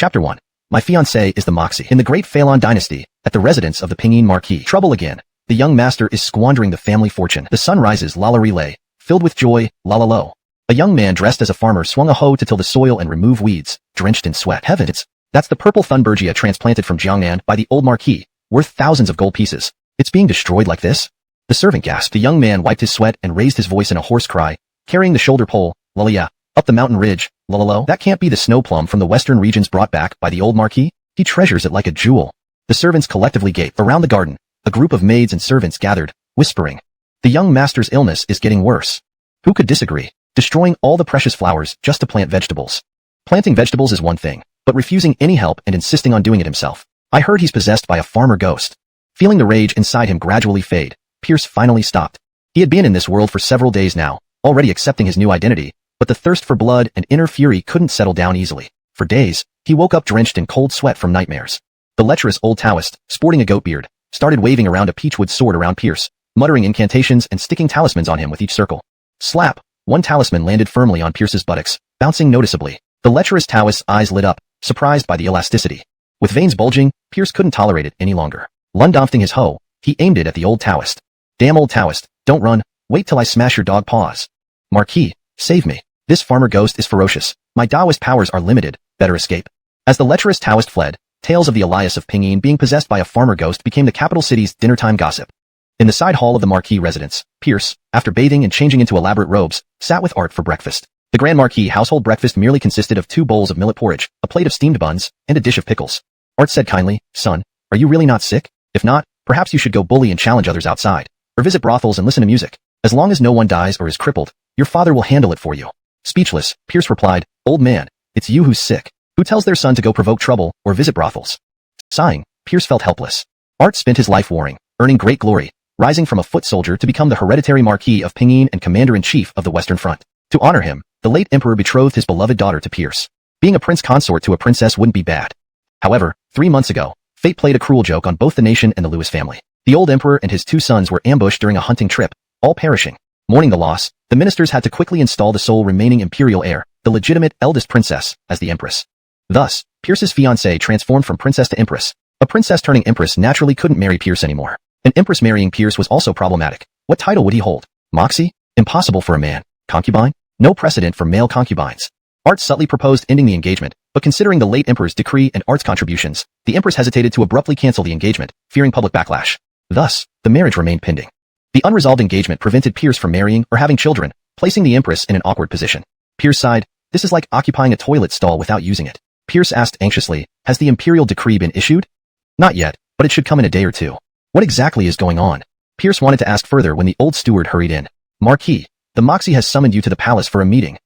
Chapter 1. My fiancé is the Moxie. In the great Zhou Dynasty, at the residence of the Pinyin Marquis. Trouble again. The young master is squandering the family fortune. The sun rises, la la relay, filled with joy, la la lo. A young man dressed as a farmer swung a hoe to till the soil and remove weeds, drenched in sweat. Heavens! That's the purple thunbergia transplanted from Jiangnan by the old Marquis, worth thousands of gold pieces. It's being destroyed like this? The servant gasped. The young man wiped his sweat and raised his voice in a hoarse cry, carrying the shoulder pole, la up the mountain ridge, la. That can't be the snow plum from the western regions brought back by the old Marquis? He treasures it like a jewel. The servants collectively gaped. Around the garden, a group of maids and servants gathered, whispering. The young master's illness is getting worse. Who could disagree? Destroying all the precious flowers just to plant vegetables. Planting vegetables is one thing, but refusing any help and insisting on doing it himself. I heard he's possessed by a farmer ghost. Feeling the rage inside him gradually fade, Pierce finally stopped. He had been in this world for several days now, already accepting his new identity, but the thirst for blood and inner fury couldn't settle down easily. For days, he woke up drenched in cold sweat from nightmares. The lecherous old Taoist, sporting a goat beard, started waving around a peachwood sword around Pierce, muttering incantations and sticking talismans on him with each circle. Slap! One talisman landed firmly on Pierce's buttocks, bouncing noticeably. The lecherous Taoist's eyes lit up, surprised by the elasticity. With veins bulging, Pierce couldn't tolerate it any longer. Lundofting his hoe, he aimed it at the old Taoist. Damn old Taoist, don't run, wait till I smash your dog paws. Marquis, save me. This farmer ghost is ferocious. My Taoist powers are limited, better escape. As the lecherous Taoist fled, tales of the Elias of Pinyin being possessed by a farmer ghost became the capital city's dinnertime gossip. In the side hall of the Marquis residence, Pierce, after bathing and changing into elaborate robes, sat with Art for breakfast. The Grand Marquis household breakfast merely consisted of 2 bowls of millet porridge, a plate of steamed buns, and a dish of pickles. Art said kindly, "Son, are you really not sick? If not, perhaps you should go bully and challenge others outside, or visit brothels and listen to music. As long as no one dies or is crippled, your father will handle it for you." Speechless, Pierce replied, "Old man, it's you who's sick. Who tells their son to go provoke trouble or visit brothels?" Sighing, Pierce felt helpless. Art spent his life warring, earning great glory, rising from a foot soldier to become the hereditary Marquis of Pinyin and Commander-in-Chief of the Western Front. To honor him, the late emperor betrothed his beloved daughter to Pierce. Being a prince consort to a princess wouldn't be bad. However, 3 months ago, fate played a cruel joke on both the nation and the Lewis family. The old emperor and his 2 sons were ambushed during a hunting trip, all perishing. Mourning the loss, the ministers had to quickly install the sole remaining imperial heir, the legitimate eldest princess, as the empress. Thus, Pierce's fiancée transformed from princess to empress. A princess turning empress naturally couldn't marry Pierce anymore. An empress marrying Pierce was also problematic. What title would he hold? Moxie? Impossible for a man. Concubine? No precedent for male concubines. Art subtly proposed ending the engagement, but considering the late emperor's decree and Art's contributions, the empress hesitated to abruptly cancel the engagement, fearing public backlash. Thus, the marriage remained pending. The unresolved engagement prevented Pierce from marrying or having children, placing the empress in an awkward position. Pierce sighed, "This is like occupying a toilet stall without using it." Pierce asked anxiously, "Has the imperial decree been issued?" "Not yet, but it should come in a day or 2. What exactly is going on?" Pierce wanted to ask further when the old steward hurried in. "Marquis, the Moxie has summoned you to the palace for a meeting.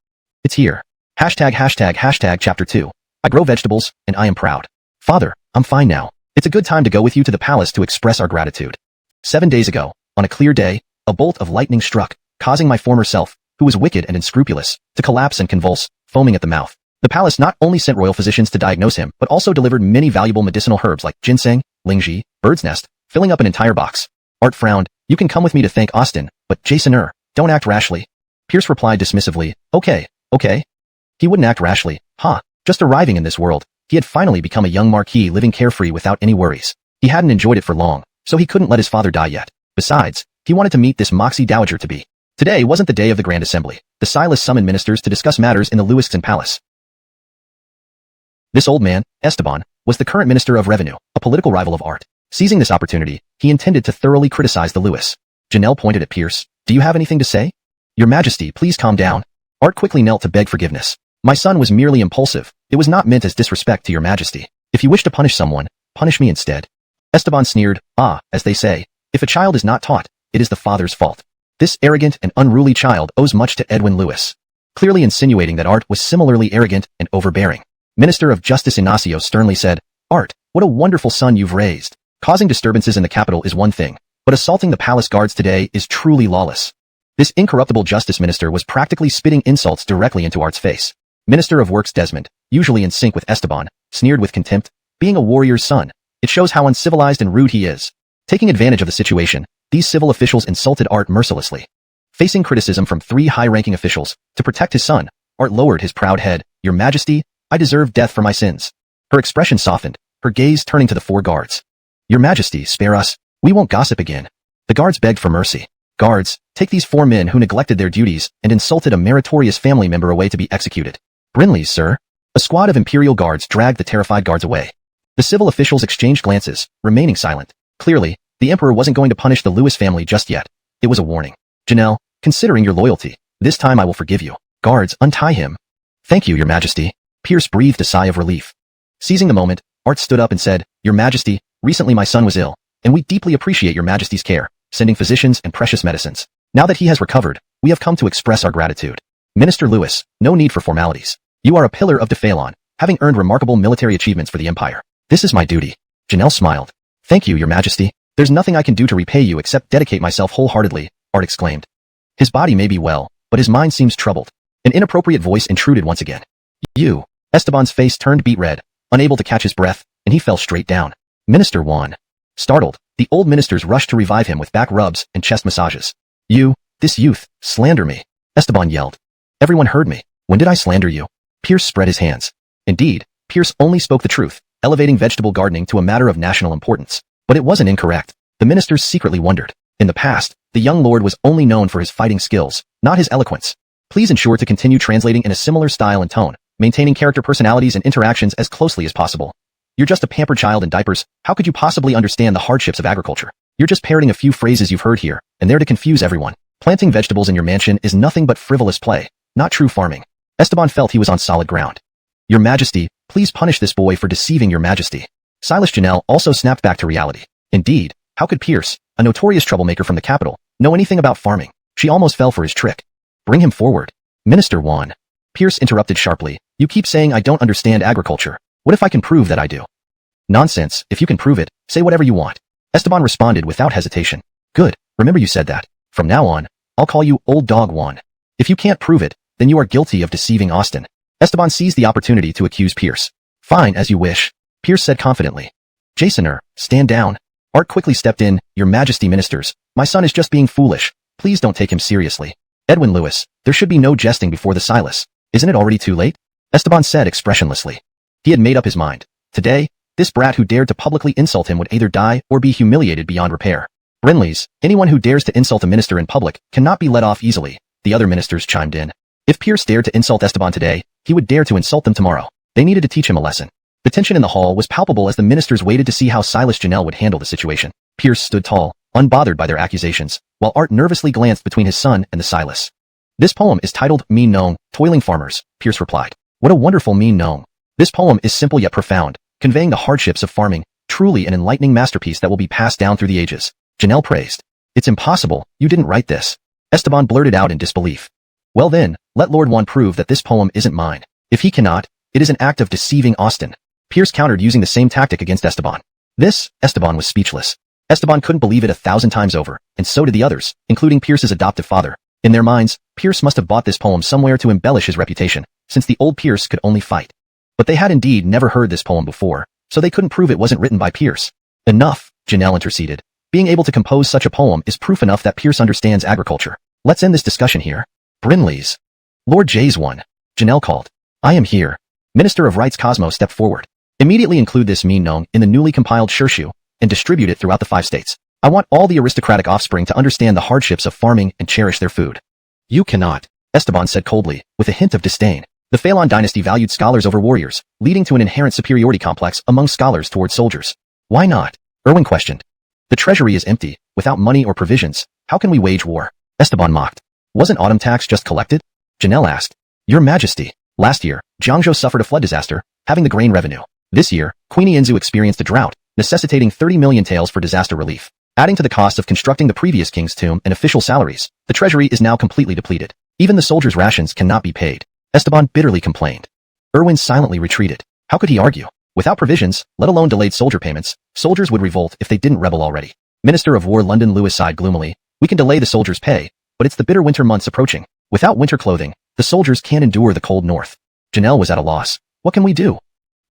It's here. ####Chapter 2. I grow vegetables, and I am proud. Father, I'm fine now. It's a good time to go with you to the palace to express our gratitude." 7 days ago, on a clear day, a bolt of lightning struck, causing my former self, who was wicked and unscrupulous, to collapse and convulse, foaming at the mouth. The palace not only sent royal physicians to diagnose him, but also delivered many valuable medicinal herbs like ginseng, lingji, bird's nest, filling up an entire box. Art frowned. "You can come with me to thank Austin, but Jason don't act rashly." Pierce replied dismissively, Okay. He wouldn't act rashly, Just arriving in this world, he had finally become a young marquis living carefree without any worries. He hadn't enjoyed it for long, so he couldn't let his father die yet. Besides, he wanted to meet this Moxie dowager to be. Today wasn't the day of the Grand Assembly. The Silas summoned ministers to discuss matters in the Lewiston Palace. This old man, Esteban, was the current Minister of Revenue, a political rival of Art. Seizing this opportunity, he intended to thoroughly criticize the Lewis. Janelle pointed at Pierce. "Do you have anything to say?" "Your Majesty, please calm down." Art quickly knelt to beg forgiveness. "My son was merely impulsive. It was not meant as disrespect to your Majesty. If you wish to punish someone, punish me instead." Esteban sneered, As they say, if a child is not taught, it is the father's fault. This arrogant and unruly child owes much to Edwin Lewis." Clearly insinuating that Art was similarly arrogant and overbearing. Minister of Justice Ignacio sternly said, "Art, what a wonderful son you've raised. Causing disturbances in the capital is one thing, but assaulting the palace guards today is truly lawless." This incorruptible justice minister was practically spitting insults directly into Art's face. Minister of Works Desmond, usually in sync with Esteban, sneered with contempt, "Being a warrior's son, it shows how uncivilized and rude he is." Taking advantage of the situation, these civil officials insulted Art mercilessly. Facing criticism from 3 high-ranking officials, to protect his son, Art lowered his proud head. "Your Majesty, I deserve death for my sins." Her expression softened, her gaze turning to the 4 guards. Your Majesty, spare us. We won't gossip again. The guards begged for mercy. Guards, take these 4 men who neglected their duties and insulted a meritorious family member away to be executed. Brinley's, sir. A squad of Imperial guards dragged the terrified guards away. The civil officials exchanged glances, remaining silent. Clearly, the Emperor wasn't going to punish the Lewis family just yet. It was a warning. Janelle, considering your loyalty, this time I will forgive you. Guards, untie him. Thank you, Your Majesty. Pierce breathed a sigh of relief. Seizing the moment, Art stood up and said, Your Majesty, recently my son was ill, and we deeply appreciate Your Majesty's care, sending physicians and precious medicines. Now that he has recovered, we have come to express our gratitude. Minister Lewis, no need for formalities. You are a pillar of Phalon, having earned remarkable military achievements for the Empire. This is my duty. Janelle smiled. Thank you, Your Majesty. There's nothing I can do to repay you except dedicate myself wholeheartedly, Art exclaimed. His body may be well, but his mind seems troubled. An inappropriate voice intruded once again. You. Esteban's face turned beet red, unable to catch his breath, and he fell straight down. Minister Juan. Startled, the old ministers rushed to revive him with back rubs and chest massages. You, this youth, slander me. Esteban yelled. Everyone heard me. When did I slander you? Pierce spread his hands. Indeed, Pierce only spoke the truth, elevating vegetable gardening to a matter of national importance. But it wasn't incorrect. The ministers secretly wondered. In the past, the young lord was only known for his fighting skills, not his eloquence. Please ensure to continue translating in a similar style and tone, maintaining character personalities and interactions as closely as possible. You're just a pampered child in diapers. How could you possibly understand the hardships of agriculture? You're just parroting a few phrases you've heard here and there to confuse everyone. Planting vegetables in your mansion is nothing but frivolous play, not true farming. Esteban felt he was on solid ground. Your Majesty, please punish this boy for deceiving Your Majesty. Silas Janelle also snapped back to reality. Indeed, how could Pierce, a notorious troublemaker from the capital, know anything about farming? She almost fell for his trick. Bring him forward. Minister Juan. Pierce interrupted sharply. You keep saying I don't understand agriculture. What if I can prove that I do? Nonsense. If you can prove it, say whatever you want. Esteban responded without hesitation. Good. Remember you said that. From now on, I'll call you Old Dog Juan. If you can't prove it, then you are guilty of deceiving Austin. Esteban seized the opportunity to accuse Pierce. Fine, as you wish. Pierce said confidently. Jasoner, stand down. Art quickly stepped in. Your Majesty, ministers, my son is just being foolish. Please don't take him seriously. Edwin Lewis, there should be no jesting before the Silas. Isn't it already too late? Esteban said expressionlessly. He had made up his mind. Today, this brat who dared to publicly insult him would either die or be humiliated beyond repair. Brinley's, anyone who dares to insult a minister in public cannot be let off easily, the other ministers chimed in. If Pierce dared to insult Esteban today, he would dare to insult them tomorrow. They needed to teach him a lesson. The tension in the hall was palpable as the ministers waited to see how Silas Janelle would handle the situation. Pierce stood tall, unbothered by their accusations, while Art nervously glanced between his son and the Silas. This poem is titled Mean Nong, Toiling Farmers, Pierce replied. What a wonderful Mean Nong. This poem is simple yet profound, conveying the hardships of farming, truly an enlightening masterpiece that will be passed down through the ages. Janelle praised. It's impossible, you didn't write this. Esteban blurted out in disbelief. Well then, let Lord Juan prove that this poem isn't mine. If he cannot, it is an act of deceiving Austin. Pierce countered using the same tactic against Esteban. Esteban was speechless. Esteban couldn't believe it 1,000 times over, and so did the others, including Pierce's adoptive father. In their minds, Pierce must have bought this poem somewhere to embellish his reputation, since the old Pierce could only fight. But they had indeed never heard this poem before, so they couldn't prove it wasn't written by Pierce. Enough, Janelle interceded. Being able to compose such a poem is proof enough that Pierce understands agriculture. Let's end this discussion here. Brinley's. Lord J's one. Janelle called. I am here. Minister of Rights Cosmo stepped forward. Immediately include this Mean Nong in the newly compiled Shirshu, and distribute it throughout the 5 states. I want all the aristocratic offspring to understand the hardships of farming and cherish their food. You cannot, Esteban said coldly, with a hint of disdain. The Phalon dynasty valued scholars over warriors, leading to an inherent superiority complex among scholars towards soldiers. Why not? Erwin questioned. The treasury is empty. Without money or provisions, how can we wage war? Esteban mocked. Wasn't autumn tax just collected? Janelle asked. Your Majesty. Last year, Jiangzhou suffered a flood disaster, having the grain revenue. This year, Queenie Inzu experienced a drought, necessitating 30 million taels for disaster relief. Adding to the cost of constructing the previous king's tomb and official salaries, the treasury is now completely depleted. Even the soldiers' rations cannot be paid. Esteban bitterly complained. Erwin silently retreated. How could he argue? Without provisions, let alone delayed soldier payments, soldiers would revolt if they didn't rebel already. Minister of War London Lewis sighed gloomily. We can delay the soldiers' pay, but it's the bitter winter months approaching. Without winter clothing, the soldiers can't endure the cold north. Janelle was at a loss. What can we do?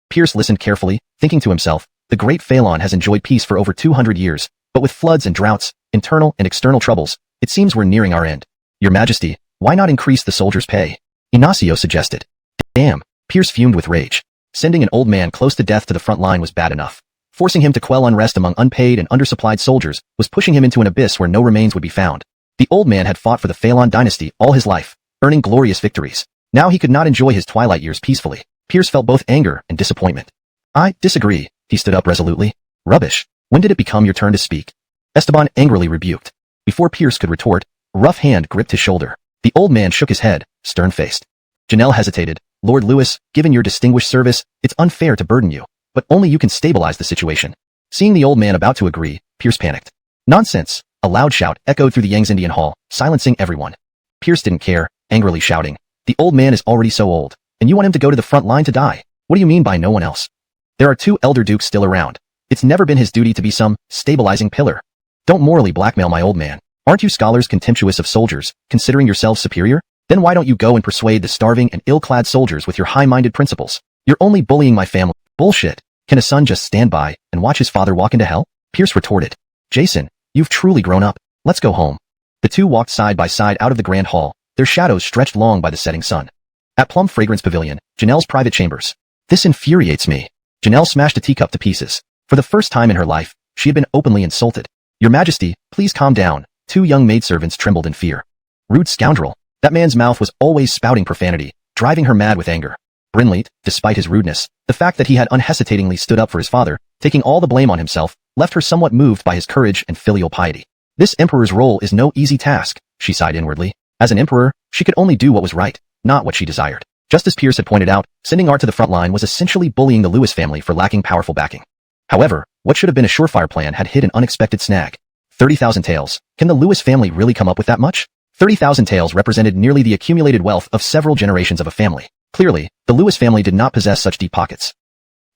Pierce listened carefully, thinking to himself, the great Phalon has enjoyed peace for over 200 years, but with floods and droughts, internal and external troubles, it seems we're nearing our end. Your Majesty, why not increase the soldiers' pay? Ignacio suggested. Damn, Pierce fumed with rage. Sending an old man close to death to the front line was bad enough. Forcing him to quell unrest among unpaid and undersupplied soldiers was pushing him into an abyss where no remains would be found. The old man had fought for the Phelan dynasty all his life, earning glorious victories. Now he could not enjoy his twilight years peacefully. Pierce felt both anger and disappointment. I disagree. He stood up resolutely. Rubbish. When did it become your turn to speak? Esteban angrily rebuked. Before Pierce could retort, a rough hand gripped his shoulder. The old man shook his head, stern-faced. Janelle hesitated. Lord Lewis, given your distinguished service, it's unfair to burden you, but only you can stabilize the situation. Seeing the old man about to agree, Pierce panicked. Nonsense! A loud shout echoed through the Yang's Indian Hall, silencing everyone. Pierce didn't care, angrily shouting. The old man is already so old, and you want him to go to the front line to die. What do you mean by no one else? There are 2 elder dukes still around. It's never been his duty to be some stabilizing pillar. Don't morally blackmail my old man. Aren't you scholars contemptuous of soldiers, considering yourselves superior? Then why don't you go and persuade the starving and ill-clad soldiers with your high-minded principles? You're only bullying my family. Bullshit. Can a son just stand by and watch his father walk into hell? Pierce retorted. Jason, you've truly grown up. Let's go home. The two walked side by side out of the grand hall, their shadows stretched long by the setting sun. At Plum Fragrance Pavilion, Janelle's private chambers. This infuriates me. Janelle smashed a teacup to pieces. For the first time in her life, she had been openly insulted. Your Majesty, please calm down. 2 young maidservants trembled in fear. Rude scoundrel. That man's mouth was always spouting profanity, driving her mad with anger. Brinleit, despite his rudeness, the fact that he had unhesitatingly stood up for his father, taking all the blame on himself, left her somewhat moved by his courage and filial piety. This emperor's role is no easy task, she sighed inwardly. As an emperor, she could only do what was right, not what she desired. Just as Pierce had pointed out, sending Art to the front line was essentially bullying the Lewis family for lacking powerful backing. However, what should have been a surefire plan had hit an unexpected snag. 30,000 taels. Can the Lewis family really come up with that much? 30,000 taels represented nearly the accumulated wealth of several generations of a family. Clearly, the Lewis family did not possess such deep pockets.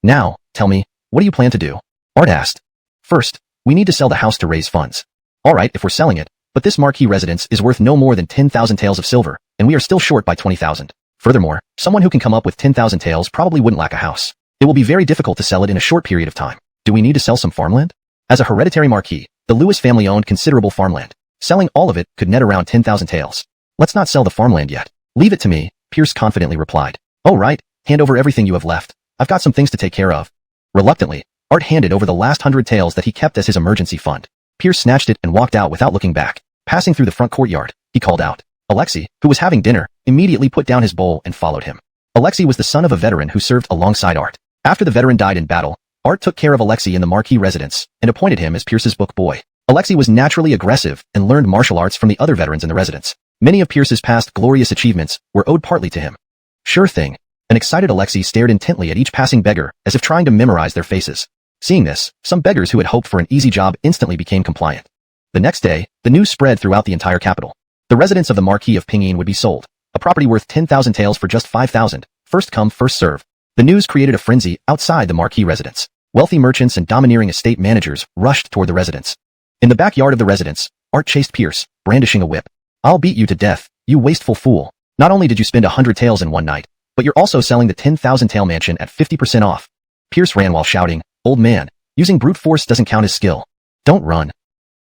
Now, tell me, what do you plan to do? Art asked. First, we need to sell the house to raise funds. Alright, if we're selling it, but this marquee residence is worth no more than 10,000 taels of silver, and we are still short by 20,000. Furthermore, someone who can come up with 10,000 taels probably wouldn't lack a house. It will be very difficult to sell it in a short period of time. Do we need to sell some farmland? As a hereditary marquis, the Lewis family owned considerable farmland. Selling all of it could net around 10,000 taels. Let's not sell the farmland yet. Leave it to me, Pierce confidently replied. Oh right, hand over everything you have left. I've got some things to take care of. Reluctantly, Art handed over the last 100 taels that he kept as his emergency fund. Pierce snatched it and walked out without looking back. Passing through the front courtyard, he called out. Alexei, who was having dinner, immediately put down his bowl and followed him. Alexei was the son of a veteran who served alongside Art. After the veteran died in battle, Art took care of Alexei in the marquee residence and appointed him as Pierce's book boy. Alexei was naturally aggressive and learned martial arts from the other veterans in the residence. Many of Pierce's past glorious achievements were owed partly to him. Sure thing. An excited Alexei stared intently at each passing beggar as if trying to memorize their faces. Seeing this, some beggars who had hoped for an easy job instantly became compliant. The next day, the news spread throughout the entire capital. The residence of the Marquis of Pinyin would be sold, a property worth 10,000 taels for just 5,000, first come, first serve. The news created a frenzy outside the Marquis residence. Wealthy merchants and domineering estate managers rushed toward the residence. In the backyard of the residence, Art chased Pierce, brandishing a whip. I'll beat you to death, you wasteful fool. Not only did you spend 100 taels in one night, but you're also selling the 10,000 tael mansion at 50% off. Pierce ran while shouting, Old man, using brute force doesn't count as skill. Don't run.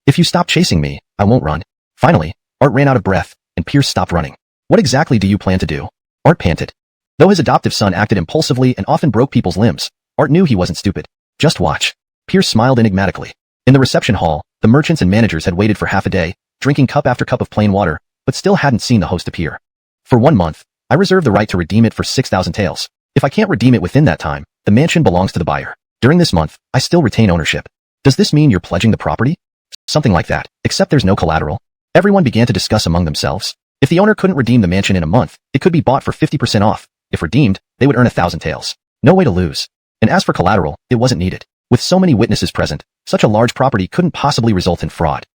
If you stop chasing me, I won't run. Finally, Art ran out of breath, and Pierce stopped running. What exactly do you plan to do? Art panted. Though his adoptive son acted impulsively and often broke people's limbs, Art knew he wasn't stupid. Just watch. Pierce smiled enigmatically. In the reception hall, the merchants and managers had waited for half a day, drinking cup after cup of plain water, but still hadn't seen the host appear. For 1 month, I reserve the right to redeem it for 6,000 taels. If I can't redeem it within that time, the mansion belongs to the buyer. During this month, I still retain ownership. Does this mean you're pledging the property? Something like that, except there's no collateral. Everyone began to discuss among themselves. If the owner couldn't redeem the mansion in a month, it could be bought for 50% off. If redeemed, they would earn 1,000 taels. No way to lose. And as for collateral, it wasn't needed. With so many witnesses present, such a large property couldn't possibly result in fraud.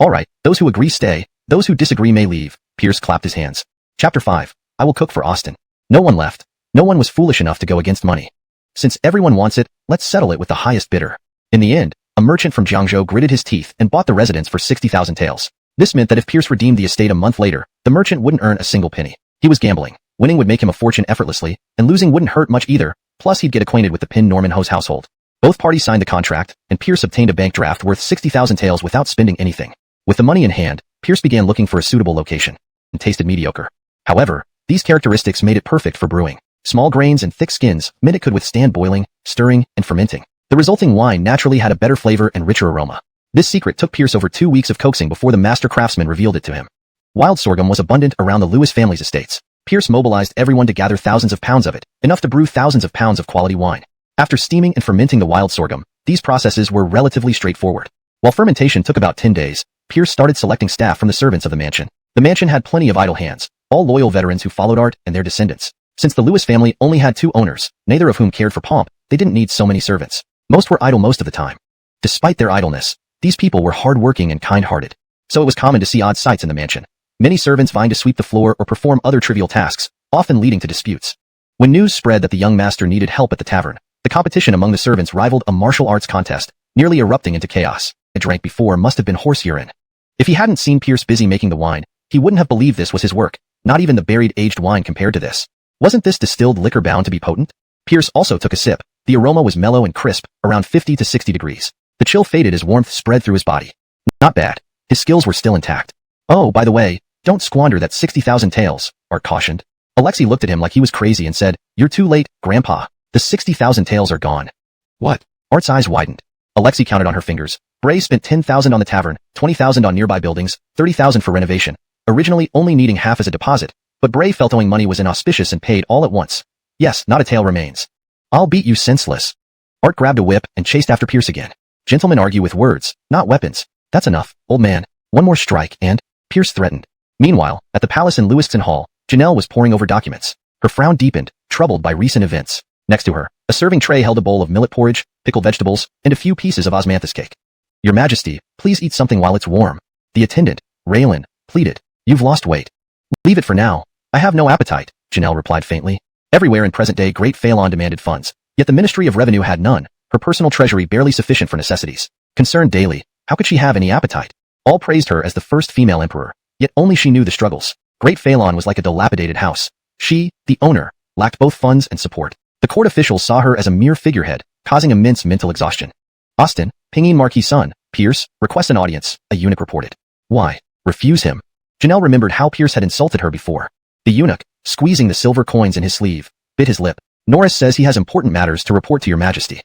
Alright, those who agree stay, those who disagree may leave. Pierce clapped his hands. Chapter 5. I will cook for Austin. No one left. No one was foolish enough to go against money. Since everyone wants it, let's settle it with the highest bidder. In the end, a merchant from Jiangzhou gritted his teeth and bought the residence for 60,000 taels. This meant that if Pierce redeemed the estate a month later, the merchant wouldn't earn a single penny. He was gambling. Winning would make him a fortune effortlessly, and losing wouldn't hurt much either, plus he'd get acquainted with the Pin Norman Ho's household. Both parties signed the contract, and Pierce obtained a bank draft worth 60,000 taels without spending anything. With the money in hand, Pierce began looking for a suitable location, and tasted mediocre. However, these characteristics made it perfect for brewing. Small grains and thick skins meant it could withstand boiling, stirring, and fermenting. The resulting wine naturally had a better flavor and richer aroma. This secret took Pierce over 2 weeks of coaxing before the master craftsman revealed it to him. Wild sorghum was abundant around the Lewis family's estates. Pierce mobilized everyone to gather thousands of pounds of it, enough to brew thousands of pounds of quality wine. After steaming and fermenting the wild sorghum, these processes were relatively straightforward. While fermentation took about 10 days, Pierce started selecting staff from the servants of the mansion. The mansion had plenty of idle hands, all loyal veterans who followed Art and their descendants. Since the Lewis family only had 2 owners, neither of whom cared for pomp, they didn't need so many servants. Most were idle most of the time. Despite their idleness, these people were hard-working and kind-hearted. So it was common to see odd sights in the mansion. Many servants vying to sweep the floor or perform other trivial tasks, often leading to disputes. When news spread that the young master needed help at the tavern, the competition among the servants rivaled a martial arts contest, nearly erupting into chaos. A drink before must have been horse urine. If he hadn't seen Pierce busy making the wine, he wouldn't have believed this was his work, not even the buried aged wine compared to this. Wasn't this distilled liquor bound to be potent? Pierce also took a sip. The aroma was mellow and crisp, around 50 to 60 degrees. The chill faded as warmth spread through his body. Not bad. His skills were still intact. Oh, by the way, don't squander that 60,000 taels, Art cautioned. Alexei looked at him like he was crazy and said, "You're too late, Grandpa. The 60,000 taels are gone." What? Art's eyes widened. Alexei counted on her fingers. Bray spent 10,000 on the tavern, 20,000 on nearby buildings, 30,000 for renovation, originally only needing half as a deposit, but Bray felt owing money was inauspicious and paid all at once. Yes, not a tael remains. I'll beat you senseless. Art grabbed a whip and chased after Pierce again. Gentlemen argue with words, not weapons. That's enough, old man. One more strike and... Pierce threatened. Meanwhile, at the palace in Lewiston Hall, Janelle was poring over documents. Her frown deepened, troubled by recent events. Next to her, a serving tray held a bowl of millet porridge, pickled vegetables, and a few pieces of osmanthus cake. Your Majesty, please eat something while it's warm. The attendant, Raylan, pleaded. You've lost weight. Leave it for now. I have no appetite, Janelle replied faintly. Everywhere in present-day Great Phelan demanded funds, yet the Ministry of Revenue had none, her personal treasury barely sufficient for necessities. Concerned daily, how could she have any appetite? All praised her as the first female emperor, yet only she knew the struggles. Great Phelan was like a dilapidated house. She, the owner, lacked both funds and support. The court officials saw her as a mere figurehead, causing immense mental exhaustion. Austin, Pingin Marquis' son, Pierce, requests an audience, a eunuch reported. Why? Refuse him. Janelle remembered how Pierce had insulted her before. The eunuch, squeezing the silver coins in his sleeve, bit his lip. Norris says he has important matters to report to your Majesty.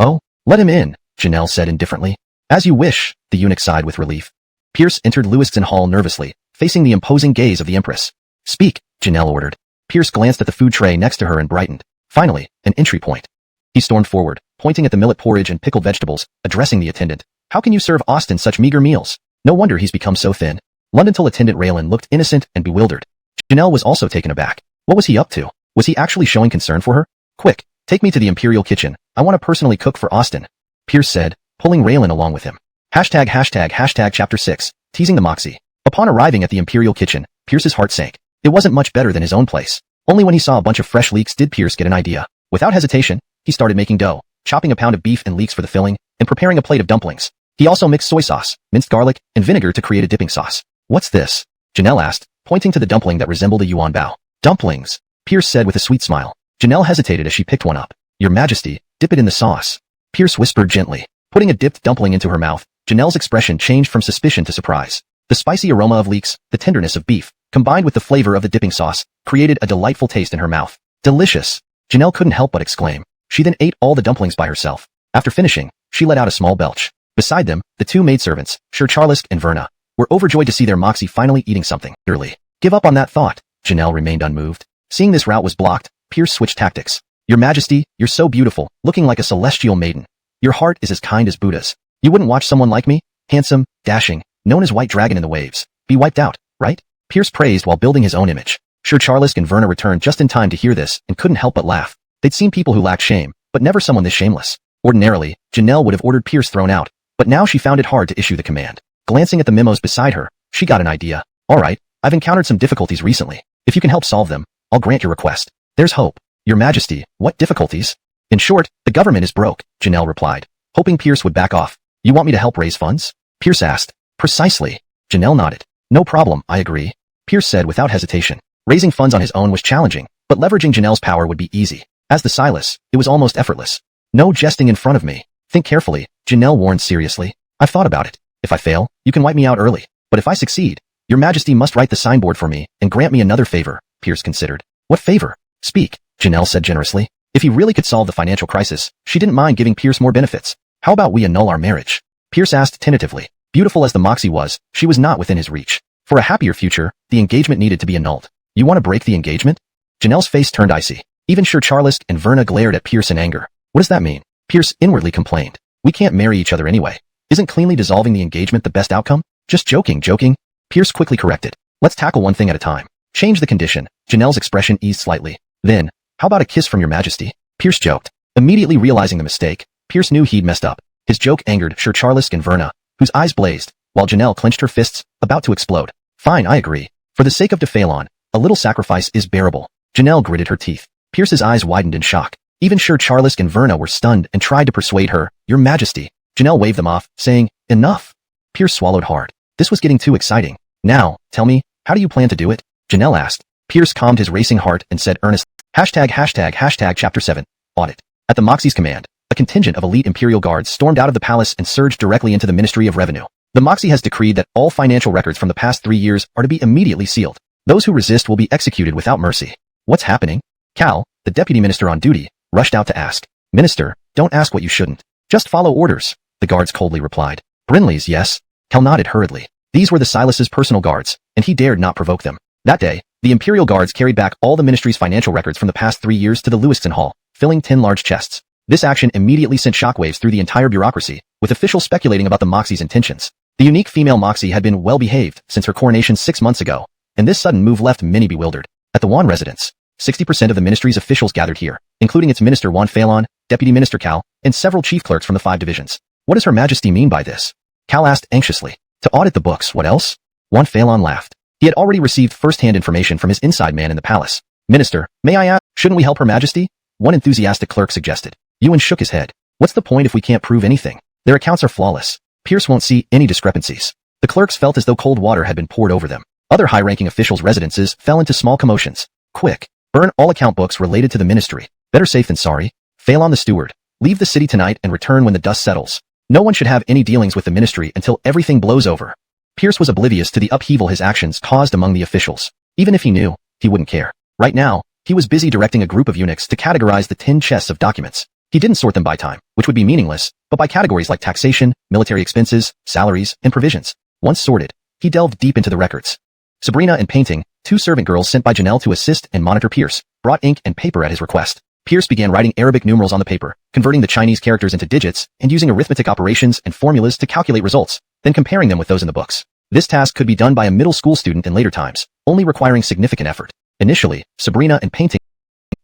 Oh, let him in, Janelle said indifferently. As you wish, the eunuch sighed with relief. Pierce entered Lewiston Hall nervously, facing the imposing gaze of the Empress. Speak, Janelle ordered. Pierce glanced at the food tray next to her and brightened. Finally, an entry point. He stormed forward, pointing at the millet porridge and pickled vegetables, addressing the attendant. How can you serve Austin such meager meals? No wonder he's become so thin. Londontal attendant Raylan looked innocent and bewildered. Janelle was also taken aback. What was he up to? Was he actually showing concern for her? Quick, take me to the Imperial kitchen. I want to personally cook for Austin, Pierce said, pulling Raylan along with him. ##### Chapter 6, Teasing the Moxie. Upon arriving at the Imperial kitchen, Pierce's heart sank. It wasn't much better than his own place. Only when he saw a bunch of fresh leeks did Pierce get an idea. Without hesitation, he started making dough, chopping a pound of beef and leeks for the filling, and preparing a plate of dumplings. He also mixed soy sauce, minced garlic, and vinegar to create a dipping sauce. What's this? Janelle asked, pointing to the dumpling that resembled a yuan bao. Dumplings, Pierce said with a sweet smile. Janelle hesitated as she picked one up. Your Majesty, dip it in the sauce, Pierce whispered gently. Putting a dipped dumpling into her mouth, Janelle's expression changed from suspicion to surprise. The spicy aroma of leeks, the tenderness of beef, combined with the flavor of the dipping sauce, created a delightful taste in her mouth. Delicious! Janelle couldn't help but exclaim. She then ate all the dumplings by herself. After finishing, she let out a small belch. Beside them, the 2 maidservants, Sir Charles and Verna, were overjoyed to see their Moxie finally eating something. Early. Give up on that thought. Janelle remained unmoved. Seeing this route was blocked, Pierce switched tactics. Your Majesty, you're so beautiful, looking like a celestial maiden. Your heart is as kind as Buddha's. You wouldn't watch someone like me, handsome, dashing, known as White Dragon in the waves, be wiped out, right? Pierce praised while building his own image. Sir Charles and Verna returned just in time to hear this and couldn't help but laugh. They'd seen people who lacked shame, but never someone this shameless. Ordinarily, Janelle would have ordered Pierce thrown out, but now she found it hard to issue the command. Glancing at the memos beside her, she got an idea. All right, I've encountered some difficulties recently. If you can help solve them, I'll grant your request. There's hope. Your Majesty, what difficulties? In short, the government is broke, Janelle replied, hoping Pierce would back off. You want me to help raise funds? Pierce asked. Precisely. Janelle nodded. No problem, I agree. Pierce said without hesitation. Raising funds on his own was challenging, but leveraging Janelle's power would be easy. As the Silas, it was almost effortless. No jesting in front of me. Think carefully, Janelle warned seriously. I've thought about it. If I fail, you can wipe me out early. But if I succeed, your Majesty must write the signboard for me and grant me another favor, Pierce considered. What favor? Speak, Janelle said generously. If he really could solve the financial crisis, she didn't mind giving Pierce more benefits. How about we annul our marriage? Pierce asked tentatively. Beautiful as the Moxie was, she was not within his reach. For a happier future, the engagement needed to be annulled. You want to break the engagement? Janelle's face turned icy. Even Sir Charles and Verna glared at Pierce in anger. What does that mean? Pierce inwardly complained. We can't marry each other anyway. Isn't cleanly dissolving the engagement the best outcome? Just joking. Pierce quickly corrected. Let's tackle one thing at a time. Change the condition. Janelle's expression eased slightly. Then, how about a kiss from your majesty? Pierce joked. Immediately realizing the mistake, Pierce knew he'd messed up. His joke angered Sir Charles and Verna, whose eyes blazed, while Janelle clenched her fists, about to explode. Fine, I agree. For the sake of de Phalon, a little sacrifice is bearable. Janelle gritted her teeth. Pierce's eyes widened in shock. Even Sir Charles and Verna were stunned and tried to persuade her. Your majesty. Janelle waved them off, saying, enough. Pierce swallowed hard. This was getting too exciting. Now, tell me, how do you plan to do it? Janelle asked. Pierce calmed his racing heart and said earnestly, ##### Chapter 7. Audit. At the Moxie's command, a contingent of elite Imperial Guards stormed out of the palace and surged directly into the Ministry of Revenue. The Moxie has decreed that all financial records from the past 3 years are to be immediately sealed. Those who resist will be executed without mercy. What's happening? Cal, the deputy minister on duty, rushed out to ask. Minister, don't ask what you shouldn't. Just follow orders, the guards coldly replied. Brinley's, yes. Cal nodded hurriedly. These were the Silas's personal guards, and he dared not provoke them. That day, the Imperial Guards carried back all the ministry's financial records from the past 3 years to the Lewiston Hall, filling 10 large chests. This action immediately sent shockwaves through the entire bureaucracy, with officials speculating about the Moxie's intentions. The unique female Moxie had been well-behaved since her coronation 6 months ago, and this sudden move left many bewildered. At the Wan residence, 60% of the ministry's officials gathered here, including its minister Wan Phalon, deputy minister Cal, and several chief clerks from the 5 divisions. What does Her Majesty mean by this? Cal asked anxiously. To audit the books, what else? Wan Phalon laughed. He had already received first-hand information from his inside man in the palace. Minister, may I ask, shouldn't we help Her Majesty? One enthusiastic clerk suggested. Ewan shook his head. What's the point if we can't prove anything? Their accounts are flawless. Pierce won't see any discrepancies. The clerks felt as though cold water had been poured over them. Other high-ranking officials' residences fell into small commotions. Quick, burn all account books related to the ministry. Better safe than sorry. Phalon the steward. Leave the city tonight and return when the dust settles. No one should have any dealings with the ministry until everything blows over. Pierce was oblivious to the upheaval his actions caused among the officials. Even if he knew, he wouldn't care. Right now, he was busy directing a group of eunuchs to categorize the 10 chests of documents. He didn't sort them by time, which would be meaningless, but by categories like taxation, military expenses, salaries, and provisions. Once sorted, he delved deep into the records. Sabrina and Painting, 2 servant girls sent by Janelle to assist and monitor Pierce, brought ink and paper at his request. Pierce began writing Arabic numerals on the paper, converting the Chinese characters into digits, and using arithmetic operations and formulas to calculate results, then comparing them with those in the books. This task could be done by a middle school student in later times, only requiring significant effort. Initially, Sabrina and Painting.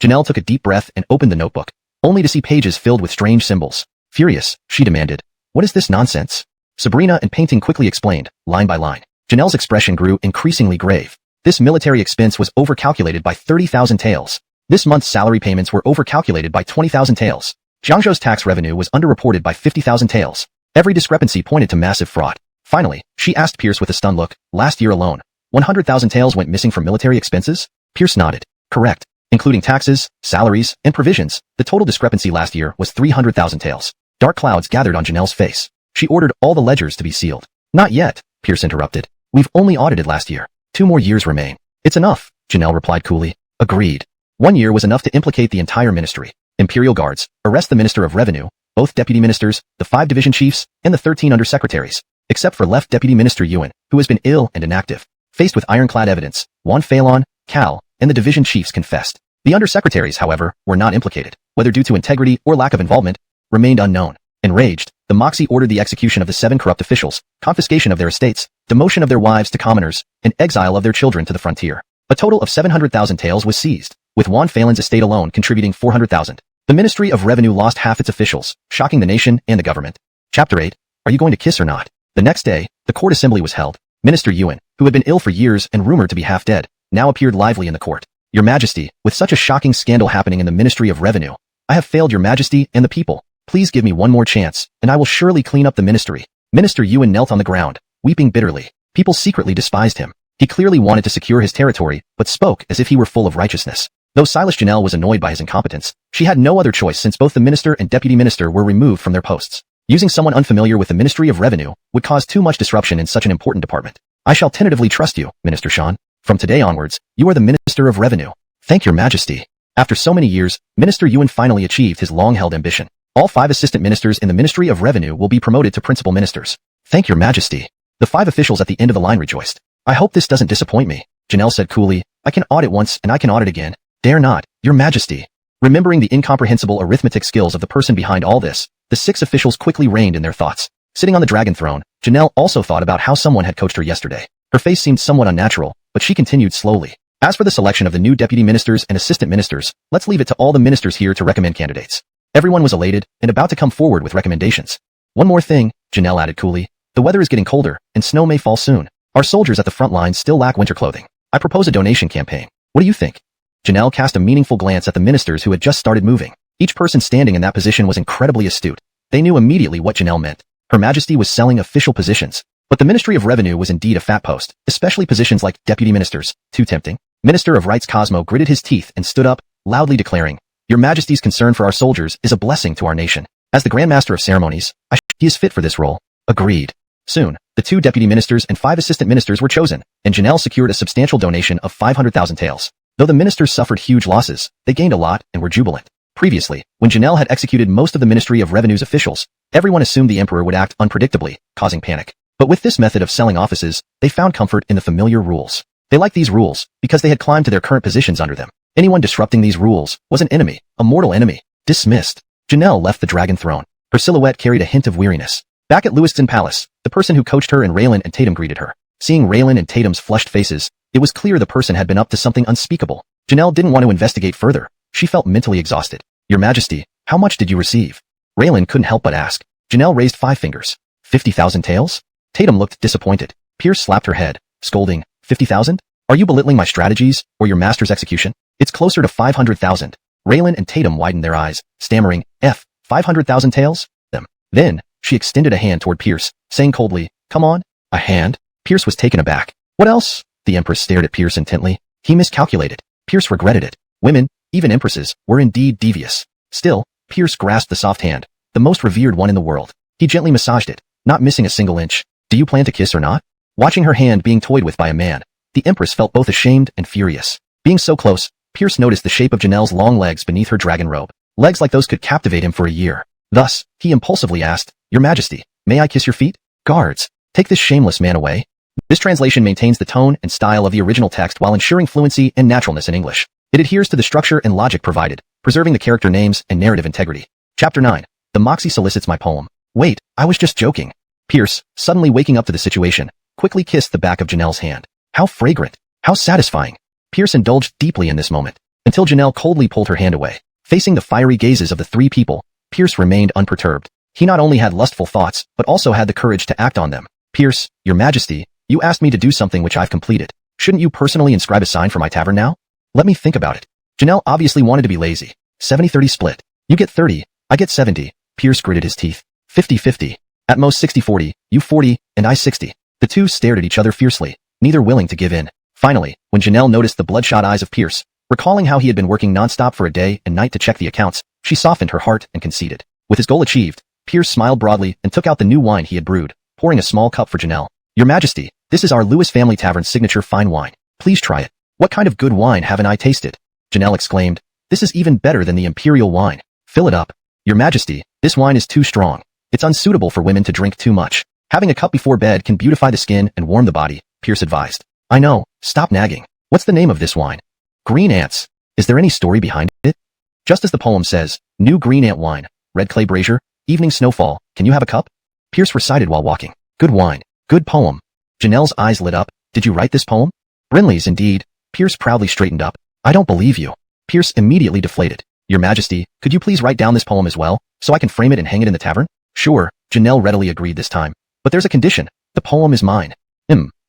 Janelle took a deep breath and opened the notebook, only to see pages filled with strange symbols. Furious, she demanded. What is this nonsense? Sabrina and Painting quickly explained, line by line. Janelle's expression grew increasingly grave. This military expense was overcalculated by 30,000 taels. This month's salary payments were overcalculated by 20,000 taels. Jiangzhou's tax revenue was underreported by 50,000 taels. Every discrepancy pointed to massive fraud. Finally, she asked Pierce with a stunned look, last year alone, 100,000 taels went missing from military expenses? Pierce nodded. Correct. Including taxes, salaries, and provisions, the total discrepancy last year was 300,000 taels. Dark clouds gathered on Janelle's face. She ordered all the ledgers to be sealed. Not yet, Pierce interrupted. We've only audited last year. 2 more years remain. It's enough, Janelle replied coolly. Agreed. 1 year was enough to implicate the entire ministry. Imperial Guards, arrest the Minister of Revenue, both deputy ministers, the 5 division chiefs, and the 13 undersecretaries, except for left Deputy Minister Ewan, who has been ill and inactive. Faced with ironclad evidence, Wan Phalon, Cal, and the division chiefs confessed. The undersecretaries, however, were not implicated. Whether due to integrity or lack of involvement, remained unknown. Enraged, the Moxie ordered the execution of the 7 corrupt officials, confiscation of their estates, demotion of their wives to commoners, and exile of their children to the frontier. A total of 700,000 taels was seized, with Wan Phalon's estate alone contributing 400,000. The Ministry of Revenue lost half its officials, shocking the nation and the government. Chapter 8. Are you going to kiss or not? The next day, the court assembly was held. Minister Ewan, who had been ill for years and rumored to be half dead, now appeared lively in the court. Your Majesty, with such a shocking scandal happening in the Ministry of Revenue, I have failed Your Majesty and the people. Please give me one more chance, and I will surely clean up the ministry. Minister Ewan knelt on the ground, weeping bitterly. People secretly despised him. He clearly wanted to secure his territory, but spoke as if he were full of righteousness. Though Silas Janelle was annoyed by his incompetence, she had no other choice since both the minister and deputy minister were removed from their posts. Using someone unfamiliar with the Ministry of Revenue would cause too much disruption in such an important department. I shall tentatively trust you, Minister Sean. From today onwards, you are the Minister of Revenue. Thank Your Majesty. After so many years, Minister Yuan finally achieved his long-held ambition. All 5 assistant ministers in the Ministry of Revenue will be promoted to principal ministers. Thank your majesty. The 5 officials at the end of the line rejoiced. I hope this doesn't disappoint me, Janelle said coolly. I can audit once and I can audit again. Dare not, your majesty. Remembering the incomprehensible arithmetic skills of the person behind all this, the 6 officials quickly reined in their thoughts. Sitting on the dragon throne, Janelle also thought about how someone had coached her yesterday. Her face seemed somewhat unnatural, but she continued slowly. As for the selection of the new deputy ministers and assistant ministers, let's leave it to all the ministers here to recommend candidates. Everyone was elated and about to come forward with recommendations. One more thing, Janelle added coolly. The weather is getting colder, and snow may fall soon. Our soldiers at the front lines still lack winter clothing. I propose a donation campaign. What do you think? Janelle cast a meaningful glance at the ministers who had just started moving. Each person standing in that position was incredibly astute. They knew immediately what Janelle meant. Her Majesty was selling official positions. But the Ministry of Revenue was indeed a fat post, especially positions like deputy ministers. Too tempting. Minister of Rights Cosmo gritted his teeth and stood up, loudly declaring, Your Majesty's concern for our soldiers is a blessing to our nation. As the Grand Master of Ceremonies, he is fit for this role. Agreed. Soon, the 2 deputy ministers and 5 assistant ministers were chosen, and Janelle secured a substantial donation of 500,000 taels. Though the ministers suffered huge losses, they gained a lot and were jubilant. Previously, when Janelle had executed most of the Ministry of Revenue's officials, everyone assumed the emperor would act unpredictably, causing panic. But with this method of selling offices, they found comfort in the familiar rules. They liked these rules because they had climbed to their current positions under them. Anyone disrupting these rules was an enemy, a mortal enemy. Dismissed. Janelle left the dragon throne. Her silhouette carried a hint of weariness. Back at Lewiston Palace, the person who coached her and Raylan and Tatum greeted her. Seeing Raylan and Tatum's flushed faces, it was clear the person had been up to something unspeakable. Janelle didn't want to investigate further. She felt mentally exhausted. Your Majesty, how much did you receive? Raylan couldn't help but ask. Janelle raised 5 fingers. 50,000 taels? Tatum looked disappointed. Pierce slapped her head, scolding, 50,000? Are you belittling my strategies, or your master's execution? It's closer to 500,000. Raylan and Tatum widened their eyes, stammering, 500,000 taels? Then, she extended a hand toward Pierce, saying coldly, come on. A hand? Pierce was taken aback. What else? The Empress stared at Pierce intently. He miscalculated. Pierce regretted it. Women, even empresses, were indeed devious. Still, Pierce grasped the soft hand, the most revered one in the world. He gently massaged it, not missing a single inch. Do you plan to kiss or not? Watching her hand being toyed with by a man, the Empress felt both ashamed and furious. Being so close, Pierce noticed the shape of Janelle's long legs beneath her dragon robe. Legs like those could captivate him for a year. Thus, he impulsively asked, Your Majesty, may I kiss your feet? Guards, take this shameless man away. This translation maintains the tone and style of the original text while ensuring fluency and naturalness in English. It adheres to the structure and logic provided, preserving the character names and narrative integrity. Chapter 9. The Moxie solicits my poem. Wait, I was just joking. Pierce, suddenly waking up to the situation, quickly kissed the back of Janelle's hand. How fragrant. How satisfying. Pierce indulged deeply in this moment, until Janelle coldly pulled her hand away. Facing the fiery gazes of the 3 people, Pierce remained unperturbed. He not only had lustful thoughts, but also had the courage to act on them. Pierce, Your Majesty, you asked me to do something which I've completed. Shouldn't you personally inscribe a sign for my tavern now? Let me think about it. Janelle obviously wanted to be lazy. 70-30 split. You get 30, I get 70. Pierce gritted his teeth. 50-50. At most 60-40, you 40, and I 60. The 2 stared at each other fiercely, neither willing to give in. Finally, when Janelle noticed the bloodshot eyes of Pierce, recalling how he had been working nonstop for a day and night to check the accounts, she softened her heart and conceded. With his goal achieved, Pierce smiled broadly and took out the new wine he had brewed, pouring a small cup for Janelle. Your Majesty, this is our Lewis family tavern's signature fine wine. Please try it. What kind of good wine haven't I tasted? Janelle exclaimed. This is even better than the imperial wine. Fill it up. Your Majesty, this wine is too strong. It's unsuitable for women to drink too much. Having a cup before bed can beautify the skin and warm the body, Pierce advised. I know, stop nagging. What's the name of this wine? Green Ants. Is there any story behind it? Just as the poem says, new green ant wine, red clay brazier, evening snowfall, can you have a cup? Pierce recited while walking. Good wine, good poem. Janelle's eyes lit up. Did you write this poem? Brinley's indeed. Pierce proudly straightened up. I don't believe you. Pierce immediately deflated. Your Majesty, could you please write down this poem as well, so I can frame it and hang it in the tavern? Sure, Janelle readily agreed this time. But there's a condition. The poem is mine.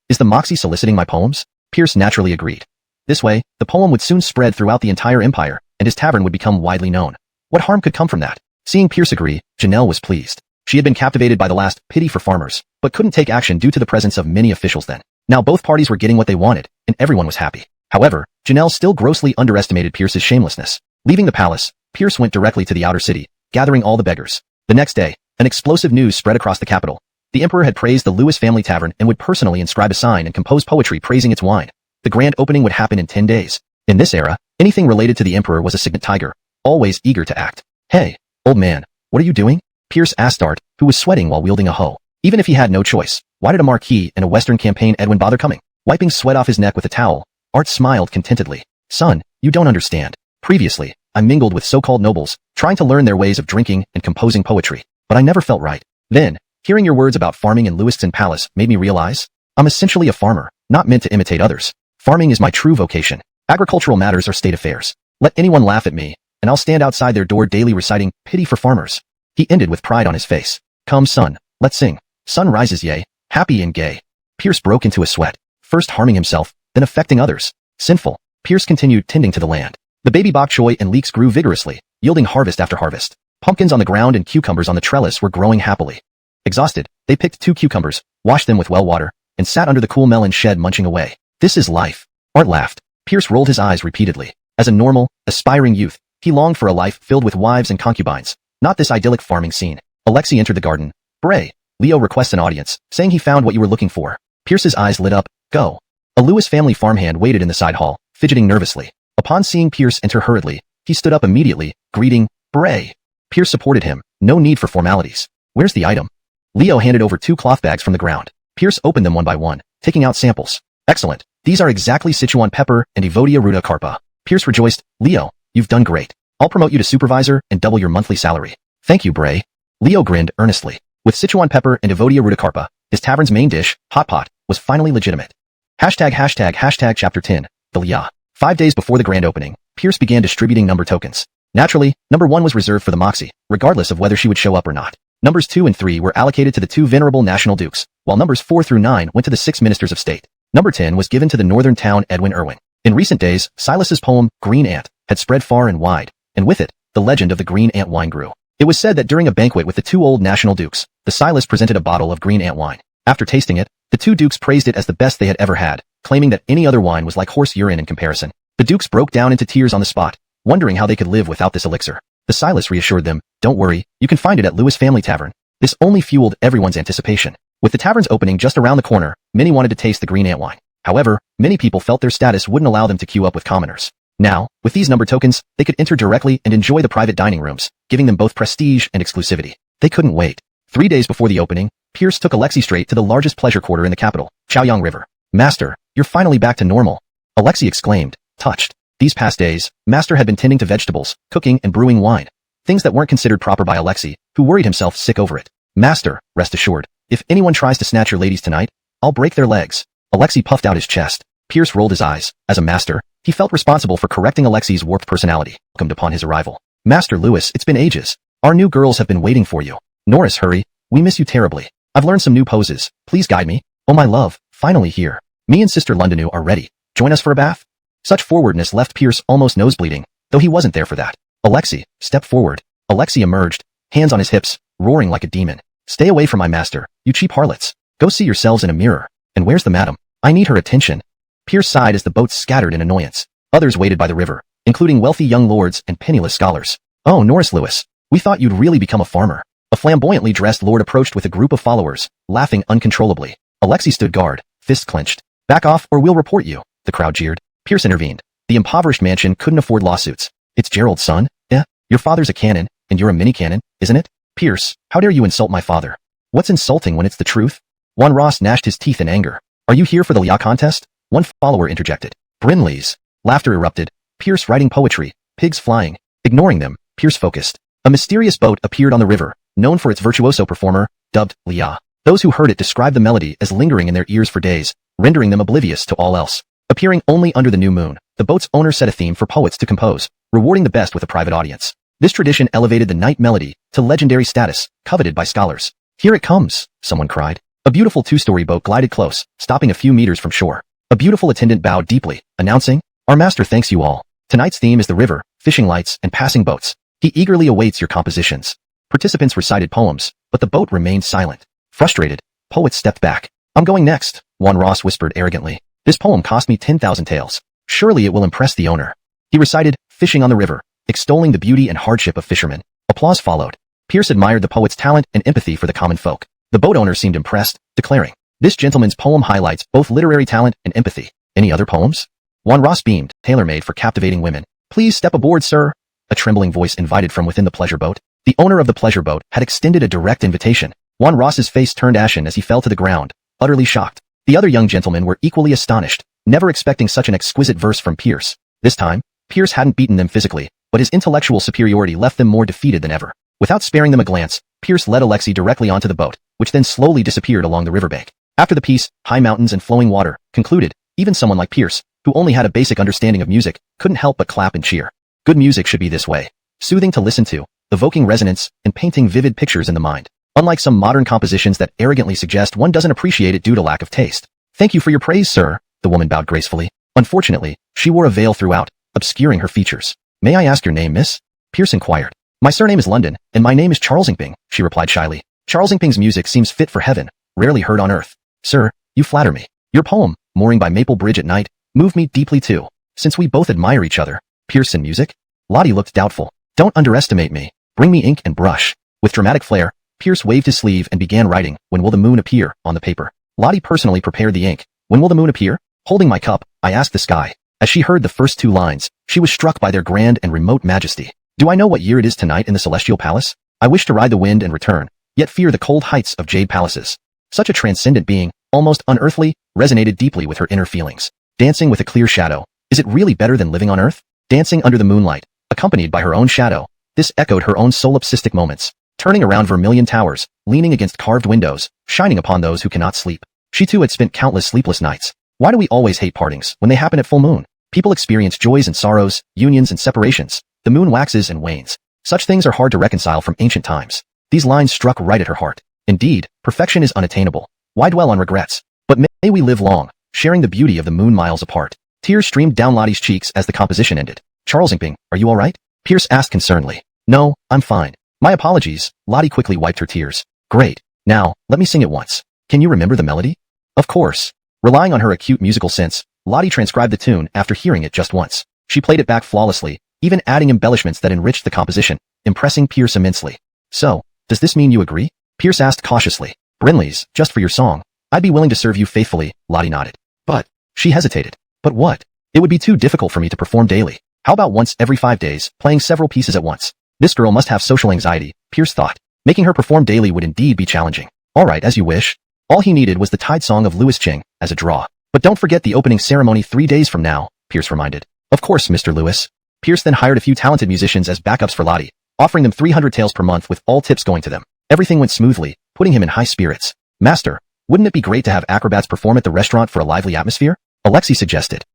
Is the Moxie soliciting my poems? Pierce naturally agreed. This way, the poem would soon spread throughout the entire empire, and his tavern would become widely known. What harm could come from that? Seeing Pierce agree, Janelle was pleased. She had been captivated by the last pity for farmers, but couldn't take action due to the presence of many officials then. Now both parties were getting what they wanted, and everyone was happy. However, Janelle still grossly underestimated Pierce's shamelessness. Leaving the palace, Pierce went directly to the outer city, gathering all the beggars. The next day, an explosive news spread across the capital. The emperor had praised the Lewis family tavern and would personally inscribe a sign and compose poetry praising its wine. The grand opening would happen in 10 days. In this era, anything related to the emperor was a signet tiger, always eager to act. Hey, old man, what are you doing? Pierce asked Art, who was sweating while wielding a hoe. Even if he had no choice, why did a marquis in a Western campaign Edwin bother coming? Wiping sweat off his neck with a towel, Art smiled contentedly. Son, you don't understand. Previously, I mingled with so-called nobles, trying to learn their ways of drinking and composing poetry, but I never felt right. Then, hearing your words about farming in Lewiston Palace made me realize I'm essentially a farmer, not meant to imitate others. Farming is my true vocation. Agricultural matters are state affairs. Let anyone laugh at me, and I'll stand outside their door daily reciting pity for farmers. He ended with pride on his face. Come, son, let's sing. Sun rises, yea, happy and gay. Pierce broke into a sweat, first harming himself, then affecting others. Sinful. Pierce continued tending to the land. The baby bok choy and leeks grew vigorously, yielding harvest after harvest. Pumpkins on the ground and cucumbers on the trellis were growing happily. Exhausted, they picked 2 cucumbers, washed them with well water, and sat under the cool melon shed munching away. This is life. Art laughed. Pierce rolled his eyes repeatedly. As a normal, aspiring youth, he longed for a life filled with wives and concubines, not this idyllic farming scene. Alexei entered the garden. Bray, Leo requests an audience, saying he found what you were looking for. Pierce's eyes lit up. Go. A Lewis family farmhand waited in the side hall, fidgeting nervously. Upon seeing Pierce enter hurriedly, he stood up immediately, greeting, Bray. Pierce supported him. No need for formalities. Where's the item? Leo handed over 2 cloth bags from the ground. Pierce opened them one by one, taking out samples. Excellent. These are exactly Sichuan pepper and Evodia ruta carpa. Pierce rejoiced. Leo, you've done great. I'll promote you to supervisor and double your monthly salary. Thank you, Bray. Leo grinned earnestly. With Sichuan pepper and Evodia ruta carpa, his tavern's main dish, hot pot, was finally legitimate. Hashtag chapter 10, the Lia. 5 days before the grand opening, Pierce began distributing number tokens. Naturally, number 1 was reserved for the Moxie, regardless of whether she would show up or not. Numbers 2 and 3 were allocated to the 2 venerable national dukes, while numbers 4 through 9 went to the 6 ministers of state. Number 10 was given to the northern town Edwin Irwin. In recent days, Silas's poem, Green Ant, had spread far and wide, and with it, the legend of the Green Ant wine grew. It was said that during a banquet with the 2 old national dukes, the Silas presented a bottle of Green Ant wine. After tasting it, the 2 dukes praised it as the best they had ever had, claiming that any other wine was like horse urine in comparison. The dukes broke down into tears on the spot, wondering how they could live without this elixir. The Silas reassured them, don't worry, you can find it at Lewis Family Tavern. This only fueled everyone's anticipation. With the tavern's opening just around the corner, many wanted to taste the Green Ant wine. However, many people felt their status wouldn't allow them to queue up with commoners. Now, with these number tokens, they could enter directly and enjoy the private dining rooms, giving them both prestige and exclusivity. They couldn't wait. 3 days before the opening, Pierce took Alexei straight to the largest pleasure quarter in the capital, Chaoyang River. Master, you're finally back to normal. Alexei exclaimed, touched. These past days, Master had been tending to vegetables, cooking and brewing wine. Things that weren't considered proper by Alexei, who worried himself sick over it. Master, rest assured, if anyone tries to snatch your ladies tonight, I'll break their legs. Alexei puffed out his chest. Pierce rolled his eyes. As a master, he felt responsible for correcting Alexei's warped personality. Welcomed upon his arrival. Master Lewis, it's been ages. Our new girls have been waiting for you. Norris, hurry. We miss you terribly. I've learned some new poses. Please guide me. Oh my love, finally here. Me and Sister Londonu are ready. Join us for a bath? Such forwardness left Pierce almost nosebleeding, though he wasn't there for that. Alexei, step forward. Alexei emerged, hands on his hips, roaring like a demon. Stay away from my master, you cheap harlots. Go see yourselves in a mirror. And where's the madam? I need her attention. Pierce sighed as the boats scattered in annoyance. Others waited by the river, including wealthy young lords and penniless scholars. Oh, Norris Lewis, we thought you'd really become a farmer. A flamboyantly dressed lord approached with a group of followers, laughing uncontrollably. Alexei stood guard, fists clenched. Back off or we'll report you, the crowd jeered. Pierce intervened. The impoverished mansion couldn't afford lawsuits. It's Gerald's son, eh? Your father's a cannon, and you're a mini-cannon, isn't it? Pierce, how dare you insult my father? What's insulting when it's the truth? Juan Ross gnashed his teeth in anger. Are you here for the Lia contest? One follower interjected. Brinley's. Laughter erupted. Pierce writing poetry, pigs flying. Ignoring them, Pierce focused. A mysterious boat appeared on the river, known for its virtuoso performer, dubbed Lia. Those who heard it described the melody as lingering in their ears for days, rendering them oblivious to all else. Appearing only under the new moon, the boat's owner set a theme for poets to compose, rewarding the best with a private audience. This tradition elevated the night melody to legendary status, coveted by scholars. Here it comes, someone cried. A beautiful 2-story boat glided close, stopping a few meters from shore. A beautiful attendant bowed deeply, announcing, Our master thanks you all. Tonight's theme is the river, fishing lights, and passing boats. He eagerly awaits your compositions. Participants recited poems, but the boat remained silent. Frustrated, poets stepped back. I'm going next, Juan Ross whispered arrogantly. This poem cost me 10,000 taels. Surely it will impress the owner. He recited, Fishing on the River, extolling the beauty and hardship of fishermen. Applause followed. Pierce admired the poet's talent and empathy for the common folk. The boat owner seemed impressed, declaring, This gentleman's poem highlights both literary talent and empathy. Any other poems? Juan Ross beamed, tailor-made for captivating women. Please step aboard, sir. A trembling voice invited from within the pleasure boat. The owner of the pleasure boat had extended a direct invitation. Juan Ross's face turned ashen as he fell to the ground, utterly shocked. The other young gentlemen were equally astonished, never expecting such an exquisite verse from Pierce. This time, Pierce hadn't beaten them physically, but his intellectual superiority left them more defeated than ever. Without sparing them a glance, Pierce led Alexei directly onto the boat, which then slowly disappeared along the riverbank. After the piece, High Mountains and Flowing Water, concluded, even someone like Pierce, who only had a basic understanding of music, couldn't help but clap and cheer. Good music should be this way. Soothing to listen to, evoking resonance, and painting vivid pictures in the mind. Unlike some modern compositions that arrogantly suggest one doesn't appreciate it due to lack of taste. Thank you for your praise, sir, the woman bowed gracefully. Unfortunately, she wore a veil throughout, obscuring her features. May I ask your name, miss? Pierce inquired. My surname is London, and my name is Charles Ingping, she replied shyly. Charles Ingping's music seems fit for heaven, rarely heard on earth. Sir, you flatter me. Your poem, Mooring by Maple Bridge at Night, moved me deeply too. Since we both admire each other. Pierce and music? Lottie looked doubtful. Don't underestimate me. Bring me ink and brush. With dramatic flair, Pierce waved his sleeve and began writing, When will the moon appear, on the paper. Lottie personally prepared the ink. When will the moon appear? Holding my cup, I asked the sky. As she heard the first two lines, she was struck by their grand and remote majesty. Do I know what year it is tonight in the celestial palace? I wish to ride the wind and return, yet fear the cold heights of jade palaces. Such a transcendent being, almost unearthly, resonated deeply with her inner feelings. Dancing with a clear shadow. Is it really better than living on earth? Dancing under the moonlight, accompanied by her own shadow. This echoed her own solipsistic moments. Turning around vermilion towers, leaning against carved windows, shining upon those who cannot sleep. She too had spent countless sleepless nights. Why do we always hate partings when they happen at full moon? People experience joys and sorrows, unions and separations. The moon waxes and wanes. Such things are hard to reconcile from ancient times. These lines struck right at her heart. Indeed, perfection is unattainable. Why dwell on regrets? But may we live long, sharing the beauty of the moon miles apart. Tears streamed down Lottie's cheeks as the composition ended. Charles Ingping, are you all right? Pierce asked concernedly. No, I'm fine. My apologies. Lottie quickly wiped her tears. Great. Now, let me sing it once. Can you remember the melody? Of course. Relying on her acute musical sense, Lottie transcribed the tune after hearing it just once. She played it back flawlessly, even adding embellishments that enriched the composition, impressing Pierce immensely. So, does this mean you agree? Pierce asked cautiously. Brinley's, just for your song. I'd be willing to serve you faithfully, Lottie nodded. But, she hesitated. But what? It would be too difficult for me to perform daily. How about once every 5 days, playing several pieces at once? This girl must have social anxiety, Pierce thought. Making her perform daily would indeed be challenging. All right, as you wish. All he needed was the Tide Song of Louis Ching, as a draw. But don't forget the opening ceremony 3 days from now, Pierce reminded. Of course, Mr. Lewis. Pierce then hired a few talented musicians as backups for Lottie, offering them 300 taels per month with all tips going to them. Everything went smoothly, putting him in high spirits. Master, wouldn't it be great to have acrobats perform at the restaurant for a lively atmosphere? Alexei suggested.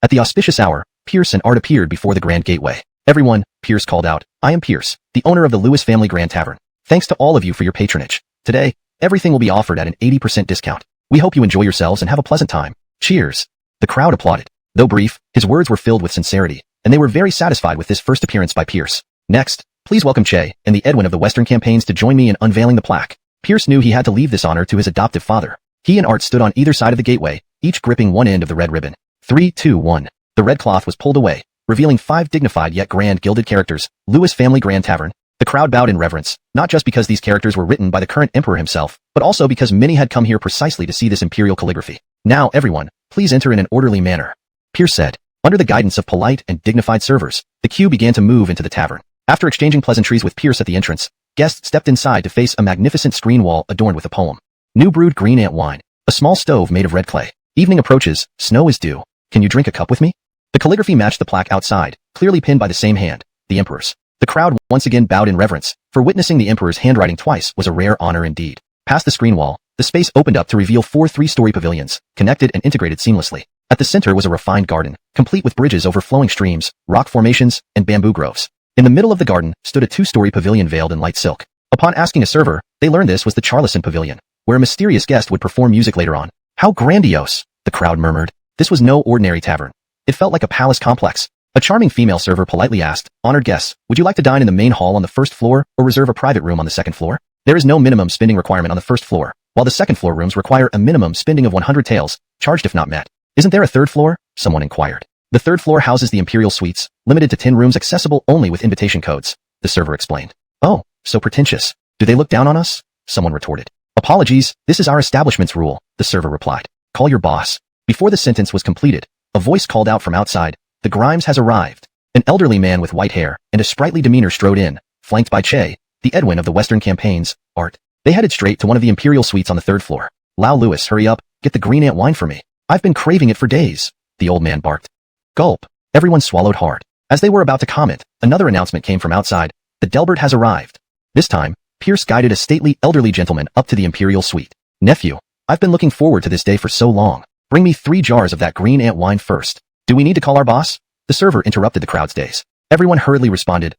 At the auspicious hour, Pierce and Art appeared before the grand gateway. Everyone, Pierce called out, I am Pierce, the owner of the Lewis Family Grand Tavern. Thanks to all of you for your patronage. Today, everything will be offered at an 80% discount. We hope you enjoy yourselves and have a pleasant time. Cheers. The crowd applauded. Though brief, his words were filled with sincerity, and they were very satisfied with this first appearance by Pierce. Next, please welcome Che and the Edwin of the Western campaigns to join me in unveiling the plaque. Pierce knew he had to leave this honor to his adoptive father. He and Art stood on either side of the gateway, each gripping one end of the red ribbon. 3, 2, 1. The red cloth was pulled away, revealing 5 dignified yet grand gilded characters, Lewis Family Grand Tavern. The crowd bowed in reverence, not just because these characters were written by the current emperor himself, but also because many had come here precisely to see this imperial calligraphy. Now everyone, please enter in an orderly manner. Pierce said. Under the guidance of polite and dignified servers, the queue began to move into the tavern. After exchanging pleasantries with Pierce at the entrance, guests stepped inside to face a magnificent screen wall adorned with a poem. New brewed green ant wine. A small stove made of red clay. Evening approaches, snow is due. Can you drink a cup with me? The calligraphy matched the plaque outside, clearly pinned by the same hand, the emperor's. The crowd once again bowed in reverence, for witnessing the emperor's handwriting twice was a rare honor indeed. Past the screen wall, the space opened up to reveal 4 3-story pavilions, connected and integrated seamlessly. At the center was a refined garden, complete with bridges over flowing streams, rock formations, and bamboo groves. In the middle of the garden stood a 2-story pavilion veiled in light silk. Upon asking a server, they learned this was the Charleston Pavilion, where a mysterious guest would perform music later on. How grandiose, the crowd murmured. This was no ordinary tavern. It felt like a palace complex. A charming female server politely asked, honored guests, would you like to dine in the main hall on the first floor or reserve a private room on the second floor? There is no minimum spending requirement on the first floor, while the second floor rooms require a minimum spending of 100 taels, charged if not met. Isn't there a third floor? Someone inquired. The third floor houses the imperial suites, limited to 10 rooms accessible only with invitation codes, the server explained. Oh, so pretentious. Do they look down on us? Someone retorted. Apologies, this is our establishment's rule, the server replied. Call your boss. Before the sentence was completed, A voice called out from outside, "The Grimes has arrived." An elderly man with white hair and a sprightly demeanor strode in, flanked by Che, the Edwin of the Western campaigns, Art. They headed straight to one of the imperial suites on the third floor. "Lao Lewis, hurry up, get the green ant wine for me. I've been craving it for days," the old man barked. Gulp. Everyone swallowed hard. As they were about to comment, another announcement came from outside. "The Delbert has arrived." This time, Pierce guided a stately elderly gentleman up to the imperial suite. "Nephew, I've been looking forward to this day for so long. Bring me 3 jars of that green ant wine first." "Do we need to call our boss?" The server interrupted the crowd's days. Everyone hurriedly responded,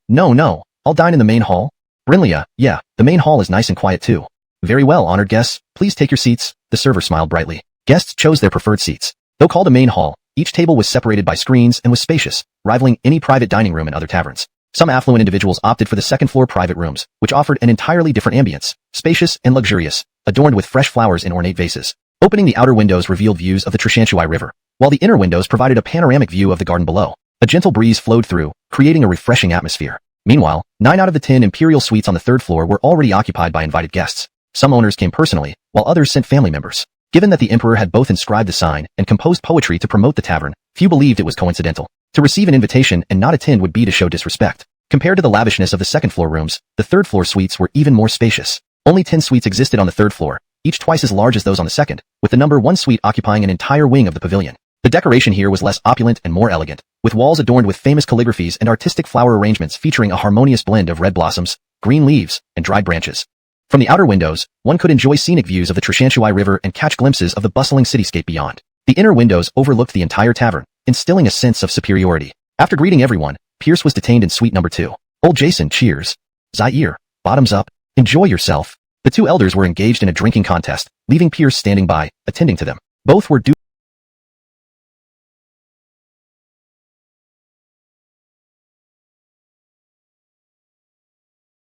No, I'll dine in the main hall." "Brinlea, yeah, the main hall is nice and quiet too." "Very well, honored guests, please take your seats." The server smiled brightly. Guests chose their preferred seats. Though called a main hall, each table was separated by screens and was spacious, rivaling any private dining room in other taverns. Some affluent individuals opted for the second-floor private rooms, which offered an entirely different ambience, spacious and luxurious, adorned with fresh flowers in ornate vases. Opening the outer windows revealed views of the Trishanshui River, while the inner windows provided a panoramic view of the garden below. A gentle breeze flowed through, creating a refreshing atmosphere. Meanwhile, 9 out of the 10 imperial suites on the third floor were already occupied by invited guests. Some owners came personally, while others sent family members. Given that the emperor had both inscribed the sign and composed poetry to promote the tavern, few believed it was coincidental. To receive an invitation and not attend would be to show disrespect. Compared to the lavishness of the second-floor rooms, the third-floor suites were even more spacious. Only 10 suites existed on the third floor, each twice as large as those on the second, with the number 1 suite occupying an entire wing of the pavilion. The decoration here was less opulent and more elegant, with walls adorned with famous calligraphies and artistic flower arrangements featuring a harmonious blend of red blossoms, green leaves, and dried branches. From the outer windows, one could enjoy scenic views of the Trishanshui River and catch glimpses of the bustling cityscape beyond. The inner windows overlooked the entire tavern, instilling a sense of superiority. After greeting everyone, Pierce was detained in suite number 2. "Old Jason, cheers. Zaire, bottoms up. Enjoy yourself." The 2 elders were engaged in a drinking contest, leaving Pierce standing by, attending to them. Both were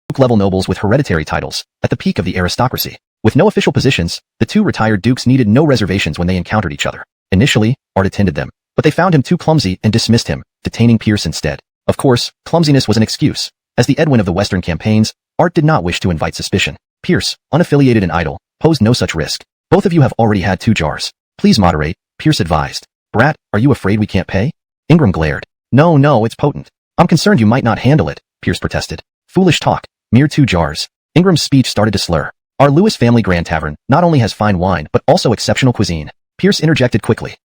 Duke-level nobles with hereditary titles, at the peak of the aristocracy. With no official positions, the 2 retired dukes needed no reservations when they encountered each other. Initially, Art attended them, but they found him too clumsy and dismissed him, detaining Pierce instead. Of course, clumsiness was an excuse. As the Edwin of the Western campaigns, Art did not wish to invite suspicion. Pierce, unaffiliated and idle, posed no such risk. "Both of you have already had 2 jars. Please moderate," Pierce advised. "Brat, are you afraid we can't pay?" Ingram glared. No, it's potent. I'm concerned you might not handle it," Pierce protested. "Foolish talk. Mere 2 jars." Ingram's speech started to slur. "Our Lewis family Grand Tavern not only has fine wine but also exceptional cuisine." Pierce interjected quickly.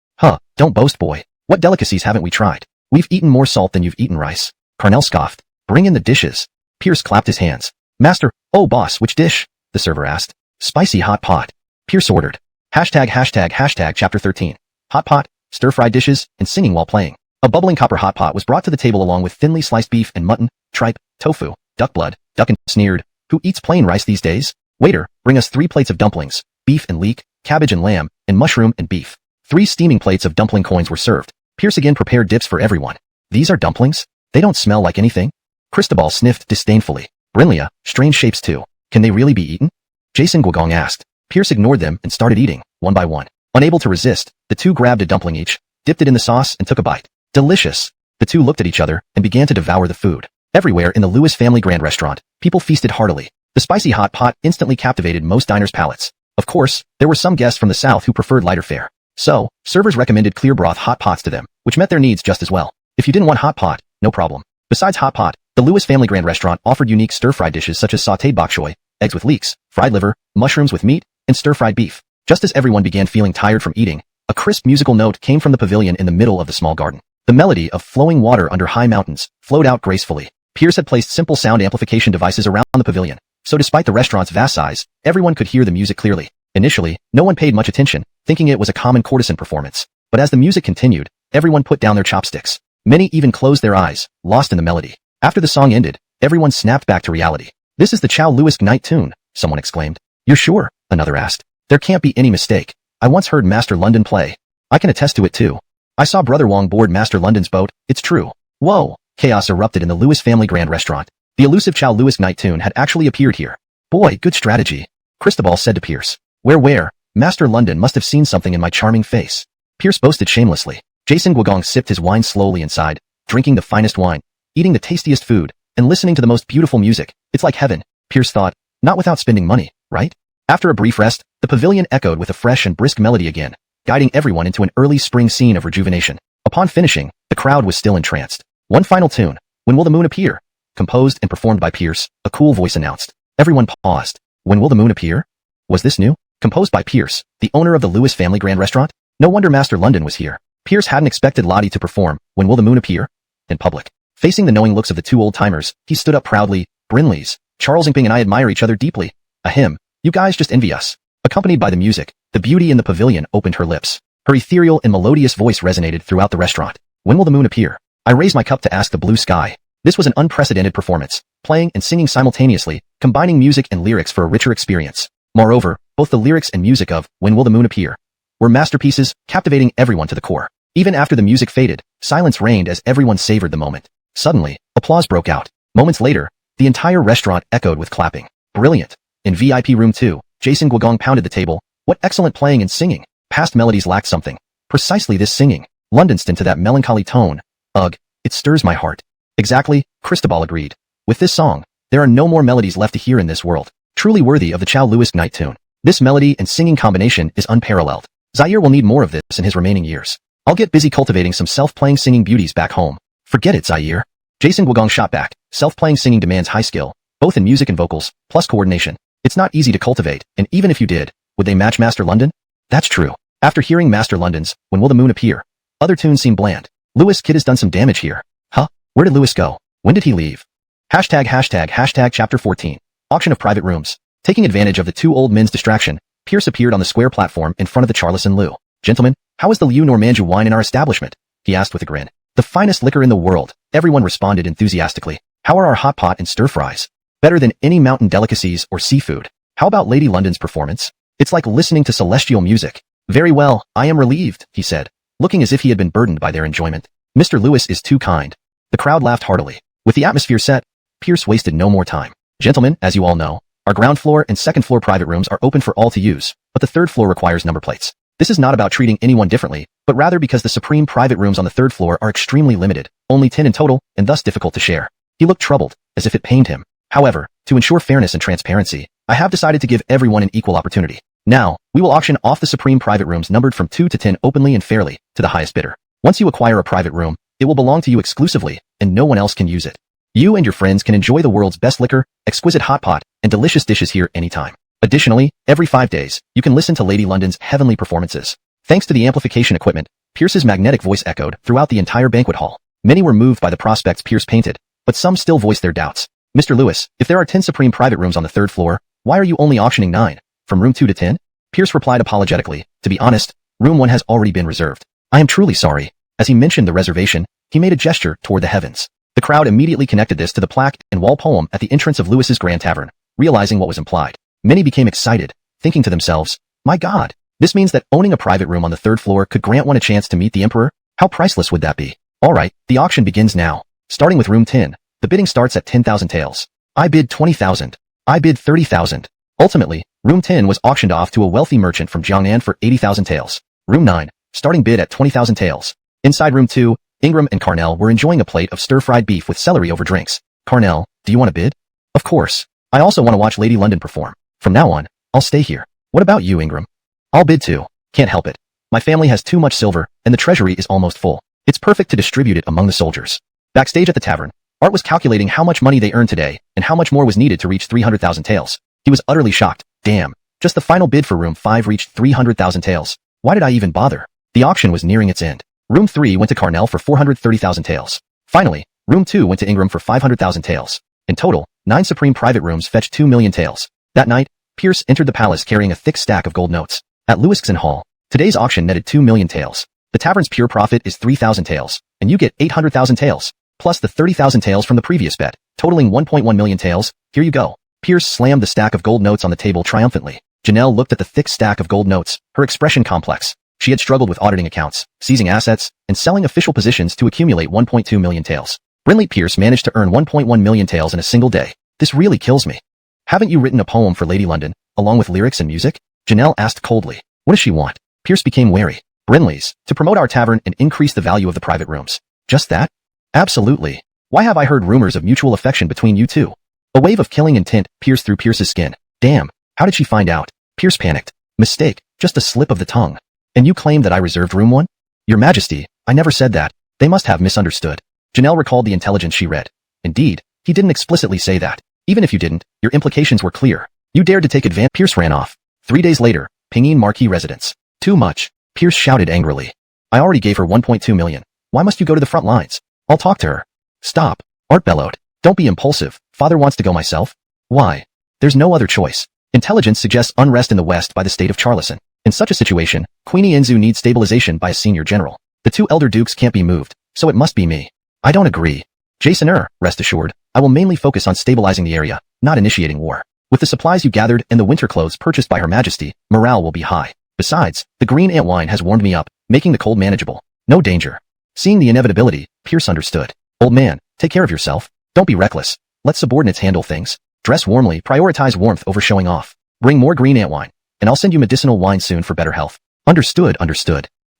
Don't boast, boy. What delicacies haven't we tried? We've eaten more salt than you've eaten rice." Carnell scoffed. "Bring in the dishes." Pierce clapped his hands. "Master, oh boss, which dish?" the server asked. "Spicy hot pot." Pierce ordered. ##### Chapter 13. Hot pot, stir-fried dishes, and singing while playing. A bubbling copper hot pot was brought to the table along with thinly sliced beef and mutton, tripe, tofu, duck blood, duck and sneered. "Who eats plain rice these days? Waiter, bring us 3 plates of dumplings, beef and leek, cabbage and lamb, and mushroom and beef." 3 steaming plates of dumpling coins were served. Pierce again prepared dips for everyone. "These are dumplings? They don't smell like anything." Cristobal sniffed disdainfully. "Brinlea, strange shapes too. Can they really be eaten?" Jason Guogong asked. Pierce ignored them and started eating, one by one. Unable to resist, the 2 grabbed a dumpling each, dipped it in the sauce, and took a bite. Delicious. The 2 looked at each other and began to devour the food. Everywhere in the Lewis family Grand Restaurant, people feasted heartily. The spicy hot pot instantly captivated most diners' palates. Of course, there were some guests from the south who preferred lighter fare. So, servers recommended clear broth hot pots to them, which met their needs just as well. If you didn't want hot pot, no problem. Besides hot pot, the Lewis family Grand Restaurant offered unique stir-fried dishes such as sautéed bok choy, eggs with leeks, fried liver, mushrooms with meat, and stir-fried beef. Just as everyone began feeling tired from eating, a crisp musical note came from the pavilion in the middle of the small garden. The melody of flowing water under high mountains flowed out gracefully. Pierce had placed simple sound amplification devices around the pavilion, so despite the restaurant's vast size, everyone could hear the music clearly. Initially, no one paid much attention, thinking it was a common courtesan performance. But as the music continued, everyone put down their chopsticks. Many even closed their eyes, lost in the melody. After the song ended, everyone snapped back to reality. "This is the Chow Lewis Night tune," someone exclaimed. "You're sure?" another asked. "There can't be any mistake. I once heard Master London play. I can attest to it too. I saw Brother Wong board Master London's boat, it's true." Whoa! Chaos erupted in the Lewis family Grand Restaurant. The elusive Chow Lewis Night tune had actually appeared here. "Boy, good strategy," Cristobal said to Pierce. Where? Master London must have seen something in my charming face." Pierce boasted shamelessly. Jason Guogong sipped his wine slowly and sighed, drinking the finest wine, eating the tastiest food, and listening to the most beautiful music. It's like heaven, Pierce thought, not without spending money, right? After a brief rest, the pavilion echoed with a fresh and brisk melody again, guiding everyone into an early spring scene of rejuvenation. Upon finishing, the crowd was still entranced. One final tune, When Will the Moon Appear? Composed and performed by Pierce, a cool voice announced. Everyone paused. When Will the Moon Appear? Was this new? Composed by Pierce, the owner of the Lewis Family Grand Restaurant? No wonder Master London was here. Pierce hadn't expected Lottie to perform When Will the Moon Appear? In public. Facing the knowing looks of the two old-timers, he stood up proudly. Brinley's, Charles Imping and I admire each other deeply. Ahem, you guys just envy us. Accompanied by the music, the beauty in the pavilion opened her lips. Her ethereal and melodious voice resonated throughout the restaurant. When will the moon appear? I raised my cup to ask the blue sky. This was an unprecedented performance, playing and singing simultaneously, combining music and lyrics for a richer experience. Moreover, both the lyrics and music of When Will the Moon Appear were masterpieces, captivating everyone to the core. Even after the music faded, silence reigned as everyone savored the moment. Suddenly, applause broke out. Moments later, the entire restaurant echoed with clapping. Brilliant. In VIP room 2, Jason Guogong pounded the table. What excellent playing and singing. Past melodies lacked something. Precisely this singing. Londonston to that melancholy tone. Ugh, it stirs my heart. Exactly, Cristobal agreed. With this song, there are no more melodies left to hear in this world. Truly worthy of the Chow Lewis night tune. This melody and singing combination is unparalleled. Zaire will need more of this in his remaining years. I'll get busy cultivating some self-playing singing beauties back home. Forget it, Zaire. Jason Guogong shot back. Self-playing singing demands high skill, both in music and vocals, plus coordination. It's not easy to cultivate, and even if you did, would they match Master London? That's true. After hearing Master London's When Will the Moon Appear, other tunes seem bland. Lewis Kid has done some damage here. Huh? Where did Lewis go? When did he leave? Hashtag chapter 14. Auction of private rooms. Taking advantage of the two old men's distraction, Pierce appeared on the square platform in front of the Charles and Lou. Gentlemen, how is the Liu Normanju wine in our establishment? He asked with a grin. The finest liquor in the world, everyone responded enthusiastically. How are our hot pot and stir fries? Better than any mountain delicacies or seafood. How about Lady London's performance? It's like listening to celestial music. Very well, I am relieved, he said, looking as if he had been burdened by their enjoyment. Mr. Lewis is too kind. The crowd laughed heartily. With the atmosphere set, Pierce wasted no more time. Gentlemen, as you all know, our ground floor and second floor private rooms are open for all to use, but the third floor requires number plates. This is not about treating anyone differently, but rather because the supreme private rooms on the third floor are extremely limited, only 10 in total, and thus difficult to share. He looked troubled, as if it pained him. However, to ensure fairness and transparency, I have decided to give everyone an equal opportunity. Now, we will auction off the supreme private rooms numbered from 2 to 10 openly and fairly, to the highest bidder. Once you acquire a private room, it will belong to you exclusively, and no one else can use it. You and your friends can enjoy the world's best liquor, exquisite hot pot, and delicious dishes here anytime. Additionally, every 5 days, you can listen to Lady London's heavenly performances. Thanks to the amplification equipment, Pierce's magnetic voice echoed throughout the entire banquet hall. Many were moved by the prospects Pierce painted, but some still voiced their doubts. Mr. Lewis, if there are 10 supreme private rooms on the third floor, why are you only auctioning 9? From room 2 to 10? Pierce replied apologetically. To be honest, room 1 has already been reserved. I am truly sorry. As he mentioned the reservation, he made a gesture toward the heavens. The crowd immediately connected this to the plaque and wall poem at the entrance of Lewis's Grand Tavern, realizing what was implied. Many became excited, thinking to themselves, my God, this means that owning a private room on the third floor could grant one a chance to meet the Emperor? How priceless would that be? Alright, the auction begins now. Starting with room 10, the bidding starts at 10,000 taels. I bid 20,000. I bid 30,000. Ultimately, room 10 was auctioned off to a wealthy merchant from Jiangnan for 80,000 taels. Room 9, starting bid at 20,000 taels. Inside room 2, Ingram and Carnell were enjoying a plate of stir-fried beef with celery over drinks. Carnell, do you want to bid? Of course. I also want to watch Lady London perform. From now on, I'll stay here. What about you, Ingram? I'll bid too. Can't help it. My family has too much silver, and the treasury is almost full. It's perfect to distribute it among the soldiers. Backstage at the tavern, Art was calculating how much money they earned today, and how much more was needed to reach 300,000 taels. He was utterly shocked. Damn. Just the final bid for room 5 reached 300,000 taels. Why did I even bother? The auction was nearing its end. Room 3 went to Carnell for 430,000 taels. Finally, room 2 went to Ingram for 500,000 taels. In total, 9 supreme private rooms fetched 2 million taels. That night, Pierce entered the palace carrying a thick stack of gold notes. At Lewiston Hall, today's auction netted 2 million taels. The tavern's pure profit is 3,000 taels, and you get 800,000 taels, plus the 30,000 taels from the previous bet, totaling 1.1 million taels. Here you go. Pierce slammed the stack of gold notes on the table triumphantly. Janelle looked at the thick stack of gold notes, her expression complex. She had struggled with auditing accounts, seizing assets, and selling official positions to accumulate 1.2 million taels. Brinley Pierce managed to earn 1.1 million taels in a single day. This really kills me. Haven't you written a poem for Lady London, along with lyrics and music? Janelle asked coldly. What does she want? Pierce became wary. Brinley's, to promote our tavern and increase the value of the private rooms. Just that? Absolutely. Why have I heard rumors of mutual affection between you two? A wave of killing intent pierced through Pierce's skin. Damn, how did she find out? Pierce panicked. Mistake, just a slip of the tongue. And you claim that I reserved room 1? Your Majesty, I never said that. They must have misunderstood. Janelle recalled the intelligence she read. Indeed, he didn't explicitly say that. Even if you didn't, your implications were clear. You dared to take advantage. Pierce ran off. 3 days later, Pinyin Marquis residence. Too much. Pierce shouted angrily. I already gave her 1.2 million. Why must you go to the front lines? I'll talk to her. Stop. Art bellowed. Don't be impulsive. Father wants to go myself. Why? There's no other choice. Intelligence suggests unrest in the west by the state of Charleston. In such a situation, Queenie Inzu needs stabilization by a senior general. The 2 elder dukes can't be moved, so it must be me. I don't agree. Jason rest assured, I will mainly focus on stabilizing the area, not initiating war. With the supplies you gathered and the winter clothes purchased by Her Majesty, morale will be high. Besides, the green ant wine has warmed me up, making the cold manageable. No danger. Seeing the inevitability, Pierce understood. Old man, take care of yourself. Don't be reckless. Let subordinates handle things. Dress warmly, prioritize warmth over showing off. Bring more green ant wine, and I'll send you medicinal wine soon for better health. Understood.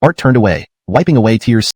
Art turned away, wiping away tears.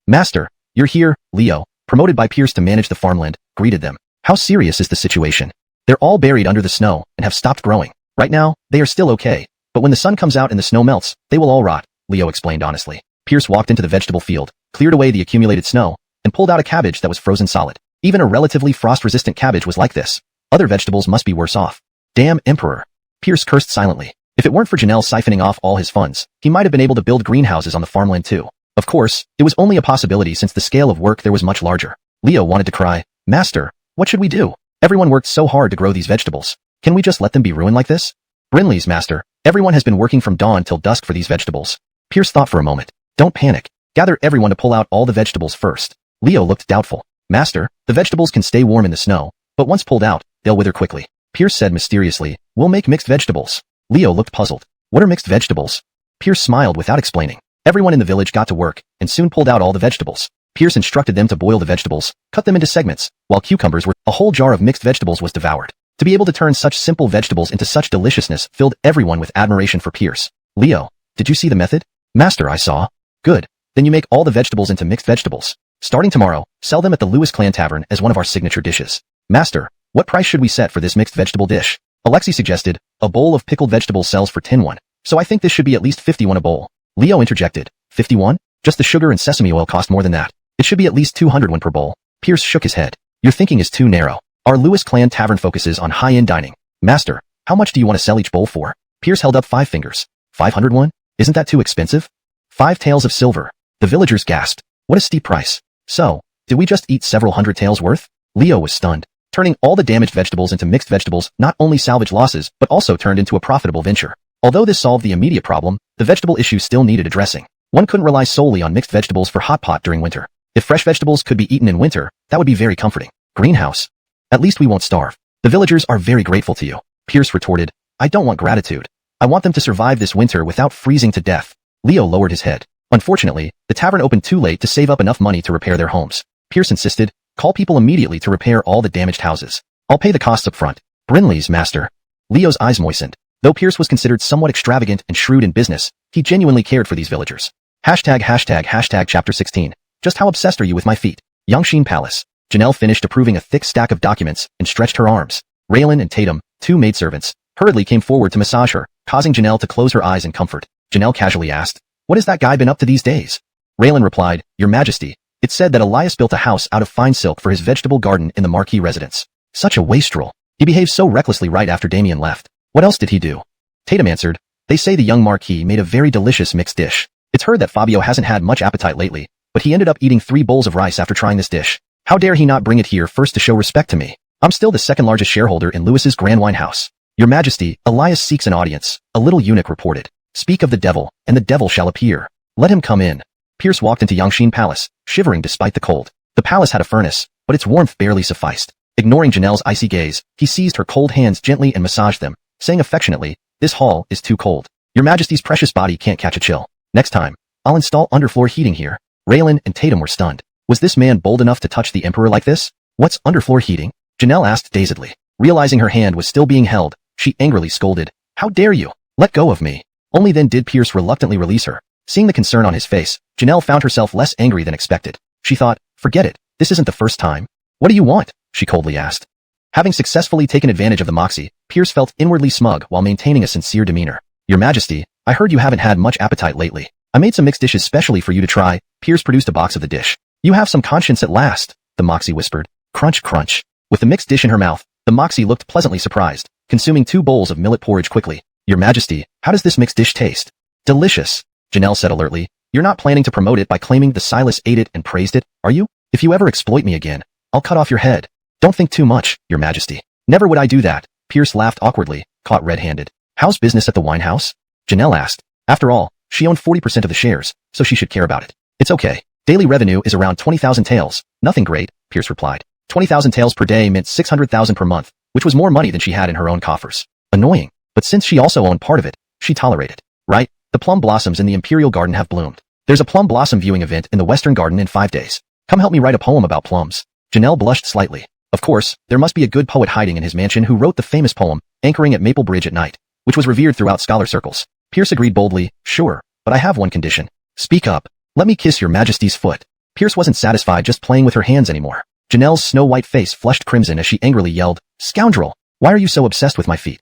Master, you're here. Leo, promoted by Pierce to manage the farmland, greeted them. How serious is the situation? They're all buried under the snow and have stopped growing. Right now, they are still okay, but when the sun comes out and the snow melts, they will all rot, Leo explained honestly. Pierce walked into the vegetable field, cleared away the accumulated snow, and pulled out a cabbage that was frozen solid. Even a relatively frost-resistant cabbage was like this. Other vegetables must be worse off. Damn Emperor. Pierce cursed silently. If it weren't for Janelle siphoning off all his funds, he might have been able to build greenhouses on the farmland too. Of course, it was only a possibility since the scale of work there was much larger. Leo wanted to cry. Master, what should we do? Everyone worked so hard to grow these vegetables. Can we just let them be ruined like this? Brinley's master, everyone has been working from dawn till dusk for these vegetables. Pierce thought for a moment. Don't panic. Gather everyone to pull out all the vegetables first. Leo looked doubtful. Master, the vegetables can stay warm in the snow, but once pulled out, they'll wither quickly. Pierce said mysteriously, we'll make mixed vegetables. Leo looked puzzled. What are mixed vegetables? Pierce smiled without explaining. Everyone in the village got to work, and soon pulled out all the vegetables. Pierce instructed them to boil the vegetables, cut them into segments, while cucumbers were, a whole jar of mixed vegetables was devoured. To be able to turn such simple vegetables into such deliciousness filled everyone with admiration for Pierce. Leo, did you see the method? Master, I saw. Good. Then you make all the vegetables into mixed vegetables. Starting tomorrow, sell them at the Lewis Clan Tavern as one of our signature dishes. Master, what price should we set for this mixed vegetable dish? Alexei suggested, a bowl of pickled vegetables sells for 10 won, so I think this should be at least 50 won a bowl. Leo interjected, 51? Just the sugar and sesame oil cost more than that. It should be at least 200 won per bowl. Pierce shook his head. Your thinking is too narrow. Our Lewis Clan Tavern focuses on high-end dining. Master, how much do you want to sell each bowl for? Pierce held up 5 fingers. 500 won? Isn't that too expensive? 5 taels of silver. The villagers gasped. What a steep price. So, did we just eat several hundred taels worth? Leo was stunned. Turning all the damaged vegetables into mixed vegetables not only salvaged losses, but also turned into a profitable venture. Although this solved the immediate problem, the vegetable issue still needed addressing. One couldn't rely solely on mixed vegetables for hot pot during winter. If fresh vegetables could be eaten in winter, that would be very comforting. Greenhouse. At least we won't starve. The villagers are very grateful to you. Pierce retorted. I don't want gratitude. I want them to survive this winter without freezing to death. Leo lowered his head. Unfortunately, the tavern opened too late to save up enough money to repair their homes. Pierce insisted, call people immediately to repair all the damaged houses. I'll pay the costs up front. Brinley's master. Leo's eyes moistened. Though Pierce was considered somewhat extravagant and shrewd in business, he genuinely cared for these villagers. Hashtag chapter 16. Just how obsessed are you with my feet? Yangshin Palace. Janelle finished approving a thick stack of documents and stretched her arms. Raylan and Tatum, 2 maidservants, hurriedly came forward to massage her, causing Janelle to close her eyes in comfort. Janelle casually asked, what has that guy been up to these days? Raylan replied, Your Majesty, it's said that Elias built a house out of fine silk for his vegetable garden in the Marquis residence. Such a wastrel. He behaved so recklessly right after Damien left. What else did he do? Tatum answered, they say the young Marquis made a very delicious mixed dish. It's heard that Fabio hasn't had much appetite lately, but he ended up eating 3 bowls of rice after trying this dish. How dare he not bring it here first to show respect to me? I'm still the second largest shareholder in Lewis's Grand Wine House. Your Majesty, Elias seeks an audience, a little eunuch reported. Speak of the devil, and the devil shall appear. Let him come in. Pierce walked into Yangshin Palace, shivering despite the cold. The palace had a furnace, but its warmth barely sufficed. Ignoring Janelle's icy gaze, he seized her cold hands gently and massaged them, saying affectionately, this hall is too cold. Your Majesty's precious body can't catch a chill. Next time, I'll install underfloor heating here. Raylan and Tatum were stunned. Was this man bold enough to touch the Emperor like this? What's underfloor heating? Janelle asked dazedly. Realizing her hand was still being held, she angrily scolded. How dare you? Let go of me. Only then did Pierce reluctantly release her. Seeing the concern on his face, Janelle found herself less angry than expected. She thought, forget it, this isn't the first time. What do you want? She coldly asked. Having successfully taken advantage of the moxie, Pierce felt inwardly smug while maintaining a sincere demeanor. Your Majesty, I heard you haven't had much appetite lately. I made some mixed dishes specially for you to try. Pierce produced a box of the dish. You have some conscience at last, the Moxie whispered. Crunch, crunch. With the mixed dish in her mouth, the Moxie looked pleasantly surprised, consuming 2 bowls of millet porridge quickly. Your Majesty, how does this mixed dish taste? Delicious, Janelle said alertly. You're not planning to promote it by claiming the Silas ate it and praised it, are you? If you ever exploit me again, I'll cut off your head. Don't think too much, Your Majesty. Never would I do that. Pierce laughed awkwardly, caught red-handed. How's business at the wine house? Janelle asked. After all, she owned 40% of the shares, so she should care about it. It's okay. Daily revenue is around 20,000 taels. Nothing great, Pierce replied. 20,000 taels per day meant 600,000 per month, which was more money than she had in her own coffers. Annoying. But since she also owned part of it, she tolerated. Right? The plum blossoms in the Imperial Garden have bloomed. There's a plum blossom viewing event in the Western Garden in 5 days. Come help me write a poem about plums. Janelle blushed slightly. Of course, there must be a good poet hiding in his mansion who wrote the famous poem, Anchoring at Maple Bridge at Night, which was revered throughout scholar circles. Pierce agreed boldly, sure, but I have one condition. Speak up. Let me kiss Your Majesty's foot. Pierce wasn't satisfied just playing with her hands anymore. Janelle's snow-white face flushed crimson as she angrily yelled, Scoundrel! Why are you so obsessed with my feet?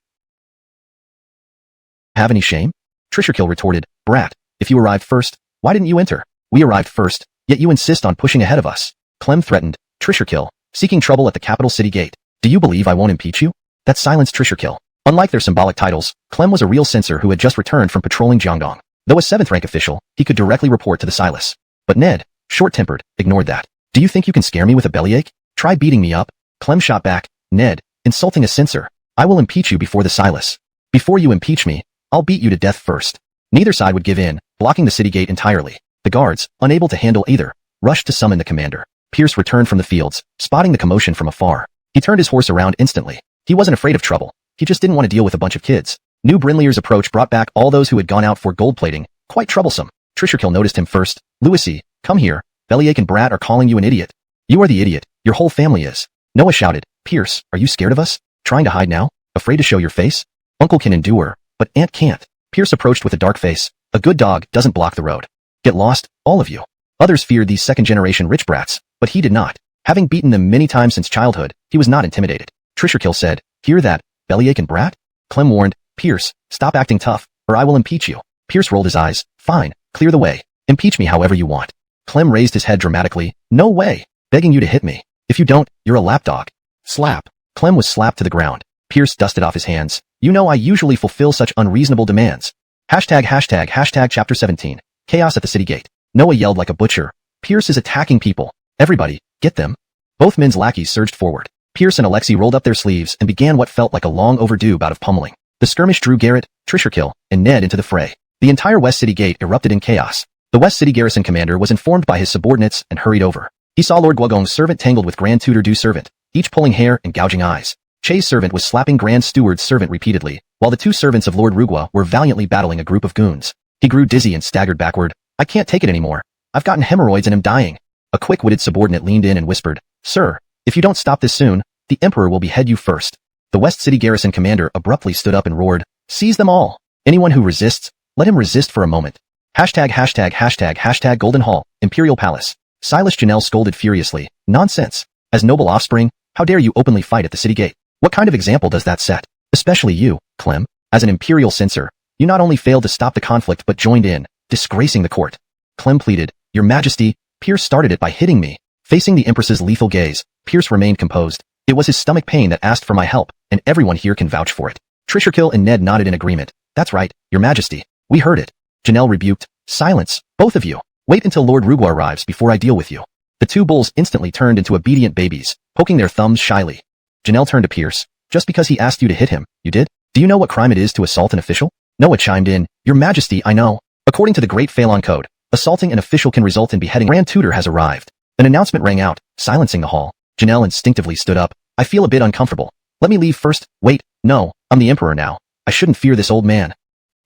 Have any shame? Trisherkill retorted, Brat, if you arrived first, why didn't you enter? We arrived first, yet you insist on pushing ahead of us. Clem threatened, Trisherkill, seeking trouble at the capital city gate. Do you believe I won't impeach you? That silenced Trisherkill. Unlike their symbolic titles, Clem was a real censor who had just returned from patrolling Jiangdong. Though a 7th-rank official, he could directly report to the Silas. But Ned, short-tempered, ignored that. Do you think you can scare me with a bellyache? Try beating me up. Clem shot back, Ned, insulting a censor. I will impeach you before the Silas. Before you impeach me, I'll beat you to death first. Neither side would give in, blocking the city gate entirely. The guards, unable to handle either, rushed to summon the commander. Pierce returned from the fields, spotting the commotion from afar. He turned his horse around instantly. He wasn't afraid of trouble. He just didn't want to deal with a bunch of kids. New Brinleyer's approach brought back all those who had gone out for gold plating, quite troublesome. Trisherkill noticed him first. Louisy, come here. Bellyache and Brat are calling you an idiot. You are the idiot. Your whole family is. Noah shouted, Pierce, are you scared of us? Trying to hide now? Afraid to show your face? Uncle can endure, but Aunt can't. Pierce approached with a dark face. A good dog doesn't block the road. Get lost, all of you. Others feared these second-generation rich brats, but he did not. Having beaten them many times since childhood, he was not intimidated. Trisherkill said, Hear that, Bellyache and Brat? Clem warned, Pierce, stop acting tough, or I will impeach you. Pierce rolled his eyes. Fine, clear the way. Impeach me however you want. Clem raised his head dramatically. No way. Begging you to hit me. If you don't, you're a lapdog. Slap. Clem was slapped to the ground. Pierce dusted off his hands. You know I usually fulfill such unreasonable demands. Hashtag chapter 17. Chaos at the city gate. Noah yelled like a butcher. Pierce is attacking people. Everybody, get them. Both men's lackeys surged forward. Pierce and Alexei rolled up their sleeves and began what felt like a long overdue bout of pummeling. The skirmish drew Garrett, Trisherkill, and Ned into the fray. The entire West City Gate erupted in chaos. The West City Garrison commander was informed by his subordinates and hurried over. He saw Lord Guogong's servant tangled with Grand Tutor Du's servant, each pulling hair and gouging eyes. Che's servant was slapping Grand Steward's servant repeatedly, while the 2 servants of Lord Rugua were valiantly battling a group of goons. He grew dizzy and staggered backward. I can't take it anymore. I've gotten hemorrhoids and am dying. A quick-witted subordinate leaned in and whispered, Sir, if you don't stop this soon, the Emperor will behead you first. The West City Garrison commander abruptly stood up and roared, Seize them all. Anyone who resists, let him resist for a moment. Hashtag Golden Hall, Imperial Palace. Silas Janelle scolded furiously. Nonsense. As noble offspring, how dare you openly fight at the city gate? What kind of example does that set? Especially you, Clem. As an imperial censor, you not only failed to stop the conflict but joined in, disgracing the court. Clem pleaded, Your Majesty, Pierce started it by hitting me. Facing the Empress's lethal gaze, Pierce remained composed. It was his stomach pain that asked for my help, and everyone here can vouch for it. Trisherkill and Ned nodded in agreement. That's right, Your Majesty. We heard it. Janelle rebuked. Silence, both of you. Wait until Lord Rugua arrives before I deal with you. The 2 bulls instantly turned into obedient babies, poking their thumbs shyly. Janelle turned to Pierce. Just because he asked you to hit him, you did? Do you know what crime it is to assault an official? Noah chimed in. Your Majesty, I know. According to the Great Phelan Code, assaulting an official can result in beheading. Grand Tutor has arrived. An announcement rang out, silencing the hall. Janelle instinctively stood up. I feel a bit uncomfortable. Let me leave first. Wait, no, I'm the Emperor now. I shouldn't fear this old man.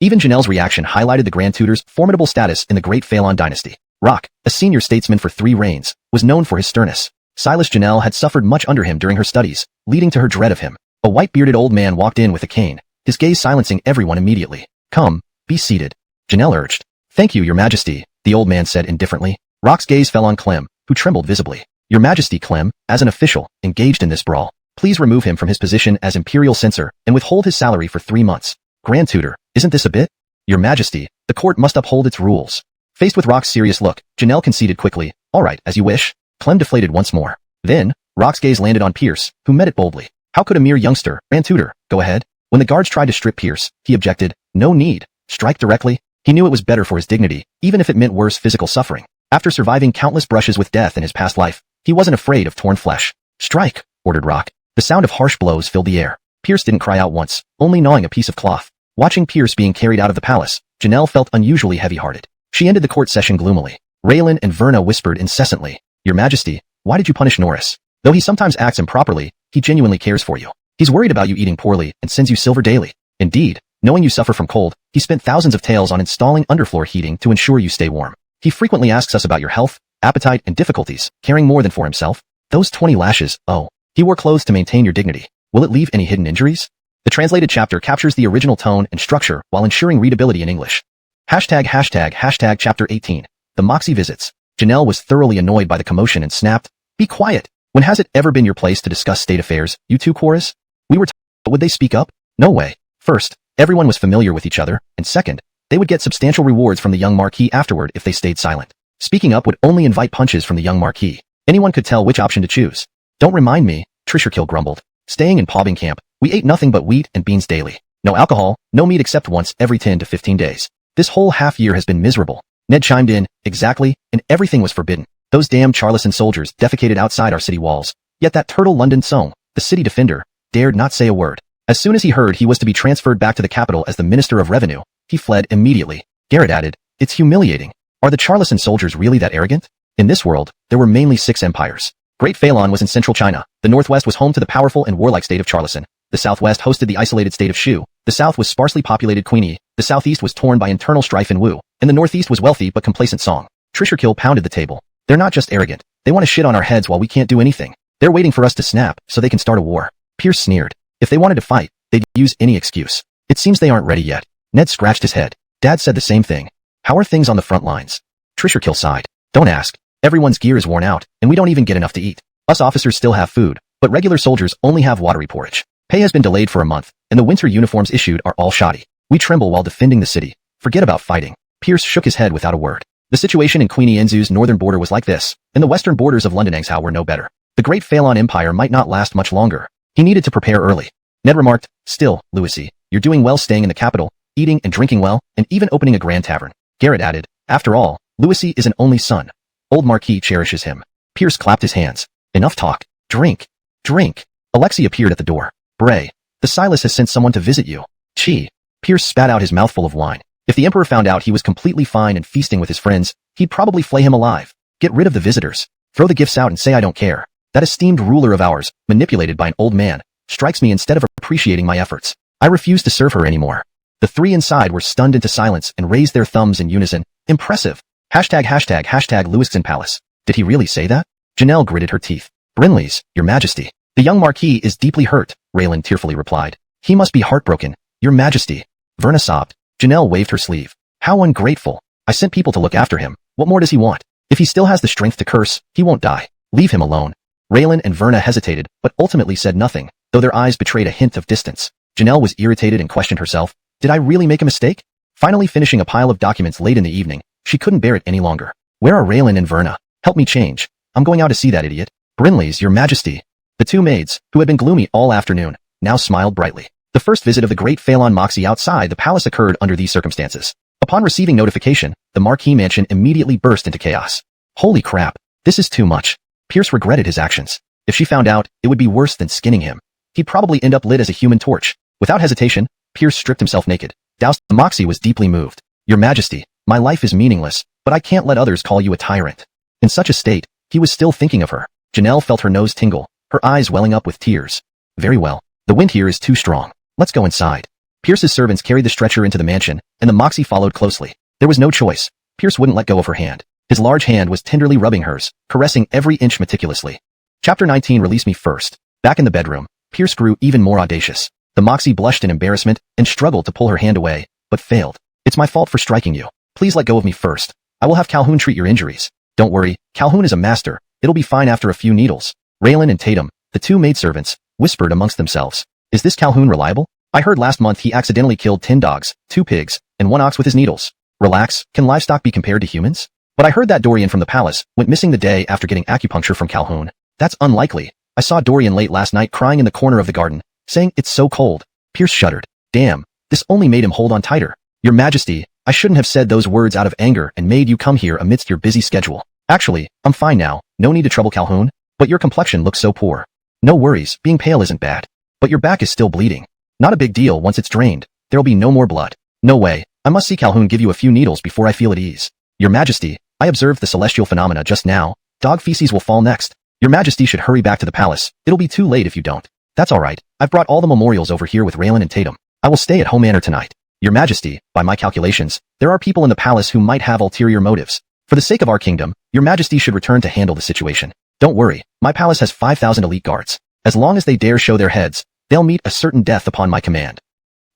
Even Janelle's reaction highlighted the Grand Tutor's formidable status in the Great Phelan Dynasty. Rock, a senior statesman for 3 reigns, was known for his sternness. Silas Janelle had suffered much under him during her studies, leading to her dread of him. A white-bearded old man walked in with a cane, his gaze silencing everyone immediately. Come, be seated. Janelle urged. Thank you, Your Majesty, the old man said indifferently. Rock's gaze fell on Clem, who trembled visibly. Your Majesty, Clem, as an official, engaged in this brawl, please remove him from his position as Imperial Censor and withhold his salary for 3 months. Grand Tutor, isn't this a bit? Your Majesty, the court must uphold its rules. Faced with Rock's serious look, Janelle conceded quickly. All right, as you wish. Clem deflated once more. Then, Rock's gaze landed on Pierce, who met it boldly. How could a mere youngster, and tutor, go ahead? When the guards tried to strip Pierce, he objected. No need. Strike directly. He knew it was better for his dignity, even if it meant worse physical suffering. After surviving countless brushes with death in his past life, he wasn't afraid of torn flesh. Strike, ordered Rock. The sound of harsh blows filled the air. Pierce didn't cry out once, only gnawing a piece of cloth. Watching Pierce being carried out of the palace, Janelle felt unusually heavy-hearted. She ended the court session gloomily. Raylan and Verna whispered incessantly, Your Majesty, why did you punish Norris? Though he sometimes acts improperly, he genuinely cares for you. He's worried about you eating poorly and sends you silver daily. Indeed, knowing you suffer from cold, he spent thousands of taels on installing underfloor heating to ensure you stay warm. He frequently asks us about your health, appetite, and difficulties, caring more than for himself. Those 20 lashes, oh. He wore clothes to maintain your dignity. Will it leave any hidden injuries? The translated chapter captures the original tone and structure while ensuring readability in English. Hashtag chapter 18. The Moxie visits. Janelle was thoroughly annoyed by the commotion and snapped, Be quiet. When has it ever been your place to discuss state affairs, you two chorus? We were but would they speak up? No way. First, everyone was familiar with each other, and second, they would get substantial rewards from the young Marquis afterward if they stayed silent. Speaking up would only invite punches from the young Marquis. Anyone could tell which option to choose. Don't remind me, Trisherkill grumbled. Staying in Pobbing camp, we ate nothing but wheat and beans daily. No alcohol, no meat except once every 10 to 15 days. This whole half year has been miserable. Ned chimed in, exactly, and everything was forbidden. Those damn Charleston soldiers defecated outside our city walls. Yet that turtle London Song, the city defender, dared not say a word. As soon as he heard he was to be transferred back to the capital as the Minister of Revenue, he fled immediately. Garrett added, It's humiliating. Are the Charleston soldiers really that arrogant? In this world, there were mainly 6 empires. Great Phelan was in central China. The northwest was home to the powerful and warlike state of Charleston. The southwest hosted the isolated state of Shu. The south was sparsely populated Queenie. The southeast was torn by internal strife in Wu. And the northeast was wealthy but complacent Song. Trisherkill pounded the table. They're not just arrogant. They want to shit on our heads while we can't do anything. They're waiting for us to snap so they can start a war. Pierce sneered. If they wanted to fight, they'd use any excuse. It seems they aren't ready yet. Ned scratched his head. Dad said the same thing. How are things on the front lines? Trisherkill sighed. Don't ask. Everyone's gear is worn out, and we don't even get enough to eat. Us officers still have food, but regular soldiers only have watery porridge. Pay has been delayed for a month, and the winter uniforms issued are all shoddy. We tremble while defending the city. Forget about fighting. Pierce shook his head without a word. The situation in Queenie Nzu's northern border was like this, and the western borders of London Engsub were no better. The Great Phelan Empire might not last much longer. He needed to prepare early. Ned remarked, Still, Louisy, you're doing well staying in the capital, eating and drinking well, and even opening a grand tavern. Garrett added, After all, Louisy is an only son. Old Marquis cherishes him. Pierce clapped his hands. Enough talk. Drink. Drink. Alexei appeared at the door. Bray, the Silas has sent someone to visit you. Chi. Pierce spat out his mouthful of wine. If the Emperor found out he was completely fine and feasting with his friends, he'd probably flay him alive. Get rid of the visitors. Throw the gifts out and say I don't care. That esteemed ruler of ours, manipulated by an old man, strikes me instead of appreciating my efforts. I refuse to serve her anymore. The 3 inside were stunned into silence and raised their thumbs in unison. Impressive. Hashtag Lewiston Palace. Did he really say that? Janelle gritted her teeth. Brinley's, Your Majesty. The young Marquis is deeply hurt, Raylan tearfully replied. He must be heartbroken. Your Majesty. Verna sobbed. Janelle waved her sleeve. How ungrateful. I sent people to look after him. What more does he want? If he still has the strength to curse, he won't die. Leave him alone. Raylan and Verna hesitated, but ultimately said nothing, though their eyes betrayed a hint of distance. Janelle was irritated and questioned herself. Did I really make a mistake? Finally finishing a pile of documents late in the evening, she couldn't bear it any longer. Where are Raylan and Verna? Help me change. I'm going out to see that idiot. Brinley's, Your Majesty. The 2 maids, who had been gloomy all afternoon, now smiled brightly. The first visit of the Great Phelan Moxie outside the palace occurred under these circumstances. Upon receiving notification, the Marquis mansion immediately burst into chaos. Holy crap. This is too much. Pierce regretted his actions. If she found out, it would be worse than skinning him. He'd probably end up lit as a human torch. Without hesitation, Pierce stripped himself naked. Doused. The Moxie was deeply moved. Your Majesty, my life is meaningless, but I can't let others call you a tyrant. In such a state, he was still thinking of her. Janelle felt her nose tingle, her eyes welling up with tears. Very well. The wind here is too strong. Let's go inside. Pierce's servants carried the stretcher into the mansion, and the Moxie followed closely. There was no choice. Pierce wouldn't let go of her hand. His large hand was tenderly rubbing hers, caressing every inch meticulously. Chapter 19 Release me first. Back in the bedroom, Pierce grew even more audacious. The Moxie blushed in embarrassment and struggled to pull her hand away, but failed. It's my fault for striking you. Please let go of me first. I will have Calhoun treat your injuries. Don't worry, Calhoun is a master. It'll be fine after a few needles. Raylan and Tatum, the 2 maidservants, whispered amongst themselves. Is this Calhoun reliable? I heard last month he accidentally killed 10 dogs, 2 pigs, and 1 ox with his needles. Relax, can livestock be compared to humans? But I heard that Dorian from the palace went missing the day after getting acupuncture from Calhoun. That's unlikely. I saw Dorian late last night crying in the corner of the garden, saying it's so cold. Pierce shuddered. Damn, this only made him hold on tighter. Your Majesty, I shouldn't have said those words out of anger and made you come here amidst your busy schedule. Actually, I'm fine now, no need to trouble Calhoun, but your complexion looks so poor. No worries, being pale isn't bad. But your back is still bleeding. Not a big deal once it's drained. There'll be no more blood. No way, I must see Calhoun give you a few needles before I feel at ease. Your Majesty, I observed the celestial phenomena just now. Dog feces will fall next. Your Majesty should hurry back to the palace. It'll be too late if you don't. That's alright, I've brought all the memorials over here with Raylan and Tatum. I will stay at Home Manor tonight. Your Majesty, by my calculations, there are people in the palace who might have ulterior motives. For the sake of our kingdom, Your Majesty should return to handle the situation. Don't worry, my palace has 5,000 elite guards. As long as they dare show their heads, they'll meet a certain death upon my command.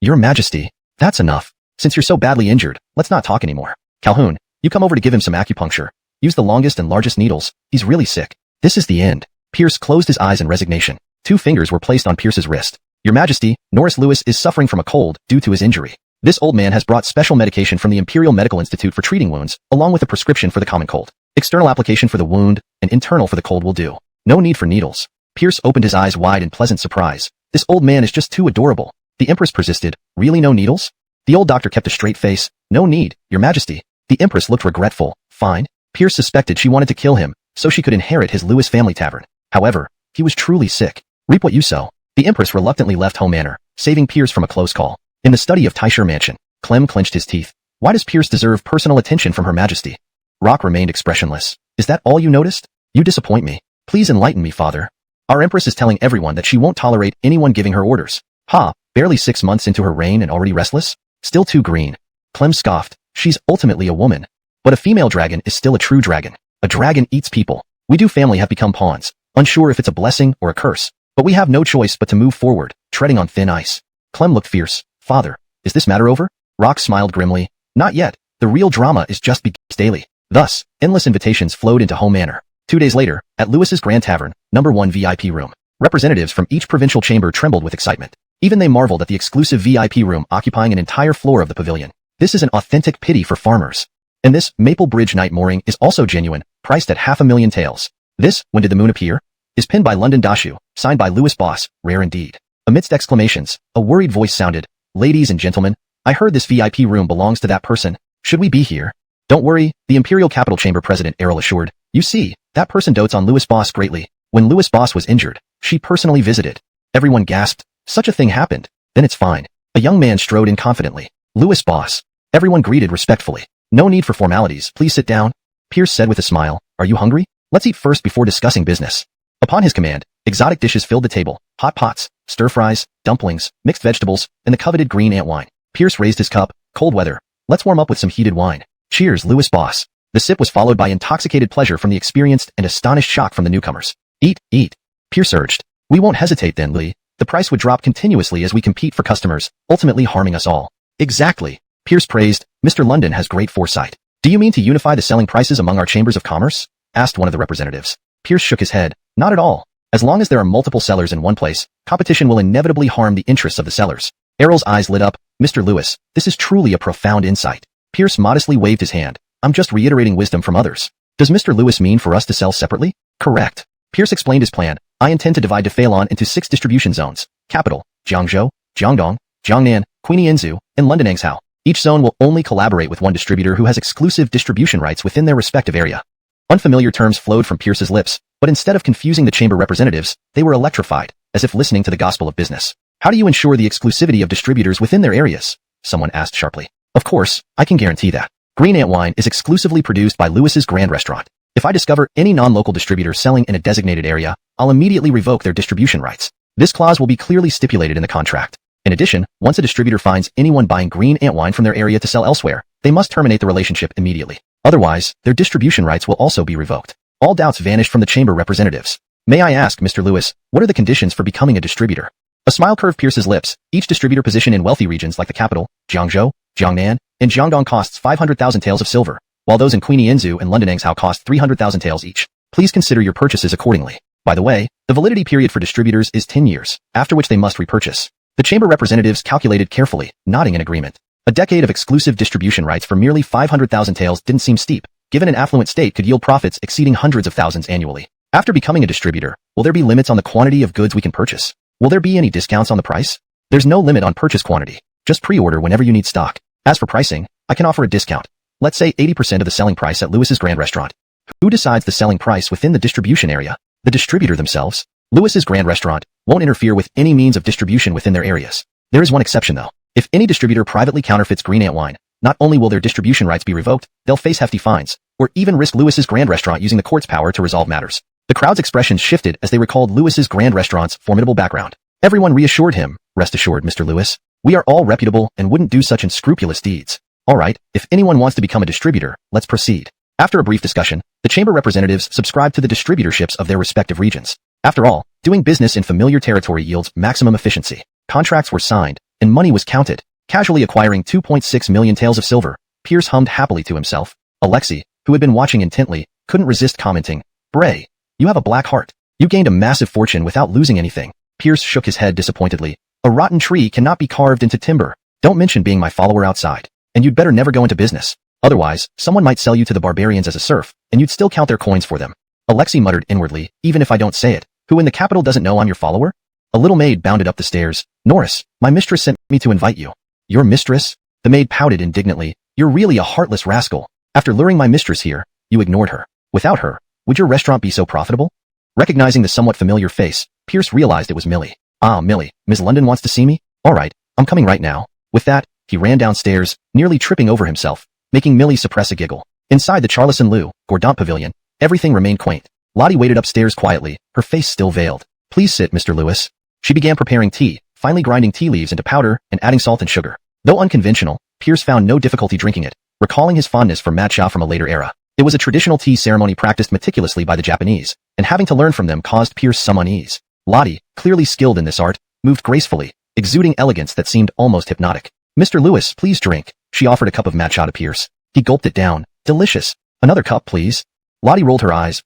Your Majesty, that's enough. Since you're so badly injured, let's not talk anymore. Calhoun, you come over to give him some acupuncture. Use the longest and largest needles. He's really sick. This is the end. Pierce closed his eyes in resignation. 2 fingers were placed on Pierce's wrist. Your Majesty, Norris Lewis is suffering from a cold due to his injury. This old man has brought special medication from the Imperial Medical Institute for treating wounds, along with a prescription for the common cold. External application for the wound, and internal for the cold will do. No need for needles. Pierce opened his eyes wide in pleasant surprise. This old man is just too adorable. The Empress persisted. Really no needles? The old doctor kept a straight face. No need, Your Majesty. The Empress looked regretful. Fine. Pierce suspected she wanted to kill him, so she could inherit his Lewis family tavern. However, he was truly sick. Reap what you sow. The Empress reluctantly left Home Manor, saving Pierce from a close call. In the study of Tysher Mansion, Clem clenched his teeth. Why does Pierce deserve personal attention from Her Majesty? Rock remained expressionless. Is that all you noticed? You disappoint me. Please enlighten me, Father. Our Empress is telling everyone that she won't tolerate anyone giving her orders. Ha, barely 6 months into her reign and already restless? Still too green. Clem scoffed. She's ultimately a woman. But a female dragon is still a true dragon. A dragon eats people. We do family have become pawns, unsure if it's a blessing or a curse. But we have no choice but to move forward, treading on thin ice. Clem looked fierce. Father, is this matter over? Rock smiled grimly. Not yet. The real drama is just beginning daily. Thus, endless invitations flowed into Home Manor. 2 days later, at Lewis's Grand Tavern, number 1 VIP room, representatives from each provincial chamber trembled with excitement. Even they marveled at the exclusive VIP room occupying an entire floor of the pavilion. This is an authentic pity for farmers. And this Maple Bridge night mooring is also genuine, priced at $500,000 taels. This, When Did the Moon Appear? Is pinned by London Dashu, signed by Louis Boss, rare indeed. Amidst exclamations, a worried voice sounded. Ladies and gentlemen, I heard this VIP room belongs to that person. Should we be here? Don't worry, the Imperial Capital Chamber President Errol assured. You see, that person dotes on Louis Boss greatly. When Louis Boss was injured, she personally visited. Everyone gasped. Such a thing happened. Then it's fine. A young man strode in confidently. Louis Boss. Everyone greeted respectfully. No need for formalities, please sit down. Pierce said with a smile. Are you hungry? Let's eat first before discussing business. Upon his command, exotic dishes filled the table. Hot pots, stir-fries, dumplings, mixed vegetables, and the coveted green ant wine. Pierce raised his cup. Cold weather. Let's warm up with some heated wine. Cheers, Louis Boss. The sip was followed by intoxicated pleasure from the experienced and astonished shock from the newcomers. Eat, eat. Pierce urged. We won't hesitate then, Lee. The price would drop continuously as we compete for customers, ultimately harming us all. Exactly. Pierce praised. Mr. London has great foresight. Do you mean to unify the selling prices among our chambers of commerce? Asked one of the representatives. Pierce shook his head. Not at all. As long as there are multiple sellers in one place, competition will inevitably harm the interests of the sellers. Errol's eyes lit up. Mr. Lewis, this is truly a profound insight. Pierce modestly waved his hand. I'm just reiterating wisdom from others. Does Mr. Lewis mean for us to sell separately? Correct. Pierce explained his plan. I intend to divide Defeilon into 6 distribution zones. Capital, Jiangzhou, Jiangdong, Jiangnan, Queenie-Enzu, and London Engshao. Each zone will only collaborate with one distributor who has exclusive distribution rights within their respective area. Unfamiliar terms flowed from Pierce's lips, but instead of confusing the chamber representatives, they were electrified, as if listening to the gospel of business. How do you ensure the exclusivity of distributors within their areas? Someone asked sharply. Of course, I can guarantee that. Green Ant wine is exclusively produced by Lewis's Grand Restaurant. If I discover any non-local distributor selling in a designated area, I'll immediately revoke their distribution rights. This clause will be clearly stipulated in the contract. In addition, once a distributor finds anyone buying Green Ant wine from their area to sell elsewhere, they must terminate the relationship immediately. Otherwise, their distribution rights will also be revoked. All doubts vanished from the chamber representatives. May I ask, Mr. Lewis, what are the conditions for becoming a distributor? A smile curved Pierce's lips. Each distributor position in wealthy regions like the capital, Jiangzhou, Jiangnan, and Jiangdong costs 500,000 taels of silver, while those in Queenie-Enzu and London Engshao cost 300,000 taels each. Please consider your purchases accordingly. By the way, the validity period for distributors is 10 years, after which they must repurchase. The chamber representatives calculated carefully, nodding in agreement. A decade of exclusive distribution rights for merely 500,000 taels didn't seem steep, given an affluent state could yield profits exceeding hundreds of thousands annually. After becoming a distributor, will there be limits on the quantity of goods we can purchase? Will there be any discounts on the price? There's no limit on purchase quantity. Just pre-order whenever you need stock. As for pricing, I can offer a discount. Let's say 80% of the selling price at Lewis's Grand Restaurant. Who decides the selling price within the distribution area? The distributor themselves. Lewis's Grand Restaurant won't interfere with any means of distribution within their areas. There is one exception though. If any distributor privately counterfeits green ant wine, not only will their distribution rights be revoked, they'll face hefty fines, or even risk Lewis's Grand Restaurant using the court's power to resolve matters. The crowd's expressions shifted as they recalled Lewis's Grand Restaurant's formidable background. Everyone reassured him, "Rest assured, Mr. Lewis. We are all reputable and wouldn't do such unscrupulous deeds. All right, if anyone wants to become a distributor, let's proceed." After a brief discussion, the chamber representatives subscribed to the distributorships of their respective regions. After all, doing business in familiar territory yields maximum efficiency. Contracts were signed, and money was counted. Casually acquiring 2.6 million taels of silver, Pierce hummed happily to himself. Alexei, who had been watching intently, couldn't resist commenting, "Bray, you have a black heart. You gained a massive fortune without losing anything." Pierce shook his head disappointedly. "A rotten tree cannot be carved into timber. Don't mention being my follower outside. And you'd better never go into business. Otherwise, someone might sell you to the barbarians as a serf, and you'd still count their coins for them." Alexei muttered inwardly, "Even if I don't say it, who in the capital doesn't know I'm your follower?" A little maid bounded up the stairs. "Norris, my mistress sent me to invite you." "Your mistress?" The maid pouted indignantly. "You're really a heartless rascal. After luring my mistress here, you ignored her. Without her, would your restaurant be so profitable?" Recognizing the somewhat familiar face, Pierce realized it was Millie. "Ah, Millie, Miss London wants to see me? All right, I'm coming right now." With that, he ran downstairs, nearly tripping over himself, making Millie suppress a giggle. Inside the Charles and Lou Gordon pavilion, everything remained quaint. Lottie waited upstairs quietly, her face still veiled. "Please sit, Mr. Lewis." She began preparing tea, finally grinding tea leaves into powder and adding salt and sugar. Though unconventional, Pierce found no difficulty drinking it, recalling his fondness for matcha from a later era. It was a traditional tea ceremony practiced meticulously by the Japanese, and having to learn from them caused Pierce some unease. Lottie, clearly skilled in this art, moved gracefully, exuding elegance that seemed almost hypnotic. "Mr. Lewis, please drink." She offered a cup of matcha to Pierce. He gulped it down. "Delicious. Another cup, please." Lottie rolled her eyes,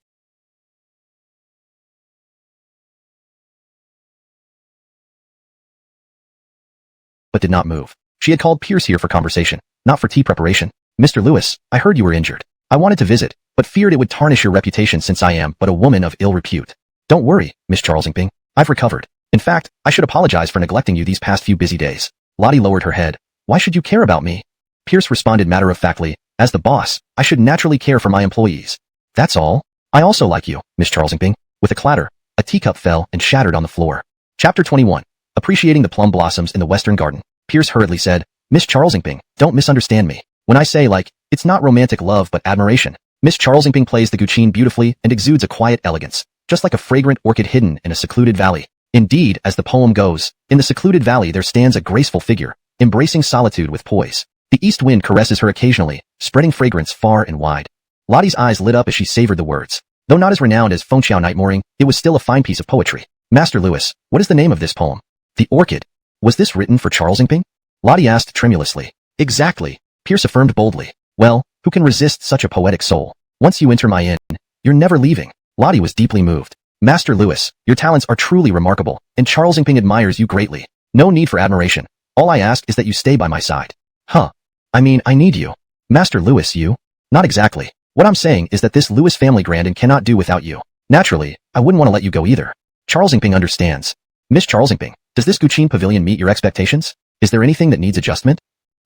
but did not move. She had called Pierce here for conversation, not for tea preparation. "Mr. Lewis, I heard you were injured. I wanted to visit, but feared it would tarnish your reputation since I am but a woman of ill repute." "Don't worry, Miss Charles Ingping. I've recovered. In fact, I should apologize for neglecting you these past few busy days." Lottie lowered her head. "Why should you care about me?" Pierce responded matter-of-factly, "As the boss, I should naturally care for my employees. That's all. I also like you, Miss Charles Ingping." With a clatter, a teacup fell and shattered on the floor. Chapter 21. Appreciating the plum blossoms in the Western Garden, Pierce hurriedly said, "Miss Charles Ingping, don't misunderstand me. When I say like, it's not romantic love but admiration. Miss Charles Ingping plays the guqin beautifully and exudes a quiet elegance, just like a fragrant orchid hidden in a secluded valley. Indeed, as the poem goes, in the secluded valley there stands a graceful figure, embracing solitude with poise. The east wind caresses her occasionally, spreading fragrance far and wide." Lottie's eyes lit up as she savored the words. Though not as renowned as Fengqiao Night Mooring, it was still a fine piece of poetry. "Master Lewis, what is the name of this poem?" "The Orchid." "Was this written for Charles Ingping?" Lottie asked tremulously. "Exactly," Pierce affirmed boldly. "Well, who can resist such a poetic soul? Once you enter my inn, you're never leaving." Lottie was deeply moved. "Master Lewis, your talents are truly remarkable, and Charles Ingping admires you greatly. No need for admiration. All I ask is that you stay by my side." "Huh. I mean, I need you." "Master Lewis, you?" "Not exactly. What I'm saying is that this Lewis family Grandin cannot do without you. Naturally, I wouldn't want to let you go either." Charles Ingping understands. "Miss Charles Ingping, does this Guqin pavilion meet your expectations? Is there anything that needs adjustment?"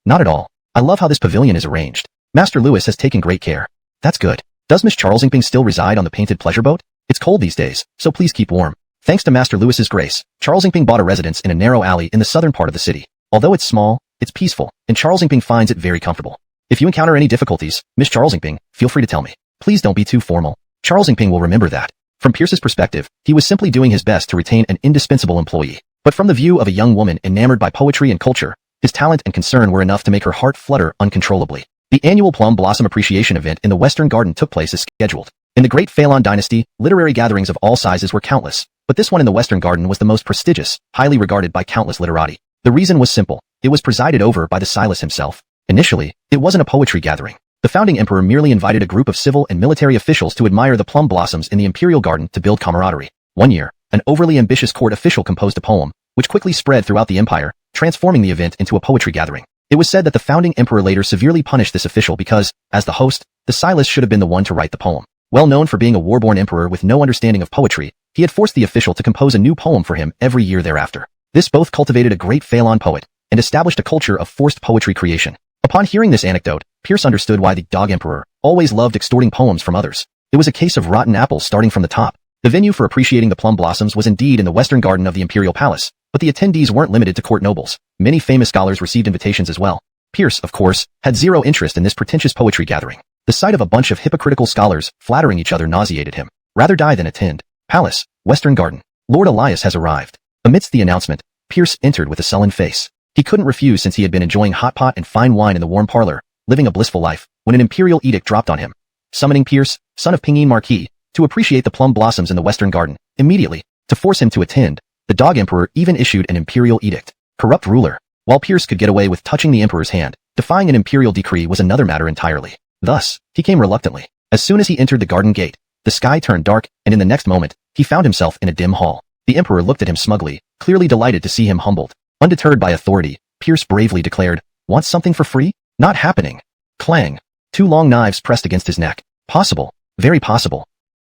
"Not at all. I love how this pavilion is arranged. Master Lewis has taken great care." "That's good. Does Miss Charles Ingping still reside on the painted pleasure boat?" "It's cold these days, so please keep warm." Thanks to Master Lewis's grace, Charles Ingping bought a residence in a narrow alley in the southern part of the city. Although it's small, it's peaceful, and Charles Ingping finds it very comfortable. If you encounter any difficulties, Miss Charles Ingping, feel free to tell me. Please don't be too formal. Charles Ingping will remember that. From Pierce's perspective, he was simply doing his best to retain an indispensable employee. But from the view of a young woman enamored by poetry and culture, his talent and concern were enough to make her heart flutter uncontrollably. The annual Plum Blossom Appreciation event in the Western Garden took place as scheduled. In the Great Phelan Dynasty, literary gatherings of all sizes were countless, but this one in the Western Garden was the most prestigious, highly regarded by countless literati. The reason was simple. It was presided over by the Silas himself. Initially, it wasn't a poetry gathering. The founding emperor merely invited a group of civil and military officials to admire the plum blossoms in the imperial garden to build camaraderie. One year, an overly ambitious court official composed a poem, which quickly spread throughout the empire, transforming the event into a poetry gathering. It was said that the founding emperor later severely punished this official because, as the host, the stylist should have been the one to write the poem. Well known for being a war-born emperor with no understanding of poetry, he had forced the official to compose a new poem for him every year thereafter. This both cultivated a great Phelan poet and established a culture of forced poetry creation. Upon hearing this anecdote, Pierce understood why the dog emperor always loved extorting poems from others. It was a case of rotten apples starting from the top. The venue for appreciating the plum blossoms was indeed in the western garden of the imperial palace, but the attendees weren't limited to court nobles. Many famous scholars received invitations as well. Pierce, of course, had zero interest in this pretentious poetry gathering. The sight of a bunch of hypocritical scholars flattering each other nauseated him. Rather die than attend. Palace, Western Garden. Lord Elias has arrived. Amidst the announcement, Pierce entered with a sullen face. He couldn't refuse since he had been enjoying hot pot and fine wine in the warm parlor, living a blissful life, when an imperial edict dropped on him, summoning Pierce, son of Pinyin Marquis, to appreciate the plum blossoms in the Western Garden. Immediately, to force him to attend, the dog emperor even issued an imperial edict. Corrupt ruler. While Pierce could get away with touching the emperor's hand, defying an imperial decree was another matter entirely. Thus, he came reluctantly. As soon as he entered the garden gate, the sky turned dark, and in the next moment, he found himself in a dim hall. The emperor looked at him smugly, clearly delighted to see him humbled. Undeterred by authority, Pierce bravely declared, "Want something for free? Not happening." Clang. Two long knives pressed against his neck. Possible. Very possible.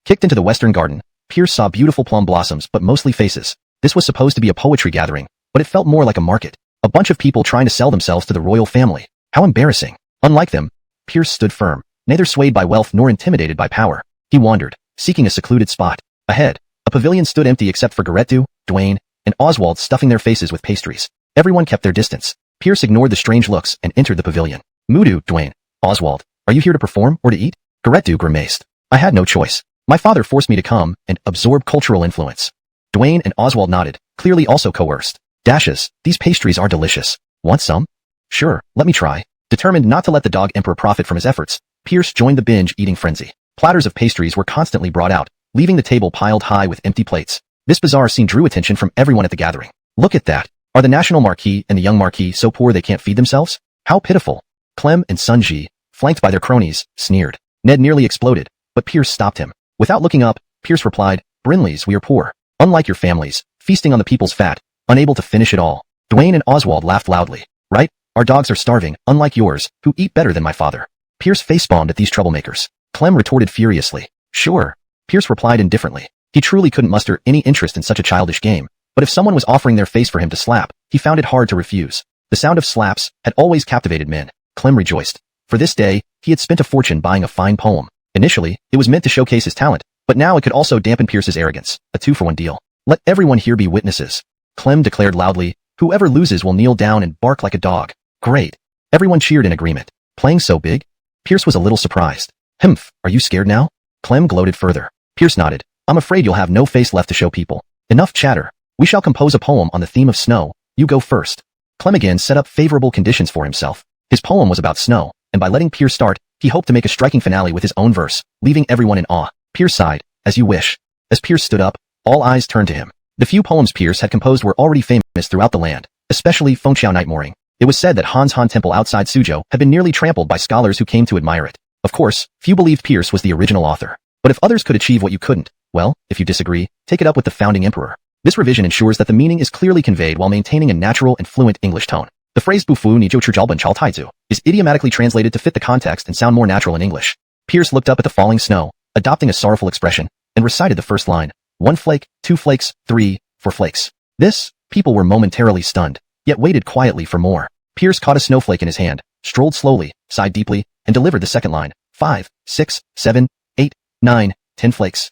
Kicked into the Western Garden, Pierce saw beautiful plum blossoms but mostly faces. This was supposed to be a poetry gathering, but it felt more like a market. A bunch of people trying to sell themselves to the royal family. How embarrassing. Unlike them, Pierce stood firm, neither swayed by wealth nor intimidated by power. He wandered, seeking a secluded spot. Ahead, a pavilion stood empty except for Gerettu, Dwayne, and Oswald stuffing their faces with pastries. Everyone kept their distance. Pierce ignored the strange looks and entered the pavilion. Mudu, Dwayne. Oswald, are you here to perform or to eat? Gerettu grimaced. I had no choice. My father forced me to come and absorb cultural influence. Dwayne and Oswald nodded, clearly also coerced. Dashes, these pastries are delicious. Want some? Sure, let me try. Determined not to let the dog emperor profit from his efforts, Pierce joined the binge-eating frenzy. Platters of pastries were constantly brought out, leaving the table piled high with empty plates. This bizarre scene drew attention from everyone at the gathering. Look at that. Are the national marquis and the young marquis so poor they can't feed themselves? How pitiful. Clem and Sun Ji, flanked by their cronies, sneered. Ned nearly exploded, but Pierce stopped him. Without looking up, Pierce replied, Brinleys, we are poor. Unlike your families, feasting on the people's fat, unable to finish it all. Dwayne and Oswald laughed loudly. Right? Our dogs are starving, unlike yours, who eat better than my father. Pierce facepalmed at these troublemakers. Clem retorted furiously. Sure. Pierce replied indifferently. He truly couldn't muster any interest in such a childish game, but if someone was offering their face for him to slap, he found it hard to refuse. The sound of slaps had always captivated men. Clem rejoiced. For this day, he had spent a fortune buying a fine poem. Initially, it was meant to showcase his talent, but now it could also dampen Pierce's arrogance. A 2-for-1 deal. Let everyone here be witnesses. Clem declared loudly, whoever loses will kneel down and bark like a dog. Great. Everyone cheered in agreement. Playing so big? Pierce was a little surprised. Humph, are you scared now? Clem gloated further. Pierce nodded. I'm afraid you'll have no face left to show people. Enough chatter. We shall compose a poem on the theme of snow. You go first. Clem again set up favorable conditions for himself. His poem was about snow, and by letting Pierce start, he hoped to make a striking finale with his own verse, leaving everyone in awe. Pierce sighed. As you wish. As Pierce stood up, all eyes turned to him. The few poems Pierce had composed were already famous throughout the land, especially Fengqiao Night Mooring. It was said that Han's Han Temple outside Suzhou had been nearly trampled by scholars who came to admire it. Of course, few believed Pierce was the original author. But if others could achieve what you couldn't, well, if you disagree, take it up with the founding emperor. This revision ensures that the meaning is clearly conveyed while maintaining a natural and fluent English tone. The phrase bufu ni zhou chujiaoban chao taizu is idiomatically translated to fit the context and sound more natural in English. Pierce looked up at the falling snow, adopting a sorrowful expression, and recited the first line. 1 flake, 2 flakes, 3, 4 flakes. This, people were momentarily stunned, yet waited quietly for more. Pierce caught a snowflake in his hand, strolled slowly, sighed deeply, and delivered the second line. 5, 6, 7, 8, 9, 10 flakes.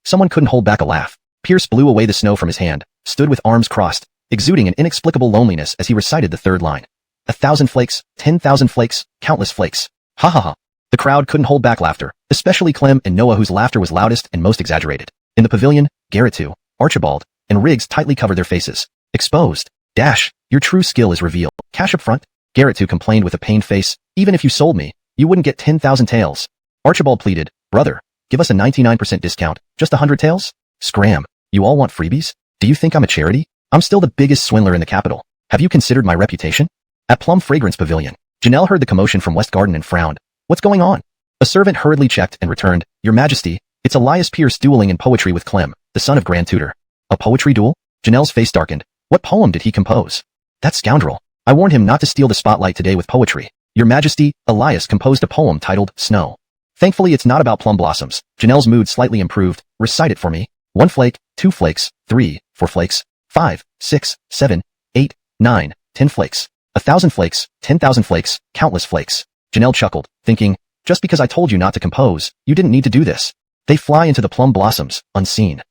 Someone couldn't hold back a laugh. Pierce blew away the snow from his hand, stood with arms crossed, exuding an inexplicable loneliness as he recited the third line. 1,000 flakes, 10,000 flakes, countless flakes. Ha ha ha. The crowd couldn't hold back laughter, especially Clem and Noah, whose laughter was loudest and most exaggerated. In the pavilion, Gerettu, Archibald, and Riggs tightly covered their faces. Exposed. Dash, your true skill is revealed. Cash up front? Gerettu complained with a pained face. Even if you sold me, you wouldn't get 10,000 taels. Archibald pleaded, brother, give us a 99% discount, just 100 taels? Scram. You all want freebies? Do you think I'm a charity? I'm still the biggest swindler in the capital. Have you considered my reputation? At Plum Fragrance Pavilion, Janelle heard the commotion from West Garden and frowned. What's going on? A servant hurriedly checked and returned. Your Majesty, it's Elias Pierce dueling in poetry with Clem, the son of Grand Tutor. A poetry duel? Janelle's face darkened. What poem did he compose? That scoundrel. I warned him not to steal the spotlight today with poetry. Your Majesty, Elias composed a poem titled Snow. Thankfully it's not about plum blossoms. Janelle's mood slightly improved. Recite it for me. 1 flake, 2 flakes, 3, 4 flakes, 5, 6, 7, 8, 9, 10 flakes. 1,000 flakes, 10,000 flakes, countless flakes. Janelle chuckled, thinking, just because I told you not to compose, you didn't need to do this. They fly into the plum blossoms, unseen.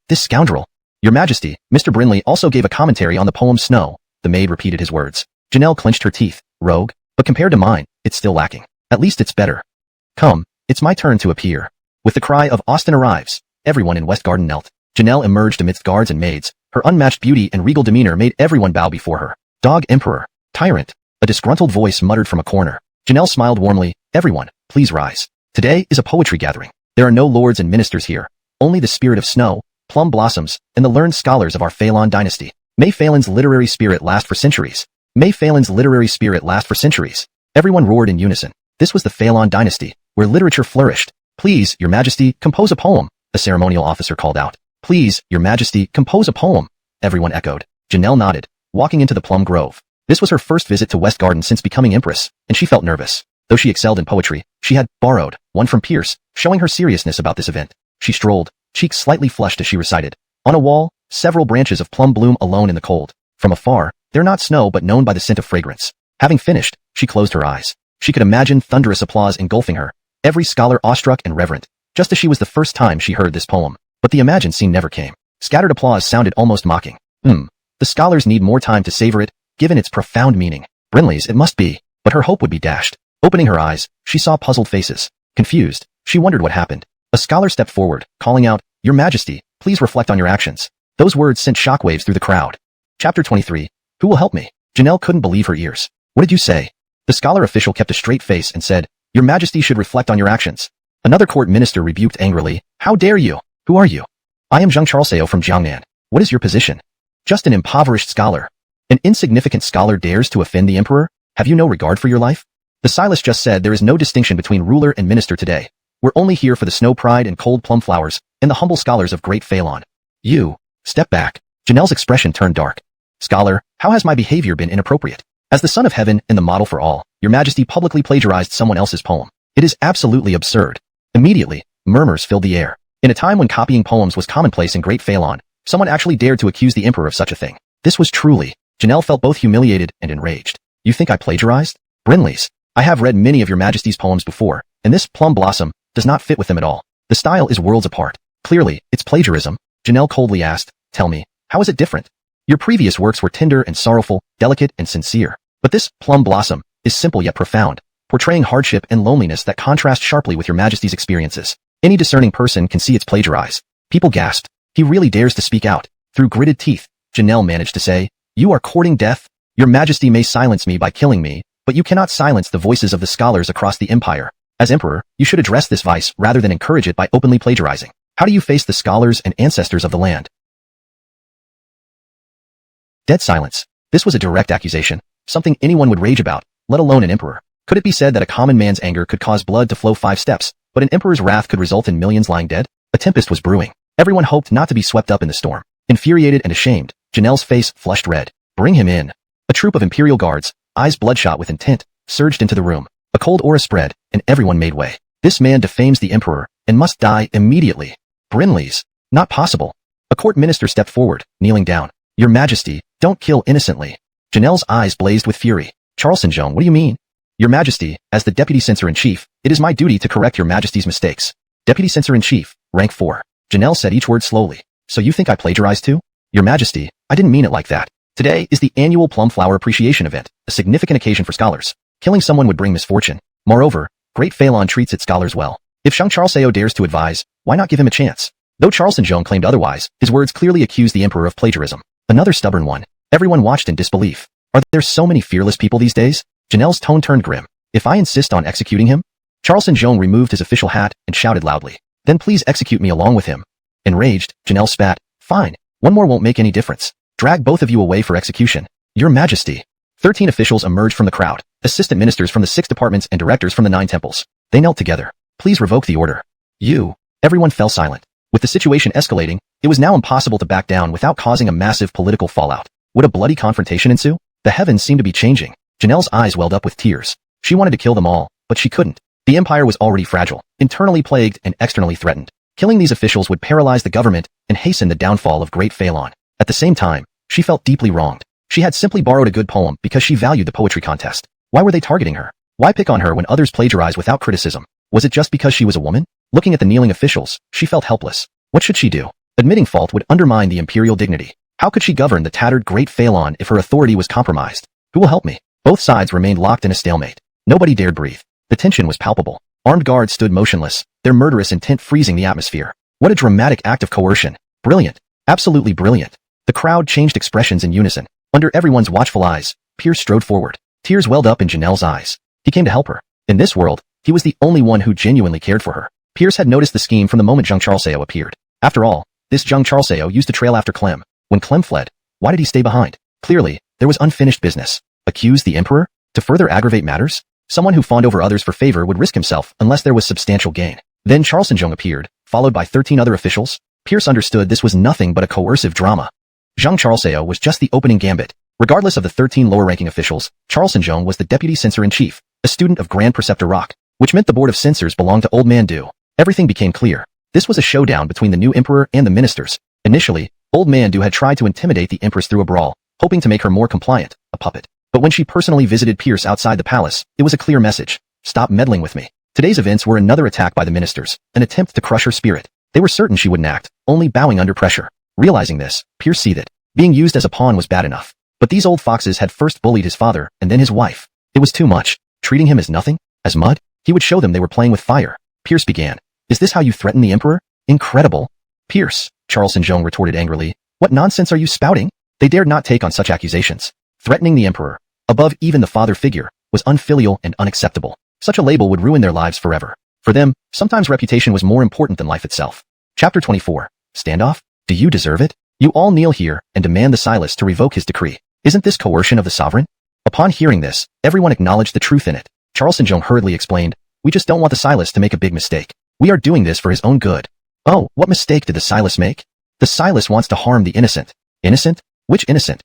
This scoundrel. Your Majesty, Mr. Brinley also gave a commentary on the poem Snow. The maid repeated his words. Janelle clenched her teeth. Rogue. But compared to mine, it's still lacking. At least it's better. Come, it's my turn to appear. With the cry of Austin arrives, everyone in West Garden knelt. Janelle emerged amidst guards and maids. Her unmatched beauty and regal demeanor made everyone bow before her. Dog Emperor. Tyrant. A disgruntled voice muttered from a corner. Janelle smiled warmly. Everyone, please rise. Today is a poetry gathering. There are no lords and ministers here. Only the spirit of snow, plum blossoms, and the learned scholars of our Phelan dynasty. May Phelan's literary spirit last for centuries. May Phelan's literary spirit last for centuries. Everyone roared in unison. This was the Phelan dynasty, where literature flourished. Please, Your Majesty, compose a poem, a ceremonial officer called out. Please, Your Majesty, compose a poem. Everyone echoed. Janelle nodded, walking into the plum grove. This was her first visit to West Garden since becoming empress, and she felt nervous. Though she excelled in poetry, she had borrowed one from Pierce, showing her seriousness about this event. She strolled, cheeks slightly flushed as she recited. On a wall, several branches of plum bloom alone in the cold. From afar, they're not snow but known by the scent of fragrance. Having finished, she closed her eyes. She could imagine thunderous applause engulfing her, every scholar awestruck and reverent, just as she was the first time she heard this poem. But the imagined scene never came. Scattered applause sounded almost mocking. The scholars need more time to savor it, given its profound meaning. Brinley's it must be, but her hope would be dashed. Opening her eyes, she saw puzzled faces. Confused, she wondered what happened. A scholar stepped forward, calling out, Your Majesty, please reflect on your actions. Those words sent shockwaves through the crowd. Chapter 23. Who will help me? Janelle couldn't believe her ears. What did you say? The scholar official kept a straight face and said, Your Majesty should reflect on your actions. Another court minister rebuked angrily, How dare you? Who are you? I am Zhang Charleseo from Jiangnan. What is your position? Just an impoverished scholar. An insignificant scholar dares to offend the emperor? Have you no regard for your life? The Silas just said there is no distinction between ruler and minister today. We're only here for the snow pride and cold plum flowers, and the humble scholars of Great Phelan. You, step back. Janelle's expression turned dark. Scholar, how has my behavior been inappropriate? As the son of heaven and the model for all, Your Majesty publicly plagiarized someone else's poem. It is absolutely absurd. Immediately, murmurs filled the air. In a time when copying poems was commonplace in Great Phelan, someone actually dared to accuse the emperor of such a thing. This was truly. Janelle felt both humiliated and enraged. You think I plagiarized? Brinley's. I have read many of Your Majesty's poems before, and this plum blossom does not fit with them at all. The style is worlds apart. Clearly, it's plagiarism. Janelle coldly asked, Tell me, how is it different? Your previous works were tender and sorrowful, delicate and sincere. But this plum blossom is simple yet profound, portraying hardship and loneliness that contrast sharply with Your Majesty's experiences. Any discerning person can see it's plagiarized. People gasped. He really dares to speak out. Through gritted teeth, Janelle managed to say, You are courting death? Your Majesty may silence me by killing me, but you cannot silence the voices of the scholars across the empire. As emperor, you should address this vice rather than encourage it by openly plagiarizing. How do you face the scholars and ancestors of the land? Dead silence. This was a direct accusation, something anyone would rage about, let alone an emperor. Could it be said that a common man's anger could cause blood to flow 5 steps, but an emperor's wrath could result in millions lying dead? A tempest was brewing. Everyone hoped not to be swept up in the storm. Infuriated and ashamed, Janelle's face flushed red. Bring him in. A troop of imperial guards, eyes bloodshot with intent, surged into the room. A cold aura spread, and everyone made way. This man defames the emperor, and must die immediately. Brinley's. Not possible. A court minister stepped forward, kneeling down. Your Majesty, don't kill innocently. Janelle's eyes blazed with fury. Charleston Joan, what do you mean? Your Majesty, as the Deputy Censor-in-Chief, it is my duty to correct Your Majesty's mistakes. Deputy Censor-in-Chief, rank 4. Janelle said each word slowly. So you think I plagiarized too? Your Majesty, I didn't mean it like that. Today is the annual Plum Flower Appreciation Event, a significant occasion for scholars. Killing someone would bring misfortune. Moreover, Great Phelan treats its scholars well. If Zhang Charleseo dares to advise, why not give him a chance? Though Charleston Joan claimed otherwise, his words clearly accused the emperor of plagiarism. Another stubborn one. Everyone watched in disbelief. Are there so many fearless people these days? Janelle's tone turned grim. If I insist on executing him? Charleston Joan removed his official hat and shouted loudly. Then please execute me along with him. Enraged, Janelle spat. Fine. One more won't make any difference. Drag both of you away for execution. Your Majesty. 13 officials emerged from the crowd, assistant ministers from the 6 departments and directors from the 9 temples. They knelt together. Please revoke the order. You. Everyone fell silent. With the situation escalating, it was now impossible to back down without causing a massive political fallout. Would a bloody confrontation ensue? The heavens seemed to be changing. Janelle's eyes welled up with tears. She wanted to kill them all, but she couldn't. The empire was already fragile, internally plagued and externally threatened. Killing these officials would paralyze the government and hasten the downfall of Great Phalon. At the same time, she felt deeply wronged. She had simply borrowed a good poem because she valued the poetry contest. Why were they targeting her? Why pick on her when others plagiarized without criticism? Was it just because she was a woman? Looking at the kneeling officials, she felt helpless. What should she do? Admitting fault would undermine the imperial dignity. How could she govern the tattered Great Phalon if her authority was compromised? Who will help me? Both sides remained locked in a stalemate. Nobody dared breathe. The tension was palpable. Armed guards stood motionless, their murderous intent freezing the atmosphere. What a dramatic act of coercion. Brilliant. Absolutely brilliant. The crowd changed expressions in unison. Under everyone's watchful eyes, Pierce strode forward. Tears welled up in Janelle's eyes. He came to help her. In this world, he was the only one who genuinely cared for her. Pierce had noticed the scheme from the moment Zhang Charleseo appeared. After all, this Zhang Charleseo used to trail after Clem. When Clem fled, why did he stay behind? Clearly, there was unfinished business. Accuse the emperor? To further aggravate matters? Someone who fawned over others for favor would risk himself unless there was substantial gain. Then Charles Zhong appeared, followed by 13 other officials. Pierce understood this was nothing but a coercive drama. Zhang Charleseo was just the opening gambit. Regardless of the 13 lower-ranking officials, Charles Zhong was the deputy censor-in-chief, a student of Grand Preceptor Rock, which meant the board of censors belonged to Old Man Du. Everything became clear. This was a showdown between the new emperor and the ministers. Initially, Old Man Du had tried to intimidate the empress through a brawl, hoping to make her more compliant, a puppet. But when she personally visited Pierce outside the palace, it was a clear message. Stop meddling with me. Today's events were another attack by the ministers, an attempt to crush her spirit. They were certain she wouldn't act, only bowing under pressure. Realizing this, Pierce seethed. Being used as a pawn was bad enough. But these old foxes had first bullied his father and then his wife. It was too much. Treating him as nothing? As mud? He would show them they were playing with fire. Pierce began. Is this how you threaten the emperor? Incredible. Pierce, Charles Zhong retorted angrily. What nonsense are you spouting? They dared not take on such accusations. Threatening the emperor, above even the father figure, was unfilial and unacceptable. Such a label would ruin their lives forever. For them, sometimes reputation was more important than life itself. Chapter 24. Standoff? Do you deserve it? You all kneel here and demand the Silas to revoke his decree. Isn't this coercion of the sovereign? Upon hearing this, everyone acknowledged the truth in it. Charles Zhong hurriedly explained, we just don't want the Silas to make a big mistake. We are doing this for his own good. Oh, what mistake did the Silas make? The Silas wants to harm the innocent. Innocent? Which innocent?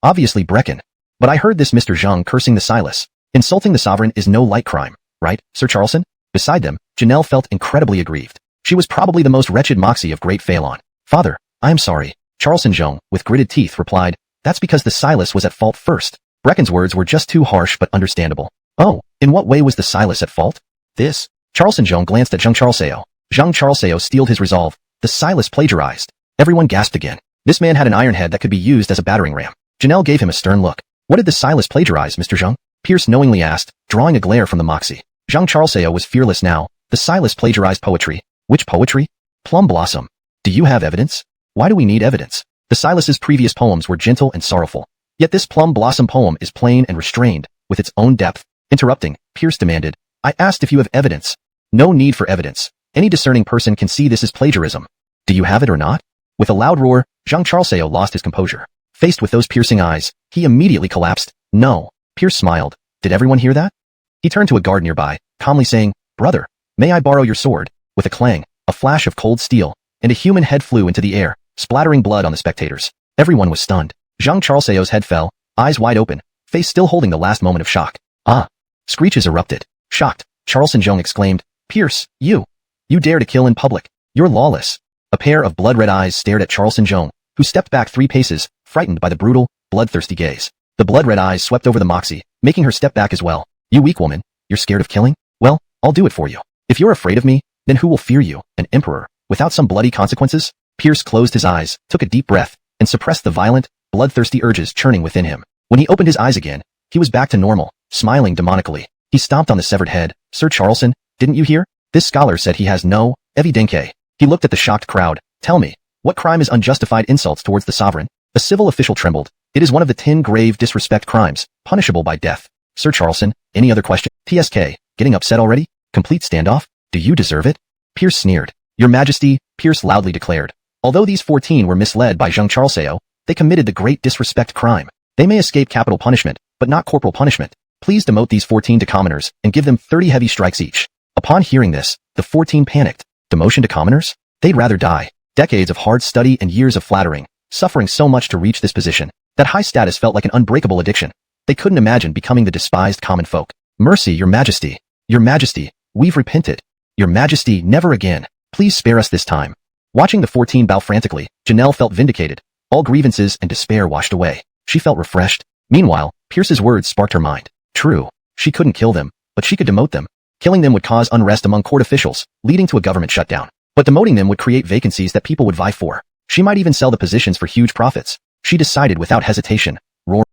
Obviously Brecken. But I heard this Mr. Zhang cursing the Silas. Insulting the sovereign is no light crime, right, Sir Charleston? Beside them, Janelle felt incredibly aggrieved. She was probably the most wretched moxie of Great Phalon. Father, I am sorry. Charles Zhong, with gritted teeth, replied, that's because the Silas was at fault first. Brecken's words were just too harsh but understandable. Oh, in what way was the Silas at fault? This. Charles Zhong glanced at Zhang Charleseo. Zhang Charleseo steeled his resolve. The Silas plagiarized. Everyone gasped again. This man had an iron head that could be used as a battering ram. Janelle gave him a stern look. What did the Silas plagiarize, Mr. Zhang? Pierce knowingly asked, drawing a glare from the moxie. Zhang Charleseo was fearless now. The Silas plagiarized poetry. Which poetry? Plum Blossom. Do you have evidence? Why do we need evidence? The Silas's previous poems were gentle and sorrowful. Yet this Plum Blossom poem is plain and restrained, with its own depth. Interrupting, Pierce demanded, I asked if you have evidence. No need for evidence. Any discerning person can see this is plagiarism. Do you have it or not? With a loud roar, Zhang Charleseo lost his composure. Faced with those piercing eyes, he immediately collapsed. No. Pierce smiled. Did everyone hear that? He turned to a guard nearby, calmly saying, Brother, may I borrow your sword? With a clang, a flash of cold steel, and a human head flew into the air, splattering blood on the spectators. Everyone was stunned. Zhang Charleseo's head fell, eyes wide open, face still holding the last moment of shock. Ah! Screeches erupted. Shocked, Charles Zhong exclaimed, Pierce, you dare to kill in public. You're lawless. A pair of blood-red eyes stared at Charles Zhong, who stepped back 3 paces, frightened by the brutal, bloodthirsty gaze. The blood-red eyes swept over the moxie, making her step back as well. You weak woman, you're scared of killing? Well, I'll do it for you. If you're afraid of me, then who will fear you, an emperor, without some bloody consequences? Pierce closed his eyes, took a deep breath, and suppressed the violent, bloodthirsty urges churning within him. When he opened his eyes again, he was back to normal, smiling demonically. He stomped on the severed head. Sir Charleston, didn't you hear? This scholar said he has no evidence. He looked at the shocked crowd. Tell me, what crime is unjustified insults towards the sovereign? A civil official trembled. It is one of the 10 grave disrespect crimes, punishable by death. Sir Charleston, any other question? TSK, getting upset already? Complete standoff? Do you deserve it? Pierce sneered. Your Majesty, Pierce loudly declared. Although these 14 were misled by Zhang Charleseo, they committed the great disrespect crime. They may escape capital punishment, but not corporal punishment. Please demote these 14 to commoners and give them 30 heavy strikes each. Upon hearing this, the 14 panicked. Demotion to commoners? They'd rather die. Decades of hard study and years of flattering, suffering so much to reach this position. That high status felt like an unbreakable addiction. They couldn't imagine becoming the despised common folk. Mercy, your majesty. Your majesty, we've repented. Your majesty, never again. Please spare us this time. Watching the 14 bow frantically, Janelle felt vindicated. All grievances and despair washed away. She felt refreshed. Meanwhile, Pierce's words sparked her mind. True. She couldn't kill them, but she could demote them. Killing them would cause unrest among court officials, leading to a government shutdown. But demoting them would create vacancies that people would vie for. She might even sell the positions for huge profits. She decided without hesitation. Roar.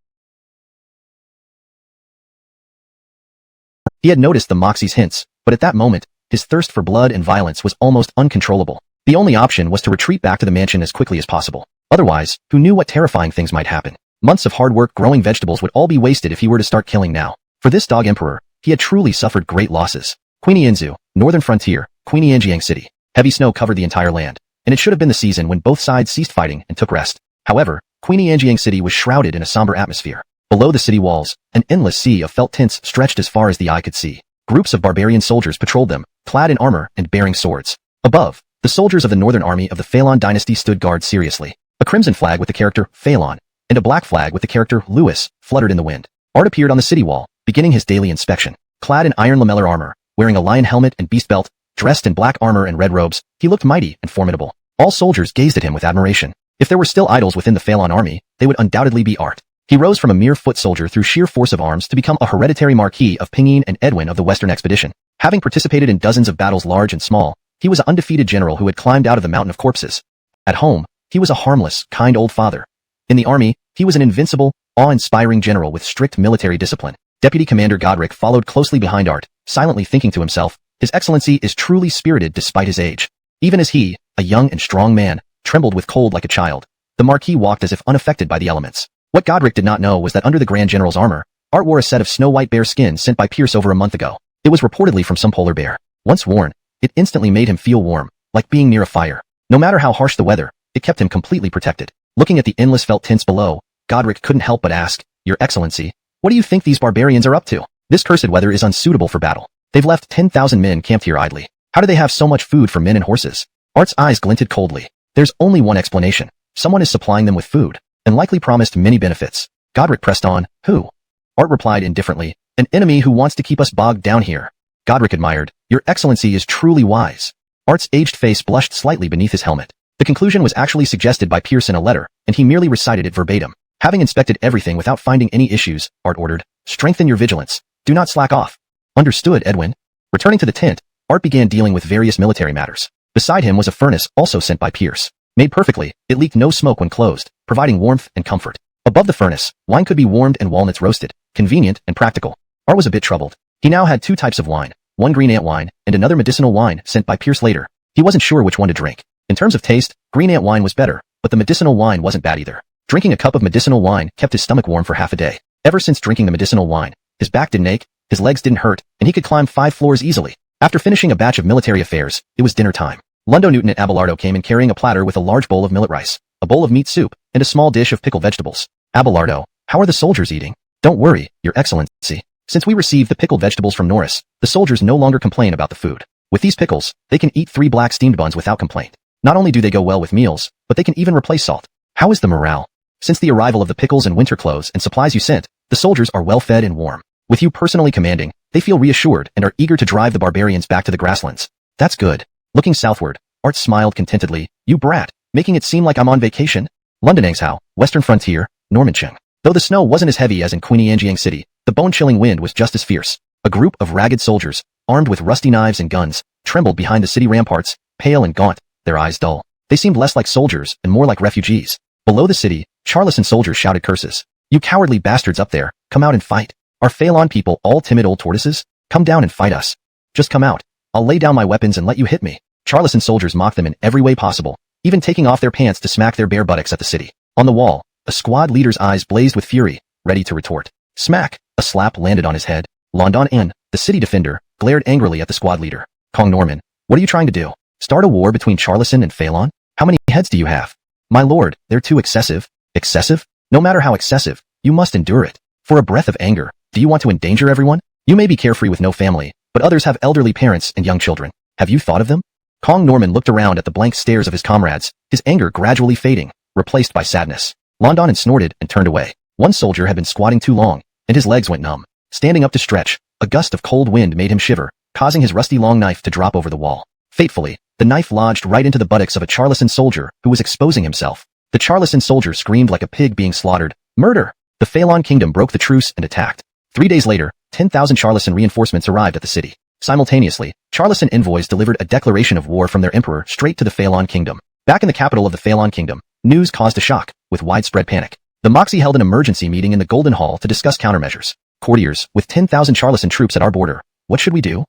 He had noticed the Moxie's hints, but at that moment, his thirst for blood and violence was almost uncontrollable. The only option was to retreat back to the mansion as quickly as possible. Otherwise, who knew what terrifying things might happen? Months of hard work growing vegetables would all be wasted if he were to start killing now. For this dog emperor, he had truly suffered great losses. Queenie Inzu, Northern Frontier, Queenie Anjiang City. Heavy snow covered the entire land, and it should have been the season when both sides ceased fighting and took rest. However, Queenie Anjiang City was shrouded in a somber atmosphere. Below the city walls, an endless sea of felt tints stretched as far as the eye could see. Groups of barbarian soldiers patrolled them, clad in armor and bearing swords. Above, the soldiers of the Northern Army of the Phalon Dynasty stood guard seriously. A crimson flag with the character Phalon and a black flag with the character Lewis fluttered in the wind. Art appeared on the city wall, beginning his daily inspection. Clad in iron lamellar armor, wearing a lion helmet and beast belt, dressed in black armor and red robes, he looked mighty and formidable. All soldiers gazed at him with admiration. If there were still idols within the Phalon army, they would undoubtedly be Art. He rose from a mere foot soldier through sheer force of arms to become a hereditary Marquis of Pinyin and Edwin of the Western Expedition. Having participated in dozens of battles large and small, he was an undefeated general who had climbed out of the mountain of corpses. At home, he was a harmless, kind old father. In the army, he was an invincible, awe-inspiring general with strict military discipline. Deputy Commander Godric followed closely behind Art, silently thinking to himself, His Excellency is truly spirited despite his age. Even as he, a young and strong man, trembled with cold like a child, the Marquis walked as if unaffected by the elements. What Godric did not know was that under the Grand General's armor, Art wore a set of snow-white bear skin sent by Pierce over a month ago. It was reportedly from some polar bear. Once worn, it instantly made him feel warm, like being near a fire. No matter how harsh the weather, it kept him completely protected. Looking at the endless felt tints below, Godric couldn't help but ask, Your Excellency, what do you think these barbarians are up to? This cursed weather is unsuitable for battle. They've left 10,000 men camped here idly. How do they have so much food for men and horses? Art's eyes glinted coldly. There's only one explanation. Someone is supplying them with food, and likely promised many benefits. Godric pressed on, Who? Art replied indifferently, An enemy who wants to keep us bogged down here. Godric admired, Your Excellency is truly wise. Art's aged face blushed slightly beneath his helmet. The conclusion was actually suggested by Pierce in a letter, and he merely recited it verbatim. Having inspected everything without finding any issues, Art ordered, Strengthen your vigilance. Do not slack off. Understood, Edwin. Returning to the tent, Art began dealing with various military matters. Beside him was a furnace also sent by Pierce. Made perfectly, it leaked no smoke when closed, providing warmth and comfort. Above the furnace, wine could be warmed and walnuts roasted, convenient and practical. Art was a bit troubled. He now had two types of wine, one green ant wine and another medicinal wine sent by Pierce later. He wasn't sure which one to drink. In terms of taste, green ant wine was better, but the medicinal wine wasn't bad either. Drinking a cup of medicinal wine kept his stomach warm for half a day. Ever since drinking the medicinal wine, his back didn't ache, his legs didn't hurt, and he could climb 5 floors easily. After finishing a batch of military affairs, it was dinner time. Lundo Newton at Abelardo came in carrying a platter with a large bowl of millet rice, a bowl of meat soup, and a small dish of pickled vegetables. Abelardo, how are the soldiers eating? Don't worry, Your Excellency. Since we received the pickled vegetables from Norris, the soldiers no longer complain about the food. With these pickles, they can eat 3 black steamed buns without complaint. Not only do they go well with meals, but they can even replace salt. How is the morale? Since the arrival of the pickles and winter clothes and supplies you sent, the soldiers are well fed and warm. With you personally commanding, they feel reassured and are eager to drive the barbarians back to the grasslands. That's good. Looking southward, Art smiled contentedly. You brat, making it seem like I'm on vacation? London Angsau, Western Frontier, Normancheng. Though the snow wasn't as heavy as in Queenie Anjiang City, the bone-chilling wind was just as fierce. A group of ragged soldiers, armed with rusty knives and guns, trembled behind the city ramparts, pale and gaunt, their eyes dull. They seemed less like soldiers and more like refugees. Below the city, Charleston soldiers shouted curses. You cowardly bastards up there, come out and fight. Are Phalon people all timid old tortoises? Come down and fight us. Just come out. I'll lay down my weapons and let you hit me. Charleston soldiers mocked them in every way possible, even taking off their pants to smack their bare buttocks at the city. On the wall, a squad leader's eyes blazed with fury, ready to retort. Smack! A slap landed on his head. London N, the city defender, glared angrily at the squad leader. Kong Norman, what are you trying to do? Start a war between Charleston and Phalon? How many heads do you have? My lord, they're too excessive. Excessive? No matter how excessive, you must endure it. For a breath of anger, do you want to endanger everyone? You may be carefree with no family, but others have elderly parents and young children. Have you thought of them? Kong Norman looked around at the blank stares of his comrades, his anger gradually fading, replaced by sadness. London snorted and turned away. One soldier had been squatting too long, and his legs went numb. Standing up to stretch, a gust of cold wind made him shiver, causing his rusty long knife to drop over the wall. Fatefully, the knife lodged right into the buttocks of a Charleston soldier who was exposing himself. The Charleston soldier screamed like a pig being slaughtered. Murder! The Phalon kingdom broke the truce and attacked. 3 days later, 10,000 Charleston reinforcements arrived at the city. Simultaneously, Charleston envoys delivered a declaration of war from their emperor straight to the Phalon kingdom. Back in the capital of the Phalon kingdom, news caused a shock, with widespread panic. The Moxie held an emergency meeting in the Golden Hall to discuss countermeasures. Courtiers, with 10,000 Charleston troops at our border, what should we do?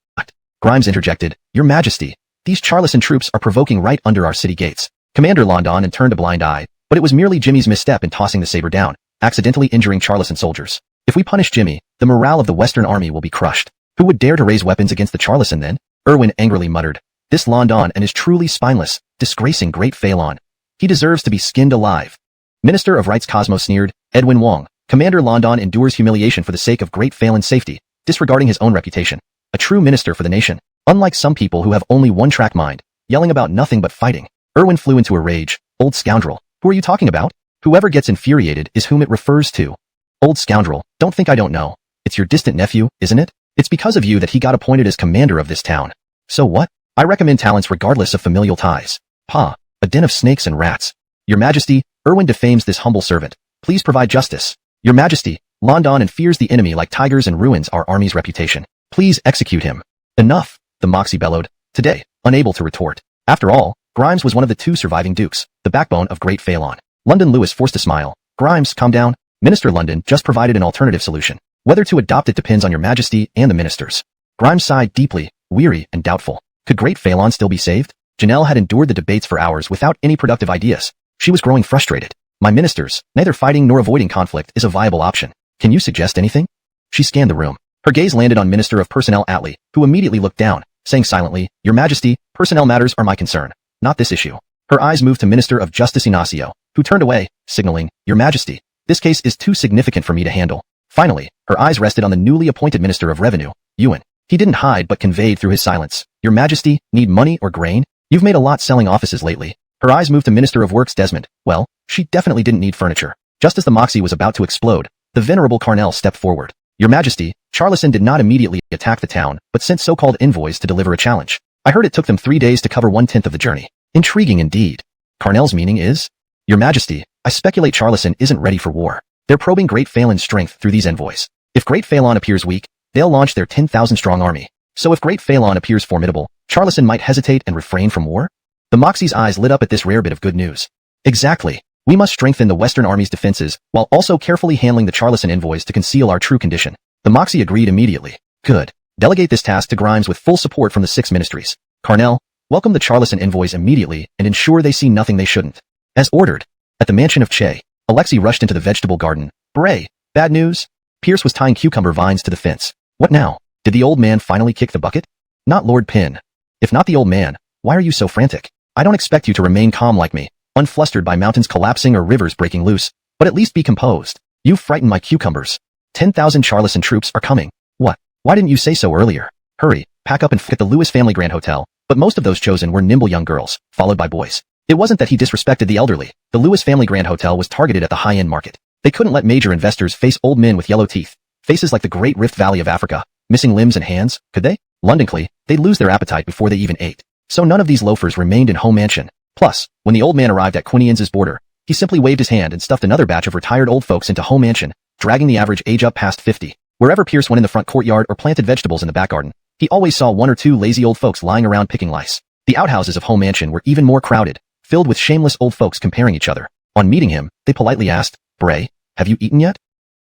Grimes interjected, Your Majesty, these Charleston troops are provoking right under our city gates. Commander London turned a blind eye, but it was merely Jimmy's misstep in tossing the saber down, accidentally injuring Charleston soldiers. If we punish Jimmy, the morale of the Western Army will be crushed. Who would dare to raise weapons against the Charleston then? Irwin angrily muttered. This London is truly spineless, disgracing great Phalon. He deserves to be skinned alive. Minister of Rights Cosmo sneered, Edwin Wong. Commander London endures humiliation for the sake of great Phalon's safety, disregarding his own reputation. A true minister for the nation. Unlike some people who have only one-track mind, yelling about nothing but fighting. Irwin flew into a rage. Old scoundrel. Who are you talking about? Whoever gets infuriated is whom it refers to. Old scoundrel, don't think I don't know. It's your distant nephew, isn't it? It's because of you that he got appointed as commander of this town. So what? I recommend talents regardless of familial ties. Pa, a den of snakes and rats. Your Majesty, Irwin defames this humble servant. Please provide justice. Your Majesty, London fears the enemy like tigers and ruins our army's reputation. Please execute him. Enough, the Moxie bellowed. Today, unable to retort. After all, Grimes was one of the 2 surviving dukes, the backbone of Great Phalon. London Lewis forced a smile. Grimes, calm down. Minister London just provided an alternative solution. Whether to adopt it depends on your Majesty and the ministers. Grimes sighed deeply, weary and doubtful. Could Great Phalon still be saved? Janelle had endured the debates for hours without any productive ideas. She was growing frustrated. My ministers, neither fighting nor avoiding conflict is a viable option. Can you suggest anything? She scanned the room. Her gaze landed on Minister of Personnel Atlee, who immediately looked down, saying silently, Your Majesty, personnel matters are my concern, not this issue. Her eyes moved to Minister of Justice Ignacio, who turned away, signaling, Your Majesty, this case is too significant for me to handle. Finally, her eyes rested on the newly appointed Minister of Revenue, Ewan. He didn't hide but conveyed through his silence, Your Majesty, need money or grain? You've made a lot selling offices lately. Her eyes moved to Minister of Works Desmond. Well, she definitely didn't need furniture. Just as the Moxie was about to explode, the venerable Carnell stepped forward. Your Majesty, Charleston did not immediately attack the town, but sent so-called envoys to deliver a challenge. I heard it took them 3 days to cover 1/10 of the journey. Intriguing indeed. Carnell's meaning is? Your Majesty, I speculate Charleston isn't ready for war. They're probing Great Phalon's strength through these envoys. If Great Phalon appears weak, they'll launch their 10,000-strong army. So if Great Phalon appears formidable, Charleston might hesitate and refrain from war? The Moxie's eyes lit up at this rare bit of good news. Exactly. We must strengthen the Western Army's defenses, while also carefully handling the Charleston envoys to conceal our true condition. The Moxie agreed immediately. Good. Delegate this task to Grimes with full support from the 6 ministries. Carnell, welcome the Charleston envoys immediately and ensure they see nothing they shouldn't. As ordered. At the mansion of Che, Alexei rushed into the vegetable garden. Bray, bad news? Pierce was tying cucumber vines to the fence. What now? Did the old man finally kick the bucket? Not Lord Pin. If not the old man, why are you so frantic? I don't expect you to remain calm like me, unflustered by mountains collapsing or rivers breaking loose, but at least be composed. You frightened my cucumbers. 10,000 Charleston troops are coming. What? Why didn't you say so earlier? Hurry, pack up and at the Lewis family Grand Hotel. But most of those chosen were nimble young girls, followed by boys. It wasn't that he disrespected the elderly. The Lewis family Grand Hotel was targeted at the high-end market. They couldn't let major investors face old men with yellow teeth, faces like the Great Rift Valley of Africa, missing limbs and hands, could they? Londoncly, they'd lose their appetite before they even ate. So none of these loafers remained in Home Mansion. Plus, when the old man arrived at Quinien's border, he simply waved his hand and stuffed another batch of retired old folks into Home Mansion, dragging the average age up past 50. Wherever Pierce went in the front courtyard or planted vegetables in the back garden, he always saw 1 or 2 lazy old folks lying around picking lice. The outhouses of Home Mansion were even more crowded, filled with shameless old folks comparing each other. On meeting him, they politely asked, Bray, have you eaten yet?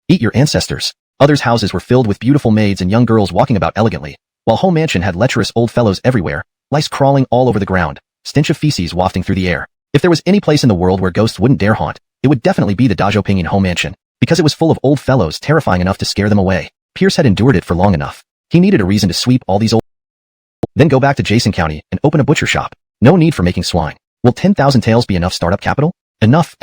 Eat your ancestors. Others' houses were filled with beautiful maids and young girls walking about elegantly, while Home Mansion had lecherous old fellows everywhere, lice crawling all over the ground, stench of feces wafting through the air. If there was any place in the world where ghosts wouldn't dare haunt, it would definitely be the Dajoping Home Mansion, because it was full of old fellows terrifying enough to scare them away. Pierce had endured it for long enough. He needed a reason to sweep all these old then go back to Jason County and open a butcher shop. No need for making swine. Will 10,000 taels be enough startup capital? Enough.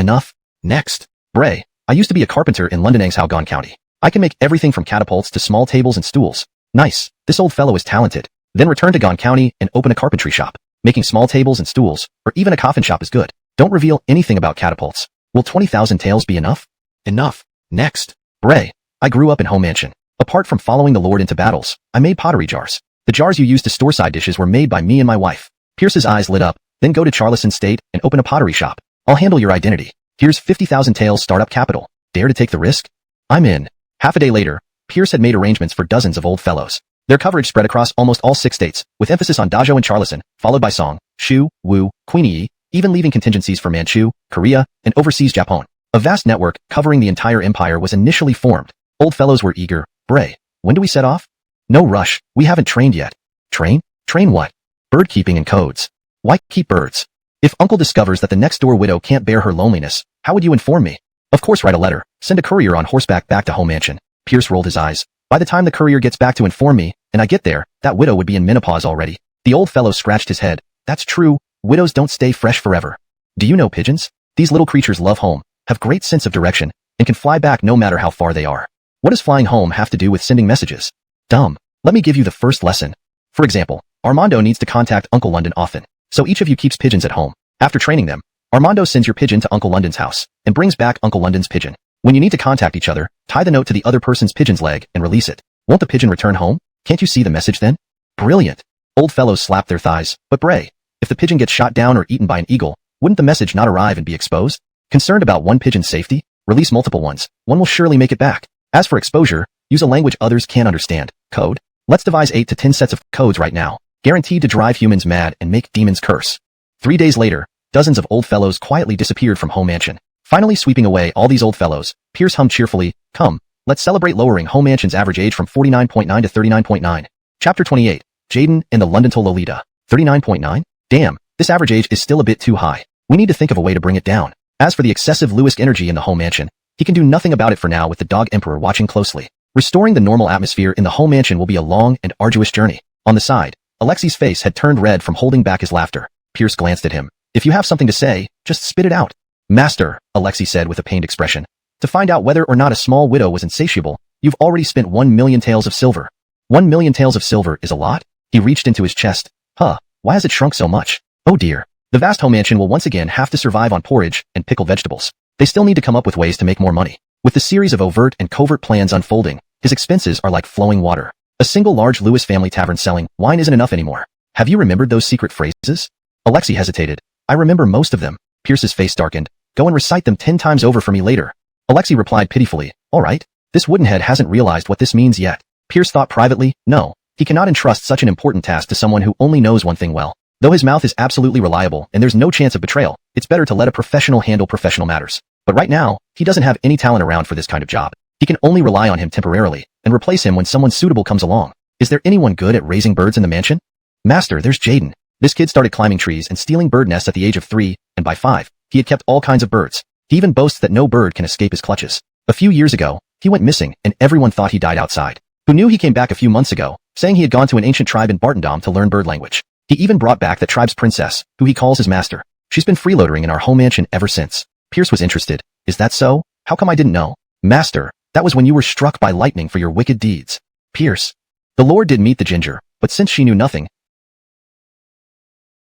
Next. Bray, I used to be a carpenter in London County. I can make everything from catapults to small tables and stools. Nice. This old fellow is talented. Then return to Gon County and open a carpentry shop. Making small tables and stools, or even a coffin shop is good. Don't reveal anything about catapults. Will 20,000 taels be enough? Enough. Next. Bray. I grew up in home mansion. Apart from following the Lord into battles, I made pottery jars. The jars you use to store side dishes were made by me and my wife. Pierce's eyes lit up. Then go to Charleston State and open a pottery shop. I'll handle your identity. Here's 50,000 taels startup capital. Dare to take the risk? I'm in. Half a day later, Pierce had made arrangements for dozens of old fellows. Their coverage spread across almost all 6 states, with emphasis on Dazhou and Charleston, followed by Song, Shu, Wu, Queenie, even leaving contingencies for Manchu, Korea, and overseas Japan. A vast network covering the entire empire was initially formed. Old fellows were eager. Bray, when do we set off? No rush. We haven't trained yet. Train? Train what? Bird keeping and codes. Why keep birds? If Uncle discovers that the next-door widow can't bear her loneliness, how would you inform me? Of course, write a letter. Send a courier on horseback back to home mansion. Pierce rolled his eyes. By the time the courier gets back to inform me, and I get there, that widow would be in menopause already. The old fellow scratched his head. That's true. Widows don't stay fresh forever. Do you know pigeons? These little creatures love home, have great sense of direction, and can fly back no matter how far they are. What does flying home have to do with sending messages? Dumb. Let me give you the first lesson. For example, Armando needs to contact Uncle London often, so each of you keeps pigeons at home. After training them, Armando sends your pigeon to Uncle London's house and brings back Uncle London's pigeon. When you need to contact each other, tie the note to the other person's pigeon's leg and release it. Won't the pigeon return home? Can't you see the message then? Brilliant. Old fellows slapped their thighs. But Bray, if the pigeon gets shot down or eaten by an eagle, wouldn't the message not arrive and be exposed? Concerned about one pigeon's safety? Release multiple ones. One will surely make it back. As for exposure, use a language others can't understand. Code? Let's devise 8 to 10 sets of codes right now, guaranteed to drive humans mad and make demons curse. 3 days later, dozens of old fellows quietly disappeared from home mansion. Finally sweeping away all these old fellows, Pierce hummed cheerfully, come, let's celebrate lowering home mansion's average age from 49.9 to 39.9. Chapter 28, Jaden and the London to Lolita. 39.9? Damn, this average age is still a bit too high. We need to think of a way to bring it down. As for the excessive Lewisk energy in the home mansion, he can do nothing about it for now with the dog emperor watching closely. Restoring the normal atmosphere in the home mansion will be a long and arduous journey. On the side, Alexi's face had turned red from holding back his laughter. Pierce glanced at him. If you have something to say, just spit it out. Master, Alexi said with a pained expression. To find out whether or not a small widow was insatiable, you've already spent 1 million taels of silver. 1 million taels of silver is a lot? He reached into his chest. Huh, why has it shrunk so much? Oh dear. The vast home mansion will once again have to survive on porridge and pickled vegetables. They still need to come up with ways to make more money. With the series of overt and covert plans unfolding, his expenses are like flowing water. A single large Lewis family tavern selling wine isn't enough anymore. Have you remembered those secret phrases? Alexi hesitated. I remember most of them. Pierce's face darkened. Go and recite them 10 times over for me later. Alexi replied pitifully. All right. This woodenhead hasn't realized what this means yet. Pierce thought privately, no, he cannot entrust such an important task to someone who only knows one thing well. Though his mouth is absolutely reliable and there's no chance of betrayal, it's better to let a professional handle professional matters. But right now, he doesn't have any talent around for this kind of job. He can only rely on him temporarily and replace him when someone suitable comes along. Is there anyone good at raising birds in the mansion? Master, there's Jaden. This kid started climbing trees and stealing bird nests at the age of 3, and by 5, he had kept all kinds of birds. He even boasts that no bird can escape his clutches. A few years ago, he went missing and everyone thought he died outside. Who knew he came back a few months ago, saying he had gone to an ancient tribe in Bartendam to learn bird language. He even brought back the tribe's princess, who he calls his master. She's been freeloadering in our home mansion ever since. Pierce was interested. Is that so? How come I didn't know? Master, that was when you were struck by lightning for your wicked deeds. Pierce. The Lord did meet the ginger, but since she knew nothing,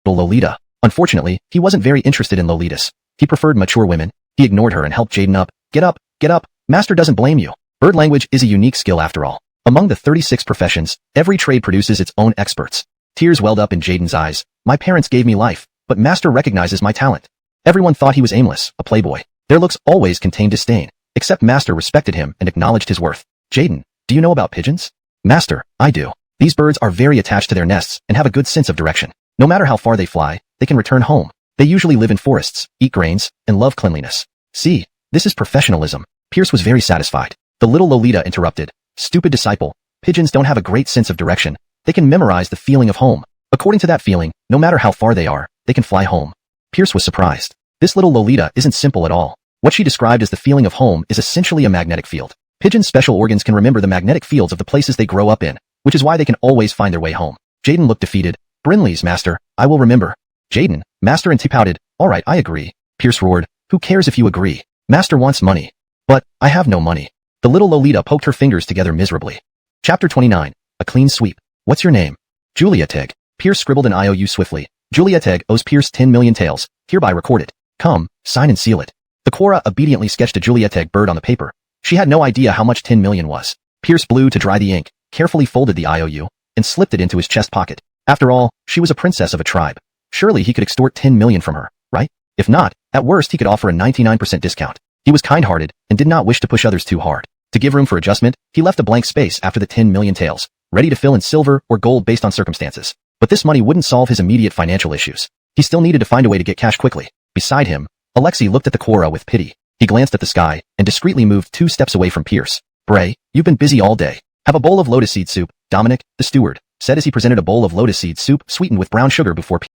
Lolita. Unfortunately, he wasn't very interested in Lolitas. He preferred mature women. He ignored her and helped Jaden up. Get up, get up. Master doesn't blame you. Bird language is a unique skill after all. Among the 36 professions, every trade produces its own experts. Tears welled up in Jaden's eyes. My parents gave me life, but Master recognizes my talent. Everyone thought he was aimless, a playboy. Their looks always contained disdain, except Master respected him and acknowledged his worth. Jaden, do you know about pigeons? Master, I do. These birds are very attached to their nests and have a good sense of direction. No matter how far they fly, they can return home. They usually live in forests, eat grains, and love cleanliness. See, this is professionalism. Pierce was very satisfied. The little Lolita interrupted. Stupid disciple. Pigeons don't have a great sense of direction. They can memorize the feeling of home. According to that feeling, no matter how far they are, they can fly home. Pierce was surprised. This little Lolita isn't simple at all. What she described as the feeling of home is essentially a magnetic field. Pigeons' special organs can remember the magnetic fields of the places they grow up in, which is why they can always find their way home. Jaden looked defeated. Brinley's, Master, I will remember. Jaden, Master and T pouted. All right, I agree. Pierce roared. Who cares if you agree? Master wants money. But, I have no money. The little Lolita poked her fingers together miserably. Chapter 29. A clean sweep. What's your name? Julia Teg. Pierce scribbled an IOU swiftly. Julia Teg owes Pierce 10 million taels, hereby recorded. Come, sign and seal it. The Quora obediently sketched a Juliet-egg bird on the paper. She had no idea how much 10 million was. Pierce blew to dry the ink, carefully folded the IOU, and slipped it into his chest pocket. After all, she was a princess of a tribe. Surely he could extort 10 million from her, right? If not, at worst he could offer a 99% discount. He was kind-hearted and did not wish to push others too hard. To give room for adjustment, he left a blank space after the 10 million taels, ready to fill in silver or gold based on circumstances. But this money wouldn't solve his immediate financial issues. He still needed to find a way to get cash quickly. Beside him, Alexei looked at the Quora with pity. He glanced at the sky and discreetly moved 2 steps away from Pierce. Bray, you've been busy all day. Have a bowl of lotus seed soup, Dominic, the steward, said as he presented a bowl of lotus seed soup sweetened with brown sugar before Pierce.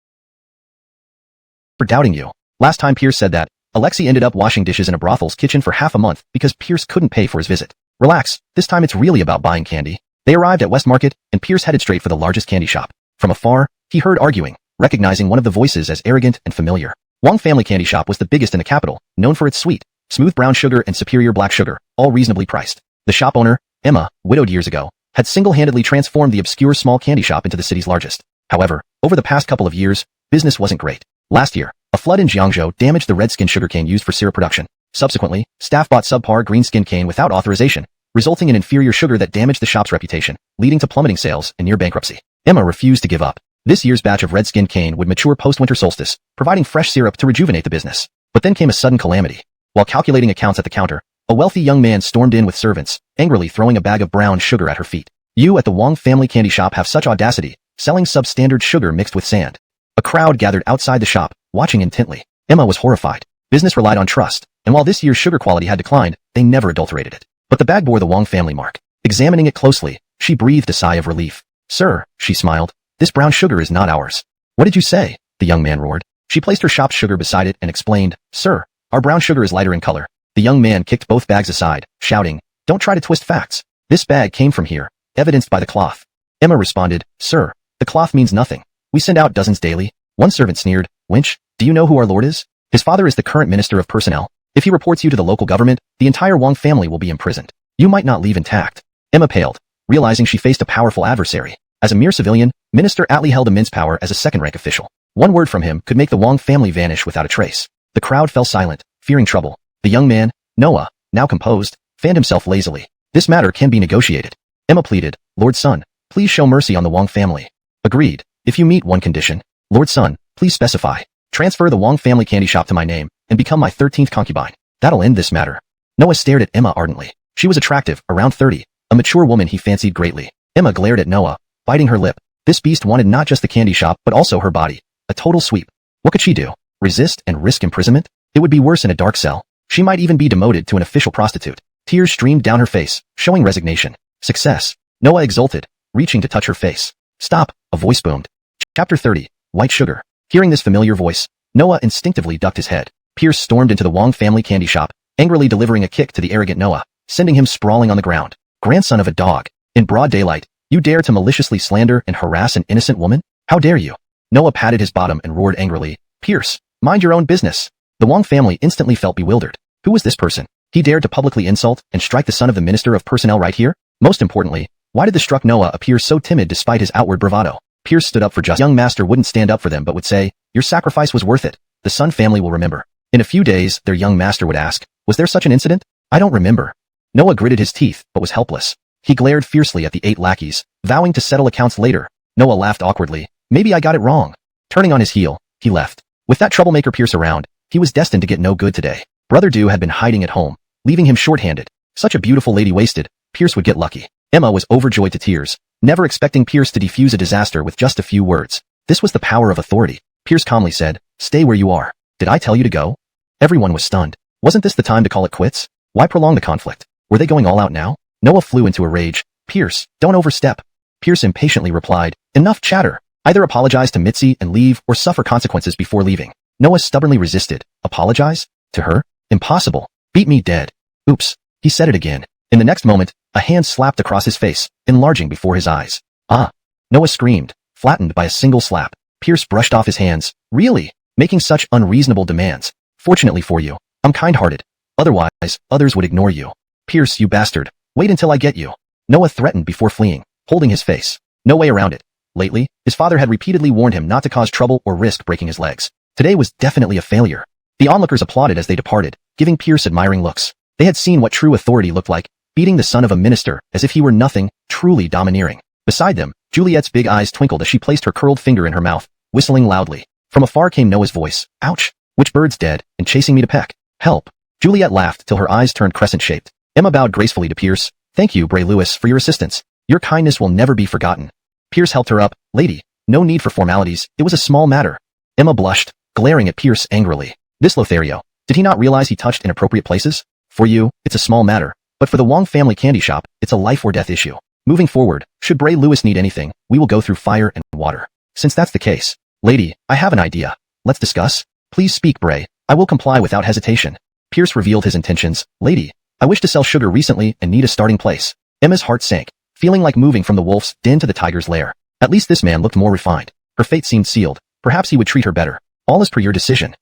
For doubting you. Last time Pierce said that, Alexei ended up washing dishes in a brothel's kitchen for half a month because Pierce couldn't pay for his visit. Relax, this time it's really about buying candy. They arrived at West Market, and Pierce headed straight for the largest candy shop. From afar, he heard arguing, recognizing one of the voices as arrogant and familiar. Wong Family Candy Shop was the biggest in the capital, known for its sweet, smooth brown sugar and superior black sugar, all reasonably priced. The shop owner, Emma, widowed years ago, had single-handedly transformed the obscure small candy shop into the city's largest. However, over the past couple of years, business wasn't great. Last year, a flood in Jiangzhou damaged the red-skin sugarcane used for syrup production. Subsequently, staff bought subpar green-skin cane without authorization, resulting in inferior sugar that damaged the shop's reputation, leading to plummeting sales and near bankruptcy. Emma refused to give up. This year's batch of red-skin cane would mature post-winter solstice, providing fresh syrup to rejuvenate the business. But then came a sudden calamity. While calculating accounts at the counter, a wealthy young man stormed in with servants, angrily throwing a bag of brown sugar at her feet. You at the Wong Family Candy Shop have such audacity, selling substandard sugar mixed with sand. A crowd gathered outside the shop, watching intently. Emma was horrified. Business relied on trust, and while this year's sugar quality had declined, they never adulterated it. But the bag bore the Wong family mark. Examining it closely, she breathed a sigh of relief. Sir, she smiled, this brown sugar is not ours. What did you say? The young man roared. She placed her shop's sugar beside it and explained, Sir, our brown sugar is lighter in color. The young man kicked both bags aside, shouting, Don't try to twist facts. This bag came from here, evidenced by the cloth. Emma responded, Sir, the cloth means nothing. We send out dozens daily. One servant sneered, Wench, do you know who our lord is? His father is the current minister of personnel. If he reports you to the local government, the entire Wong family will be imprisoned. You might not leave intact. Emma paled, realizing she faced a powerful adversary. As a mere civilian, Minister Atlee held immense power as a second-rank official. One word from him could make the Wong family vanish without a trace. The crowd fell silent, fearing trouble. The young man, Noah, now composed, fanned himself lazily. This matter can be negotiated. Emma pleaded, Lord Sun, please show mercy on the Wong family. Agreed. If you meet one condition, Lord Sun, please specify. Transfer the Wong Family Candy Shop to my name, and become my 13th concubine. That'll end this matter. Noah stared at Emma ardently. She was attractive, around 30, a mature woman he fancied greatly. Emma glared at Noah, biting her lip. This beast wanted not just the candy shop but also her body. A total sweep. What could she do? Resist and risk imprisonment? It would be worse in a dark cell. She might even be demoted to an official prostitute. Tears streamed down her face, showing resignation. Success. Noah exulted, reaching to touch her face. Stop, a voice boomed. Chapter 30, White Sugar. Hearing this familiar voice, Noah instinctively ducked his head. Pierce stormed into the Wong Family Candy Shop, angrily delivering a kick to the arrogant Noah, sending him sprawling on the ground. Grandson of a dog. In broad daylight, you dare to maliciously slander and harass an innocent woman? How dare you? Noah patted his bottom and roared angrily, Pierce, mind your own business. The Wong family instantly felt bewildered. Who was this person? He dared to publicly insult and strike the son of the Minister of Personnel right here? Most importantly, why did the struck Noah appear so timid despite his outward bravado? Pierce stood up for justice. Young master wouldn't stand up for them but would say, Your sacrifice was worth it. The Sun family will remember. In a few days, their young master would ask, Was there such an incident? I don't remember. Noah gritted his teeth, but was helpless. He glared fiercely at the 8 lackeys, vowing to settle accounts later. Noah laughed awkwardly. Maybe I got it wrong. Turning on his heel, he left. With that troublemaker Pierce around, he was destined to get no good today. Brother Du had been hiding at home, leaving him short-handed. Such a beautiful lady wasted, Pierce would get lucky. Emma was overjoyed to tears, never expecting Pierce to defuse a disaster with just a few words. This was the power of authority. Pierce calmly said, Stay where you are. Did I tell you to go? Everyone was stunned. Wasn't this the time to call it quits? Why prolong the conflict? Were they going all out now? Noah flew into a rage. Pierce, don't overstep. Pierce impatiently replied, Enough chatter. Either apologize to Mitzi and leave or suffer consequences before leaving. Noah stubbornly resisted. Apologize? To her? Impossible. Beat me dead. Oops. He said it again. In the next moment, a hand slapped across his face, enlarging before his eyes. Ah! Noah screamed, flattened by a single slap. Pierce brushed off his hands. Really? Making such unreasonable demands. Fortunately for you, I'm kind-hearted. Otherwise, others would ignore you. Pierce, you bastard. Wait until I get you. Noah threatened before fleeing, holding his face. No way around it. Lately, his father had repeatedly warned him not to cause trouble or risk breaking his legs. Today was definitely a failure. The onlookers applauded as they departed, giving Pierce admiring looks. They had seen what true authority looked like, beating the son of a minister as if he were nothing, truly domineering. Beside them, Juliet's big eyes twinkled as she placed her curled finger in her mouth, whistling loudly. From afar came Noah's voice. Ouch! Which bird's dead and chasing me to peck? Help! Juliet laughed till her eyes turned crescent-shaped. Emma bowed gracefully to Pierce. Thank you, Bray Lewis, for your assistance. Your kindness will never be forgotten. Pierce helped her up. Lady, no need for formalities, it was a small matter. Emma blushed, glaring at Pierce angrily. This Lothario, did he not realize he touched inappropriate places? For you, it's a small matter, but for the Wong family candy shop, it's a life or death issue. Moving forward, should Bray Lewis need anything, we will go through fire and water. Since that's the case, lady, I have an idea. Let's discuss. Please speak, Bray. I will comply without hesitation. Pierce revealed his intentions. Lady, I wish to sell sugar recently and need a starting place. Emma's heart sank, feeling like moving from the wolf's den to the tiger's lair. At least this man looked more refined. Her fate seemed sealed. Perhaps he would treat her better. All is per your decision.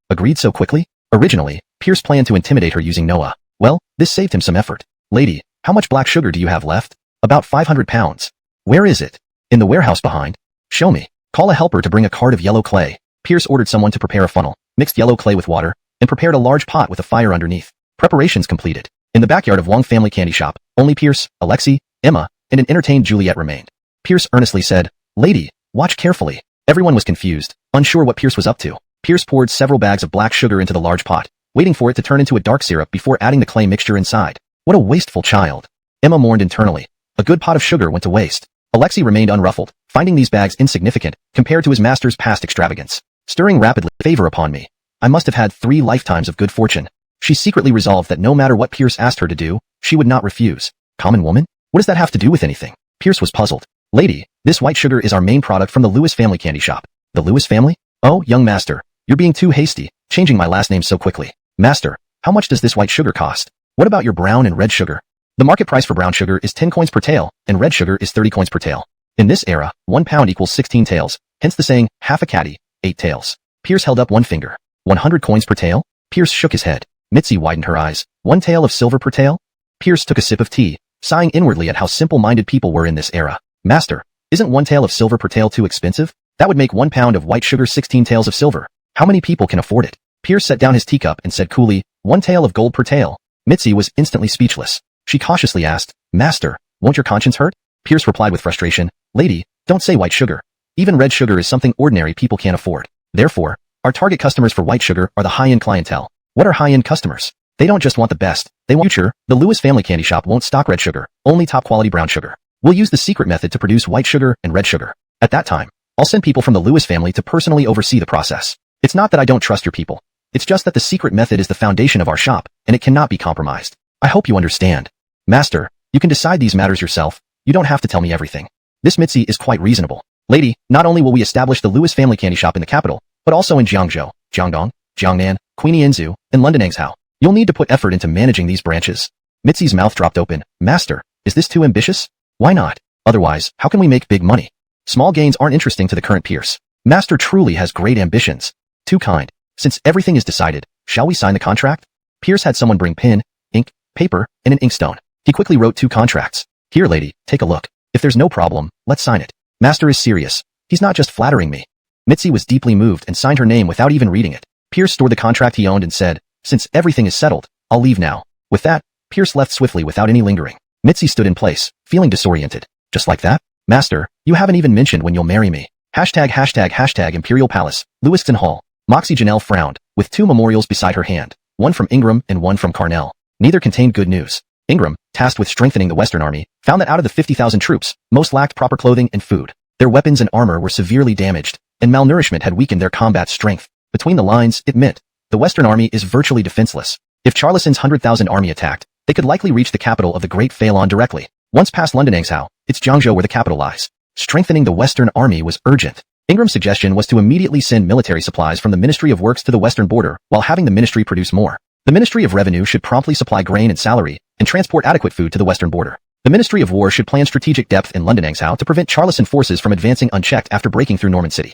Agreed so quickly? Originally, Pierce planned to intimidate her using Noah. Well, this saved him some effort. Lady, how much black sugar do you have left? About 500 pounds. Where is it? In the warehouse behind. Show me. Call a helper to bring a cart of yellow clay. Pierce ordered someone to prepare a funnel, mixed yellow clay with water, and prepared a large pot with a fire underneath. Preparations completed. In the backyard of Wong family candy shop, only Pierce, Alexei, Emma, and an entertained Juliet remained. Pierce earnestly said, Lady, watch carefully. Everyone was confused, unsure what Pierce was up to. Pierce poured several bags of black sugar into the large pot, waiting for it to turn into a dark syrup before adding the clay mixture inside. What a wasteful child. Emma mourned internally. A good pot of sugar went to waste. Alexei remained unruffled, finding these bags insignificant compared to his master's past extravagance. Stirring rapidly, favor upon me. I must have had 3 lifetimes of good fortune. She secretly resolved that no matter what Pierce asked her to do, she would not refuse. Common woman? What does that have to do with anything? Pierce was puzzled. Lady, this white sugar is our main product from the Lewis family candy shop. The Lewis family? Oh, young master. You're being too hasty, changing my last name so quickly. Master, how much does this white sugar cost? What about your brown and red sugar? The market price for brown sugar is 10 coins per tael, and red sugar is 30 coins per tael. In this era, 1 pound equals 16 taels, hence the saying, half a caddy, 8 taels. Pierce held up one finger. 100 coins per tael? Pierce shook his head. Mitzi widened her eyes. 1 tael of silver per tael? Pierce took a sip of tea, sighing inwardly at how simple-minded people were in this era. Master, isn't 1 tael of silver per tael too expensive? That would make 1 pound of white sugar 16 taels of silver. How many people can afford it? Pierce set down his teacup and said coolly, 1 tael of gold per tael. Mitzi was instantly speechless. She cautiously asked, Master, won't your conscience hurt? Pierce replied with frustration, Lady, don't say white sugar. Even red sugar is something ordinary people can't afford. Therefore, our target customers for white sugar are the high-end clientele. What are high-end customers? They don't just want the best, they want future. The Lewis family candy shop won't stock red sugar, only top-quality brown sugar. We'll use the secret method to produce white sugar and red sugar. At that time, I'll send people from the Lewis family to personally oversee the process. It's not that I don't trust your people. It's just that the secret method is the foundation of our shop, and it cannot be compromised. I hope you understand. Master, you can decide these matters yourself. You don't have to tell me everything. This Mitzi is quite reasonable. Lady, not only will we establish the Lewis family candy shop in the capital, but also in Jiangzhou, Jiangdong, Jiangnan, Queenie-Enzu, and London Engshao. You'll need to put effort into managing these branches. Mitzi's mouth dropped open. Master, is this too ambitious? Why not? Otherwise, how can we make big money? Small gains aren't interesting to the current Pierce. Master truly has great ambitions. Too kind. Since everything is decided, shall we sign the contract? Pierce had someone bring pen, ink, paper, and an inkstone. He quickly wrote 2 contracts. Here, lady, take a look. If there's no problem, let's sign it. Master is serious. He's not just flattering me. Mitzi was deeply moved and signed her name without even reading it. Pierce stored the contract he owned and said, Since everything is settled, I'll leave now. With that, Pierce left swiftly without any lingering. Mitzi stood in place, feeling disoriented. Just like that? Master, you haven't even mentioned when you'll marry me. #### Imperial Palace, Lewiston Hall. Moxie Janelle frowned, with 2 memorials beside her hand, one from Ingram and one from Carnell. Neither contained good news. Ingram, tasked with strengthening the Western Army, found that out of the 50,000 troops, most lacked proper clothing and food. Their weapons and armor were severely damaged, and malnourishment had weakened their combat strength. Between the lines, it meant, the Western Army is virtually defenseless. If Charlesson's 100,000 army attacked, they could likely reach the capital of the Great Phelan directly. Once past London Engshao, it's Jiangzhou where the capital lies. Strengthening the Western Army was urgent. Ingram's suggestion was to immediately send military supplies from the Ministry of Works to the western border, while having the ministry produce more. The Ministry of Revenue should promptly supply grain and salary, and transport adequate food to the western border. The Ministry of War should plan strategic depth in London Engshao to prevent Charleston forces from advancing unchecked after breaking through Norman City.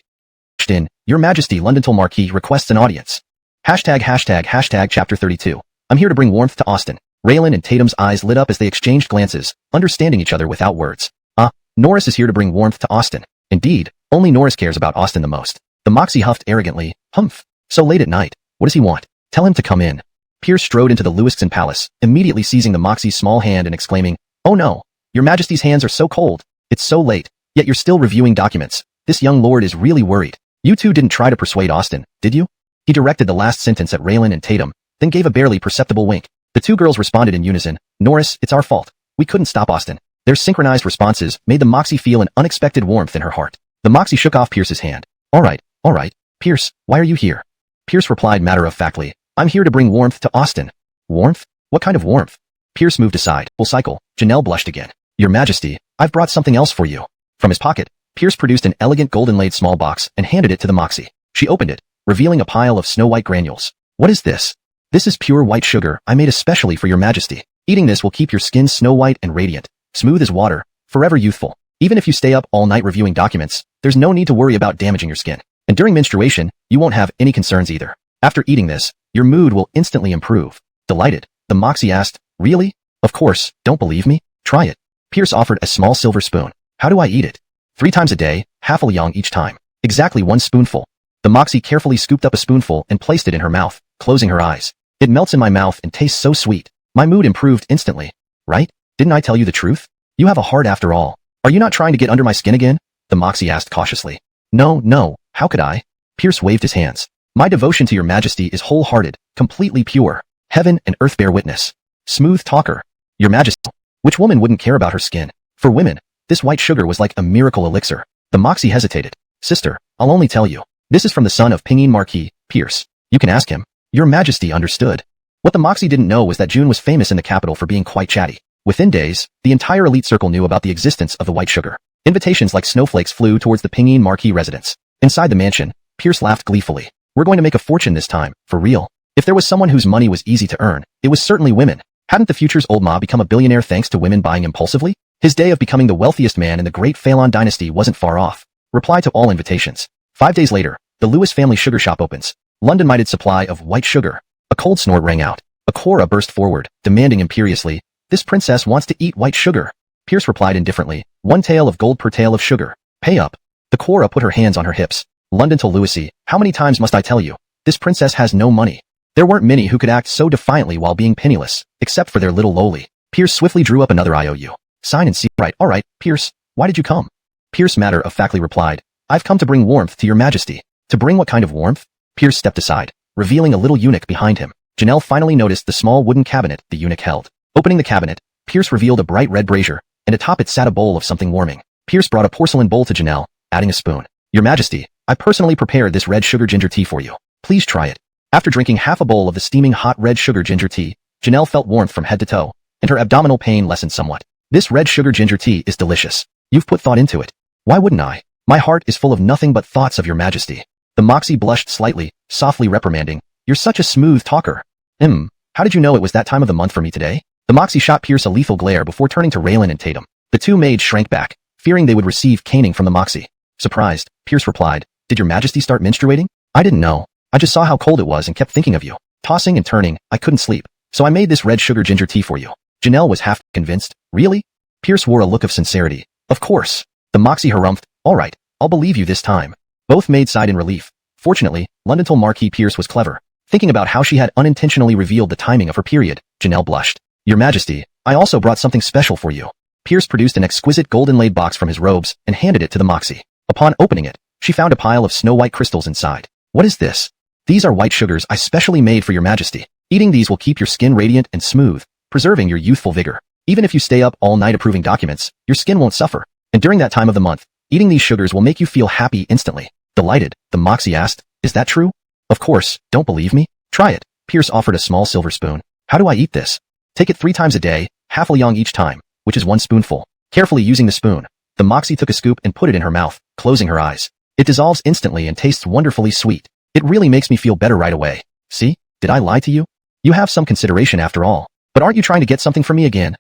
Your Majesty Londontal Marquis requests an audience. ##### Chapter 32. I'm here to bring warmth to Austin. Raylan and Tatum's eyes lit up as they exchanged glances, understanding each other without words. Norris is here to bring warmth to Austin. Indeed, only Norris cares about Austin the most. The Moxie huffed arrogantly, humph. So late at night. What does he want? Tell him to come in. Pierce strode into the Lewiston palace, immediately seizing the Moxie's small hand and exclaiming, "Oh no! Your Majesty's hands are so cold. It's so late, yet you're still reviewing documents. This young lord is really worried. You two didn't try to persuade Austin, did you?" He directed the last sentence at Raylan and Tatum, then gave a barely perceptible wink. The two girls responded in unison, "Norris, it's our fault. We couldn't stop Austin." Their synchronized responses made the Moxie feel an unexpected warmth in her heart. The Moxie shook off Pierce's hand. All right, Pierce, why are you here?" Pierce replied matter-of-factly, "I'm here to bring warmth to Austin." "Warmth? What kind of warmth?" Pierce moved aside. Full cycle. Janelle blushed again. "Your Majesty, I've brought something else for you." From his pocket, Pierce produced an elegant golden-laid small box and handed it to the Moxie. She opened it, revealing a pile of snow-white granules. "What is this?" "This is pure white sugar I made especially for your Majesty. Eating this will keep your skin snow-white and radiant, smooth as water, forever youthful. Even if you stay up all night reviewing documents, there's no need to worry about damaging your skin. And during menstruation, you won't have any concerns either. After eating this, your mood will instantly improve." Delighted, the Moxie asked, "Really? Of course, don't believe me? Try it." Pierce offered a small silver spoon. "How do I eat it?" 3 times a day, half a liang each time. Exactly 1 spoonful. The Moxie carefully scooped up a spoonful and placed it in her mouth, closing her eyes. "It melts in my mouth and tastes so sweet. My mood improved instantly. Right? Didn't I tell you the truth? You have a heart after all. Are you not trying to get under my skin again?" the Moxie asked cautiously. No, how could I?" Pierce waved his hands. "My devotion to your Majesty is wholehearted, completely pure. Heaven and earth bear witness. Smooth talker. Your Majesty." Which woman wouldn't care about her skin? For women, this white sugar was like a miracle elixir. The Moxie hesitated. "Sister, I'll only tell you. This is from the son of Pingyin Marquis, Pierce. You can ask him." Your Majesty understood. What the Moxie didn't know was that June was famous in the capital for being quite chatty. Within days, the entire elite circle knew about the existence of the white sugar. Invitations like snowflakes flew towards the Pingyin Marquis residence. Inside the mansion, Pierce laughed gleefully. "We're going to make a fortune this time, for real. If there was someone whose money was easy to earn, it was certainly women. Hadn't the future's old Ma become a billionaire thanks to women buying impulsively? His day of becoming the wealthiest man in the great Phelan dynasty wasn't far off." Reply to all invitations. 5 days later, the Lewis family sugar shop opens. London-minded supply of white sugar. A cold snort rang out. Akora burst forward, demanding imperiously, "This princess wants to eat white sugar." Pierce replied indifferently, "1 tael of gold per tael of sugar. Pay up." The Cora put her hands on her hips. "London to Lewisy, how many times must I tell you? This princess has no money." There weren't many who could act so defiantly while being penniless, except for their little lowly. Pierce swiftly drew up another IOU. "Sign and see." All right, Pierce, why did you come?" Pierce matter-of-factly replied, "I've come to bring warmth to your Majesty." "To bring what kind of warmth?" Pierce stepped aside, revealing a little eunuch behind him. Janelle finally noticed the small wooden cabinet the eunuch held. Opening the cabinet, Pierce revealed a bright red brazier, and atop it sat a bowl of something warming. Pierce brought a porcelain bowl to Janelle, adding a spoon. "Your Majesty, I personally prepared this red sugar ginger tea for you. Please try it." After drinking half a bowl of the steaming hot red sugar ginger tea, Janelle felt warmth from head to toe, and her abdominal pain lessened somewhat. "This red sugar ginger tea is delicious. You've put thought into it." "Why wouldn't I? My heart is full of nothing but thoughts of your Majesty." The Moxie blushed slightly, softly reprimanding, "You're such a smooth talker." How did you know it was that time of the month for me today?" The Moxie shot Pierce a lethal glare before turning to Raylan and Tatum. The two maids shrank back, fearing they would receive caning from the Moxie. Surprised, Pierce replied, "Did your Majesty start menstruating?" "I didn't know. I just saw how cold it was and kept thinking of you. Tossing and turning, I couldn't sleep. So I made this red sugar ginger tea for you." Janelle was half convinced. "Really?" Pierce wore a look of sincerity. "Of course." The Moxie harumphed. "All right, I'll believe you this time." Both maids sighed in relief. Fortunately, Londontal Marquis Pierce was clever. Thinking about how she had unintentionally revealed the timing of her period, Janelle blushed. "Your Majesty, I also brought something special for you." Pierce produced an exquisite golden-laid box from his robes and handed it to the Moxie. Upon opening it, she found a pile of snow-white crystals inside. "What is this?" "These are white sugars I specially made for your Majesty. Eating these will keep your skin radiant and smooth, preserving your youthful vigor. Even if you stay up all night approving documents, your skin won't suffer. And during that time of the month, eating these sugars will make you feel happy instantly." Delighted, the Moxie asked, "Is that true?" "Of course, don't believe me? Try it." Pierce offered a small silver spoon. "How do I eat this?" "Take it 3 times a day, half a liang each time, which is 1 spoonful. Carefully using the spoon, the Moxie took a scoop and put it in her mouth, closing her eyes. "It dissolves instantly and tastes wonderfully sweet. It really makes me feel better right away. See? Did I lie to you? You have some consideration after all. But aren't you trying to get something from me again?"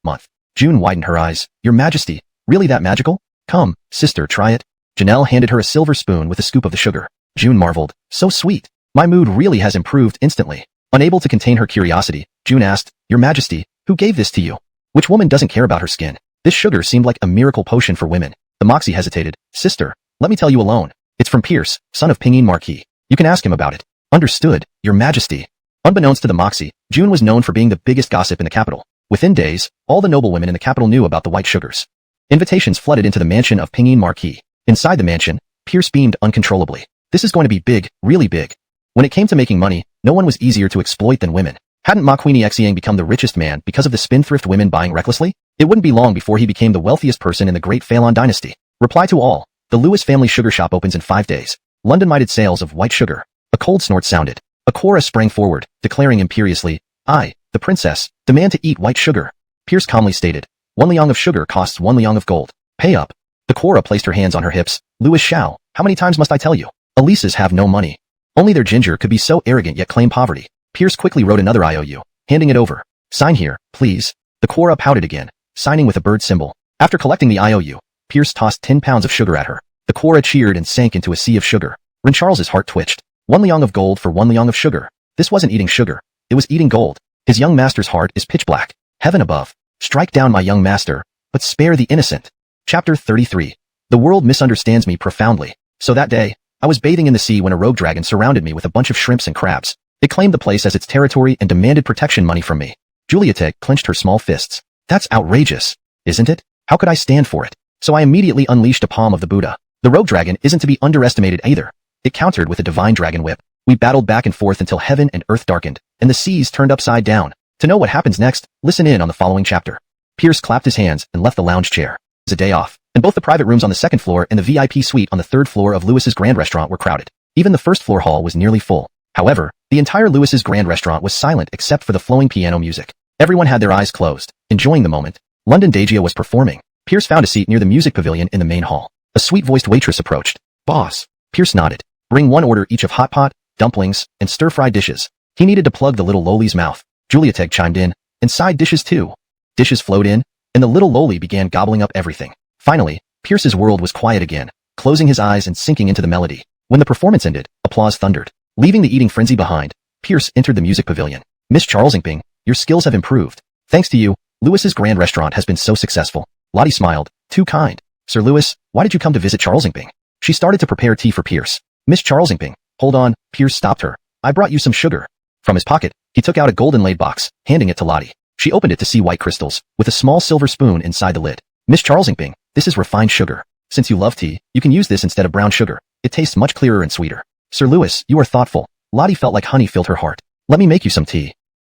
June widened her eyes. "Your Majesty, really that magical? Come, sister, try it." Janelle handed her a silver spoon with a scoop of the sugar. June marveled. "So sweet. My mood really has improved instantly." Unable to contain her curiosity, June asked, "Your Majesty, who gave this to you? Which woman doesn't care about her skin? This sugar seemed like a miracle potion for women." The Moxie hesitated. "Sister, let me tell you alone. It's from Pierce, son of Pingyin Marquis. You can ask him about it." Understood, Your Majesty. Unbeknownst to the Moxie, June was known for being the biggest gossip in the capital. Within days, all the noblewomen in the capital knew about the white sugars. Invitations flooded into the mansion of Pinyin Marquis. Inside the mansion, Pierce beamed uncontrollably. This is going to be big, really big. When it came to making money, no one was easier to exploit than women. Hadn't Ma Queenie Xiang become the richest man because of the spendthrift women buying recklessly? It wouldn't be long before he became the wealthiest person in the Great Phelan Dynasty. Reply to all. The Lewis family sugar shop opens in 5 days. London-minded sales of white sugar. A cold snort sounded. Akora sprang forward, declaring imperiously, I, the princess, demand to eat white sugar. Pierce calmly stated, 1 liang of sugar costs 1 liang of gold. Pay up. Akora placed her hands on her hips. Louis Xiao, how many times must I tell you? Elises have no money. Only their ginger could be so arrogant yet claim poverty. Pierce quickly wrote another IOU, handing it over. Sign here, please. The Akora pouted again, signing with a bird symbol. After collecting the IOU, Pierce tossed 10 pounds of sugar at her. The Akora cheered and sank into a sea of sugar. Ren Charles's heart twitched. 1 liang of gold for 1 liang of sugar. This wasn't eating sugar. It was eating gold. His young master's heart is pitch black. Heaven above. Strike down my young master, but spare the innocent. Chapter 33. The world misunderstands me profoundly. So that day, I was bathing in the sea when a rogue dragon surrounded me with a bunch of shrimps and crabs. It claimed the place as its territory and demanded protection money from me. Juliette clenched her small fists. That's outrageous, isn't it? How could I stand for it? So I immediately unleashed a palm of the Buddha. The rogue dragon isn't to be underestimated either. It countered with a divine dragon whip. We battled back and forth until heaven and earth darkened, and the seas turned upside down. To know what happens next, listen in on the following chapter. Pierce clapped his hands and left the lounge chair. It was a day off, and both the private rooms on the second floor and the VIP suite on the third floor of Lewis's Grand Restaurant were crowded. Even the first floor hall was nearly full. However, the entire Lewis's Grand Restaurant was silent except for the flowing piano music. Everyone had their eyes closed, enjoying the moment. London Dajia was performing. Pierce found a seat near the music pavilion in the main hall. A sweet-voiced waitress approached. Boss. Pierce nodded. Bring 1 order each of hot pot, dumplings, and stir-fried dishes. He needed to plug the little loli's mouth. Juliette chimed in, and side dishes too. Dishes flowed in, and the little loli began gobbling up everything. Finally, Pierce's world was quiet again, closing his eyes and sinking into the melody. When the performance ended, applause thundered. Leaving the eating frenzy behind, Pierce entered the music pavilion. Miss Charlesingping, your skills have improved. Thanks to you, Lewis's Grand Restaurant has been so successful. Lottie smiled. Too kind. Sir Lewis, why did you come to visit Charlesingping? She started to prepare tea for Pierce. Miss Charlesingping, hold on, Pierce stopped her. I brought you some sugar. From his pocket, he took out a gold-inlaid box, handing it to Lottie. She opened it to see white crystals, with a small silver spoon inside the lid. Miss Charlesingping, this is refined sugar. Since you love tea, you can use this instead of brown sugar. It tastes much clearer and sweeter. Sir Lewis, you are thoughtful. Lottie felt like honey filled her heart. Let me make you some tea.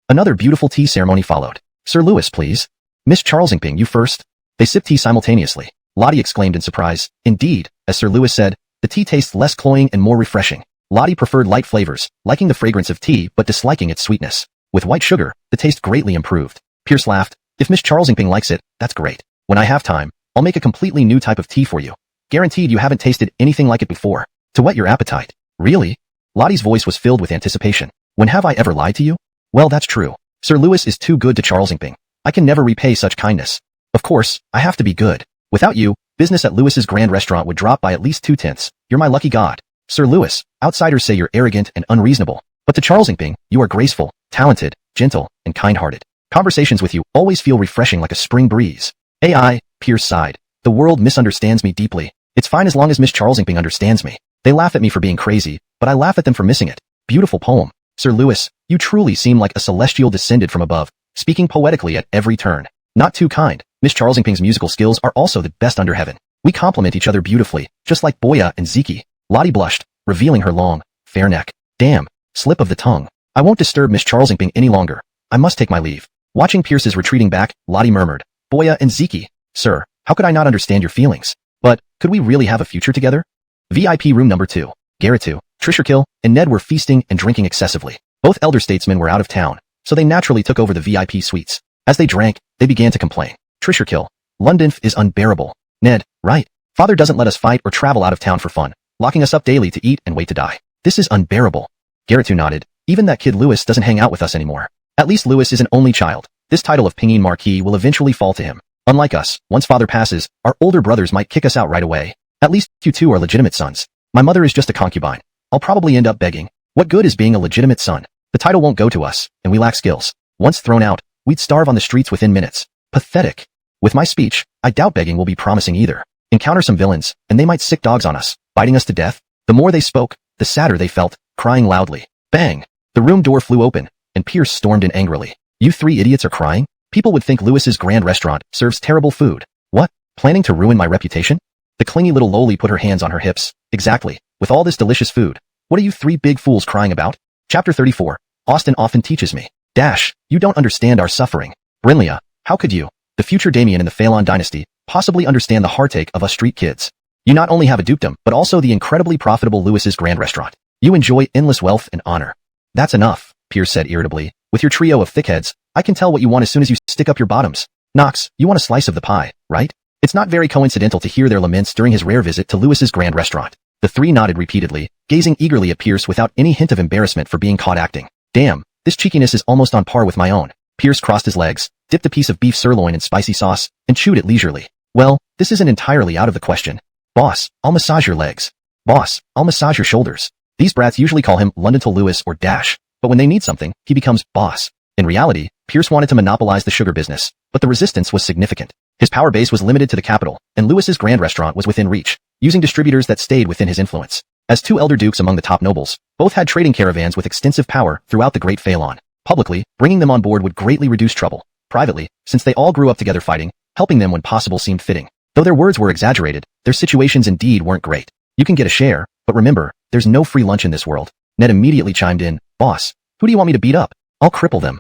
Another beautiful tea ceremony followed. Sir Lewis, please. Miss Charlesingping, you first. They sipped tea simultaneously. Lottie exclaimed in surprise. Indeed, as Sir Lewis said, the tea tastes less cloying and more refreshing. Lottie preferred light flavors, liking the fragrance of tea but disliking its sweetness. With white sugar, the taste greatly improved. Pierce laughed. If Miss Charlesingping likes it, that's great. When I have time, I'll make a completely new type of tea for you. Guaranteed you haven't tasted anything like it before. To whet your appetite. Really? Lottie's voice was filled with anticipation. When have I ever lied to you? Well, that's true. Sir Lewis is too good to Charlesingping. I can never repay such kindness. Of course, I have to be good. Without you, business at Lewis's Grand Restaurant would drop by at least 2/10. You're my lucky god. Sir Lewis, outsiders say you're arrogant and unreasonable. But to Charlesingping, you are graceful, talented, gentle, and kind-hearted. Conversations with you always feel refreshing like a spring breeze. AI, Pierce sighed. The world misunderstands me deeply. It's fine as long as Miss Charlesingping understands me. They laugh at me for being crazy, but I laugh at them for missing it. Beautiful poem. Sir Lewis, you truly seem like a celestial descended from above, speaking poetically at every turn. Not too kind. Miss Charlesingping's musical skills are also the best under heaven. We complement each other beautifully, just like Boya and Ziki. Lottie blushed, revealing her long, fair neck. Damn, slip of the tongue. I won't disturb Miss Charlesingping any longer. I must take my leave. Watching Pierce's retreating back, Lottie murmured, Boya and Ziki, sir, how could I not understand your feelings? But, could we really have a future together? VIP room number 2. Garritu, Trisherkill, and Ned were feasting and drinking excessively. Both elder statesmen were out of town, so they naturally took over the VIP suites. As they drank, they began to complain. Trisherkill, London is unbearable. Ned, right. Father doesn't let us fight or travel out of town for fun, locking us up daily to eat and wait to die. This is unbearable. Garritu nodded. Even that kid Lewis doesn't hang out with us anymore. At least Lewis is an only child. This title of Pinyin Marquis will eventually fall to him. Unlike us, once father passes, our older brothers might kick us out right away. At least you two are legitimate sons. My mother is just a concubine. I'll probably end up begging. What good is being a legitimate son? The title won't go to us, and we lack skills. Once thrown out, we'd starve on the streets within minutes. Pathetic. With my speech, I doubt begging will be promising either. Encounter some villains, and they might sick dogs on us, biting us to death. The more they spoke, the sadder they felt, crying loudly. Bang! The room door flew open, and Pierce stormed in angrily. You three idiots are crying? People would think Lewis's Grand Restaurant serves terrible food. What? Planning to ruin my reputation? The clingy little loli put her hands on her hips. Exactly. With all this delicious food. What are you three big fools crying about? Chapter 34. Austin often teaches me. Dash, you don't understand our suffering. Brinlea, how could you, the future Damien in the Phelan dynasty, possibly understand the heartache of us street kids? You not only have a dukedom, but also the incredibly profitable Lewis's Grand Restaurant. You enjoy endless wealth and honor. That's enough, Pierce said irritably. With your trio of thickheads, I can tell what you want as soon as you stick up your bottoms. Knox, you want a slice of the pie, right? It's not very coincidental to hear their laments during his rare visit to Lewis's Grand Restaurant. The three nodded repeatedly, gazing eagerly at Pierce without any hint of embarrassment for being caught acting. Damn, this cheekiness is almost on par with my own. Pierce crossed his legs, dipped a piece of beef sirloin in spicy sauce, and chewed it leisurely. Well, this isn't entirely out of the question. Boss, I'll massage your legs. Boss, I'll massage your shoulders. These brats usually call him Londontal Lewis or Dash, but when they need something, he becomes boss. In reality, Pierce wanted to monopolize the sugar business, but the resistance was significant. His power base was limited to the capital, and Lewis's Grand Restaurant was within reach, using distributors that stayed within his influence. As two elder dukes among the top nobles, both had trading caravans with extensive power throughout the Great Phelan. Publicly, bringing them on board would greatly reduce trouble. Privately, since they all grew up together fighting, helping them when possible seemed fitting. Though their words were exaggerated, their situations indeed weren't great. You can get a share, but remember, there's no free lunch in this world. Ned immediately chimed in. Boss, who do you want me to beat up? I'll cripple them.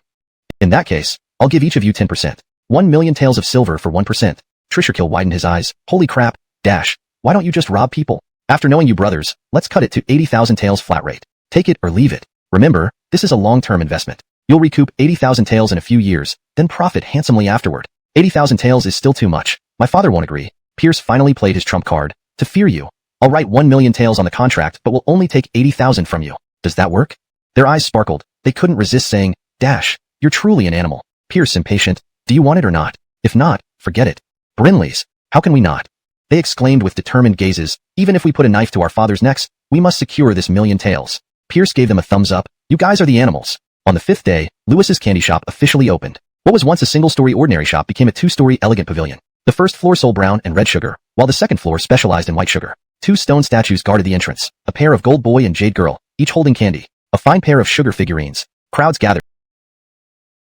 In that case, I'll give each of you 10%. 1,000,000 taels of silver for 1%. Trisherkill widened his eyes. Holy crap, Dash, why don't you just rob people? After knowing you brothers, let's cut it to 80,000 taels flat rate. Take it or leave it. Remember, this is a long-term investment. You'll recoup 80,000 taels in a few years, then profit handsomely afterward. 80,000 taels is still too much. My father won't agree. Pierce finally played his trump card. To fear you. I'll write 1,000,000 taels on the contract, but will only take 80,000 from you. Does that work? Their eyes sparkled. They couldn't resist saying, Dash, you're truly an animal. Pierce impatient. Do you want it or not? If not, forget it. Brinleys, how can we not? They exclaimed with determined gazes. Even if we put a knife to our father's necks, we must secure this 1,000,000 taels. Pierce gave them a thumbs up. You guys are the animals. On the 5th day, Lewis's candy shop officially opened. What was once a single-story ordinary shop became a 2-story elegant pavilion. The first floor sold brown and red sugar, while the second floor specialized in white sugar. 2 stone statues guarded the entrance, a pair of gold boy and jade girl, each holding candy, a fine pair of sugar figurines. Crowds gathered.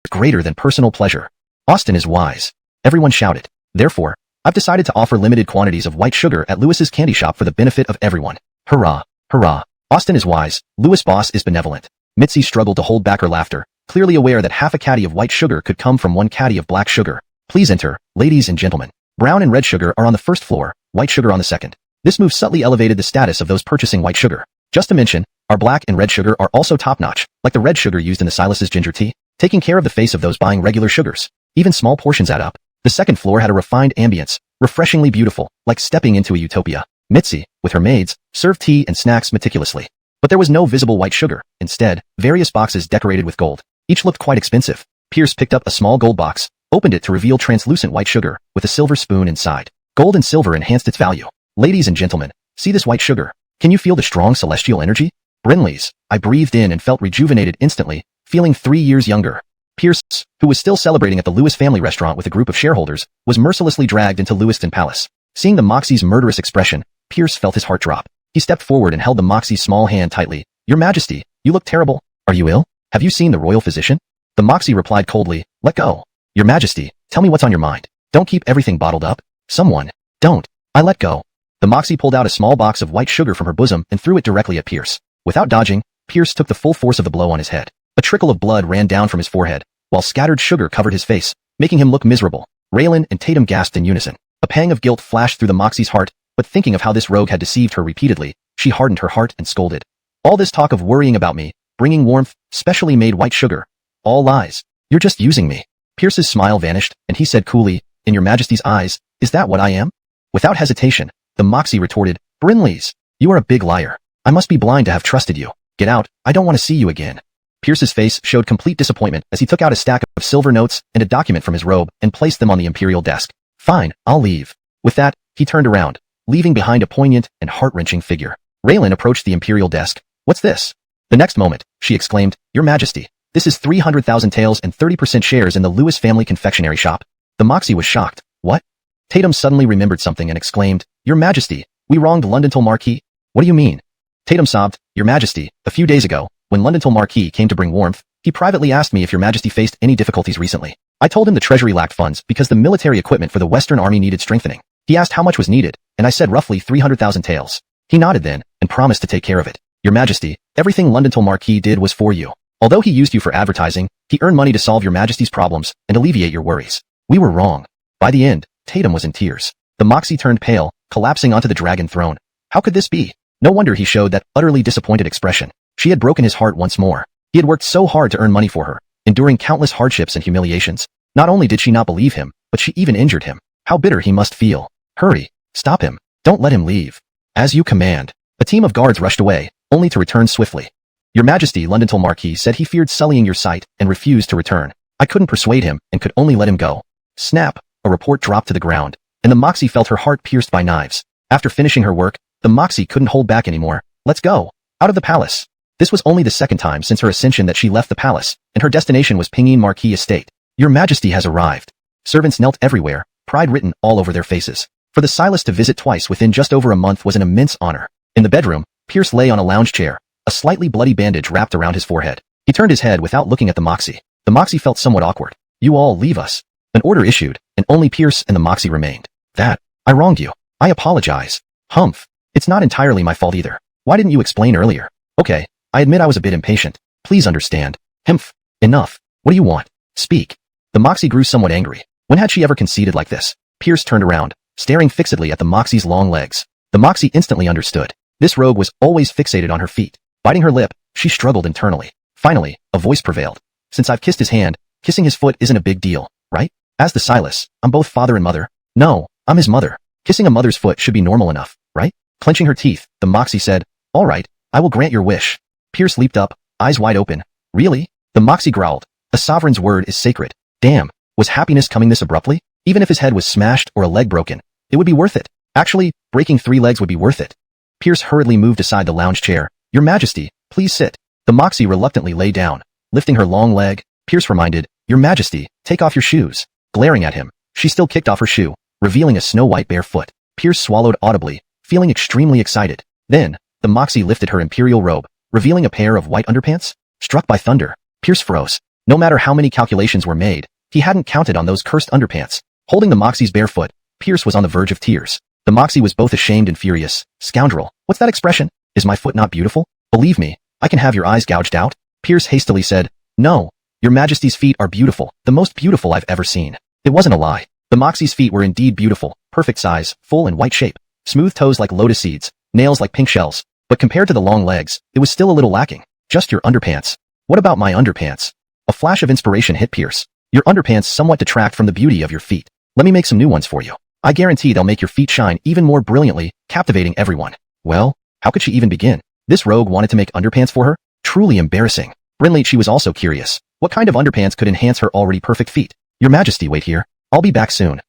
Greater than personal pleasure. Austin is wise. Everyone shouted. Therefore, I've decided to offer limited quantities of white sugar at Lewis's candy shop for the benefit of everyone. Hurrah, hurrah. Austin is wise. Lewis boss is benevolent. Mitzi struggled to hold back her laughter, clearly aware that half a caddy of white sugar could come from 1 caddy of black sugar. Please enter, ladies and gentlemen. Brown and red sugar are on the first floor, white sugar on the second. This move subtly elevated the status of those purchasing white sugar. Just to mention, our black and red sugar are also top-notch, like the red sugar used in the Silas's ginger tea, taking care of the face of those buying regular sugars. Even small portions add up. The second floor had a refined ambience, refreshingly beautiful, like stepping into a utopia. Mitzi, with her maids, served tea and snacks meticulously. But there was no visible white sugar. Instead, various boxes decorated with gold. Each looked quite expensive. Pierce picked up a small gold box, opened it to reveal translucent white sugar, with a silver spoon inside. Gold and silver enhanced its value. Ladies and gentlemen, see this white sugar. Can you feel the strong celestial energy? Brinleys, I breathed in and felt rejuvenated instantly, feeling 3 years younger. Pierce, who was still celebrating at the Lewis family restaurant with a group of shareholders, was mercilessly dragged into Lewiston Palace. Seeing the Moxie's murderous expression, Pierce felt his heart drop. He stepped forward and held the Moxie's small hand tightly. Your Majesty, you look terrible. Are you ill? Have you seen the royal physician? The Moxie replied coldly, let go. Your Majesty, tell me what's on your mind. Don't keep everything bottled up. Someone. Don't. I let go. The Moxie pulled out a small box of white sugar from her bosom and threw it directly at Pierce. Without dodging, Pierce took the full force of the blow on his head. A trickle of blood ran down from his forehead, while scattered sugar covered his face, making him look miserable. Raylan and Tatum gasped in unison. A pang of guilt flashed through the Moxie's heart, but thinking of how this rogue had deceived her repeatedly, she hardened her heart and scolded. All this talk of worrying about me, bringing warmth, specially made white sugar. All lies. You're just using me. Pierce's smile vanished, and he said coolly, in your Majesty's eyes, is that what I am? Without hesitation, the Moxie retorted, Brinleys, you are a big liar. I must be blind to have trusted you. Get out, I don't want to see you again. Pierce's face showed complete disappointment as he took out a stack of silver notes and a document from his robe and placed them on the imperial desk. Fine, I'll leave. With that, he turned around, leaving behind a poignant and heart-wrenching figure. Raylan approached the imperial desk. What's this? The next moment, she exclaimed, Your Majesty, this is 300,000 taels and 30% shares in the Lewis family confectionery shop. The Moxie was shocked. What? Tatum suddenly remembered something and exclaimed, Your Majesty, we wronged Londontal Marquis? What do you mean? Tatum sobbed, Your Majesty, a few days ago, When Londontel Marquis came to bring warmth, he privately asked me if your majesty faced any difficulties recently. I told him the treasury lacked funds because the military equipment for the Western Army needed strengthening. He asked how much was needed, and I said roughly 300,000 taels. He nodded then, and promised to take care of it. Your majesty, everything Londontel Marquis did was for you. Although he used you for advertising, he earned money to solve your majesty's problems and alleviate your worries. We were wrong. By the end, Tatum was in tears. The Moxie turned pale, collapsing onto the dragon throne. How could this be? No wonder he showed that utterly disappointed expression. She had broken his heart once more. He had worked so hard to earn money for her, enduring countless hardships and humiliations. Not only did she not believe him, but she even injured him. How bitter he must feel. Hurry. Stop him. Don't let him leave. As you command. A team of guards rushed away, only to return swiftly. Your Majesty, Londontel Marquis said he feared sullying your sight and refused to return. I couldn't persuade him and could only let him go. Snap. A report dropped to the ground, and the Moxie felt her heart pierced by knives. After finishing her work, the Moxie couldn't hold back anymore. Let's go. Out of the palace. This was only the second time since her ascension that she left the palace, and her destination was Pinyin Marquis Estate. Your Majesty has arrived. Servants knelt everywhere, pride written all over their faces. For the Silas to visit twice within just over a month was an immense honor. In the bedroom, Pierce lay on a lounge chair, a slightly bloody bandage wrapped around his forehead. He turned his head without looking at the Moxie. The Moxie felt somewhat awkward. You all leave us. An order issued, and only Pierce and the Moxie remained. I wronged you. I apologize. Humph. It's not entirely my fault either. Why didn't you explain earlier? Okay, I admit I was a bit impatient. Please understand. Humph. Enough. What do you want? Speak. The Moxie grew somewhat angry. When had she ever conceded like this? Pierce turned around, staring fixedly at the Moxie's long legs. The Moxie instantly understood. This rogue was always fixated on her feet. Biting her lip, she struggled internally. Finally, a voice prevailed. Since I've kissed his hand, kissing his foot isn't a big deal, right? As the Silas, I'm both father and mother. No, I'm his mother. Kissing a mother's foot should be normal enough, right? Clenching her teeth, the Moxie said, all right, I will grant your wish. Pierce leaped up, eyes wide open. Really? The Moxie growled. A sovereign's word is sacred. Damn, was happiness coming this abruptly? Even if his head was smashed or a leg broken, it would be worth it. Actually, breaking 3 legs would be worth it. Pierce hurriedly moved aside the lounge chair. Your Majesty, please sit. The Moxie reluctantly lay down. Lifting her long leg, Pierce reminded, Your Majesty, take off your shoes. Glaring at him, she still kicked off her shoe, revealing a snow-white bare foot. Pierce swallowed audibly, feeling extremely excited. Then, the Moxie lifted her imperial robe, revealing a pair of white underpants. Struck by thunder, Pierce froze. No matter how many calculations were made, he hadn't counted on those cursed underpants. Holding the Moxie's bare foot, Pierce was on the verge of tears. The Moxie was both ashamed and furious. Scoundrel, what's that expression? Is my foot not beautiful? Believe me, I can have your eyes gouged out. Pierce hastily said, No, your Majesty's feet are beautiful, the most beautiful I've ever seen. It wasn't a lie. The Moxie's feet were indeed beautiful, perfect size, full and white shape, smooth toes like lotus seeds, nails like pink shells. But compared to the long legs, it was still a little lacking. Just your underpants. What about my underpants? A flash of inspiration hit Pierce. Your underpants somewhat detract from the beauty of your feet. Let me make some new ones for you. I guarantee they'll make your feet shine even more brilliantly, captivating everyone. Well, how could she even begin? This rogue wanted to make underpants for her? Truly embarrassing. Brinley, she was also curious. What kind of underpants could enhance her already perfect feet? Your Majesty, wait here. I'll be back soon.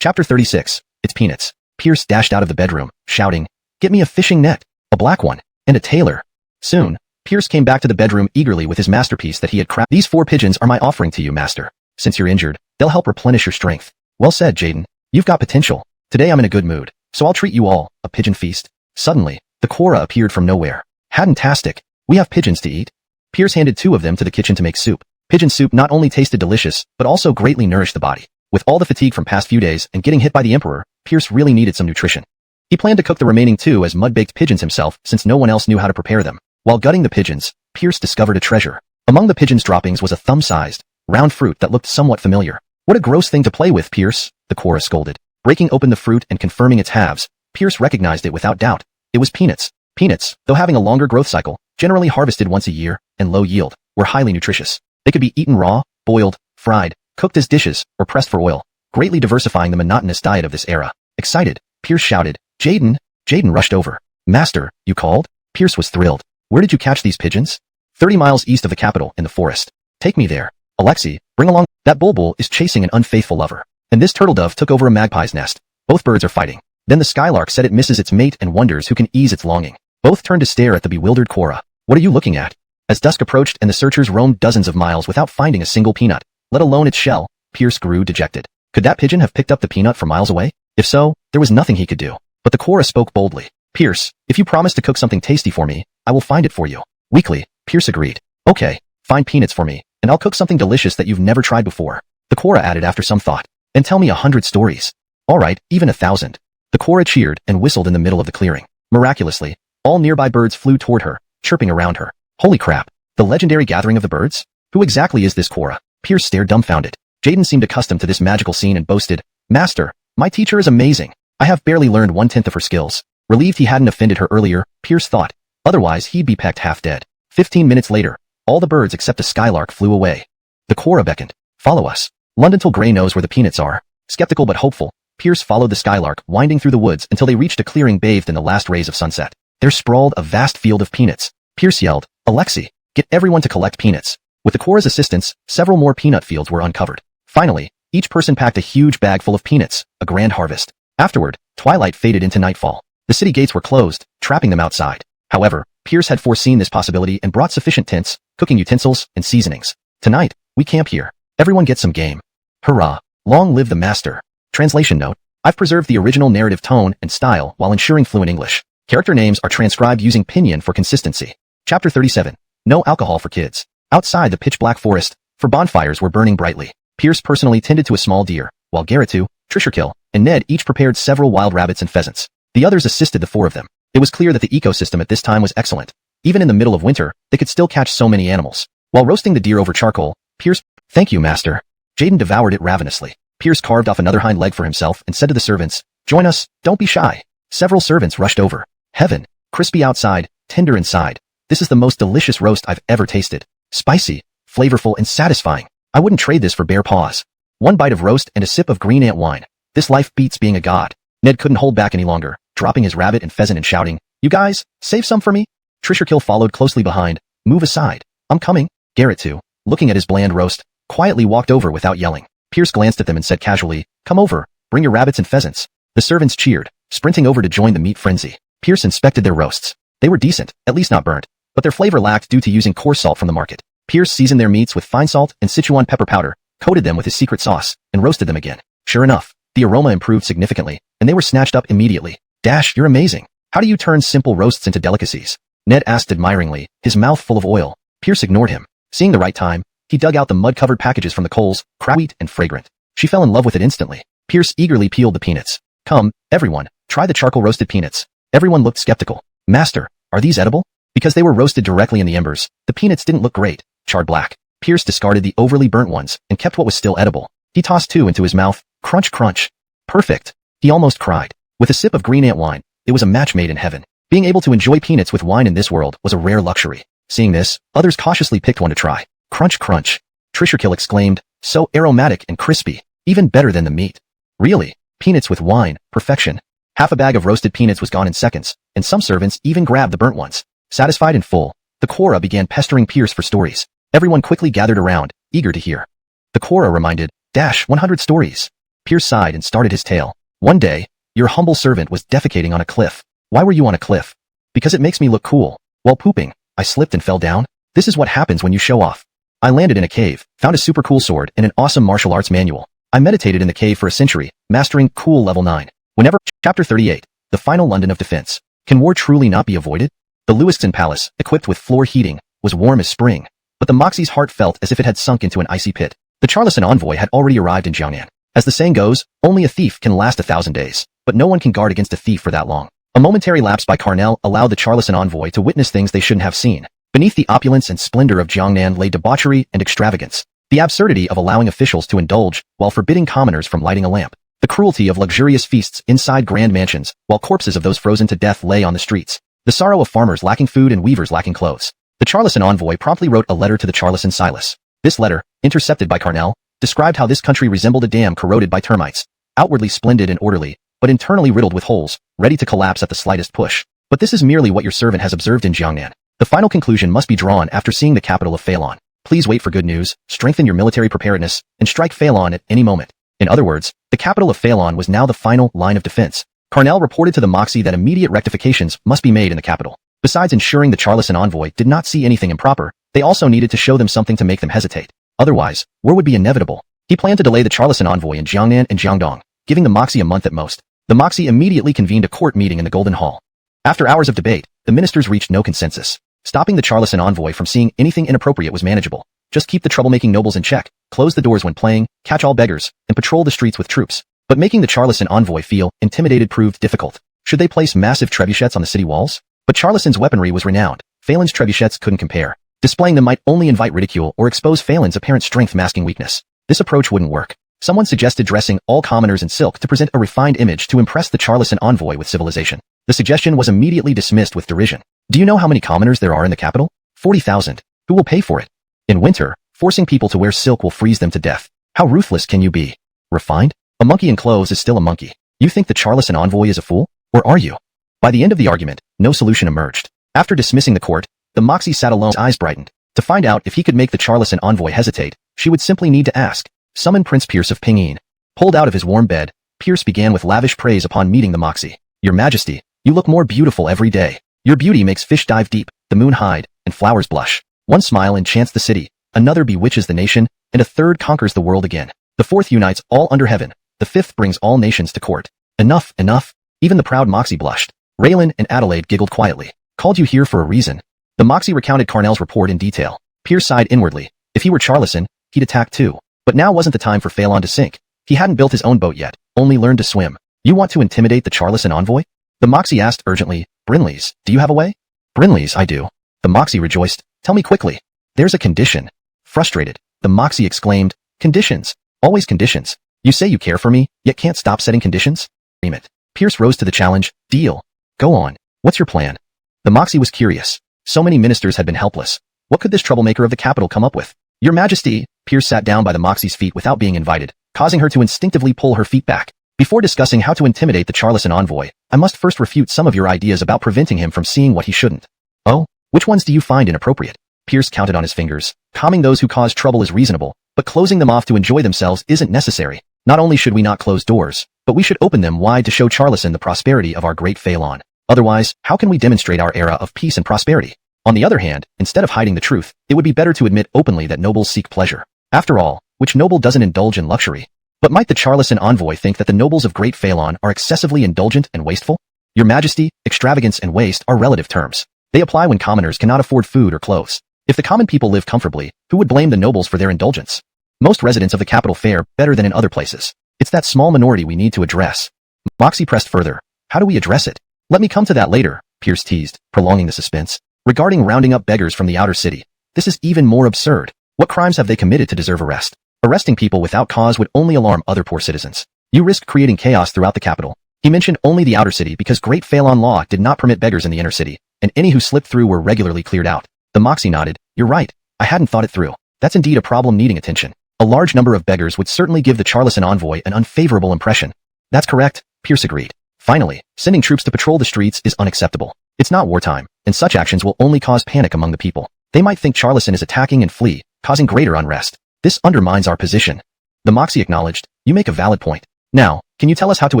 Chapter 36. It's Peanuts. Pierce dashed out of the bedroom, shouting, Get me a fishing net, a black one, and a tailor. Soon, Pierce came back to the bedroom eagerly with his masterpiece that he had crafted. These 4 pigeons are my offering to you, master. Since you're injured, they'll help replenish your strength. Well said, Jaden. You've got potential. Today I'm in a good mood, so I'll treat you all, a pigeon feast. Suddenly, the Quora appeared from nowhere. Hadntastic. We have pigeons to eat. Pierce handed 2 of them to the kitchen to make soup. Pigeon soup not only tasted delicious, but also greatly nourished the body. With all the fatigue from past few days and getting hit by the Emperor, Pierce really needed some nutrition. He planned to cook the remaining 2 as mud-baked pigeons himself since no one else knew how to prepare them. While gutting the pigeons, Pierce discovered a treasure. Among the pigeons' droppings was a thumb-sized, round fruit that looked somewhat familiar. What a gross thing to play with, Pierce, the Quora scolded. Breaking open the fruit and confirming its halves, Pierce recognized it without doubt. It was peanuts. Peanuts, though having a longer growth cycle, generally harvested once a year, and low yield, were highly nutritious. They could be eaten raw, boiled, fried, cooked as dishes, or pressed for oil, greatly diversifying the monotonous diet of this era. Excited, Pierce shouted, Jaden! Jaden rushed over. Master, you called? Pierce was thrilled. Where did you catch these pigeons? 30 miles east of the capital, in the forest. Take me there. Alexei, bring along. That bulbul is chasing an unfaithful lover. And this turtle dove took over a magpie's nest. Both birds are fighting. Then the skylark said it misses its mate and wonders who can ease its longing. Both turned to stare at the bewildered Quora. What are you looking at? As dusk approached and the searchers roamed dozens of miles without finding a single peanut, let alone its shell, Pierce grew dejected. Could that pigeon have picked up the peanut from miles away? If so, there was nothing he could do. But the Quora spoke boldly. Pierce, if you promise to cook something tasty for me, I will find it for you. Weakly, Pierce agreed. Okay, find peanuts for me, and I'll cook something delicious that you've never tried before. The Quora added after some thought. And tell me 100 stories. All right, even 1,000. The Quora cheered and whistled in the middle of the clearing. Miraculously, all nearby birds flew toward her, chirping around her. Holy crap, the legendary gathering of the birds? Who exactly is this Quora? Pierce stared dumbfounded. Jaden seemed accustomed to this magical scene and boasted, Master, my teacher is amazing. I have barely learned 1/10 of her skills. Relieved he hadn't offended her earlier, Pierce thought. Otherwise, he'd be pecked half dead. 15 minutes later, all the birds except a skylark flew away. The Quora beckoned. Follow us. Londontel Grey knows where the peanuts are. Skeptical but hopeful, Pierce followed the skylark, winding through the woods until they reached a clearing bathed in the last rays of sunset. There sprawled a vast field of peanuts. Pierce yelled, Alexi, get everyone to collect peanuts. With the Quora's assistance, several more peanut fields were uncovered. Finally, each person packed a huge bag full of peanuts, a grand harvest. Afterward, twilight faded into nightfall. The city gates were closed, trapping them outside. However, Pierce had foreseen this possibility and brought sufficient tents, cooking utensils, and seasonings. Tonight, we camp here. Everyone gets some game. Hurrah! Long live the master. Translation note. I've preserved the original narrative tone and style while ensuring fluent English. Character names are transcribed using pinyin for consistency. Chapter 37. No alcohol for kids. Outside the pitch-black forest, for bonfires were burning brightly. Pierce personally tended to a small deer, while Garretu, Trisherkill, and Ned each prepared several wild rabbits and pheasants. The others assisted the four of them. It was clear that the ecosystem at this time was excellent. Even in the middle of winter, they could still catch so many animals. While roasting the deer over charcoal, Pierce, Thank you, master. Jaden devoured it ravenously. Pierce carved off another hind leg for himself and said to the servants, Join us, don't be shy. Several servants rushed over. Heaven, crispy outside, tender inside. This is the most delicious roast I've ever tasted. Spicy, flavorful, and satisfying. I wouldn't trade this for bare paws. One bite of roast and a sip of green ant wine. This life beats being a god. Ned couldn't hold back any longer, dropping his rabbit and pheasant and shouting, You guys, save some for me? Trisherkill followed closely behind. Move aside. I'm coming. Garrett too, looking at his bland roast, quietly walked over without yelling. Pierce glanced at them and said casually, Come over, bring your rabbits and pheasants. The servants cheered, sprinting over to join the meat frenzy. Pierce inspected their roasts. They were decent, at least not burnt, but their flavor lacked due to using coarse salt from the market. Pierce seasoned their meats with fine salt and Sichuan pepper powder, coated them with his secret sauce, and roasted them again. Sure enough, the aroma improved significantly, and they were snatched up immediately. Dash, you're amazing. How do you turn simple roasts into delicacies? Ned asked admiringly, his mouth full of oil. Pierce ignored him. Seeing the right time, he dug out the mud-covered packages from the coals, sweet and fragrant. She fell in love with it instantly. Pierce eagerly peeled the peanuts. Come, everyone, try the charcoal-roasted peanuts. Everyone looked skeptical. Master, are these edible? Because they were roasted directly in the embers, the peanuts didn't look great, charred black. Pierce discarded the overly burnt ones and kept what was still edible. He tossed two into his mouth. Crunch, crunch. Perfect. He almost cried. With a sip of green ant wine, it was a match made in heaven. Being able to enjoy peanuts with wine in this world was a rare luxury. Seeing this, others cautiously picked one to try. Crunch, crunch. Trisherkill exclaimed, so aromatic and crispy, even better than the meat. Really, peanuts with wine, perfection. Half a bag of roasted peanuts was gone in seconds, and some servants even grabbed the burnt ones. Satisfied and full, the Quora began pestering Pierce for stories. Everyone quickly gathered around, eager to hear. The Quora reminded, 100 stories. Pierce sighed and started his tale. One day, your humble servant was defecating on a cliff. Why were you on a cliff? Because it makes me look cool. While pooping, I slipped and fell down. This is what happens when you show off. I landed in a cave, found a super cool sword and an awesome martial arts manual. I meditated in the cave for a century, mastering cool level 9. Whenever, Chapter 38, the final London of defense. Can war truly not be avoided? The Lewiston Palace, equipped with floor heating, was warm as spring, but the Moxie's heart felt as if it had sunk into an icy pit. The Charleston envoy had already arrived in Jiangnan. As the saying goes, only a thief can last 1,000 days, but no one can guard against a thief for that long. A momentary lapse by Carnell allowed the Charleston envoy to witness things they shouldn't have seen. Beneath the opulence and splendor of Jiangnan lay debauchery and extravagance. The absurdity of allowing officials to indulge while forbidding commoners from lighting a lamp. The cruelty of luxurious feasts inside grand mansions, while corpses of those frozen to death lay on the streets. The sorrow of farmers lacking food and weavers lacking clothes. The Charleston envoy promptly wrote a letter to the Charleston Silas. This letter, intercepted by Carnell, described how this country resembled a dam corroded by termites, outwardly splendid and orderly, but internally riddled with holes, ready to collapse at the slightest push. But this is merely what your servant has observed in Jiangnan. The final conclusion must be drawn after seeing the capital of Phelan. Please wait for good news, strengthen your military preparedness, and strike Phelan at any moment. In other words, the capital of Phelan was now the final line of defense. Carnell reported to the Moxie that immediate rectifications must be made in the capital. Besides ensuring the Charleston envoy did not see anything improper, they also needed to show them something to make them hesitate. Otherwise, war would be inevitable. He planned to delay the Charleston envoy in Jiangnan and Jiangdong, giving the Moxie a month at most. The Moxie immediately convened a court meeting in the Golden Hall. After hours of debate, the ministers reached no consensus. Stopping the Charleston envoy from seeing anything inappropriate was manageable. Just keep the troublemaking nobles in check, close the doors when playing, catch all beggars, and patrol the streets with troops. But making the Charleston envoy feel intimidated proved difficult. Should they place massive trebuchets on the city walls? But Charleston's weaponry was renowned. Phelan's trebuchets couldn't compare. Displaying them might only invite ridicule or expose Phelan's apparent strength masking weakness. This approach wouldn't work. Someone suggested dressing all commoners in silk to present a refined image to impress the Charleston envoy with civilization. The suggestion was immediately dismissed with derision. Do you know how many commoners there are in the capital? 40,000. Who will pay for it? In winter, forcing people to wear silk will freeze them to death. How ruthless can you be? Refined? A monkey in clothes is still a monkey. You think the Charleston envoy is a fool? Or are you? By the end of the argument, no solution emerged. After dismissing the court, the Moxie sat alone. His eyes brightened. To find out if he could make the Charleston envoy hesitate, she would simply need to ask. Summon Prince Pierce of Pinyin. Pulled out of his warm bed, Pierce began with lavish praise upon meeting the Moxie. Your Majesty, you look more beautiful every day. Your beauty makes fish dive deep, the moon hide, and flowers blush. One smile enchants the city, another bewitches the nation, and a third conquers the world again. The fourth unites all under heaven, the fifth brings all nations to court. Enough, enough. Even the proud Moxie blushed. Raylan and Adelaide giggled quietly. Called you here for a reason. The Moxie recounted Carnell's report in detail. Pierce sighed inwardly. If he were Charleston, he'd attack too. But now wasn't the time for Phelan to sink. He hadn't built his own boat yet, only learned to swim. You want to intimidate the Charleston envoy? The Moxie asked urgently. Brinley's, do you have a way? Brinley's, I do. The Moxie rejoiced. Tell me quickly. There's a condition. Frustrated, the Moxie exclaimed. Conditions. Always conditions. You say you care for me, yet can't stop setting conditions? Name it. Pierce rose to the challenge. Deal. Go on. What's your plan? The Moxie was curious. So many ministers had been helpless. What could this troublemaker of the capital come up with? Your Majesty, Pierce sat down by the Moxie's feet without being invited, causing her to instinctively pull her feet back. Before discussing how to intimidate the Charleston envoy, I must first refute some of your ideas about preventing him from seeing what he shouldn't. Oh? Which ones do you find inappropriate? Pierce counted on his fingers. Calming those who cause trouble is reasonable, but closing them off to enjoy themselves isn't necessary. Not only should we not close doors, but we should open them wide to show Charleston the prosperity of our great Phelan. Otherwise, how can we demonstrate our era of peace and prosperity? On the other hand, instead of hiding the truth, it would be better to admit openly that nobles seek pleasure. After all, which noble doesn't indulge in luxury? But might the Charleston envoy think that the nobles of Great Phelan are excessively indulgent and wasteful? Your Majesty, extravagance and waste are relative terms. They apply when commoners cannot afford food or clothes. If the common people live comfortably, who would blame the nobles for their indulgence? Most residents of the capital fare better than in other places. It's that small minority we need to address. Moxie pressed further. How do we address it? Let me come to that later, Pierce teased, prolonging the suspense. Regarding rounding up beggars from the outer city, this is even more absurd. What crimes have they committed to deserve arrest? Arresting people without cause would only alarm other poor citizens. You risk creating chaos throughout the capital. He mentioned only the outer city because Great Phelan law did not permit beggars in the inner city, and any who slipped through were regularly cleared out. The Moxie nodded. You're right. I hadn't thought it through. That's indeed a problem needing attention. A large number of beggars would certainly give the Charleston envoy an unfavorable impression. That's correct, Pierce agreed. Finally, sending troops to patrol the streets is unacceptable. It's not wartime, and such actions will only cause panic among the people. They might think Charleston is attacking and flee, causing greater unrest. This undermines our position. The Moxie acknowledged. You make a valid point. Now, can you tell us how to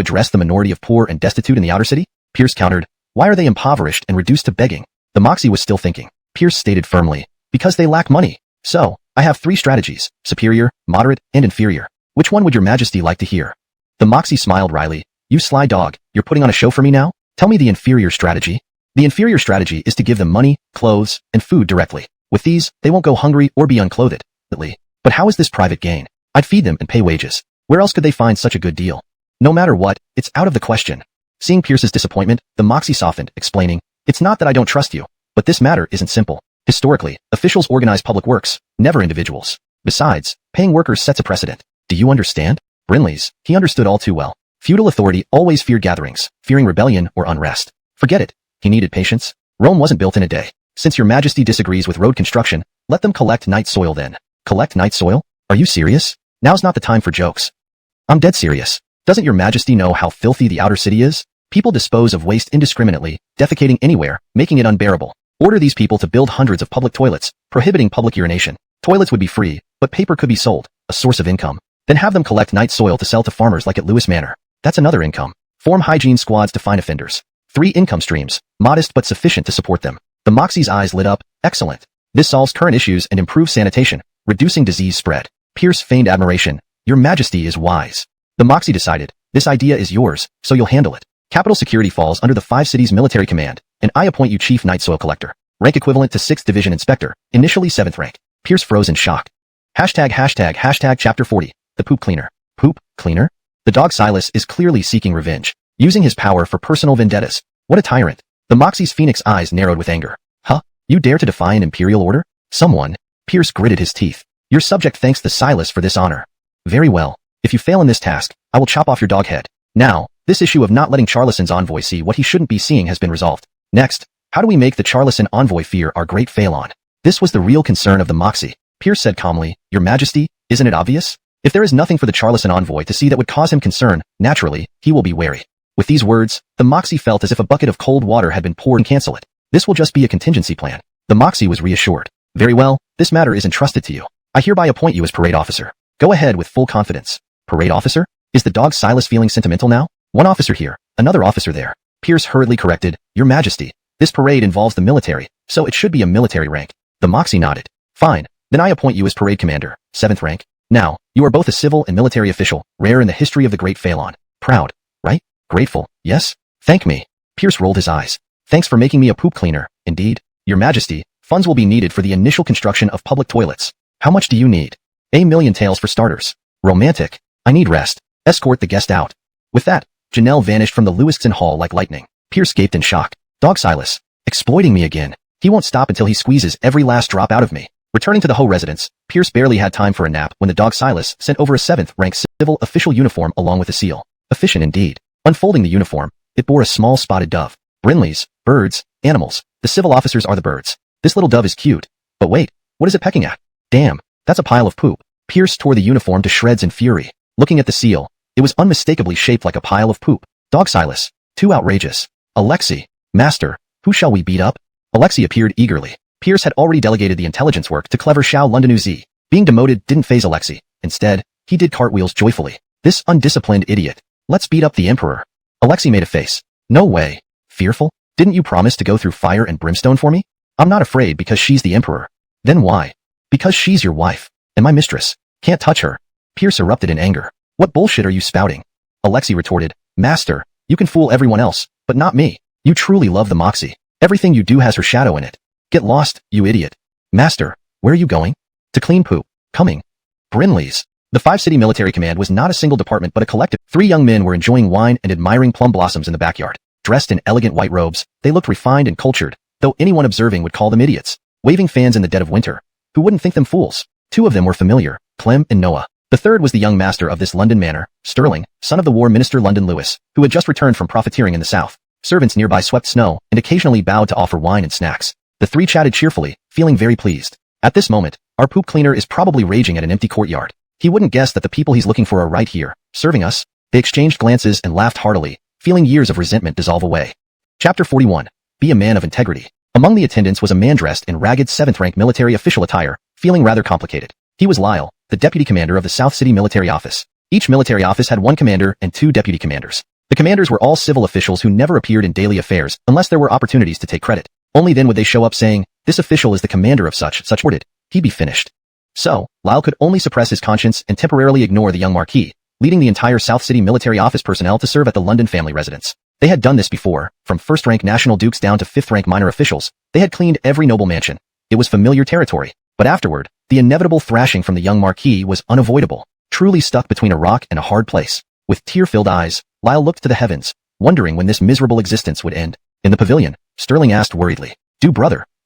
address the minority of poor and destitute in the outer city? Pierce countered. Why are they impoverished and reduced to begging? The Moxie was still thinking. Pierce stated firmly. Because they lack money. So, I have 3 strategies, superior, moderate, and inferior. Which one would your Majesty like to hear? The Moxie smiled wryly. You sly dog, you're putting on a show for me now? Tell me the inferior strategy. The inferior strategy is to give them money, clothes, and food directly. With these, they won't go hungry or be unclothed. But how is this private gain? I'd feed them and pay wages. Where else could they find such a good deal? No matter what, it's out of the question. Seeing Pierce's disappointment, the Moxie softened, explaining, It's not that I don't trust you, but this matter isn't simple. Historically, officials organize public works, never individuals. Besides, paying workers sets a precedent. Do you understand? Brinley's, he understood all too well. Feudal authority always feared gatherings, fearing rebellion or unrest. Forget it. He needed patience. Rome wasn't built in a day. Since your Majesty disagrees with road construction, let them collect night soil then. Collect night soil? Are you serious? Now's not the time for jokes. I'm dead serious. Doesn't your Majesty know how filthy the outer city is? People dispose of waste indiscriminately, defecating anywhere, making it unbearable. Order these people to build hundreds of public toilets, prohibiting public urination. Toilets would be free, but paper could be sold, a source of income. Then have them collect night soil to sell to farmers like at Lewis Manor. That's another income. Form hygiene squads to find offenders. 3 income streams, modest but sufficient to support them. The Moxie's eyes lit up. Excellent. This solves current issues and improves sanitation, reducing disease spread. Pierce feigned admiration. Your Majesty is wise. The Moxie decided. This idea is yours, so you'll handle it. Capital security falls under the 5 cities military command, and I appoint you chief night soil collector. rank equivalent to 6th Division Inspector, initially 7th rank. Pierce froze in shock. Hashtag chapter 40, the poop cleaner. Poop cleaner? The dog Silas is clearly seeking revenge, using his power for personal vendettas. What a tyrant. The Moxie's phoenix eyes narrowed with anger. Huh? You dare to defy an imperial order? Someone. Pierce gritted his teeth. Your subject thanks the Silas for this honor. Very well. If you fail in this task, I will chop off your dog head. Now, this issue of not letting Charlison's envoy see what he shouldn't be seeing has been resolved. Next, how do we make the Charlison envoy fear our great Phelan? This was the real concern of the Moxie. Pierce said calmly, Your Majesty, isn't it obvious? If there is nothing for the Charlison envoy to see that would cause him concern, naturally, he will be wary. With these words, the Moxie felt as if a bucket of cold water had been poured and cancel it. This will just be a contingency plan. The Moxie was reassured. Very well, this matter is entrusted to you. I hereby appoint you as parade officer. Go ahead with full confidence. Parade officer? Is the dog Silas feeling sentimental now? One officer here, another officer there. Pierce hurriedly corrected, Your Majesty, this parade involves the military, so it should be a military rank. The Moxie nodded. Fine, then I appoint you as parade commander, 7th rank. Now, you are both a civil and military official, rare in the history of the great Phelan. Proud, right? Grateful, yes? Thank me. Pierce rolled his eyes. Thanks for making me a poop cleaner, indeed. Your Majesty, funds will be needed for the initial construction of public toilets. How much do you need? 1,000,000 taels for starters. Romantic. I need rest. Escort the guest out. With that, Janelle vanished from the Lewiston Hall like lightning. Pierce gaped in shock. Dog Silas. Exploiting me again. He won't stop until he squeezes every last drop out of me. Returning to the Ho residence, Pierce barely had time for a nap when the dog Silas sent over a 7th rank civil official uniform along with a seal. Efficient indeed. Unfolding the uniform, it bore a small spotted dove. Brinleys, birds, animals. The civil officers are the birds. This little dove is cute. But wait, what is it pecking at? Damn, that's a pile of poop. Pierce tore the uniform to shreds in fury. Looking at the seal, it was unmistakably shaped like a pile of poop. Dog Silas. Too outrageous. Alexei. Master, who shall we beat up? Alexei appeared eagerly. Pierce had already delegated the intelligence work to clever Xiao Lundanuzi. Being demoted didn't faze Alexei. Instead, he did cartwheels joyfully. This undisciplined idiot. Let's beat up the Emperor. Alexei made a face. No way. Fearful? Didn't you promise to go through fire and brimstone for me? I'm not afraid because she's the Emperor. Then why? Because she's your wife. And my mistress. Can't touch her. Pierce erupted in anger. What bullshit are you spouting? Alexei retorted. Master, you can fool everyone else, but not me. You truly love the Moxie. Everything you do has her shadow in it. Get lost, you idiot. Master, where are you going? To clean poop. Coming. Brinley's. The 5-city military command was not a single department but a collective. 3 young men were enjoying wine and admiring plum blossoms in the backyard. Dressed in elegant white robes, they looked refined and cultured, though anyone observing would call them idiots. Waving fans in the dead of winter. Who wouldn't think them fools? 2 of them were familiar, Clem and Noah. The third was the young master of this London manor, Sterling, son of the war minister London Lewis, who had just returned from profiteering in the south. Servants nearby swept snow and occasionally bowed to offer wine and snacks. The 3 chatted cheerfully, feeling very pleased. At this moment, our poop cleaner is probably raging at an empty courtyard. He wouldn't guess that the people he's looking for are right here, serving us. They exchanged glances and laughed heartily, feeling years of resentment dissolve away. Chapter 41. Be a man of integrity. Among the attendants was a man dressed in ragged 7th-rank military official attire, feeling rather complicated. He was Lyle, the deputy commander of the South City Military Office. Each military office had 1 commander and 2 deputy commanders. The commanders were all civil officials who never appeared in daily affairs unless there were opportunities to take credit. Only then would they show up saying, this official is the commander of such worded. He'd be finished. So, Lyle could only suppress his conscience and temporarily ignore the young Marquis, leading the entire South City military office personnel to serve at the London family residence. They had done this before, from 1st-rank national dukes down to 5th-rank minor officials. They had cleaned every noble mansion. It was familiar territory. But afterward, the inevitable thrashing from the young Marquis was unavoidable. Truly stuck between a rock and a hard place. With tear-filled eyes, Lyle looked to the heavens, wondering when this miserable existence would end. In the pavilion, Sterling asked worriedly,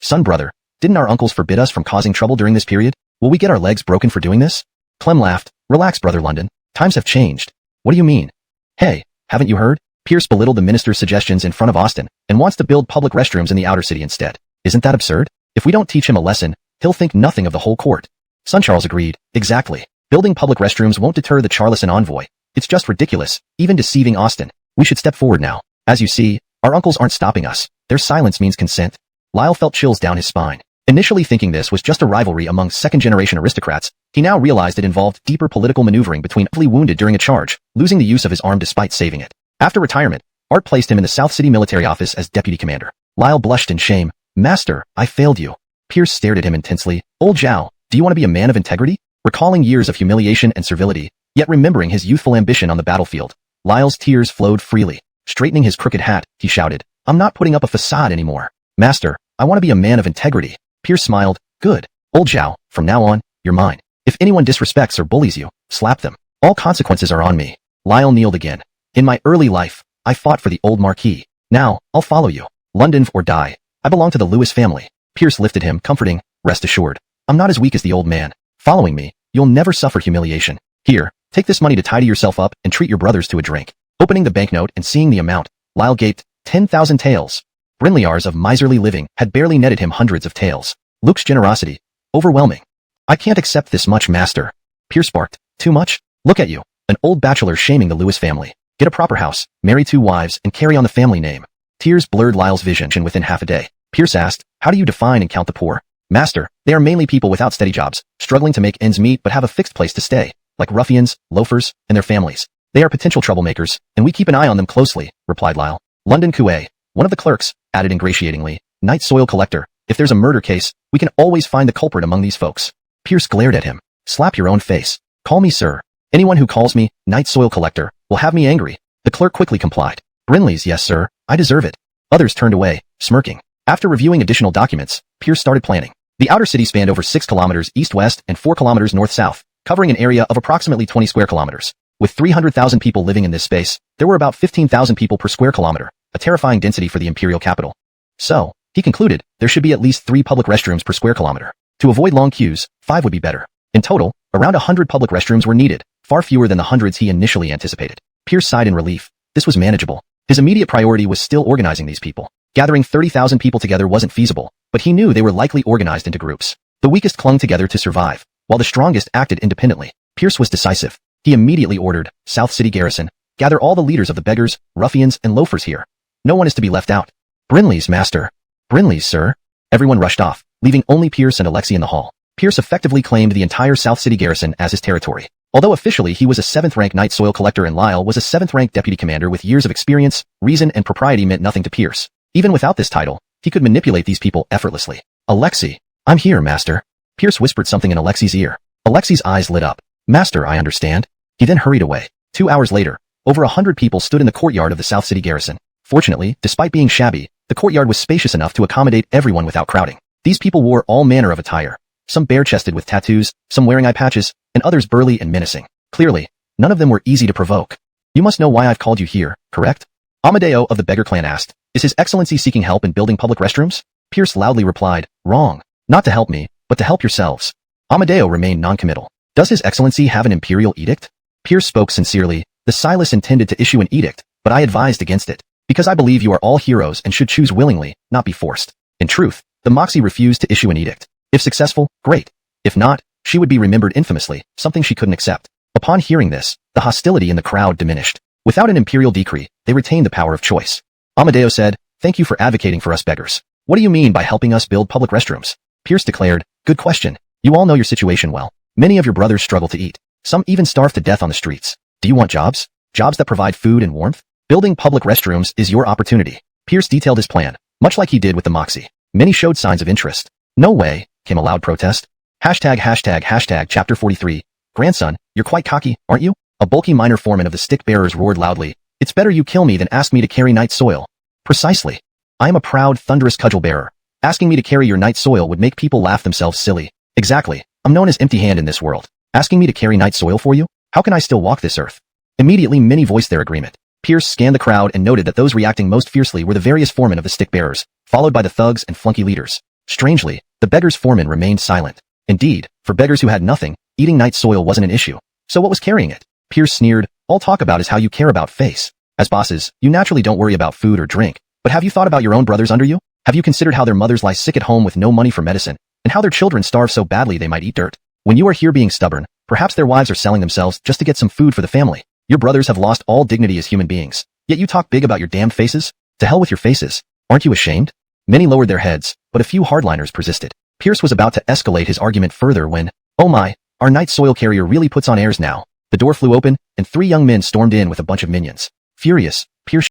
son brother, didn't our uncles forbid us from causing trouble during this period? Will we get our legs broken for doing this? Clem laughed. Relax, brother London. Times have changed. What do you mean? Hey, haven't you heard? Pierce belittled the minister's suggestions in front of Austin and wants to build public restrooms in the outer city instead. Isn't that absurd? If we don't teach him a lesson, he'll think nothing of the whole court. Son Charles agreed. Exactly. Building public restrooms won't deter the Charlison envoy. It's just ridiculous, even deceiving Austin. We should step forward now. As you see, our uncles aren't stopping us. Their silence means consent. Lyle felt chills down his spine. Initially thinking this was just a rivalry among 2nd-generation aristocrats, he now realized it involved deeper political maneuvering between wounded during a charge, losing the use of his arm despite saving it. After retirement, Art placed him in the South City military office as deputy commander. Lyle blushed in shame. Master, I failed you. Pierce stared at him intensely. Old Zhao, do you want to be a man of integrity? Recalling years of humiliation and servility, yet remembering his youthful ambition on the battlefield, Lyle's tears flowed freely. Straightening his crooked hat, he shouted, I'm not putting up a facade anymore. Master, I want to be a man of integrity. Pierce smiled. Good. Old Zhou, from now on, you're mine. If anyone disrespects or bullies you, slap them. All consequences are on me. Lyle kneeled again. In my early life, I fought for the old Marquis. Now, I'll follow you. London or die. I belong to the Lewis family. Pierce lifted him, comforting. Rest assured. I'm not as weak as the old man. Following me, you'll never suffer humiliation. Here, take this money to tidy yourself up and treat your brothers to a drink. Opening the banknote and seeing the amount, Lyle gaped. 10,000 taels. Brinley's of miserly living had barely netted him hundreds of taels. Luke's generosity. Overwhelming. I can't accept this much, master. Pierce barked. Too much? Look at you. An old bachelor shaming the Lewis family. Get a proper house, marry 2 wives, and carry on the family name. Tears blurred Lyle's vision within half a day. Pierce asked, how do you define and count the poor? Master, they are mainly people without steady jobs, struggling to make ends meet but have a fixed place to stay, like ruffians, loafers, and their families. They are potential troublemakers, and we keep an eye on them closely, replied Lyle. London Coué, one of the clerks, added ingratiatingly, night soil collector. If there's a murder case, we can always find the culprit among these folks. Pierce glared at him. Slap your own face. Call me sir. Anyone who calls me night soil collector will have me angry. The clerk quickly complied. Brinley's, yes sir, I deserve it. Others turned away, smirking. After reviewing additional documents, Pierce started planning. The outer city spanned over 6 kilometers east-west and 4 kilometers north-south, covering an area of approximately 20 square kilometers. With 300,000 people living in this space, there were about 15,000 people per square kilometer, a terrifying density for the imperial capital. So, he concluded, there should be at least 3 public restrooms per square kilometer. To avoid long queues, 5 would be better. In total, around 100 public restrooms were needed, far fewer than the hundreds he initially anticipated. Pierce sighed in relief. This was manageable. His immediate priority was still organizing these people. Gathering 30,000 people together wasn't feasible, but he knew they were likely organized into groups. The weakest clung together to survive, while the strongest acted independently. Pierce was decisive. He immediately ordered, South City Garrison, gather all the leaders of the beggars, ruffians, and loafers here. No one is to be left out. Brinley's, master. Brinley's, sir. Everyone rushed off, leaving only Pierce and Alexei in the hall. Pierce effectively claimed the entire South City Garrison as his territory. Although officially he was a 7th-rank night soil collector and Lyle was a 7th-rank deputy commander with years of experience, reason and propriety meant nothing to Pierce. Even without this title, he could manipulate these people effortlessly. Alexei, I'm here, master. Pierce whispered something in Alexei's ear. Alexei's eyes lit up. Master, I understand. He then hurried away. 2 hours later, over 100 people stood in the courtyard of the South City Garrison. Fortunately, despite being shabby, the courtyard was spacious enough to accommodate everyone without crowding. These people wore all manner of attire. Some bare-chested with tattoos, some wearing eye patches, and others burly and menacing. Clearly, none of them were easy to provoke. You must know why I've called you here, correct? Amadeo of the Beggar Clan asked. Is His Excellency seeking help in building public restrooms? Pierce loudly replied, wrong. Not to help me, but to help yourselves. Amadeo remained non-committal. Does His Excellency have an imperial edict? Pierce spoke sincerely. The Silas intended to issue an edict, but I advised against it, because I believe you are all heroes and should choose willingly, not be forced. In truth, the Moxie refused to issue an edict. If successful, great. If not, she would be remembered infamously, something she couldn't accept. Upon hearing this, the hostility in the crowd diminished. Without an imperial decree, they retained the power of choice. Amadeo said, thank you for advocating for us beggars. What do you mean by helping us build public restrooms? Pierce declared, good question. You all know your situation well. Many of your brothers struggle to eat. Some even starve to death on the streets. Do you want jobs? Jobs that provide food and warmth? Building public restrooms is your opportunity. Pierce detailed his plan, much like he did with the Moxie. Many showed signs of interest. No way, came a loud protest. Hashtag chapter 43. Grandson, you're quite cocky, aren't you? A bulky minor foreman of the stick bearers roared loudly. It's better you kill me than ask me to carry night soil. Precisely. I am a proud, thunderous cudgel bearer. Asking me to carry your night soil would make people laugh themselves silly. Exactly. I'm known as empty hand in this world. Asking me to carry night soil for you? How can I still walk this earth? Immediately many voiced their agreement. Pierce scanned the crowd and noted that those reacting most fiercely were the various foremen of the stick bearers, followed by the thugs and flunky leaders. Strangely, the beggars' foremen remained silent. Indeed, for beggars who had nothing, eating night soil wasn't an issue. So what was carrying it? Pierce sneered, all talk about is how you care about face. As bosses, you naturally don't worry about food or drink. But have you thought about your own brothers under you? Have you considered how their mothers lie sick at home with no money for medicine, and how their children starve so badly they might eat dirt? When you are here being stubborn, perhaps their wives are selling themselves just to get some food for the family. Your brothers have lost all dignity as human beings. Yet you talk big about your damned faces? To hell with your faces. Aren't you ashamed? Many lowered their heads, but a few hardliners persisted. Pierce was about to escalate his argument further when, oh my, our night soil carrier really puts on airs now. The door flew open, and 3 young men stormed in with a bunch of minions. Furious, Pierce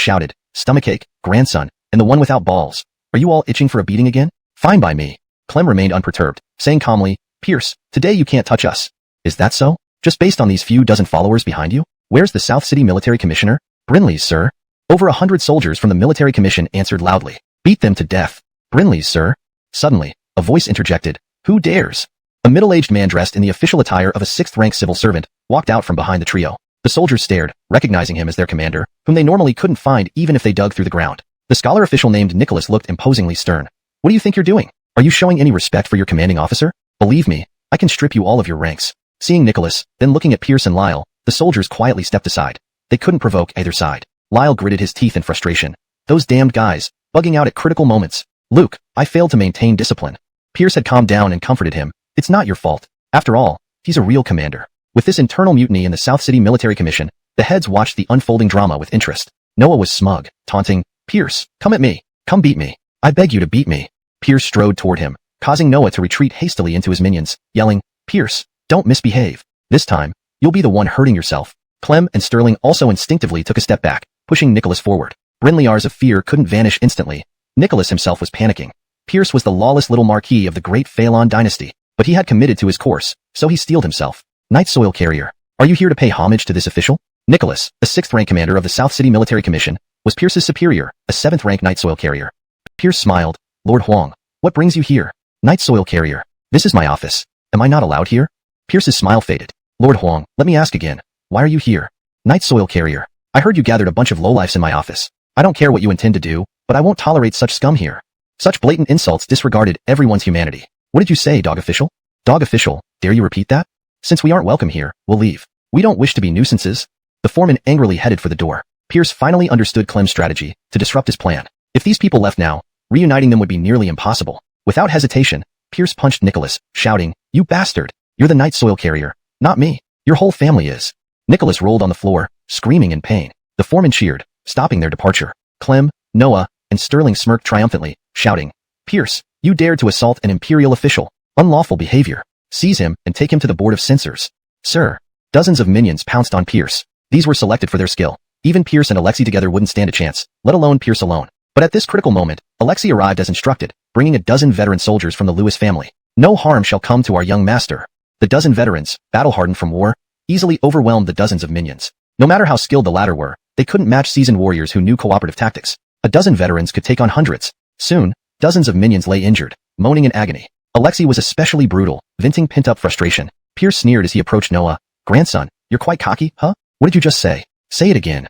shouted, stomachache, grandson, and the one without balls. Are you all itching for a beating again? Fine by me. Clem remained unperturbed, saying calmly, Pierce, today you can't touch us. Is that so? Just based on these few dozen followers behind you? Where's the South City Military Commissioner? Brinley's, sir. Over 100 soldiers from the military commission answered loudly. Beat them to death. Brinley's, sir. Suddenly, a voice interjected. Who dares? A middle-aged man dressed in the official attire of a 6th-rank civil servant walked out from behind the trio. The soldiers stared, recognizing him as their commander, whom they normally couldn't find even if they dug through the ground. The scholar official named Nicholas looked imposingly stern. What do you think you're doing? Are you showing any respect for your commanding officer? Believe me, I can strip you all of your ranks. Seeing Nicholas, then looking at Pierce and Lyle, the soldiers quietly stepped aside. They couldn't provoke either side. Lyle gritted his teeth in frustration. Those damned guys, bugging out at critical moments. Luke, I failed to maintain discipline. Pierce had calmed down and comforted him. It's not your fault. After all, he's a real commander. With this internal mutiny in the South City Military Commission, the heads watched the unfolding drama with interest. Noah was smug, taunting, Pierce, come at me. Come beat me. I beg you to beat me. Pierce strode toward him, causing Noah to retreat hastily into his minions, yelling, Pierce, don't misbehave. This time, you'll be the one hurting yourself. Clem and Sterling also instinctively took a step back, pushing Nicholas forward. Brinley's of fear couldn't vanish instantly. Nicholas himself was panicking. Pierce was the lawless little marquis of the great Phelan dynasty, but he had committed to his course, so he steeled himself. Night Soil Carrier, are you here to pay homage to this official? Nicholas, the 6th-rank commander of the South City Military Commission, was Pierce's superior, a 7th-rank Night Soil Carrier. Pierce smiled. Lord Huang, what brings you here? Night Soil Carrier, this is my office. Am I not allowed here? Pierce's smile faded. Lord Huang, let me ask again. Why are you here? Night Soil Carrier, I heard you gathered a bunch of lowlifes in my office. I don't care what you intend to do, but I won't tolerate such scum here. Such blatant insults disregarded everyone's humanity. What did you say, dog official? Dog official, dare you repeat that? Since we aren't welcome here, we'll leave. We don't wish to be nuisances. The foreman angrily headed for the door. Pierce finally understood Clem's strategy to disrupt his plan. If these people left now, reuniting them would be nearly impossible. Without hesitation, Pierce punched Nicholas, shouting, You bastard! You're the Night Soil Carrier, not me. Your whole family is. Nicholas rolled on the floor, screaming in pain. The foreman cheered, stopping their departure. Clem, Noah, and Sterling smirked triumphantly, shouting, Pierce, you dared to assault an imperial official. Unlawful behavior. Seize him and take him to the board of censors. Sir. Dozens of minions pounced on Pierce. These were selected for their skill. Even Pierce and Alexei together wouldn't stand a chance, let alone Pierce alone. But at this critical moment, Alexei arrived as instructed, bringing a dozen veteran soldiers from the Lewis family. No harm shall come to our young master. The dozen veterans, battle-hardened from war, easily overwhelmed the dozens of minions. No matter how skilled the latter were, they couldn't match seasoned warriors who knew cooperative tactics. A dozen veterans could take on hundreds. Soon, dozens of minions lay injured, moaning in agony. Alexei was especially brutal, venting pent-up frustration. Pierce sneered as he approached Noah. Grandson, you're quite cocky, huh? What did you just say? Say it again.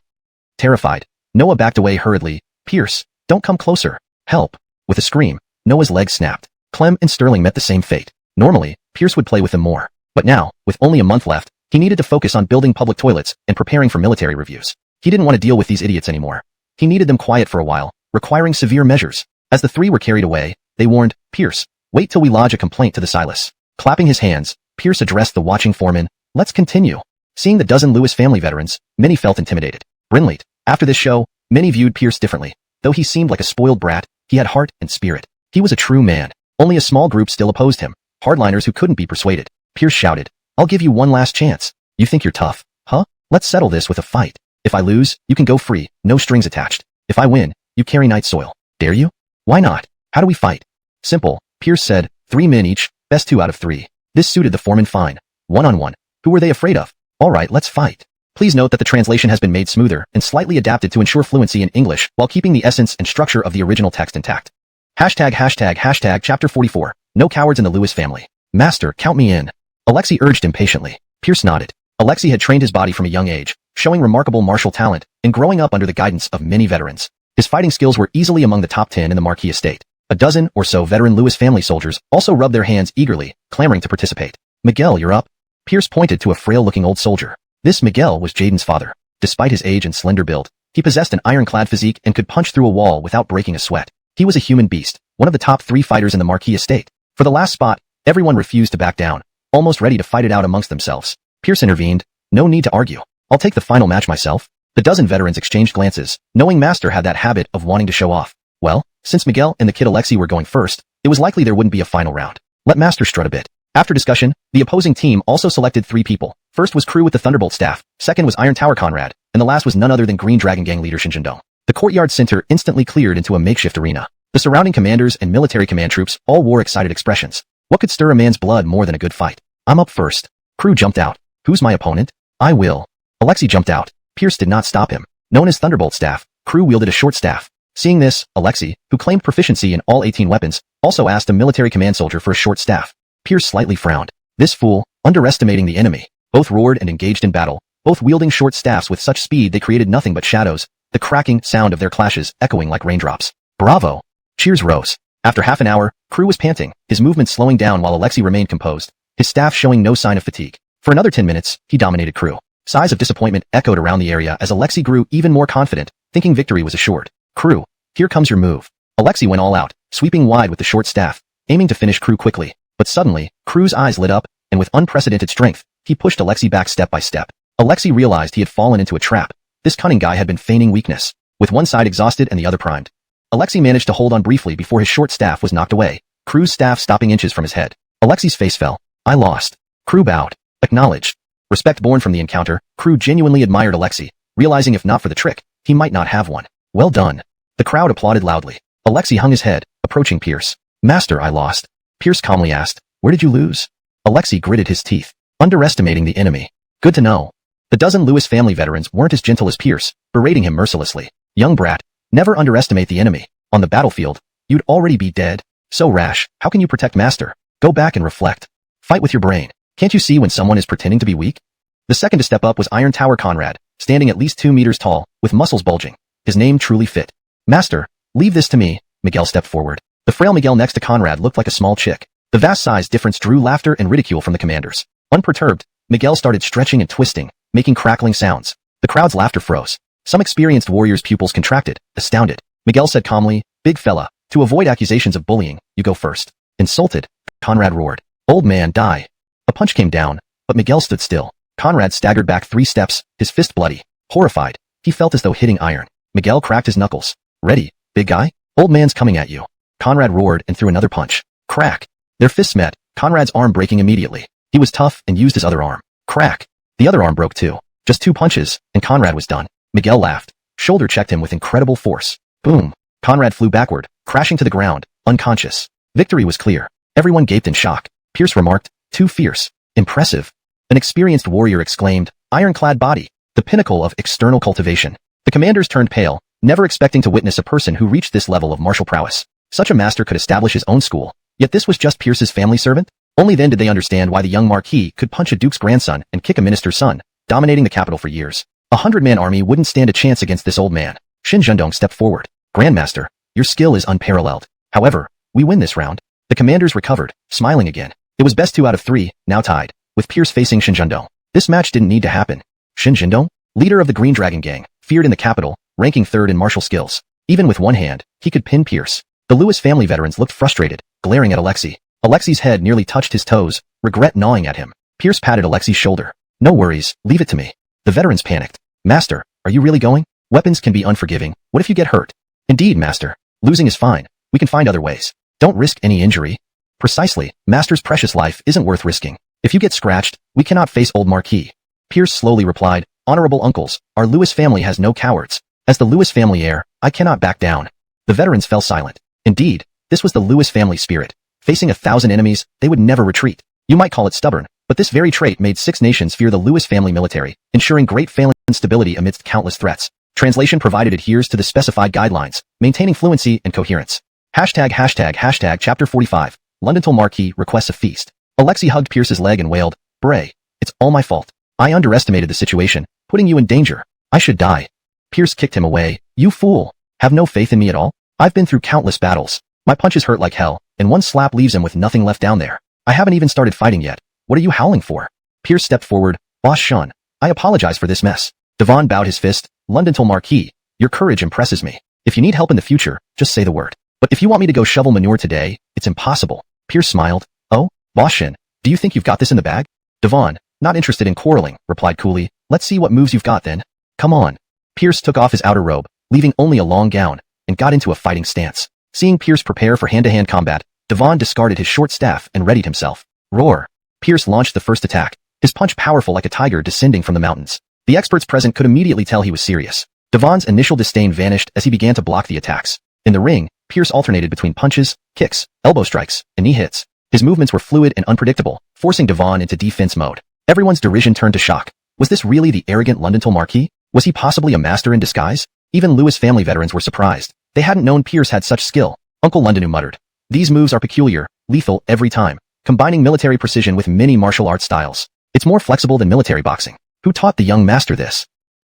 Terrified, Noah backed away hurriedly. Pierce, don't come closer. Help. With a scream, Noah's legs snapped. Clem and Sterling met the same fate. Normally, Pierce would play with them more. But now, with only a month left, he needed to focus on building public toilets and preparing for military reviews. He didn't want to deal with these idiots anymore. He needed them quiet for a while, requiring severe measures. As the three were carried away, they warned, Pierce, wait till we lodge a complaint to the Silas. Clapping his hands, Pierce addressed the watching foreman. Let's continue. Seeing the dozen Lewis family veterans, many felt intimidated. Brinley. After this show, many viewed Pierce differently. Though he seemed like a spoiled brat, he had heart and spirit. He was a true man. Only a small group still opposed him. Hardliners who couldn't be persuaded. Pierce shouted, I'll give you one last chance. You think you're tough, huh? Let's settle this with a fight. If I lose, you can go free, no strings attached. If I win, you carry Night Soil. Dare you? Why not? How do we fight? Simple, Pierce said, 3 men each, best 2 out of 3. This suited the foreman fine. One-on-one. Who were they afraid of? Alright, let's fight. Please note that the translation has been made smoother and slightly adapted to ensure fluency in English while keeping the essence and structure of the original text intact. Hashtag chapter 44. No cowards in the Lewis family. Master, count me in. Alexei urged impatiently. Pierce nodded. Alexei had trained his body from a young age, showing remarkable martial talent and growing up under the guidance of many veterans. His fighting skills were easily among the top 10 in the Marquis estate. A dozen or so veteran Lewis family soldiers also rubbed their hands eagerly, clamoring to participate. Miguel, you're up. Pierce pointed to a frail-looking old soldier. This Miguel was Jaden's father. Despite his age and slender build, he possessed an ironclad physique and could punch through a wall without breaking a sweat. He was a human beast, one of the top 3 fighters in the Marquis estate. For the last spot, everyone refused to back down, almost ready to fight it out amongst themselves. Pierce intervened. No need to argue. I'll take the final match myself. The dozen veterans exchanged glances, knowing Master had that habit of wanting to show off. Well, since Miguel and the kid Alexei were going first, it was likely there wouldn't be a final round. Let Master strut a bit. After discussion, the opposing team also selected 3 people. First was Crew with the Thunderbolt staff, second was Iron Tower Conrad, and the last was none other than Green Dragon Gang leader Shinjindong. The courtyard center instantly cleared into a makeshift arena. The surrounding commanders and military command troops all wore excited expressions. What could stir a man's blood more than a good fight? I'm up first. Crew jumped out. Who's my opponent? I will. Alexei jumped out. Pierce did not stop him. Known as Thunderbolt staff, Crew wielded a short staff. Seeing this, Alexei, who claimed proficiency in all 18 weapons, also asked a military command soldier for a short staff. Pierce slightly frowned. This fool, underestimating the enemy. Both roared and engaged in battle, both wielding short staffs with such speed they created nothing but shadows, the cracking sound of their clashes echoing like raindrops. Bravo! Cheers rose. After half an hour, Crew was panting, his movements slowing down while Alexei remained composed, his staff showing no sign of fatigue. For another 10 minutes, he dominated Crew. Sighs of disappointment echoed around the area as Alexei grew even more confident, thinking victory was assured. Crew, here comes your move. Alexei went all out, sweeping wide with the short staff, aiming to finish Crew quickly. But suddenly, Crew's eyes lit up, and with unprecedented strength, he pushed Alexei back step by step. Alexei realized he had fallen into a trap. This cunning guy had been feigning weakness, with one side exhausted and the other primed. Alexei managed to hold on briefly before his short staff was knocked away, Crew's staff stopping inches from his head. Alexei's face fell. I lost. Crew bowed. Acknowledged. Respect born from the encounter, Crew genuinely admired Alexei, realizing if not for the trick, he might not have one. Well done. The crowd applauded loudly. Alexei hung his head, approaching Pierce. Master, I lost. Pierce calmly asked, where did you lose? Alexei gritted his teeth. Underestimating the enemy. Good to know. The dozen Lewis family veterans weren't as gentle as Pierce, berating him mercilessly. Young brat, never underestimate the enemy. On the battlefield, you'd already be dead. So rash, how can you protect Master? Go back and reflect. Fight with your brain. Can't you see when someone is pretending to be weak? The second to step up was Iron Tower Conrad, standing at least 2 meters tall, with muscles bulging. His name truly fit. Master, leave this to me. Miguel stepped forward. The frail Miguel next to Conrad looked like a small chick. The vast size difference drew laughter and ridicule from the commanders. Unperturbed, Miguel started stretching and twisting, making crackling sounds. The crowd's laughter froze. Some experienced warriors' pupils contracted, astounded. Miguel said calmly, big fella, to avoid accusations of bullying, you go first. Insulted, Conrad roared. Old man, die. A punch came down, but Miguel stood still. Conrad staggered back 3 steps, his fist bloody. Horrified, he felt as though hitting iron. Miguel cracked his knuckles. Ready, big guy? Old man's coming at you. Conrad roared and threw another punch. Crack. Their fists met, Conrad's arm breaking immediately. He was tough and used his other arm. Crack. The other arm broke too. Just 2 punches, and Conrad was done. Miguel laughed. Shoulder checked him with incredible force. Boom. Conrad flew backward, crashing to the ground, unconscious. Victory was clear. Everyone gaped in shock. Pierce remarked, too fierce. Impressive. An experienced warrior exclaimed, ironclad body, the pinnacle of external cultivation. The commanders turned pale, never expecting to witness a person who reached this level of martial prowess. Such a master could establish his own school. Yet this was just Pierce's family servant? Only then did they understand why the young Marquis could punch a duke's grandson and kick a minister's son, dominating the capital for years. 100-man army wouldn't stand a chance against this old man. Xin Zhendong stepped forward. Grandmaster, your skill is unparalleled. However, we win this round. The commanders recovered, smiling again. It was best 2 out of 3, now tied, with Pierce facing Xin Zhendong. This match didn't need to happen. Xin Zhendong, leader of the Green Dragon Gang, feared in the capital, ranking 3rd in martial skills. Even with one hand, he could pin Pierce. The Lewis family veterans looked frustrated, glaring at Alexei. Alexei's head nearly touched his toes, regret gnawing at him. Pierce patted Alexei's shoulder. No worries, leave it to me. The veterans panicked. Master, are you really going? Weapons can be unforgiving. What if you get hurt? Indeed, Master. Losing is fine. We can find other ways. Don't risk any injury. Precisely, Master's precious life isn't worth risking. If you get scratched, we cannot face old Marquis. Pierce slowly replied, Honorable uncles, our Lewis family has no cowards. As the Lewis family heir, I cannot back down. The veterans fell silent. Indeed, this was the Lewis family spirit. Facing 1,000 enemies, they would never retreat. You might call it stubborn, but this very trait made 6 nations fear the Lewis family military, ensuring great phalanx stability amidst countless threats. Translation provided adheres to the specified guidelines, maintaining fluency and coherence. ##### Chapter 45. Londontal Marquis requests a feast. Alexei hugged Pierce's leg and wailed, Bray, it's all my fault. I underestimated the situation, putting you in danger. I should die. Pierce kicked him away. You fool. Have no faith in me at all? I've been through countless battles. My punches hurt like hell, and one slap leaves him with nothing left down there. I haven't even started fighting yet. What are you howling for? Pierce stepped forward. Boss Shun, I apologize for this mess. Devon bowed his fist. Londontal Marquis, your courage impresses me. If you need help in the future, just say the word. But if you want me to go shovel manure today, it's impossible. Pierce smiled. Oh, Boss Shin, do you think you've got this in the bag? Devon, not interested in quarreling, replied coolly. Let's see what moves you've got then. Come on. Pierce took off his outer robe, leaving only a long gown, and got into a fighting stance. Seeing Pierce prepare for hand-to-hand combat, Devon discarded his short staff and readied himself. Roar. Pierce launched the first attack, his punch powerful like a tiger descending from the mountains. The experts present could immediately tell he was serious. Devon's initial disdain vanished as he began to block the attacks. In the ring, Pierce alternated between punches, kicks, elbow strikes, and knee hits. His movements were fluid and unpredictable, forcing Devon into defense mode. Everyone's derision turned to shock. Was this really the arrogant Londontal Marquis? Was he possibly a master in disguise? Even Lewis family veterans were surprised. They hadn't known Pierce had such skill. Uncle Londonu muttered. These moves are peculiar, lethal every time, combining military precision with many martial arts styles. It's more flexible than military boxing. Who taught the young master this?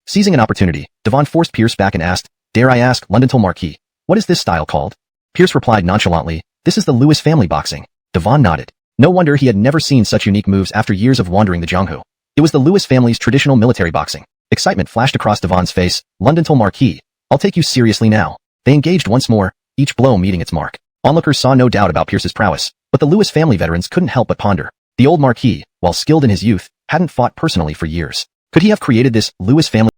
Seizing an opportunity, Devon forced Pierce back and asked, "Dare I ask, Londontel Marquis, what is this style called?" Pierce replied nonchalantly, "This is the Lewis family boxing." Devon nodded. No wonder he had never seen such unique moves after years of wandering the Donghua. It was the Lewis family's traditional military boxing. Excitement flashed across Devon's face. "Londontel Marquis, I'll take you seriously now." They engaged once more, each blow meeting its mark. Onlookers saw no doubt about Pierce's prowess, but the Lewis family veterans couldn't help but ponder. The old Marquis, while skilled in his youth, hadn't fought personally for years. Could he have created this Lewis family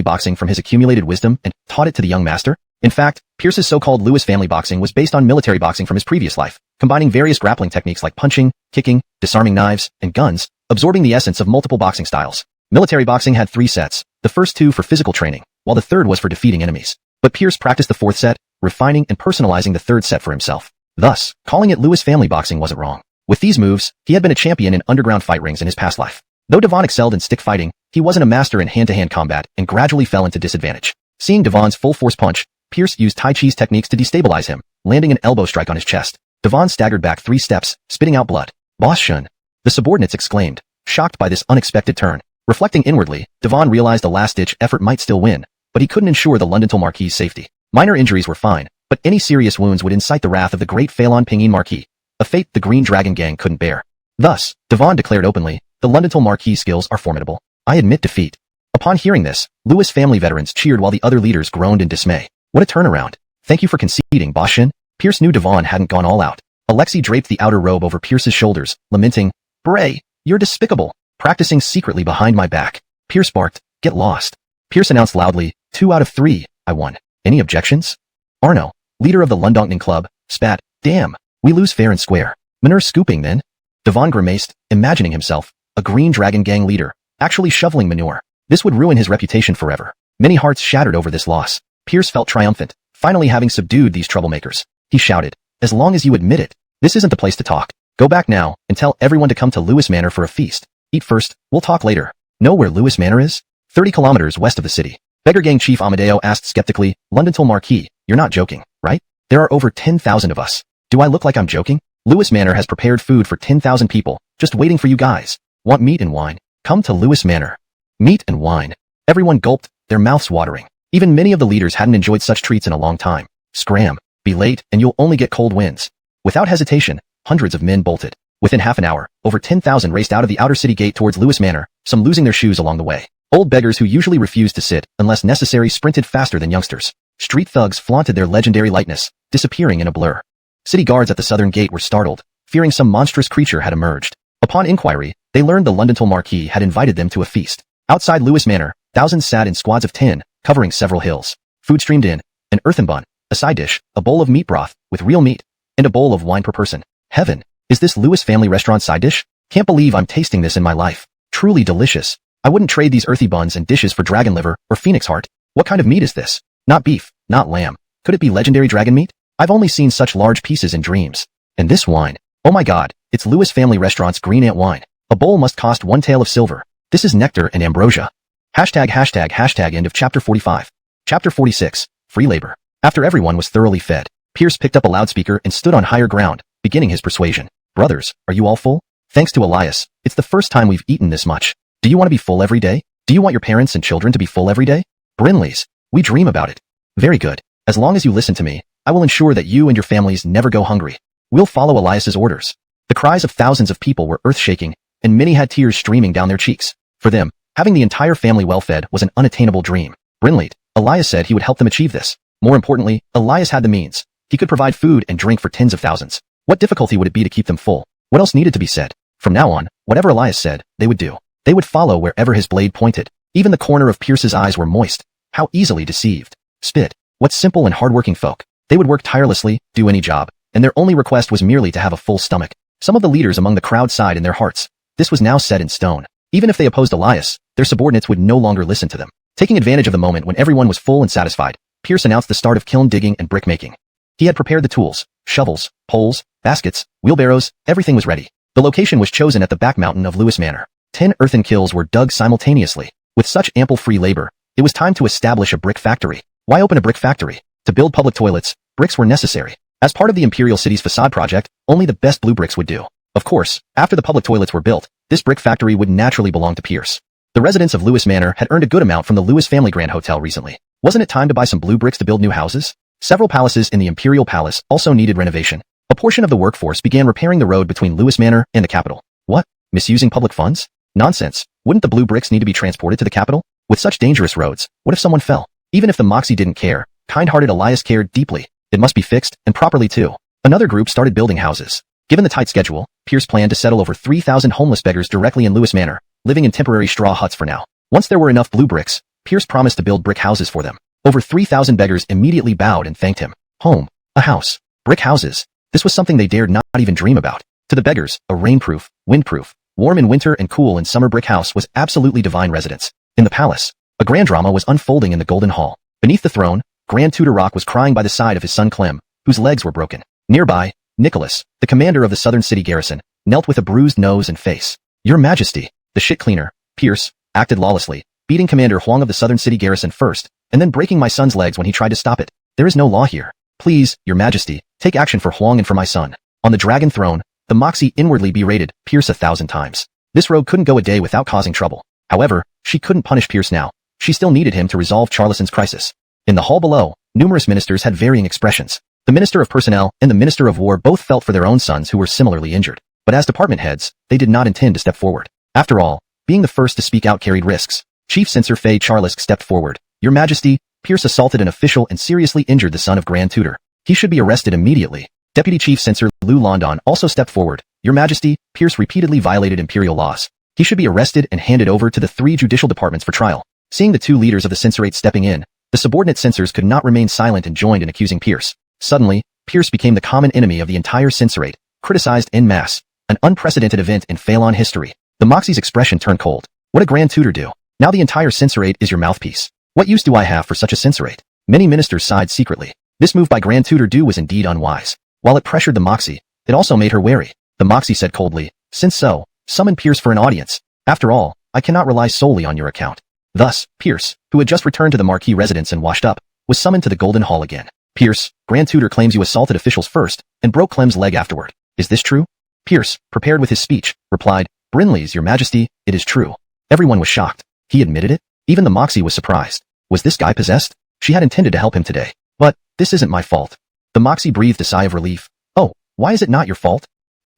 boxing from his accumulated wisdom and taught it to the young master? In fact, Pierce's so-called Lewis family boxing was based on military boxing from his previous life, combining various grappling techniques like punching, kicking, disarming knives, and guns, absorbing the essence of multiple boxing styles. Military boxing had 3 sets, the first 2 for physical training, while the third was for defeating enemies. But Pierce practiced the 4th set, refining and personalizing the 3rd set for himself. Thus, calling it Lewis family boxing wasn't wrong. With these moves, he had been a champion in underground fight rings in his past life. Though Devon excelled in stick fighting, he wasn't a master in hand-to-hand combat and gradually fell into disadvantage. Seeing Devon's full-force punch, Pierce used Tai Chi's techniques to destabilize him, landing an elbow strike on his chest. Devon staggered back 3 steps, spitting out blood. "Boss Shun!" The subordinates exclaimed, shocked by this unexpected turn. Reflecting inwardly, Devon realized a last-ditch effort might still win, but he couldn't ensure the Londontel Marquis' safety. Minor injuries were fine, but any serious wounds would incite the wrath of the great Phelan Pinyin Marquis, a fate the Green Dragon Gang couldn't bear. Thus, Devon declared openly, "The Londontel Marquis' skills are formidable. I admit defeat." Upon hearing this, Lewis family veterans cheered while the other leaders groaned in dismay. What a turnaround. "Thank you for conceding, Boss Shin." Pierce knew Devon hadn't gone all out. Alexei draped the outer robe over Pierce's shoulders, lamenting, "Bray, you're despicable. Practicing secretly behind my back." Pierce barked, "Get lost." Pierce announced loudly, 2 out of 3, I won. Any objections? Arno, leader of the Lundongning Club, spat, "Damn, we lose fair and square." Manure scooping then? Devon grimaced, imagining himself, a Green Dragon Gang leader, actually shoveling manure. This would ruin his reputation forever. Many hearts shattered over this loss. Pierce felt triumphant, finally having subdued these troublemakers. He shouted, "As long as you admit it, this isn't the place to talk. Go back now and tell everyone to come to Lewis Manor for a feast. Eat first, we'll talk later." Know where Lewis Manor is? 30 kilometers west of the city. Beggar Gang Chief Amadeo asked skeptically, "Londontel Marquis, you're not joking, right? There are over 10,000 of us. Do I look like I'm joking? Lewis Manor has prepared food for 10,000 people, just waiting for you guys. Want meat and wine? Come to Lewis Manor." Meat and wine. Everyone gulped, their mouths watering. Even many of the leaders hadn't enjoyed such treats in a long time. Scram. Be late, and you'll only get cold winds. Without hesitation, hundreds of men bolted. Within half an hour, over 10,000 raced out of the outer city gate towards Lewis Manor, some losing their shoes along the way. Old beggars who usually refused to sit, unless necessary, sprinted faster than youngsters. Street thugs flaunted their legendary lightness, disappearing in a blur. City guards at the southern gate were startled, fearing some monstrous creature had emerged. Upon inquiry, they learned the Londontel Marquis had invited them to a feast. Outside Lewis Manor, thousands sat in squads of 10, covering several hills. Food streamed in, an earthen bun, a side dish, a bowl of meat broth, with real meat, and a bowl of wine per person. Heaven! Is this Lewis family restaurant side dish? Can't believe I'm tasting this in my life. Truly delicious. I wouldn't trade these earthy buns and dishes for dragon liver or phoenix heart. What kind of meat is this? Not beef, not lamb. Could it be legendary dragon meat? I've only seen such large pieces in dreams. And this wine. Oh my god, it's Lewis family restaurant's green ant wine. A bowl must cost 1 tael of silver. This is nectar and ambrosia. ##### End of chapter 45. Chapter 46. Free labor. After everyone was thoroughly fed, Pierce picked up a loudspeaker and stood on higher ground, beginning his persuasion. "Brothers, are you all full? Thanks to Elias, it's the first time we've eaten this much. Do you want to be full every day? Do you want your parents and children to be full every day? Brinleys, we dream about it. Very good. As long as you listen to me, I will ensure that you and your families never go hungry. We'll follow Elias's orders." The cries of thousands of people were earth-shaking, and many had tears streaming down their cheeks. For them, having the entire family well-fed was an unattainable dream. Brinley, Elias said he would help them achieve this. More importantly, Elias had the means. He could provide food and drink for tens of thousands. What difficulty would it be to keep them full? What else needed to be said? From now on, whatever Elias said, they would do. They would follow wherever his blade pointed. Even the corner of Pierce's eyes were moist. How easily deceived. Spit. What simple and hardworking folk. They would work tirelessly, do any job, and their only request was merely to have a full stomach. Some of the leaders among the crowd sighed in their hearts. This was now set in stone. Even if they opposed Elias, their subordinates would no longer listen to them. Taking advantage of the moment when everyone was full and satisfied, Pierce announced the start of kiln digging and brick making. He had prepared the tools, shovels, poles, baskets, wheelbarrows, everything was ready. The location was chosen at the back mountain of Lewis Manor. 10 earthen kilns were dug simultaneously. With such ample free labor, it was time to establish a brick factory. Why open a brick factory? To build public toilets, bricks were necessary. As part of the imperial city's facade project, only the best blue bricks would do. Of course, after the public toilets were built, this brick factory would naturally belong to Pierce. The residents of Lewis Manor had earned a good amount from the Lewis family Grand Hotel recently. Wasn't it time to buy some blue bricks to build new houses? Several palaces in the Imperial Palace also needed renovation. A portion of the workforce began repairing the road between Lewis Manor and the capital. What? Misusing public funds? Nonsense. Wouldn't the blue bricks need to be transported to the capital? With such dangerous roads, what if someone fell? Even if the Moxie didn't care, kind-hearted Elias cared deeply. It must be fixed, and properly too. Another group started building houses. Given the tight schedule, Pierce planned to settle over 3,000 homeless beggars directly in Lewis Manor, living in temporary straw huts for now. Once there were enough blue bricks, Pierce promised to build brick houses for them. Over 3,000 beggars immediately bowed and thanked him. Home. A house. Brick houses. This was something they dared not even dream about. To the beggars, a rainproof, windproof, warm in winter and cool in summer brick house was absolutely divine residence. In the palace, a grand drama was unfolding in the Golden Hall. Beneath the throne, Grand Tutor Rock was crying by the side of his son Clem, whose legs were broken. Nearby, Nicholas, the commander of the southern city garrison, knelt with a bruised nose and face. Your Majesty, the shit cleaner, Pierce, acted lawlessly, beating Commander Huang of the southern city garrison first, and then breaking my son's legs when he tried to stop it. There is no law here. Please, Your Majesty, take action for Huang and for my son. On the dragon throne, the Moxie inwardly berated Pierce 1,000 times. This rogue couldn't go a day without causing trouble. However, she couldn't punish Pierce now. She still needed him to resolve Charlison's crisis. In the hall below, numerous ministers had varying expressions. The Minister of Personnel and the Minister of War both felt for their own sons who were similarly injured. But as department heads, they did not intend to step forward. After all, being the first to speak out carried risks. Chief Censor Fei Charlisk stepped forward. Your Majesty, Pierce assaulted an official and seriously injured the son of Grand Tutor. He should be arrested immediately. Deputy Chief Censor Lu London also stepped forward. Your Majesty, Pierce repeatedly violated imperial laws. He should be arrested and handed over to the 3 judicial departments for trial. Seeing the 2 leaders of the censorate stepping in, the subordinate censors could not remain silent and joined in accusing Pierce. Suddenly, Pierce became the common enemy of the entire censorate, criticized en masse. An unprecedented event in Phalon history. The Moxie's expression turned cold. What a Grand Tutor do? Now the entire censorate is your mouthpiece. What use do I have for such a censorate? Many ministers sighed secretly. This move by Grand Tutor Du was indeed unwise. While it pressured the Moxie, it also made her wary. The Moxie said coldly, since so, summon Pierce for an audience. After all, I cannot rely solely on your account. Thus, Pierce, who had just returned to the Marquis residence and washed up, was summoned to the Golden Hall again. Pierce, Grand Tutor claims you assaulted officials first and broke Clem's leg afterward. Is this true? Pierce, prepared with his speech, replied, Brinley's, Your Majesty, it is true. Everyone was shocked. He admitted it? Even the Moxie was surprised. Was this guy possessed? She had intended to help him today. But, this isn't my fault. The Moxie breathed a sigh of relief. Oh, why is it not your fault?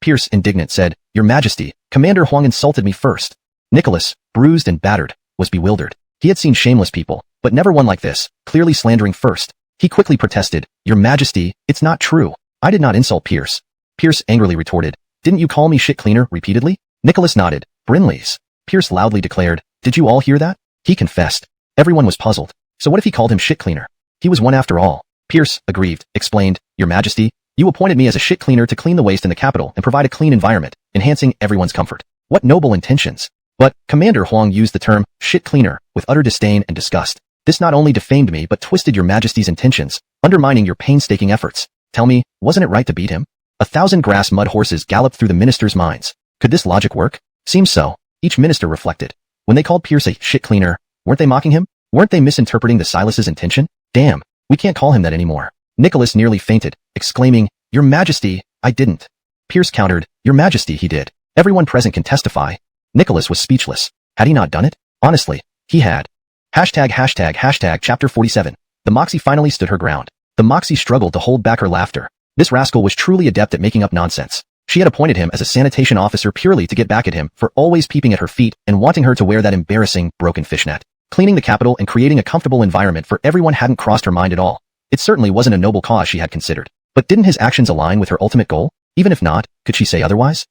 Pierce, indignant, said, Your Majesty, Commander Huang insulted me first. Nicholas, bruised and battered, was bewildered. He had seen shameless people, but never one like this, clearly slandering first. He quickly protested, Your Majesty, it's not true. I did not insult Pierce. Pierce angrily retorted, Didn't you call me shit cleaner repeatedly? Nicholas nodded. Brinley's. Pierce loudly declared, Did you all hear that? He confessed. Everyone was puzzled. So what if he called him shit cleaner? He was one after all. Pierce, aggrieved, explained, Your Majesty, you appointed me as a shit cleaner to clean the waste in the capital and provide a clean environment, enhancing everyone's comfort. What noble intentions. But, Commander Huang used the term, shit cleaner, with utter disdain and disgust. This not only defamed me but twisted Your Majesty's intentions, undermining your painstaking efforts. Tell me, wasn't it right to beat him? 1,000 grass mud horses galloped through the ministers' minds. Could this logic work? Seems so. Each minister reflected. When they called Pierce a shit cleaner, weren't they mocking him? Weren't they misinterpreting the Silas's intention? Damn, we can't call him that anymore. Nicholas nearly fainted, exclaiming, Your Majesty, I didn't. Pierce countered, Your Majesty, he did. Everyone present can testify. Nicholas was speechless. Had he not done it? Honestly, he had. Chapter 47. The Moxie finally stood her ground. The Moxie struggled to hold back her laughter. This rascal was truly adept at making up nonsense. She had appointed him as a sanitation officer purely to get back at him for always peeping at her feet and wanting her to wear that embarrassing, broken fishnet. Cleaning the capital and creating a comfortable environment for everyone hadn't crossed her mind at all. It certainly wasn't a noble cause she had considered. But didn't his actions align with her ultimate goal? Even if not, could she say otherwise?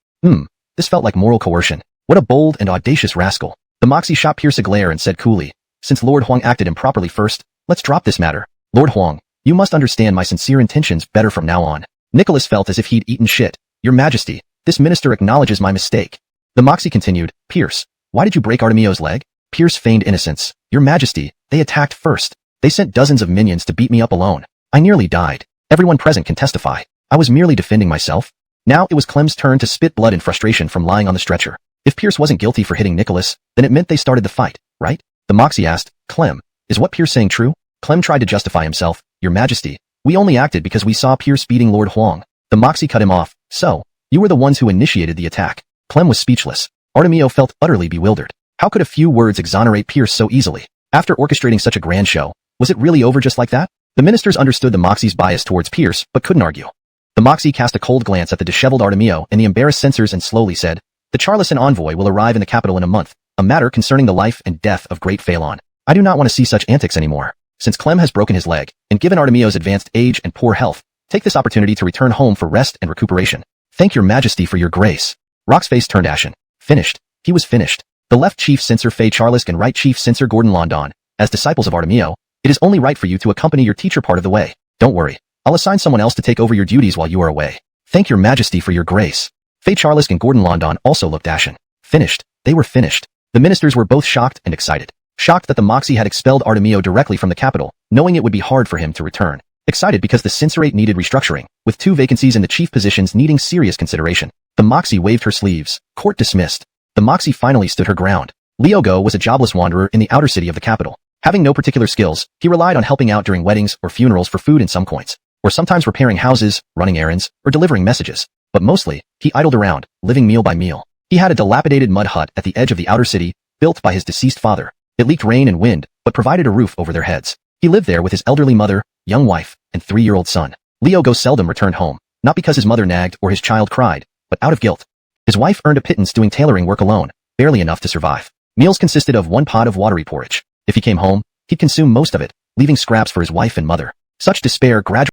This felt like moral coercion. What a bold and audacious rascal. The Moxie shot Pierce a glare and said coolly, Since Lord Huang acted improperly first, let's drop this matter. Lord Huang, you must understand my sincere intentions better from now on. Nicholas felt as if he'd eaten shit. Your Majesty, this minister acknowledges my mistake. The Moxie continued, Pierce, why did you break Artemio's leg? Pierce feigned innocence. Your Majesty, they attacked first. They sent dozens of minions to beat me up alone. I nearly died. Everyone present can testify. I was merely defending myself. Now it was Clem's turn to spit blood in frustration from lying on the stretcher. If Pierce wasn't guilty for hitting Nicholas, then it meant they started the fight, right? The Moxie asked, Clem, is what Pierce saying true? Clem tried to justify himself, Your Majesty. We only acted because we saw Pierce beating Lord Huang. The Moxie cut him off. So, you were the ones who initiated the attack. Clem was speechless. Artemio felt utterly bewildered. How could a few words exonerate Pierce so easily? After orchestrating such a grand show, was it really over just like that? The ministers understood the Moxie's bias towards Pierce, but couldn't argue. The Moxie cast a cold glance at the disheveled Artemio and the embarrassed censors and slowly said, The Charleston envoy will arrive in the capital in a month, a matter concerning the life and death of Great Phelan. I do not want to see such antics anymore. Since Clem has broken his leg, and given Artemio's advanced age and poor health, take this opportunity to return home for rest and recuperation. Thank your Majesty for your grace. Rock's face turned ashen. Finished. He was finished. The left chief censor Faye Charlisk and right chief censor Gordon London, as disciples of Artemio, it is only right for you to accompany your teacher part of the way. Don't worry. I'll assign someone else to take over your duties while you are away. Thank your Majesty for your grace. Faye Charlisk and Gordon London also looked ashen. Finished. They were finished. The ministers were both shocked and excited. Shocked that the Moxie had expelled Artemio directly from the capital, knowing it would be hard for him to return. Excited because the censorate needed restructuring, with 2 vacancies in the chief positions needing serious consideration. The Moxie waved her sleeves. Court dismissed. The Moxie finally stood her ground. Liu Go was a jobless wanderer in the outer city of the capital. Having no particular skills, he relied on helping out during weddings or funerals for food and some coins, or sometimes repairing houses, running errands, or delivering messages. But mostly, he idled around, living meal by meal. He had a dilapidated mud hut at the edge of the outer city, built by his deceased father. It leaked rain and wind, but provided a roof over their heads. He lived there with his elderly mother, young wife, and 3-year-old son. Liu Go seldom returned home, not because his mother nagged or his child cried, but out of guilt. His wife earned a pittance doing tailoring work alone, barely enough to survive. Meals consisted of 1 pot of watery porridge. If he came home, he'd consume most of it, leaving scraps for his wife and mother. Such despair gradually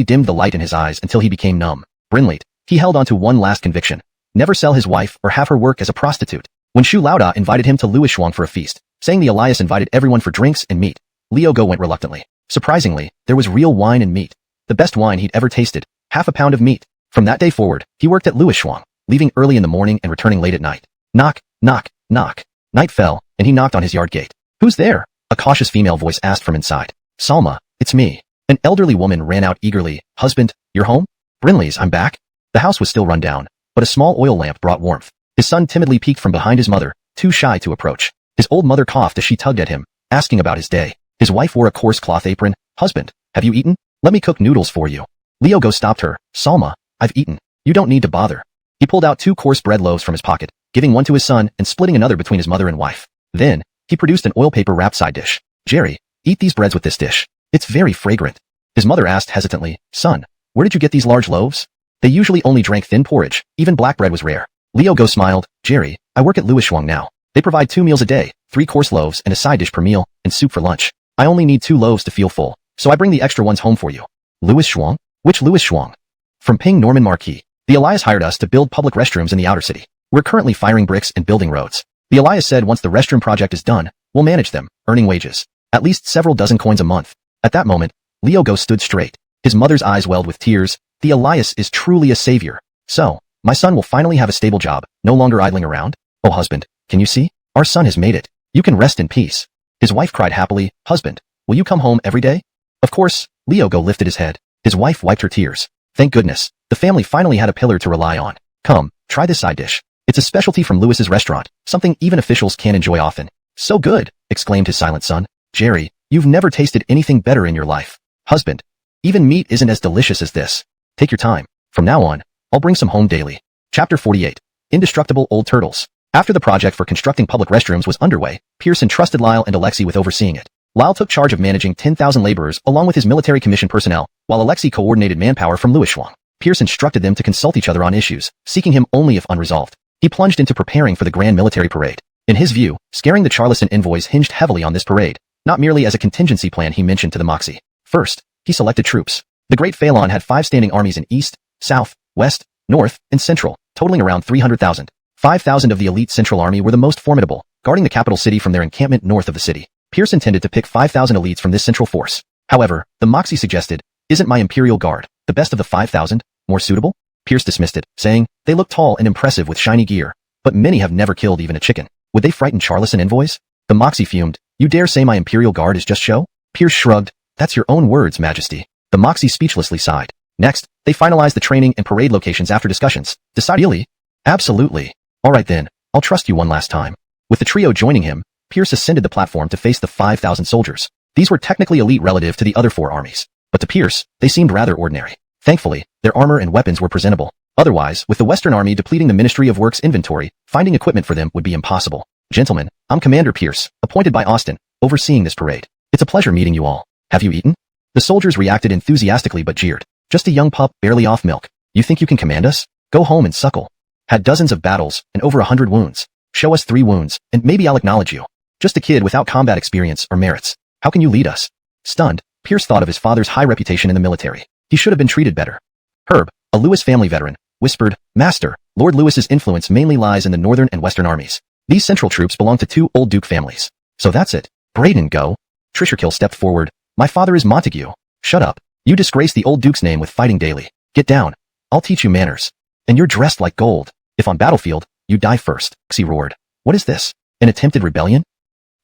dimmed the light in his eyes until he became numb. Brinley, he held on to one last conviction. Never sell his wife or have her work as a prostitute. When Shu Laoda invited him to Luishuang for a feast, saying the Elias invited everyone for drinks and meat, Liu Go went reluctantly. Surprisingly, there was real wine and meat. The best wine he'd ever tasted, half a pound of meat. From that day forward, he worked at Luishuang, leaving early in the morning and returning late at night. Knock, knock, knock. Night fell, and he knocked on his yard gate. Who's there? A cautious female voice asked from inside. Salma, it's me. An elderly woman ran out eagerly. Husband, you're home? Brinley's, I'm back. The house was still run down, but a small oil lamp brought warmth. His son timidly peeked from behind his mother, too shy to approach. His old mother coughed as she tugged at him, asking about his day. His wife wore a coarse cloth apron. Husband, have you eaten? Let me cook noodles for you. Liu Go stopped her. Salma, I've eaten. You don't need to bother. He pulled out 2 coarse bread loaves from his pocket, giving one to his son and splitting another between his mother and wife. Then, he produced an oil paper wrapped side dish. Jerry, eat these breads with this dish. It's very fragrant. His mother asked hesitantly, Son, where did you get these large loaves? They usually only drank thin porridge. Even black bread was rare. Liu Go smiled. Jerry, I work at Luishuang now. They provide 2 meals a day, 3 course loaves and a side dish per meal, and soup for lunch. I only need 2 loaves to feel full, so I bring the extra ones home for you. Luishuang? Which Luishuang? From Ping Norman Marquis. The Elias hired us to build public restrooms in the outer city. We're currently firing bricks and building roads. The Elias said once the restroom project is done, we'll manage them, earning wages. At least several dozen coins a month. At that moment, Liu Go stood straight. His mother's eyes welled with tears. The Elias is truly a savior. So, my son will finally have a stable job, no longer idling around. Oh husband, can you see? Our son has made it. You can rest in peace. His wife cried happily. Husband, will you come home every day? Of course. Liu Go lifted his head. His wife wiped her tears. Thank goodness. The family finally had a pillar to rely on. Come, try this side dish. It's a specialty from Lewis's restaurant, something even officials can't enjoy often. So good, exclaimed his silent son. Jerry, you've never tasted anything better in your life. Husband, even meat isn't as delicious as this. Take your time. From now on, I'll bring some home daily. Chapter 48. Indestructible Old Turtles. After the project for constructing public restrooms was underway, Pierce entrusted Lyle and Alexei with overseeing it. Lyle took charge of managing 10,000 laborers along with his military commission personnel, while Alexei coordinated manpower from Luishuang. Pierce instructed them to consult each other on issues, seeking him only if unresolved. He plunged into preparing for the grand military parade. In his view, scaring the Charleston envoys hinged heavily on this parade, not merely as a contingency plan he mentioned to the Moxie. First, he selected troops. The Great Phelan had 5 standing armies in East, South, West, North, and Central, totaling around 300,000. 5,000 of the elite Central Army were the most formidable, guarding the capital city from their encampment north of the city. Pierce intended to pick 5,000 elites from this central force. However, the Moxie suggested, isn't my Imperial Guard, the best of the 5,000, more suitable? Pierce dismissed it, saying, they look tall and impressive with shiny gear, but many have never killed even a chicken. Would they frighten Charleston envoys? The Moxie fumed. You dare say my Imperial Guard is just show? Pierce shrugged. That's your own words, Majesty. The Moxie speechlessly sighed. Next, they finalized the training and parade locations after discussions. Decidedly, Absolutely. Alright then, I'll trust you one last time. With the trio joining him, Pierce ascended the platform to face the 5,000 soldiers. These were technically elite relative to the other 4 armies. But to Pierce, they seemed rather ordinary. Thankfully, their armor and weapons were presentable. Otherwise, with the Western Army depleting the Ministry of Works inventory, finding equipment for them would be impossible. Gentlemen, I'm Commander Pierce, appointed by Austin, overseeing this parade. It's a pleasure meeting you all. Have you eaten? The soldiers reacted enthusiastically but jeered. Just a young pup, barely off milk. You think you can command us? Go home and suckle. Had dozens of battles, and over 100 wounds. Show us 3 wounds, and maybe I'll acknowledge you. Just a kid without combat experience or merits. How can you lead us? Stunned, Pierce thought of his father's high reputation in the military. He should have been treated better. Herb, a Lewis family veteran, whispered, Master, Lord Lewis's influence mainly lies in the Northern and Western armies. These central troops belong to 2 old Duke families. So that's it. Braden, go. Trisherkill stepped forward. My father is Montague. Shut up. You disgrace the old Duke's name with fighting daily. Get down. I'll teach you manners. And you're dressed like gold. If on battlefield, you die first. Xi roared. What is this? An attempted rebellion?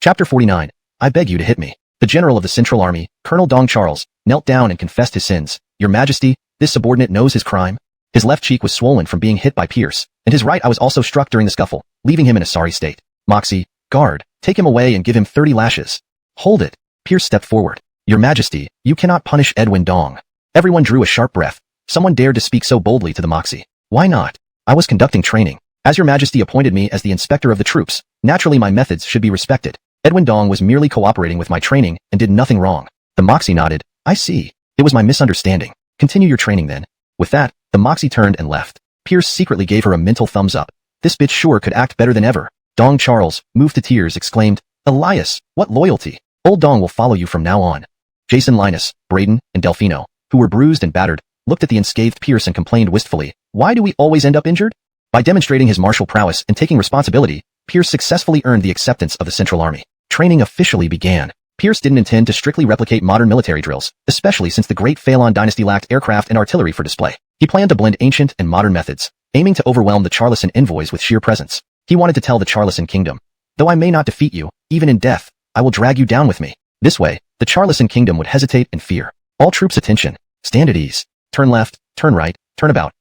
Chapter 49. I beg you to hit me. The general of the Central Army, Colonel Dong Charles, knelt down and confessed his sins. Your Majesty, this subordinate knows his crime. His left cheek was swollen from being hit by Pierce, and his right eye was also struck during the scuffle, leaving him in a sorry state. Moxie, guard, take him away and give him 30 lashes. Hold it. Pierce stepped forward. Your Majesty, you cannot punish Edwin Dong. Everyone drew a sharp breath. Someone dared to speak so boldly to the Moxie. Why not? I was conducting training. As your Majesty appointed me as the inspector of the troops, naturally my methods should be respected. Edwin Dong was merely cooperating with my training and did nothing wrong. The Moxie nodded. I see. It was my misunderstanding. Continue your training then. With that, the Moxie turned and left. Pierce secretly gave her a mental thumbs up. This bitch sure could act better than ever. Dong Charles, moved to tears, exclaimed, Elias, what loyalty. Old Dong will follow you from now on. Jason, Linus, Braden, and Delfino, who were bruised and battered, looked at the unscathed Pierce and complained wistfully, why do we always end up injured? By demonstrating his martial prowess and taking responsibility, Pierce successfully earned the acceptance of the Central Army. Training officially began. Pierce didn't intend to strictly replicate modern military drills, especially since the Great Phelan Dynasty lacked aircraft and artillery for display. He planned to blend ancient and modern methods, aiming to overwhelm the Charleston envoys with sheer presence. He wanted to tell the Charleston kingdom, though I may not defeat you, even in death, I will drag you down with me. This way, the Charleston kingdom would hesitate and fear. All troops attention. Stand at ease. Turn left, turn right, turn about.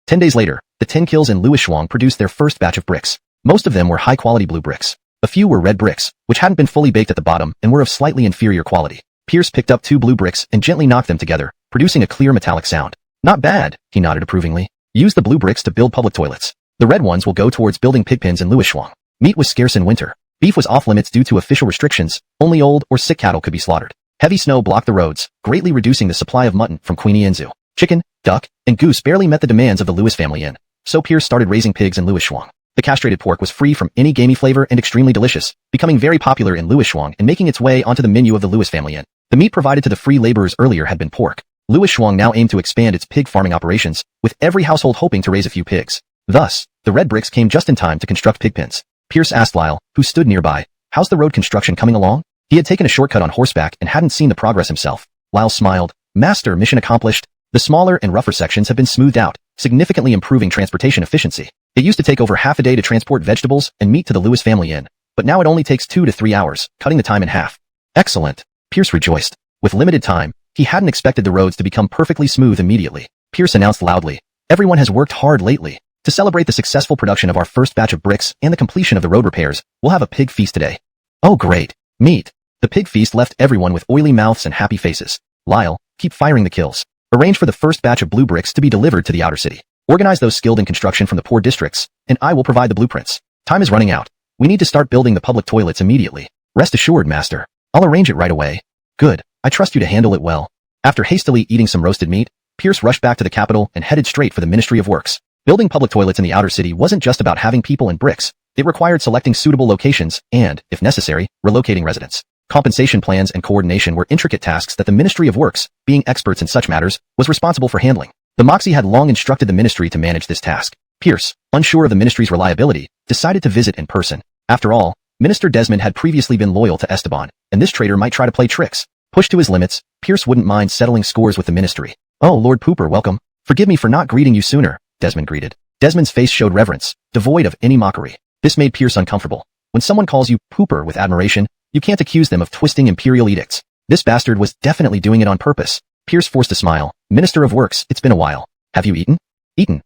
10 days later, the 10 kills in Louishuang produced their first batch of bricks. Most of them were high-quality blue bricks. A few were red bricks, which hadn't been fully baked at the bottom and were of slightly inferior quality. Pierce picked up 2 blue bricks and gently knocked them together, producing a clear metallic sound. Not bad, he nodded approvingly. Use the blue bricks to build public toilets. The red ones will go towards building pig pens in Louishuang. Meat was scarce in winter. Beef was off limits due to official restrictions. Only old or sick cattle could be slaughtered. Heavy snow blocked the roads, greatly reducing the supply of mutton from Queenie Enzu. Chicken, duck, and goose barely met the demands of the Lewis family inn. So Pierce started raising pigs in Louishuang. The castrated pork was free from any gamey flavor and extremely delicious, becoming very popular in Louishuang and making its way onto the menu of the Lewis family inn. The meat provided to the free laborers earlier had been pork. Louishuang now aimed to expand its pig farming operations, with every household hoping to raise a few pigs. Thus, the red bricks came just in time to construct pig pens. Pierce asked Lyle, who stood nearby, how's the road construction coming along? He had taken a shortcut on horseback and hadn't seen the progress himself. Lyle smiled. Master, mission accomplished. The smaller and rougher sections have been smoothed out, significantly improving transportation efficiency. It used to take over half a day to transport vegetables and meat to the Lewis family inn, but now it only takes 2 to 3 hours, cutting the time in half. Excellent. Pierce rejoiced. With limited time, he hadn't expected the roads to become perfectly smooth immediately. Pierce announced loudly, everyone has worked hard lately. To celebrate the successful production of our first batch of bricks and the completion of the road repairs, we'll have a pig feast today. Oh great. Meat. The pig feast left everyone with oily mouths and happy faces. Lyle, keep firing the kills. Arrange for the first batch of blue bricks to be delivered to the outer city. Organize those skilled in construction from the poor districts, and I will provide the blueprints. Time is running out. We need to start building the public toilets immediately. Rest assured, Master. I'll arrange it right away. Good. I trust you to handle it well. After hastily eating some roasted meat, Pierce rushed back to the capital and headed straight for the Ministry of Works. Building public toilets in the outer city wasn't just about having people and bricks. It required selecting suitable locations and, if necessary, relocating residents. Compensation plans and coordination were intricate tasks that the Ministry of Works, being experts in such matters, was responsible for handling. The Moxie had long instructed the ministry to manage this task. Pierce, unsure of the ministry's reliability, decided to visit in person. After all, Minister Desmond had previously been loyal to Esteban, and this traitor might try to play tricks. Pushed to his limits, Pierce wouldn't mind settling scores with the ministry. Oh, Lord Pooper, welcome. Forgive me for not greeting you sooner, Desmond greeted. Desmond's face showed reverence, devoid of any mockery. This made Pierce uncomfortable. When someone calls you Pooper with admiration, you can't accuse them of twisting imperial edicts. This bastard was definitely doing it on purpose. Pierce forced a smile. Minister of Works, it's been a while. Have you eaten? Eaten.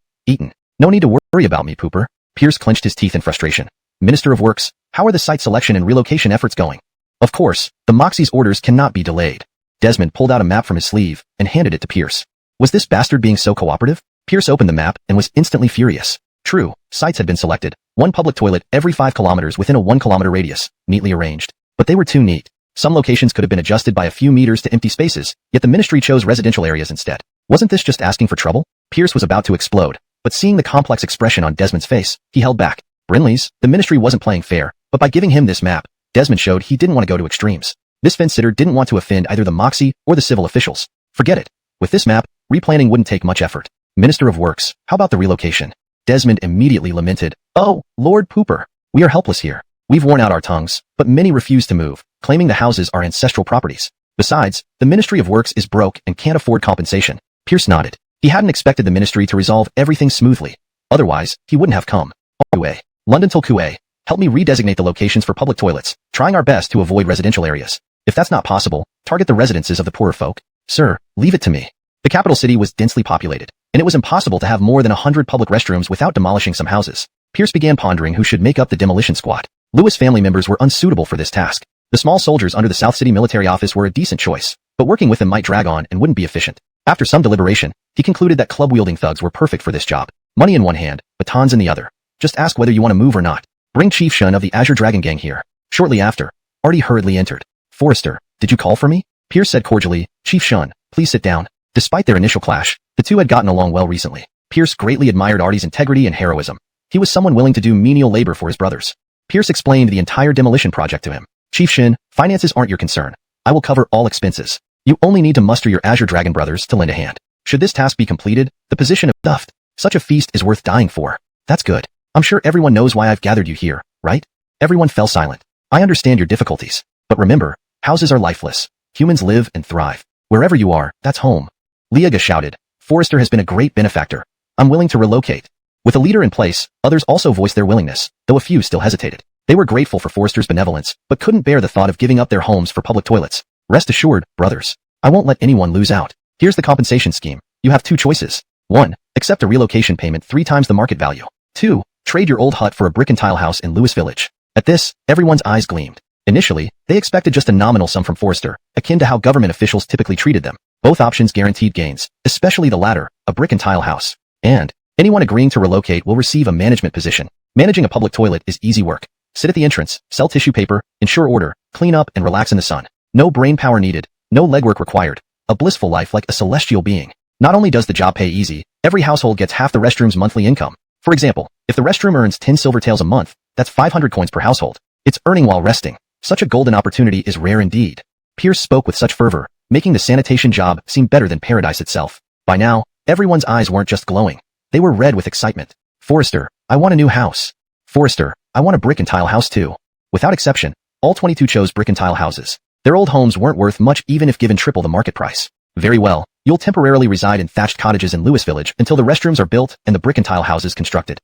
No need to Worry about me, Pooper. Pierce clenched his teeth in frustration. Minister of Works, how are the site selection and relocation efforts going? Of course, the Moxie's orders cannot be delayed. Desmond pulled out a map from his sleeve and handed it to Pierce. Was this bastard being so cooperative? Pierce opened the map and was instantly furious. True, sites had been selected. One public toilet every 5 kilometers within a 1 kilometer radius, neatly arranged. But they were too neat. Some locations could have been adjusted by a few meters to empty spaces, yet the ministry chose residential areas instead. Wasn't this just asking for trouble? Pierce was about to explode, but seeing the complex expression on Desmond's face, he held back. Brinley's, the ministry wasn't playing fair, but by giving him this map, Desmond showed he didn't want to go to extremes. This fence-sitter didn't want to offend either the Moxie or the civil officials. Forget it. With this map, replanning wouldn't take much effort. Minister of Works, how about the relocation? Desmond immediately lamented. Oh, Lord Pooper. We are helpless here. We've worn out our tongues, but many refuse to move, claiming the houses are ancestral properties. Besides, the Ministry of Works is broke and can't afford compensation. Pierce nodded. He hadn't expected the ministry to resolve everything smoothly. Otherwise, he wouldn't have come. Kuwait. London till Kuwait. Help me redesignate the locations for public toilets, trying our best to avoid residential areas. If that's not possible, target the residences of the poorer folk. Sir, leave it to me. The capital city was densely populated, and it was impossible to have more than 100 public restrooms without demolishing some houses. Pierce began pondering who should make up the demolition squad. Lewis family members were unsuitable for this task. The small soldiers under the South City military office were a decent choice, but working with them might drag on and wouldn't be efficient. After some deliberation, he concluded that club-wielding thugs were perfect for this job. Money in one hand, batons in the other. Just ask whether you want to move or not. Bring Chief Shun of the Azure Dragon Gang here. Shortly after, Artie hurriedly entered. Forrester, did you call for me? Pierce said cordially. Chief Shun, please sit down. Despite their initial clash, the two had gotten along well recently. Pierce greatly admired Artie's integrity and heroism. He was someone willing to do menial labor for his brothers. Pierce explained the entire demolition project to him. Chief Shin, finances aren't your concern. I will cover all expenses. You only need to muster your Azure Dragon brothers to lend a hand. Should this task be completed, the position of stuffed. Such a feast is worth dying for. That's good. I'm sure everyone knows why I've gathered you here, right? Everyone fell silent. I understand your difficulties. But remember, houses are lifeless. Humans live and thrive. Wherever you are, that's home. Liaga shouted. Forrester has been a great benefactor. I'm willing to relocate. With a leader in place, others also voiced their willingness, though a few still hesitated. They were grateful for Forrester's benevolence, but couldn't bear the thought of giving up their homes for public toilets. Rest assured, brothers, I won't let anyone lose out. Here's the compensation scheme. You have 2 choices. 1. Accept a relocation payment 3 times the market value. 2. Trade your old hut for a brick and tile house in Lewis Village. At this, everyone's eyes gleamed. Initially, they expected just a nominal sum from Forrester, akin to how government officials typically treated them. Both options guaranteed gains, especially the latter, a brick and tile house. And anyone agreeing to relocate will receive a management position. Managing a public toilet is easy work. Sit at the entrance, sell tissue paper, ensure order, clean up and relax in the sun. No brain power needed, no legwork required. A blissful life like a celestial being. Not only does the job pay easy, every household gets half the restroom's monthly income. For example, if the restroom earns 10 silver taels a month, that's 500 coins per household. It's earning while resting. Such a golden opportunity is rare indeed. Pierce spoke with such fervor, making the sanitation job seem better than paradise itself. By now, everyone's eyes weren't just glowing. They were red with excitement. Forrester, I want a new house. Forrester, I want a brick and tile house too. Without exception, all 22 chose brick and tile houses. Their old homes weren't worth much even if given triple the market price. Very well, you'll temporarily reside in thatched cottages in Lewis Village until the restrooms are built and the brick and tile houses constructed.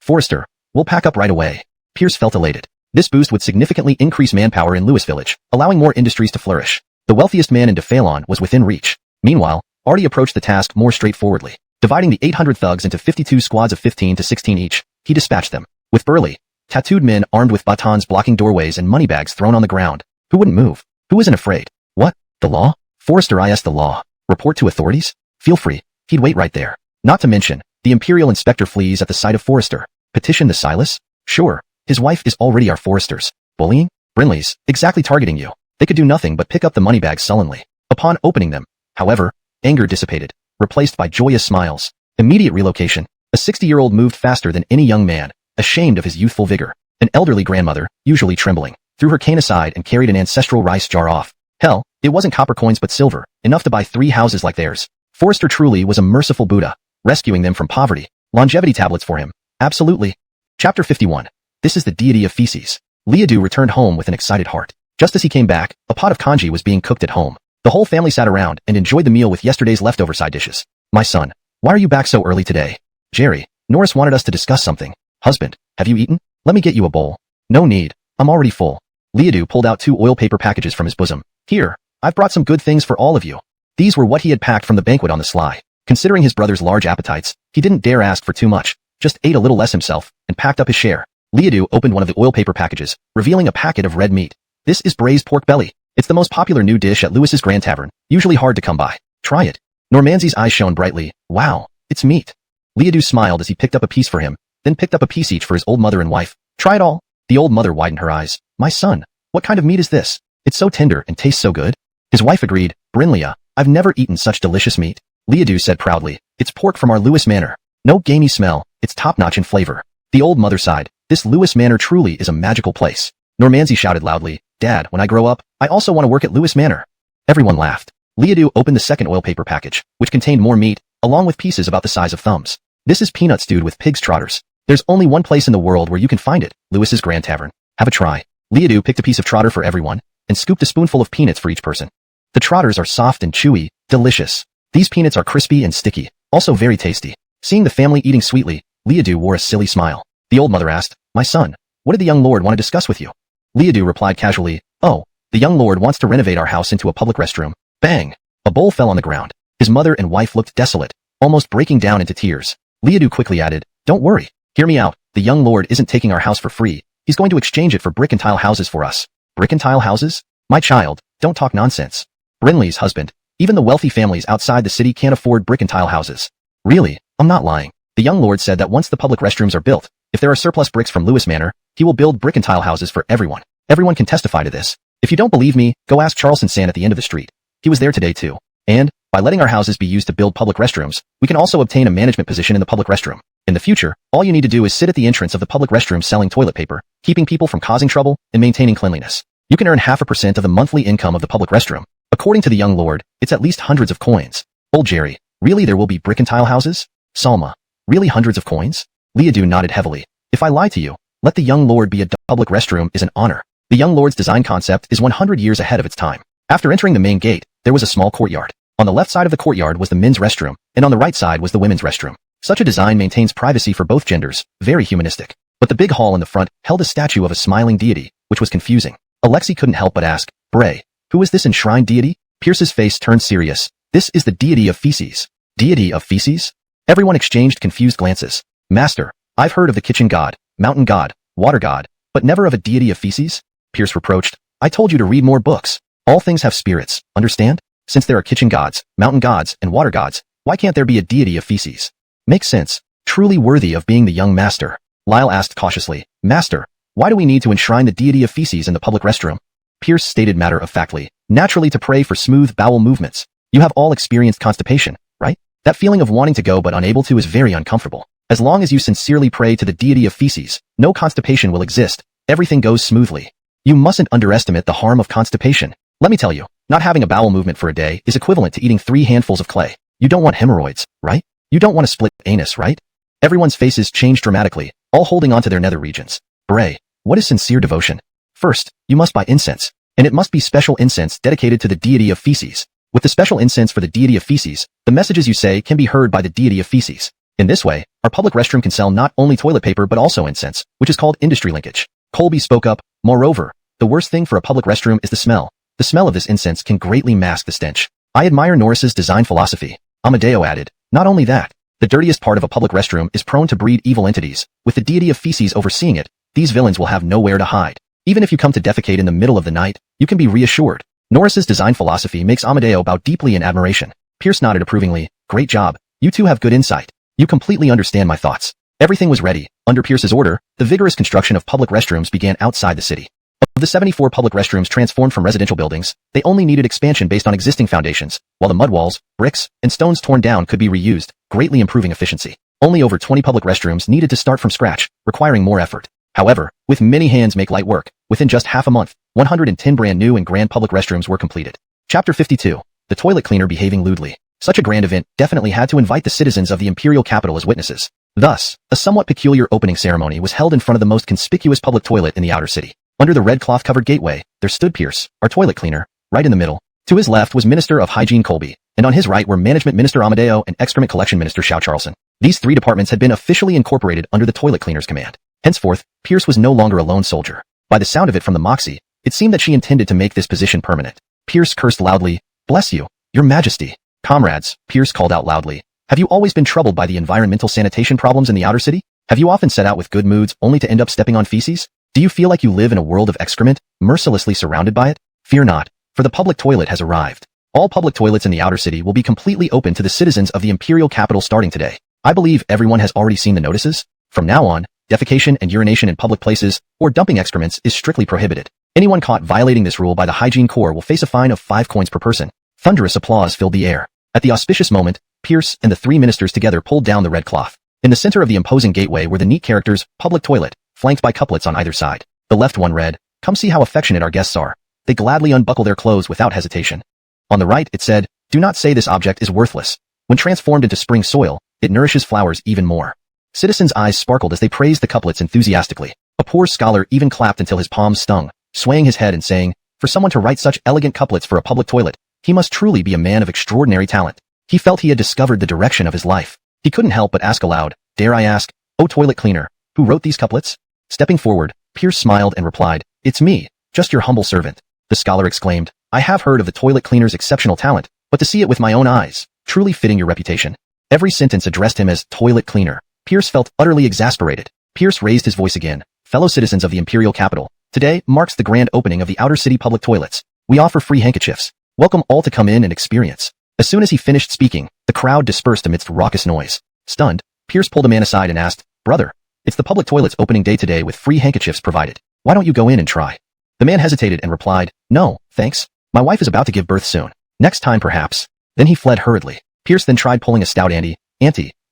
Forrester, we'll pack up right away. Pierce felt elated. This boost would significantly increase manpower in Lewis Village, allowing more industries to flourish. The wealthiest man in Defalon was within reach. Meanwhile, Artie approached the task more straightforwardly. Dividing the 800 thugs into 52 squads of 15 to 16 each, he dispatched them. With burly, tattooed men armed with batons blocking doorways and money bags thrown on the ground. Who wouldn't move? Who isn't afraid? What? The law? Forrester is the law. Report to authorities? Feel free. He'd wait right there. Not to mention, the Imperial Inspector flees at the sight of Forrester. Petition the Silas? Sure. His wife is already our Forrester's. Bullying? Brinley's, exactly targeting you. They could do nothing but pick up the money bags sullenly. Upon opening them, however, anger dissipated, replaced by joyous smiles. Immediate relocation. A 60-year-old moved faster than any young man, ashamed of his youthful vigor. An elderly grandmother, usually trembling, threw her cane aside and carried an ancestral rice jar off. Hell, it wasn't copper coins but silver, enough to buy 3 houses like theirs. Forrester truly was a merciful Buddha, rescuing them from poverty. Longevity tablets for him. Absolutely. Chapter 51. This is the deity of feces. Liadu returned home with an excited heart. Just as he came back, a pot of congee was being cooked at home. The whole family sat around and enjoyed the meal with yesterday's leftover side dishes. My son, why are you back so early today? Jerry, Norris wanted us to discuss something. Husband, have you eaten? Let me get you a bowl. No need, I'm already full. Liadu pulled out 2 oil paper packages from his bosom. Here, I've brought some good things for all of you. These were what he had packed from the banquet on the sly. Considering his brother's large appetites, he didn't dare ask for too much. just ate a little less himself and packed up his share. Liadu opened one of the oil paper packages, revealing a packet of red meat. This is braised pork belly. It's the most popular new dish at Lewis's Grand Tavern, usually hard to come by. Try it. Normanzi's eyes shone brightly. Wow, it's meat. Liadu smiled as he picked up a piece for him, then picked up a piece each for his old mother and wife. Try it all. The old mother widened her eyes. My son, what kind of meat is this? It's so tender and tastes so good. His wife agreed. Brinlia, I've never eaten such delicious meat. Liadu said proudly. It's pork from our Lewis Manor. No gamey smell, it's top-notch in flavor. The old mother sighed. This Lewis Manor truly is a magical place. Normanzi shouted loudly. Dad, when I grow up, I also want to work at Lewis Manor. Everyone laughed. Liadu opened the second oil paper package, which contained more meat, along with pieces about the size of thumbs. This is peanut stewed with pig's trotters. There's only one place in the world where you can find it, Lewis's Grand Tavern. Have a try. Liadu picked a piece of trotter for everyone, and scooped a spoonful of peanuts for each person. The trotters are soft and chewy, delicious. These peanuts are crispy and sticky, also very tasty. Seeing the family eating sweetly, Liadu wore a silly smile. The old mother asked, My son, what did the young lord want to discuss with you? Liadu replied casually, Oh, the young lord wants to renovate our house into a public restroom. Bang! A bowl fell on the ground. His mother and wife looked desolate, almost breaking down into tears. Liadu quickly added, Don't worry. Hear me out. The young lord isn't taking our house for free. He's going to exchange it for brick and tile houses for us. Brick and tile houses? My child, don't talk nonsense. Brinley's husband. Even the wealthy families outside the city can't afford brick and tile houses. Really, I'm not lying. The young lord said that once the public restrooms are built, if there are surplus bricks from Lewis Manor, he will build brick and tile houses for everyone. Everyone can testify to this. If you don't believe me, go ask Charleston San at the end of the street. He was there today too. And, by letting our houses be used to build public restrooms, we can also obtain a management position in the public restroom. In the future, all you need to do is sit at the entrance of the public restroom selling toilet paper, keeping people from causing trouble, and maintaining cleanliness. You can earn 0.5% of the monthly income of the public restroom. According to the young lord, it's at least hundreds of coins. Old Jerry, really there will be brick and tile houses? Salma, really hundreds of coins? Liadu nodded heavily. If I lie to you, let the young lord be a public restroom is an honor. The young lord's design concept is 100 years ahead of its time. After entering the main gate, there was a small courtyard. On the left side of the courtyard was the men's restroom, and on the right side was the women's restroom. Such a design maintains privacy for both genders, very humanistic. But the big hall in the front held a statue of a smiling deity, which was confusing. Alexei couldn't help but ask, Bray, who is this enshrined deity? Pierce's face turned serious. This is the deity of feces. Deity of feces? Everyone exchanged confused glances. Master, I've heard of the kitchen god, mountain god, water god, but never of a deity of feces? Pierce reproached. I told you to read more books. All things have spirits, understand? Since there are kitchen gods, mountain gods, and water gods, why can't there be a deity of feces? Makes sense. Truly worthy of being the young master. Lyle asked cautiously, Master, why do we need to enshrine the deity of feces in the public restroom? Pierce stated matter-of-factly, naturally to pray for smooth bowel movements. You have all experienced constipation, right? That feeling of wanting to go but unable to is very uncomfortable. As long as you sincerely pray to the deity of feces, no constipation will exist. Everything goes smoothly. You mustn't underestimate the harm of constipation. Let me tell you, not having a bowel movement for a day is equivalent to eating 3 handfuls of clay. You don't want hemorrhoids, right? You don't want to split anus, right? Everyone's faces changed dramatically, all holding on to their nether regions. Bray, what is sincere devotion? First, you must buy incense, and it must be special incense dedicated to the deity of feces. With the special incense for the deity of feces, the messages you say can be heard by the deity of feces. In this way, our public restroom can sell not only toilet paper but also incense, which is called industry linkage. Colby spoke up. Moreover, the worst thing for a public restroom is the smell. The smell of this incense can greatly mask the stench. I admire Norris's design philosophy. Amadeo added. Not only that, the dirtiest part of a public restroom is prone to breed evil entities. With the deity of feces overseeing it, these villains will have nowhere to hide. Even if you come to defecate in the middle of the night, you can be reassured. Norris's design philosophy makes Amadeo bow deeply in admiration. Pierce nodded approvingly. Great job. You two have good insight. You completely understand my thoughts. Everything was ready. Under Pierce's order, the vigorous construction of public restrooms began outside the city. Of the 74 public restrooms transformed from residential buildings, they only needed expansion based on existing foundations, while the mud walls, bricks, and stones torn down could be reused, greatly improving efficiency. Only over 20 public restrooms needed to start from scratch, requiring more effort. However, with many hands make light work, within just half a month, 110 brand new and grand public restrooms were completed. Chapter 52. The toilet cleaner behaving lewdly. Such a grand event definitely had to invite the citizens of the imperial capital as witnesses. Thus, a somewhat peculiar opening ceremony was held in front of the most conspicuous public toilet in the outer city. Under the red cloth-covered gateway, there stood Pierce, our toilet cleaner, right in the middle. To his left was Minister of Hygiene Colby, and on his right were Management Minister Amadeo and Excrement Collection Minister Xiao Charleston. These 3 departments had been officially incorporated under the toilet cleaner's command. Henceforth, Pierce was no longer a lone soldier. By the sound of it from the Moxie, it seemed that she intended to make this position permanent. Pierce cursed loudly. Bless you, Your Majesty. Comrades, Pierce called out loudly. Have you always been troubled by the environmental sanitation problems in the outer city? Have you often set out with good moods only to end up stepping on feces? Do you feel like you live in a world of excrement, mercilessly surrounded by it? Fear not, for the public toilet has arrived. All public toilets in the outer city will be completely open to the citizens of the imperial capital starting today. I believe everyone has already seen the notices. From now on, defecation and urination in public places or dumping excrements is strictly prohibited. Anyone caught violating this rule by the Hygiene Corps will face a fine of 5 coins per person. Thunderous applause filled the air. At the auspicious moment, Pierce and the 3 ministers together pulled down the red cloth. In the center of the imposing gateway were the neat characters, public toilet, flanked by couplets on either side. The left one read, "Come see how affectionate our guests are." They gladly unbuckle their clothes without hesitation. On the right, it said, "Do not say this object is worthless. When transformed into spring soil, it nourishes flowers even more." Citizens' eyes sparkled as they praised the couplets enthusiastically. A poor scholar even clapped until his palms stung, swaying his head and saying, "For someone to write such elegant couplets for a public toilet, he must truly be a man of extraordinary talent." He felt he had discovered the direction of his life. He couldn't help but ask aloud, "Dare I ask, O toilet cleaner, who wrote these couplets?" Stepping forward, Pierce smiled and replied, "It's me, just your humble servant." The scholar exclaimed, "I have heard of the toilet cleaner's exceptional talent, but to see it with my own eyes, truly fitting your reputation." Every sentence addressed him as toilet cleaner. Pierce felt utterly exasperated. Pierce raised his voice again. "Fellow citizens of the imperial capital, today marks the grand opening of the outer city public toilets. We offer free handkerchiefs. Welcome all to come in and experience." As soon as he finished speaking, the crowd dispersed amidst raucous noise. Stunned, Pierce pulled a man aside and asked, "Brother, it's the public toilet's opening day today with free handkerchiefs provided. Why don't you go in and try?" The man hesitated and replied, "No, thanks. My wife is about to give birth soon. Next time perhaps." Then he fled hurriedly. Pierce then tried pulling a stout Auntie,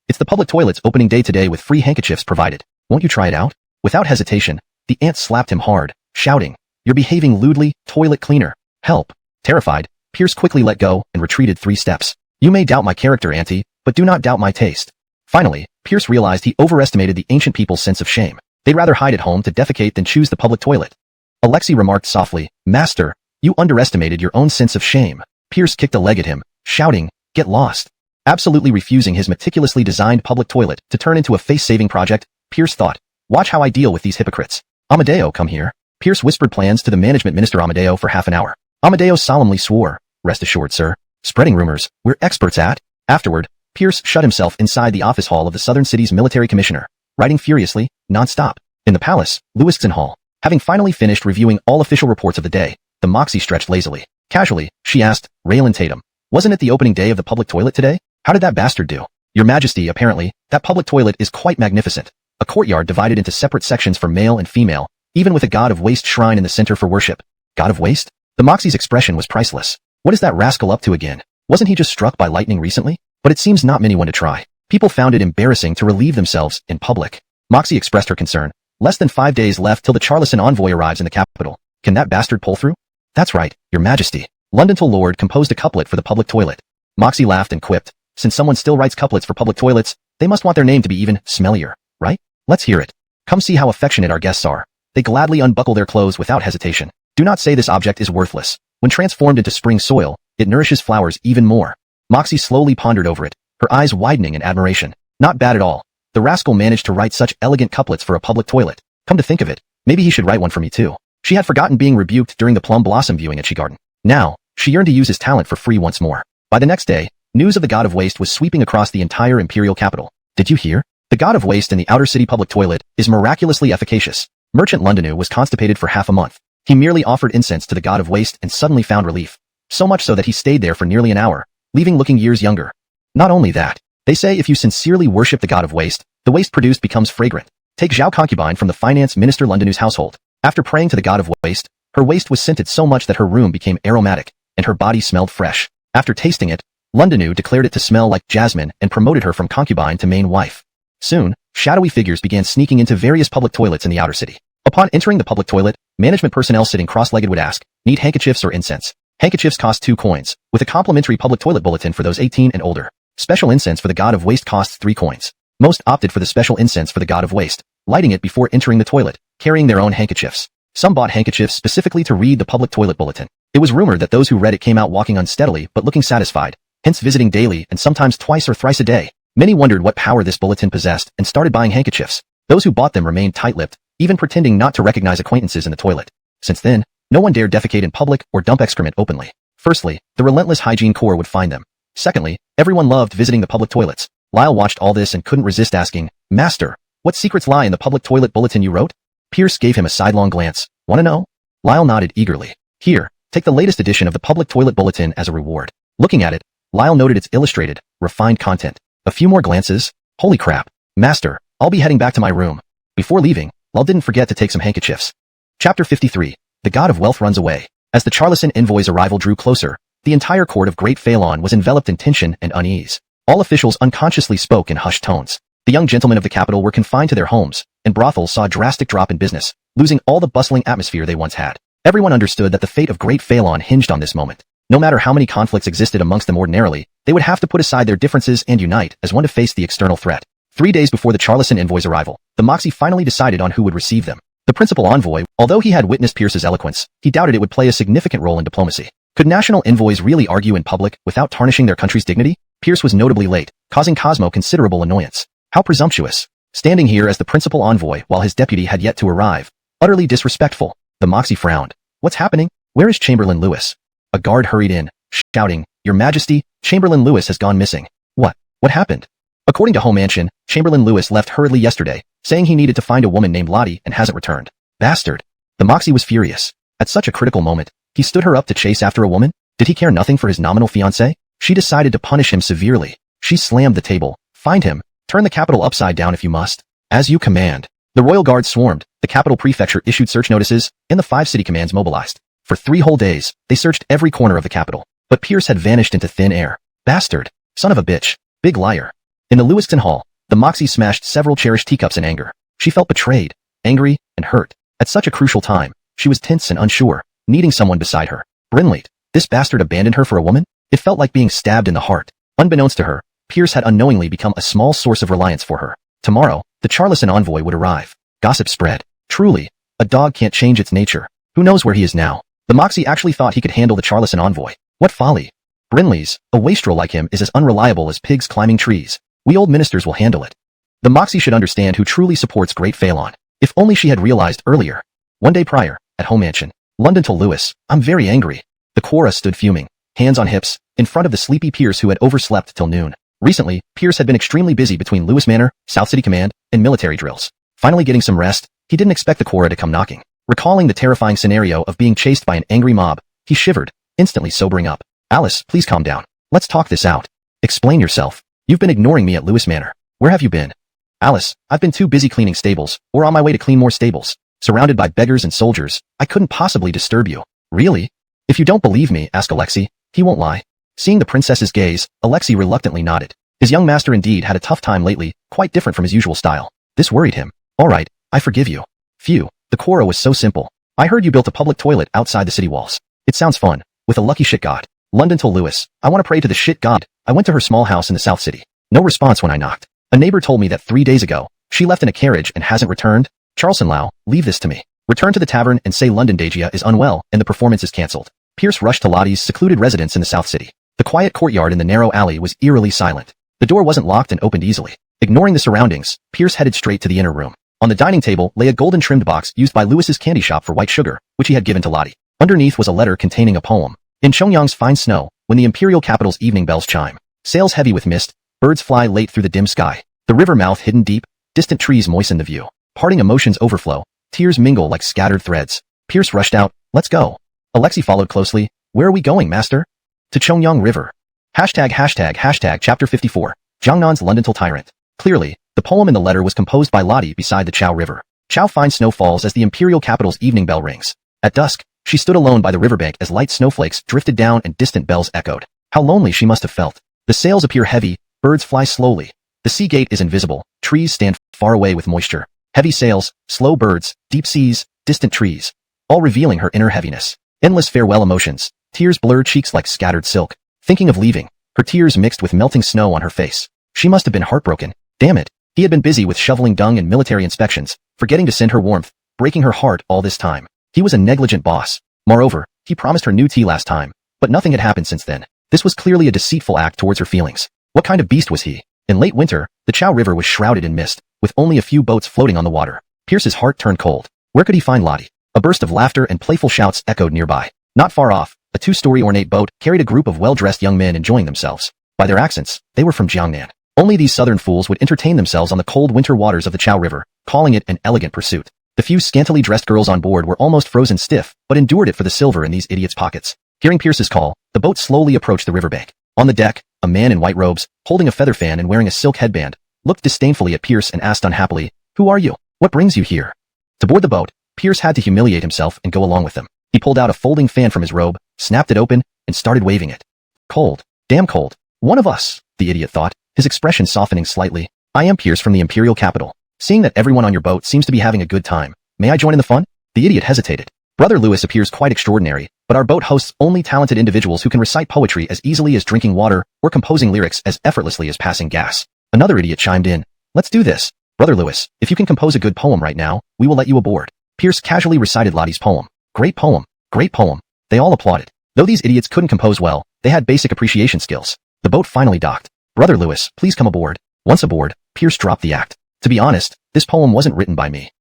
it's the public toilet's opening day today with free handkerchiefs provided. Won't you try it out?" Without hesitation, the aunt slapped him hard, shouting, "You're behaving lewdly, toilet cleaner. Help." Terrified, Pierce quickly let go and retreated 3 steps. "You may doubt my character, Auntie, but do not doubt my taste." Finally, Pierce realized he overestimated the ancient people's sense of shame. They'd rather hide at home to defecate than choose the public toilet. Alexei remarked softly, "Master, you underestimated your own sense of shame." Pierce kicked a leg at him, shouting, "Get lost." Absolutely refusing his meticulously designed public toilet to turn into a face-saving project, Pierce thought, "Watch how I deal with these hypocrites." "Amadeo, come here." Pierce whispered plans to the management minister Amadeo for half an hour. Amadeo solemnly swore, "Rest assured, sir. Spreading rumors, we're experts at." Afterward, Pierce shut himself inside the office hall of the Southern City's military commissioner, writing furiously, non-stop. In the palace, Lewiston Hall, having finally finished reviewing all official reports of the day, the Moxie stretched lazily. Casually, she asked, "Raylan Tatum, wasn't it the opening day of the public toilet today? How did that bastard do?" "Your Majesty, apparently, that public toilet is quite magnificent. A courtyard divided into separate sections for male and female, even with a god of waste shrine in the center for worship." God of waste? The Moxie's expression was priceless. What is that rascal up to again? Wasn't he just struck by lightning recently? But it seems not many want to try. People found it embarrassing to relieve themselves in public. Moxie expressed her concern. "Less than 5 days left till the Charleston envoy arrives in the capital. Can that bastard pull through?" "That's right, Your Majesty." Londontal Lord composed a couplet for the public toilet. Moxie laughed and quipped, "Since someone still writes couplets for public toilets, they must want their name to be even smellier, right? Let's hear it. Come see how affectionate our guests are." They gladly unbuckle their clothes without hesitation. "Do not say this object is worthless. When transformed into spring soil, it nourishes flowers even more." Moxie slowly pondered over it, her eyes widening in admiration. Not bad at all. The rascal managed to write such elegant couplets for a public toilet. Come to think of it, maybe he should write one for me too. She had forgotten being rebuked during the plum blossom viewing at She Garden. Now, she yearned to use his talent for free once more. By the next day, news of the god of waste was sweeping across the entire imperial capital. "Did you hear? The god of waste in the outer city public toilet is miraculously efficacious." Merchant Londonu was constipated for half a month. He merely offered incense to the god of waste and suddenly found relief. So much so that he stayed there for nearly an hour, leaving looking years younger. Not only that, they say if you sincerely worship the god of waste, the waste produced becomes fragrant. Take Zhao Concubine from the finance minister Londonu's household. After praying to the god of waste, her waste was scented so much that her room became aromatic, and her body smelled fresh. After tasting it, Londonu declared it to smell like jasmine and promoted her from concubine to main wife. Soon, shadowy figures began sneaking into various public toilets in the outer city. Upon entering the public toilet, management personnel sitting cross-legged would ask, "Need handkerchiefs or incense?" Handkerchiefs cost 2 coins, with a complimentary public toilet bulletin for those 18 and older. Special incense for the god of waste costs 3 coins. Most opted for the special incense for the god of waste, lighting it before entering the toilet, carrying their own handkerchiefs. Some bought handkerchiefs specifically to read the public toilet bulletin. It was rumored that those who read it came out walking unsteadily but looking satisfied, hence visiting daily and sometimes twice or thrice a day. Many wondered what power this bulletin possessed and started buying handkerchiefs. Those who bought them remained tight-lipped, even pretending not to recognize acquaintances in the toilet. Since then, no one dared defecate in public or dump excrement openly. Firstly, the relentless hygiene corps would find them. Secondly, everyone loved visiting the public toilets. Lyle watched all this and couldn't resist asking, "Master, What secrets lie in the public toilet bulletin you wrote? Pierce gave him a sidelong glance. Want to know? Lyle nodded eagerly. Here, take the latest edition of the public toilet bulletin as a reward. Looking at it, Lyle noted its illustrated, refined content. A few more glances. Holy crap. Master, I'll be heading back to my room. Before leaving, Lyle didn't forget to take some handkerchiefs. Chapter 53. The God of Wealth runs away. As the Charleston envoy's arrival drew closer, the entire court of Great Phalon was enveloped in tension and unease. All officials unconsciously spoke in hushed tones. The young gentlemen of the capital were confined to their homes, and brothels saw a drastic drop in business, losing all the bustling atmosphere they once had. Everyone understood that the fate of Great Phalon hinged on this moment. No matter how many conflicts existed amongst them ordinarily, they would have to put aside their differences and unite as one to face the external threat. 3 days before the Charleston envoy's arrival, the Moxie finally decided on who would receive them. The principal envoy, although he had witnessed Pierce's eloquence, he doubted it would play a significant role in diplomacy. Could national envoys really argue in public without tarnishing their country's dignity? Pierce was notably late, causing Cosmo considerable annoyance. How presumptuous. Standing here as the principal envoy while his deputy had yet to arrive. Utterly disrespectful. The Moxie frowned. What's happening? Where is Chamberlain Lewis? A guard hurried in, shouting, Your Majesty, Chamberlain Lewis has gone missing. What? What happened? According to Home Mansion, Chamberlain Lewis left hurriedly yesterday, saying he needed to find a woman named Lottie and hasn't returned. Bastard. The Moxie was furious. At such a critical moment, he stood her up to chase after a woman? Did he care nothing for his nominal fiancée? She decided to punish him severely. She slammed the table. Find him. Turn the capital upside down if you must. As you command. The royal guard swarmed, the capital prefecture issued search notices, and the 5 city commands mobilized. For 3 whole days, they searched every corner of the capital. But Pierce had vanished into thin air. Bastard. Son of a bitch. Big liar. In the Lewiston Hall, the Moxie smashed several cherished teacups in anger. She felt betrayed, angry, and hurt. At such a crucial time, she was tense and unsure, needing someone beside her. Brinley. This bastard abandoned her for a woman? It felt like being stabbed in the heart. Unbeknownst to her, Pierce had unknowingly become a small source of reliance for her. Tomorrow, the Charleston envoy would arrive. Gossip spread. Truly, a dog can't change its nature. Who knows where he is now? The Moxie actually thought he could handle the Charleston envoy. What folly. Brinley's, a wastrel like him is as unreliable as pigs climbing trees. We old ministers will handle it. The Moxie should understand who truly supports Great Phalon. If only she had realized earlier. One day prior, at Home Mansion, London to Lewis, I'm very angry. The Quora stood fuming, hands on hips, in front of the sleepy Pierce who had overslept till noon. Recently, Pierce had been extremely busy between Lewis Manor, South City Command, and military drills. Finally getting some rest, he didn't expect the Quora to come knocking. Recalling the terrifying scenario of being chased by an angry mob, he shivered, instantly sobering up. Alice, please calm down. Let's talk this out. Explain yourself. You've been ignoring me at Lewis Manor. Where have you been? Alice, I've been too busy cleaning stables, or on my way to clean more stables. Surrounded by beggars and soldiers, I couldn't possibly disturb you. Really? If you don't believe me, ask Alexei. He won't lie. Seeing the princess's gaze, Alexei reluctantly nodded. His young master indeed had a tough time lately, quite different from his usual style. This worried him. All right, I forgive you. Phew, the Quora was so simple. I heard you built a public toilet outside the city walls. It sounds fun. With a lucky shit god. London to Lewis. I want to pray to the shit god. I went to her small house in the South City. No response when I knocked. A neighbor told me that 3 days ago, she left in a carriage and hasn't returned. Charleston Lau, leave this to me. Return to the tavern and say London Dejia is unwell and the performance is cancelled. Pierce rushed to Lottie's secluded residence in the South City. The quiet courtyard in the narrow alley was eerily silent. The door wasn't locked and opened easily. Ignoring the surroundings, Pierce headed straight to the inner room. On the dining table lay a golden trimmed box used by Lewis's candy shop for white sugar, which he had given to Lottie. Underneath was a letter containing a poem. In Chongyang's fine snow, when the imperial capital's evening bells chime, sails heavy with mist, birds fly late through the dim sky. The river mouth hidden deep, distant trees moisten the view. Parting emotions overflow, tears mingle like scattered threads. Pierce rushed out, let's go. Alexei followed closely. Where are we going, master? To Chongyang River. ####. Chapter 54. Jiangnan's Londontal Tyrant. Clearly, the poem in the letter was composed by Lottie beside the Chao River. Chao fine snow falls as the imperial capital's evening bell rings. At dusk, she stood alone by the riverbank as light snowflakes drifted down and distant bells echoed. How lonely she must have felt. The sails appear heavy, birds fly slowly. The sea gate is invisible, trees stand far away with moisture. Heavy sails, slow birds, deep seas, distant trees. All revealing her inner heaviness. Endless farewell emotions. Tears blur cheeks like scattered silk. Thinking of leaving, her tears mixed with melting snow on her face. She must have been heartbroken. Damn it. He had been busy with shoveling dung and military inspections, forgetting to send her warmth, breaking her heart all this time. He was a negligent boss. Moreover, he promised her new tea last time, but nothing had happened since then. This was clearly a deceitful act towards her feelings. What kind of beast was he? In late winter, the Chao River was shrouded in mist, with only a few boats floating on the water. Pierce's heart turned cold. Where could he find Lottie? A burst of laughter and playful shouts echoed nearby. Not far off, a 2-story ornate boat carried a group of well-dressed young men enjoying themselves. By their accents, they were from Jiangnan. Only these southern fools would entertain themselves on the cold winter waters of the Chao River, calling it an elegant pursuit. The few scantily dressed girls on board were almost frozen stiff, but endured it for the silver in these idiots' pockets. Hearing Pierce's call, the boat slowly approached the riverbank. On the deck, a man in white robes, holding a feather fan and wearing a silk headband, looked disdainfully at Pierce and asked unhappily, "Who are you? What brings you here?" To board the boat, Pierce had to humiliate himself and go along with them. He pulled out a folding fan from his robe, snapped it open, and started waving it. Cold. Damn cold. One of us, the idiot thought, his expression softening slightly. "I am Pierce from the Imperial Capital. Seeing that everyone on your boat seems to be having a good time, may I join in the fun?" The idiot hesitated. "Brother Lewis appears quite extraordinary, but our boat hosts only talented individuals who can recite poetry as easily as drinking water or composing lyrics as effortlessly as passing gas." Another idiot chimed in. "Let's do this. Brother Lewis, if you can compose a good poem right now, we will let you aboard." Pierce casually recited Lottie's poem. Great poem. Great poem. They all applauded. Though these idiots couldn't compose well, they had basic appreciation skills. The boat finally docked. "Brother Lewis, please come aboard." Once aboard, Pierce dropped the act. "To be honest, this poem wasn't written by me."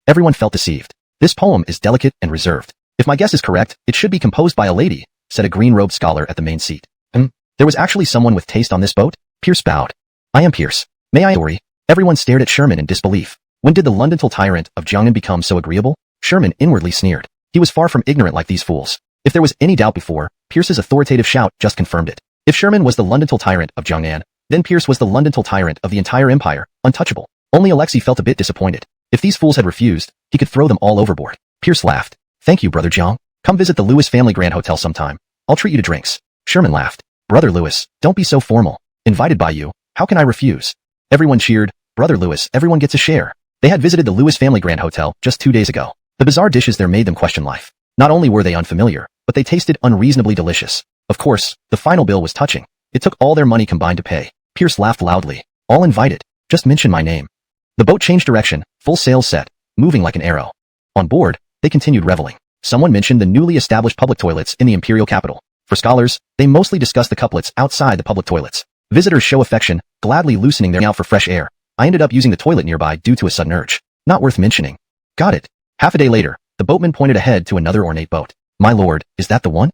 Everyone felt deceived. "This poem is delicate and reserved. If my guess is correct, it should be composed by a lady," said a green-robed scholar at the main seat. There was actually someone with taste on this boat?" Pierce bowed. "I am Pierce. May I story?" Everyone stared at Sherman in disbelief. When did the Londontal tyrant of Jiangnan become so agreeable? Sherman inwardly sneered. He was far from ignorant like these fools. If there was any doubt before, Pierce's authoritative shout just confirmed it. If Sherman was the Londontal tyrant of Jiangnan, then Pierce was the Londontal tyrant of the entire empire, untouchable. Only Alexei felt a bit disappointed. If these fools had refused, he could throw them all overboard. Pierce laughed. "Thank you, Brother Jiang. Come visit the Lewis family Grand Hotel sometime. I'll treat you to drinks." Sherman laughed. "Brother Lewis, don't be so formal. Invited by you, how can I refuse?" Everyone cheered. "Brother Lewis, everyone gets a share." They had visited the Lewis family Grand Hotel just 2 days ago. The bizarre dishes there made them question life. Not only were they unfamiliar, but they tasted unreasonably delicious. Of course, the final bill was touching. It took all their money combined to pay. Pierce laughed loudly. "All invited. Just mention my name." The boat changed direction, full sails set, moving like an arrow. On board, they continued reveling. Someone mentioned the newly established public toilets in the imperial capital. For scholars, they mostly discuss the couplets outside the public toilets. Visitors show affection, gladly loosening their out for fresh air. I ended up using the toilet nearby due to a sudden urge. Not worth mentioning. Got it. Half a day later, the boatman pointed ahead to another ornate boat. "My lord, is that the one?"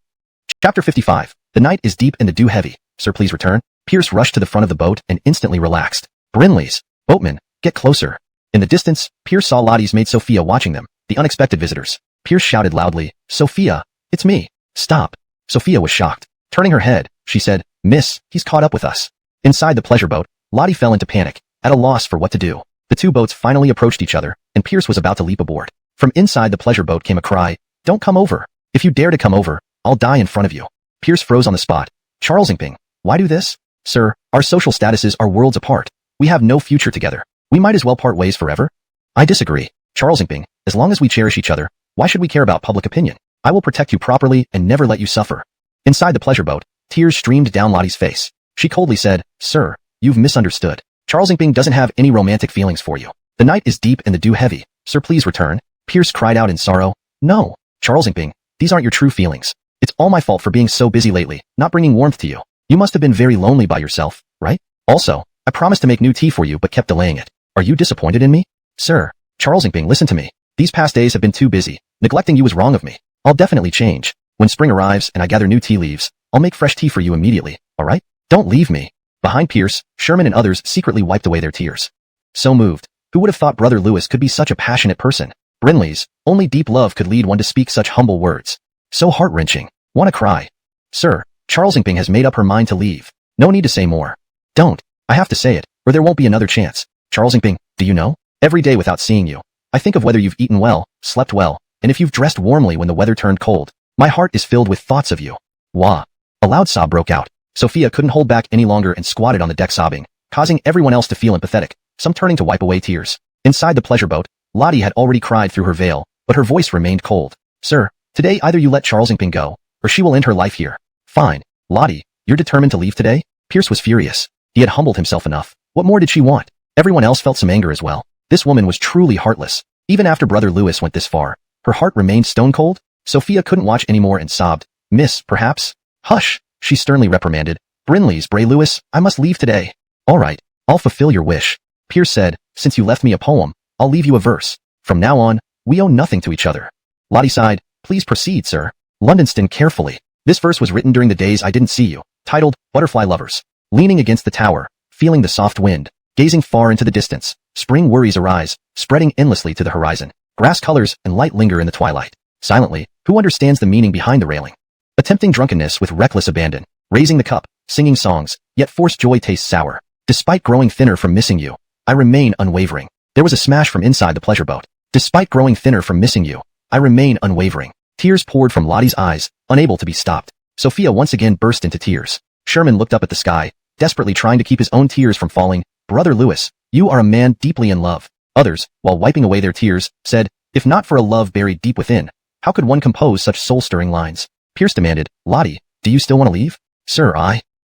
Chapter 55. The night is deep and the dew heavy. "Sir, please return." Pierce rushed to the front of the boat and instantly relaxed. "Brinley's. Boatman, get closer." In the distance, Pierce saw Lottie's maid Sophia watching them, the unexpected visitors. Pierce shouted loudly, "Sophia, it's me. Stop." Sophia was shocked. Turning her head, she said, "Miss, he's caught up with us." Inside the pleasure boat, Lottie fell into panic, at a loss for what to do. The two boats finally approached each other, and Pierce was about to leap aboard. From inside the pleasure boat came a cry, "Don't come over. If you dare to come over, I'll die in front of you." Pierce froze on the spot. "Charles Ingping, why do this?" "Sir, our social statuses are worlds apart. We have no future together. We might as well part ways forever." "I disagree. Charles Ingping, as long as we cherish each other, why should we care about public opinion? I will protect you properly and never let you suffer." Inside the pleasure boat, tears streamed down Lottie's face. She coldly said, "Sir, you've misunderstood. Charles Ingping doesn't have any romantic feelings for you. The night is deep and the dew heavy. Sir, please return." Pierce cried out in sorrow. "No, Charles Ingping, these aren't your true feelings. It's all my fault for being so busy lately, not bringing warmth to you. You must have been very lonely by yourself, right? Also, I promised to make new tea for you but kept delaying it. Are you disappointed in me?" "Sir, Charles Ingping, listen to me. These past days have been too busy. Neglecting you was wrong of me. I'll definitely change. When spring arrives and I gather new tea leaves, I'll make fresh tea for you immediately, alright? Don't leave me." Behind Pierce, Sherman and others secretly wiped away their tears. So moved. Who would have thought Brother Lewis could be such a passionate person? Brinley's, only deep love could lead one to speak such humble words. So heart-wrenching. Wanna cry. "Sir, Charles Ingping has made up her mind to leave. No need to say more." "Don't. I have to say it, or there won't be another chance. Charles Ingping, do you know? Every day without seeing you, I think of whether you've eaten well, slept well, and if you've dressed warmly when the weather turned cold. My heart is filled with thoughts of you." Wah. A loud sob broke out. Sophia couldn't hold back any longer and squatted on the deck sobbing, causing everyone else to feel empathetic, some turning to wipe away tears. Inside the pleasure boat, Lottie had already cried through her veil, but her voice remained cold. "Sir, today either you let Charles Ingping go, or she will end her life here." "Fine. Lottie, you're determined to leave today?" Pierce was furious. He had humbled himself enough. What more did she want? Everyone else felt some anger as well. This woman was truly heartless. Even after Brother Lewis went this far, her heart remained stone cold. Sophia couldn't watch anymore and sobbed. "Miss, perhaps?" "Hush," she sternly reprimanded. "Brinley's, Bray Lewis, I must leave today." "All right, I'll fulfill your wish." Pierce said, "Since you left me a poem, I'll leave you a verse. From now on, we owe nothing to each other." Lottie sighed. "Please proceed, sir." Londonston carefully. This verse was written during the days I didn't see you, titled, "Butterfly Lovers." Leaning against the tower, feeling the soft wind, gazing far into the distance. Spring worries arise, spreading endlessly to the horizon. Grass colors and light linger in the twilight. Silently, who understands the meaning behind the railing? Attempting drunkenness with reckless abandon, raising the cup, singing songs, yet forced joy tastes sour. Despite growing thinner from missing you, I remain unwavering. There was a smash from inside the pleasure boat. Despite growing thinner from missing you, I remain unwavering. Tears poured from Lottie's eyes, unable to be stopped. Sophia once again burst into tears. Sherman looked up at the sky, desperately trying to keep his own tears from falling. Brother Lewis, you are a man deeply in love. Others, while wiping away their tears, said, if not for a love buried deep within, how could one compose such soul-stirring lines? Pierce demanded, Lottie, do you still want to leave? Sir,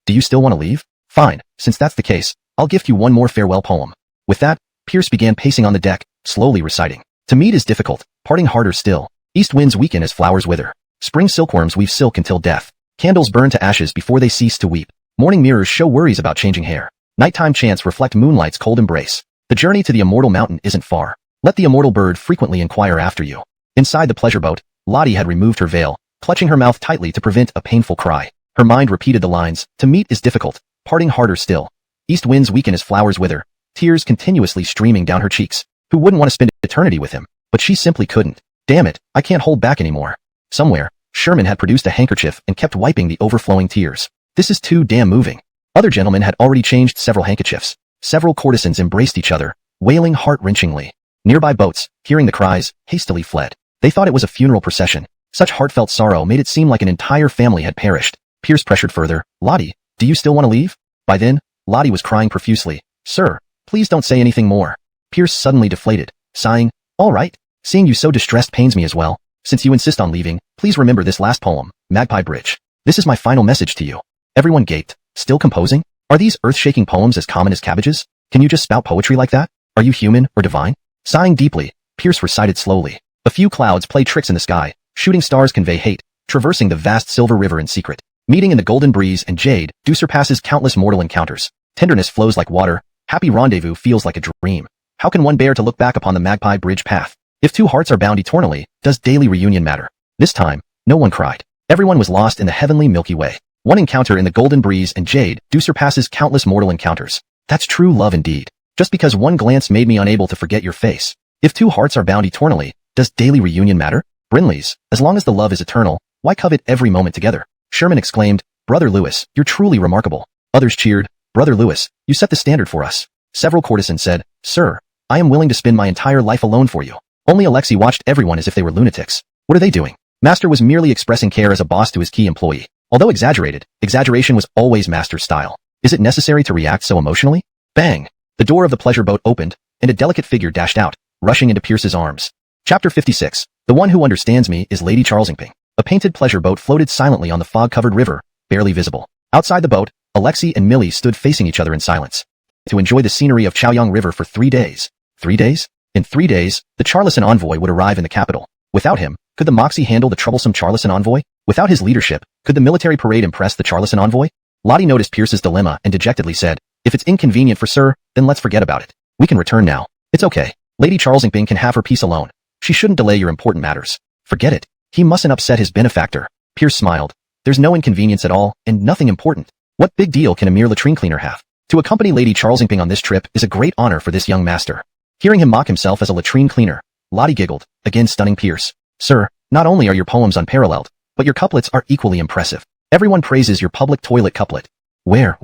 do you still want to leave? Fine, since that's the case, I'll gift you one more farewell poem. With that, Pierce began pacing on the deck, slowly reciting. To meet is difficult, parting harder still. East winds weaken as flowers wither. Spring silkworms weave silk until death. Candles burn to ashes before they cease to weep. Morning mirrors show worries about changing hair. Nighttime chants reflect moonlight's cold embrace. The journey to the immortal mountain isn't far. Let the immortal bird frequently inquire after you. Inside the pleasure boat, Lottie had removed her veil, clutching her mouth tightly to prevent a painful cry. Her mind repeated the lines, to meet is difficult, parting harder still. East winds weaken as flowers wither, tears continuously streaming down her cheeks. Who wouldn't want to spend eternity with him? But she simply couldn't. Damn it, I can't hold back anymore. Somewhere, Sherman had produced a handkerchief and kept wiping the overflowing tears. This is too damn moving. Other gentlemen had already changed several handkerchiefs. Several courtesans embraced each other, wailing heart-wrenchingly. Nearby boats, hearing the cries, hastily fled. They thought it was a funeral procession. Such heartfelt sorrow made it seem like an entire family had perished. Pierce pressured further, Lottie, do you still want to leave? By then, Lottie was crying profusely. Sir, please don't say anything more. Pierce suddenly deflated, sighing, all right. Seeing you so distressed pains me as well. Since you insist on leaving, please remember this last poem, Magpie Bridge. This is my final message to you. Everyone gaped. Still composing? Are these earth-shaking poems as common as cabbages? Can you just spout poetry like that? Are you human or divine? Sighing deeply, Pierce recited slowly. A few clouds play tricks in the sky. Shooting stars convey hate, traversing the vast silver river in secret. Meeting in the golden breeze and jade, dew surpasses countless mortal encounters. Tenderness flows like water. Happy rendezvous feels like a dream. How can one bear to look back upon the Magpie Bridge path? If two hearts are bound eternally, does daily reunion matter? This time, no one cried. Everyone was lost in the heavenly Milky Way. One encounter in the golden breeze and jade, dew surpasses countless mortal encounters. That's true love indeed. Just because one glance made me unable to forget your face. If two hearts are bound eternally, does daily reunion matter? Brinley's, as long as the love is eternal, why covet every moment together? Sherman exclaimed, Brother Lewis, you're truly remarkable. Others cheered, Brother Lewis, you set the standard for us. Several courtesans said, Sir, I am willing to spend my entire life alone for you. Only Alexei watched everyone as if they were lunatics. What are they doing? Master was merely expressing care as a boss to his key employee. Although exaggerated, exaggeration was always Master's style. Is it necessary to react so emotionally? Bang! The door of the pleasure boat opened, and a delicate figure dashed out, rushing into Pierce's arms. Chapter 56. The one who understands me is Lady Charlesingping. A painted pleasure boat floated silently on the fog-covered river, barely visible. Outside the boat, Alexei and Millie stood facing each other in silence. To enjoy the scenery of Chaoyang River for 3 days. 3 days? In 3 days, the Charleston envoy would arrive in the capital. Without him, could the Moxie handle the troublesome Charleston envoy? Without his leadership, could the military parade impress the Charleston envoy? Lottie noticed Pierce's dilemma and dejectedly said, if it's inconvenient for Sir, then let's forget about it. We can return now. It's okay. Lady Charlesingping can have her peace alone. She shouldn't delay your important matters. Forget it. He mustn't upset his benefactor. Pierce smiled. There's no inconvenience at all, and nothing important. What big deal can a mere latrine cleaner have? To accompany Lady Charlesingping on this trip is a great honor for this young master. Hearing him mock himself as a latrine cleaner, Lottie giggled, again stunning Pierce. Sir, not only are your poems unparalleled, but your couplets are equally impressive. Everyone praises your public toilet couplet. Where?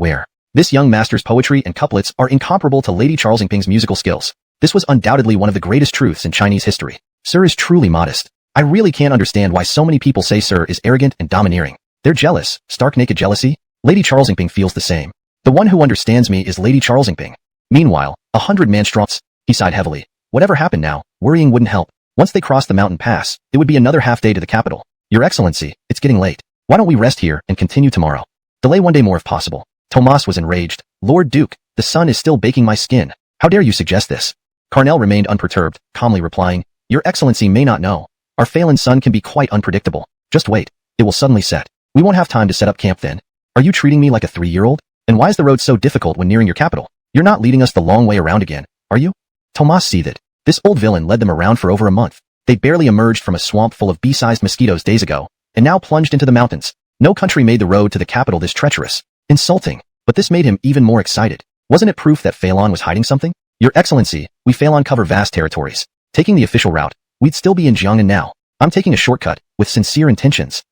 This young master's poetry and couplets are incomparable to Lady Charlesingping's musical skills. This was undoubtedly one of the greatest truths in Chinese history. Sir is truly modest. I really can't understand why so many people say Sir is arrogant and domineering. They're jealous, stark naked jealousy. Lady Charlesingping feels the same. The one who understands me is Lady Charlesingping. Meanwhile, 100 man strong. He sighed heavily. Whatever happened now, worrying wouldn't help. Once they crossed the mountain pass, it would be another half day to the capital. Your Excellency, it's getting late. Why don't we rest here and continue tomorrow? Delay 1 day more if possible. Tomas was enraged. Lord Duke, the sun is still baking my skin. How dare you suggest this? Carnell remained unperturbed, calmly replying, Your Excellency may not know. Our Phelan sun can be quite unpredictable. Just wait. It will suddenly set. We won't have time to set up camp then. Are you treating me like a 3-year-old? And why is the road so difficult when nearing your capital? You're not leading us the long way around again, are you? Tomas seethed. This old villain led them around for over a month. They barely emerged from a swamp full of bee-sized mosquitoes days ago, and now plunged into the mountains. No country made the road to the capital this treacherous. Insulting. But this made him even more excited. Wasn't it proof that Phelan was hiding something? Your Excellency, we Phelan cover vast territories. Taking the official route, we'd still be in Jiangnan now. I'm taking a shortcut, with sincere intentions.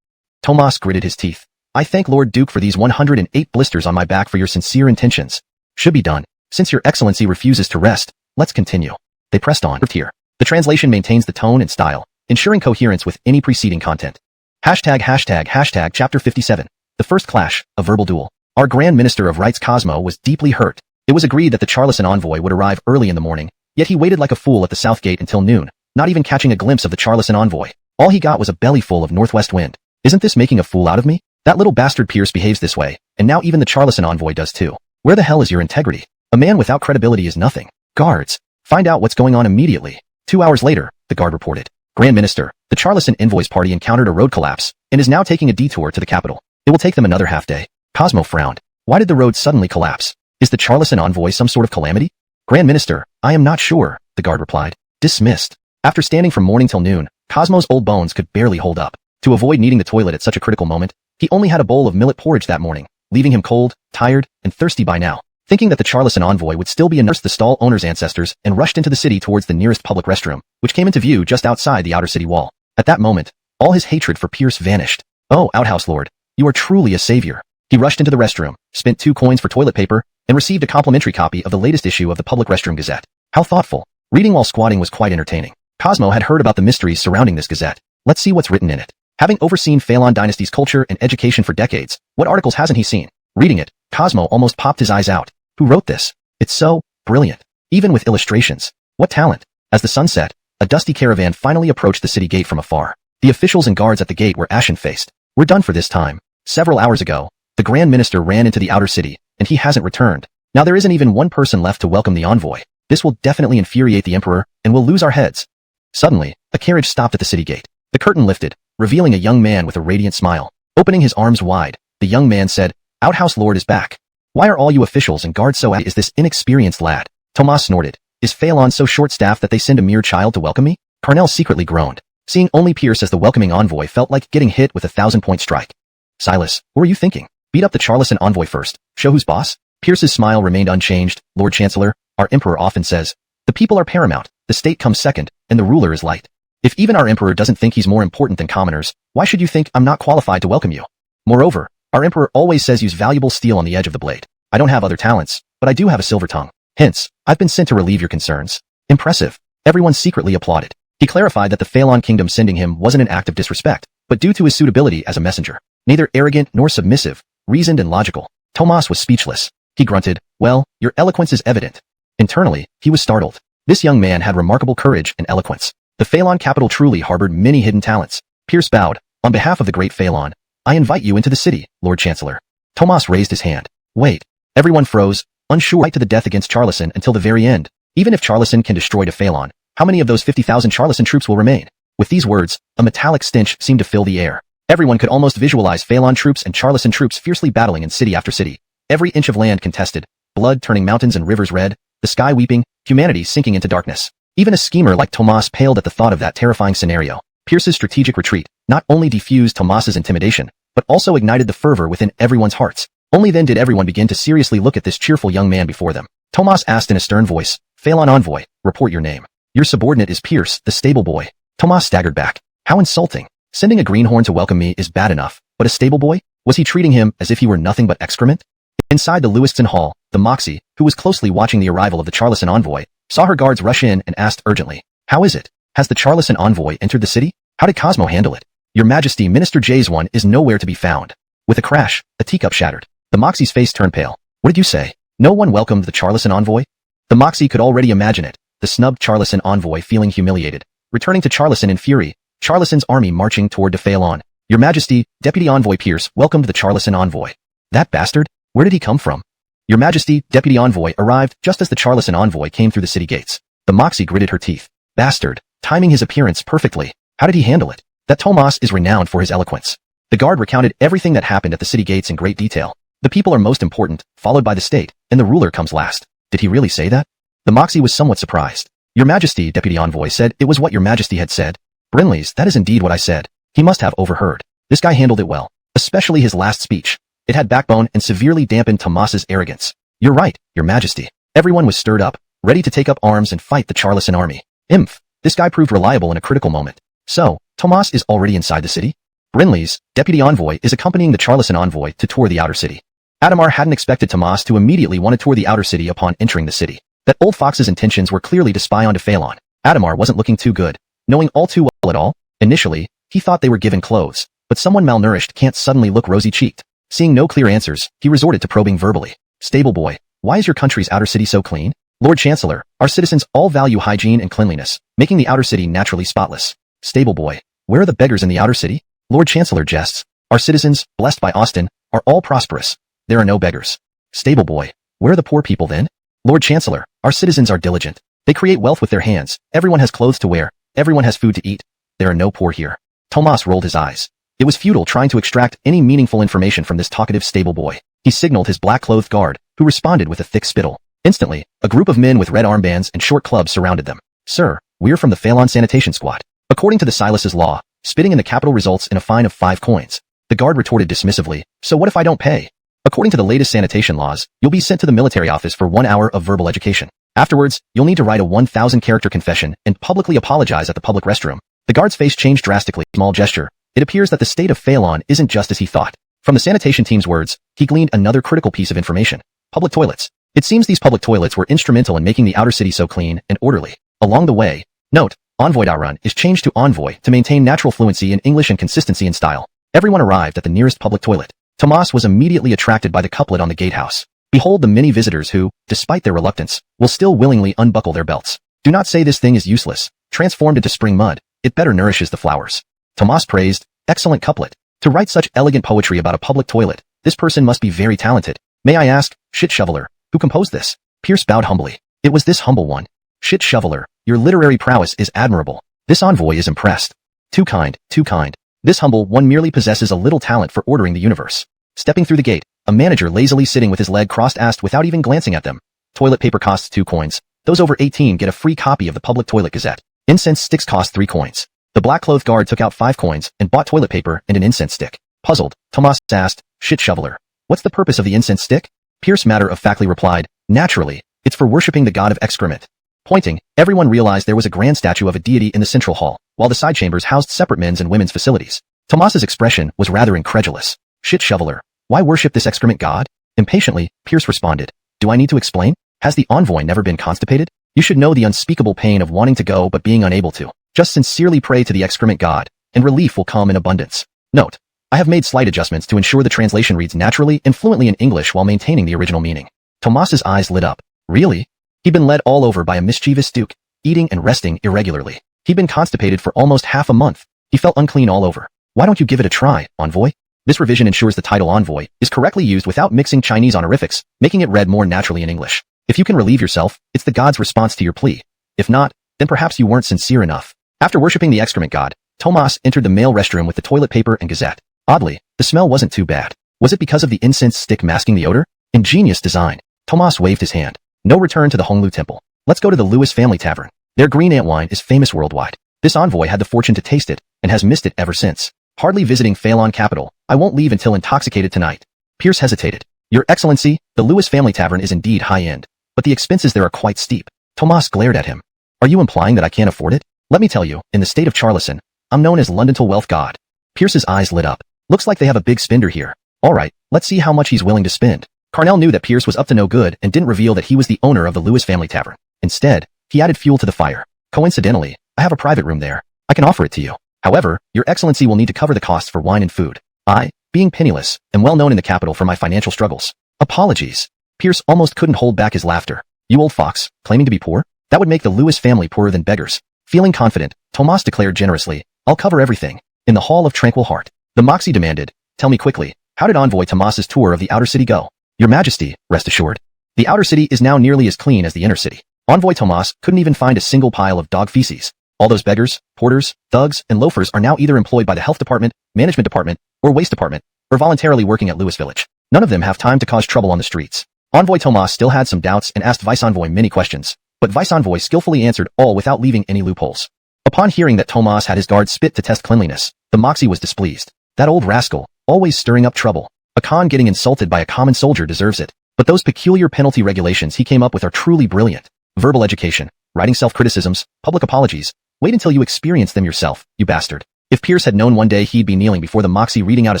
Tomas gritted his teeth. I thank Lord Duke for these 108 blisters on my back for your sincere intentions. Should be done. Since your Excellency refuses to rest, let's continue. They pressed on. Here. The translation maintains the tone and style, ensuring coherence with any preceding content. ##### Chapter 57. The First Clash, a Verbal Duel. Our Grand Minister of Rights Cosmo was deeply hurt. It was agreed that the Charleston envoy would arrive early in the morning, yet he waited like a fool at the south gate until noon, not even catching a glimpse of the Charleston envoy. All he got was a belly full of northwest wind. Isn't this making a fool out of me? That little bastard Pierce behaves this way, and now even the Charleston envoy does too. Where the hell is your integrity? A man without credibility is nothing. Guards, find out what's going on immediately. 2 hours later, the guard reported. Grand Minister, the Charleston envoy's party encountered a road collapse, and is now taking a detour to the capital. It will take them another half day. Cosmo frowned. Why did the road suddenly collapse? Is the Charleston envoy some sort of calamity? Grand Minister, I am not sure, the guard replied. Dismissed. After standing from morning till noon, Cosmo's old bones could barely hold up. To avoid needing the toilet at such a critical moment, he only had a bowl of millet porridge that morning, leaving him cold, tired, and thirsty by now. Thinking that the Charleston envoy would still be a nurse, the stall owner's ancestors, and rushed into the city towards the nearest public restroom, which came into view just outside the outer city wall. At that moment, all his hatred for Pierce vanished. Oh, outhouse lord, you are truly a savior. He rushed into the restroom, spent 2 coins for toilet paper, and received a complimentary copy of the latest issue of the Public Restroom Gazette. How thoughtful. Reading while squatting was quite entertaining. Cosmo had heard about the mysteries surrounding this gazette. Let's see what's written in it. Having overseen Phelan Dynasty's culture and education for decades, what articles hasn't he seen? Reading it, Cosmo almost popped his eyes out. Who wrote this? It's so brilliant. Even with illustrations. What talent. As the sun set, a dusty caravan finally approached the city gate from afar. The officials and guards at the gate were ashen-faced. We're done for this time. Several hours ago, the Grand Minister ran into the outer city, and he hasn't returned. Now there isn't even one person left to welcome the envoy. This will definitely infuriate the Emperor, and we'll lose our heads. Suddenly, a carriage stopped at the city gate. The curtain lifted, revealing a young man with a radiant smile. Opening his arms wide, the young man said, Outhouse Lord is back. Why are all you officials and guards so is this inexperienced lad? Tomas snorted. Is Phelan so short-staffed that they send a mere child to welcome me? Carnell secretly groaned. Seeing only Pierce as the welcoming envoy felt like getting hit with a 1,000-point strike. Silas, what were you thinking? Beat up the Charleston envoy first. Show who's boss? Pierce's smile remained unchanged. Lord Chancellor, our Emperor often says, the people are paramount, the state comes second, and the ruler is light. If even our Emperor doesn't think he's more important than commoners, why should you think I'm not qualified to welcome you? Moreover, our Emperor always says use valuable steel on the edge of the blade. I don't have other talents, but I do have a silver tongue. Hence, I've been sent to relieve your concerns. Impressive. Everyone secretly applauded. He clarified that the Phelan Kingdom sending him wasn't an act of disrespect, but due to his suitability as a messenger. Neither arrogant nor submissive, reasoned and logical. Tomas was speechless. He grunted, well, your eloquence is evident. Internally, he was startled. This young man had remarkable courage and eloquence. The Phelan capital truly harbored many hidden talents. Pierce bowed. On behalf of the great Phelan, I invite you into the city, Lord Chancellor. Tomas raised his hand. Wait. Everyone froze, unsure right to the death against Charleston until the very end. Even if Charleston can destroy the Phelan, how many of those 50,000 Charleston troops will remain? With these words, a metallic stench seemed to fill the air. Everyone could almost visualize Phelan troops and Charleston troops fiercely battling in city after city. Every inch of land contested, blood turning mountains and rivers red, the sky weeping, humanity sinking into darkness. Even a schemer like Tomas paled at the thought of that terrifying scenario. Pierce's strategic retreat not only diffused Tomas's intimidation, but also ignited the fervor within everyone's hearts. Only then did everyone begin to seriously look at this cheerful young man before them. Tomas asked in a stern voice, Phelan envoy, report your name. Your subordinate is Pierce, the stable boy. Tomas staggered back. How insulting. Sending a greenhorn to welcome me is bad enough, but a stable boy? Was he treating him as if he were nothing but excrement? Inside the Lewiston Hall, the Moxie, who was closely watching the arrival of the Charleston envoy, saw her guards rush in and asked urgently, how is it? Has the Charleston envoy entered the city? How did Cosmo handle it? Your Majesty, Minister J's one is nowhere to be found. With a crash, a teacup shattered. The Moxie's face turned pale. What did you say? No one welcomed the Charleston envoy? The Moxie could already imagine it. The snubbed Charleston envoy feeling humiliated. Returning to Charleston in fury, Charleston's army marching toward De Phelan. Your Majesty, Deputy Envoy Pierce welcomed the Charleston envoy. That bastard? Where did he come from? Your Majesty, Deputy Envoy arrived just as the Charleston envoy came through the city gates. The Moxie gritted her teeth. Bastard, timing his appearance perfectly. How did he handle it? That Tomas is renowned for his eloquence. The guard recounted everything that happened at the city gates in great detail. The people are most important, followed by the state, and the ruler comes last. Did he really say that? The Moxie was somewhat surprised. Your Majesty, Deputy Envoy said it was what Your Majesty had said. Brinley's, that is indeed what I said. He must have overheard. This guy handled it well, especially his last speech. It had backbone and severely dampened Tomas's arrogance. You're right, your majesty. Everyone was stirred up, ready to take up arms and fight the Charleston army. Imph. This guy proved reliable in a critical moment. So, Tomas is already inside the city? Brinley's deputy envoy is accompanying the Charleston envoy to tour the outer city. Adamar hadn't expected Tomas to immediately want to tour the outer city upon entering the city. That old fox's intentions were clearly to spy onto Phelan. Adamar wasn't looking too good. Knowing all too well at all, initially, he thought they were given clothes, but someone malnourished can't suddenly look rosy-cheeked. Seeing no clear answers, he resorted to probing verbally. Stable boy, why is your country's outer city so clean? Lord Chancellor, our citizens all value hygiene and cleanliness, making the outer city naturally spotless. Stable boy, where are the beggars in the outer city? Lord Chancellor jests. Our citizens, blessed by Austin, are all prosperous. There are no beggars. Stable boy, where are the poor people then? Lord Chancellor, our citizens are diligent. They create wealth with their hands. Everyone has clothes to wear. Everyone has food to eat. There are no poor here. Tomas rolled his eyes. It was futile trying to extract any meaningful information from this talkative stable boy. He signaled his black-clothed guard, who responded with a thick spittle. Instantly, a group of men with red armbands and short clubs surrounded them. Sir, we're from the Phelan Sanitation Squad. According to the Silas's law, spitting in the capital results in a fine of 5 coins. The guard retorted dismissively, so what if I don't pay? According to the latest sanitation laws, you'll be sent to the military office for 1 hour of verbal education. Afterwards, you'll need to write a 1,000-character confession and publicly apologize at the public restroom. The guard's face changed drastically. Small gesture. It appears that the state of Phelan isn't just as he thought. From the sanitation team's words, he gleaned another critical piece of information. Public toilets. It seems these public toilets were instrumental in making the outer city so clean and orderly. Along the way, note, Envoy Darun is changed to Envoy to maintain natural fluency in English and consistency in style. Everyone arrived at the nearest public toilet. Tomas was immediately attracted by the couplet on the gatehouse. Behold the many visitors who, despite their reluctance, will still willingly unbuckle their belts. Do not say this thing is useless, transformed into spring mud. It better nourishes the flowers. Tomas praised, excellent couplet. To write such elegant poetry about a public toilet, this person must be very talented. May I ask, Shit Shoveler, who composed this? Pierce bowed humbly. It was this humble one. Shit Shoveler, your literary prowess is admirable. This envoy is impressed. Too kind, too kind. This humble one merely possesses a little talent for ordering the universe. Stepping through the gate, a manager lazily sitting with his leg crossed asked without even glancing at them. Toilet paper costs 2 coins. Those over 18 get a free copy of the Public Toilet Gazette. Incense sticks cost 3 coins. The black-clothed guard took out 5 coins and bought toilet paper and an incense stick. Puzzled, Tomas asked, Shit Shoveler, what's the purpose of the incense stick? Pierce matter-of-factly replied, naturally, it's for worshipping the god of excrement. Pointing, everyone realized there was a grand statue of a deity in the central hall, while the side chambers housed separate men's and women's facilities. Tomas's expression was rather incredulous. Shit Shoveler, why worship this excrement god? Impatiently, Pierce responded, do I need to explain? Has the envoy never been constipated? You should know the unspeakable pain of wanting to go but being unable to. Just sincerely pray to the excrement god, and relief will come in abundance. Note, I have made slight adjustments to ensure the translation reads naturally and fluently in English while maintaining the original meaning. Tomas's eyes lit up. Really? He'd been led all over by a mischievous duke, eating and resting irregularly. He'd been constipated for almost half a month. He felt unclean all over. Why don't you give it a try, envoy? This revision ensures the title envoy is correctly used without mixing Chinese honorifics, making it read more naturally in English. If you can relieve yourself, it's the god's response to your plea. If not, then perhaps you weren't sincere enough. After worshipping the excrement god, Tomas entered the male restroom with the toilet paper and gazette. Oddly, the smell wasn't too bad. Was it because of the incense stick masking the odor? Ingenious design. Tomas waved his hand. No return to the Honglu Temple. Let's go to the Lewis family tavern. Their green ant wine is famous worldwide. This envoy had the fortune to taste it, and has missed it ever since. Hardly visiting Phelan capital, I won't leave until intoxicated tonight. Pierce hesitated. Your Excellency, the Lewis family tavern is indeed high-end, but the expenses there are quite steep. Tomas glared at him. Are you implying that I can't afford it? Let me tell you, in the state of Charleston, I'm known as Londontal Wealth God. Pierce's eyes lit up. Looks like they have a big spender here. Alright, let's see how much he's willing to spend. Carnell knew that Pierce was up to no good and didn't reveal that he was the owner of the Lewis family tavern. Instead, he added fuel to the fire. Coincidentally, I have a private room there. I can offer it to you. However, your Excellency will need to cover the costs for wine and food. I, being penniless, am well known in the capital for my financial struggles. Apologies. Pierce almost couldn't hold back his laughter. You old fox, claiming to be poor? That would make the Lewis family poorer than beggars. Feeling confident, Tomas declared generously, I'll cover everything. In the Hall of Tranquil Heart, the Moxie demanded, tell me quickly, how did Envoy Tomas's tour of the outer city go? Your Majesty, rest assured. The outer city is now nearly as clean as the inner city. Envoy Tomas couldn't even find a single pile of dog feces. All those beggars, porters, thugs, and loafers are now either employed by the health department, management department, or waste department, or voluntarily working at Lewis Village. None of them have time to cause trouble on the streets. Envoy Tomas still had some doubts and asked Vice Envoy many questions, but Vice Envoy skillfully answered all without leaving any loopholes. Upon hearing that Tomas had his guards spit to test cleanliness, the Moxie was displeased. That old rascal, always stirring up trouble. A Khan getting insulted by a common soldier deserves it. But those peculiar penalty regulations he came up with are truly brilliant. Verbal education, writing self-criticisms, public apologies. Wait until you experience them yourself, you bastard. If Pierce had known one day he'd be kneeling before the Moxie reading out a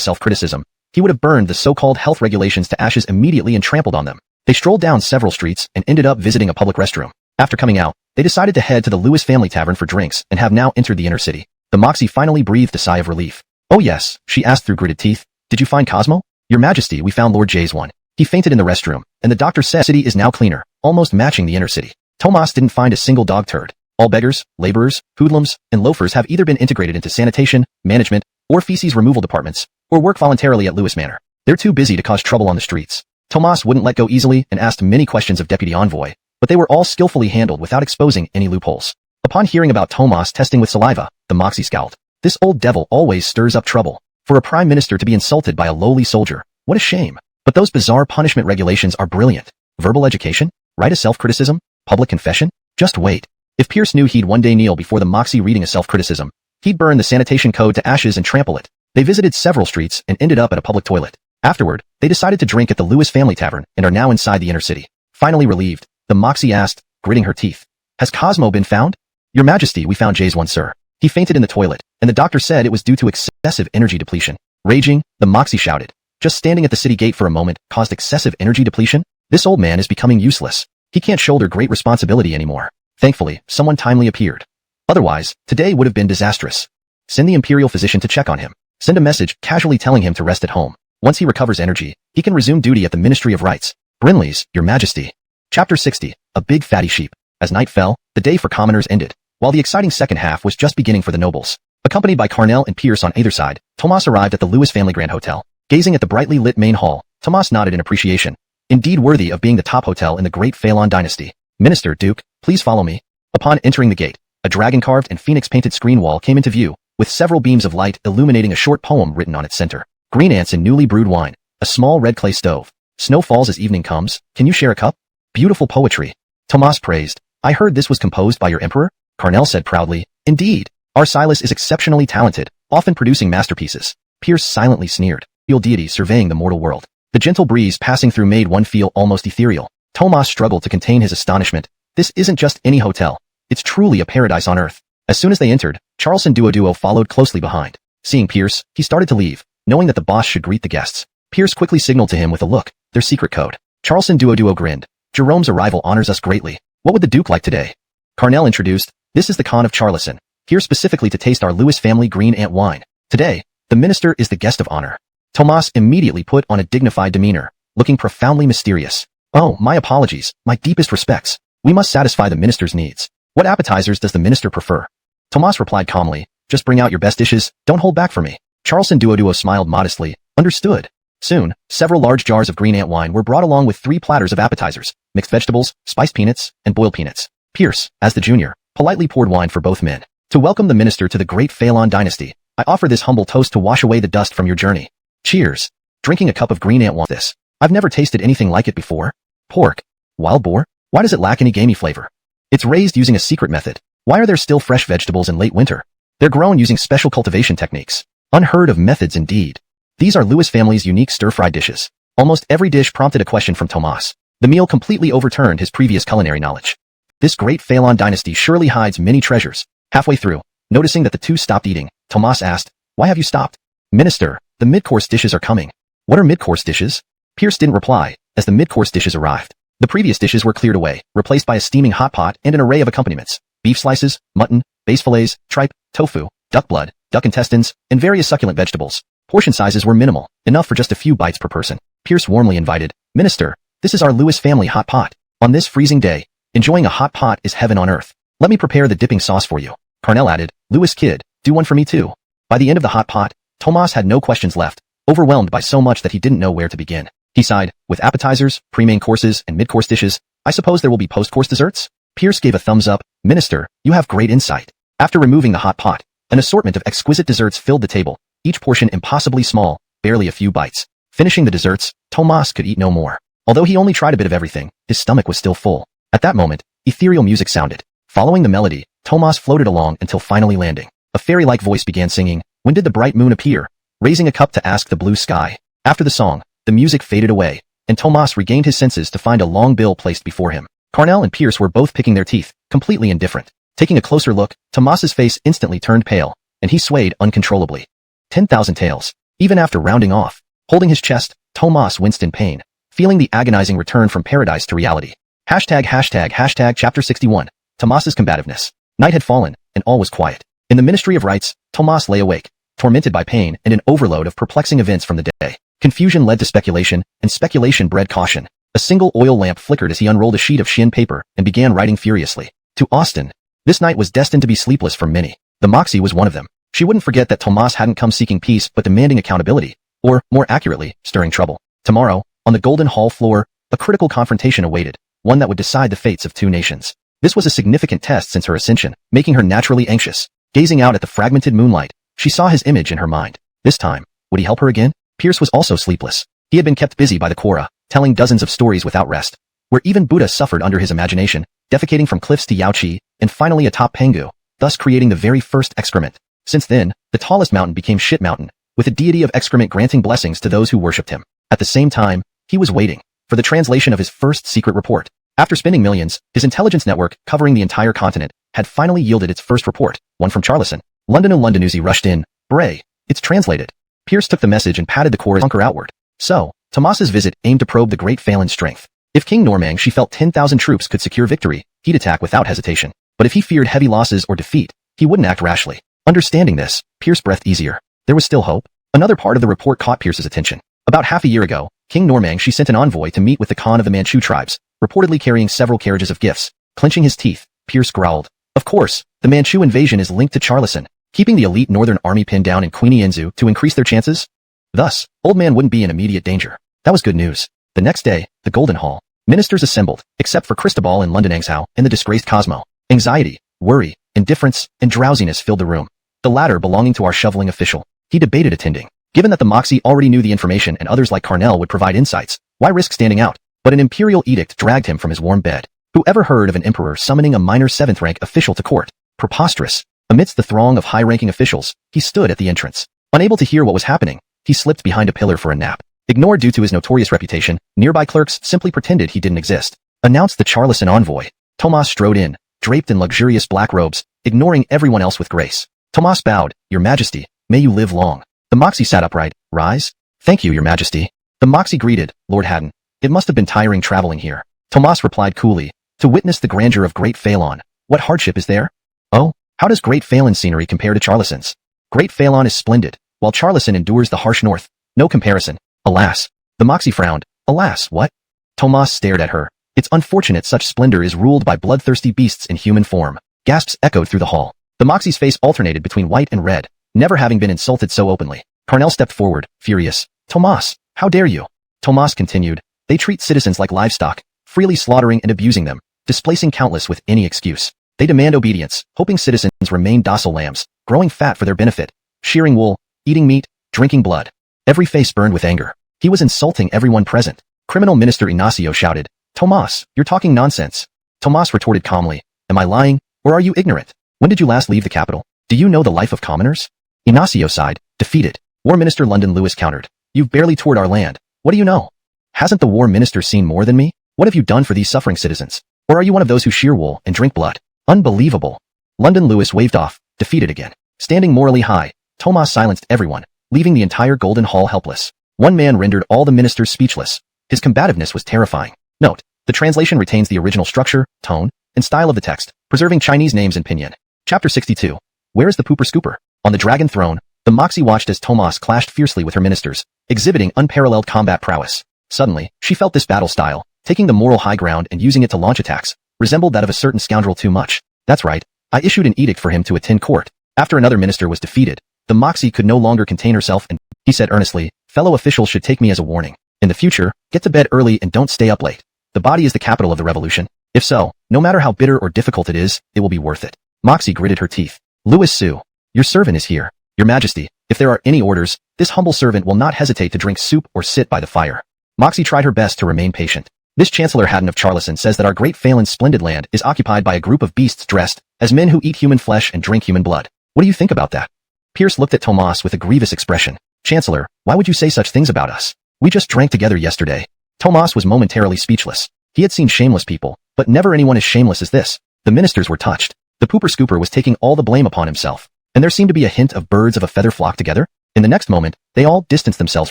self-criticism, he would have burned the so-called health regulations to ashes immediately and trampled on them. They strolled down several streets and ended up visiting a public restroom. After coming out, they decided to head to the Lewis family tavern for drinks and have now entered the inner city. The Moxie finally breathed a sigh of relief. "Oh yes," she asked through gritted teeth. "Did you find Cosmo?" "Your Majesty, we found Lord J's one. He fainted in the restroom, and the doctor said the city is now cleaner, almost matching the inner city." Tomas didn't find a single dog turd. All beggars, laborers, hoodlums, and loafers have either been integrated into sanitation, management, or feces removal departments, or work voluntarily at Lewis Manor. They're too busy to cause trouble on the streets. Tomas wouldn't let go easily and asked many questions of Deputy Envoy, but they were all skillfully handled without exposing any loopholes. Upon hearing about Tomas testing with saliva, the Moxie scowled. This old devil always stirs up trouble. For a prime minister to be insulted by a lowly soldier, what a shame. But those bizarre punishment regulations are brilliant. Verbal education? Write a self-criticism? Public confession? Just wait. If Pierce knew he'd one day kneel before the Moxie reading a self-criticism, he'd burn the sanitation code to ashes and trample it. They visited several streets and ended up at a public toilet. Afterward, they decided to drink at the Lewis family tavern and are now inside the inner city. Finally relieved, the Moxie asked, gritting her teeth, "Has Cosmo been found?" "Your Majesty, we found J's one, sir. He fainted in the toilet, and the doctor said it was due to excessive energy depletion." Raging, the Moxie shouted, "Just standing at the city gate for a moment caused excessive energy depletion? This old man is becoming useless. He can't shoulder great responsibility anymore." Thankfully, someone timely appeared. Otherwise, today would have been disastrous. Send the imperial physician to check on him. Send a message casually telling him to rest at home. Once he recovers energy, he can resume duty at the Ministry of Rights. Brinley's, Your Majesty. Chapter 60, A Big Fatty Sheep. As night fell, the day for commoners ended, while the exciting second half was just beginning for the nobles. Accompanied by Carnell and Pierce on either side, Tomas arrived at the Lewis family Grand Hotel. Gazing at the brightly lit main hall, Tomas nodded in appreciation. Indeed worthy of being the top hotel in the great Phelan dynasty. "Minister, Duke, please follow me." Upon entering the gate, a dragon-carved and phoenix-painted screen wall came into view, with several beams of light illuminating a short poem written on its center. Green ants and newly brewed wine, a small red clay stove. Snow falls as evening comes, can you share a cup? Beautiful poetry. Tomas praised. "I heard this was composed by your emperor?" Carnell said proudly. "Indeed. Our Silas is exceptionally talented, often producing masterpieces." Pierce silently sneered. "Real deity surveying the mortal world." The gentle breeze passing through made one feel almost ethereal. Tomas struggled to contain his astonishment. This isn't just any hotel. It's truly a paradise on earth. As soon as they entered, Charleston Duo followed closely behind. Seeing Pierce, he started to leave, knowing that the boss should greet the guests. Pierce quickly signaled to him with a look, their secret code. Charleston Duo grinned. "Jerome's arrival honors us greatly. What would the Duke like today?" Carnell introduced, "This is the Khan of Charleston, here specifically to taste our Lewis family green ant wine. Today, the minister is the guest of honor." Tomas immediately put on a dignified demeanor, looking profoundly mysterious. "Oh, my apologies, my deepest respects. We must satisfy the minister's needs. What appetizers does the minister prefer?" Tomas replied calmly, "Just bring out your best dishes, don't hold back for me." Charleston Duo smiled modestly, "Understood." Soon, several large jars of green ant wine were brought along with 3 platters of appetizers, mixed vegetables, spiced peanuts, and boiled peanuts. Pierce, as the junior, politely poured wine for both men. "To welcome the minister to the great Phelan dynasty, I offer this humble toast to wash away the dust from your journey. Cheers." Drinking a cup of green ant wine. "This. I've never tasted anything like it before. Pork. Wild boar? Why does it lack any gamey flavor? It's raised using a secret method. Why are there still fresh vegetables in late winter? They're grown using special cultivation techniques. Unheard of methods indeed. These are Lewis family's unique stir-fried dishes." Almost every dish prompted a question from Tomas. The meal completely overturned his previous culinary knowledge. This great Phelan dynasty surely hides many treasures. Halfway through, noticing that the two stopped eating, Tomas asked, "Why have you stopped?" "Minister, the mid-course dishes are coming." "What are mid-course dishes?" Pierce didn't reply, as the mid-course dishes arrived. The previous dishes were cleared away, replaced by a steaming hot pot and an array of accompaniments. Beef slices, mutton, base fillets, tripe, tofu, duck blood, duck intestines, and various succulent vegetables. Portion sizes were minimal, enough for just a few bites per person. Pierce warmly invited, "Minister, this is our Lewis family hot pot. On this freezing day, enjoying a hot pot is heaven on earth. Let me prepare the dipping sauce for you." Carnell added, "Lewis kid, do one for me too." By the end of the hot pot, Tomas had no questions left, overwhelmed by so much that he didn't know where to begin. He sighed, "With appetizers, pre-main courses, and mid-course dishes, I suppose there will be post-course desserts?" Pierce gave a thumbs up. "Minister, you have great insight." After removing the hot pot, an assortment of exquisite desserts filled the table, each portion impossibly small, barely a few bites. Finishing the desserts, Tomas could eat no more. Although he only tried a bit of everything, his stomach was still full. At that moment, ethereal music sounded. Following the melody, Tomas floated along until finally landing. A fairy-like voice began singing, "When did the bright moon appear?" raising a cup to ask the blue sky. After the song, the music faded away. and Tomas regained his senses to find a long bill placed before him. Carnell and Pierce were both picking their teeth, completely indifferent. Taking a closer look, Tomas's face instantly turned pale, and he swayed uncontrollably. 10,000 taels. Even after rounding off, holding his chest, Tomas winced in pain, feeling the agonizing return from paradise to reality. ####Chapter 61. Tomas's combativeness. Night had fallen, and all was quiet. In the Ministry of Rites, Tomas lay awake, tormented by pain and an overload of perplexing events from the day. Confusion led to speculation, and speculation bred caution. A single oil lamp flickered as he unrolled a sheet of shin paper and began writing furiously. To Austin, this night was destined to be sleepless for many. The Moxie was one of them. She wouldn't forget that Tomas hadn't come seeking peace but demanding accountability, or, more accurately, stirring trouble. Tomorrow, on the Golden Hall floor, a critical confrontation awaited, one that would decide the fates of two nations. This was a significant test since her ascension, making her naturally anxious. Gazing out at the fragmented moonlight, she saw his image in her mind. This time, would he help her again? Pierce was also sleepless. He had been kept busy by the Quora, telling dozens of stories without rest, where even Buddha suffered under his imagination, defecating from cliffs to Yaoqi, and finally atop Pengu, thus creating the very first excrement. Since then, the tallest mountain became Shit Mountain, with a deity of excrement granting blessings to those who worshipped him. At the same time, he was waiting for the translation of his first secret report. After spending millions, his intelligence network, covering the entire continent, had finally yielded its first report, one from Charlison. Londonuzi rushed in. Bray, it's translated. Pierce took the message and patted the Quora's bunker outward. So, Tomas's visit aimed to probe the great Phelan's strength. If King Normang she felt 10,000 troops could secure victory, he'd attack without hesitation. But if he feared heavy losses or defeat, he wouldn't act rashly. Understanding this, Pierce breathed easier. There was still hope. Another part of the report caught Pierce's attention. About half a year ago, King Normang she sent an envoy to meet with the Khan of the Manchu tribes, reportedly carrying several carriages of gifts. Clenching his teeth, Pierce growled. Of course, the Manchu invasion is linked to Charlison, keeping the elite northern army pinned down in Queenie Enzu to increase their chances. Thus, Old Man wouldn't be in immediate danger. That was good news. The next day, the Golden Hall. Ministers assembled, except for Cristobal and London Angshao and the disgraced Cosmo. Anxiety, worry, indifference, and drowsiness filled the room. The latter belonging to our shoveling official. He debated attending. Given that the Moxie already knew the information and others like Carnell would provide insights, why risk standing out? But an imperial edict dragged him from his warm bed. Who ever heard of an emperor summoning a minor 7th rank official to court? Preposterous. Amidst the throng of high-ranking officials, he stood at the entrance. Unable to hear what was happening, he slipped behind a pillar for a nap. Ignored due to his notorious reputation, nearby clerks simply pretended he didn't exist. Announced the Charlison envoy. Tomas strode in, draped in luxurious black robes, ignoring everyone else with grace. Tomas bowed. Your Majesty, may you live long. The Moxie sat upright. Rise? Thank you, Your Majesty. The Moxie greeted. Lord Haddon. It must have been tiring traveling here. Tomas replied coolly. To witness the grandeur of Great Phelan. What hardship is there? Oh, how does Great Phelan's scenery compare to Charlison's? Great Phelan is splendid, while Charlison endures the harsh north. No comparison. Alas. The Moxie frowned. Alas, what? Tomas stared at her. It's unfortunate such splendor is ruled by bloodthirsty beasts in human form. Gasps echoed through the hall. The Moxie's face alternated between white and red, never having been insulted so openly. Carnell stepped forward, furious. Tomas, how dare you? Tomas continued. They treat citizens like livestock, freely slaughtering and abusing them, displacing countless with any excuse. They demand obedience, hoping citizens remain docile lambs, growing fat for their benefit, shearing wool, eating meat, drinking blood. Every face burned with anger. He was insulting everyone present. Criminal Minister Ignacio shouted, Tomas, you're talking nonsense. Tomas retorted calmly, am I lying, or are you ignorant? When did you last leave the capital? Do you know the life of commoners? Ignacio sighed, defeated. War Minister London Lewis countered, you've barely toured our land. What do you know? Hasn't the War Minister seen more than me? What have you done for these suffering citizens? Or are you one of those who shear wool and drink blood? Unbelievable. London Lewis waved off, defeated again. Standing morally high, Tomas silenced everyone, leaving the entire Golden Hall helpless. One man rendered all the ministers speechless. His combativeness was terrifying. Note, the translation retains the original structure, tone, and style of the text, preserving Chinese names in pinyin. Chapter 62. Where is the pooper scooper? On the dragon throne, the Moxie watched as Tomas clashed fiercely with her ministers, exhibiting unparalleled combat prowess. Suddenly, she felt this battle style, taking the moral high ground and using it to launch attacks, resembled that of a certain scoundrel too much. That's right. I issued an edict for him to attend court. After another minister was defeated, the Moxie could no longer contain herself and, he said earnestly, fellow officials should take me as a warning. In the future, get to bed early and don't stay up late. The body is the capital of the revolution. If so, no matter how bitter or difficult it is, it will be worth it. Moxie gritted her teeth. Louis Sue, your servant is here. Your Majesty, if there are any orders, this humble servant will not hesitate to drink soup or sit by the fire. Moxie tried her best to remain patient. This Chancellor Haddon of Charlison says that our great Phelan's splendid land is occupied by a group of beasts dressed as men who eat human flesh and drink human blood. What do you think about that? Pierce looked at Tomas with a grievous expression. Chancellor, why would you say such things about us? We just drank together yesterday. Tomas was momentarily speechless. He had seen shameless people, but never anyone as shameless as this. The ministers were touched. The pooper scooper was taking all the blame upon himself, and there seemed to be a hint of birds of a feather flock together. In the next moment, they all distanced themselves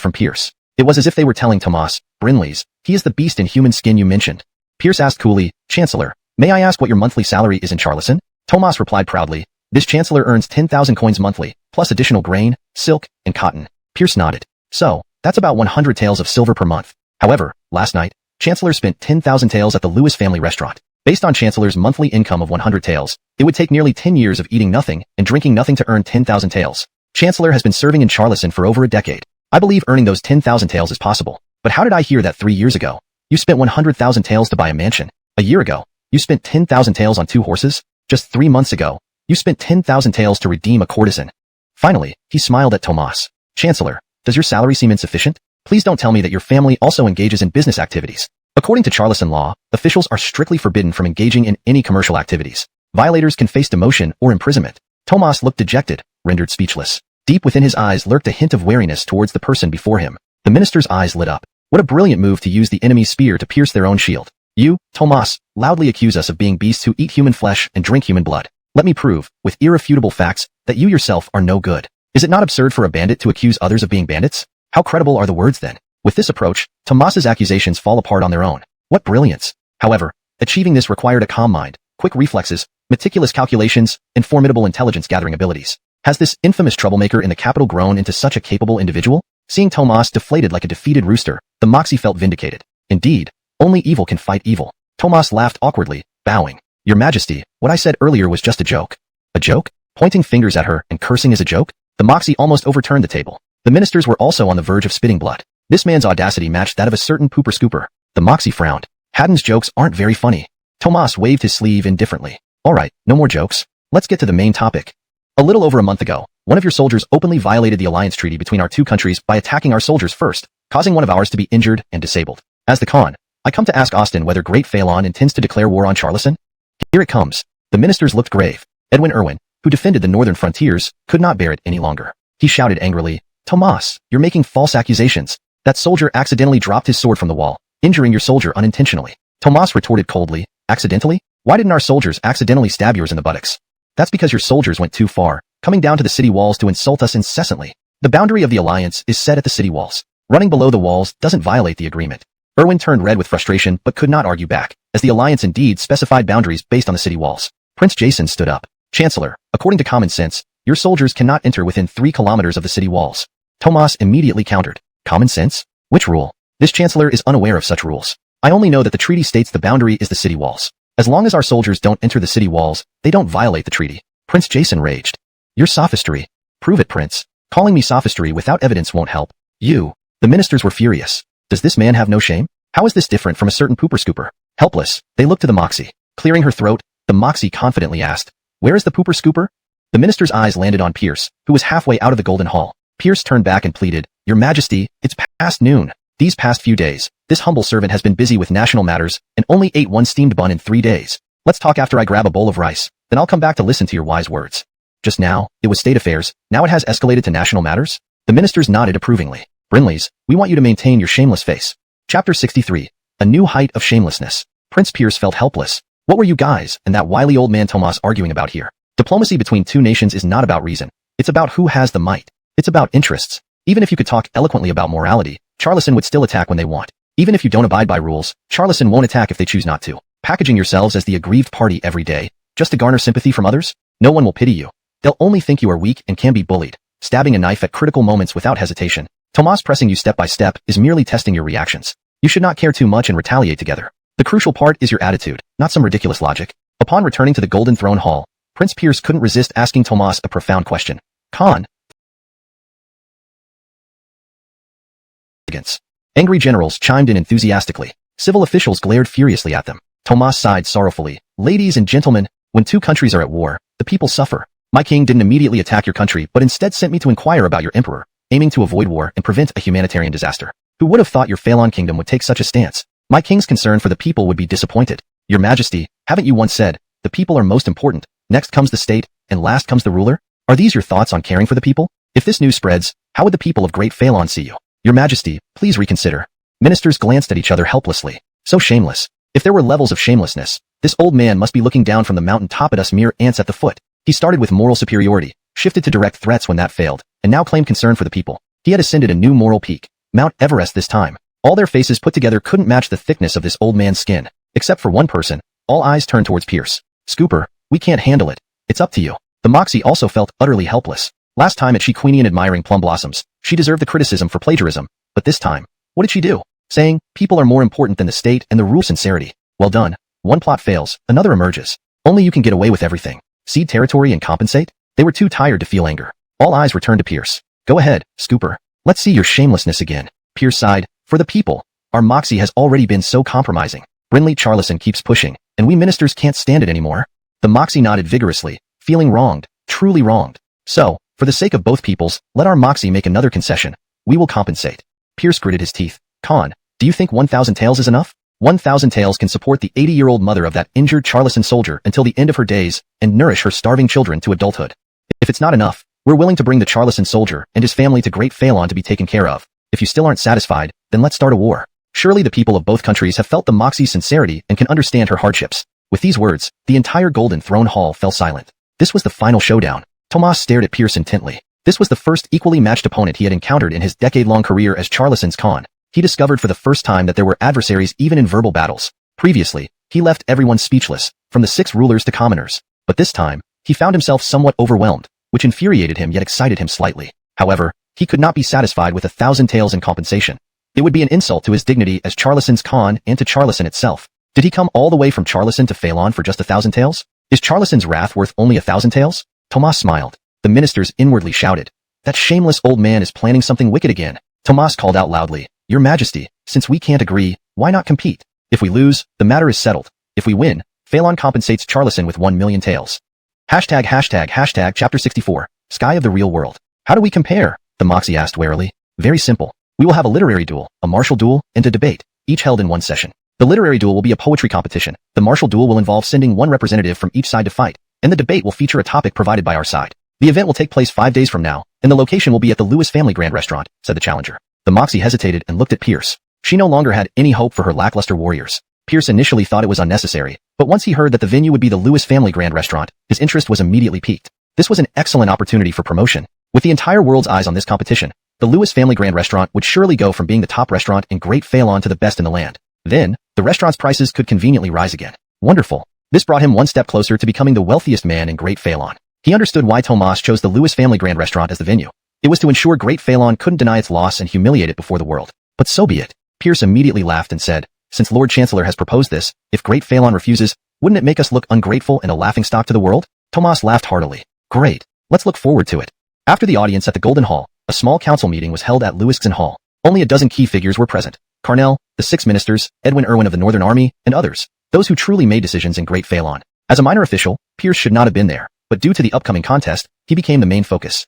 from Pierce. It was as if they were telling Tomas, Brinley's, he is the beast in human skin you mentioned. Pierce asked coolly, Chancellor, may I ask what your monthly salary is in Charleston? Tomas replied proudly, this chancellor earns 10,000 coins monthly, plus additional grain, silk, and cotton. Pierce nodded. So, that's about 100 taels of silver per month. However, last night, Chancellor spent 10,000 taels at the Lewis family restaurant. Based on Chancellor's monthly income of 100 taels, it would take nearly 10 years of eating nothing and drinking nothing to earn 10,000 taels. Chancellor has been serving in Charleston for over a decade. I believe earning those 10,000 taels is possible. But how did I hear that 3 years ago? You spent 100,000 taels to buy a mansion. A year ago, you spent 10,000 taels on 2 horses. Just 3 months ago, you spent 10,000 taels to redeem a courtesan. Finally, he smiled at Tomas. Chancellor, does your salary seem insufficient? Please don't tell me that your family also engages in business activities. According to Charleston law, officials are strictly forbidden from engaging in any commercial activities. Violators can face demotion or imprisonment. Tomas looked dejected, rendered speechless. Deep within his eyes lurked a hint of wariness towards the person before him. The minister's eyes lit up. What a brilliant move to use the enemy's spear to pierce their own shield. You, Tomas, loudly accuse us of being beasts who eat human flesh and drink human blood. Let me prove, with irrefutable facts, that you yourself are no good. Is it not absurd for a bandit to accuse others of being bandits? How credible are the words then? With this approach, Tomas's accusations fall apart on their own. What brilliance! However, achieving this required a calm mind, quick reflexes, meticulous calculations, and formidable intelligence-gathering abilities. Has this infamous troublemaker in the capital grown into such a capable individual? Seeing Tomas deflated like a defeated rooster, the Moxie felt vindicated. Indeed, only evil can fight evil. Tomas laughed awkwardly, bowing. Your Majesty, what I said earlier was just a joke. A joke? Pointing fingers at her and cursing is a joke? The Moxie almost overturned the table. The ministers were also on the verge of spitting blood. This man's audacity matched that of a certain pooper scooper. The Moxie frowned. Haddon's jokes aren't very funny. Tomas waved his sleeve indifferently. All right, no more jokes. Let's get to the main topic. A little over a month ago, one of your soldiers openly violated the alliance treaty between our 2 countries by attacking our soldiers first, causing one of ours to be injured and disabled. As the Khan, I come to ask Austin whether Great Phelan intends to declare war on Charleston. Here it comes. The ministers looked grave. Edwin Irwin, who defended the northern frontiers, could not bear it any longer. He shouted angrily, Tomas, you're making false accusations. That soldier accidentally dropped his sword from the wall, injuring your soldier unintentionally. Tomas retorted coldly, accidentally? Why didn't our soldiers accidentally stab yours in the buttocks? That's because your soldiers went too far, coming down to the city walls to insult us incessantly. The boundary of the alliance is set at the city walls. Running below the walls doesn't violate the agreement. Irwin turned red with frustration but could not argue back, as the alliance indeed specified boundaries based on the city walls. Prince Jason stood up. Chancellor, according to common sense, your soldiers cannot enter within 3 kilometers of the city walls. Tomas immediately countered. Common sense? Which rule? This chancellor is unaware of such rules. I only know that the treaty states the boundary is the city walls. As long as our soldiers don't enter the city walls, they don't violate the treaty. Prince Jason raged. Your sophistry. Prove it, Prince. Calling me sophistry without evidence won't help. You. The ministers were furious. Does this man have no shame? How is this different from a certain pooper scooper? Helpless, they looked to the Moxie. Clearing her throat, the Moxie confidently asked, where is the pooper scooper? The minister's eyes landed on Pierce, who was halfway out of the Golden Hall. Pierce turned back and pleaded, Your Majesty, it's past noon. These past few days, this humble servant has been busy with national matters and only ate 1 steamed bun in 3 days. Let's talk after I grab a bowl of rice, then I'll come back to listen to your wise words. Just now, it was state affairs, now it has escalated to national matters? The ministers nodded approvingly. Brinley's, we want you to maintain your shameless face. Chapter 63. A new height of shamelessness. Prince Pierce felt helpless. What were you guys and that wily old man Tomas arguing about here? Diplomacy between 2 nations is not about reason. It's about who has the might. It's about interests. Even if you could talk eloquently about morality, Charleston would still attack when they want. Even if you don't abide by rules, Charleston won't attack if they choose not to. Packaging yourselves as the aggrieved party every day, just to garner sympathy from others? No one will pity you. They'll only think you are weak and can be bullied, stabbing a knife at critical moments without hesitation. Tomas pressing you step by step is merely testing your reactions. You should not care too much and retaliate together. The crucial part is your attitude, not some ridiculous logic. Upon returning to the Golden Throne Hall, Prince Pierce couldn't resist asking Tomas a profound question. Khan. Angry generals chimed in enthusiastically. Civil officials glared furiously at them. Tomas sighed sorrowfully. Ladies and gentlemen, when 2 countries are at war, the people suffer. My king didn't immediately attack your country but instead sent me to inquire about your emperor, aiming to avoid war and prevent a humanitarian disaster. Who would have thought your Phelan kingdom would take such a stance? My king's concern for the people would be disappointed. Your Majesty, haven't you once said, the people are most important, next comes the state, and last comes the ruler? Are these your thoughts on caring for the people? If this news spreads, how would the people of Great Phelan see you? Your Majesty, please reconsider. Ministers glanced at each other helplessly. So shameless. If there were levels of shamelessness, this old man must be looking down from the mountain top at us mere ants at the foot. He started with moral superiority, shifted to direct threats when that failed, and now claimed concern for the people. He had ascended a new moral peak, Mount Everest this time. All their faces put together couldn't match the thickness of this old man's skin. Except for one person, all eyes turned towards Pierce. Scooper, we can't handle it. It's up to you. The Moxie also felt utterly helpless. Last time at She Queenian admiring plum blossoms, she deserved the criticism for plagiarism, but this time, what did she do? Saying, people are more important than the state and the rule. Sincerity. Well done. One plot fails, another emerges. Only you can get away with everything. Cede territory and compensate? They were too tired to feel anger. All eyes returned to Pierce. Go ahead, Scooper. Let's see your shamelessness again. Pierce sighed. For the people. Our Moxie has already been so compromising. Brinley Charlison keeps pushing, and we ministers can't stand it anymore. The Moxie nodded vigorously, feeling wronged, truly wronged. So, for the sake of both peoples, let our Moxie make another concession. We will compensate. Pierce gritted his teeth. Khan, do you think 1,000 taels is enough? 1,000 taels can support the 80-year-old mother of that injured Charlison soldier until the end of her days and nourish her starving children to adulthood. If it's not enough, we're willing to bring the Charlison soldier and his family to Great Phalon to be taken care of. If you still aren't satisfied, then let's start a war. Surely the people of both countries have felt the Moxie's sincerity and can understand her hardships. With these words, the entire Golden Throne Hall fell silent. This was the final showdown. Tomas stared at Pierce intently. This was the first equally matched opponent he had encountered in his decade-long career as Charlison's Khan. He discovered for the first time that there were adversaries even in verbal battles. Previously, he left everyone speechless, from the 6 rulers to commoners. But this time, he found himself somewhat overwhelmed, which infuriated him yet excited him slightly. However, he could not be satisfied with 1,000 taels in compensation. It would be an insult to his dignity as Charlison's Khan and to Charlison itself. Did he come all the way from Charlison to Phalon for just 1,000 taels? Is Charlison's wrath worth only 1,000 taels? Tomas smiled. The ministers inwardly shouted. That shameless old man is planning something wicked again. Tomas called out loudly. Your Majesty, since we can't agree, why not compete? If we lose, the matter is settled. If we win, Phalon compensates Charlison with 1 million taels. Hashtag chapter 64, Sky of the Real World. How do we compare? The Moxie asked warily. Very simple. We will have a literary duel, a martial duel, and a debate, each held in one session. The literary duel will be a poetry competition. The martial duel will involve sending one representative from each side to fight, and the debate will feature a topic provided by our side. The event will take place 5 days from now, and the location will be at the Lewis Family Grand Restaurant, said the challenger. The Moxie hesitated and looked at Pierce. She no longer had any hope for her lackluster warriors. Pierce initially thought it was unnecessary, but once he heard that the venue would be the Lewis Family Grand Restaurant, his interest was immediately piqued. This was an excellent opportunity for promotion. With the entire world's eyes on this competition, the Lewis Family Grand Restaurant would surely go from being the top restaurant in Great Phalon to the best in the land. Then, the restaurant's prices could conveniently rise again. Wonderful. This brought him one step closer to becoming the wealthiest man in Great Phalon. He understood why Tomas chose the Lewis Family Grand Restaurant as the venue. It was to ensure Great Phalon couldn't deny its loss and humiliate it before the world. But so be it. Pierce immediately laughed and said, since Lord Chancellor has proposed this, if Great Phalon refuses, wouldn't it make us look ungrateful and a laughingstock to the world? Tomas laughed heartily. Great. Let's look forward to it. After the audience at the Golden Hall, a small council meeting was held at Lewiston Hall. Only a dozen key figures were present. Carnell, the 6 ministers, Edwin Irwin of the Northern Army, and others. Those who truly made decisions in Great Phalon. As a minor official, Pierce should not have been there, but due to the upcoming contest, he became the main focus.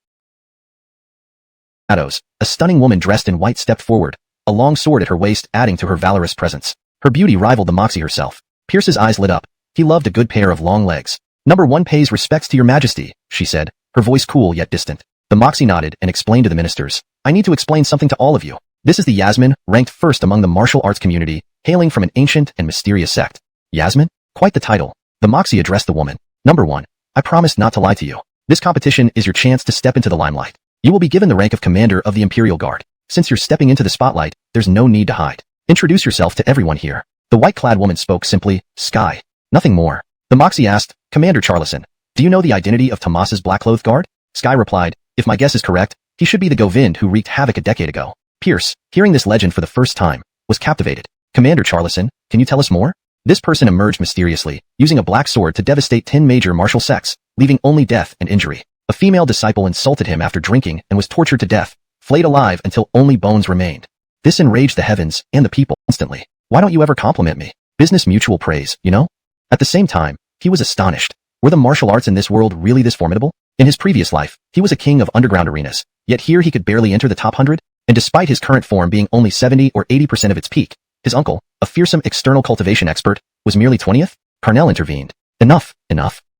A stunning woman dressed in white stepped forward, a long sword at her waist adding to her valorous presence. Her beauty rivaled the Moxie herself. Pierce's eyes lit up. He loved a good pair of long legs. Number 1 pays respects to your Majesty, she said, her voice cool yet distant. The Moxie nodded and explained to the ministers. I need to explain something to all of you. This is the Yasmin, ranked first among the martial arts community, hailing from an ancient and mysterious sect. Yasmin? Quite the title. The Moxie addressed the woman. Number 1. I promised not to lie to you. This competition is your chance to step into the limelight. You will be given the rank of Commander of the Imperial Guard. Since you're stepping into the spotlight, there's no need to hide. Introduce yourself to everyone here. The white-clad woman spoke simply, Sky. Nothing more. The Moxie asked, Commander Charlison, do you know the identity of Tomas's black-clothed guard? Sky replied, if my guess is correct, he should be the Govind who wreaked havoc a decade ago. Pierce, hearing this legend for the first time, was captivated. Commander Charlison, can you tell us more? This person emerged mysteriously, using a black sword to devastate 10 major martial sects, leaving only death and injury. A female disciple insulted him after drinking and was tortured to death, flayed alive until only bones remained. This enraged the heavens and the people instantly. Why don't you ever compliment me? Business mutual praise, you know? At the same time, he was astonished. Were the martial arts in this world really this formidable? In his previous life, he was a king of underground arenas, yet here he could barely enter the top 100, and despite his current form being only 70 or 80% of its peak, his uncle, a fearsome external cultivation expert, was merely 20th? Carnell intervened. Enough.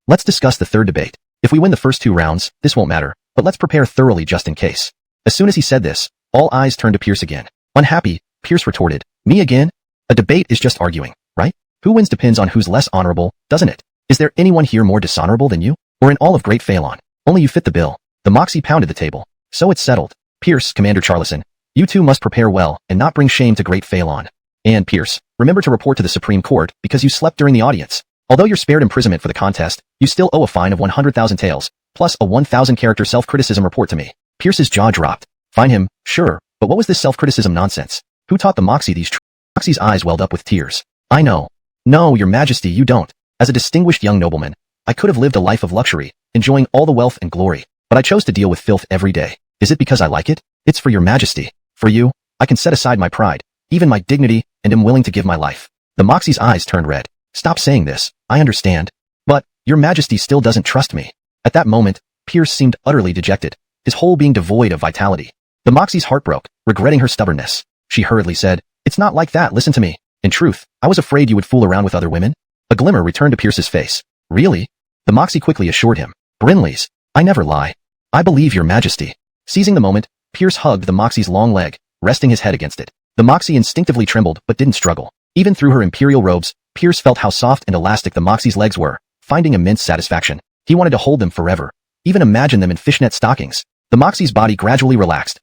Let's discuss the third debate. If we win the first 2 rounds, this won't matter, but let's prepare thoroughly just in case. As soon as he said this, all eyes turned to Pierce again. Unhappy, Pierce retorted. Me again? A debate is just arguing, right? Who wins depends on who's less honorable, doesn't it? Is there anyone here more dishonorable than you? Or in all of Great Phalon? Only you fit the bill. The Moxie pounded the table. So it's settled. Pierce, Commander Charlison, you two must prepare well and not bring shame to Great Phalon. And Pierce, remember to report to the Supreme Court because you slept during the audience. Although you're spared imprisonment for the contest, you still owe a fine of 100,000 taels, plus a 1,000-character self-criticism report to me. Pierce's jaw dropped. Fine him, sure, but what was this self-criticism nonsense? Who taught the Moxie these Moxie's eyes welled up with tears. I know. No, your majesty, you don't. As a distinguished young nobleman, I could have lived a life of luxury, enjoying all the wealth and glory, but I chose to deal with filth every day. Is it because I like it? It's for your majesty. For you, I can set aside my pride, even my dignity, and am willing to give my life. The Moxie's eyes turned red. Stop saying this, I understand. But, your majesty still doesn't trust me. At that moment, Pierce seemed utterly dejected, his whole being devoid of vitality. The Moxie's heart broke, regretting her stubbornness. She hurriedly said, It's not like that, listen to me. In truth, I was afraid you would fool around with other women. A glimmer returned to Pierce's face. Really? The Moxie quickly assured him. Brinleys, I never lie. I believe your majesty. Seizing the moment, Pierce hugged the Moxie's long leg, resting his head against it. The Moxie instinctively trembled but didn't struggle. Even through her imperial robes, Pierce felt how soft and elastic the Moxie's legs were, finding immense satisfaction. He wanted to hold them forever, even imagine them in fishnet stockings. The Moxie's body gradually relaxed.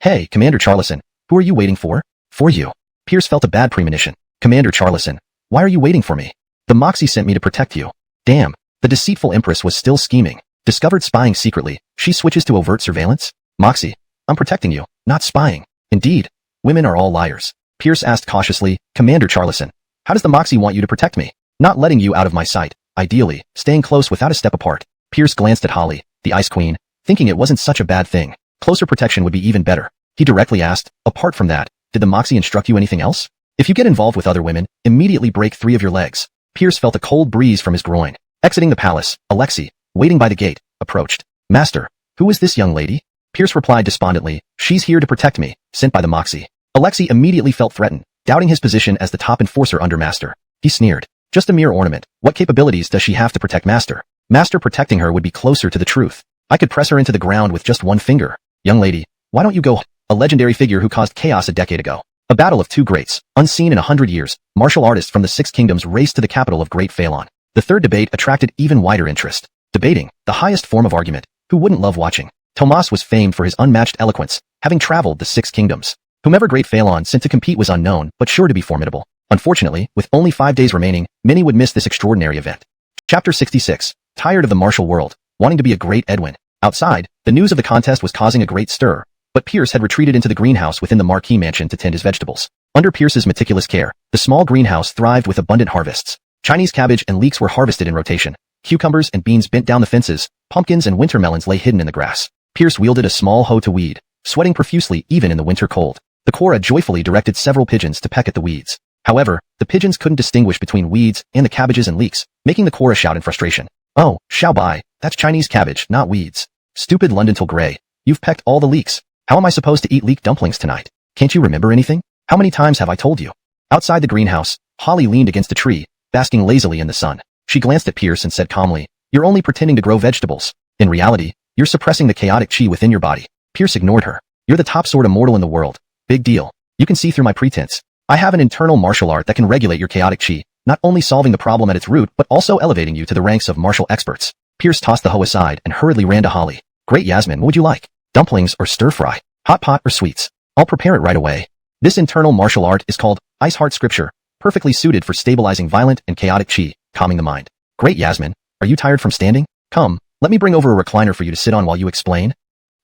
Hey, Commander Charlison, who are you waiting for? For you. Pierce felt a bad premonition. Commander Charlison, why are you waiting for me? The Moxie sent me to protect you. Damn, the deceitful Empress was still scheming. Discovered spying secretly, she switches to overt surveillance? Moxie, I'm protecting you, not spying. Indeed, women are all liars. Pierce asked cautiously, Commander Charlison, how does the Moxie want you to protect me? Not letting you out of my sight, ideally, staying close without a step apart. Pierce glanced at Holly, the Ice Queen, thinking it wasn't such a bad thing. Closer protection would be even better. He directly asked, apart from that, did the Moxie instruct you anything else? If you get involved with other women, immediately break 3 of your legs. Pierce felt a cold breeze from his groin. Exiting the palace, Alexei, waiting by the gate, approached. Master, who is this young lady? Pierce replied despondently, she's here to protect me, sent by the Moxie. Alexei immediately felt threatened, doubting his position as the top enforcer under Master. He sneered. Just a mere ornament. What capabilities does she have to protect Master? Master protecting her would be closer to the truth. I could press her into the ground with just one finger. Young lady, why don't you go? A legendary figure who caused chaos a decade ago. A battle of 2 greats, unseen in 100 years. Martial artists from the 6 kingdoms raced to the capital of Great Phalon. The third debate attracted even wider interest. Debating, the highest form of argument. Who wouldn't love watching? Tomas was famed for his unmatched eloquence, having traveled the 6 kingdoms. Whomever Great Phalon sent to compete was unknown, but sure to be formidable. Unfortunately, with only 5 days remaining, many would miss this extraordinary event. Chapter 66. Tired of the martial world, wanting to be a great Edwin. Outside, the news of the contest was causing a great stir, but Pierce had retreated into the greenhouse within the Marquis mansion to tend his vegetables. Under Pierce's meticulous care, the small greenhouse thrived with abundant harvests. Chinese cabbage and leeks were harvested in rotation. Cucumbers and beans bent down the fences, pumpkins and winter melons lay hidden in the grass. Pierce wielded a small hoe to weed, sweating profusely even in the winter cold. The Cora joyfully directed several pigeons to peck at the weeds. However, the pigeons couldn't distinguish between weeds and the cabbages and leeks, making the Cora shout in frustration. Oh, Xiao Bai, that's Chinese cabbage, not weeds. Stupid Londontal Grey, you've pecked all the leeks. How am I supposed to eat leek dumplings tonight? Can't you remember anything? How many times have I told you? Outside the greenhouse, Holly leaned against a tree, basking lazily in the sun. She glanced at Pierce and said calmly, you're only pretending to grow vegetables. In reality, you're suppressing the chaotic chi within your body. Pierce ignored her. You're the top sort of mortal in the world. Big deal. You can see through my pretense. I have an internal martial art that can regulate your chaotic chi, not only solving the problem at its root but also elevating you to the ranks of martial experts. Pierce tossed the hoe aside and hurriedly ran to Holly. Great Yasmin, what would you like? Dumplings or stir-fry? Hot pot or sweets? I'll prepare it right away. This internal martial art is called Ice Heart Scripture, perfectly suited for stabilizing violent and chaotic chi, calming the mind. Great Yasmin, are you tired from standing? Come, let me bring over a recliner for you to sit on while you explain.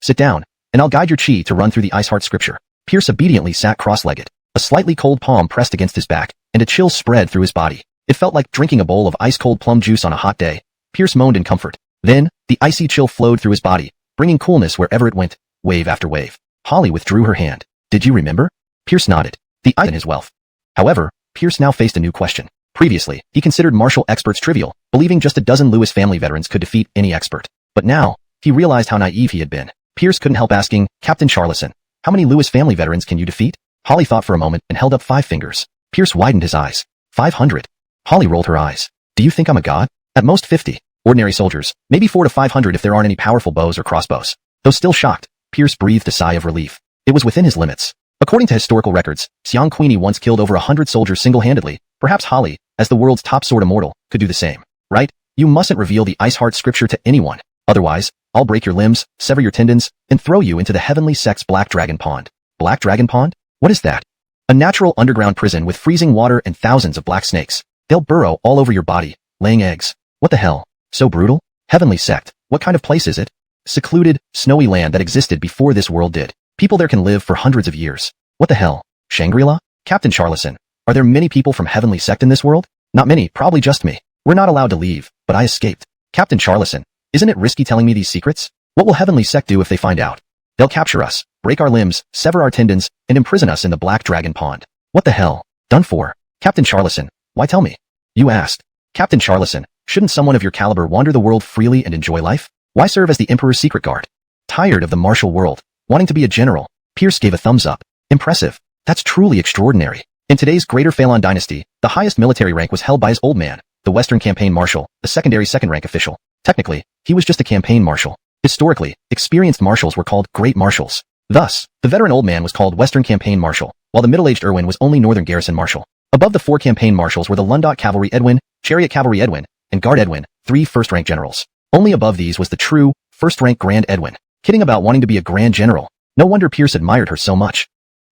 Sit down, and I'll guide your chi to run through the Ice Heart Scripture. Pierce obediently sat cross-legged. A slightly cold palm pressed against his back, and a chill spread through his body. It felt like drinking a bowl of ice-cold plum juice on a hot day. Pierce moaned in comfort. Then, the icy chill flowed through his body, bringing coolness wherever it went, wave after wave. Holly withdrew her hand. Did you remember? Pierce nodded. The ice in his wealth. However, Pierce now faced a new question. Previously, he considered martial experts trivial, believing just a dozen Lewis family veterans could defeat any expert. But now, he realized how naive he had been. Pierce couldn't help asking, Captain Charlison, how many Lewis family veterans can you defeat? Holly thought for a moment and held up 5 fingers. Pierce widened his eyes. 500. Holly rolled her eyes. Do you think I'm a god? At most 50. Ordinary soldiers, maybe 400 to 500 if there aren't any powerful bows or crossbows. Though still shocked, Pierce breathed a sigh of relief. It was within his limits. According to historical records, Xiang Queenie once killed over 100 soldiers single-handedly. Perhaps Holly, as the world's top sword immortal, could do the same. Right? You mustn't reveal the Ice Heart scripture to anyone. Otherwise, I'll break your limbs, sever your tendons, and throw you into the heavenly sect's Black Dragon Pond. Black Dragon Pond? What is that? A natural underground prison with freezing water and thousands of black snakes. They'll burrow all over your body, laying eggs. What the hell? So brutal? Heavenly sect. What kind of place is it? Secluded, snowy land that existed before this world did. People there can live for hundreds of years. What the hell? Shangri-La? Captain Charlison, are there many people from Heavenly Sect in this world? Not many, probably just me. We're not allowed to leave, but I escaped. Captain Charlison, isn't it risky telling me these secrets? What will Heavenly Sect do if they find out? They'll capture us, break our limbs, sever our tendons, and imprison us in the Black Dragon Pond. What the hell? Done for. Captain Charlison, why tell me? You asked. Captain Charlison, shouldn't someone of your caliber wander the world freely and enjoy life? Why serve as the Emperor's secret guard? Tired of the martial world, wanting to be a general, Pierce gave a thumbs up. Impressive. That's truly extraordinary. In today's Greater Phalon Dynasty, the highest military rank was held by his old man, the Western Campaign Marshal, a secondary second-rank official. Technically, he was just a campaign marshal. Historically, experienced marshals were called Great Marshals. Thus, the veteran old man was called Western Campaign Marshal, while the middle-aged Erwin was only Northern Garrison Marshal. Above the 4 campaign marshals were the Lundot Cavalry Edwin, Chariot Cavalry Edwin, and Guard Edwin, 3 first-rank generals. Only above these was the true, first-rank Grand Edwin. Kidding about wanting to be a Grand General. No wonder Pierce admired her so much.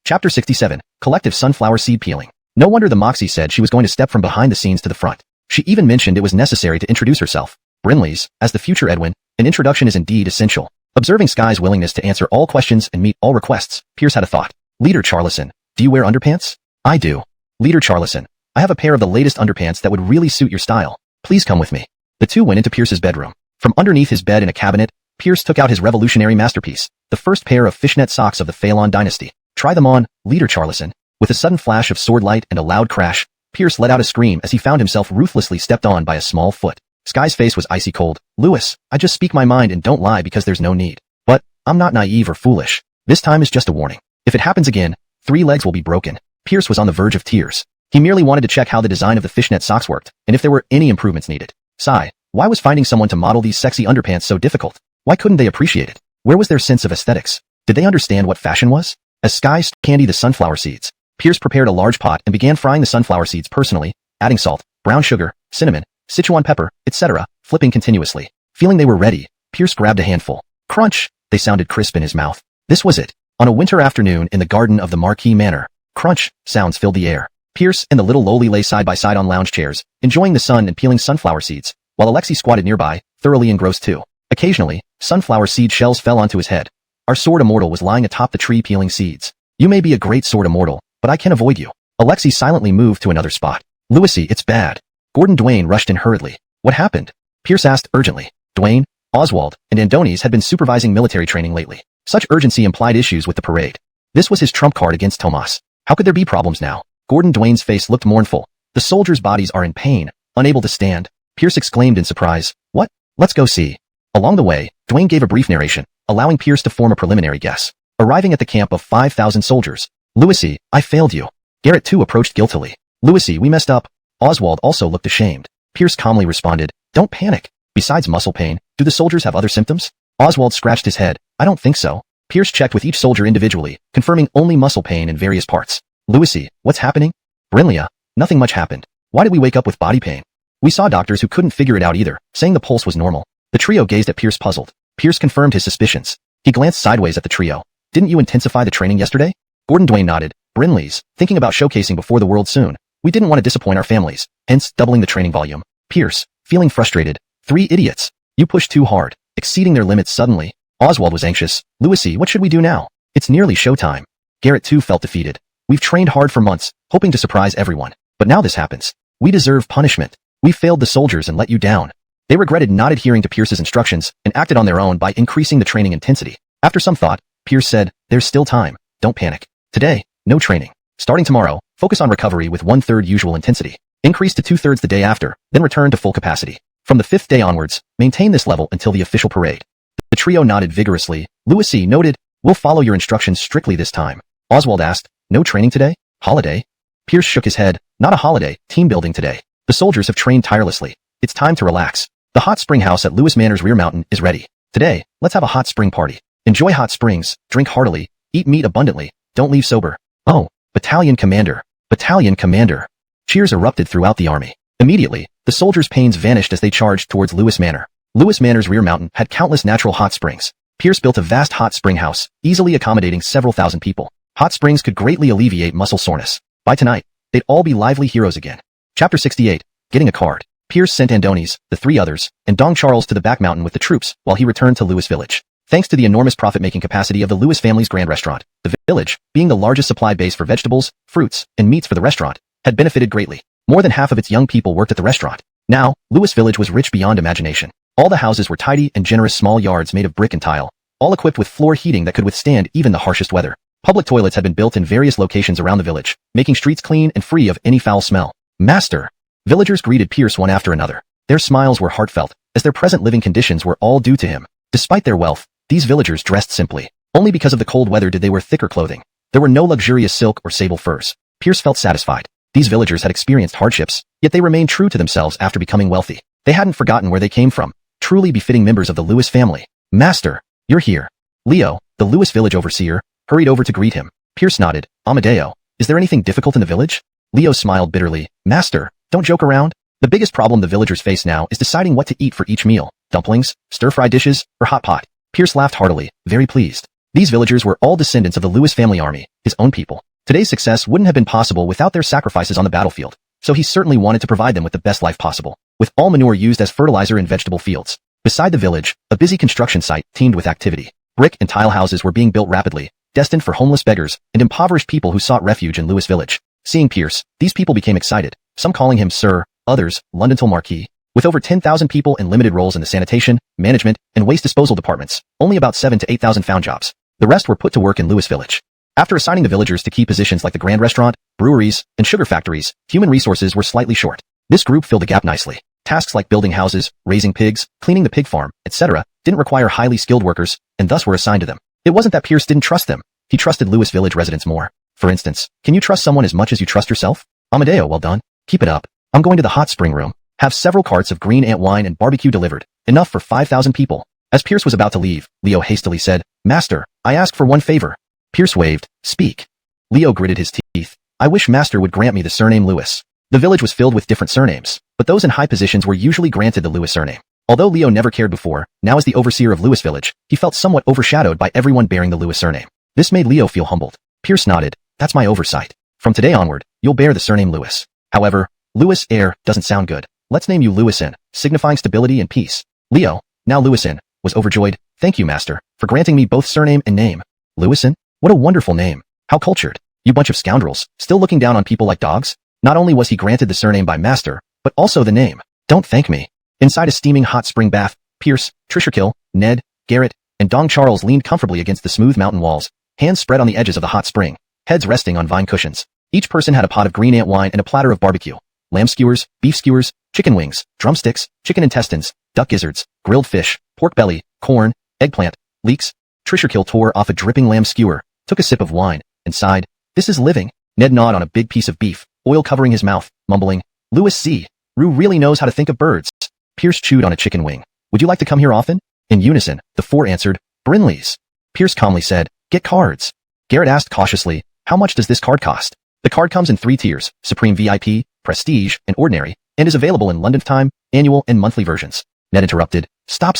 Chapter 67, Collective Sunflower Seed Peeling. No wonder the Moxie said she was going to step from behind the scenes to the front. She even mentioned it was necessary to introduce herself. Brinley's, as the future Edwin, an introduction is indeed essential. Observing Sky's willingness to answer all questions and meet all requests, Pierce had a thought. Leader Charlison, do you wear underpants? I do. Leader Charlison, I have a pair of the latest underpants that would really suit your style. Please come with me. The two went into Pierce's bedroom. From underneath his bed in a cabinet, Pierce took out his revolutionary masterpiece, the first pair of fishnet socks of the Phalon Dynasty. Try them on, Leader Charlison. With a sudden flash of sword light and a loud crash, Pierce let out a scream as he found himself ruthlessly stepped on by a small foot. Sky's face was icy cold. Lewis, I just speak my mind and don't lie because there's no need. But, I'm not naive or foolish. This time is just a warning. If it happens again, 3 legs will be broken. Pierce was on the verge of tears. He merely wanted to check how the design of the fishnet socks worked, and if there were any improvements needed. Sigh, why was finding someone to model these sexy underpants so difficult? Why couldn't they appreciate it? Where was their sense of aesthetics? Did they understand what fashion was? As Sky candied the sunflower seeds, Pierce prepared a large pot and began frying the sunflower seeds personally, adding salt, brown sugar, cinnamon, Sichuan pepper, etc., flipping continuously. Feeling they were ready, Pierce grabbed a handful. Crunch! They sounded crisp in his mouth. This was it. On a winter afternoon in the garden of the Marquis Manor, crunch sounds filled the air. Pierce and the little lowly lay side by side on lounge chairs, enjoying the sun and peeling sunflower seeds, while Alexei squatted nearby, thoroughly engrossed too. Occasionally, sunflower seed shells fell onto his head. Our sword immortal was lying atop the tree peeling seeds. You may be a great sword immortal, but I can avoid you. Alexei silently moved to another spot. Louisy, it's bad. Gordon Duane rushed in hurriedly. What happened? Pierce asked urgently. Duane, Oswald, and Andonies had been supervising military training lately. Such urgency implied issues with the parade. This was his trump card against Tomas. How could there be problems now? Gordon Duane's face looked mournful. The soldiers' bodies are in pain, unable to stand. Pierce exclaimed in surprise. What? Let's go see. Along the way, Duane gave a brief narration, allowing Pierce to form a preliminary guess. Arriving at the camp of 5,000 soldiers. Louisy, I failed you. Garrett too approached guiltily. Louisy, we messed up. Oswald also looked ashamed. Pierce calmly responded, don't panic. Besides muscle pain, do the soldiers have other symptoms? Oswald scratched his head. I don't think so. Pierce checked with each soldier individually, confirming only muscle pain in various parts. Louisy, what's happening? Brinlea, nothing much happened. Why did we wake up with body pain? We saw doctors who couldn't figure it out either, saying the pulse was normal. The trio gazed at Pierce puzzled. Pierce confirmed his suspicions. He glanced sideways at the trio. Didn't you intensify the training yesterday? Gordon Duane nodded. Brinley's, thinking about showcasing before the world soon. We didn't want to disappoint our families, hence doubling the training volume. Pierce, feeling frustrated. 3 idiots. You pushed too hard, exceeding their limits suddenly. Oswald was anxious. Louisy, what should we do now? It's nearly showtime. Garrett too felt defeated. We've trained hard for months, hoping to surprise everyone. But now this happens. We deserve punishment. We failed the soldiers and let you down. They regretted not adhering to Pierce's instructions and acted on their own by increasing the training intensity. After some thought, Pierce said, there's still time. Don't panic. Today, no training. Starting tomorrow, focus on recovery with 1/3 usual intensity. Increase to 2/3 the day after, then return to full capacity. From the 5th day onwards, maintain this level until the official parade. The trio nodded vigorously. Louisy noted, we'll follow your instructions strictly this time. Oswald asked, no training today? Holiday? Pierce shook his head. Not a holiday, team building today. The soldiers have trained tirelessly. It's time to relax. The hot spring house at Lewis Manor's rear mountain is ready. Today, let's have a hot spring party. Enjoy hot springs, drink heartily, eat meat abundantly, don't leave sober. Oh, battalion commander, battalion commander. Cheers erupted throughout the army. Immediately, the soldiers' pains vanished as they charged towards Lewis Manor. Lewis Manor's rear mountain had countless natural hot springs. Pierce built a vast hot spring house, easily accommodating several thousand people. Hot springs could greatly alleviate muscle soreness. By tonight, they'd all be lively heroes again. Chapter 68, Getting a Card. Pierce sent Andonis, the three others, and Dong Charles to the back mountain with the troops while he returned to Lewis Village. Thanks to the enormous profit-making capacity of the Lewis family's grand restaurant, the village, being the largest supply base for vegetables, fruits, and meats for the restaurant, had benefited greatly. More than half of its young people worked at the restaurant. Now, Lewis Village was rich beyond imagination. All the houses were tidy and generous small yards made of brick and tile, all equipped with floor heating that could withstand even the harshest weather. Public toilets had been built in various locations around the village, making streets clean and free of any foul smell. Master! Villagers greeted Pierce one after another. Their smiles were heartfelt, as their present living conditions were all due to him. Despite their wealth, these villagers dressed simply. Only because of the cold weather did they wear thicker clothing. There were no luxurious silk or sable furs. Pierce felt satisfied. These villagers had experienced hardships, yet they remained true to themselves after becoming wealthy. They hadn't forgotten where they came from, truly befitting members of the Lewis family. Master, you're here. Leo, the Lewis village overseer, hurried over to greet him. Pierce nodded. Amadeo, is there anything difficult in the village? Leo smiled bitterly. Master, don't joke around. The biggest problem the villagers face now is deciding what to eat for each meal. Dumplings, stir-fry dishes, or hot pot. Pierce laughed heartily, very pleased. These villagers were all descendants of the Lewis family army, his own people. Today's success wouldn't have been possible without their sacrifices on the battlefield, so he certainly wanted to provide them with the best life possible, with all manure used as fertilizer in vegetable fields. Beside the village, a busy construction site teemed with activity. Brick and tile houses were being built rapidly, destined for homeless beggars and impoverished people who sought refuge in Lewis Village. Seeing Pierce, these people became excited, some calling him Sir, others, Londontal Marquis. With over 10,000 people and limited roles in the sanitation, management, and waste disposal departments, only about 7,000 to 8,000 found jobs. The rest were put to work in Lewis Village. After assigning the villagers to key positions like the grand restaurant, breweries, and sugar factories, human resources were slightly short. This group filled the gap nicely. Tasks like building houses, raising pigs, cleaning the pig farm, etc., didn't require highly skilled workers, and thus were assigned to them. It wasn't that Pierce didn't trust them. He trusted Lewis Village residents more. For instance, can you trust someone as much as you trust yourself? Amadeo, well done. Keep it up. I'm going to the hot spring room. Have several carts of green ant wine and barbecue delivered, enough for 5,000 people. As Pierce was about to leave, Leo hastily said, Master, I ask for one favor. Pierce waved, speak. Leo gritted his teeth. I wish Master would grant me the surname Lewis. The village was filled with different surnames, but those in high positions were usually granted the Lewis surname. Although Leo never cared before, now as the overseer of Lewis Village, he felt somewhat overshadowed by everyone bearing the Lewis surname. This made Leo feel humbled. Pierce nodded. That's my oversight. From today onward, you'll bear the surname Lewis. However, Lewis heir doesn't sound good. Let's name you Lewison, signifying stability and peace. Leo, now Lewison, was overjoyed. Thank you, Master, for granting me both surname and name. Lewison? What a wonderful name. How cultured. You bunch of scoundrels, still looking down on people like dogs? Not only was he granted the surname by Master, but also the name. Don't thank me. Inside a steaming hot spring bath, Pierce, Trisherkill, Ned, Garrett, and Dong Charles leaned comfortably against the smooth mountain walls, hands spread on the edges of the hot spring, heads resting on vine cushions. Each person had a pot of green ant wine and a platter of barbecue. Lamb skewers, beef skewers, chicken wings, drumsticks, chicken intestines, duck gizzards, grilled fish, pork belly, corn, eggplant, leeks. Trisherkill tore off a dripping lamb skewer, took a sip of wine, and sighed. This is living. Ned gnawed on a big piece of beef, oil covering his mouth, mumbling, Lewis C. Rue really knows how to think of birds. Pierce chewed on a chicken wing. Would you like to come here often? In unison, the four answered, Brinley's. Pierce calmly said, get cards. Garrett asked cautiously, how much does this card cost? The card comes in 3 tiers, Supreme VIP, Prestige, and Ordinary, and is available in London Time, annual, and monthly versions. Ned interrupted, stop.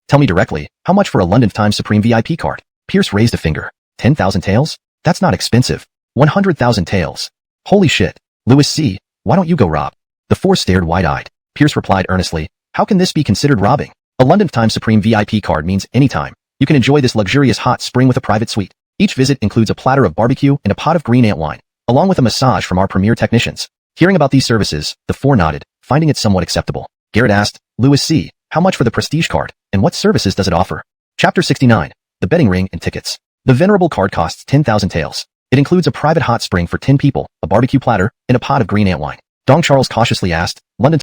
Tell me directly, how much for a London Time Supreme VIP card? Pierce raised a finger. 10,000 taels? That's not expensive. 100,000 taels. Holy shit. Lewis C., why don't you go rob? The four stared wide-eyed. Pierce replied earnestly, how can this be considered robbing? A London Time Supreme VIP card means anytime. You can enjoy this luxurious hot spring with a private suite. Each visit includes a platter of barbecue and a pot of green ant wine, along with a massage from our premier technicians. Hearing about these services, the four nodded, finding it somewhat acceptable. Garrett asked, Lewis C., how much for the Prestige card, and what services does it offer? Chapter 69, The Betting Ring and Tickets. The venerable card costs 10,000 taels. It includes a private hot spring for 10 people, a barbecue platter, and a pot of green ant wine. Dong Charles cautiously asked, London.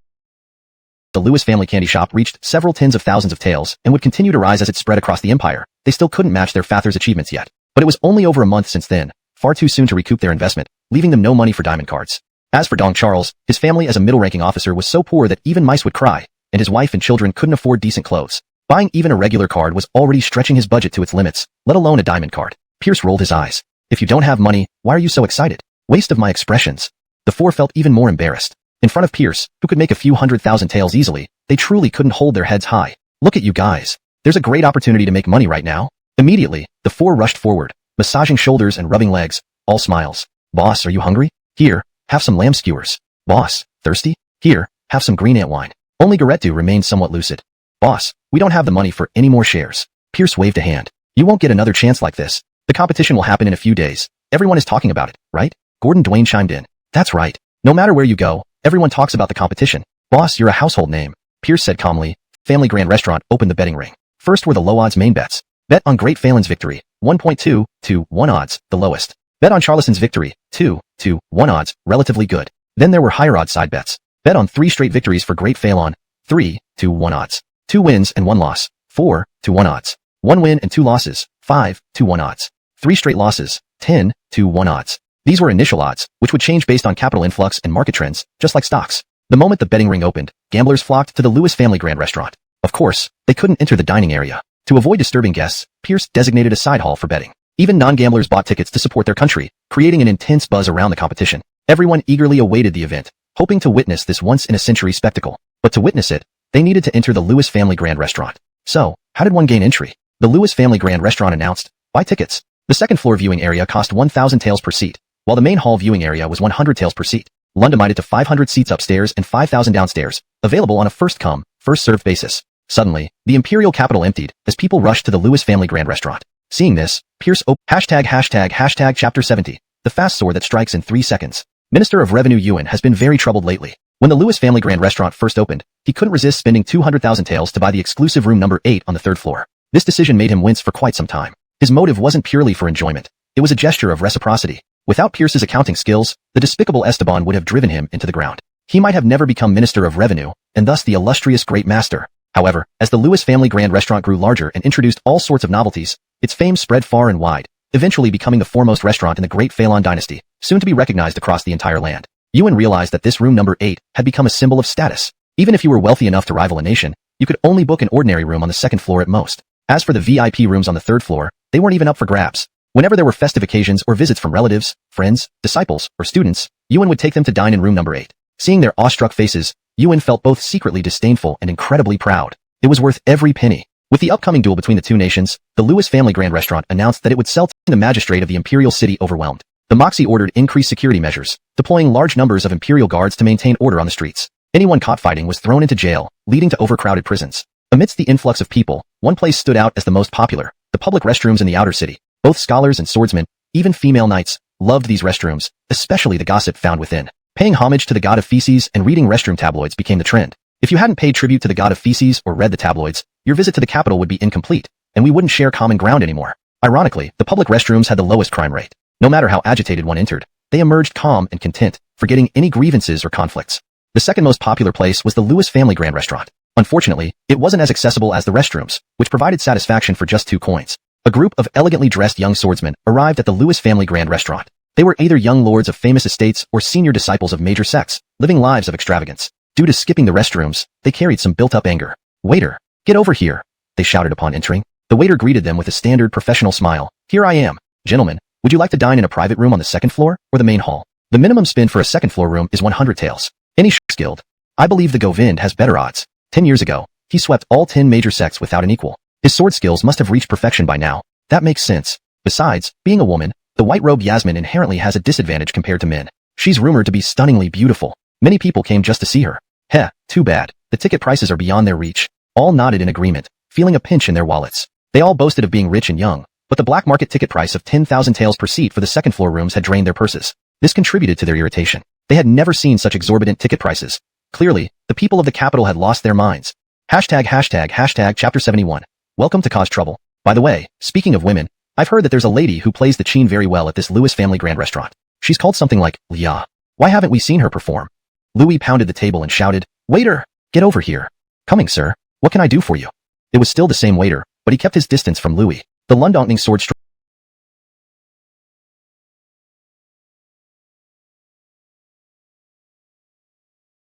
The Lewis family candy shop reached several tens of thousands of taels and would continue to rise as it spread across the empire. They still couldn't match their father's achievements yet. But it was only over a month since then, far too soon to recoup their investment, leaving them no money for diamond cards. As for Dong Charles, his family as a middle-ranking officer was so poor that even mice would cry, and his wife and children couldn't afford decent clothes. Buying even a regular card was already stretching his budget to its limits, let alone a diamond card. Pierce rolled his eyes. If you don't have money, why are you so excited? Waste of my expressions. The four felt even more embarrassed. In front of Pierce, who could make a few 100,000 taels easily, they truly couldn't hold their heads high. Look at you guys. There's a great opportunity to make money right now. Immediately, the four rushed forward, massaging shoulders and rubbing legs, all smiles. Boss, are you hungry? Here, have some lamb skewers. Boss, thirsty? Here, have some green ant wine. Only Garettu remained somewhat lucid. Boss, we don't have the money for any more shares. Pierce waved a hand. You won't get another chance like this. The competition will happen in a few days. Everyone is talking about it, right? Gordon Dwayne chimed in. That's right. No matter where you go, everyone talks about the competition. Boss, you're a household name. Pierce said calmly. Family Grand Restaurant opened the betting ring. First were the low odds main bets. Bet on Great Phelan's victory, 1.2 to 1 odds, the lowest. Bet on Charleston's victory, 2 to 1 odds, relatively good. Then there were higher odds side bets. Bet on 3 straight victories for Great Phelan, 3 to 1 odds. 2 wins and 1 loss, 4 to 1 odds. 1 win and 2 losses, 5 to 1 odds. 3 straight losses, 10 to 1 odds. These were initial odds, which would change based on capital influx and market trends, just like stocks. The moment the betting ring opened, gamblers flocked to the Lewis Family Grand Restaurant. Of course, they couldn't enter the dining area. To avoid disturbing guests, Pierce designated a side hall for betting. Even non-gamblers bought tickets to support their country, creating an intense buzz around the competition. Everyone eagerly awaited the event, hoping to witness this once-in-a-century spectacle. But to witness it, they needed to enter the Lewis Family Grand Restaurant. So, how did one gain entry? The Lewis Family Grand Restaurant announced, buy tickets. The second floor viewing area cost 1,000 taels per seat, while the main hall viewing area was 100 taels per seat. Lundamited to 500 seats upstairs and 5,000 downstairs, available on a first-come, first-served basis. Suddenly, the imperial capital emptied as people rushed to the Lewis Family Grand Restaurant. Seeing this, Pierce #### Chapter 70, the fast sword that strikes in 3 seconds. Minister of Revenue Ewan has been very troubled lately. When the Lewis Family Grand Restaurant first opened, he couldn't resist spending 200,000 taels to buy the exclusive room number 8 on the 3rd floor. This decision made him wince for quite some time. His motive wasn't purely for enjoyment. It was a gesture of reciprocity. Without Pierce's accounting skills, the despicable Esteban would have driven him into the ground. He might have never become Minister of Revenue, and thus the illustrious Great Master. However, as the Lewis Family Grand Restaurant grew larger and introduced all sorts of novelties, its fame spread far and wide, eventually becoming the foremost restaurant in the Great Phelan Dynasty, soon to be recognized across the entire land. Ewan realized that this room number 8 had become a symbol of status. Even if you were wealthy enough to rival a nation, you could only book an ordinary room on the 2nd floor at most. As for the VIP rooms on the 3rd floor, they weren't even up for grabs. Whenever there were festive occasions or visits from relatives, friends, disciples, or students, Ewan would take them to dine in room number 8. Seeing their awestruck faces, Ewan felt both secretly disdainful and incredibly proud. It was worth every penny. With the upcoming duel between the two nations, the Lewis Family Grand Restaurant announced that it would sell to the magistrate of the imperial city overwhelmed. The Moxie ordered increased security measures, deploying large numbers of imperial guards to maintain order on the streets. Anyone caught fighting was thrown into jail, leading to overcrowded prisons. Amidst the influx of people, one place stood out as the most popular, the public restrooms in the outer city. Both scholars and swordsmen, even female knights, loved these restrooms, especially the gossip found within. Paying homage to the god of feces and reading restroom tabloids became the trend. If you hadn't paid tribute to the god of feces or read the tabloids, your visit to the capital would be incomplete, and we wouldn't share common ground anymore. Ironically, the public restrooms had the lowest crime rate. No matter how agitated one entered, they emerged calm and content, forgetting any grievances or conflicts. The second most popular place was the Lewis Family Grand Restaurant. Unfortunately, it wasn't as accessible as the restrooms, which provided satisfaction for just 2 coins. A group of elegantly dressed young swordsmen arrived at the Lewis Family Grand Restaurant. They were either young lords of famous estates or senior disciples of major sects, living lives of extravagance. Due to skipping the restrooms, they carried some built-up anger. Waiter, get over here, they shouted upon entering. The waiter greeted them with a standard professional smile. Here I am. Gentlemen, would you like to dine in a private room on the 2nd floor or the main hall? The minimum spend for a 2nd floor room is 100 taels. Any skilled. I believe the Govind has better odds. 10 years ago, he swept all 10 major sects without an equal. His sword skills must have reached perfection by now. That makes sense. Besides, being a woman, the white-robed Yasmin inherently has a disadvantage compared to men. She's rumored to be stunningly beautiful. Many people came just to see her. Heh, too bad. The ticket prices are beyond their reach. All nodded in agreement, feeling a pinch in their wallets. They all boasted of being rich and young, but the black market ticket price of 10,000 taels per seat for the 2nd floor rooms had drained their purses. This contributed to their irritation. They had never seen such exorbitant ticket prices. Clearly, the people of the capital had lost their minds. Chapter 71. Welcome to Cause Trouble. By the way, speaking of women, I've heard that there's a lady who plays the qin very well at this Lewis Family Grand Restaurant. She's called something like Lia. Why haven't we seen her perform? Louis pounded the table and shouted, Waiter, get over here. Coming, sir. What can I do for you? It was still the same waiter, but he kept his distance from Louis. The Lundonkning sword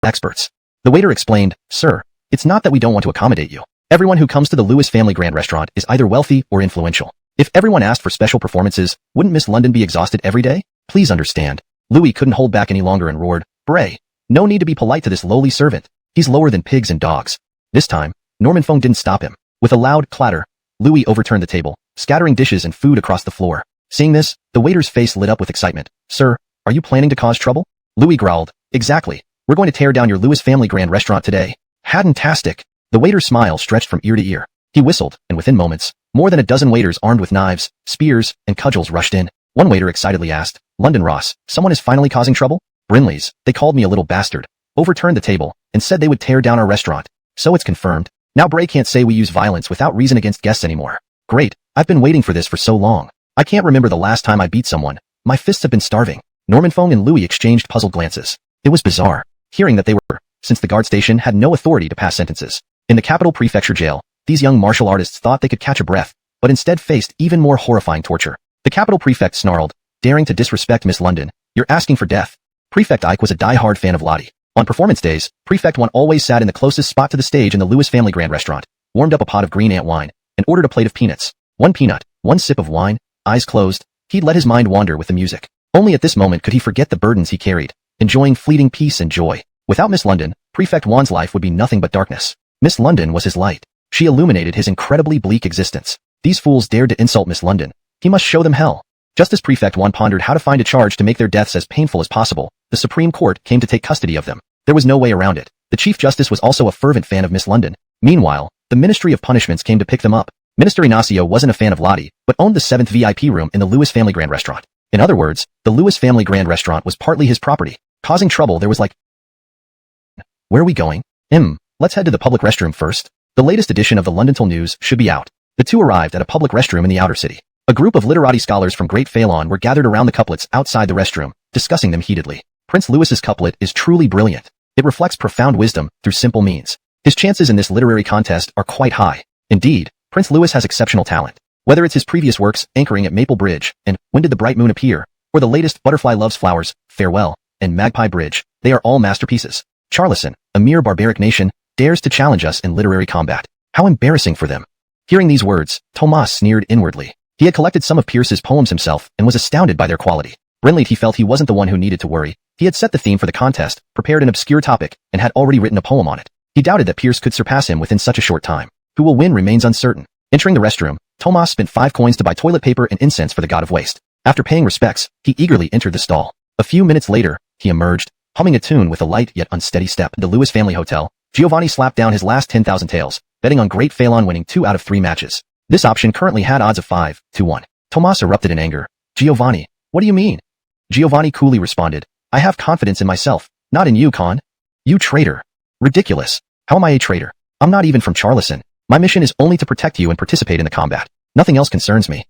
experts. The waiter explained, Sir, it's not that we don't want to accommodate you. Everyone who comes to the Lewis family grand restaurant is either wealthy or influential. If everyone asked for special performances, wouldn't Miss London be exhausted every day? Please understand. Louis couldn't hold back any longer and roared, "Bray! No need to be polite to this lowly servant. He's lower than pigs and dogs." This time, Norman Fong didn't stop him. With a loud clatter, Louis overturned the table, scattering dishes and food across the floor. Seeing this, the waiter's face lit up with excitement. "Sir, are you planning to cause trouble?" Louis growled, "Exactly. We're going to tear down your Lewis family grand restaurant today." "Hadntastic." The waiter's smile stretched from ear to ear. He whistled, and within moments, more than a dozen waiters armed with knives, spears, and cudgels rushed in. One waiter excitedly asked, "London Ross, someone is finally causing trouble?" "Brinley's. They called me a little bastard. Overturned the table, and said they would tear down our restaurant. So it's confirmed. Now Bray can't say we use violence without reason against guests anymore." "Great. I've been waiting for this for so long. I can't remember the last time I beat someone. My fists have been starving." Norman Fong and Louis exchanged puzzled glances. It was bizarre, hearing that they were, since the guard station had no authority to pass sentences. In the capital prefecture jail, these young martial artists thought they could catch a breath, but instead faced even more horrifying torture. The capital prefect snarled, "Daring to disrespect Miss London, you're asking for death." Prefect Ike was a die-hard fan of Lottie. On performance days, Prefect 1 always sat in the closest spot to the stage in the Lewis family grand restaurant, warmed up a pot of green ant wine, and ordered a plate of peanuts. One peanut, one sip of wine, eyes closed, he'd let his mind wander with the music. Only at this moment could he forget the burdens he carried, enjoying fleeting peace and joy. Without Miss London, Prefect Juan's life would be nothing but darkness. Miss London was his light. She illuminated his incredibly bleak existence. These fools dared to insult Miss London. He must show them hell. Just as Prefect Juan pondered how to find a charge to make their deaths as painful as possible, the Supreme Court came to take custody of them. There was no way around it. The Chief Justice was also a fervent fan of Miss London. Meanwhile, the Ministry of Punishments came to pick them up. Minister Ignacio wasn't a fan of Lottie, but owned the 7th VIP room in the Lewis family grand restaurant. In other words, the Lewis family grand restaurant was partly his property. Causing trouble there was like... Where are we going? Let's head to the public restroom first. The latest edition of the Londontal News should be out. The two arrived at a public restroom in the outer city. A group of literati scholars from Great Phelan were gathered around the couplets outside the restroom, discussing them heatedly. Prince Louis's couplet is truly brilliant. It reflects profound wisdom through simple means. His chances in this literary contest are quite high. Indeed, Prince Louis has exceptional talent. Whether it's his previous works, Anchoring at Maple Bridge, and When Did the Bright Moon Appear, or the latest Butterfly Loves Flowers, Farewell, and Magpie Bridge, they are all masterpieces. Charleston, a mere barbaric nation, dares to challenge us in literary combat. How embarrassing for them. Hearing these words, Tomas sneered inwardly. He had collected some of Pierce's poems himself and was astounded by their quality. Brinley he felt he wasn't the one who needed to worry. He had set the theme for the contest, prepared an obscure topic, and had already written a poem on it. He doubted that Pierce could surpass him within such a short time. Who will win remains uncertain. Entering the restroom, Tomas spent 5 coins to buy toilet paper and incense for the god of waste. After paying respects, he eagerly entered the stall. A few minutes later, he emerged, humming a tune with a light yet unsteady step. The Lewis family hotel, Giovanni slapped down his last 10,000 taels, betting on Great Phelan winning 2 out of 3 matches. This option currently had odds of 5-1. Tomas erupted in anger. "Giovanni, what do you mean?" Giovanni coolly responded, "I have confidence in myself, not in you, Con." "You traitor." "Ridiculous. How am I a traitor? I'm not even from Charleston. My mission is only to protect you and participate in the combat. Nothing else concerns me."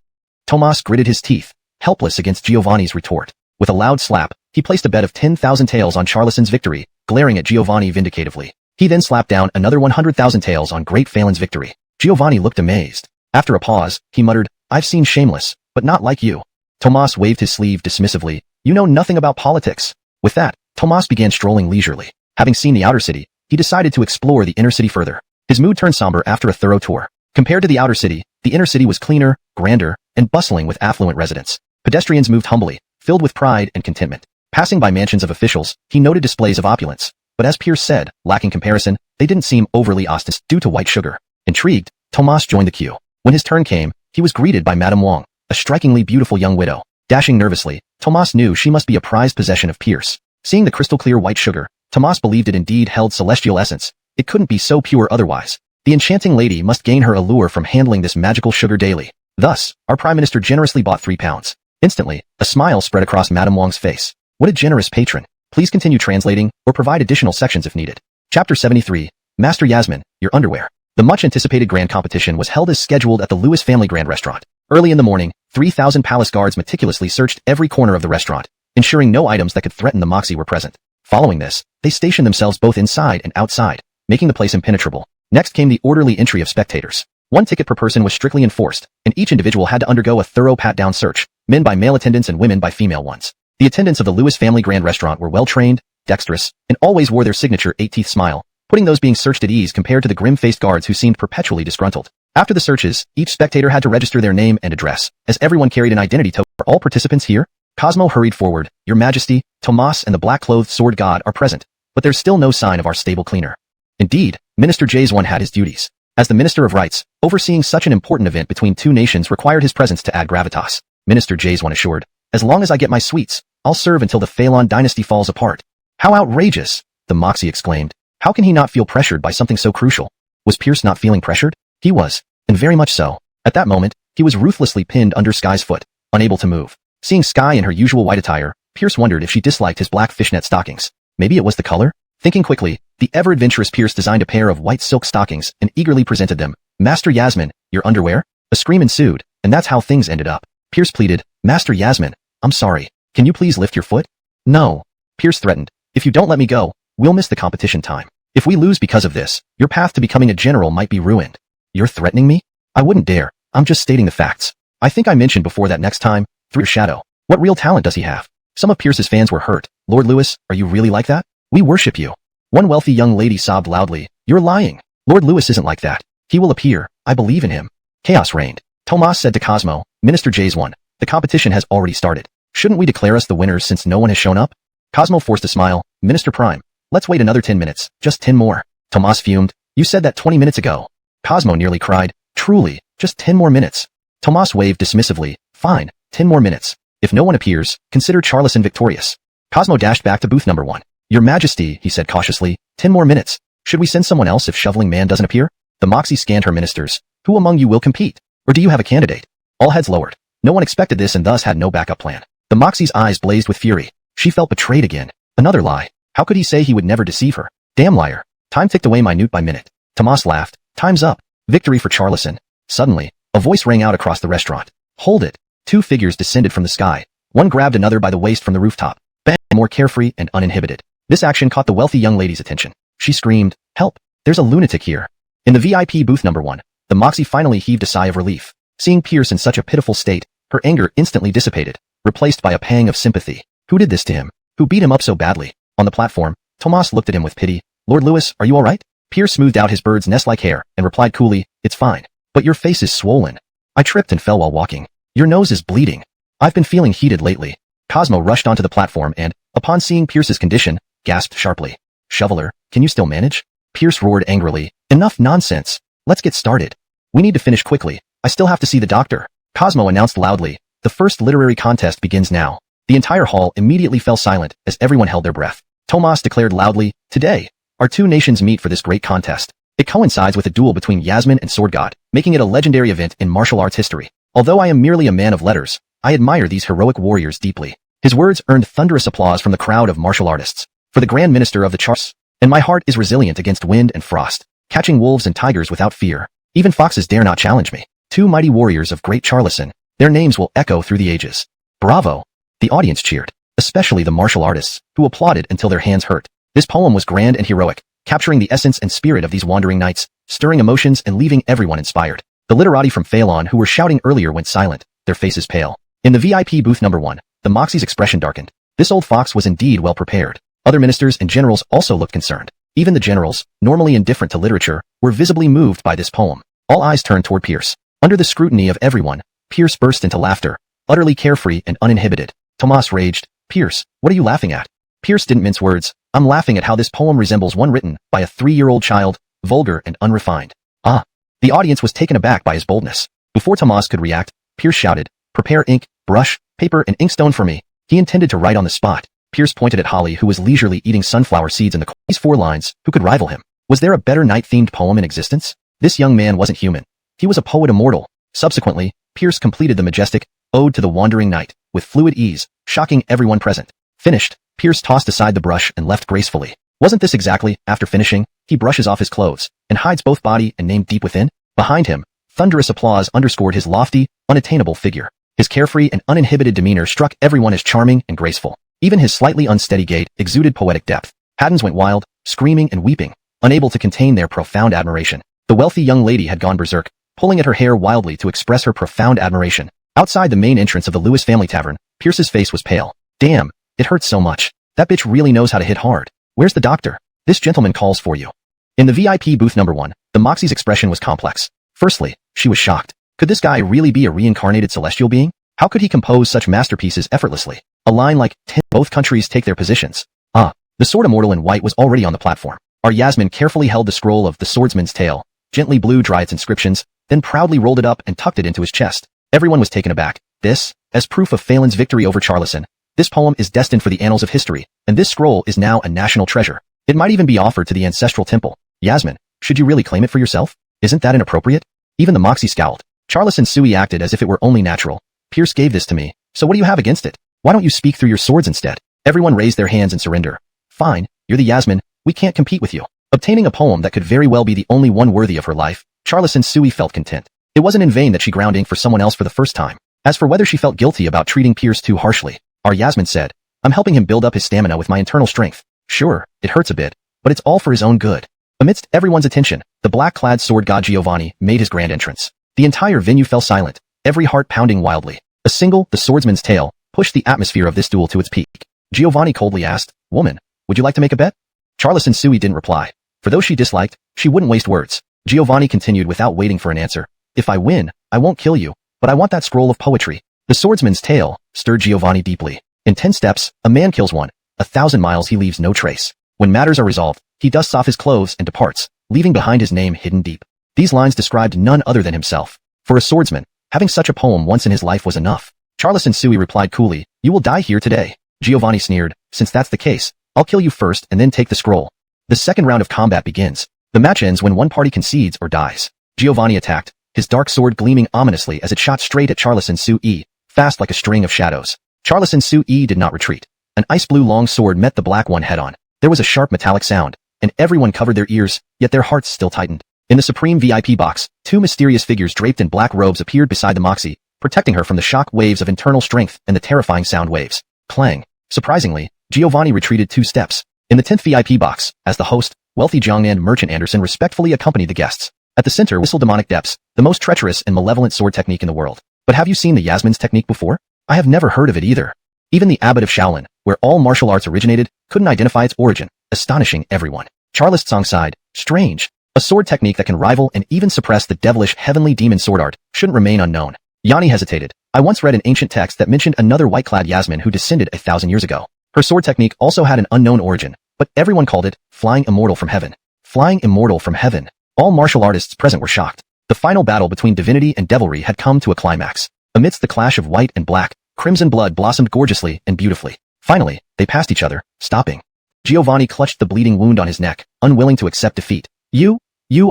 Tomas gritted his teeth, helpless against Giovanni's retort. With a loud slap, he placed a bet of 10,000 taels on Charleston's victory, glaring at Giovanni vindicatively. He then slapped down another 100,000 taels on Great Phelan's victory. Giovanni looked amazed. After a pause, he muttered, "I've seen Shameless, but not like you." Tomas waved his sleeve dismissively. "You know nothing about politics." With that, Tomas began strolling leisurely. Having seen the outer city, he decided to explore the inner city further. His mood turned somber after a thorough tour. Compared to the outer city, the inner city was cleaner, grander, and bustling with affluent residents. Pedestrians moved humbly, filled with pride and contentment. Passing by mansions of officials, he noted displays of opulence. But as Pierce said, lacking comparison, they didn't seem overly ostentatious due to white sugar. Intrigued, Tomas joined the queue. When his turn came, he was greeted by Madame Wong, a strikingly beautiful young widow. Dashing nervously, Tomas knew she must be a prized possession of Pierce. Seeing the crystal-clear white sugar, Tomas believed it indeed held celestial essence. It couldn't be so pure otherwise. The enchanting lady must gain her allure from handling this magical sugar daily. Thus, our Prime Minister generously bought 3 pounds. Instantly, a smile spread across Madame Wong's face. What a generous patron. Please continue translating, or provide additional sections if needed. Chapter 73. Master Yasmin, your underwear. The much-anticipated grand competition was held as scheduled at the Lewis family grand restaurant. Early in the morning, 3,000 palace guards meticulously searched every corner of the restaurant, ensuring no items that could threaten the moxie were present. Following this, they stationed themselves both inside and outside, making the place impenetrable. Next came the orderly entry of spectators. 1 ticket per person was strictly enforced, and each individual had to undergo a thorough pat-down search, men by male attendants and women by female ones. The attendants of the Lewis family grand restaurant were well-trained, dexterous, and always wore their signature 8-teeth smile, putting those being searched at ease compared to the grim-faced guards who seemed perpetually disgruntled. After the searches, each spectator had to register their name and address, as everyone carried an identity token. Are all participants here? Cosmo hurried forward. Your Majesty, Tomas and the black-clothed sword god are present, but there's still no sign of our stable cleaner. Indeed, Minister Jason had his duties. As the Minister of Rights, overseeing such an important event between two nations required his presence to add gravitas. Minister Jason assured, as long as I get my sweets, I'll serve until the Phalon dynasty falls apart. How outrageous! The Moxie exclaimed. How can he not feel pressured by something so crucial? Was Pierce not feeling pressured? He was, and very much so. At that moment, he was ruthlessly pinned under Sky's foot, unable to move. Seeing Sky in her usual white attire, Pierce wondered if she disliked his black fishnet stockings. Maybe it was the color? Thinking quickly, the ever-adventurous Pierce designed a pair of white silk stockings and eagerly presented them. Master Yasmin, your underwear? A scream ensued, and that's how things ended up. Pierce pleaded, Master Yasmin, I'm sorry. Can you please lift your foot? No. Pierce threatened. If you don't let me go, we'll miss the competition time. If we lose because of this, your path to becoming a general might be ruined. You're threatening me? I wouldn't dare. I'm just stating the facts. I think I mentioned before that next time, through your shadow. What real talent does he have? Some of Pierce's fans were hurt. Lord Lewis, are you really like that? We worship you. One wealthy young lady sobbed loudly. You're lying. Lord Lewis isn't like that. He will appear. I believe in him. Chaos reigned. Tomas said to Cosmo, Minister Jason, the competition has already started. Shouldn't we declare us the winners since no one has shown up? Cosmo forced a smile. Minister Prime, let's wait another 10 minutes, just 10 more. Tomas fumed. You said that 20 minutes ago. Cosmo nearly cried. Truly, just 10 more minutes. Tomas waved dismissively. Fine, 10 more minutes. If no one appears, consider Charlison victorious. Cosmo dashed back to booth number 1. Your Majesty, he said cautiously, 10 more minutes. Should we send someone else if Shoveling Man doesn't appear? The Moxie scanned her ministers. Who among you will compete? Or do you have a candidate? All heads lowered. No one expected this and thus had no backup plan. The Moxie's eyes blazed with fury. She felt betrayed again. Another lie. How could he say he would never deceive her? Damn liar. Time ticked away minute by minute. Tomas laughed. Time's up. Victory for Charlison. Suddenly, a voice rang out across the restaurant. Hold it. Two figures descended from the sky. One grabbed another by the waist from the rooftop. Bang, more carefree and uninhibited. This action caught the wealthy young lady's attention. She screamed, help, there's a lunatic here. In the VIP booth number 1, the Moxie finally heaved a sigh of relief. Seeing Pierce in such a pitiful state, her anger instantly dissipated, replaced by a pang of sympathy. Who did this to him? Who beat him up so badly? On the platform, Tomas looked at him with pity. Lord Lewis, are you alright? Pierce smoothed out his bird's nest-like hair and replied coolly, it's fine. But your face is swollen. I tripped and fell while walking. Your nose is bleeding. I've been feeling heated lately. Cosmo rushed onto the platform and, upon seeing Pierce's condition, gasped sharply. Shoveler, can you still manage? Pierce roared angrily. Enough nonsense. Let's get started. We need to finish quickly. I still have to see the doctor. Cosmo announced loudly. The first literary contest begins now. The entire hall immediately fell silent as everyone held their breath. Tomas declared loudly, today, our two nations meet for this great contest. It coincides with a duel between Yasmin and Sword God, making it a legendary event in martial arts history. Although I am merely a man of letters, I admire these heroic warriors deeply. His words earned thunderous applause from the crowd of martial artists. For the Grand Minister of the Charts, and my heart is resilient against wind and frost, catching wolves and tigers without fear. Even foxes dare not challenge me. Two mighty warriors of great Charlison. Their names will echo through the ages. Bravo! The audience cheered, especially the martial artists, who applauded until their hands hurt. This poem was grand and heroic, capturing the essence and spirit of these wandering knights, stirring emotions and leaving everyone inspired. The literati from Phalon who were shouting earlier went silent, their faces pale. In the VIP booth number 1, the Moxie's expression darkened. This old fox was indeed well prepared. Other ministers and generals also looked concerned. Even the generals, normally indifferent to literature, were visibly moved by this poem. All eyes turned toward Pierce. Under the scrutiny of everyone, Pierce burst into laughter, utterly carefree and uninhibited. Tomas raged, Pierce, what are you laughing at? Pierce didn't mince words. I'm laughing at how this poem resembles one written by a 3-year-old child, vulgar and unrefined. Ah. The audience was taken aback by his boldness. Before Tomas could react, Pierce shouted, prepare ink, brush, paper and inkstone for me. He intended to write on the spot. Pierce pointed at Holly who was leisurely eating sunflower seeds in the corner. These 4 lines, who could rival him? Was there a better night-themed poem in existence? This young man wasn't human. He was a poet immortal. Subsequently, Pierce completed the majestic Ode to the Wandering Knight with fluid ease, shocking everyone present. Finished, Pierce tossed aside the brush and left gracefully. Wasn't this exactly, after finishing, he brushes off his clothes and hides both body and name deep within? Behind him, thunderous applause underscored his lofty, unattainable figure. His carefree and uninhibited demeanor struck everyone as charming and graceful. Even his slightly unsteady gait exuded poetic depth. Haddons went wild, screaming and weeping, unable to contain their profound admiration. The wealthy young lady had gone berserk, pulling at her hair wildly to express her profound admiration. Outside the main entrance of the Lewis family tavern, Pierce's face was pale. Damn, it hurts so much. That bitch really knows how to hit hard. Where's the doctor? This gentleman calls for you. In the VIP booth number 1, the Moxie's expression was complex. Firstly, she was shocked. Could this guy really be a reincarnated celestial being? How could he compose such masterpieces effortlessly? A line like, both countries take their positions. The sword immortal in white was already on the platform. Our Yasmin carefully held the scroll of the swordsman's tale, gently blew dry its inscriptions, then proudly rolled it up and tucked it into his chest. Everyone was taken aback. This, as proof of Phelan's victory over Charlison, this poem is destined for the annals of history, and this scroll is now a national treasure. It might even be offered to the ancestral temple. Yasmin, should you really claim it for yourself? Isn't that inappropriate? Even the Moxie scowled. Charlison Sui acted as if it were only natural. Pierce gave this to me, so what do you have against it? Why don't you speak through your swords instead? Everyone raised their hands in surrender. Fine, you're the Yasmin, we can't compete with you. Obtaining a poem that could very well be the only one worthy of her life, Charlison Sui felt content. It wasn't in vain that she ground ink for someone else for the first time. As for whether she felt guilty about treating Pierce too harshly, our Yasmin said, I'm helping him build up his stamina with my internal strength. Sure, it hurts a bit, but it's all for his own good. Amidst everyone's attention, the black-clad sword god Giovanni made his grand entrance. The entire venue fell silent, every heart pounding wildly. A single, the swordsman's tale, pushed the atmosphere of this duel to its peak. Giovanni coldly asked, Woman, would you like to make a bet? Charlison Sui didn't reply. For those she disliked, she wouldn't waste words. Giovanni continued without waiting for an answer. If I win, I won't kill you, but I want that scroll of poetry. The swordsman's tale stirred Giovanni deeply. In 10 steps, a man kills one. 1,000 miles he leaves no trace. When matters are resolved, he dusts off his clothes and departs, leaving behind his name hidden deep. These lines described none other than himself. For a swordsman, having such a poem once in his life was enough. Charlison Sui replied coolly, You will die here today. Giovanni sneered, Since that's the case, I'll kill you first and then take the scroll. The second round of combat begins. The match ends when one party concedes or dies. Giovanni attacked, his dark sword gleaming ominously as it shot straight at Charlison Sui, fast like a string of shadows. Charlison Sui did not retreat. An ice-blue long sword met the black one head-on. There was a sharp metallic sound, and everyone covered their ears, yet their hearts still tightened. In the supreme VIP box, 2 mysterious figures draped in black robes appeared beside the Moxie, protecting her from the shock waves of internal strength and the terrifying sound waves. Clang. Surprisingly, Giovanni retreated 2 steps. In the 10th VIP box, as the host, wealthy Jiangnan merchant Anderson respectfully accompanied the guests. At the center whistled demonic depths, the most treacherous and malevolent sword technique in the world. But have you seen the Yasmin's technique before? I have never heard of it either. Even the abbot of Shaolin, where all martial arts originated, couldn't identify its origin, astonishing everyone. Charles Tsong sighed, Strange. A sword technique that can rival and even suppress the devilish heavenly demon sword art shouldn't remain unknown. Yanni hesitated. I once read an ancient text that mentioned another white-clad Yasmin who descended 1,000 years ago. Her sword technique also had an unknown origin, but everyone called it Flying Immortal from Heaven. Flying Immortal from Heaven. All martial artists present were shocked. The final battle between divinity and devilry had come to a climax. Amidst the clash of white and black, crimson blood blossomed gorgeously and beautifully. Finally, they passed each other, stopping. Giovanni clutched the bleeding wound on his neck, unwilling to accept defeat. You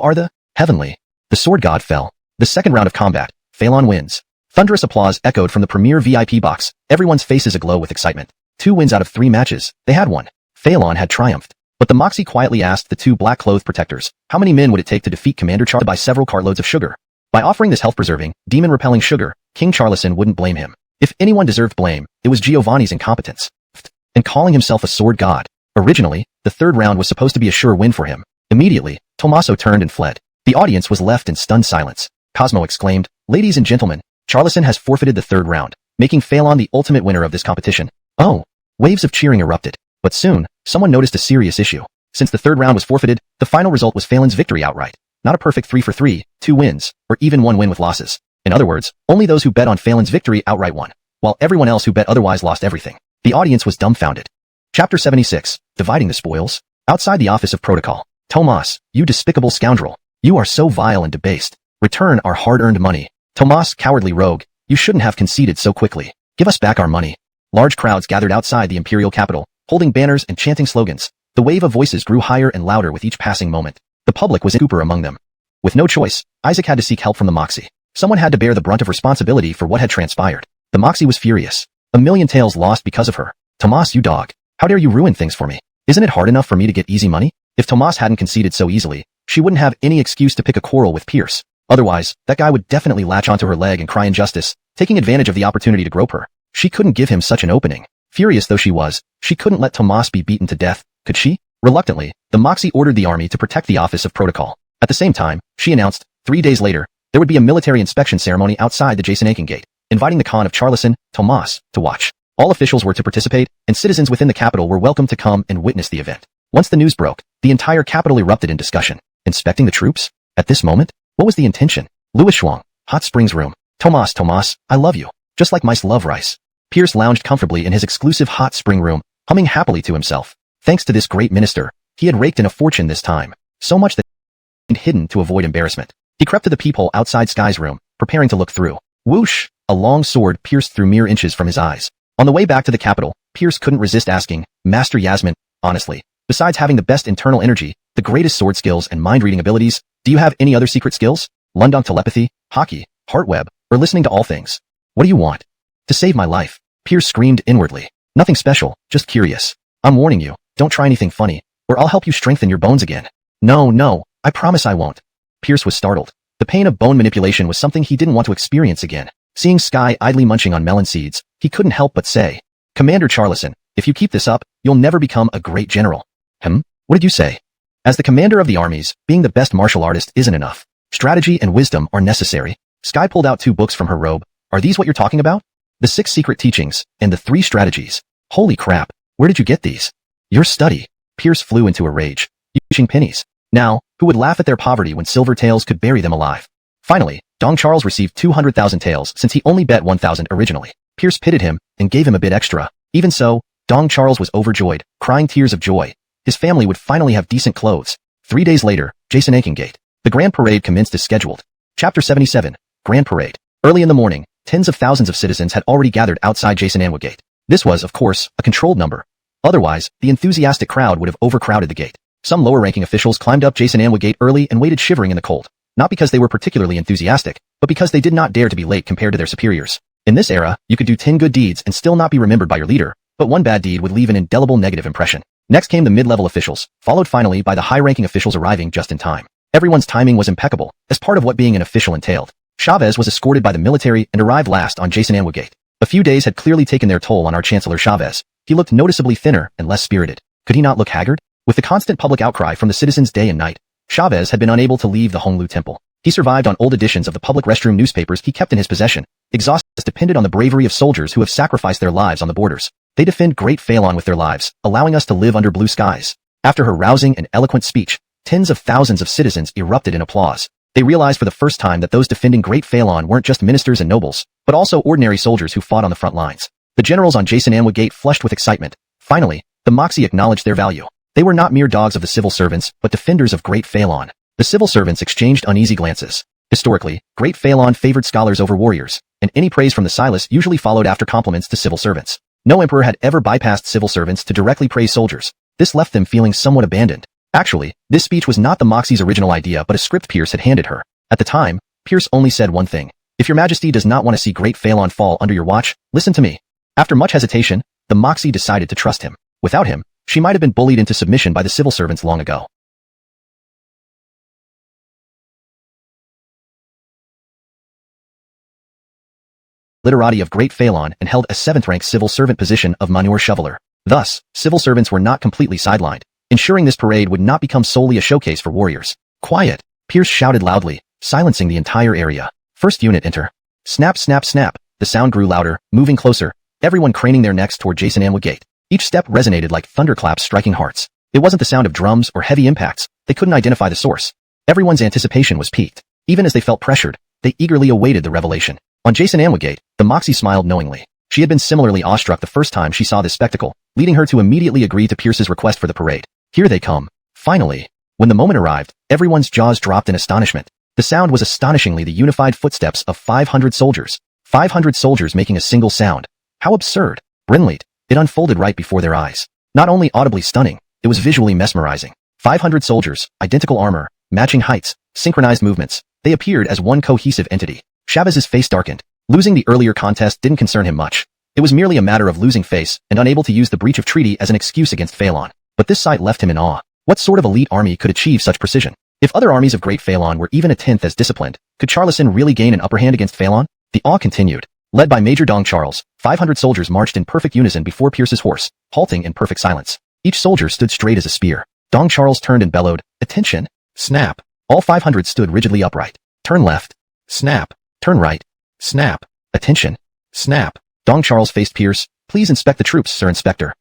are the heavenly. The sword god fell. The second round of combat, Phelan wins. Thunderous applause echoed from the premier VIP box, everyone's faces aglow with excitement. 2 wins out of 3 matches, they had won. Phelan had triumphed. But the Moxie quietly asked the 2 black-clothed protectors, how many men would it take to defeat Commander Char to buy several cartloads of sugar? By offering this health-preserving, demon-repelling sugar, King Charlison wouldn't blame him. If anyone deserved blame, it was Giovanni's incompetence. And calling himself a sword god. Originally, the 3rd round was supposed to be a sure win for him. Immediately, Tommaso turned and fled. The audience was left in stunned silence. Cosmo exclaimed, Ladies and gentlemen, Charlison has forfeited the 3rd round, making Phelan the ultimate winner of this competition. Oh! Waves of cheering erupted. But soon, someone noticed a serious issue. Since the 3rd round was forfeited, the final result was Phelan's victory outright. Not a perfect 3 for 3, 2 wins, or even 1 win with losses. In other words, only those who bet on Phelan's victory outright won, while everyone else who bet otherwise lost everything. The audience was dumbfounded. Chapter 76, Dividing the Spoils. Outside the Office of Protocol. Tomas, you despicable scoundrel. You are so vile and debased. Return our hard-earned money. Tomas, cowardly rogue, you shouldn't have conceded so quickly. Give us back our money. Large crowds gathered outside the imperial capital, holding banners and chanting slogans. The wave of voices grew higher and louder with each passing moment. The public was Cooper among them. With no choice, Isaac had to seek help from the Moxie. Someone had to bear the brunt of responsibility for what had transpired. The Moxie was furious. A million tails lost because of her. Tomas, you dog. How dare you ruin things for me? Isn't it hard enough for me to get easy money? If Tomas hadn't conceded so easily, she wouldn't have any excuse to pick a quarrel with Pierce. Otherwise, that guy would definitely latch onto her leg and cry injustice, taking advantage of the opportunity to grope her. She couldn't give him such an opening. Furious though she was, she couldn't let Tomas be beaten to death, could she? Reluctantly, the Moxie ordered the army to protect the Office of Protocol. At the same time, she announced, 3 days later, there would be a military inspection ceremony outside the Jason Aiken Gate, inviting the Khan of Charlison, Tomas, to watch. All officials were to participate, and citizens within the capital were welcome to come and witness the event. Once the news broke, The entire capital erupted in discussion. Inspecting the troops? At this moment? What was the intention? Louis Shuang, hot springs room. Tomas, I love you. Just like mice love rice. Pierce lounged comfortably in his exclusive hot spring room, humming happily to himself. Thanks to this great minister, he had raked in a fortune this time. So much that he hidden to avoid embarrassment. He crept to the peephole outside Sky's room, preparing to look through. Whoosh! A long sword pierced through mere inches from his eyes. On the way back to the capital, Pierce couldn't resist asking, Master Yasmin, honestly, besides having the best internal energy, the greatest sword skills and mind-reading abilities, do you have any other secret skills? Lundong telepathy, hockey, heartweb, or listening to all things? What do you want? To save my life. Pierce screamed inwardly. Nothing special, just curious. I'm warning you, don't try anything funny, or I'll help you strengthen your bones again. No, I promise I won't. Pierce was startled. The pain of bone manipulation was something he didn't want to experience again. Seeing Sky idly munching on melon seeds, he couldn't help but say, Commander Charlison, if you keep this up, you'll never become a great general. What did you say? As the commander of the armies, being the best martial artist isn't enough. Strategy and wisdom are necessary. Sky pulled out 2 books from her robe. Are these what you're talking about? The 6 secret teachings, and the 3 strategies. Holy crap, where did you get these? Your study. Pierce flew into a rage. Using pennies. Now, who would laugh at their poverty when silver taels could bury them alive? Finally, Dong Charles received 200,000 taels since he only bet 1,000 originally. Pierce pitied him and gave him a bit extra. Even so, Dong Charles was overjoyed, crying tears of joy. His family would finally have decent clothes. 3 days later, Jason Aiken Gate. The Grand Parade commenced as scheduled. Chapter 77, Grand Parade. Early in the morning, tens of thousands of citizens had already gathered outside Jason Anwa Gate. This was, of course, a controlled number. Otherwise, the enthusiastic crowd would have overcrowded the gate. Some lower-ranking officials climbed up Jason Anwa Gate early and waited shivering in the cold. Not because they were particularly enthusiastic, but because they did not dare to be late compared to their superiors. In this era, you could do 10 good deeds and still not be remembered by your leader, but one bad deed would leave an indelible negative impression. Next came the mid-level officials, followed finally by the high-ranking officials arriving just in time. Everyone's timing was impeccable, as part of what being an official entailed. Chavez was escorted by the military and arrived last on Jason Anwa Gate. A few days had clearly taken their toll on our Chancellor Chavez. He looked noticeably thinner and less spirited. Could he not look haggard? With the constant public outcry from the citizens day and night, Chavez had been unable to leave the Honglu Temple. He survived on old editions of the public restroom newspapers he kept in his possession. Exhausted depended on the bravery of soldiers who have sacrificed their lives on the borders. They defend Great Phalon with their lives, allowing us to live under blue skies. After her rousing and eloquent speech, tens of thousands of citizens erupted in applause. They realized for the first time that those defending Great Phalon weren't just ministers and nobles, but also ordinary soldiers who fought on the front lines. The generals on Jason Anwa Gate flushed with excitement. Finally, the Moxie acknowledged their value. They were not mere dogs of the civil servants, but defenders of Great Phalon. The civil servants exchanged uneasy glances. Historically, Great Phalon favored scholars over warriors, and any praise from the Silas usually followed after compliments to civil servants. No emperor had ever bypassed civil servants to directly praise soldiers. This left them feeling somewhat abandoned. Actually, this speech was not the Moxie's original idea but a script Pierce had handed her. At the time, Pierce only said one thing. If your majesty does not want to see Great Phalon fall under your watch, listen to me. After much hesitation, the Moxie decided to trust him. Without him, she might have been bullied into submission by the civil servants long ago. Literati of Great Phalon and held a 7th-rank civil servant position of manure shoveler. Thus, civil servants were not completely sidelined, ensuring this parade would not become solely a showcase for warriors. Quiet! Pierce shouted loudly, silencing the entire area. First unit enter. Snap, snap, snap. The sound grew louder, moving closer, everyone craning their necks toward Jason Anwa Gate. Each step resonated like thunderclaps striking hearts. It wasn't the sound of drums or heavy impacts. They couldn't identify the source. Everyone's anticipation was piqued. Even as they felt pressured, they eagerly awaited the revelation. On Jason Anwa Gate, the Moxie smiled knowingly. She had been similarly awestruck the first time she saw this spectacle, leading her to immediately agree to Pierce's request for the parade. Here they come. Finally. When the moment arrived, everyone's jaws dropped in astonishment. The sound was astonishingly the unified footsteps of 500 soldiers. 500 soldiers making a single sound. How absurd. Brilliant. It unfolded right before their eyes. Not only audibly stunning, it was visually mesmerizing. 500 soldiers, identical armor, matching heights, synchronized movements. They appeared as one cohesive entity. Chavez's face darkened. Losing the earlier contest didn't concern him much. It was merely a matter of losing face and unable to use the breach of treaty as an excuse against Phalon. But this sight left him in awe. What sort of elite army could achieve such precision? If other armies of Great Phalon were even a tenth as disciplined, could Charlison really gain an upper hand against Phalon? The awe continued. Led by Major Dong Charles, 500 soldiers marched in perfect unison before Pierce's horse, halting in perfect silence. Each soldier stood straight as a spear. Dong Charles turned and bellowed, "Attention!" Snap! All 500 stood rigidly upright. Turn left. Snap! Turn right. Snap! Attention! Snap! Dong Charles faced Pierce. "Please inspect the troops, Sir Inspector."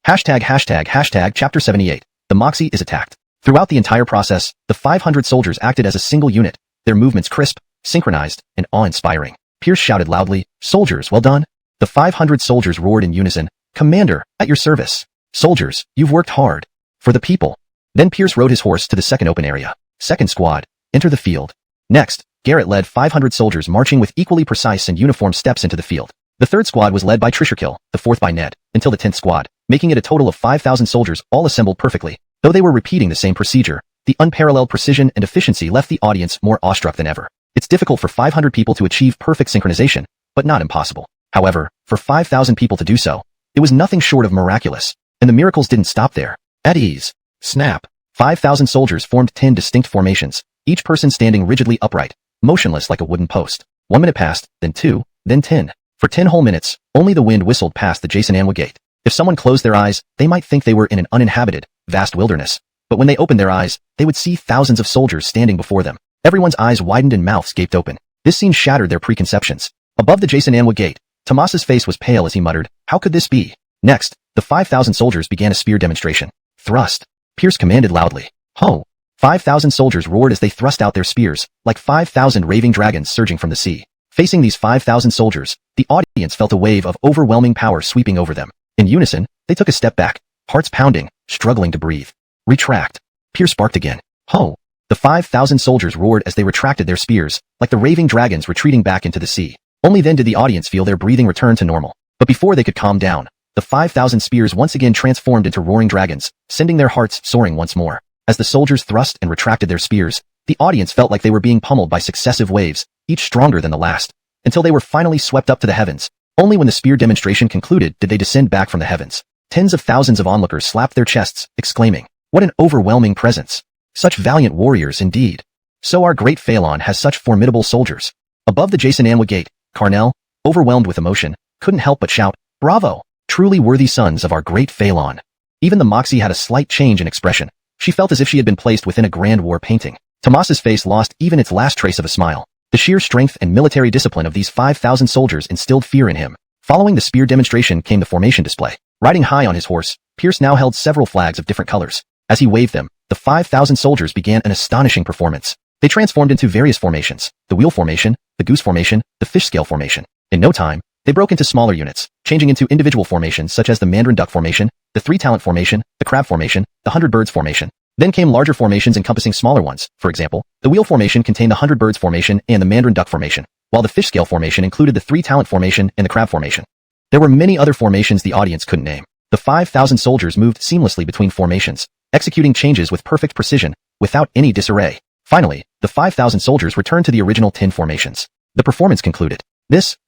Hashtag Chapter 78. The Moxie is attacked. Throughout the entire process, the 500 soldiers acted as a single unit, their movements crisp, synchronized, and awe-inspiring. Pierce shouted loudly, "Soldiers, well done!" The 500 soldiers roared in unison, "Commander, at your service. Soldiers, you've worked hard. For the people." Then Pierce rode his horse to the second open area. Second squad, enter the field. Next, Garrett led 500 soldiers marching with equally precise and uniform steps into the field. The third squad was led by Trisherkill, the fourth by Ned, until the 10th squad, making it a total of 5,000 soldiers all assembled perfectly. Though they were repeating the same procedure, the unparalleled precision and efficiency left the audience more awestruck than ever. It's difficult for 500 people to achieve perfect synchronization, but not impossible. However, for 5,000 people to do so, it was nothing short of miraculous, and the miracles didn't stop there. At ease. Snap. 5,000 soldiers formed 10 distinct formations, each person standing rigidly upright, motionless like a wooden post. 1 minute passed, then 2, then 10. For 10 whole minutes, only the wind whistled past the Jason Anwa gate. If someone closed their eyes, they might think they were in an uninhabited, vast wilderness. But when they opened their eyes, they would see thousands of soldiers standing before them. Everyone's eyes widened and mouths gaped open. This scene shattered their preconceptions. Above the Jason Anwa gate, Tomas's face was pale as he muttered, "How could this be?" Next, the 5,000 soldiers began a spear demonstration. Thrust. Pierce commanded loudly. Ho! 5,000 soldiers roared as they thrust out their spears, like 5,000 raving dragons surging from the sea. Facing these 5,000 soldiers, the audience felt a wave of overwhelming power sweeping over them. In unison, they took a step back, hearts pounding, struggling to breathe. Retract. Pierce barked again. Ho! The 5,000 soldiers roared as they retracted their spears, like the raving dragons retreating back into the sea. Only then did the audience feel their breathing return to normal. But before they could calm down, the 5,000 spears once again transformed into roaring dragons, sending their hearts soaring once more. As the soldiers thrust and retracted their spears, the audience felt like they were being pummeled by successive waves, each stronger than the last, until they were finally swept up to the heavens. Only when the spear demonstration concluded did they descend back from the heavens. Tens of thousands of onlookers slapped their chests, exclaiming, "What an overwhelming presence! Such valiant warriors indeed! So our great Phelan has such formidable soldiers." Above the Jason Anwa gate, Carnell, overwhelmed with emotion, couldn't help but shout, "Bravo! Truly worthy sons of our great Phelan." Even the Moxie had a slight change in expression. She felt as if she had been placed within a grand war painting. Tomas's face lost even its last trace of a smile. The sheer strength and military discipline of these 5,000 soldiers instilled fear in him. Following the spear demonstration came the formation display. Riding high on his horse, Pierce now held several flags of different colors. As he waved them, the 5,000 soldiers began an astonishing performance. They transformed into various formations: the wheel formation, the goose formation, the fish scale formation. In no time, they broke into smaller units, changing into individual formations such as the mandarin duck formation, the three-talent formation, the crab formation, the 100 birds formation. Then came larger formations encompassing smaller ones. For example, the wheel formation contained the 100 birds formation and the mandarin duck formation, while the fish scale formation included the three-talent formation and the crab formation. There were many other formations the audience couldn't name. The 5,000 soldiers moved seamlessly between formations, executing changes with perfect precision, without any disarray. Finally, the 5,000 soldiers returned to the original 10 formations. The performance concluded.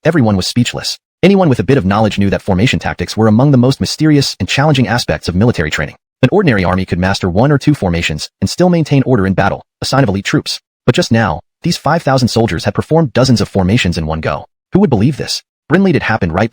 Everyone was speechless. Anyone with a bit of knowledge knew that formation tactics were among the most mysterious and challenging aspects of military training. An ordinary army could master 1 or 2 formations and still maintain order in battle, a sign of elite troops. But just now, these 5,000 soldiers had performed dozens of formations in one go. Who would believe this? Brinley, it happened right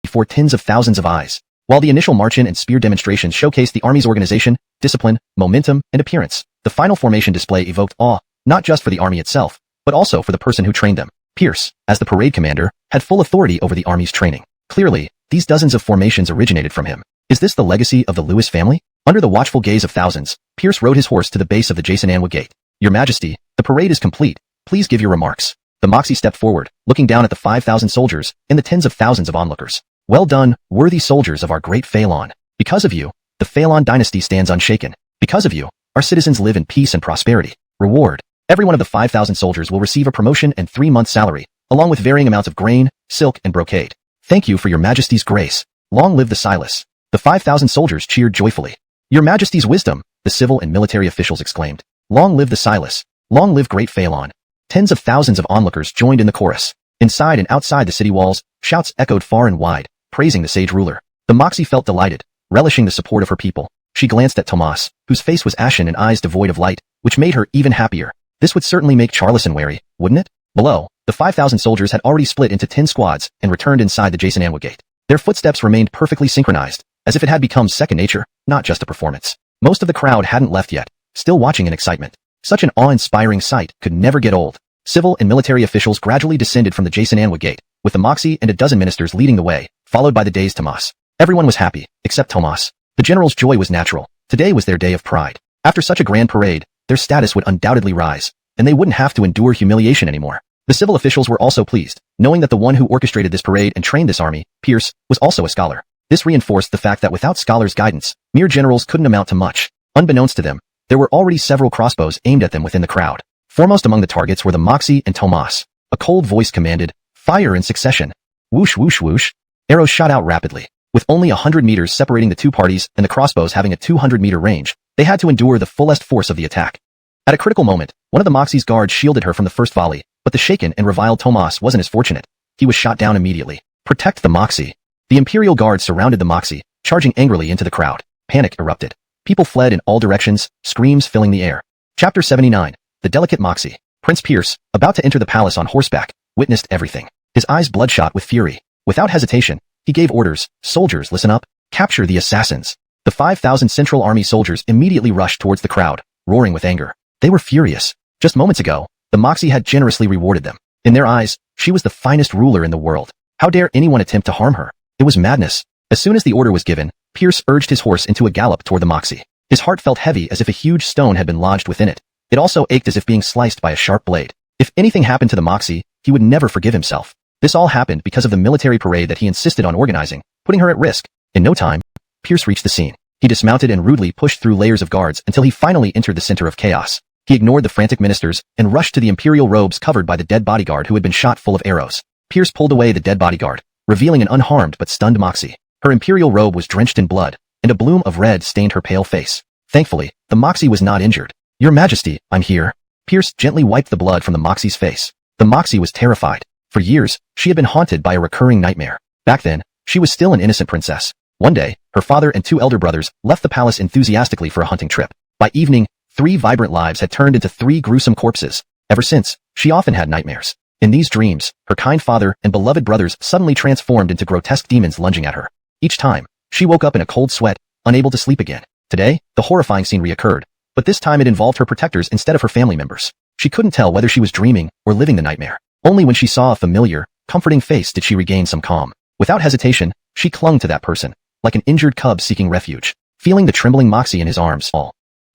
before tens of thousands of eyes. While the initial march-in and spear demonstrations showcased the army's organization, discipline, momentum, and appearance, the final formation display evoked awe, not just for the army itself, but also for the person who trained them. Pierce, as the parade commander, had full authority over the army's training. Clearly, these dozens of formations originated from him. Is this the legacy of the Lewis family? Under the watchful gaze of thousands, Pierce rode his horse to the base of the Jason Anwa gate. "Your Majesty, the parade is complete. Please give your remarks." The Moxie stepped forward, looking down at the 5,000 soldiers and the tens of thousands of onlookers. "Well done, worthy soldiers of our great Phelan. Because of you, the Phelan dynasty stands unshaken. Because of you, our citizens live in peace and prosperity. Reward. Every one of the 5,000 soldiers will receive a promotion and 3-month salary, along with varying amounts of grain, silk, and brocade. Thank you for your Majesty's grace. Long live the Silas." The 5,000 soldiers cheered joyfully. "Your Majesty's wisdom," the civil and military officials exclaimed. "Long live the Silas. Long live great Phelan." Tens of thousands of onlookers joined in the chorus. Inside and outside the city walls, shouts echoed far and wide, praising the sage ruler. The Moxie felt delighted, relishing the support of her people. She glanced at Tomas, whose face was ashen and eyes devoid of light, which made her even happier. This would certainly make Charlison wary, wouldn't it? Below, the 5,000 soldiers had already split into 10 squads and returned inside the Jason Anwa gate. Their footsteps remained perfectly synchronized, as if it had become second nature, not just a performance. Most of the crowd hadn't left yet, still watching in excitement. Such an awe-inspiring sight could never get old. Civil and military officials gradually descended from the Jason Anwa gate, with the Moxie and a dozen ministers leading the way, followed by the day's Tomas. Everyone was happy, except Tomas. The general's joy was natural. Today was their day of pride. After such a grand parade, their status would undoubtedly rise, and they wouldn't have to endure humiliation anymore. The civil officials were also pleased, knowing that the one who orchestrated this parade and trained this army, Pierce, was also a scholar. This reinforced the fact that without scholars' guidance, mere generals couldn't amount to much. Unbeknownst to them, there were already several crossbows aimed at them within the crowd. Foremost among the targets were the Moxie and Tomas. A cold voice commanded, "Fire in succession." Whoosh whoosh whoosh. Arrows shot out rapidly. With only 100 meters separating the two parties and the crossbows having a 200-meter range, they had to endure the fullest force of the attack. At a critical moment, one of the Moxie's guards shielded her from the first volley, but the shaken and reviled Tomas wasn't as fortunate. He was shot down immediately. Protect the Moxie. The Imperial Guard surrounded the Moxie, charging angrily into the crowd. Panic erupted. People fled in all directions, screams filling the air. Chapter 79. The Delicate Moxie. Prince Pierce, about to enter the palace on horseback, witnessed everything. His eyes bloodshot with fury. Without hesitation, he gave orders, "Soldiers, listen up. Capture the assassins." The 5,000 Central Army soldiers immediately rushed towards the crowd, roaring with anger. They were furious. Just moments ago, the Moxie had generously rewarded them. In their eyes, she was the finest ruler in the world. How dare anyone attempt to harm her? It was madness. As soon as the order was given, Pierce urged his horse into a gallop toward the Moxie. His heart felt heavy as if a huge stone had been lodged within it. It also ached as if being sliced by a sharp blade. If anything happened to the Moxie, he would never forgive himself. This all happened because of the military parade that he insisted on organizing, putting her at risk. In no time, Pierce reached the scene. He dismounted and rudely pushed through layers of guards until he finally entered the center of chaos. He ignored the frantic ministers and rushed to the imperial robes covered by the dead bodyguard who had been shot full of arrows. Pierce pulled away the dead bodyguard, revealing an unharmed but stunned Moxie. Her imperial robe was drenched in blood, and a bloom of red stained her pale face. Thankfully, the Moxie was not injured. "Your Majesty, I'm here." Pierce gently wiped the blood from the Moxie's face. The Moxie was terrified. For years, she had been haunted by a recurring nightmare. Back then, she was still an innocent princess. One day, her father and two elder brothers left the palace enthusiastically for a hunting trip. By evening, 3 vibrant lives had turned into 3 gruesome corpses. Ever since, she often had nightmares. In these dreams, her kind father and beloved brothers suddenly transformed into grotesque demons lunging at her. Each time, she woke up in a cold sweat, unable to sleep again. Today, the horrifying scene reoccurred, but this time it involved her protectors instead of her family members. She couldn't tell whether she was dreaming or living the nightmare. Only when she saw a familiar, comforting face did she regain some calm. Without hesitation, she clung to that person, like an injured cub seeking refuge, feeling the trembling Moxie in his arms.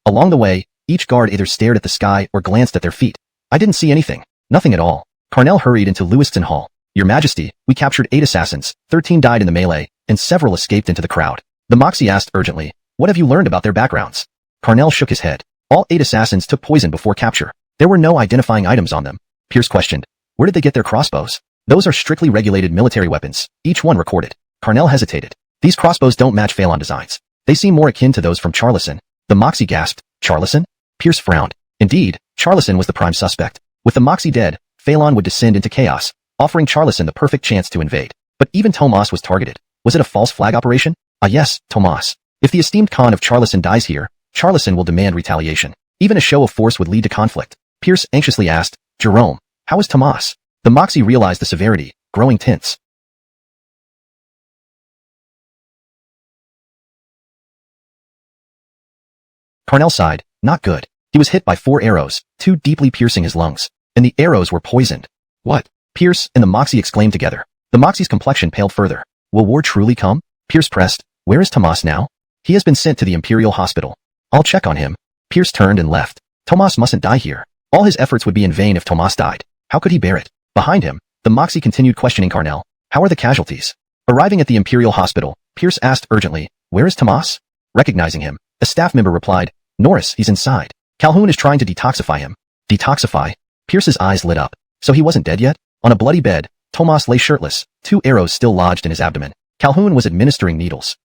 Along the way, each guard either stared at the sky or glanced at their feet. "I didn't see anything. Nothing at all." Carnell hurried into Lewiston Hall. "Your Majesty, we captured 8 assassins, 13 died in the melee, and several escaped into the crowd." The Moxie asked urgently, "What have you learned about their backgrounds?" Carnell shook his head. "All 8 assassins took poison before capture. There were no identifying items on them." Pierce questioned, "Where did they get their crossbows?" "Those are strictly regulated military weapons, each one recorded." Carnell hesitated. "These crossbows don't match Phelan designs. They seem more akin to those from Charleston." The Moxie gasped, "Charleston?" Pierce frowned. Indeed, Charleston was the prime suspect. With the Moxie dead, Phelan would descend into chaos, offering Charleston the perfect chance to invade. But even Tomas was targeted. Was it a false flag operation? Ah yes, Tomas. If the esteemed Khan of Charleston dies here, Charleston will demand retaliation. Even a show of force would lead to conflict. Pierce anxiously asked, "Jerome, how is Tomas?" The Moxie realized the severity, growing tense. Carnell sighed, "Not good. He was hit by 4 arrows, 2 deeply piercing his lungs, and the arrows were poisoned." "What?" Pierce and the Moxie exclaimed together. The Moxie's complexion paled further. "Will war truly come?" Pierce pressed, "Where is Tomas now?" "He has been sent to the Imperial Hospital." "I'll check on him." Pierce turned and left. Tomas mustn't die here. All his efforts would be in vain if Tomas died. How could he bear it? Behind him, the Moxie continued questioning Carnell. "How are the casualties?" Arriving at the Imperial Hospital, Pierce asked urgently, "Where is Tomas?" Recognizing him, a staff member replied, "Norris, he's inside. Calhoun is trying to detoxify him." "Detoxify?" Pierce's eyes lit up. So he wasn't dead yet? On a bloody bed, Tomas lay shirtless, 2 arrows still lodged in his abdomen. Calhoun was administering needles.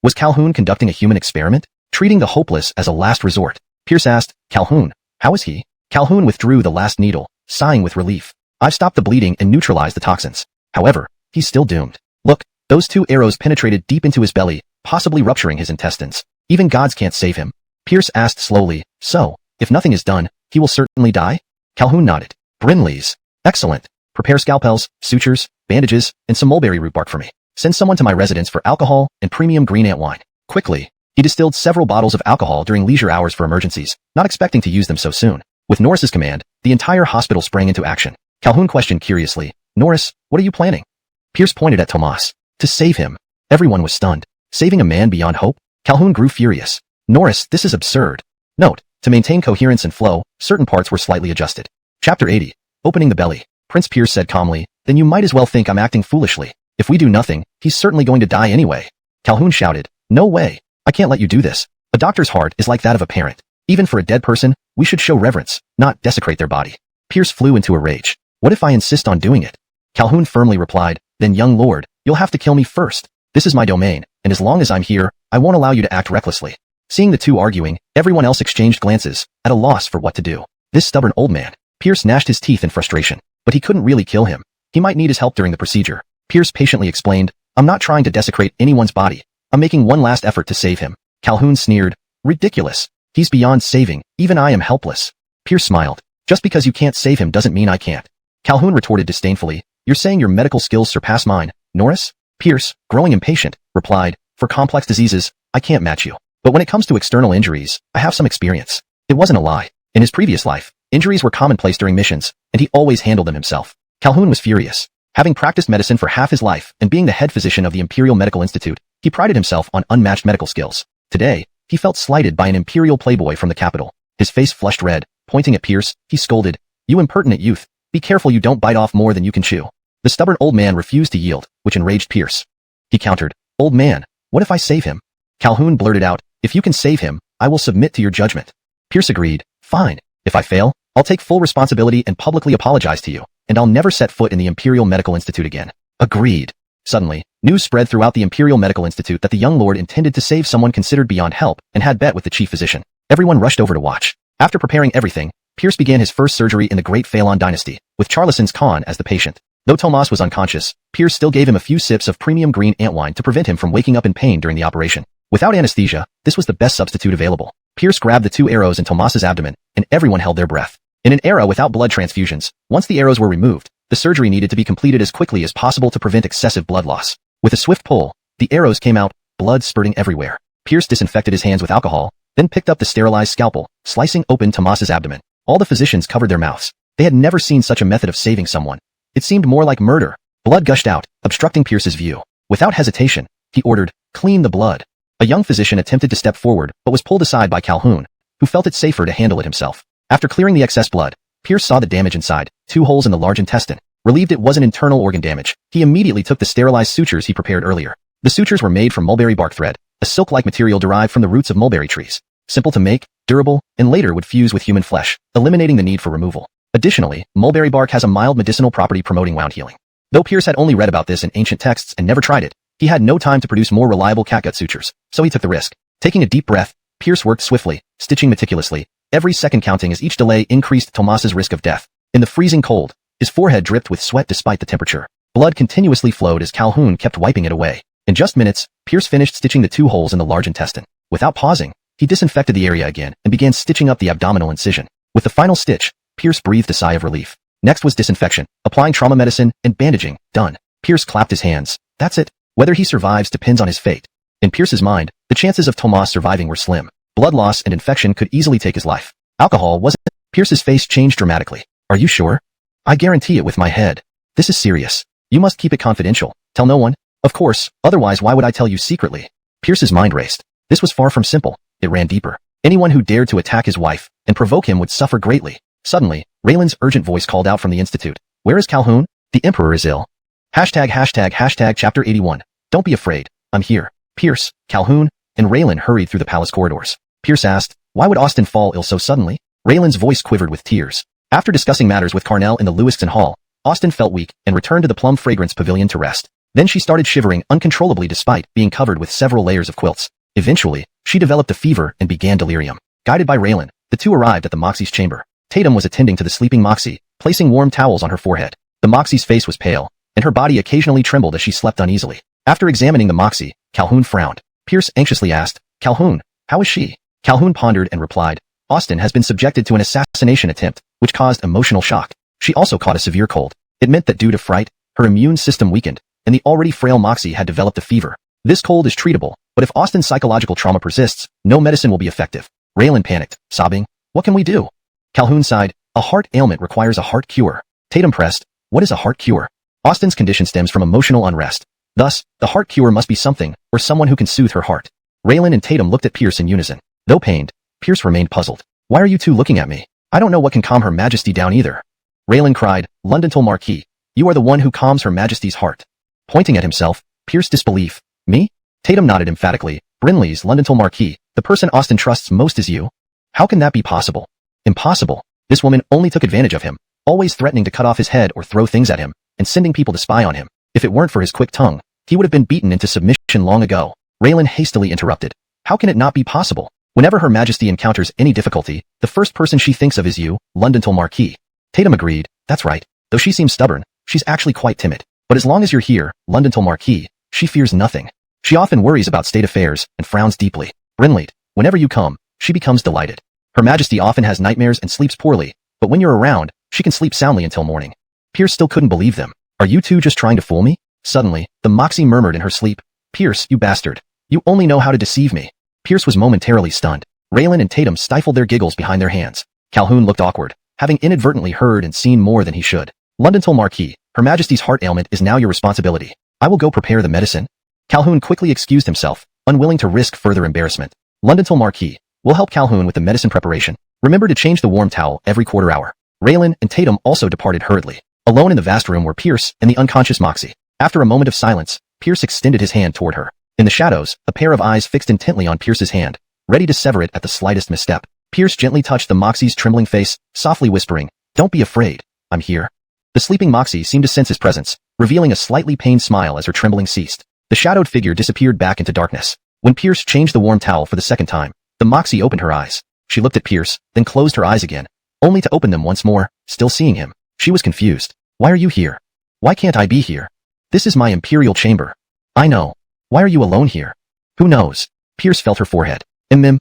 Was Calhoun conducting a human experiment? Treating the hopeless as a last resort? Pierce asked, "Calhoun, how is he?" Calhoun withdrew the last needle, sighing with relief. "I've stopped the bleeding and neutralized the toxins. However, he's still doomed. Look, those 2 arrows penetrated deep into his belly, possibly rupturing his intestines. Even gods can't save him." Pierce asked slowly, "So, if nothing is done, he will certainly die?" Calhoun nodded. "Brinley's. Excellent. Prepare scalpels, sutures, bandages, and some mulberry root bark for me. Send someone to my residence for alcohol and premium green ant wine. Quickly." He distilled several bottles of alcohol during leisure hours for emergencies, not expecting to use them so soon. With Norris's command, the entire hospital sprang into action. Calhoun questioned curiously, "Norris, what are you planning?" Pierce pointed at Tomas. To save him. Everyone was stunned. Saving a man beyond hope? Calhoun grew furious. Norris, this is absurd. Note, to maintain coherence and flow, certain parts were slightly adjusted. Chapter 80. Opening the belly. Prince Pierce said calmly, then you might as well think I'm acting foolishly. If we do nothing, he's certainly going to die anyway. Calhoun shouted, no way. I can't let you do this. A doctor's heart is like that of a parent. Even for a dead person, we should show reverence, not desecrate their body. Pierce flew into a rage. What if I insist on doing it? Calhoun firmly replied, then young lord, you'll have to kill me first. This is my domain, and as long as I'm here, I won't allow you to act recklessly. Seeing the two arguing, everyone else exchanged glances, at a loss for what to do. This stubborn old man. Pierce gnashed his teeth in frustration, but he couldn't really kill him. He might need his help during the procedure. Pierce patiently explained, I'm not trying to desecrate anyone's body. I'm making one last effort to save him. Calhoun sneered, ridiculous. He's beyond saving, even I am helpless. Pierce smiled. Just because you can't save him doesn't mean I can't. Calhoun retorted disdainfully, you're saying your medical skills surpass mine, Norris? Pierce, growing impatient, replied, for complex diseases, I can't match you. But when it comes to external injuries, I have some experience. It wasn't a lie. In his previous life, injuries were commonplace during missions, and he always handled them himself. Calhoun was furious. Having practiced medicine for half his life and being the head physician of the Imperial Medical Institute, he prided himself on unmatched medical skills. Today, he felt slighted by an imperial playboy from the capital. His face flushed red. Pointing at Pierce, he scolded, you impertinent youth. Be careful you don't bite off more than you can chew. The stubborn old man refused to yield, which enraged Pierce. He countered, old man, what if I save him? Calhoun blurted out, if you can save him, I will submit to your judgment. Pierce agreed, fine. If I fail, I'll take full responsibility and publicly apologize to you, and I'll never set foot in the Imperial Medical Institute again. Agreed. Suddenly, news spread throughout the Imperial Medical Institute that the young lord intended to save someone considered beyond help and had bet with the chief physician. Everyone rushed over to watch. After preparing everything, Pierce began his first surgery in the Great Phelan Dynasty, with Charleston's Khan as the patient. Though Tomas was unconscious, Pierce still gave him a few sips of premium green ant wine to prevent him from waking up in pain during the operation. Without anesthesia, this was the best substitute available. Pierce grabbed the 2 arrows in Tomas's abdomen, and everyone held their breath. In an era without blood transfusions, once the arrows were removed, the surgery needed to be completed as quickly as possible to prevent excessive blood loss. With a swift pull, the arrows came out, blood spurting everywhere. Pierce disinfected his hands with alcohol, then picked up the sterilized scalpel, slicing open Tomas's abdomen. All the physicians covered their mouths. They had never seen such a method of saving someone. It seemed more like murder. Blood gushed out, obstructing Pierce's view. Without hesitation, he ordered, clean the blood. A young physician attempted to step forward, but was pulled aside by Calhoun, who felt it safer to handle it himself. After clearing the excess blood, Pierce saw the damage inside, 2 holes in the large intestine. Relieved it wasn't internal organ damage, he immediately took the sterilized sutures he prepared earlier. The sutures were made from mulberry bark thread, a silk-like material derived from the roots of mulberry trees. Simple to make, durable, and later would fuse with human flesh, eliminating the need for removal. Additionally, mulberry bark has a mild medicinal property promoting wound healing. Though Pierce had only read about this in ancient texts and never tried it, he had no time to produce more reliable catgut sutures, so he took the risk. Taking a deep breath, Pierce worked swiftly, stitching meticulously, every second counting as each delay increased Tomas's risk of death. In the freezing cold, his forehead dripped with sweat despite the temperature. Blood continuously flowed as Calhoun kept wiping it away. In just minutes, Pierce finished stitching the 2 holes in the large intestine. Without pausing, he disinfected the area again and began stitching up the abdominal incision. With the final stitch, Pierce breathed a sigh of relief. Next was disinfection, applying trauma medicine, and bandaging. Done. Pierce clapped his hands. That's it. Whether he survives depends on his fate. In Pierce's mind, the chances of Tomas surviving were slim. Blood loss and infection could easily take his life. Alcohol wasn't. Pierce's face changed dramatically. Are you sure? I guarantee it with my head. This is serious. You must keep it confidential. Tell no one. Of course, otherwise why would I tell you secretly? Pierce's mind raced. This was far from simple. It ran deeper. Anyone who dared to attack his wife and provoke him would suffer greatly. Suddenly, Raylan's urgent voice called out from the institute. Where is Calhoun? The Emperor is ill. Hashtag chapter 81. Don't be afraid. I'm here. Pierce, Calhoun, and Raylan hurried through the palace corridors. Pierce asked, why would Austin fall ill so suddenly? Raylan's voice quivered with tears. After discussing matters with Carnell in the Lewiston Hall, Austin felt weak and returned to the Plum Fragrance Pavilion to rest. Then she started shivering uncontrollably despite being covered with several layers of quilts. Eventually, she developed a fever and began delirium. Guided by Raylan, the two arrived at the Moxie's chamber. Tatum was attending to the sleeping Moxie, placing warm towels on her forehead. The Moxie's face was pale, and her body occasionally trembled as she slept uneasily. After examining the Moxie, Calhoun frowned. Pierce anxiously asked, Calhoun, how is she? Calhoun pondered and replied, Austin has been subjected to an assassination attempt, which caused emotional shock. She also caught a severe cold. It meant that due to fright, her immune system weakened, and the already frail Moxie had developed a fever. This cold is treatable, but if Austin's psychological trauma persists, no medicine will be effective. Raylan panicked, sobbing, what can we do? Calhoun sighed, a heart ailment requires a heart cure. Tatum pressed, what is a heart cure? Austin's condition stems from emotional unrest. Thus, the heart cure must be something, or someone who can soothe her heart. Raylan and Tatum looked at Pierce in unison. Though pained, Pierce remained puzzled. Why are you two looking at me? I don't know what can calm Her Majesty down either. Raylan cried, Londontal Marquis, you are the one who calms Her Majesty's heart. Pointing at himself, Pierce disbelief. Me? Tatum nodded emphatically. Brinley's Londontal Marquis, the person Austin trusts most is you? How can that be possible? Impossible. This woman only took advantage of him, always threatening to cut off his head or throw things at him, and sending people to spy on him. If it weren't for his quick tongue, he would have been beaten into submission long ago. Raylan hastily interrupted. How can it not be possible? Whenever Her Majesty encounters any difficulty, the first person she thinks of is you, Londontal Marquis. Tatum agreed. That's right. Though she seems stubborn, she's actually quite timid. But as long as you're here, Londontal Marquis, she fears nothing. She often worries about state affairs and frowns deeply. Brinley, whenever you come, she becomes delighted. Her Majesty often has nightmares and sleeps poorly, but when you're around, she can sleep soundly until morning. Pierce still couldn't believe them. Are you two just trying to fool me? Suddenly, the Moxie murmured in her sleep. Pierce, you bastard. You only know how to deceive me. Pierce was momentarily stunned. Raylan and Tatum stifled their giggles behind their hands. Calhoun looked awkward, having inadvertently heard and seen more than he should. Londontal Marquis, Her Majesty's heart ailment is now your responsibility. I will go prepare the medicine. Calhoun quickly excused himself, unwilling to risk further embarrassment. Londontal Marquis, we'll help Calhoun with the medicine preparation. Remember to change the warm towel every quarter hour. Raylan and Tatum also departed hurriedly. Alone in the vast room were Pierce and the unconscious Moxie. After a moment of silence, Pierce extended his hand toward her. In the shadows, a pair of eyes fixed intently on Pierce's hand, ready to sever it at the slightest misstep. Pierce gently touched the Moxie's trembling face, softly whispering, Don't be afraid. I'm here. The sleeping Moxie seemed to sense his presence, revealing a slightly pained smile as her trembling ceased. The shadowed figure disappeared back into darkness. When Pierce changed the warm towel for the second time, the Moxie opened her eyes. She looked at Pierce, then closed her eyes again, only to open them once more, still seeing him. She was confused. Why are you here? Why can't I be here? This is my imperial chamber. I know. Why are you alone here? Who knows? Pierce felt her forehead.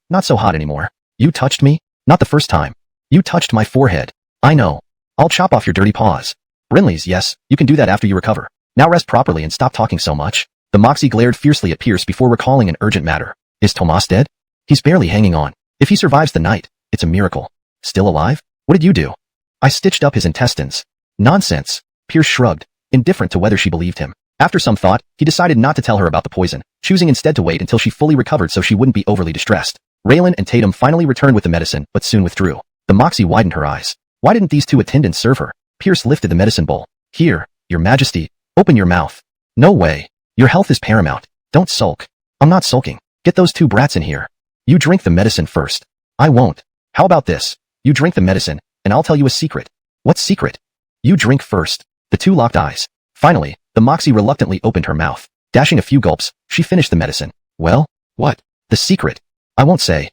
Not so hot anymore. You touched me? Not the first time. You touched my forehead. I know. I'll chop off your dirty paws. Brinley's, yes, you can do that after you recover. Now rest properly and stop talking so much. The Moxie glared fiercely at Pierce before recalling an urgent matter. Is Tomas dead? He's barely hanging on. If he survives the night, it's a miracle. Still alive? What did you do? I stitched up his intestines. Nonsense. Pierce shrugged, indifferent to whether she believed him. After some thought, he decided not to tell her about the poison, choosing instead to wait until she fully recovered so she wouldn't be overly distressed. Raylan and Tatum finally returned with the medicine, but soon withdrew. The Moxie widened her eyes. Why didn't these two attendants serve her? Pierce lifted the medicine bowl. Here, Your Majesty, open your mouth. No way. Your health is paramount. Don't sulk. I'm not sulking. Get those two brats in here. You drink the medicine first. I won't. How about this? You drink the medicine, and I'll tell you a secret. What secret? You drink first. The two locked eyes. Finally, the Moxie reluctantly opened her mouth. Dashing a few gulps, she finished the medicine. Well, what? The secret. I won't say.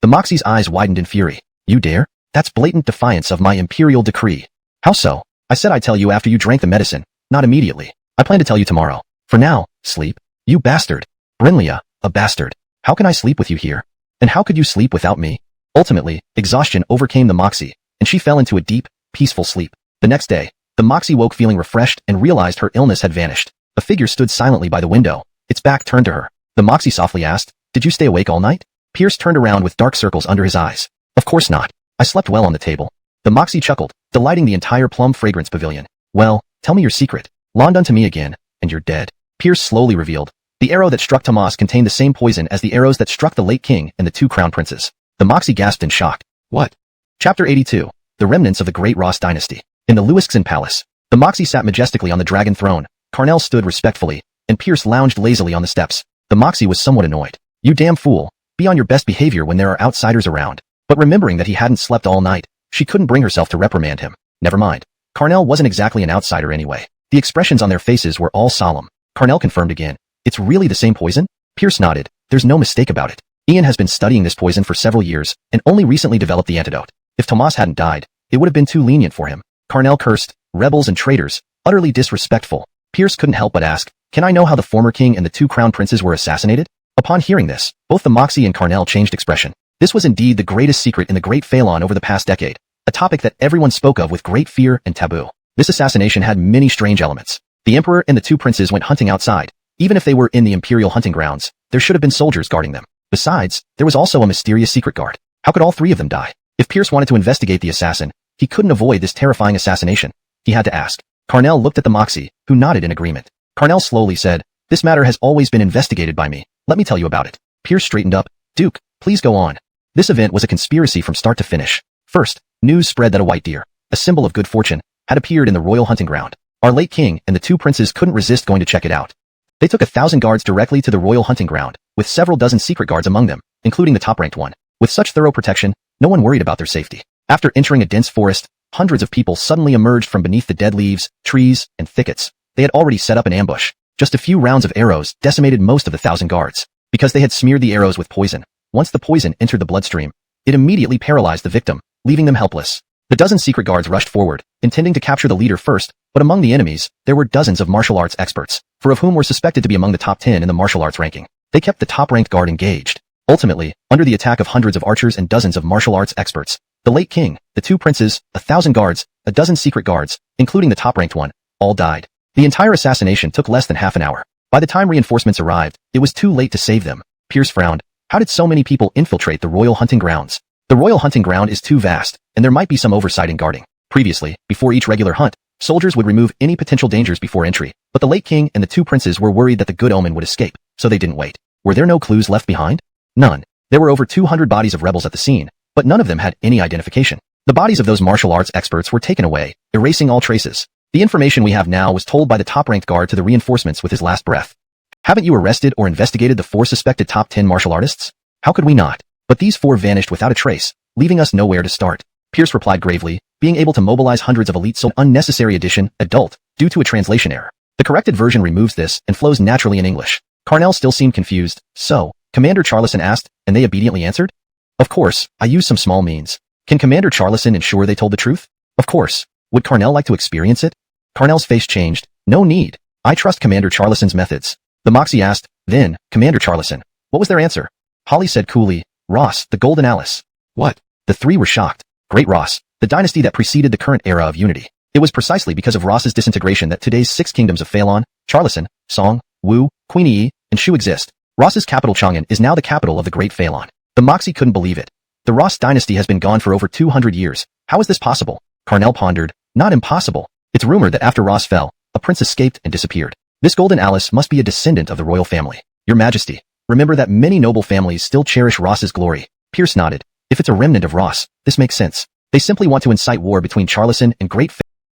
The Moxie's eyes widened in fury. You dare? That's blatant defiance of my imperial decree. How so? I said I'd tell you after you drank the medicine, not immediately. I plan to tell you tomorrow. For now, sleep. You bastard. Brinley, a bastard. How can I sleep with you here? And how could you sleep without me? Ultimately, exhaustion overcame the Moxie, and she fell into a deep, peaceful sleep. The next day, the Moxie woke feeling refreshed and realized her illness had vanished. A figure stood silently by the window, its back turned to her. The Moxie softly asked, Did you stay awake all night? Pierce turned around with dark circles under his eyes. Of course not. I slept well on the table. The Moxie chuckled, delighting the entire plum fragrance pavilion. Well, tell me your secret. Lond unto me again, and you're dead. Pierce slowly revealed. The arrow that struck Tomas contained the same poison as the arrows that struck the late king and the two crown princes. The Moxie gasped in shock. What? Chapter 82. The Remnants of the Great Ross Dynasty. In the Luiskson Palace, the Moxie sat majestically on the dragon throne. Carnell stood respectfully, and Pierce lounged lazily on the steps. The Moxie was somewhat annoyed. You damn fool. Be on your best behavior when there are outsiders around. But remembering that he hadn't slept all night, she couldn't bring herself to reprimand him. Never mind. Carnell wasn't exactly an outsider anyway. The expressions on their faces were all solemn. Carnell confirmed again. It's really the same poison? Pierce nodded. There's no mistake about it. Ian has been studying this poison for several years, and only recently developed the antidote. If Tomas hadn't died, it would have been too lenient for him. Carnell cursed, rebels and traitors, utterly disrespectful. Pierce couldn't help but ask, Can I know how the former king and the two crown princes were assassinated? Upon hearing this, both the Moxie and Carnell changed expression. This was indeed the greatest secret in the Great Phalon over the past decade, a topic that everyone spoke of with great fear and taboo. This assassination had many strange elements. The emperor and the two princes went hunting outside. Even if they were in the imperial hunting grounds, there should have been soldiers guarding them. Besides, there was also a mysterious secret guard. How could all three of them die? If Pierce wanted to investigate the assassin, he couldn't avoid this terrifying assassination. He had to ask. Carnell looked at the Moxie, who nodded in agreement. Carnell slowly said, This matter has always been investigated by me. Let me tell you about it. Pierce straightened up. Duke, please go on. This event was a conspiracy from start to finish. First, news spread that a white deer, a symbol of good fortune, had appeared in the royal hunting ground. Our late king and the two princes couldn't resist going to check it out. They took 1,000 guards directly to the royal hunting ground, with several dozen secret guards among them, including the top-ranked one. With such thorough protection, no one worried about their safety. After entering a dense forest, hundreds of people suddenly emerged from beneath the dead leaves, trees, and thickets. They had already set up an ambush. Just a few rounds of arrows decimated most of the 1,000 guards. Because they had smeared the arrows with poison, once the poison entered the bloodstream, it immediately paralyzed the victim, leaving them helpless. The dozen secret guards rushed forward, intending to capture the leader first, but among the enemies, there were dozens of martial arts experts, four of whom were suspected to be among the top 10 in the martial arts ranking. They kept the top-ranked guard engaged. Ultimately, under the attack of hundreds of archers and dozens of martial arts experts, the late king, the two princes, 1,000 guards, a dozen secret guards, including the top-ranked one, all died. The entire assassination took less than half an hour. By the time reinforcements arrived, it was too late to save them. Pierce frowned. How did so many people infiltrate the royal hunting grounds? The royal hunting ground is too vast, and there might be some oversight in guarding. Previously, before each regular hunt, soldiers would remove any potential dangers before entry, but the late king and the two princes were worried that the good omen would escape, so they didn't wait. Were there no clues left behind? None. There were over 200 bodies of rebels at the scene, but none of them had any identification. The bodies of those martial arts experts were taken away, erasing all traces. The information we have now was told by the top-ranked guard to the reinforcements with his last breath. Haven't you arrested or investigated the 4 suspected top 10 martial artists? How could we not? But these 4 vanished without a trace, leaving us nowhere to start. Pierce replied gravely, being able to mobilize hundreds of elite soldiers. Unnecessary addition, adult, due to a translation error. The corrected version removes this and flows naturally in English. Carnell still seemed confused. So, Commander Charlison asked, and they obediently answered? Of course, I used some small means. Can Commander Charlison ensure they told the truth? Of course. Would Carnell like to experience it? Carnell's face changed. No need. I trust Commander Charlison's methods. The Moxie asked, then, Commander Charlison. What was their answer? Holly said coolly, Ross, the Golden Alice. What? The 3 were shocked. Great Ross, the dynasty that preceded the current era of unity. It was precisely because of Ross's disintegration that today's 6 kingdoms of Phelan, Charlison, Song, Wu, Queen Yi, and Shu exist. Ross's capital Chang'an is now the capital of the Great Phelan. The Moxie couldn't believe it. The Ross dynasty has been gone for over 200 years. How is this possible? Carnell pondered. Not impossible. It's rumored that after Ross fell, a prince escaped and disappeared. This Golden Alice must be a descendant of the royal family. Your Majesty, remember that many noble families still cherish Ross's glory. Pierce nodded. If it's a remnant of Ross, this makes sense. They simply want to incite war between Charlison and Great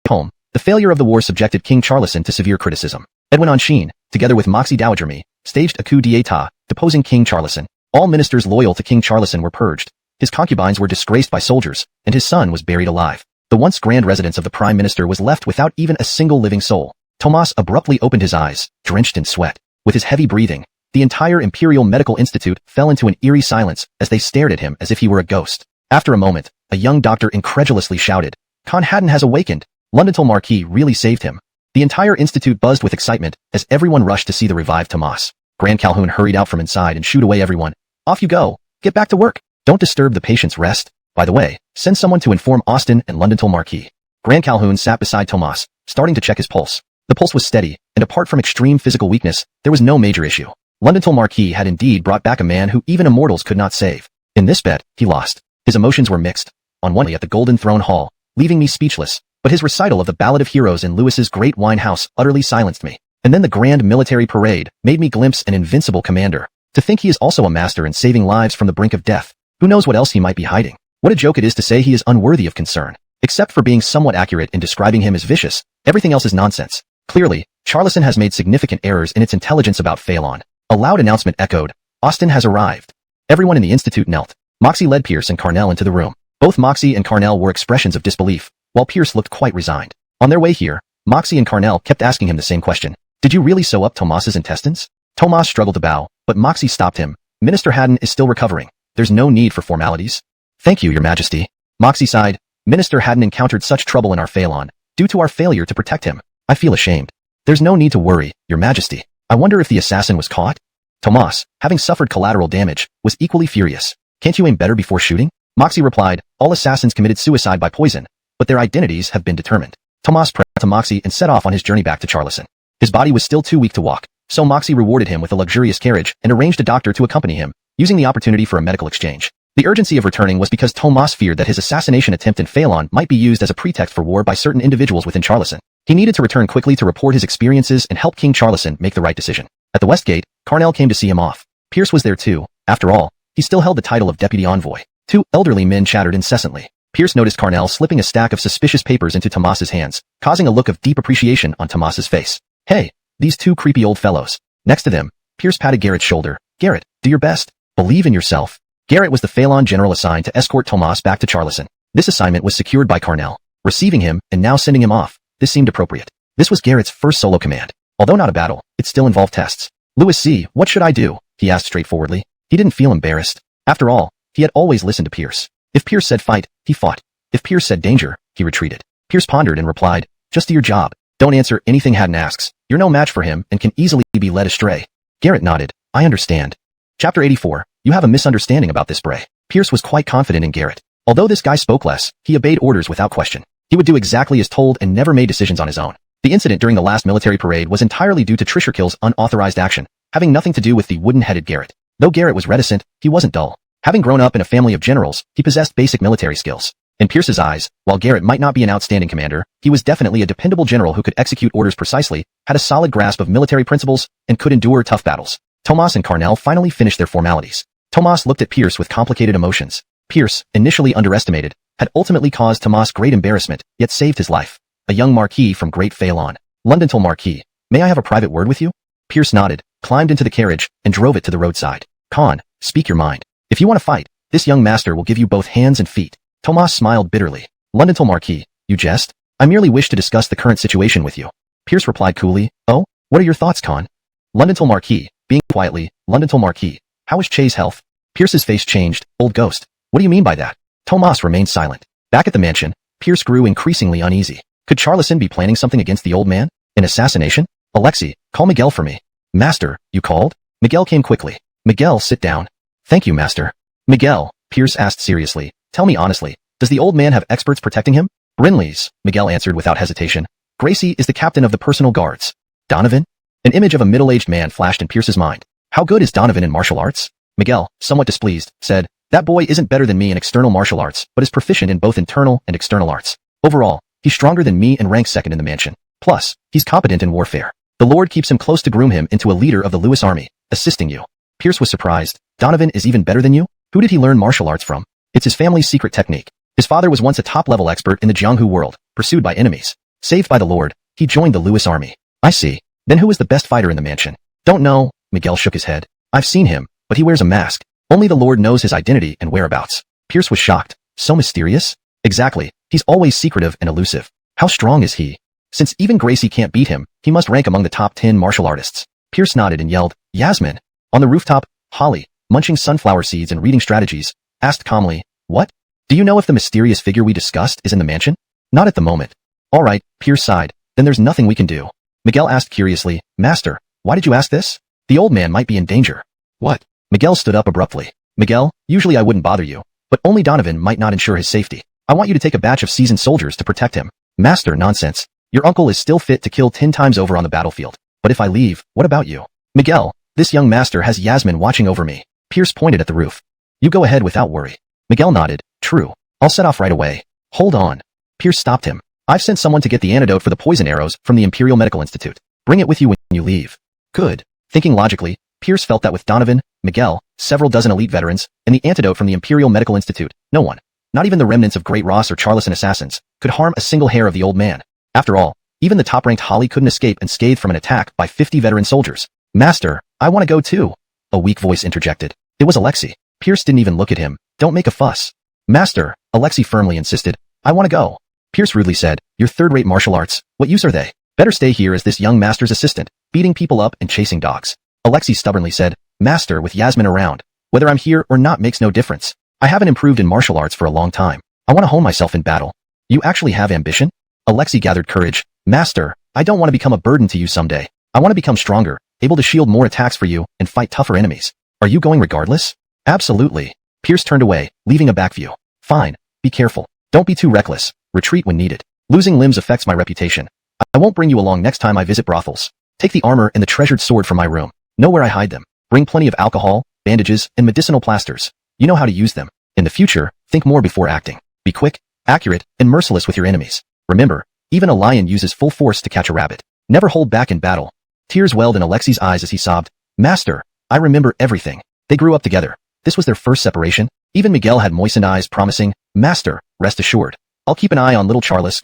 Home. The failure of the war subjected King Charlison to severe criticism. Edwin Anshin, together with Moxie Dowager Mi, staged a coup d'etat, deposing King Charlison. All ministers loyal to King Charlison were purged. His concubines were disgraced by soldiers, and his son was buried alive. The once grand residence of the Prime Minister was left without even a single living soul. Tomas abruptly opened his eyes, drenched in sweat. With his heavy breathing, the entire Imperial Medical Institute fell into an eerie silence as they stared at him as if he were a ghost. After a moment, a young doctor incredulously shouted, Khan Haddon has awakened. Londontal Marquis really saved him. The entire institute buzzed with excitement as everyone rushed to see the revived Tomas. Grand Calhoun hurried out from inside and shooed away everyone. Off you go. Get back to work. Don't disturb the patient's rest. By the way, send someone to inform Austin and Londontal Marquis. Grand Calhoun sat beside Tomas, starting to check his pulse. The pulse was steady, and apart from extreme physical weakness, there was no major issue. Londontal Marquis had indeed brought back a man who even immortals could not save. In this bet, he lost. His emotions were mixed. On one hand at the Golden Throne Hall, leaving me speechless, but his recital of the Ballad of Heroes in Lewis's Great Wine House utterly silenced me. And then the grand military parade made me glimpse an invincible commander. To think he is also a master in saving lives from the brink of death. Who knows what else he might be hiding? What a joke it is to say he is unworthy of concern. Except for being somewhat accurate in describing him as vicious, everything else is nonsense. Clearly, Charlison has made significant errors in its intelligence about Phelan. A loud announcement echoed, Austin has arrived. Everyone in the institute knelt. Moxie led Pierce and Carnell into the room. Both Moxie and Carnell were expressions of disbelief, while Pierce looked quite resigned. On their way here, Moxie and Carnell kept asking him the same question. Did you really sew up Tomas's intestines? Tomas struggled to bow, but Moxie stopped him. Minister Haddon is still recovering. There's no need for formalities. Thank you, Your Majesty. Moxie sighed. Minister Haddon encountered such trouble in our Phelan, due to our failure to protect him. I feel ashamed. There's no need to worry, Your Majesty. I wonder if the assassin was caught? Tomas, having suffered collateral damage, was equally furious. Can't you aim better before shooting? Moxie replied, all assassins committed suicide by poison, but their identities have been determined. Tomas pressed to Moxie and set off on his journey back to Charlison. His body was still too weak to walk, so Moxie rewarded him with a luxurious carriage and arranged a doctor to accompany him, using the opportunity for a medical exchange. The urgency of returning was because Tomas feared that his assassination attempt in Phelan might be used as a pretext for war by certain individuals within Charlison. He needed to return quickly to report his experiences and help King Charlison make the right decision. At the west gate, Carnell came to see him off. Pierce was there too. After all, he still held the title of deputy envoy. Two elderly men chattered incessantly. Pierce noticed Carnell slipping a stack of suspicious papers into Tomas's hands, causing a look of deep appreciation on Tomas's face. Hey, these two creepy old fellows. Next to them, Pierce patted Garrett's shoulder. Garrett, do your best. Believe in yourself. Garrett was the Phelan general assigned to escort Tomas back to Charleston. This assignment was secured by Carnell. Receiving him and now sending him off, this seemed appropriate. This was Garrett's first solo command. Although not a battle, it still involved tests. Louis C., what should I do? He asked straightforwardly. He didn't feel embarrassed. After all, he had always listened to Pierce. If Pierce said fight, he fought. If Pierce said danger, he retreated. Pierce pondered and replied, just do your job. Don't answer anything Haddon asks. You're no match for him and can easily be led astray. Garrett nodded. I understand. Chapter 84. You have a misunderstanding about this, Bray. Pierce was quite confident in Garrett. Although this guy spoke less, he obeyed orders without question. He would do exactly as told and never made decisions on his own. The incident during the last military parade was entirely due to Trisherkill's unauthorized action, having nothing to do with the wooden-headed Garrett. Though Garrett was reticent, he wasn't dull. Having grown up in a family of generals, he possessed basic military skills. In Pierce's eyes, while Garrett might not be an outstanding commander, he was definitely a dependable general who could execute orders precisely, had a solid grasp of military principles, and could endure tough battles. Tomas and Carnell finally finished their formalities. Tomas looked at Pierce with complicated emotions. Pierce, initially underestimated, had ultimately caused Tomas great embarrassment, yet saved his life. A young Marquis from Great Phelan. Londontal Marquis, may I have a private word with you? Pierce nodded, climbed into the carriage, and drove it to the roadside. Khan, speak your mind. If you want to fight, this young master will give you both hands and feet. Tomas smiled bitterly. Londontal Marquis, you jest? I merely wish to discuss the current situation with you. Pierce replied coolly, oh, what are your thoughts, Khan? Londontal Marquis, being quietly, Londontal Marquis, how is Che's health? Pierce's face changed. Old ghost. What do you mean by that? Tomas remained silent. Back at the mansion, Pierce grew increasingly uneasy. Could Charleston be planning something against the old man? An assassination? Alexei, call Miguel for me. Master, you called? Miguel came quickly. Miguel, sit down. Thank you, master. Miguel, Pierce asked seriously, tell me honestly, does the old man have experts protecting him? Brinley's, Miguel answered without hesitation. Gracie is the captain of the personal guards. Donovan? An image of a middle-aged man flashed in Pierce's mind. How good is Donovan in martial arts? Miguel, somewhat displeased, said, that boy isn't better than me in external martial arts, but is proficient in both internal and external arts. Overall, he's stronger than me and ranks second in the mansion. Plus, he's competent in warfare. The Lord keeps him close to groom him into a leader of the Lewis army, assisting you. Pierce was surprised. Donovan is even better than you? Who did he learn martial arts from? It's his family's secret technique. His father was once a top-level expert in the Jianghu world, pursued by enemies. Saved by the Lord, he joined the Lewis army. I see. Then who is the best fighter in the mansion? Don't know, Miguel shook his head. I've seen him, but he wears a mask. Only the Lord knows his identity and whereabouts. Pierce was shocked. So mysterious? Exactly. He's always secretive and elusive. How strong is he? Since even Gracie can't beat him, he must rank among the top 10 martial artists. Pierce nodded and yelled, Yasmin. On the rooftop, Holly, munching sunflower seeds and reading strategies, asked calmly, what? Do you know if the mysterious figure we discussed is in the mansion? Not at the moment. All right, Pierce sighed. Then there's nothing we can do. Miguel asked curiously, Master, why did you ask this? The old man might be in danger. What? Miguel stood up abruptly. Miguel, usually I wouldn't bother you, but only Donovan might not ensure his safety. I want you to take a batch of seasoned soldiers to protect him. Master, nonsense. Your uncle is still fit to kill 10 times over on the battlefield. But if I leave, what about you? Miguel, this young master has Yasmin watching over me. Pierce pointed at the roof. You go ahead without worry. Miguel nodded. True. I'll set off right away. Hold on. Pierce stopped him. I've sent someone to get the antidote for the poison arrows from the Imperial Medical Institute. Bring it with you when you leave. Good. Thinking logically, Pierce felt that with Donovan, Miguel, several dozen elite veterans, and the antidote from the Imperial Medical Institute, no one, not even the remnants of Great Ross or Charleston assassins, could harm a single hair of the old man. After all, even the top-ranked Holly couldn't escape unscathed from an attack by 50 veteran soldiers. Master, I want to go too. A weak voice interjected. It was Alexei. Pierce didn't even look at him. Don't make a fuss. Master, Alexei firmly insisted. I want to go. Pierce rudely said, your third-rate martial arts, what use are they? Better stay here as this young master's assistant, beating people up and chasing dogs. Alexei stubbornly said, Master, with Yasmin around, whether I'm here or not makes no difference. I haven't improved in martial arts for a long time. I want to hone myself in battle. You actually have ambition? Alexei gathered courage. Master, I don't want to become a burden to you someday. I want to become stronger, able to shield more attacks for you, and fight tougher enemies. Are you going regardless? Absolutely. Pierce turned away, leaving a back view. Fine. Be careful. Don't be too reckless. Retreat when needed. Losing limbs affects my reputation. I won't bring you along next time I visit brothels. Take the armor and the treasured sword from my room. Know where I hide them. Bring plenty of alcohol, bandages, and medicinal plasters. You know how to use them. In the future, think more before acting. Be quick, accurate, and merciless with your enemies. Remember, even a lion uses full force to catch a rabbit. Never hold back in battle. Tears welled in Alexei's eyes as he sobbed, "Master, I remember everything." They grew up together. This was their first separation. Even Miguel had moistened eyes promising, "Master, rest assured. I'll keep an eye on little Charles."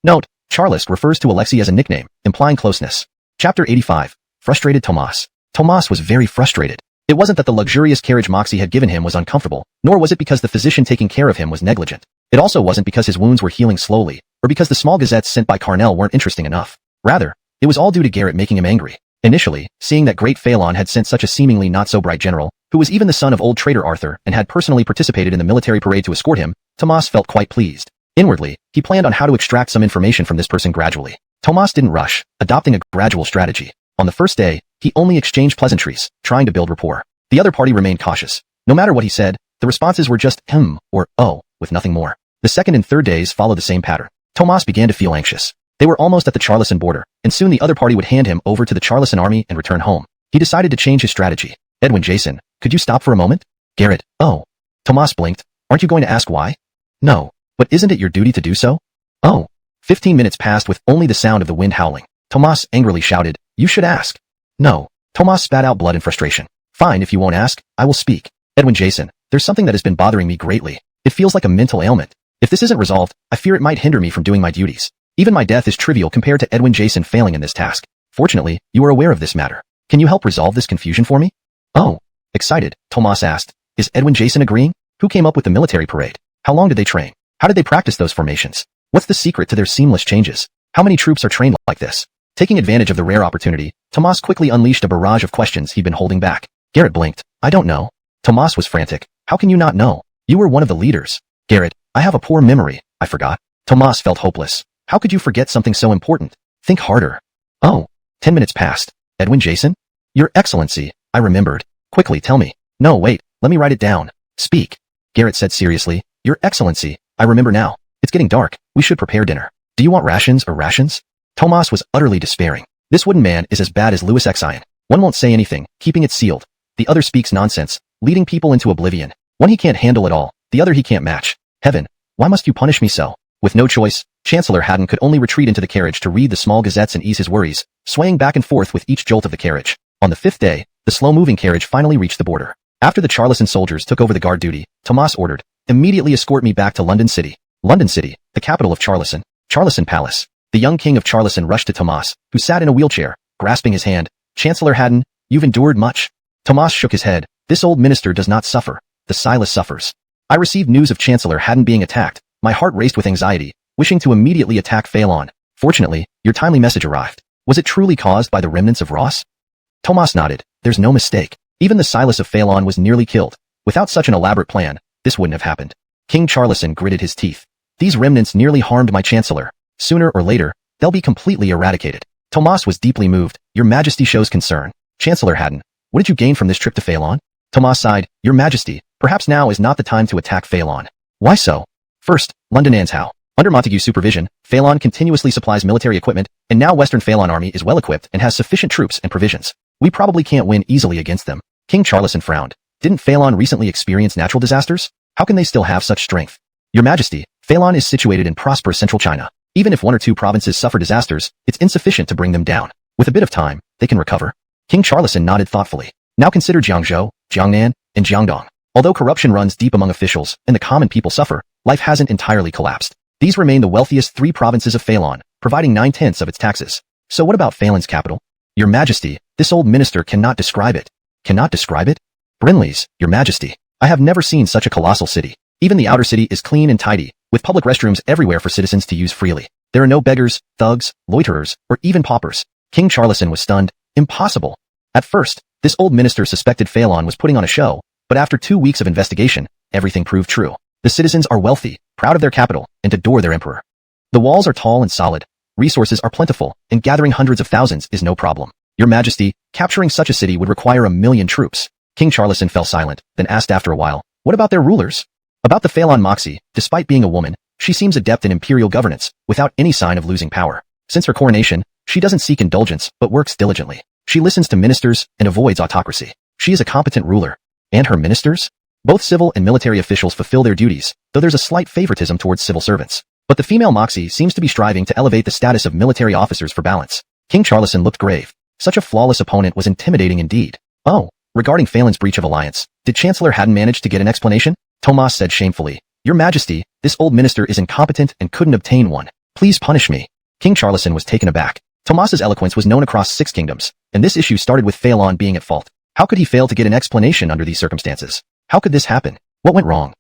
Note, Charles refers to Alexei as a nickname, implying closeness. Chapter 85. Frustrated Tomas. Tomas was very frustrated. It wasn't that the luxurious carriage Moxie had given him was uncomfortable, nor was it because the physician taking care of him was negligent. It also wasn't because his wounds were healing slowly, or because the small gazettes sent by Carnell weren't interesting enough. Rather, it was all due to Garrett making him angry. Initially, seeing that Great Phelan had sent such a seemingly not-so-bright general, who was even the son of old traitor Arthur and had personally participated in the military parade to escort him, Tomas felt quite pleased. Inwardly, he planned on how to extract some information from this person gradually. Tomas didn't rush, adopting a gradual strategy. On the first day, he only exchanged pleasantries, trying to build rapport. The other party remained cautious. No matter what he said, the responses were just or oh, with nothing more. The second and third days followed the same pattern. Tomas began to feel anxious. They were almost at the Charleston border, and soon the other party would hand him over to the Charleston army and return home. He decided to change his strategy. "Edwin Jason, could you stop for a moment?" Garrett, "Oh." Tomas blinked. "Aren't you going to ask why?" "No. But isn't it your duty to do so?" "Oh." 15 minutes passed with only the sound of the wind howling. Tomas angrily shouted, "You should ask." "No." Tomas spat out blood in frustration. "Fine, if you won't ask, I will speak. Edwin Jason, there's something that has been bothering me greatly. It feels like a mental ailment. If this isn't resolved, I fear it might hinder me from doing my duties. Even my death is trivial compared to Edwin Jason failing in this task. Fortunately, you are aware of this matter. Can you help resolve this confusion for me?" "Oh." Excited, Tomas asked, "Is Edwin Jason agreeing? Who came up with the military parade? How long did they train? How did they practice those formations? What's the secret to their seamless changes? How many troops are trained like this?" Taking advantage of the rare opportunity, Tomas quickly unleashed a barrage of questions he'd been holding back. Garrett blinked. "I don't know." Tomas was frantic. "How can you not know? You were one of the leaders." "Garrett, I have a poor memory. I forgot." Tomas felt hopeless. "How could you forget something so important? Think harder." "Oh." 10 minutes passed. "Edwin Jason?" "Your Excellency, I remembered. Quickly, tell me." "No, wait, let me write it down." "Speak." Garrett said seriously. "Your Excellency, I remember now. It's getting dark. We should prepare dinner. Do you want rations or rations?" Tomas was utterly despairing. This wooden man is as bad as Louis Exine. One won't say anything, keeping it sealed. The other speaks nonsense, leading people into oblivion. One he can't handle at all, the other he can't match. Heaven, why must you punish me so? With no choice, Chancellor Haddon could only retreat into the carriage to read the small gazettes and ease his worries, swaying back and forth with each jolt of the carriage. On the 5th day, the slow-moving carriage finally reached the border. After the Charleston soldiers took over the guard duty, Tomas ordered, "Immediately escort me back to London City." London City, the capital of Charleston. Charleston Palace. The young king of Charleston rushed to Tomas, who sat in a wheelchair, grasping his hand. "Chancellor Haddon, you've endured much." Tomas shook his head. "This old minister does not suffer. The Silas suffers. I received news of Chancellor Haddon being attacked. My heart raced with anxiety, wishing to immediately attack Phelan. Fortunately, your timely message arrived. Was it truly caused by the remnants of Ross?" Tomas nodded. "There's no mistake. Even the Silas of Phelan was nearly killed. Without such an elaborate plan, this wouldn't have happened." King Charleston gritted his teeth. "These remnants nearly harmed my chancellor. Sooner or later, they'll be completely eradicated." Tomas was deeply moved. "Your Majesty shows concern." "Chancellor Haddon, what did you gain from this trip to Phelan?" Tomas sighed. "Your Majesty, perhaps now is not the time to attack Phelan." "Why so?" "First, London Anshow. Under Montague's supervision, Phelan continuously supplies military equipment, and now Western Phelan army is well equipped and has sufficient troops and provisions. We probably can't win easily against them." King Charleston frowned. "Didn't Phelan recently experience natural disasters? How can they still have such strength?" "Your Majesty, Phelan is situated in prosperous central China. Even if one or two provinces suffer disasters, it's insufficient to bring them down. With a bit of time, they can recover." King Charleston nodded thoughtfully. "Now consider Jiangzhou, Jiangnan, and Jiangdong. Although corruption runs deep among officials and the common people suffer, life hasn't entirely collapsed. These remain the wealthiest 3 provinces of Phelan, providing 9/10 of its taxes. So what about Phelan's capital?" "Your Majesty, this old minister cannot describe it." "Cannot describe it?" "Brinley's, Your Majesty. I have never seen such a colossal city. Even the outer city is clean and tidy, with public restrooms everywhere for citizens to use freely. There are no beggars, thugs, loiterers, or even paupers." King Charleston was stunned. "Impossible." At first, this old minister suspected Phelan was putting on a show, but after 2 weeks of investigation, everything proved true. The citizens are wealthy, proud of their capital, and adore their emperor. The walls are tall and solid. Resources are plentiful, and gathering hundreds of thousands is no problem. Your Majesty, capturing such a city would require 1,000,000 troops. King Charleston fell silent, then asked after a while, "What about their rulers?" "About the Phelan Moxie, despite being a woman, she seems adept in imperial governance, without any sign of losing power. Since her coronation, she doesn't seek indulgence, but works diligently. She listens to ministers and avoids autocracy. She is a competent ruler." "And her ministers?" "Both civil and military officials fulfill their duties, though there's a slight favoritism towards civil servants. But the female Moxie seems to be striving to elevate the status of military officers for balance." King Charleston looked grave. Such a flawless opponent was intimidating indeed. Oh, regarding Phelan's breach of alliance, did Chancellor Haddon manage to get an explanation? Tomas said shamefully. Your Majesty, this old minister is incompetent and couldn't obtain one. Please punish me. King Charleson was taken aback. Tomas's eloquence was known across 6 kingdoms, and this issue started with Phelan being at fault. How could he fail to get an explanation under these circumstances? How could this happen? What went wrong?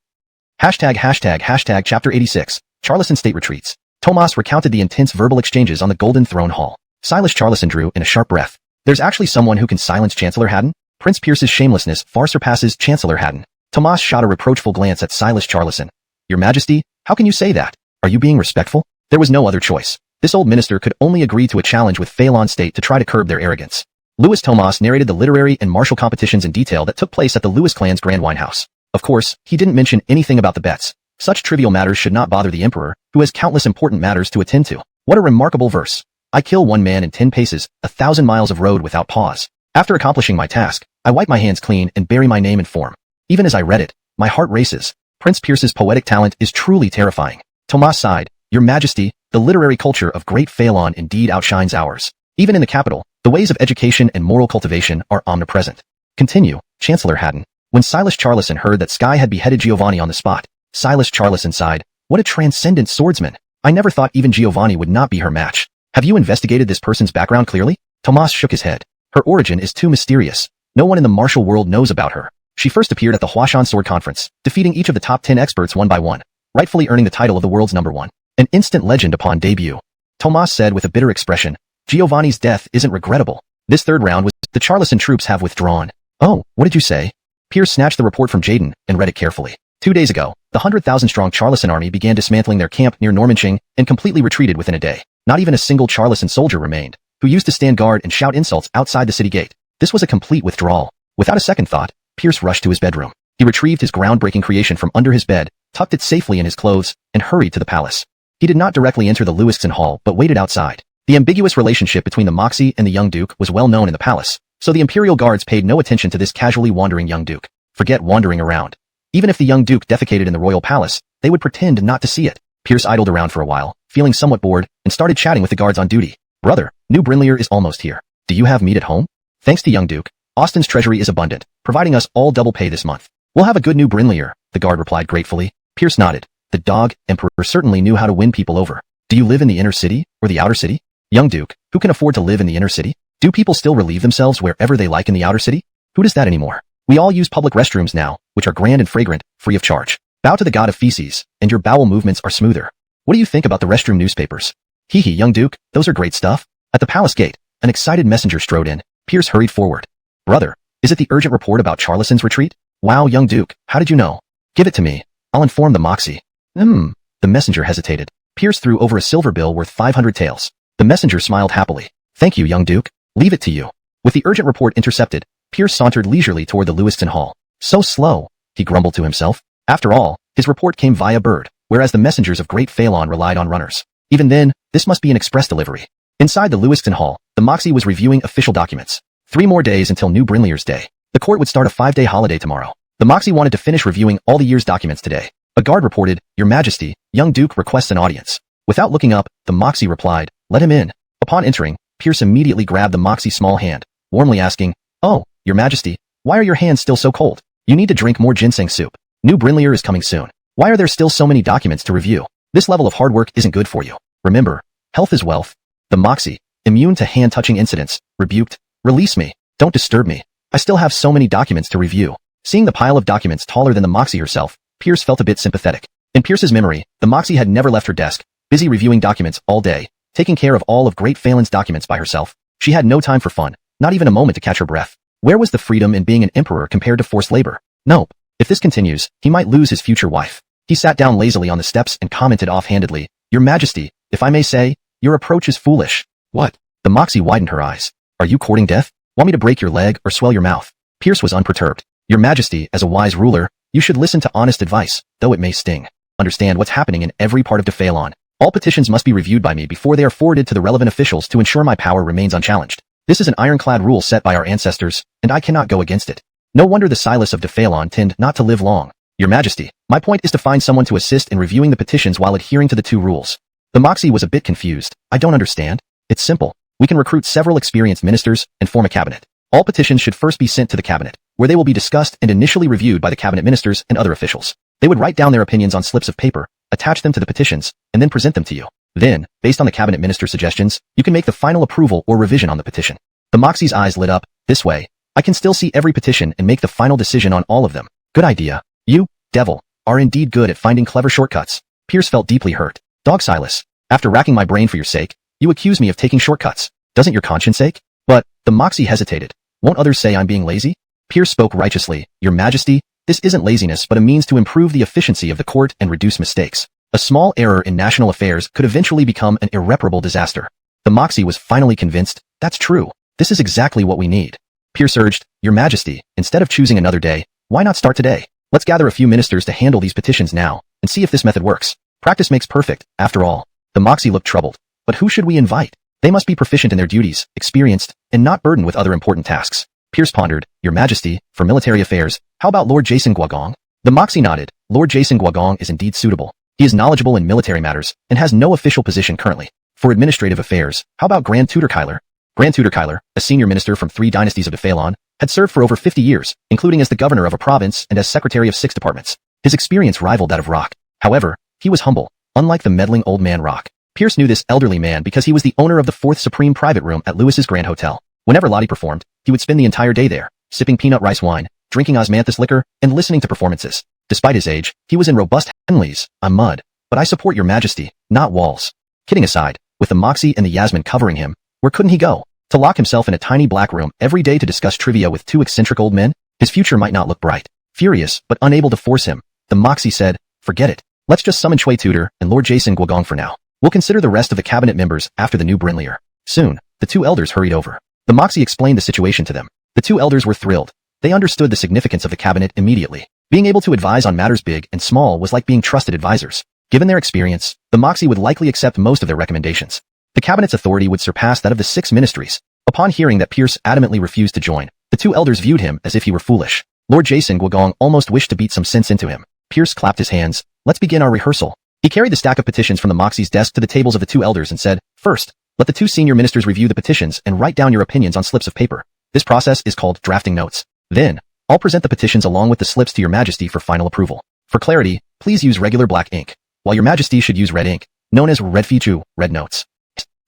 ####Chapter 86. Charleson State Retreats. Tomas recounted the intense verbal exchanges on the Golden Throne Hall. Silas Charleson drew in a sharp breath. There's actually someone who can silence Chancellor Haddon? Prince Pierce's shamelessness far surpasses Chancellor Haddon. Tomas shot a reproachful glance at Silas Charleson. Your Majesty, how can you say that? Are you being respectful? There was no other choice. This old minister could only agree to a challenge with Phelan State to try to curb their arrogance. Louis Tomas narrated the literary and martial competitions in detail that took place at the Louis clan's Grand Wine House. Of course, he didn't mention anything about the bets. Such trivial matters should not bother the emperor, who has countless important matters to attend to. What a remarkable verse. I kill one man in 10 paces, 1,000 miles of road without pause. After accomplishing my task, I wipe my hands clean and bury my name in form. Even as I read it, my heart races. Prince Pierce's poetic talent is truly terrifying. Tomas sighed. Your Majesty, the literary culture of Great Phelan indeed outshines ours. Even in the capital, the ways of education and moral cultivation are omnipresent. Continue, Chancellor Haddon. When Silas Charleson heard that Skye had beheaded Giovanni on the spot, Silas Charleson sighed. What a transcendent swordsman. I never thought even Giovanni would not be her match. Have you investigated this person's background clearly? Tomas shook his head. Her origin is too mysterious. No one in the martial world knows about her. She first appeared at the Huashan Sword Conference, defeating each of the top 10 experts one by one, rightfully earning the title of the world's #1. An instant legend upon debut. Tomas said with a bitter expression. Giovanni's death isn't regrettable. This third round was the Charleson troops have withdrawn. Oh, what did you say? Pierce snatched the report from Jaden and read it carefully. 2 days ago, the 100,000-strong Charleson army began dismantling their camp near Normanching and completely retreated within a day. Not even a single Charleson soldier remained, who used to stand guard and shout insults outside the city gate. This was a complete withdrawal. Without a second thought, Pierce rushed to his bedroom. He retrieved his groundbreaking creation from under his bed, tucked it safely in his clothes, and hurried to the palace. He did not directly enter the Lewiston Hall but waited outside. The ambiguous relationship between the Moxie and the young duke was well known in the palace, so the imperial guards paid no attention to this casually wandering young duke. Forget wandering around. Even if the young duke defecated in the royal palace, they would pretend not to see it. Pierce idled around for a while, feeling somewhat bored, and started chatting with the guards on duty. Brother, New Brinlier is almost here. Do you have meat at home? Thanks to young duke, Austin's treasury is abundant, providing us all double pay this month. We'll have a good New Brinlier, the guard replied gratefully. Pierce nodded. The dog emperor certainly knew how to win people over. Do you live in the inner city, or the outer city? Young duke, who can afford to live in the inner city? Do people still relieve themselves wherever they like in the outer city? Who does that anymore? We all use public restrooms now, which are grand and fragrant, free of charge. Bow to the god of feces, and your bowel movements are smoother. What do you think about the restroom newspapers? Hee hee, young duke, those are great stuff. At the palace gate, an excited messenger strode in. Pierce hurried forward. Brother, is it the urgent report about Charleson's retreat? Wow, young duke, how did you know? Give it to me. I'll inform the Moxie. The messenger hesitated. Pierce threw over a silver bill worth 500 taels. The messenger smiled happily. Thank you, young duke. Leave it to you. With the urgent report intercepted, Pierce sauntered leisurely toward the Lewiston Hall. So slow, he grumbled to himself. After all, his report came via bird, whereas the messengers of Great Phelan relied on runners. Even then, this must be an express delivery. Inside the Lewiston Hall, the Moxie was reviewing official documents. 3 more days until New Brinlier's Day. The court would start a 5-day holiday tomorrow. The Moxie wanted to finish reviewing all the year's documents today. A guard reported, Your Majesty, young duke requests an audience. Without looking up, the Moxie replied, Let him in. Upon entering, Pierce immediately grabbed the Moxie's small hand, warmly asking, Oh, Your Majesty, why are your hands still so cold? You need to drink more ginseng soup. New Brinlier is coming soon. Why are there still so many documents to review? This level of hard work isn't good for you. Remember, health is wealth. The Moxie, immune to hand-touching incidents, rebuked, Release me. Don't disturb me. I still have so many documents to review. Seeing the pile of documents taller than the Moxie herself, Pierce felt a bit sympathetic. In Pierce's memory, the Moxie had never left her desk, busy reviewing documents all day, taking care of all of Great Phelan's documents by herself. She had no time for fun, not even a moment to catch her breath. Where was the freedom in being an emperor compared to forced labor? Nope. If this continues, he might lose his future wife. He sat down lazily on the steps and commented offhandedly, Your Majesty, if I may say, your approach is foolish. What? The Moxie widened her eyes. Are you courting death? Want me to break your leg or swell your mouth? Pierce was unperturbed. Your Majesty, as a wise ruler, you should listen to honest advice, though it may sting. Understand what's happening in every part of Phelan. All petitions must be reviewed by me before they are forwarded to the relevant officials to ensure my power remains unchallenged. This is an ironclad rule set by our ancestors, and I cannot go against it. No wonder the Silas of Phelan tend not to live long. Your Majesty, my point is to find someone to assist in reviewing the petitions while adhering to the 2 rules. The Moxie was a bit confused. I don't understand. It's simple. We can recruit several experienced ministers and form a cabinet. All petitions should first be sent to the cabinet, where they will be discussed and initially reviewed by the cabinet ministers and other officials. They would write down their opinions on slips of paper, attach them to the petitions, and then present them to you. Then, based on the cabinet minister's suggestions, you can make the final approval or revision on the petition. The Moxie's eyes lit up. This way, I can still see every petition and make the final decision on all of them. Good idea. You, devil, are indeed good at finding clever shortcuts. Pierce felt deeply hurt. Dog Silas, after racking my brain for your sake, you accuse me of taking shortcuts. Doesn't your conscience ache? But, the Moxie hesitated. Won't others say I'm being lazy? Pierce spoke righteously. Your Majesty, this isn't laziness but a means to improve the efficiency of the court and reduce mistakes. A small error in national affairs could eventually become an irreparable disaster. The Moxie was finally convinced. That's true. This is exactly what we need. Pierce urged, Your Majesty, instead of choosing another day, why not start today? Let's gather a few ministers to handle these petitions now, and see if this method works. Practice makes perfect, after all. The Moxie looked troubled. But who should we invite? They must be proficient in their duties, experienced, and not burdened with other important tasks. Pierce pondered, Your Majesty, for military affairs, how about Lord Jason Guagong? The Moxie nodded. Lord Jason Guagong is indeed suitable. He is knowledgeable in military matters, and has no official position currently. For administrative affairs, how about Grand Tutor Kyler? Grand Tutor Kyler, a senior minister from 3 dynasties of the Phalon, had served for over 50 years, including as the governor of a province and as secretary of 6 departments. His experience rivaled that of Rock. However, he was humble, unlike the meddling old man Rock. Pierce knew this elderly man because he was the owner of the 4th Supreme Private Room at Lewis's Grand Hotel. Whenever Lottie performed, he would spend the entire day there, sipping peanut rice wine, drinking osmanthus liquor, and listening to performances. Despite his age, he was in robust Henleys. I'm mud, but I support your Majesty, not walls. Kidding aside, with the Moxie and the Yasmin covering him, where couldn't he go? To lock himself in a tiny black room every day to discuss trivia with 2 eccentric old men? His future might not look bright. Furious, but unable to force him, the Moxie said, Forget it. Let's just summon Shui Tutor and Lord Jason Guagong for now. We'll consider the rest of the cabinet members after the new Brinlier. Soon, the 2 elders hurried over. The Moxie explained the situation to them. The 2 elders were thrilled. They understood the significance of the cabinet immediately. Being able to advise on matters big and small was like being trusted advisors. Given their experience, the Moxie would likely accept most of their recommendations. The cabinet's authority would surpass that of the 6 ministries. Upon hearing that Pierce adamantly refused to join, the 2 elders viewed him as if he were foolish. Lord Jason Guagong almost wished to beat some sense into him. Pierce clapped his hands. Let's begin our rehearsal. He carried the stack of petitions from the Moxie's desk to the tables of the 2 elders and said, First, let the 2 senior ministers review the petitions and write down your opinions on slips of paper. This process is called drafting notes. Then, I'll present the petitions along with the slips to your Majesty for final approval. For clarity, please use regular black ink, while your Majesty should use red ink, known as red fichu, red notes.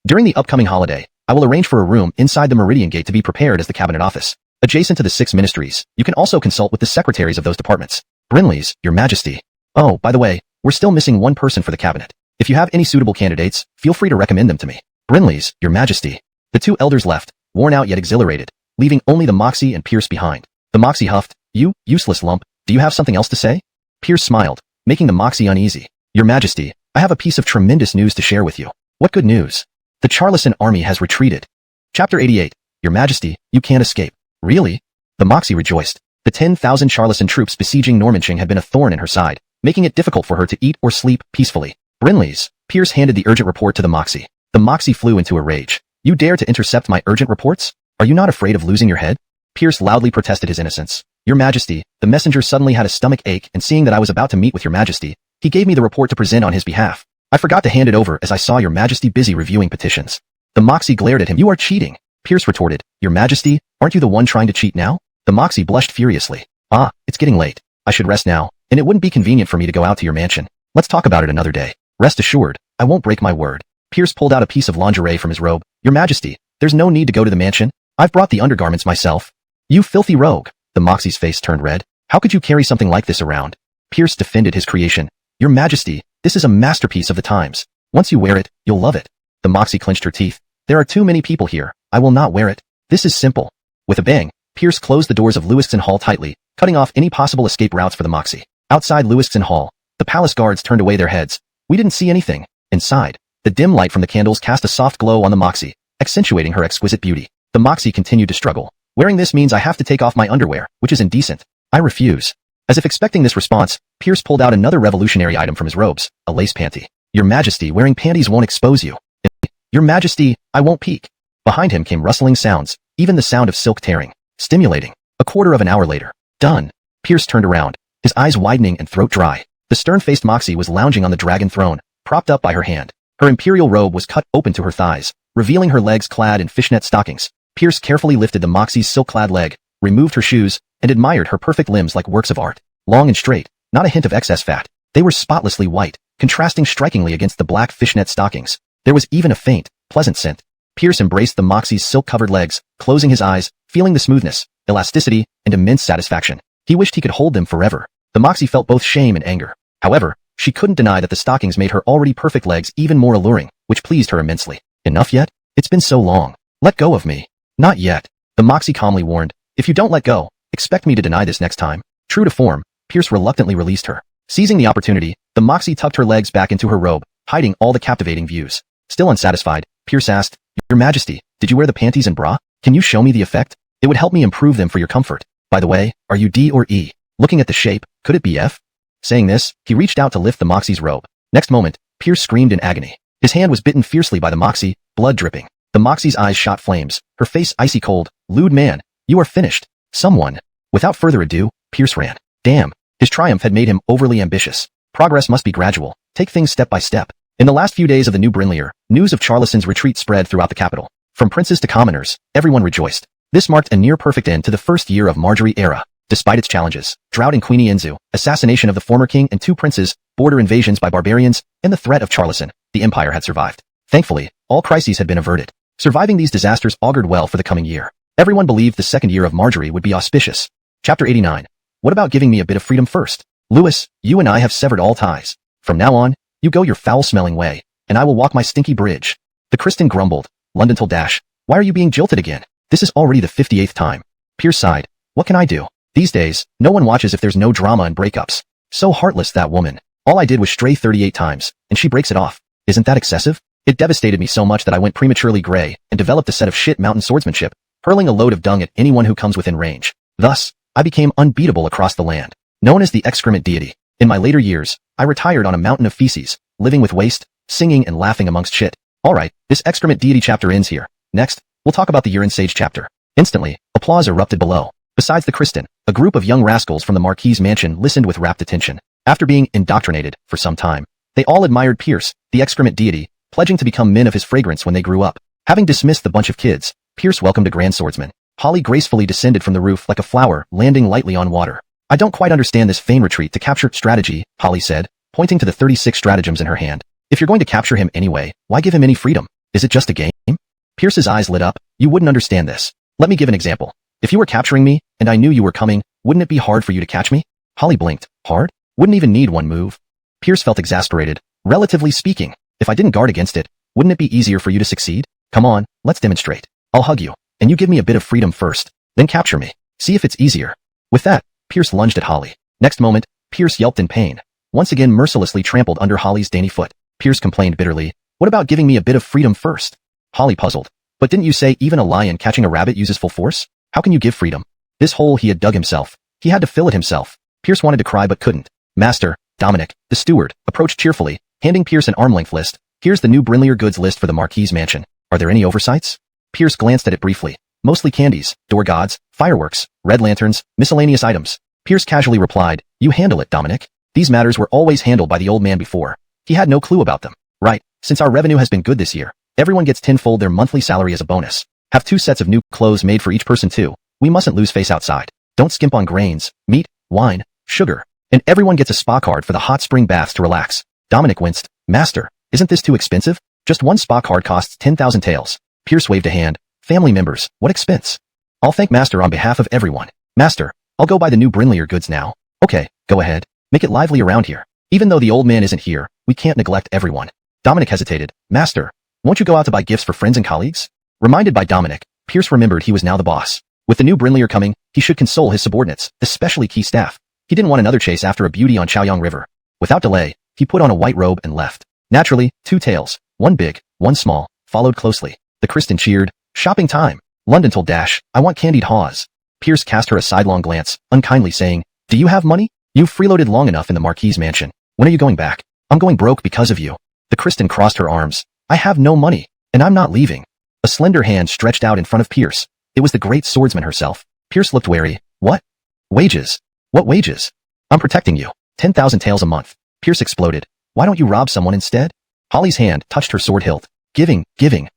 During the upcoming holiday, I will arrange for a room inside the Meridian Gate to be prepared as the cabinet office. Adjacent to the 6 ministries, you can also consult with the secretaries of those departments. Brinley's, your Majesty. Oh, by the way, we're still missing one person for the cabinet. If you have any suitable candidates, feel free to recommend them to me. Brinley's, your Majesty. The 2 elders left, worn out yet exhilarated, leaving only the Moxie and Pierce behind. The Moxie huffed, You, useless lump, do you have something else to say? Pierce smiled, making the Moxie uneasy. Your Majesty, I have a piece of tremendous news to share with you. What good news? The Charleston army has retreated. Chapter 88. Your Majesty, you can't escape. Really? The Moxie rejoiced. The 10,000 Charleston troops besieging Normanching had been a thorn in her side, making it difficult for her to eat or sleep peacefully. Brinley's. Pierce handed the urgent report to the Moxie. The Moxie flew into a rage. You dare to intercept my urgent reports? Are you not afraid of losing your head? Pierce loudly protested his innocence. Your Majesty, the messenger suddenly had a stomach ache, and seeing that I was about to meet with your Majesty, he gave me the report to present on his behalf. I forgot to hand it over as I saw your Majesty busy reviewing petitions. The Moxie glared at him. You are cheating. Pierce retorted. Your Majesty, aren't you the one trying to cheat now? The Moxie blushed furiously. Ah, it's getting late. I should rest now, and it wouldn't be convenient for me to go out to your mansion. Let's talk about it another day. Rest assured, I won't break my word. Pierce pulled out a piece of lingerie from his robe. Your Majesty, there's no need to go to the mansion. I've brought the undergarments myself. You filthy rogue. The Moxie's face turned red. How could you carry something like this around? Pierce defended his creation. Your Majesty, this is a masterpiece of the times. Once you wear it, you'll love it. The Moxie clenched her teeth. There are too many people here. I will not wear it. This is simple. With a bang, Pierce closed the doors of Lewiston Hall tightly, cutting off any possible escape routes for the Moxie. Outside Lewiston Hall, the palace guards turned away their heads. We didn't see anything. Inside, the dim light from the candles cast a soft glow on the Moxie, accentuating her exquisite beauty. The Moxie continued to struggle. Wearing this means I have to take off my underwear, which is indecent. I refuse. As if expecting this response, Pierce pulled out another revolutionary item from his robes, a lace panty. Your Majesty, wearing panties won't expose you. Your Majesty, I won't peek. Behind him came rustling sounds, even the sound of silk tearing. Stimulating. A quarter of an hour later. Done. Pierce turned around, his eyes widening and throat dry. The stern-faced Moxie was lounging on the dragon throne, propped up by her hand. Her imperial robe was cut open to her thighs, revealing her legs clad in fishnet stockings. Pierce carefully lifted the Moxie's silk-clad leg, removed her shoes, and admired her perfect limbs like works of art. Long and straight, not a hint of excess fat. They were spotlessly white, contrasting strikingly against the black fishnet stockings. There was even a faint, pleasant scent. Pierce embraced the Moxie's silk-covered legs, closing his eyes, feeling the smoothness, elasticity, and immense satisfaction. He wished he could hold them forever. The Moxie felt both shame and anger. However, she couldn't deny that the stockings made her already perfect legs even more alluring, which pleased her immensely. Enough yet? It's been so long. Let go of me. Not yet. The Moxie calmly warned. If you don't let go, expect me to deny this next time. True to form, Pierce reluctantly released her. Seizing the opportunity, the Moxie tucked her legs back into her robe, hiding all the captivating views. Still unsatisfied, Pierce asked, Your Majesty, did you wear the panties and bra? Can you show me the effect? It would help me improve them for your comfort. By the way, are you D or E? Looking at the shape, could it be F? Saying this, he reached out to lift the Moxie's robe. Next moment, Pierce screamed in agony. His hand was bitten fiercely by the Moxie, blood dripping. The Moxie's eyes shot flames, her face icy cold. Lewd man, you are finished. Someone. Without further ado, Pierce ran. Damn. His triumph had made him overly ambitious. Progress must be gradual. Take things step by step. In the last few days of the new Brinlier, news of Charlison's retreat spread throughout the capital. From princes to commoners, everyone rejoiced. This marked a near-perfect end to the first year of Marjorie era. Despite its challenges, drought in Queenie Enzu, assassination of the former king and two princes, border invasions by barbarians, and the threat of Charlison, the empire had survived. Thankfully, all crises had been averted. Surviving these disasters augured well for the coming year. Everyone believed the second year of Marjorie would be auspicious. Chapter 89. What about giving me a bit of freedom first? Lewis, you and I have severed all ties. From now on, you go your foul-smelling way, and I will walk my stinky bridge. The Kristen grumbled. London told Dash, why are you being jilted again? This is already the 58th time. Pierce sighed. What can I do? These days, no one watches if there's no drama and breakups. So heartless, that woman. All I did was stray 38 times, and she breaks it off. Isn't that excessive? It devastated me so much that I went prematurely gray and developed a set of shit mountain swordsmanship, hurling a load of dung at anyone who comes within range. Thus, I became unbeatable across the land. Known as the excrement deity. In my later years, I retired on a mountain of feces, living with waste, singing and laughing amongst shit. Alright, this excrement deity chapter ends here. Next, we'll talk about the urine sage chapter. Instantly, applause erupted below. Besides the Kristen, a group of young rascals from the Marquis's mansion listened with rapt attention. After being indoctrinated for some time, they all admired Pierce, the excrement deity, pledging to become men of his fragrance when they grew up. Having dismissed the bunch of kids, Pierce welcomed a grand swordsman. Holly gracefully descended from the roof like a flower, landing lightly on water. I don't quite understand this vain retreat to capture strategy, Holly said, pointing to the 36 stratagems in her hand. If you're going to capture him anyway, why give him any freedom? Is it just a game? Pierce's eyes lit up. You wouldn't understand this. Let me give an example. If you were capturing me, and I knew you were coming, wouldn't it be hard for you to catch me? Holly blinked. Hard? Wouldn't even need one move. Pierce felt exasperated. Relatively speaking, if I didn't guard against it, wouldn't it be easier for you to succeed? Come on, let's demonstrate. I'll hug you, and you give me a bit of freedom first, then capture me. See if it's easier. With that, Pierce lunged at Holly. Next moment, Pierce yelped in pain. Once again mercilessly trampled under Holly's dainty foot. Pierce complained bitterly. What about giving me a bit of freedom first? Holly puzzled. But didn't you say even a lion catching a rabbit uses full force? How can you give freedom? This hole he had dug himself. He had to fill it himself. Pierce wanted to cry but couldn't. Master, Dominic, the steward, approached cheerfully, handing Pierce an arm-length list. Here's the new Brinlier goods list for the Marquis's mansion. Are there any oversights? Pierce glanced at it briefly. Mostly candies, door gods, fireworks, red lanterns, miscellaneous items. Pierce casually replied, You handle it, Dominic. These matters were always handled by the old man before. He had no clue about them. Right, since our revenue has been good this year, everyone gets tenfold their monthly salary as a bonus. Have 2 sets of new clothes made for each person too. We mustn't lose face outside. Don't skimp on grains, meat, wine, sugar. And everyone gets a spa card for the hot spring baths to relax. Dominic winced. Master, isn't this too expensive? Just one spa card costs 10,000 taels. Pierce waved a hand. Family members, what expense? I'll thank Master on behalf of everyone. Master, I'll go buy the new Brinlier goods now. Okay, go ahead. Make it lively around here. Even though the old man isn't here, we can't neglect everyone. Dominic hesitated. Master, won't you go out to buy gifts for friends and colleagues? Reminded by Dominic, Pierce remembered he was now the boss. With the new Brinlier coming, he should console his subordinates, especially key staff. He didn't want another chase after a beauty on Chaoyang River. Without delay, he put on a white robe and left. Naturally, 2 tails, one big, one small, followed closely. The Kristen cheered. Shopping time. London told Dash, I want candied haws. Pierce cast her a sidelong glance, unkindly saying, Do you have money? You've freeloaded long enough in the Marquis's mansion. When are you going back? I'm going broke because of you. The Kristen crossed her arms. I have no money, and I'm not leaving. A slender hand stretched out in front of Pierce. It was the great swordsman herself. Pierce looked wary. What? Wages? What wages? I'm protecting you. 10,000 taels a month. Pierce exploded. Why don't you rob someone instead? Holly's hand touched her sword hilt. Giving,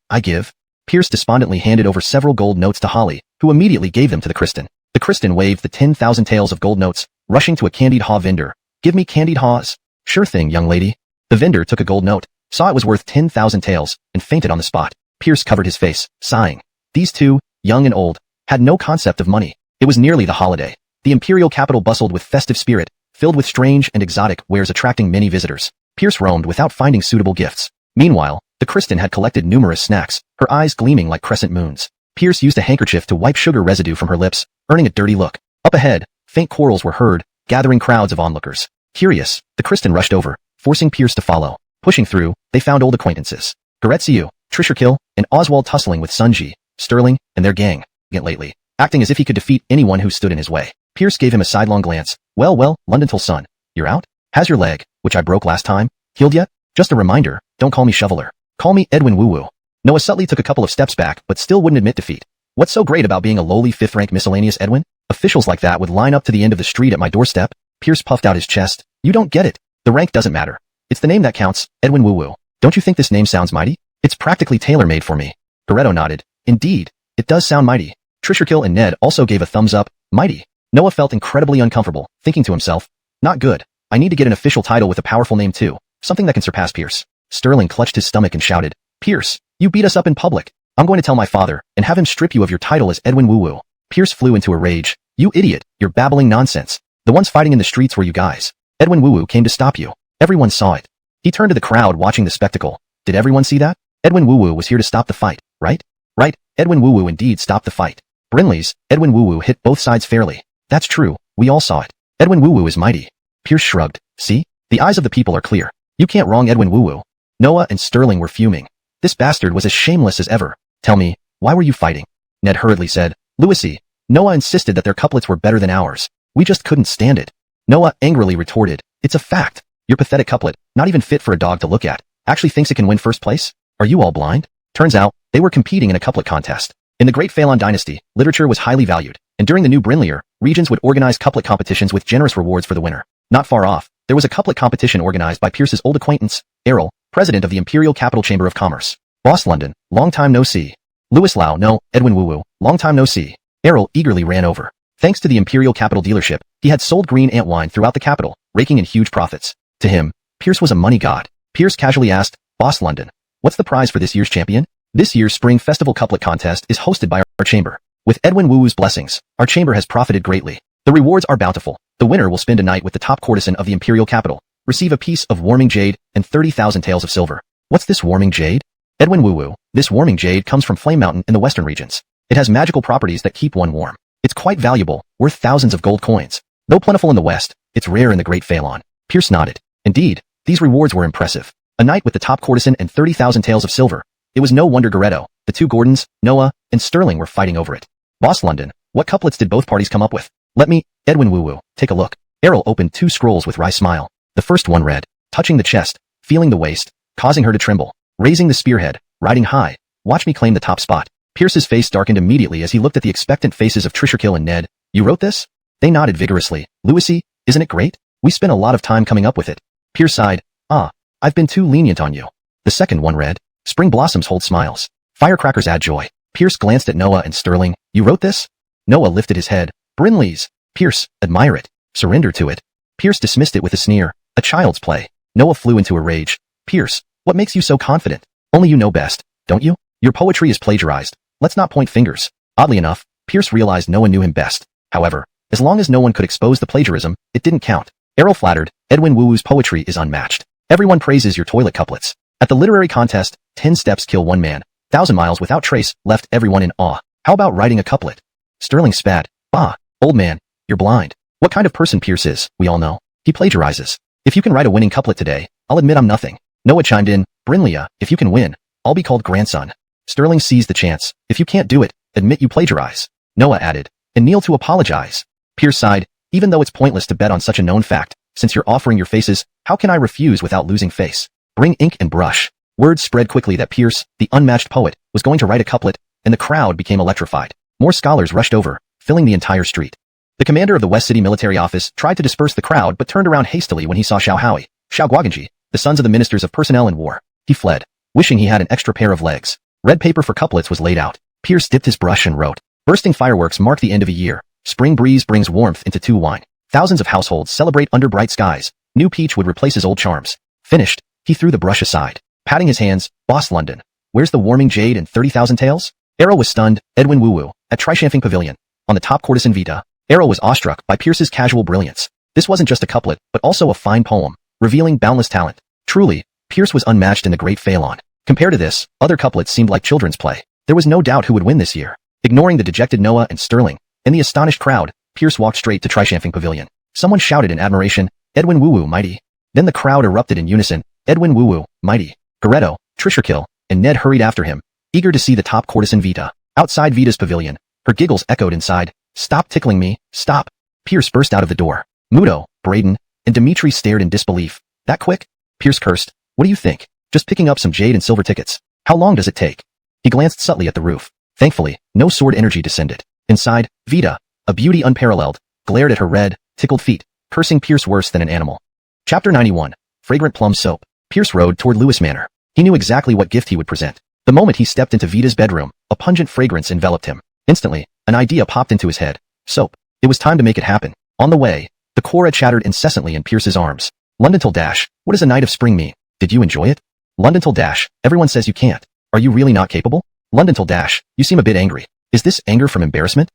I give. Pierce despondently handed over several gold notes to Holly, who immediately gave them to the Kristen. The Kristen waved the 10,000 taels of gold notes, rushing to a candied haw vendor. Give me candied haws. Sure thing, young lady. The vendor took a gold note, saw it was worth 10,000 taels, and fainted on the spot. Pierce covered his face, sighing. These two, young and old, had no concept of money. It was nearly the holiday. The imperial capital bustled with festive spirit, filled with strange and exotic wares attracting many visitors. Pierce roamed without finding suitable gifts. Meanwhile, the Kristen had collected numerous snacks, her eyes gleaming like crescent moons. Pierce used a handkerchief to wipe sugar residue from her lips, earning a dirty look. Up ahead, faint quarrels were heard, gathering crowds of onlookers. Curious, the Kristen rushed over, forcing Pierce to follow. Pushing through, they found old acquaintances. Goretziu, Trisherkill, and Oswald tussling with Sunji, Sterling, and their gang, lately, acting as if he could defeat anyone who stood in his way. Pierce gave him a sidelong glance. Well, Londontal son, you're out? Has your leg, which I broke last time, healed yet? Just a reminder, don't call me Shoveler. Call me Edwin Woo-Woo. Noah subtly took a couple of steps back, but still wouldn't admit defeat. What's so great about being a lowly fifth-rank miscellaneous Edwin? Officials like that would line up to the end of the street at my doorstep. Pierce puffed out his chest. You don't get it. The rank doesn't matter. It's the name that counts, Edwin Woo-Woo. Don't you think this name sounds mighty? It's practically tailor-made for me. Goretto nodded. Indeed, it does sound mighty. Trisherkill and Ned also gave a thumbs up. Mighty. Noah felt incredibly uncomfortable, thinking to himself, not good. I need to get an official title with a powerful name too, something that can surpass Pierce. Sterling clutched his stomach and shouted, Pierce, you beat us up in public. I'm going to tell my father, and have him strip you of your title as Edwin Woo-Woo. Pierce flew into a rage. You idiot, you're babbling nonsense. The ones fighting in the streets were you guys. Edwin Woo-Woo came to stop you. Everyone saw it. He turned to the crowd watching the spectacle. Did everyone see that? Edwin Woo-Woo was here to stop the fight, right? Right, Edwin Woo-Woo indeed stopped the fight. Brinley's, Edwin Woo-Woo hit both sides fairly. That's true, we all saw it. Edwin Woo-Woo is mighty. Pierce shrugged. See? The eyes of the people are clear. You can't wrong Edwin Woo-Woo. Noah and Sterling were fuming. This bastard was as shameless as ever. Tell me, why were you fighting? Ned hurriedly said. Louisy, Noah insisted that their couplets were better than ours. We just couldn't stand it. Noah angrily retorted. It's a fact. Your pathetic couplet, not even fit for a dog to look at, actually thinks it can win first place? Are you all blind? Turns out, they were competing in a couplet contest. In the Great Phelan Dynasty, literature was highly valued, and during the new Brinlier, regions would organize couplet competitions with generous rewards for the winner. Not far off, there was a couplet competition organized by Pierce's old acquaintance, Errol, president of the Imperial Capital Chamber of Commerce. Boss London, long time no see. Louis Lau, no, Edwin Woo-Woo, long time no see. Errol eagerly ran over. Thanks to the Imperial Capital dealership, he had sold green ant wine throughout the capital, raking in huge profits. To him, Pierce was a money god. Pierce casually asked, Boss London, what's the prize for this year's champion? This year's Spring Festival Couplet Contest is hosted by our chamber. With Edwin Woo-Woo's blessings, our chamber has profited greatly. The rewards are bountiful. The winner will spend a night with the top courtesan of the Imperial capital, receive a piece of warming jade, and 30,000 taels of silver. What's this warming jade? Edwin Woo-Woo, this warming jade comes from Flame Mountain in the western regions. It has magical properties that keep one warm. It's quite valuable, worth thousands of gold coins. Though plentiful in the west, it's rare in the Great Phelan. Pierce nodded. Indeed, these rewards were impressive. A night with the top courtesan and 30,000 taels of silver. It was no wonder Goretto, the two Gordons, Noah, and Sterling were fighting over it. Boss London, what couplets did both parties come up with? Let me, Edwin Woo-Woo, take a look. Errol opened two scrolls with wry smile. The first one read, touching the chest, feeling the waist, causing her to tremble, raising the spearhead, riding high, watch me claim the top spot. Pierce's face darkened immediately as he looked at the expectant faces of Trisherkill and Ned. You wrote this? They nodded vigorously. Louisy, isn't it great? We spent a lot of time coming up with it. Pierce sighed. I've been too lenient on you. The second one read, spring blossoms hold smiles. Firecrackers add joy. Pierce glanced at Noah and Sterling. You wrote this? Noah lifted his head. Brinley's. Pierce, admire it. Surrender to it. Pierce dismissed it with a sneer. A child's play. Noah flew into a rage. Pierce, what makes you so confident? Only you know best, don't you? Your poetry is plagiarized. Let's not point fingers. Oddly enough, Pierce realized Noah knew him best. However, as long as no one could expose the plagiarism, it didn't count. Errol flattered, Edwin Woo-Woo's poetry is unmatched. Everyone praises your toilet couplets. At the literary contest, 10 steps kill one man. 1,000 miles without trace left everyone in awe. How about writing a couplet? Sterling spat. Old man, you're blind. What kind of person Pierce is, we all know. He plagiarizes. If you can write a winning couplet today, I'll admit I'm nothing. Noah chimed in. Brinley, if you can win, I'll be called grandson. Sterling seized the chance. If you can't do it, admit you plagiarize. Noah added. And kneel to apologize. Pierce sighed. Even though it's pointless to bet on such a known fact, since you're offering your faces, how can I refuse without losing face? Bring ink and brush. Word spread quickly that Pierce, the unmatched poet, was going to write a couplet, and the crowd became electrified. More scholars rushed over, filling the entire street. The commander of the West City Military Office tried to disperse the crowd but turned around hastily when he saw Xiao Howie, Xiao Guoganji, the sons of the ministers of personnel and war. He fled. wishing he had an extra pair of legs. Red paper for couplets was laid out. Pierce dipped his brush and wrote, "Bursting fireworks mark the end of a year. Spring breeze brings warmth into two wine. Thousands of households celebrate under bright skies. New peach would replace his old charms." Finished, he threw the brush aside. Patting his hands, "Boss London. Where's the warming jade and 30,000 tales?" Arrow was stunned, Edwin Woo-Woo, at Trichamping Pavilion. On the top courtesan Vita, Arrow was awestruck by Pierce's casual brilliance. This wasn't just a couplet, but also a fine poem, revealing boundless talent. Truly, Pierce was unmatched in the great Phelan. Compared to this, other couplets seemed like children's play. There was no doubt who would win this year. Ignoring the dejected Noah and Sterling, and the astonished crowd, Pierce walked straight to Trichamping Pavilion. Someone shouted in admiration, "Edwin Woo-Woo, mighty." Then the crowd erupted in unison, "Edwin Woo-Woo, mighty." Goretto, Trisherkill, and Ned hurried after him, eager to see the top courtesan Vita. Outside Vita's pavilion, her giggles echoed inside, "Stop tickling me, stop." Pierce burst out of the door. Muto, Braden, and Dimitri stared in disbelief. "That quick?" Pierce cursed. "What do you think? Just picking up some jade and silver tickets. How long does it take?" He glanced subtly at the roof. Thankfully, no sword energy descended. Inside, Vita, a beauty unparalleled, glared at her red, tickled feet, cursing Pierce worse than an animal. Chapter 91. Fragrant Plum Soap. Pierce rode toward Lewis Manor. He knew exactly what gift he would present. The moment he stepped into Vita's bedroom, a pungent fragrance enveloped him. Instantly, an idea popped into his head. Soap. It was time to make it happen. On the way, the Cora chattered incessantly in Pierce's arms. "Londontal Dash, what does a night of spring mean? Did you enjoy it?" "Londontal Dash, everyone says you can't. Are you really not capable?" "Londontal Dash, you seem a bit angry. Is this anger from embarrassment?"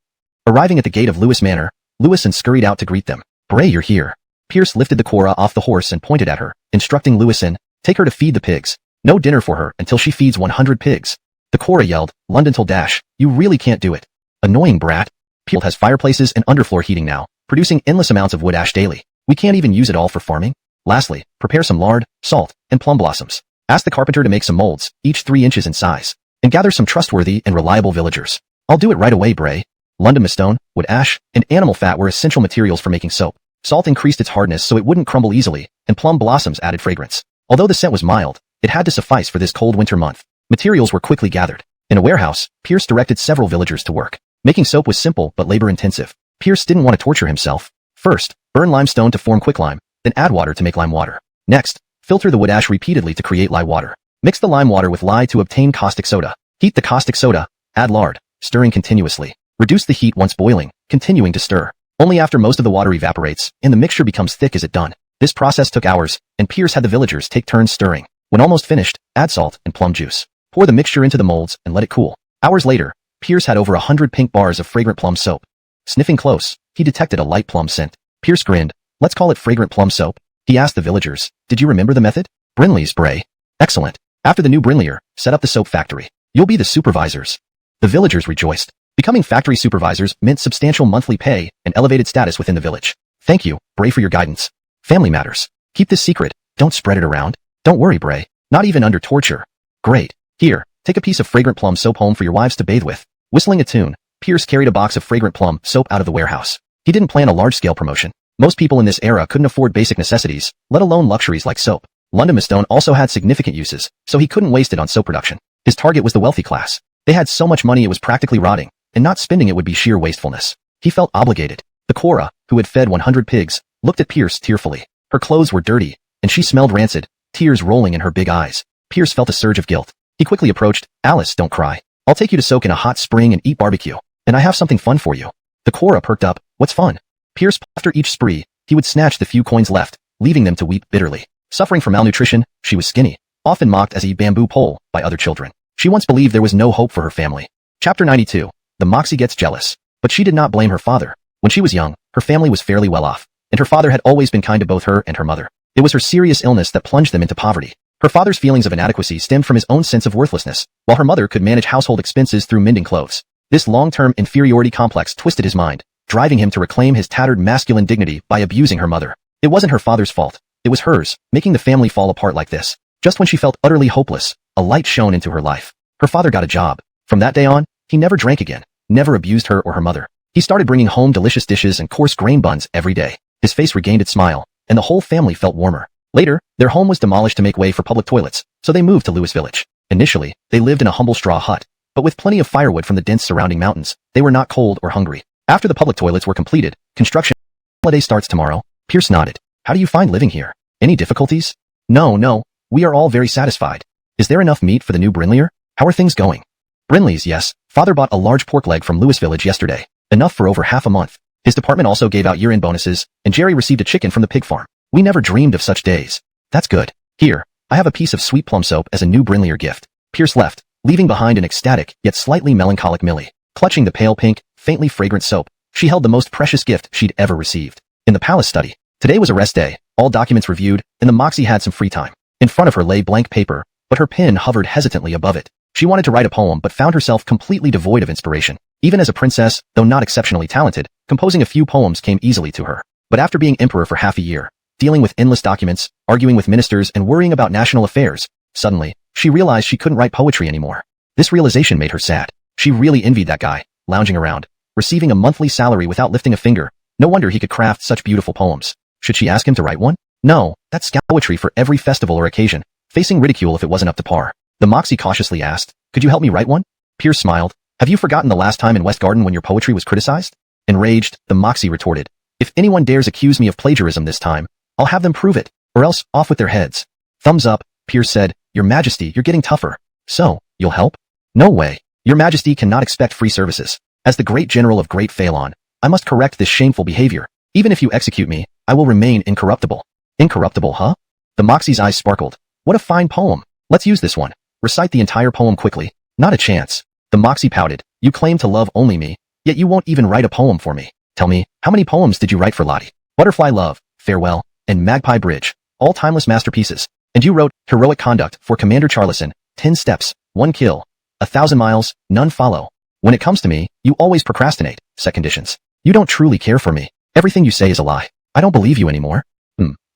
Arriving at the gate of Lewis Manor, Lewison scurried out to greet them. "Bray, you're here." Pierce lifted the Cora off the horse and pointed at her, instructing Lewison, "Take her to feed the pigs. No dinner for her until she feeds 100 pigs." The Cora yelled, "Londontal Dash, you really can't do it. Annoying brat. Pierce has fireplaces and underfloor heating now, producing endless amounts of wood ash daily. We can't even use it all for farming. Lastly, prepare some lard, salt, and plum blossoms. Ask the carpenter to make some molds, each 3 inches in size, and gather some trustworthy and reliable villagers. I'll do it right away, Bray." London mistone, wood ash, and animal fat were essential materials for making soap. Salt increased its hardness so it wouldn't crumble easily, and plum blossoms added fragrance. Although the scent was mild, it had to suffice for this cold winter month. Materials were quickly gathered. In a warehouse, Pierce directed several villagers to work. Making soap was simple but labor-intensive. Pierce didn't want to torture himself. First, burn limestone to form quicklime, then add water to make lime water. Next, filter the wood ash repeatedly to create lye water. Mix the lime water with lye to obtain caustic soda. Heat the caustic soda, add lard, stirring continuously. Reduce the heat once boiling, continuing to stir. Only after most of the water evaporates and the mixture becomes thick is it done. This process took hours, and Pierce had the villagers take turns stirring. When almost finished, add salt and plum juice. Pour the mixture into the molds and let it cool. Hours later, Pierce had over 100 pink bars of fragrant plum soap. Sniffing close, he detected a light plum scent. Pierce grinned. "Let's call it fragrant plum soap." He asked the villagers, "Did you remember the method?" "Brinley's, Bray." "Excellent. After the new Brinleyer, set up the soap factory. You'll be the supervisors." The villagers rejoiced. Becoming factory supervisors meant substantial monthly pay and elevated status within the village. "Thank you, Bray, for your guidance. Family matters. Keep this secret. Don't spread it around." "Don't worry, Bray. Not even under torture." "Great. Here, take a piece of fragrant plum soap home for your wives to bathe with." Whistling a tune, Pierce carried a box of fragrant plum soap out of the warehouse. He didn't plan a large-scale promotion. Most people in this era couldn't afford basic necessities, let alone luxuries like soap. London Mistone also had significant uses, so he couldn't waste it on soap production. His target was the wealthy class. They had so much money it was practically rotting, and not spending it would be sheer wastefulness. He felt obligated. The Cora, who had fed 100 pigs, looked at Pierce tearfully. Her clothes were dirty, and she smelled rancid, tears rolling in her big eyes. Pierce felt a surge of guilt. He quickly approached. "Alice, don't cry. I'll take you to soak in a hot spring and eat barbecue. And I have something fun for you." The Cora perked up. "What's fun?" Pierce, after each spree, he would snatch the few coins left, leaving them to weep bitterly. Suffering from malnutrition, she was skinny, often mocked as a bamboo pole by other children. She once believed there was no hope for her family. Chapter 92. The Moxie Gets Jealous. But she did not blame her father. When she was young, her family was fairly well off, and her father had always been kind to both her and her mother. It was her serious illness that plunged them into poverty. Her father's feelings of inadequacy stemmed from his own sense of worthlessness, while her mother could manage household expenses through mending clothes. This long-term inferiority complex twisted his mind, driving him to reclaim his tattered masculine dignity by abusing her mother. It wasn't her father's fault. It was hers, making the family fall apart like this. Just when she felt utterly hopeless, a light shone into her life. Her father got a job. From that day on, he never drank again, never abused her or her mother. He started bringing home delicious dishes and coarse grain buns every day. His face regained its smile, and the whole family felt warmer. Later, their home was demolished to make way for public toilets, so they moved to Lewis Village. Initially, they lived in a humble straw hut, but with plenty of firewood from the dense surrounding mountains, they were not cold or hungry. After the public toilets were completed, construction holiday starts tomorrow. Pierce nodded. "How do you find living here? Any difficulties?" No, we are all very satisfied. Is there enough meat for the new Brinlier? How are things going? Brinley's, yes. Father bought a large pork leg from Lewis Village yesterday. Enough for over half a month. His department also gave out year-end bonuses, and Jerry received a chicken from the pig farm. We never dreamed of such days. That's good. Here, I have a piece of sweet plum soap as a new Brinlier gift. Pierce left, leaving behind an ecstatic, yet slightly melancholic Millie. Clutching the pale pink, faintly fragrant soap, she held the most precious gift she'd ever received. In the palace study, today was a rest day, all documents reviewed, and the Moxie had some free time. In front of her lay blank paper, but her pen hovered hesitantly above it. She wanted to write a poem but found herself completely devoid of inspiration. Even as a princess, though not exceptionally talented, composing a few poems came easily to her. But after being emperor for half a year, dealing with endless documents, arguing with ministers, and worrying about national affairs, suddenly, she realized she couldn't write poetry anymore. This realization made her sad. She really envied that guy, lounging around, receiving a monthly salary without lifting a finger. No wonder he could craft such beautiful poems. Should she ask him to write one? No, that's poetry for every festival or occasion, facing ridicule if it wasn't up to par. The Moxie cautiously asked, "Could you help me write one?" Pierce smiled. "Have you forgotten the last time in West Garden when your poetry was criticized?" Enraged, the Moxie retorted, "If anyone dares accuse me of plagiarism this time, I'll have them prove it, or else off with their heads." Thumbs up, Pierce said, "Your Majesty, you're getting tougher. So, you'll help?" "No way. Your Majesty cannot expect free services. As the great general of Great Phalon, I must correct this shameful behavior. Even if you execute me, I will remain incorruptible." "Incorruptible, huh?" The Moxie's eyes sparkled. "What a fine poem. Let's use this one. Recite the entire poem quickly." "Not a chance." The Moxie pouted. "You claim to love only me, yet you won't even write a poem for me. Tell me, how many poems did you write for Lottie? Butterfly Love, Farewell, and Magpie Bridge, all timeless masterpieces. And you wrote Heroic Conduct for Commander Charlison, 10 steps, 1 kill, 1,000 miles, none follow. When it comes to me, you always procrastinate, set conditions. You don't truly care for me. Everything you say is a lie. I don't believe you anymore."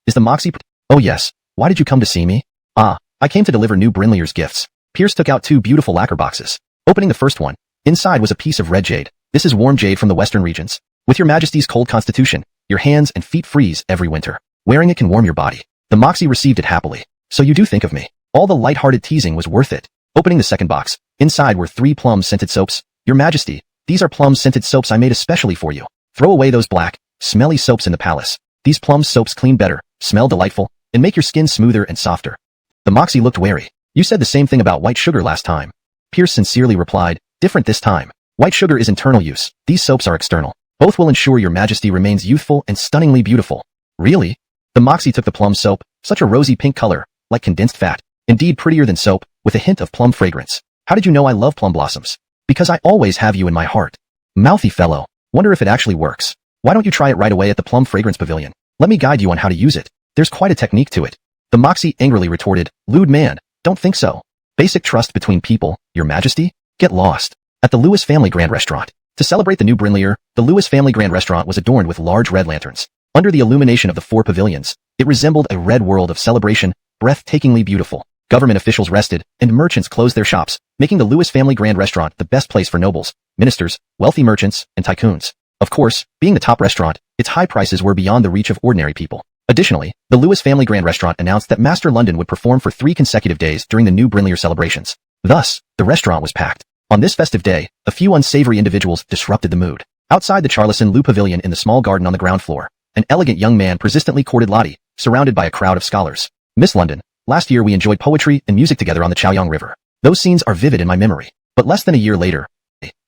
Is the Moxie "Oh yes, why did you come to see me?" "Ah, I came to deliver new Brinlier's gifts." Pierce took out 2 beautiful lacquer boxes. Opening the first one, inside was a piece of red jade. "This is warm jade from the western regions. With your Majesty's cold constitution, your hands and feet freeze every winter. Wearing it can warm your body." The Moxie received it happily. "So you do think of me." All the light-hearted teasing was worth it. Opening the second box, inside were 3 plum-scented soaps. "Your Majesty, these are plum-scented soaps I made especially for you. Throw away those black, smelly soaps in the palace. These plum soaps clean better, smell delightful, and make your skin smoother and softer." The Moxie looked wary. "You said the same thing about white sugar last time." Pierce sincerely replied, "Different this time. White sugar is internal use. These soaps are external. Both will ensure your Majesty remains youthful and stunningly beautiful." "Really?" The Moxie took the plum soap, such a rosy pink color, like condensed fat. Indeed prettier than soap, with a hint of plum fragrance. "How did you know I love plum blossoms?" "Because I always have you in my heart." "Mouthy fellow. Wonder if it actually works. Why don't you try it right away at the Plum Fragrance Pavilion? Let me guide you on how to use it. There's quite a technique to it." The Moxie angrily retorted, "Lewd man, don't think so. Basic trust between people, your Majesty? Get lost." At the Lewis Family Grand Restaurant. To celebrate the new Brinlier, the Lewis Family Grand Restaurant was adorned with large red lanterns. Under the illumination of the 4 pavilions, it resembled a red world of celebration, breathtakingly beautiful. Government officials rested, and merchants closed their shops, making the Lewis Family Grand Restaurant the best place for nobles, ministers, wealthy merchants, and tycoons. Of course, being the top restaurant, its high prices were beyond the reach of ordinary people. Additionally, the Lewis Family Grand Restaurant announced that Master London would perform for 3 consecutive days during the new Brinlier celebrations. Thus, the restaurant was packed. On this festive day, a few unsavory individuals disrupted the mood. Outside the Charlison Lou Pavilion in the small garden on the ground floor, an elegant young man persistently courted Lottie, surrounded by a crowd of scholars. "Miss London, last year we enjoyed poetry and music together on the Chaoyang River. Those scenes are vivid in my memory. But less than a year later,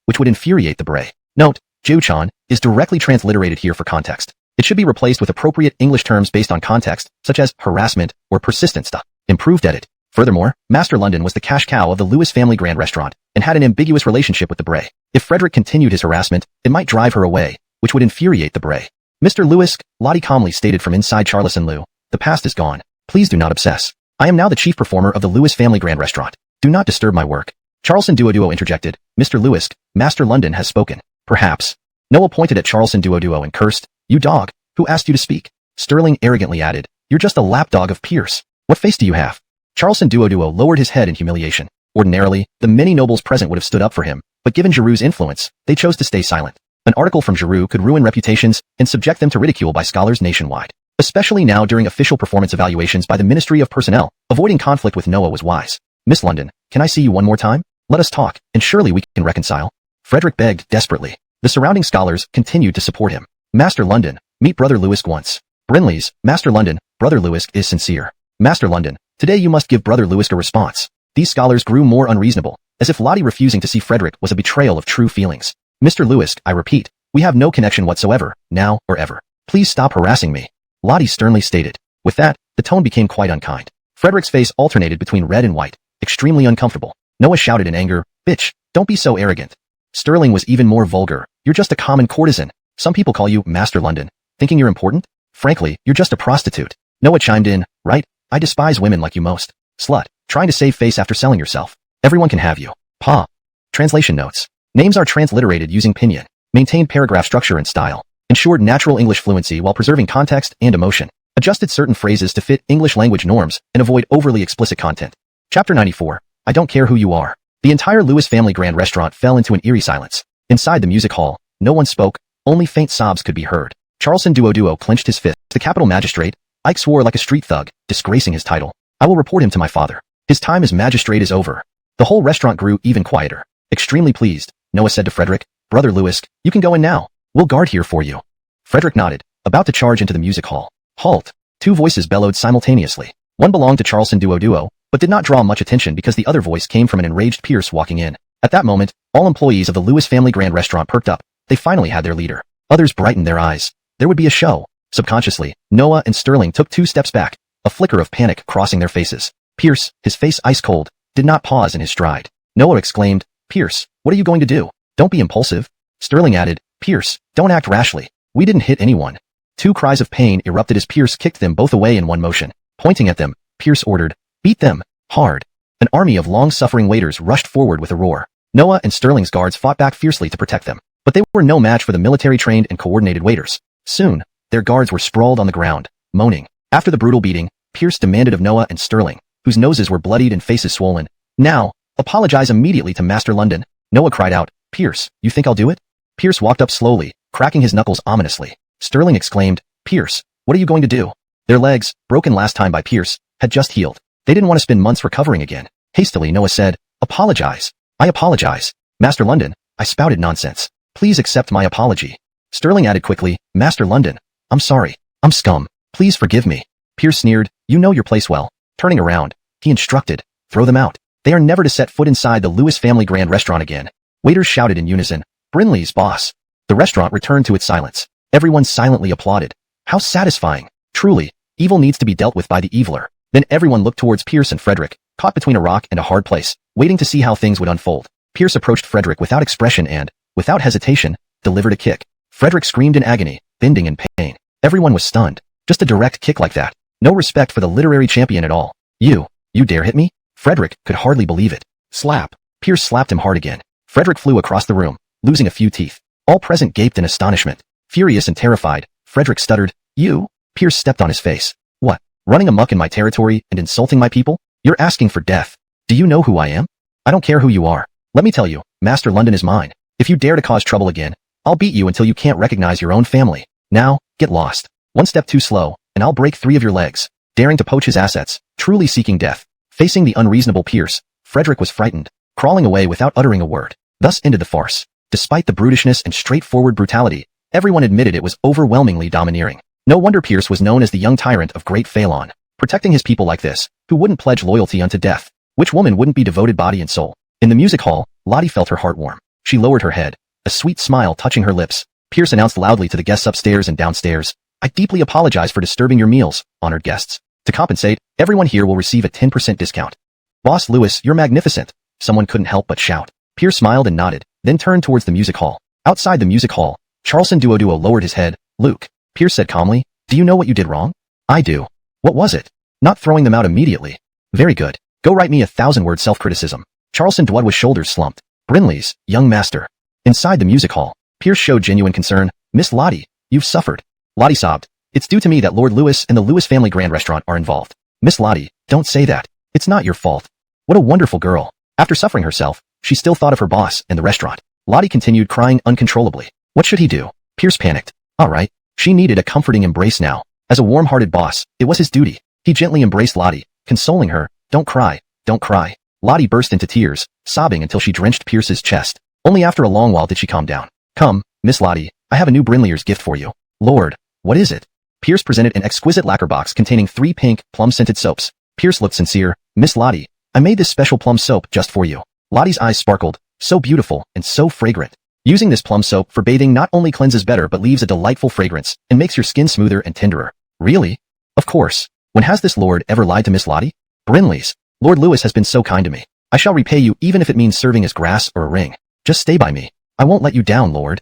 which would infuriate the Bray." Note, Jiu-chan is directly transliterated here for context. It should be replaced with appropriate English terms based on context, such as harassment or persistence. Improved edit. Furthermore, Master London was the cash cow of the Lewis Family Grand Restaurant and had an ambiguous relationship with the Bray. If Frederick continued his harassment, it might drive her away, which would infuriate the Bray. "Mr. Lewis," Lottie calmly stated from inside Charlison Lou, "the past is gone. Please do not obsess. I am now the chief performer of the Lewis Family Grand Restaurant. Do not disturb my work." Charleston Duo interjected, "Mr. Lewis, Master London has spoken." "Perhaps." Noah pointed at Charleston Duo and cursed, "You dog, who asked you to speak?" Sterling arrogantly added, "You're just a lapdog of Pierce. What face do you have?" Charleston Duo lowered his head in humiliation. Ordinarily, the many nobles present would have stood up for him, but given Giroux's influence, they chose to stay silent. An article from Giroux could ruin reputations and subject them to ridicule by scholars nationwide. Especially now during official performance evaluations by the Ministry of Personnel, avoiding conflict with Noah was wise. "Miss London, can I see you one more time? Let us talk, and surely we can reconcile." Frederick begged desperately. The surrounding scholars continued to support him. "Master London, meet Brother Lewis once." Brinley's, "Master London, Brother Lewis is sincere." "Master London, today you must give Brother Lewis a response." These scholars grew more unreasonable, as if Lottie refusing to see Frederick was a betrayal of true feelings. Mr. Lewis, I repeat, we have no connection whatsoever, now or ever. Please stop harassing me. Lottie sternly stated. With that, the tone became quite unkind. Frederick's face alternated between red and white, extremely uncomfortable. Noah shouted in anger, bitch, don't be so arrogant. Sterling was even more vulgar. You're just a common courtesan. Some people call you Master London, thinking you're important? Frankly, you're just a prostitute. Noah chimed in, right? I despise women like you most. Slut, trying to save face after selling yourself. Everyone can have you. Pa. Translation notes. Names are transliterated using pinyin. Maintained paragraph structure and style. Ensured natural English fluency while preserving context and emotion. Adjusted certain phrases to fit English language norms and avoid overly explicit content. Chapter 94. I don't care who you are. The entire Lewis family grand restaurant fell into an eerie silence. Inside the music hall, no one spoke, only faint sobs could be heard. Charleston Duo clenched his fist. The capital magistrate, Ike swore like a street thug, disgracing his title. I will report him to my father. His time as magistrate is over. The whole restaurant grew even quieter. Extremely pleased, Noah said to Frederick, Brother Lewis, you can go in now. We'll guard here for you. Frederick nodded, about to charge into the music hall. Halt! Two voices bellowed simultaneously. One belonged to Charleston Duo, but did not draw much attention because the other voice came from an enraged Pierce walking in. At that moment, all employees of the Lewis family grand restaurant perked up. They finally had their leader. Others brightened their eyes. There would be a show. Subconsciously, Noah and Sterling took 2 steps back, a flicker of panic crossing their faces. Pierce, his face ice cold, did not pause in his stride. Noah exclaimed, Pierce, what are you going to do? Don't be impulsive. Sterling added, Pierce, don't act rashly. We didn't hit anyone. 2 cries of pain erupted as Pierce kicked them both away in one motion. Pointing at them, Pierce ordered, beat them, hard. An army of long-suffering waiters rushed forward with a roar. Noah and Sterling's guards fought back fiercely to protect them, but they were no match for the military-trained and coordinated waiters. Soon, their guards were sprawled on the ground, moaning. After the brutal beating, Pierce demanded of Noah and Sterling, whose noses were bloodied and faces swollen, now, apologize immediately to Master London. Noah cried out, Pierce, you think I'll do it? Pierce walked up slowly, cracking his knuckles ominously. Sterling exclaimed, Pierce, what are you going to do? Their legs, broken last time by Pierce, had just healed. They didn't want to spend months recovering again. Hastily, Noah said, apologize. I apologize. Master London, I spouted nonsense. Please accept my apology. Sterling added quickly, Master London, I'm sorry. I'm scum. Please forgive me. Pierce sneered, you know your place well. Turning around, he instructed, throw them out. They are never to set foot inside the Lewis family grand restaurant again. Waiters shouted in unison, Brinley's boss. The restaurant returned to its silence. Everyone silently applauded. How satisfying. Truly, evil needs to be dealt with by the eviler. Then everyone looked towards Pierce and Frederick, caught between a rock and a hard place, waiting to see how things would unfold. Pierce approached Frederick without expression and, without hesitation, delivered a kick. Frederick screamed in agony, bending in pain. Everyone was stunned. Just a direct kick like that. No respect for the literary champion at all. You dare hit me? Frederick could hardly believe it. Slap. Pierce slapped him hard again. Frederick flew across the room, losing a few teeth. All present gaped in astonishment. Furious and terrified, Frederick stuttered, you? Pierce stepped on his face. What? Running amok in my territory and insulting my people? You're asking for death. Do you know who I am? I don't care who you are. Let me tell you, Master London is mine. If you dare to cause trouble again, I'll beat you until you can't recognize your own family. Now, get lost. One step too slow, and I'll break 3 of your legs. Daring to poach his assets, truly seeking death. Facing the unreasonable Pierce, Frederick was frightened, crawling away without uttering a word. Thus ended the farce. Despite the brutishness and straightforward brutality, everyone admitted it was overwhelmingly domineering. No wonder Pierce was known as the young tyrant of Great Phalon. Protecting his people like this, who wouldn't pledge loyalty unto death? Which woman wouldn't be devoted body and soul? In the music hall, Lottie felt her heart warm. She lowered her head, a sweet smile touching her lips. Pierce announced loudly to the guests upstairs and downstairs, I deeply apologize for disturbing your meals, honored guests. To compensate, everyone here will receive a 10% discount. Boss Lewis, you're magnificent. Someone couldn't help but shout. Pierce smiled and nodded, then turned towards the music hall. Outside the music hall, Charleston Duo lowered his head. Luke, Pierce said calmly, do you know what you did wrong? I do. What was it? Not throwing them out immediately. Very good. Go write me a 1,000-word self-criticism. Charleston Duo's shoulders slumped. Brinley's, young master. Inside the music hall, Pierce showed genuine concern. Miss Lottie, you've suffered. Lottie sobbed. It's due to me that Lord Lewis and the Lewis family grand restaurant are involved. Miss Lottie, don't say that. It's not your fault. What a wonderful girl. After suffering herself, she still thought of her boss and the restaurant. Lottie continued crying uncontrollably. What should he do? Pierce panicked. All right. She needed a comforting embrace now. As a warm-hearted boss, it was his duty. He gently embraced Lottie, consoling her. Don't cry. Don't cry. Lottie burst into tears, sobbing until she drenched Pierce's chest. Only after a long while did she calm down. Come, Miss Lottie, I have a new Brinleyer's gift for you. Lord, what is it? Pierce presented an exquisite lacquer box containing 3 pink, plum-scented soaps. Pierce looked sincere. Miss Lottie, I made this special plum soap just for you. Lottie's eyes sparkled. So beautiful and so fragrant. Using this plum soap for bathing not only cleanses better but leaves a delightful fragrance and makes your skin smoother and tenderer. Really? Of course. When has this lord ever lied to Miss Lottie? Brinley's. Lord Lewis has been so kind to me. I shall repay you even if it means serving as grass or a ring. Just stay by me. I won't let you down, Lord.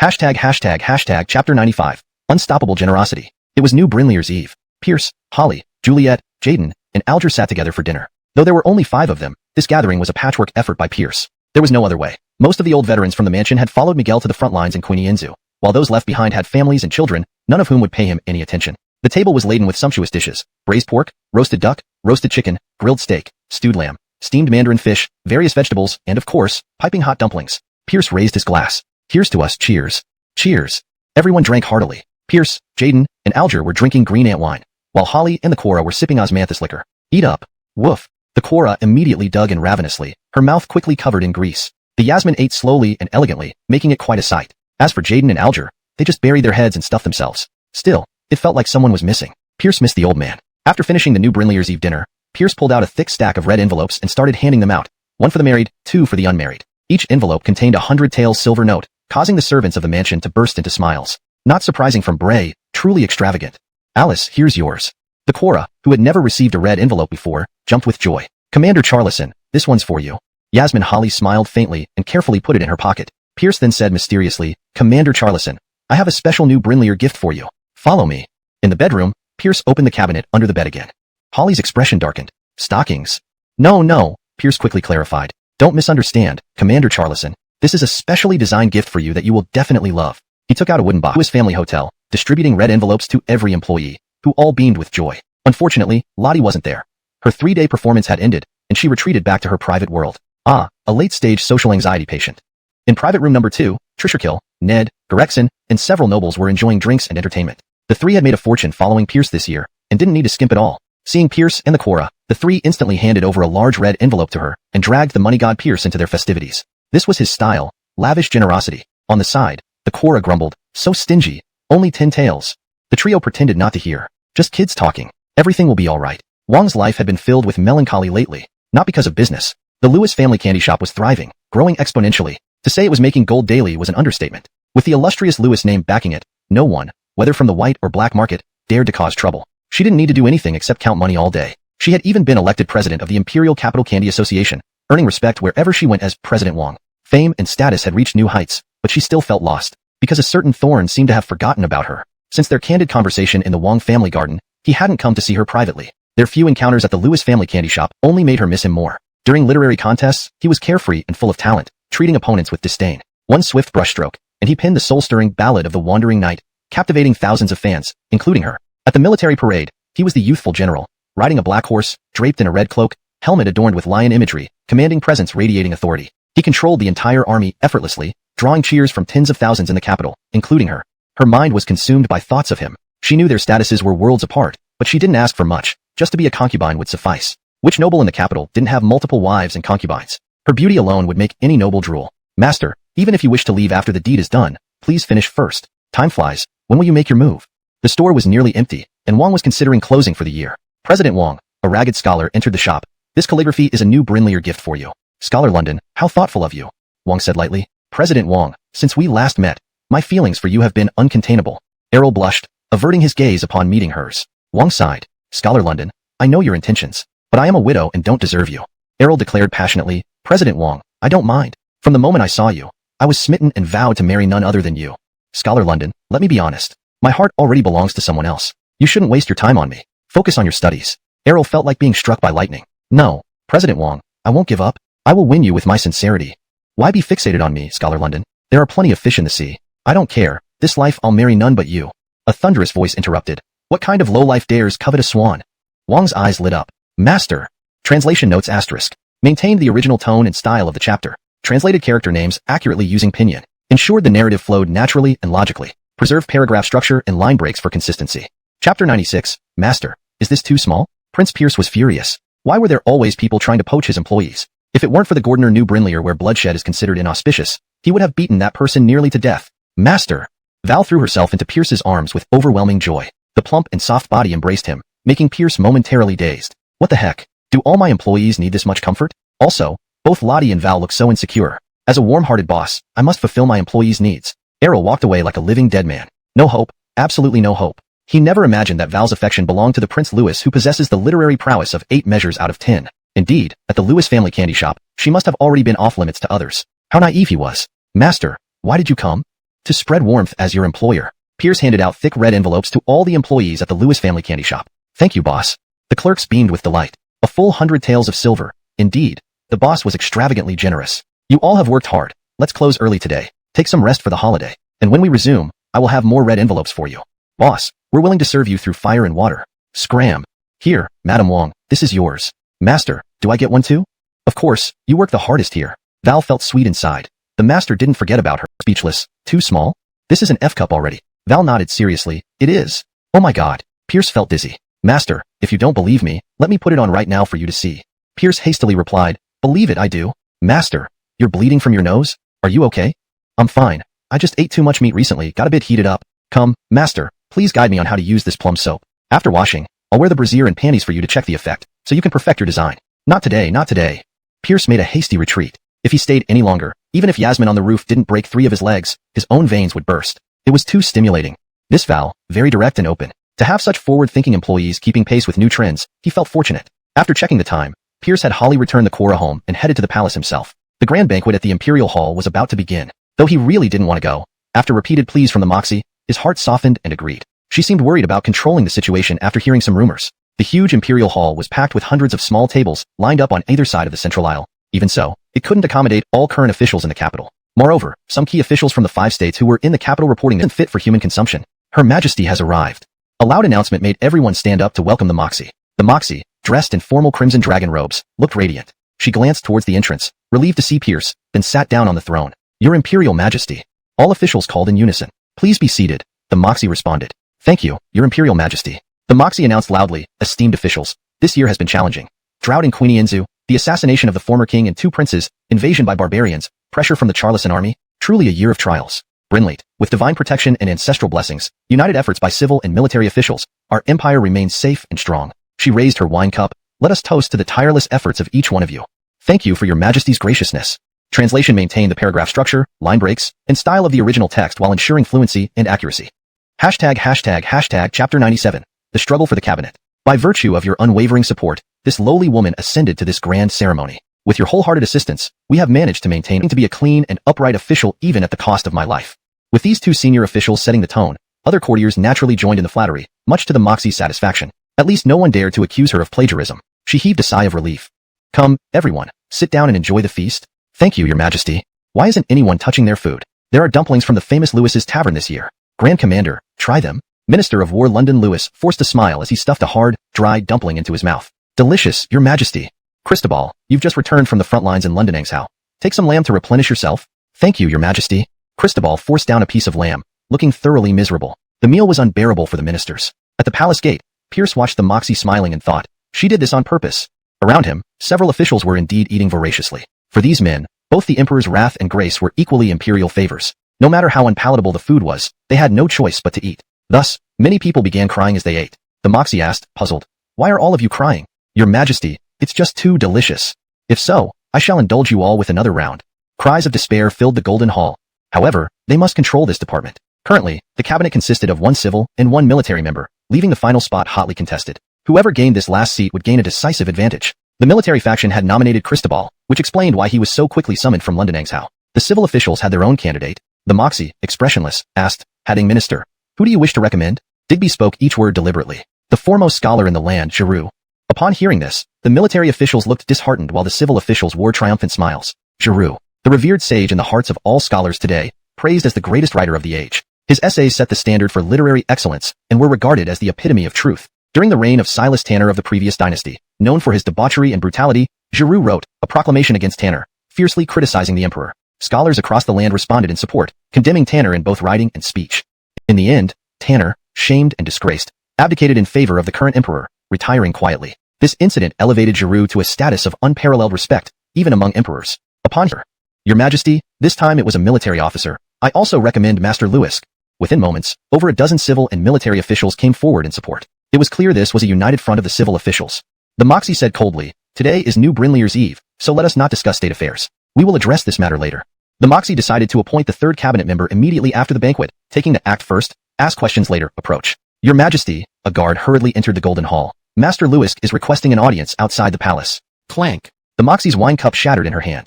####Chapter 95. Unstoppable Generosity. It was New Brinley's Eve. Pierce, Holly, Juliet, Jaden, and Alger sat together for dinner. Though there were only 5 of them, this gathering was a patchwork effort by Pierce. There was no other way. Most of the old veterans from the mansion had followed Miguel to the front lines in Queenie Inzu, while those left behind had families and children, none of whom would pay him any attention. The table was laden with sumptuous dishes: braised pork, roasted duck, roasted chicken, grilled steak, stewed lamb, steamed mandarin fish, various vegetables, and of course, piping hot dumplings. Pierce raised his glass. Here's to us, cheers. Cheers. Everyone drank heartily. Pierce, Jaden, and Alger were drinking green ant wine, while Holly and the Cora were sipping osmanthus liquor. Eat up. Woof. The Cora immediately dug in ravenously, her mouth quickly covered in grease. The Yasmin ate slowly and elegantly, making it quite a sight. As for Jaden and Alger, they just buried their heads and stuffed themselves. Still, it felt like someone was missing. Pierce missed the old man. After finishing the New Brinley's Eve dinner, Pierce pulled out a thick stack of red envelopes and started handing them out. 1 for the married, 2 for the unmarried. Each envelope contained a 100-tael silver note, causing the servants of the mansion to burst into smiles. Not surprising from Bray, truly extravagant. Alice, here's yours. The Cora, who had never received a red envelope before, jumped with joy. Commander Charlison, this one's for you. Yasmin Holly smiled faintly and carefully put it in her pocket. Pierce then said mysteriously, Commander Charlison, I have a special New Brinleyer gift for you. Follow me. In the bedroom, Pierce opened the cabinet under the bed again. Holly's expression darkened. Stockings. No, Pierce quickly clarified. Don't misunderstand, Commander Charlison. This is a specially designed gift for you that you will definitely love. He took out a wooden box to his family hotel, distributing red envelopes to every employee, who all beamed with joy. Unfortunately, Lottie wasn't there. Her 3-day performance had ended, and she retreated back to her private world. A late-stage social anxiety patient. In private room number 2, Trisherkill, Ned, Garexon, and several nobles were enjoying drinks and entertainment. The 3 had made a fortune following Pierce this year, and didn't need to skimp at all. Seeing Pierce and the Cora, the 3 instantly handed over a large red envelope to her, and dragged the money god Pierce into their festivities. This was his style, lavish generosity. On the side, the Cora grumbled, so stingy, only 10 taels. The trio pretended not to hear. Just kids talking. Everything will be alright. Wang's life had been filled with melancholy lately, not because of business. The Lewis family candy shop was thriving, growing exponentially. To say it was making gold daily was an understatement. With the illustrious Lewis name backing it, no one, whether from the white or black market, dared to cause trouble. She didn't need to do anything except count money all day. She had even been elected president of the Imperial Capital Candy Association, earning respect wherever she went as President Wang. Fame and status had reached new heights, but she still felt lost, because a certain Thorn seemed to have forgotten about her. Since their candid conversation in the Wang family garden, he hadn't come to see her privately. Their few encounters at the Lewis family candy shop only made her miss him more. During literary contests, he was carefree and full of talent, treating opponents with disdain. One swift brushstroke, and he penned the soul-stirring Ballad of the Wandering Knight, captivating thousands of fans, including her. At the military parade, he was the youthful general, riding a black horse, draped in a red cloak, helmet adorned with lion imagery, commanding presence radiating authority. He controlled the entire army effortlessly, drawing cheers from tens of thousands in the capital, including her. Her mind was consumed by thoughts of him. She knew their statuses were worlds apart, but she didn't ask for much, just to be a concubine would suffice. Which noble in the capital didn't have multiple wives and concubines? Her beauty alone would make any noble drool. Master, even if you wish to leave after the deed is done, please finish first. Time flies. When will you make your move? The store was nearly empty, and Wang was considering closing for the year. President Wang, a ragged scholar, entered the shop. This calligraphy is a New Brinleyer gift for you. Scholar London, how thoughtful of you. Wang said lightly. President Wang, since we last met, my feelings for you have been uncontainable. Errol blushed, averting his gaze upon meeting hers. Wang sighed. Scholar London, I know your intentions, but I am a widow and don't deserve you. Errol declared passionately. President Wang, I don't mind. From the moment I saw you, I was smitten and vowed to marry none other than you. Scholar London, let me be honest. My heart already belongs to someone else. You shouldn't waste your time on me. Focus on your studies. Errol felt like being struck by lightning. No, President Wang, I won't give up. I will win you with my sincerity. Why be fixated on me, Scholar London? There are plenty of fish in the sea. I don't care. This life I'll marry none but you. A thunderous voice interrupted. What kind of lowlife dares covet a swan? Wang's eyes lit up. Master. Translation notes asterisk. Maintained the original tone and style of the chapter. Translated character names accurately using pinyin. Ensured the narrative flowed naturally and logically. Preserved paragraph structure and line breaks for consistency. Chapter 96. Master. Is this too small? Prince Pierce was furious. Why were there always people trying to poach his employees? If it weren't for the Gordner New Brinleyer where bloodshed is considered inauspicious, he would have beaten that person nearly to death. Master. Val threw herself into Pierce's arms with overwhelming joy. The plump and soft body embraced him, making Pierce momentarily dazed. What the heck? Do all my employees need this much comfort? Also, both Lottie and Val look so insecure. As a warm-hearted boss, I must fulfill my employees' needs. Errol walked away like a living dead man. No hope, absolutely no hope. He never imagined that Val's affection belonged to the Prince Louis, who possesses the literary prowess of 8 measures out of 10. Indeed, at the Louis family candy shop, she must have already been off-limits to others. How naive he was. Master, why did you come? To spread warmth as your employer. Pierce handed out thick red envelopes to all the employees at the Louis family candy shop. Thank you, boss. The clerks beamed with delight. A full 100 taels of silver. Indeed, the boss was extravagantly generous. You all have worked hard. Let's close early today. Take some rest for the holiday. And when we resume, I will have more red envelopes for you. Boss, we're willing to serve you through fire and water. Scram. Here, Madam Wong, this is yours. Master, do I get one too? Of course, you work the hardest here. Val felt sweet inside. The master didn't forget about her. Speechless. Too small? This is an F-cup already. Val nodded seriously. It is. Oh my god. Pierce felt dizzy. Master, if you don't believe me, let me put it on right now for you to see. Pierce hastily replied, believe it, I do. Master, you're bleeding from your nose? Are you okay? I'm fine. I just ate too much meat recently, got a bit heated up. Come, master, please guide me on how to use this plum soap. After washing, I'll wear the brassiere and panties for you to check the effect, so you can perfect your design. Not today, not today. Pierce made a hasty retreat. If he stayed any longer, even if Yasmin on the roof didn't break 3 of his legs, his own veins would burst. It was too stimulating. This Val, very direct and open. To have such forward-thinking employees keeping pace with new trends, he felt fortunate. After checking the time, Pierce had Holly return the Quora home and headed to the palace himself. The grand banquet at the Imperial Hall was about to begin. Though he really didn't want to go, after repeated pleas from the Moxie, his heart softened and agreed. She seemed worried about controlling the situation after hearing some rumors. The huge Imperial Hall was packed with hundreds of small tables lined up on either side of the central aisle. Even so, it couldn't accommodate all current officials in the capital. Moreover, some key officials from the 5 states who were in the capital reporting isn't fit for human consumption. Her Majesty has arrived. A loud announcement made everyone stand up to welcome the Moxie. The Moxie, dressed in formal crimson dragon robes, looked radiant. She glanced towards the entrance, relieved to see Pierce, then sat down on the throne. Your Imperial Majesty. All officials called in unison. Please be seated. The Moxie responded. Thank you, Your Imperial Majesty. The Moxie announced loudly, esteemed officials. This year has been challenging. Drought in Queenie Inzu, the assassination of the former king and 2 princes, invasion by barbarians, pressure from the Charleston army, truly a year of trials. Brinlate, with divine protection and ancestral blessings, united efforts by civil and military officials, our empire remains safe and strong. She raised her wine cup. Let us toast to the tireless efforts of each one of you. Thank you for your Majesty's graciousness. Translation maintained the paragraph structure, line breaks, and style of the original text while ensuring fluency and accuracy. ####Chapter 97. The Struggle for the Cabinet. By virtue of your unwavering support, this lowly woman ascended to this grand ceremony. With your wholehearted assistance, we have managed to maintain to be a clean and upright official even at the cost of my life. With these 2 senior officials setting the tone, other courtiers naturally joined in the flattery, much to the Moxie's satisfaction. At least no one dared to accuse her of plagiarism. She heaved a sigh of relief. Come, everyone, sit down and enjoy the feast. Thank you, Your Majesty. Why isn't anyone touching their food? There are dumplings from the famous Lewis's Tavern this year. Grand Commander, try them. Minister of War London Lewis forced a smile as he stuffed a hard, dry dumpling into his mouth. Delicious, Your Majesty. Cristobal, you've just returned from the front lines in London Engsau. Take some lamb to replenish yourself. Thank you, Your Majesty. Cristobal forced down a piece of lamb, looking thoroughly miserable. The meal was unbearable for the ministers. At the palace gate, Pierce watched the Moxie smiling and thought, she did this on purpose. Around him, several officials were indeed eating voraciously. For these men, both the emperor's wrath and grace were equally imperial favors. No matter how unpalatable the food was, they had no choice but to eat. Thus, many people began crying as they ate. The Moxie asked, puzzled, why are all of you crying? Your Majesty, it's just too delicious. If so, I shall indulge you all with another round. Cries of despair filled the Golden Hall. However, they must control this department. Currently, the cabinet consisted of 1 civil and 1 military member, leaving the final spot hotly contested. Whoever gained this last seat would gain a decisive advantage. The military faction had nominated Cristobal, which explained why he was so quickly summoned from London Engsau. The civil officials had their own candidate. The Moxie, expressionless, asked, Heading Minister, who do you wish to recommend? Digby spoke each word deliberately. The foremost scholar in the land, Giroux. Upon hearing this, the military officials looked disheartened while the civil officials wore triumphant smiles. Giroux, the revered sage in the hearts of all scholars today, praised as the greatest writer of the age. His essays set the standard for literary excellence and were regarded as the epitome of truth. During the reign of Silas Tanner of the previous dynasty, known for his debauchery and brutality, Giroux wrote a proclamation against Tanner, fiercely criticizing the emperor. Scholars across the land responded in support, condemning Tanner in both writing and speech. In the end, Tanner, shamed and disgraced, abdicated in favor of the current emperor, retiring quietly. This incident elevated Giroux to a status of unparalleled respect, even among emperors. Upon her, Your Majesty, this time it was a military officer. I also recommend Master Lewis. Within moments, over a dozen civil and military officials came forward in support. It was clear this was a united front of the civil officials. The Moxie said coldly, Today is New Year's Eve, so let us not discuss state affairs. We will address this matter later. The Moxie decided to appoint the third cabinet member immediately after the banquet, taking the act first, ask questions later, approach. Your Majesty, a guard hurriedly entered the Golden Hall. Master Luisk is requesting an audience outside the palace. Clank. The Moxie's wine cup shattered in her hand.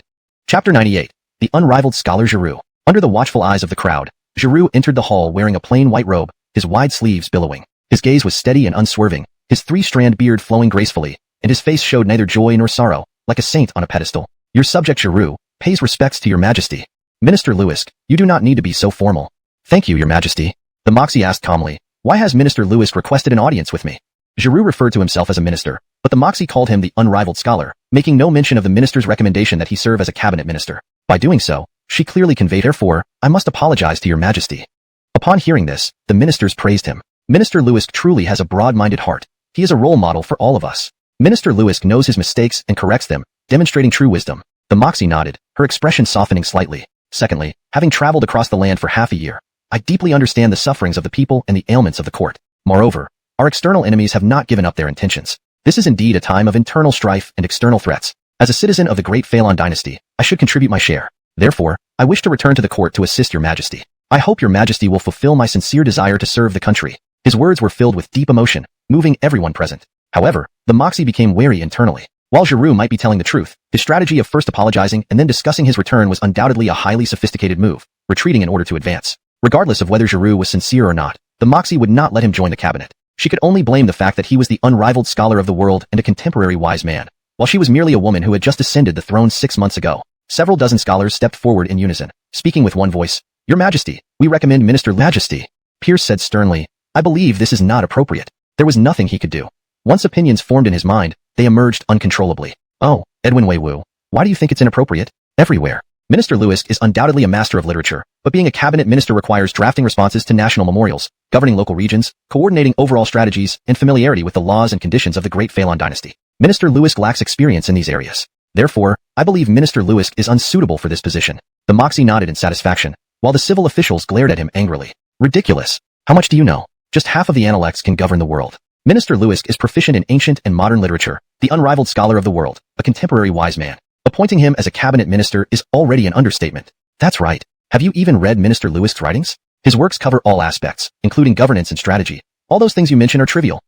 Chapter 98. The unrivaled scholar Zhou. Under the watchful eyes of the crowd, Zhou entered the hall wearing a plain white robe, his wide sleeves billowing. His gaze was steady and unswerving, his three-strand beard flowing gracefully, and his face showed neither joy nor sorrow, like a saint on a pedestal. Your subject Zhou pays respects to your Majesty. Minister Luisk, you do not need to be so formal. Thank you, your Majesty. The Moxie asked calmly, why has Minister Luisk requested an audience with me? Zhou referred to himself as a minister, but the Moxie called him the unrivaled scholar, making no mention of the minister's recommendation that he serve as a cabinet minister. By doing so, she clearly conveyed, therefore, I must apologize to your Majesty. Upon hearing this, the ministers praised him. Minister Luisk truly has a broad-minded heart. He is a role model for all of us. Minister Luisk knows his mistakes and corrects them, demonstrating true wisdom. The Moxie nodded, her expression softening slightly. Secondly, having traveled across the land for half a year, I deeply understand the sufferings of the people and the ailments of the court. Moreover, our external enemies have not given up their intentions. This is indeed a time of internal strife and external threats. As a citizen of the great Phalon dynasty, I should contribute my share. Therefore, I wish to return to the court to assist your Majesty. I hope your Majesty will fulfill my sincere desire to serve the country. His words were filled with deep emotion, moving everyone present. However, the Moxie became wary internally. While Zhou might be telling the truth, his strategy of first apologizing and then discussing his return was undoubtedly a highly sophisticated move, retreating in order to advance. Regardless of whether Zhou was sincere or not, the Moxie would not let him join the cabinet. She could only blame the fact that he was the unrivaled scholar of the world and a contemporary wise man, while she was merely a woman who had just ascended the throne 6 months ago. Several dozen scholars stepped forward in unison, speaking with one voice. Your Majesty, we recommend Minister Majesty. Pierce said sternly, I believe this is not appropriate. There was nothing he could do. Once opinions formed in his mind, they emerged uncontrollably. Oh, Edwin Wei Wu, why do you think it's inappropriate? Everywhere. Minister Luisk is undoubtedly a master of literature, but being a cabinet minister requires drafting responses to national memorials, governing local regions, coordinating overall strategies, and familiarity with the laws and conditions of the great Phalon dynasty. Minister Luisk lacks experience in these areas. Therefore, I believe Minister Luisk is unsuitable for this position. The Moxie nodded in satisfaction, while the civil officials glared at him angrily. Ridiculous. How much do you know? Just half of the Analects can govern the world. Minister Luisk is proficient in ancient and modern literature, the unrivaled scholar of the world, a contemporary wise man. Appointing him as a cabinet minister is already an understatement. That's right. Have you even read Minister Luisk's writings? His works cover all aspects, including governance and strategy. All those things you mention are trivial.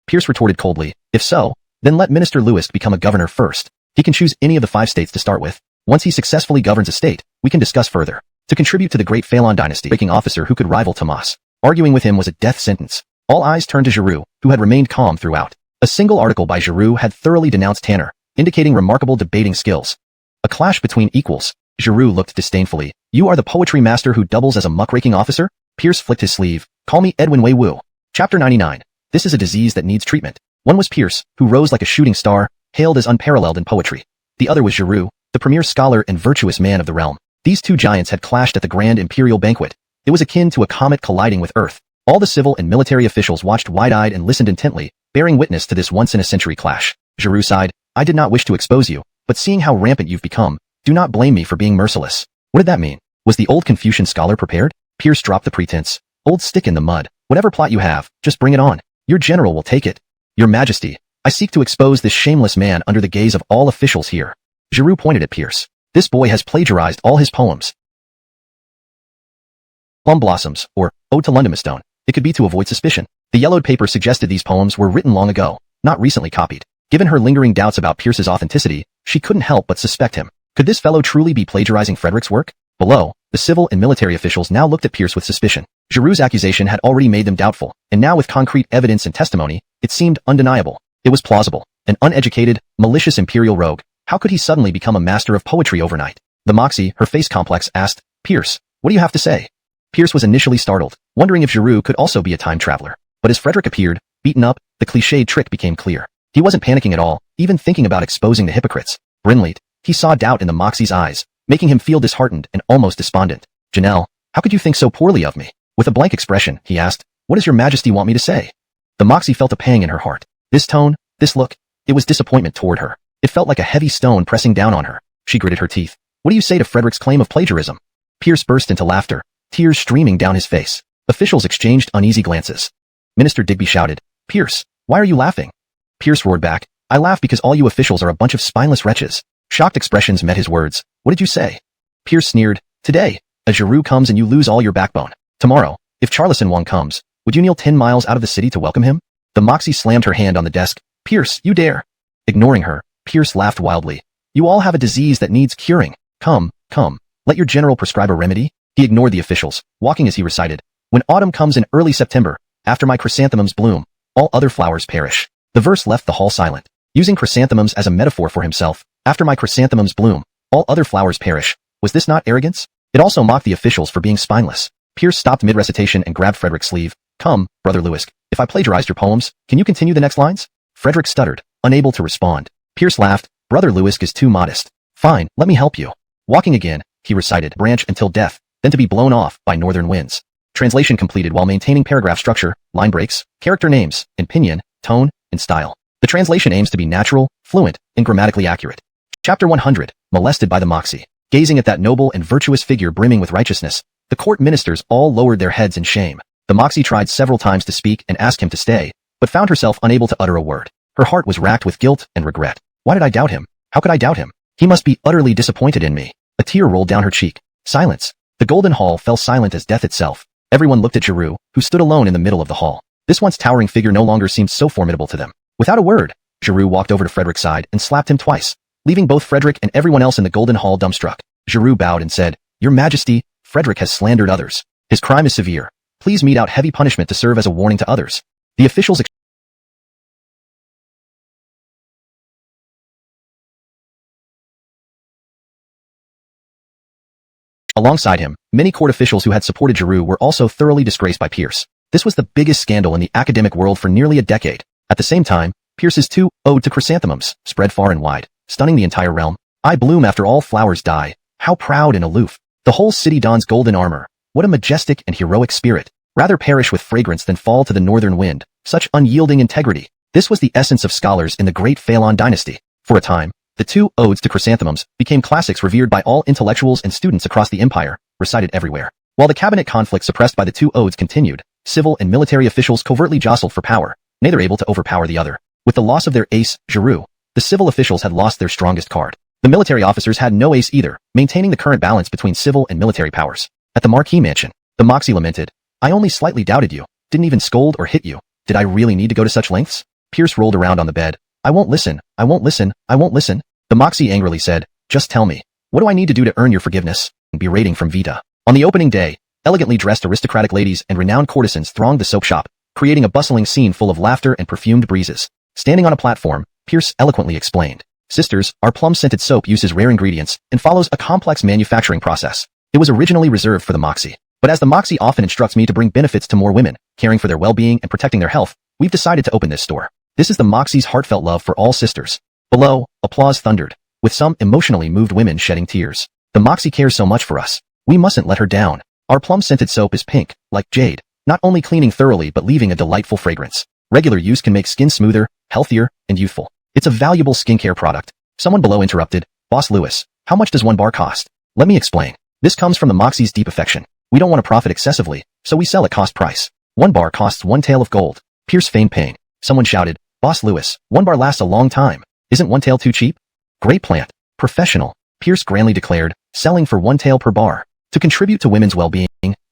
Pierce retorted coldly, if so, then let Minister Luisk become a governor first. He can choose any of the 5 states to start with. Once he successfully governs a state, we can discuss further. To contribute to the great Phalon dynasty, ranking officer who could rival Tomas. Arguing with him was a death sentence. All eyes turned to Zhou, who had remained calm throughout. A single article by Zhou had thoroughly denounced Tanner, indicating remarkable debating skills. A clash between equals. Zhou looked disdainfully. You are the poetry master who doubles as a muckraking officer? Pierce flicked his sleeve. Call me Edwin Wei Wu. Chapter 99. This is a disease that needs treatment. One was Pierce, who rose like a shooting star, hailed as unparalleled in poetry. The other was Zhou, the premier scholar and virtuous man of the realm. These two giants had clashed at the grand imperial banquet. It was akin to a comet colliding with Earth. All the civil and military officials watched wide-eyed and listened intently, bearing witness to this once-in-a-century clash. Zhou sighed, I did not wish to expose you, but seeing how rampant you've become, do not blame me for being merciless. What did that mean? Was the old Confucian scholar prepared? Pierce dropped the pretense. Old stick in the mud. Whatever plot you have, just bring it on. Your general will take it. Your Majesty, I seek to expose this shameless man under the gaze of all officials here. Zhou pointed at Pierce. This boy has plagiarized all his poems. Plum Blossoms, or Ode to Londonstone. It could be to avoid suspicion. The yellowed paper suggested these poems were written long ago, not recently copied. Given her lingering doubts about Pierce's authenticity, she couldn't help but suspect him. Could this fellow truly be plagiarizing Frederick's work? Below, the civil and military officials now looked at Pierce with suspicion. Zhou's accusation had already made them doubtful, and now with concrete evidence and testimony, it seemed undeniable. It was plausible. An uneducated, malicious imperial rogue. How could he suddenly become a master of poetry overnight? The Moxie, her face complex, asked, Pierce, what do you have to say? Pierce was initially startled, wondering if Zhou could also be a time traveler. But as Frederick appeared, beaten up, the cliched trick became clear. He wasn't panicking at all, even thinking about exposing the hypocrites. Brinleit, he saw doubt in the Moxie's eyes, making him feel disheartened and almost despondent. Janelle, how could you think so poorly of me? With a blank expression, he asked, what does your Majesty want me to say? The Moxie felt a pang in her heart. This tone, this look, it was disappointment toward her. It felt like a heavy stone pressing down on her. She gritted her teeth. What do you say to Frederick's claim of plagiarism? Pierce burst into laughter, tears streaming down his face. Officials exchanged uneasy glances. Minister Digby shouted, Pierce, why are you laughing? Pierce roared back, I laugh because all you officials are a bunch of spineless wretches. Shocked expressions met his words. What did you say? Pierce sneered. Today, a Zhou comes and you lose all your backbone. Tomorrow, if Charleston Wong comes, would you kneel 10 miles out of the city to welcome him? The Moxie slammed her hand on the desk. Pierce, you dare. Ignoring her, Pierce laughed wildly. You all have a disease that needs curing. Come, let your general prescribe a remedy. He ignored the officials, walking as he recited. When autumn comes in early September, after my chrysanthemums bloom, all other flowers perish. The verse left the hall silent. Using chrysanthemums as a metaphor for himself, after my chrysanthemums bloom, all other flowers perish. Was this not arrogance? It also mocked the officials for being spineless. Pierce stopped mid-recitation and grabbed Frederick's sleeve. Come, Brother Lewis, if I plagiarized your poems, can you continue the next lines? Frederick stuttered, unable to respond. Pierce laughed. Brother Lewis is too modest. Fine, let me help you. Walking again, he recited, branch until death, then to be blown off by northern winds. Translation completed while maintaining paragraph structure, line breaks, character names, in pinyin, tone, and style. The translation aims to be natural, fluent, and grammatically accurate. Chapter 100, Molested by the Moxie. Gazing at that noble and virtuous figure brimming with righteousness, the court ministers all lowered their heads in shame. The Moxie tried several times to speak and ask him to stay, but found herself unable to utter a word. Her heart was racked with guilt and regret. Why did I doubt him? How could I doubt him? He must be utterly disappointed in me. A tear rolled down her cheek. Silence. The golden hall fell silent as death itself. Everyone looked at Zhou, who stood alone in the middle of the hall. This once towering figure no longer seemed so formidable to them. Without a word, Zhou walked over to Frederick's side and slapped him twice, leaving both Frederick and everyone else in the golden hall dumbstruck. Zhou bowed and said, Your Majesty, Frederick has slandered others. His crime is severe. Please mete out heavy punishment to serve as a warning to others. The officials alongside him, many court officials who had supported Zhou were also thoroughly disgraced by Pierce. This was the biggest scandal in the academic world for nearly a decade. At the same time, Pierce's ode to chrysanthemums spread far and wide, stunning the entire realm. I bloom after all flowers die. How proud and aloof. The whole city dons golden armor. What a majestic and heroic spirit. Rather perish with fragrance than fall to the northern wind. Such unyielding integrity. This was the essence of scholars in the great Zhou Dynasty. For a time, the two odes to chrysanthemums became classics revered by all intellectuals and students across the empire, recited everywhere. While the cabinet conflict suppressed by the two odes continued, civil and military officials covertly jostled for power, neither able to overpower the other. With the loss of their ace, Zhou, the civil officials had lost their strongest card. The military officers had no ace either, maintaining the current balance between civil and military powers. At the Marquis mansion, the Moxie lamented, I only slightly doubted you, didn't even scold or hit you. Did I really need to go to such lengths? Pierce rolled around on the bed. I won't listen, I won't listen, I won't listen. The Moxie angrily said, just tell me, what do I need to do to earn your forgiveness? Berating from Vita. On the opening day, elegantly dressed aristocratic ladies and renowned courtesans thronged the soap shop, creating a bustling scene full of laughter and perfumed breezes. Standing on a platform, Pierce eloquently explained, Sisters, our plum-scented soap uses rare ingredients and follows a complex manufacturing process. It was originally reserved for the Moxie. But as the Moxie often instructs me to bring benefits to more women, caring for their well-being and protecting their health, we've decided to open this store. This is the Moxie's heartfelt love for all sisters. Below, applause thundered, with some emotionally moved women shedding tears. The Moxie cares so much for us. We mustn't let her down. Our plum-scented soap is pink, like jade, not only cleaning thoroughly but leaving a delightful fragrance. Regular use can make skin smoother, healthier, and youthful. It's a valuable skincare product. Someone below interrupted, Boss Lewis, how much does one bar cost? Let me explain. This comes from the Moxie's deep affection. We don't want to profit excessively, so we sell at cost price. 1 bar costs 1 tael of gold. Pierce feigned pain. Someone shouted, Boss Lewis, 1 bar lasts a long time. Isn't 1 tael too cheap? Great plant. Professional. Pierce grandly declared, selling for 1 tael per bar. To contribute to women's well-being,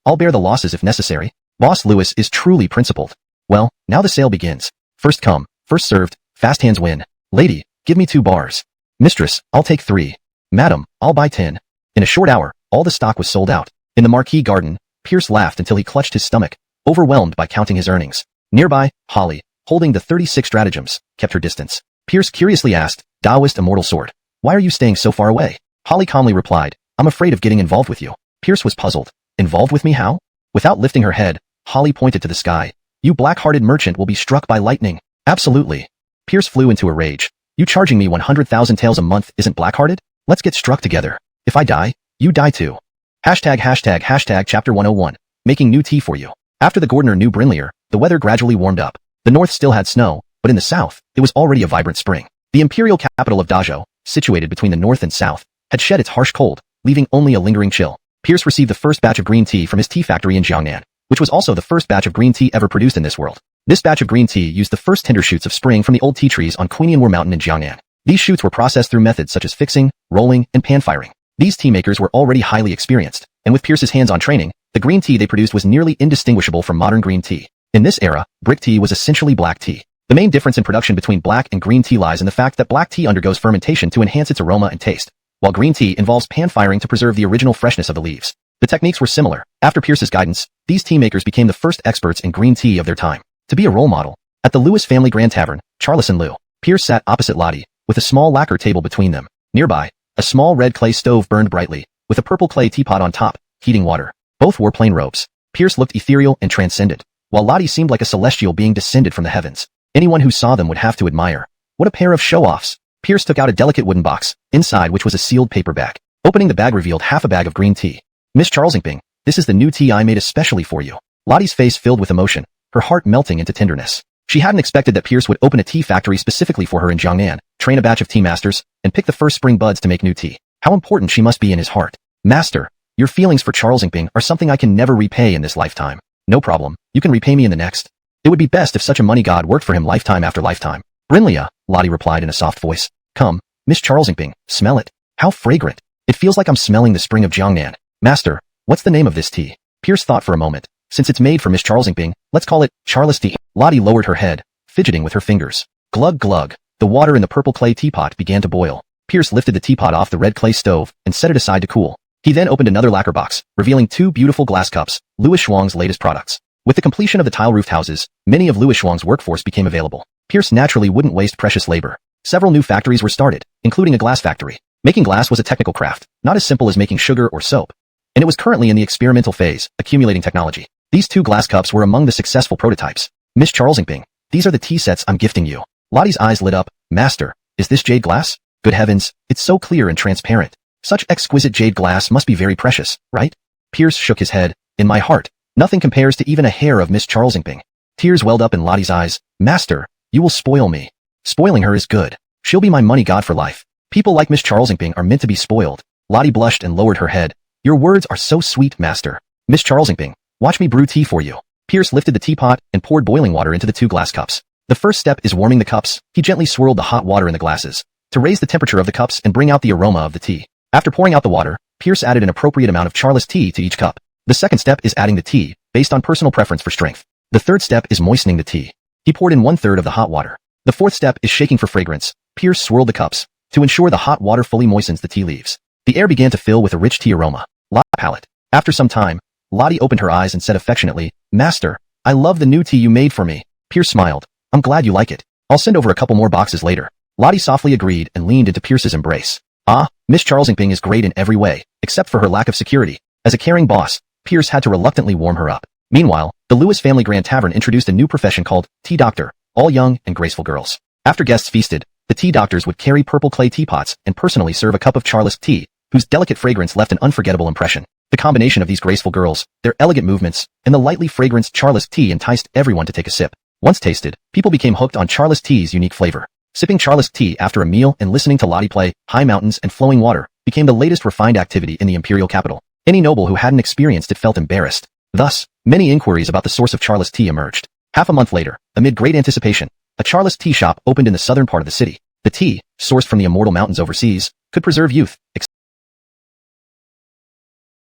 I'll bear the losses if necessary. Boss Lewis is truly principled. Well, now the sale begins. First come, first served, fast hands win. Lady, give me 2 bars. Mistress, I'll take 3. Madam, I'll buy 10. In a short hour, all the stock was sold out. In the Marquis garden, Pierce laughed until he clutched his stomach, overwhelmed by counting his earnings. Nearby, Holly, holding the 36 stratagems, kept her distance. Pierce curiously asked, Taoist immortal sword, why are you staying so far away? Holly calmly replied, I'm afraid of getting involved with you. Pierce was puzzled. Involved with me how? Without lifting her head, Holly pointed to the sky. You black-hearted merchant will be struck by lightning. Absolutely. Pierce flew into a rage. You charging me 100,000 taels a month isn't black-hearted? Let's get struck together. If I die, you die too. Hashtag chapter 101. Making new tea for you. After the Gordner knew Brinlier, the weather gradually warmed up. The north still had snow, but in the south, it was already a vibrant spring. The imperial capital of Dazhou, situated between the north and south, had shed its harsh cold, leaving only a lingering chill. Pierce received the first batch of green tea from his tea factory in Jiangnan, which was also the first batch of green tea ever produced in this world. This batch of green tea used the first tender shoots of spring from the old tea trees on Quinianwar Mountain in Jiangnan. These shoots were processed through methods such as fixing, rolling, and pan firing. These tea makers were already highly experienced, and with Pierce's hands-on training, the green tea they produced was nearly indistinguishable from modern green tea. In this era, brick tea was essentially black tea. The main difference in production between black and green tea lies in the fact that black tea undergoes fermentation to enhance its aroma and taste, while green tea involves pan firing to preserve the original freshness of the leaves. The techniques were similar. After Pierce's guidance, these tea makers became the first experts in green tea of their time. To be a role model, at the Lewis family Grand Tavern, Charles and Lou, Pierce sat opposite Lottie, with a small lacquer table between them. Nearby, a small red clay stove burned brightly, with a purple clay teapot on top, heating water. Both wore plain robes. Pierce looked ethereal and transcendent, while Lottie seemed like a celestial being descended from the heavens. Anyone who saw them would have to admire. What a pair of show-offs. Pierce took out a delicate wooden box, inside which was a sealed paper bag. Opening the bag revealed half a bag of green tea. Miss Charlesingping, this is the new tea I made especially for you. Lottie's face filled with emotion, her heart melting into tenderness. She hadn't expected that Pierce would open a tea factory specifically for her in Jiangnan, train a batch of tea masters, and pick the first spring buds to make new tea. How important she must be in his heart. Master, your feelings for Charlesingping are something I can never repay in this lifetime. No problem, you can repay me in the next. It would be best if such a money god worked for him lifetime after lifetime. Brinlia, Lottie replied in a soft voice. Come, Miss Charlesingping, smell it. How fragrant. It feels like I'm smelling the spring of Jiangnan. Master, what's the name of this tea? Pierce thought for a moment. Since it's made for Miss Charlesingping, let's call it Charles tea. Lottie lowered her head, fidgeting with her fingers. Glug glug. The water in the purple clay teapot began to boil. Pierce lifted the teapot off the red clay stove and set it aside to cool. He then opened another lacquer box, revealing two beautiful glass cups, Louis Shuang's latest products. With the completion of the tile-roofed houses, many of Louis Shuang's workforce became available. Pierce naturally wouldn't waste precious labor. Several new factories were started, including a glass factory. Making glass was a technical craft, not as simple as making sugar or soap. And it was currently in the experimental phase, accumulating technology. These two glass cups were among the successful prototypes. Miss Charlesingping, these are the tea sets I'm gifting you. Lottie's eyes lit up. Master, is this jade glass? Good heavens, it's so clear and transparent. Such exquisite jade glass must be very precious, right? Pierce shook his head. In my heart, nothing compares to even a hair of Miss Charlesingping. Tears welled up in Lottie's eyes. Master, you will spoil me. Spoiling her is good. She'll be my money god for life. People like Miss Charlesingping are meant to be spoiled. Lottie blushed and lowered her head. Your words are so sweet, master. Miss Charlesingping, watch me brew tea for you. Pierce lifted the teapot and poured boiling water into the two glass cups. The first step is warming the cups. He gently swirled the hot water in the glasses to raise the temperature of the cups and bring out the aroma of the tea. After pouring out the water, Pierce added an appropriate amount of Charles tea to each cup. The second step is adding the tea, based on personal preference for strength. The third step is moistening the tea. He poured in 1/3 of the hot water. The fourth step is shaking for fragrance. Pierce swirled the cups to ensure the hot water fully moistens the tea leaves. The air began to fill with a rich tea aroma. Lottie's palate. After some time, Lottie opened her eyes and said affectionately, Master, I love the new tea you made for me. Pierce smiled. I'm glad you like it. I'll send over a couple more boxes later. Lottie softly agreed and leaned into Pierce's embrace. Ah, Miss Charlesingping is great in every way, except for her lack of security. As a caring boss, Pierce had to reluctantly warm her up. Meanwhile, the Lewis family Grand Tavern introduced a new profession called tea doctor, all young and graceful girls. After guests feasted, the tea doctors would carry purple clay teapots and personally serve a cup of Charles tea, whose delicate fragrance left an unforgettable impression. The combination of these graceful girls, their elegant movements, and the lightly fragranced Charles tea enticed everyone to take a sip. Once tasted, people became hooked on Charles tea's unique flavor. Sipping Charles tea after a meal and listening to Lottie play High Mountains and Flowing Water became the latest refined activity in the imperial capital. Any noble who hadn't experienced it felt embarrassed. Thus, many inquiries about the source of Charles tea emerged. Half a month later, amid great anticipation, a Charles tea shop opened in the southern part of the city. The tea, sourced from the immortal mountains overseas, could preserve youth,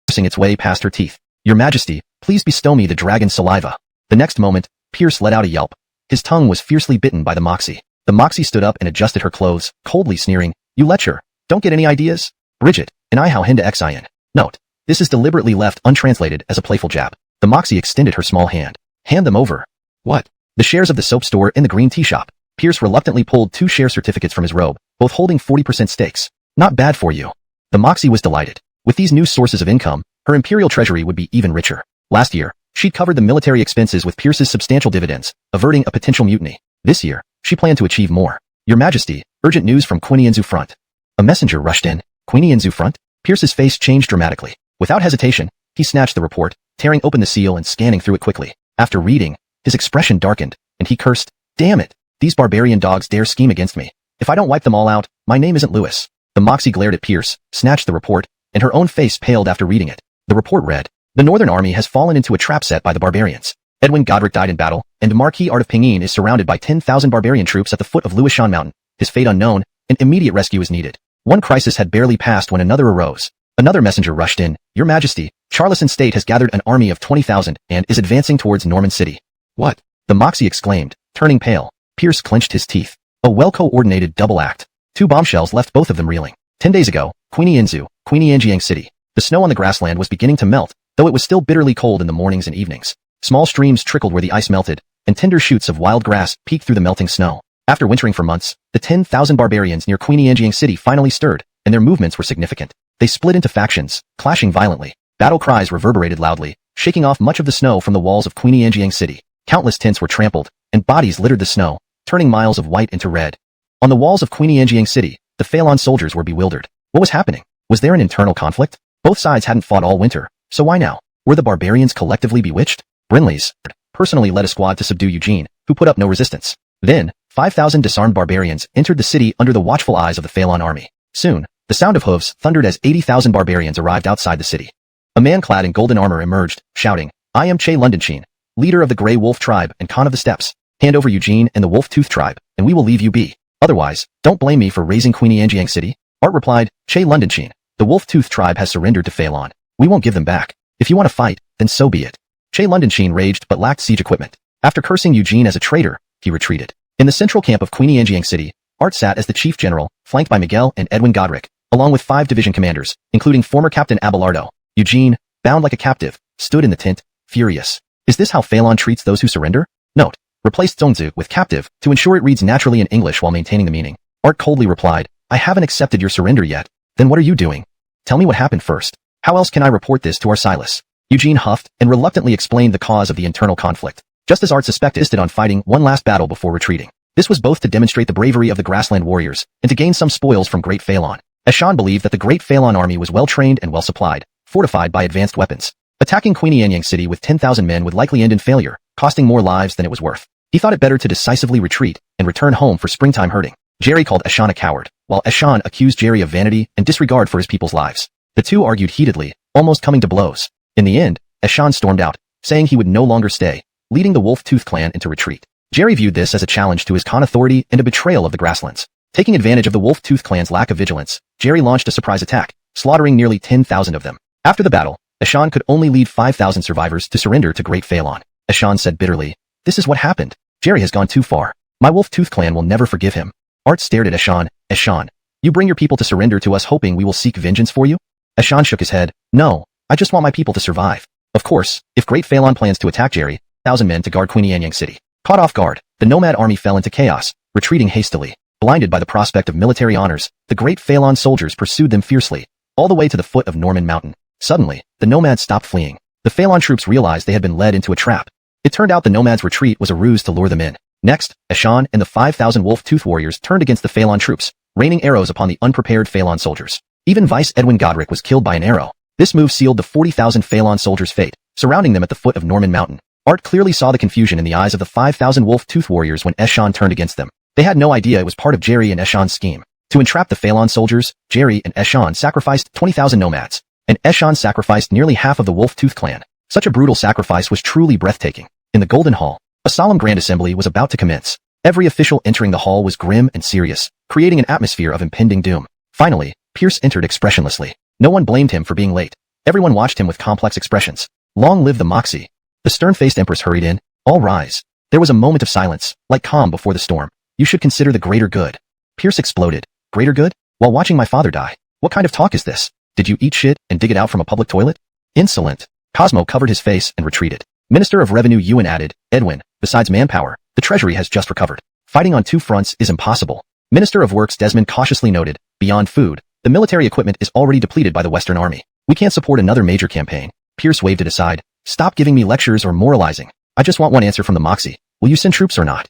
forcing its way past her teeth. Your Majesty, please bestow me the dragon saliva. The next moment, Pierce let out a yelp. His tongue was fiercely bitten by the Moxie. The Moxie stood up and adjusted her clothes, coldly sneering. You lecher. Don't get any ideas? Bridget, and I how hinda xin. Note. This is deliberately left untranslated as a playful jab. The Moxie extended her small hand. Hand them over. What? The shares of the soap store in the green tea shop. Pierce reluctantly pulled 2 share certificates from his robe, both holding 40% stakes. Not bad for you. The Moxie was delighted. With these new sources of income, her imperial treasury would be even richer. Last year, she'd covered the military expenses with Pierce's substantial dividends, averting a potential mutiny. This year, she planned to achieve more. Your Majesty, urgent news from Quinianzu front. A messenger rushed in. Quinianzu front? Pierce's face changed dramatically. Without hesitation, he snatched the report, tearing open the seal and scanning through it quickly. After reading, his expression darkened, and he cursed, Damn it! These barbarian dogs dare scheme against me. If I don't wipe them all out, my name isn't Lewis. The Moxie glared at Pierce, snatched the report, and her own face paled after reading it. The report read, The Northern Army has fallen into a trap set by the barbarians. Edwin Godric died in battle, and the Marquis Art of Pinyin is surrounded by 10,000 barbarian troops at the foot of Luishan Mountain. His fate unknown, and immediate rescue is needed. One crisis had barely passed when another arose. Another messenger rushed in. Your Majesty, Charleston State has gathered an army of 20,000 and is advancing towards Norman City. What? The Moxie exclaimed, turning pale. Pierce clenched his teeth. A well-coordinated double act. 2 bombshells left both of them reeling. 10 days ago, Queenie Inzu, Queenie Anjiang City. The snow on the grassland was beginning to melt, though it was still bitterly cold in the mornings and evenings. Small streams trickled where the ice melted, and tender shoots of wild grass peeked through the melting snow. After wintering for months, the 10,000 barbarians near Queenie Anjiang City finally stirred, and their movements were significant. They split into factions, clashing violently. Battle cries reverberated loudly, shaking off much of the snow from the walls of Queenie Anjiang City. Countless tents were trampled, and bodies littered the snow, turning miles of white into red. On the walls of Queenie Anjiang City, the Phelan soldiers were bewildered. What was happening? Was there an internal conflict? Both sides hadn't fought all winter, so why now? Were the barbarians collectively bewitched? Brinley's personally led a squad to subdue Eugene, who put up no resistance. Then, 5,000 disarmed barbarians entered the city under the watchful eyes of the Phelan army. Soon, the sound of hooves thundered as 80,000 barbarians arrived outside the city. A man clad in golden armor emerged, shouting, I am Che Londonsheen, leader of the Grey Wolf tribe and Khan of the Steppes. Hand over Eugene and the Wolf-Tooth tribe, and we will leave you be. Otherwise, don't blame me for raising Queenie Anjiang City. Art replied, Che Londonsheen, the Wolf-Tooth tribe has surrendered to Phelan. We won't give them back. If you want to fight, then so be it. Che Londonsheen raged but lacked siege equipment. After cursing Eugene as a traitor, he retreated. In the central camp of Queenie Anjiang City, Art sat as the chief general, flanked by Miguel and Edwin Godric, along with 5 division commanders, including former Captain Abelardo. Eugene, bound like a captive, stood in the tent, furious. Is this how Phelan treats those who surrender? Note, replaced Zongzi with captive to ensure it reads naturally in English while maintaining the meaning. Art coldly replied, I haven't accepted your surrender yet. Then what are you doing? Tell me what happened first. How else can I report this to our Silas? Eugene huffed and reluctantly explained the cause of the internal conflict. Just as Art suspected on fighting one last battle before retreating. This was both to demonstrate the bravery of the grassland warriors and to gain some spoils from Great Phelan. Eshan believed that the Great Phelan army was well-trained and well-supplied, fortified by advanced weapons. Attacking Queenie Anjiang City with 10,000 men would likely end in failure, costing more lives than it was worth. He thought it better to decisively retreat and return home for springtime herding. Jerry called Eshan a coward, while Eshan accused Jerry of vanity and disregard for his people's lives. The two argued heatedly, almost coming to blows. In the end, Eshan stormed out, saying he would no longer stay, leading the Wolf-Tooth clan into retreat. Jerry viewed this as a challenge to his Khan authority and a betrayal of the grasslands. Taking advantage of the Wolf-Tooth clan's lack of vigilance, Jerry launched a surprise attack, slaughtering nearly 10,000 of them. After the battle, Eshan could only lead 5,000 survivors to surrender to Great Phelan. Eshan said bitterly, this is what happened. Jerry has gone too far. My Wolf-Tooth clan will never forgive him. Art stared at Eshan. Eshan, you bring your people to surrender to us hoping we will seek vengeance for you? Eshan shook his head. No, I just want my people to survive. Of course, if Great Phelan plans to attack Jerry, 1,000 men to guard Queenie Anjiang City. Caught off guard, the nomad army fell into chaos, retreating hastily. Blinded by the prospect of military honors, the Great Phelan soldiers pursued them fiercely, all the way to the foot of Norman Mountain. Suddenly, the nomads stopped fleeing. The Phelan troops realized they had been led into a trap. It turned out the nomads' retreat was a ruse to lure them in. Next, Eshan and the 5,000 Wolf-Tooth warriors turned against the Phelan troops, raining arrows upon the unprepared Phelan soldiers. Even Vice Edwin Godric was killed by an arrow. This move sealed the 40,000 Phelan soldiers' fate, surrounding them at the foot of Norman Mountain. Art clearly saw the confusion in the eyes of the 5,000 Wolf-Tooth warriors when Eshan turned against them. They had no idea it was part of Jerry and Eshan's scheme. To entrap the Phelan soldiers, Jerry and Eshan sacrificed 20,000 nomads, and Eshan sacrificed nearly half of the Wolf-Tooth clan. Such a brutal sacrifice was truly breathtaking. In the Golden Hall, a solemn grand assembly was about to commence. Every official entering the hall was grim and serious, creating an atmosphere of impending doom. Finally, Pierce entered expressionlessly. No one blamed him for being late. Everyone watched him with complex expressions. Long live the Moxie. The stern-faced empress hurried in. All rise. There was a moment of silence, like calm before the storm. You should consider the greater good. Pierce exploded. Greater good? While watching my father die. What kind of talk is this? Did you eat shit and dig it out from a public toilet? Insolent. Cosmo covered his face and retreated. Minister of Revenue Ewan added, Edwin, besides manpower, the treasury has just recovered. Fighting on 2 fronts is impossible. Minister of Works Desmond cautiously noted, beyond food, the military equipment is already depleted by the Western Army. We can't support another major campaign. Pierce waved it aside. Stop giving me lectures or moralizing. I just want one answer from the Moxie. Will you send troops or not?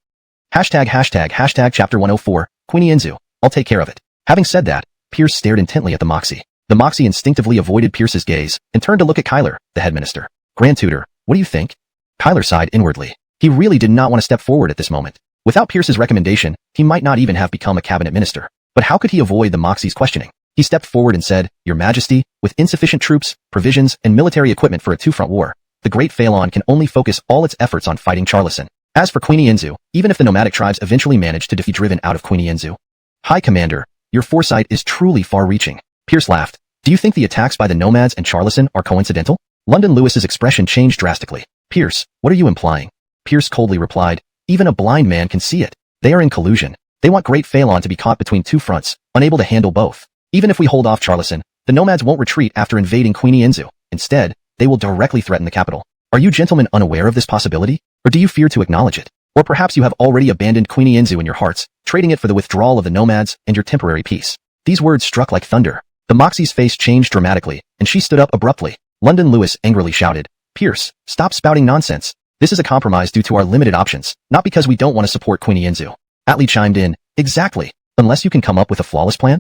Hashtag chapter 104, Queenie Inzu. I'll take care of it. Having said that, Pierce stared intently at the Moxie. The Moxie instinctively avoided Pierce's gaze and turned to look at Kyler, the head minister. Grand Tutor, what do you think? Kyler sighed inwardly. He really did not want to step forward at this moment. Without Pierce's recommendation, he might not even have become a cabinet minister. But how could he avoid the Moxie's questioning? He stepped forward and said, Your Majesty, with insufficient troops, provisions, and military equipment for a 2-front war, the Great Phelan can only focus all its efforts on fighting Charlison. As for Queen Engsub, even if the nomadic tribes eventually manage to defeat driven out of Queen Engsub, High Commander, your foresight is truly far-reaching. Pierce laughed. Do you think the attacks by the nomads and Charlison are coincidental? London Lewis's expression changed drastically. Pierce, what are you implying? Pierce coldly replied, even a blind man can see it. They are in collusion. They want Great Phelan to be caught between two fronts, unable to handle both. Even if we hold off Charlison, the nomads won't retreat after invading Queen Engsub. Instead, they will directly threaten the capital. Are you gentlemen unaware of this possibility? Or do you fear to acknowledge it? Or perhaps you have already abandoned Queen Engsub in your hearts, trading it for the withdrawal of the nomads and your temporary peace. These words struck like thunder. The Moxie's face changed dramatically, and she stood up abruptly. London Lewis angrily shouted, Pierce, stop spouting nonsense. This is a compromise due to our limited options, not because we don't want to support Queen Engsub. Atlee chimed in, exactly, unless you can come up with a flawless plan?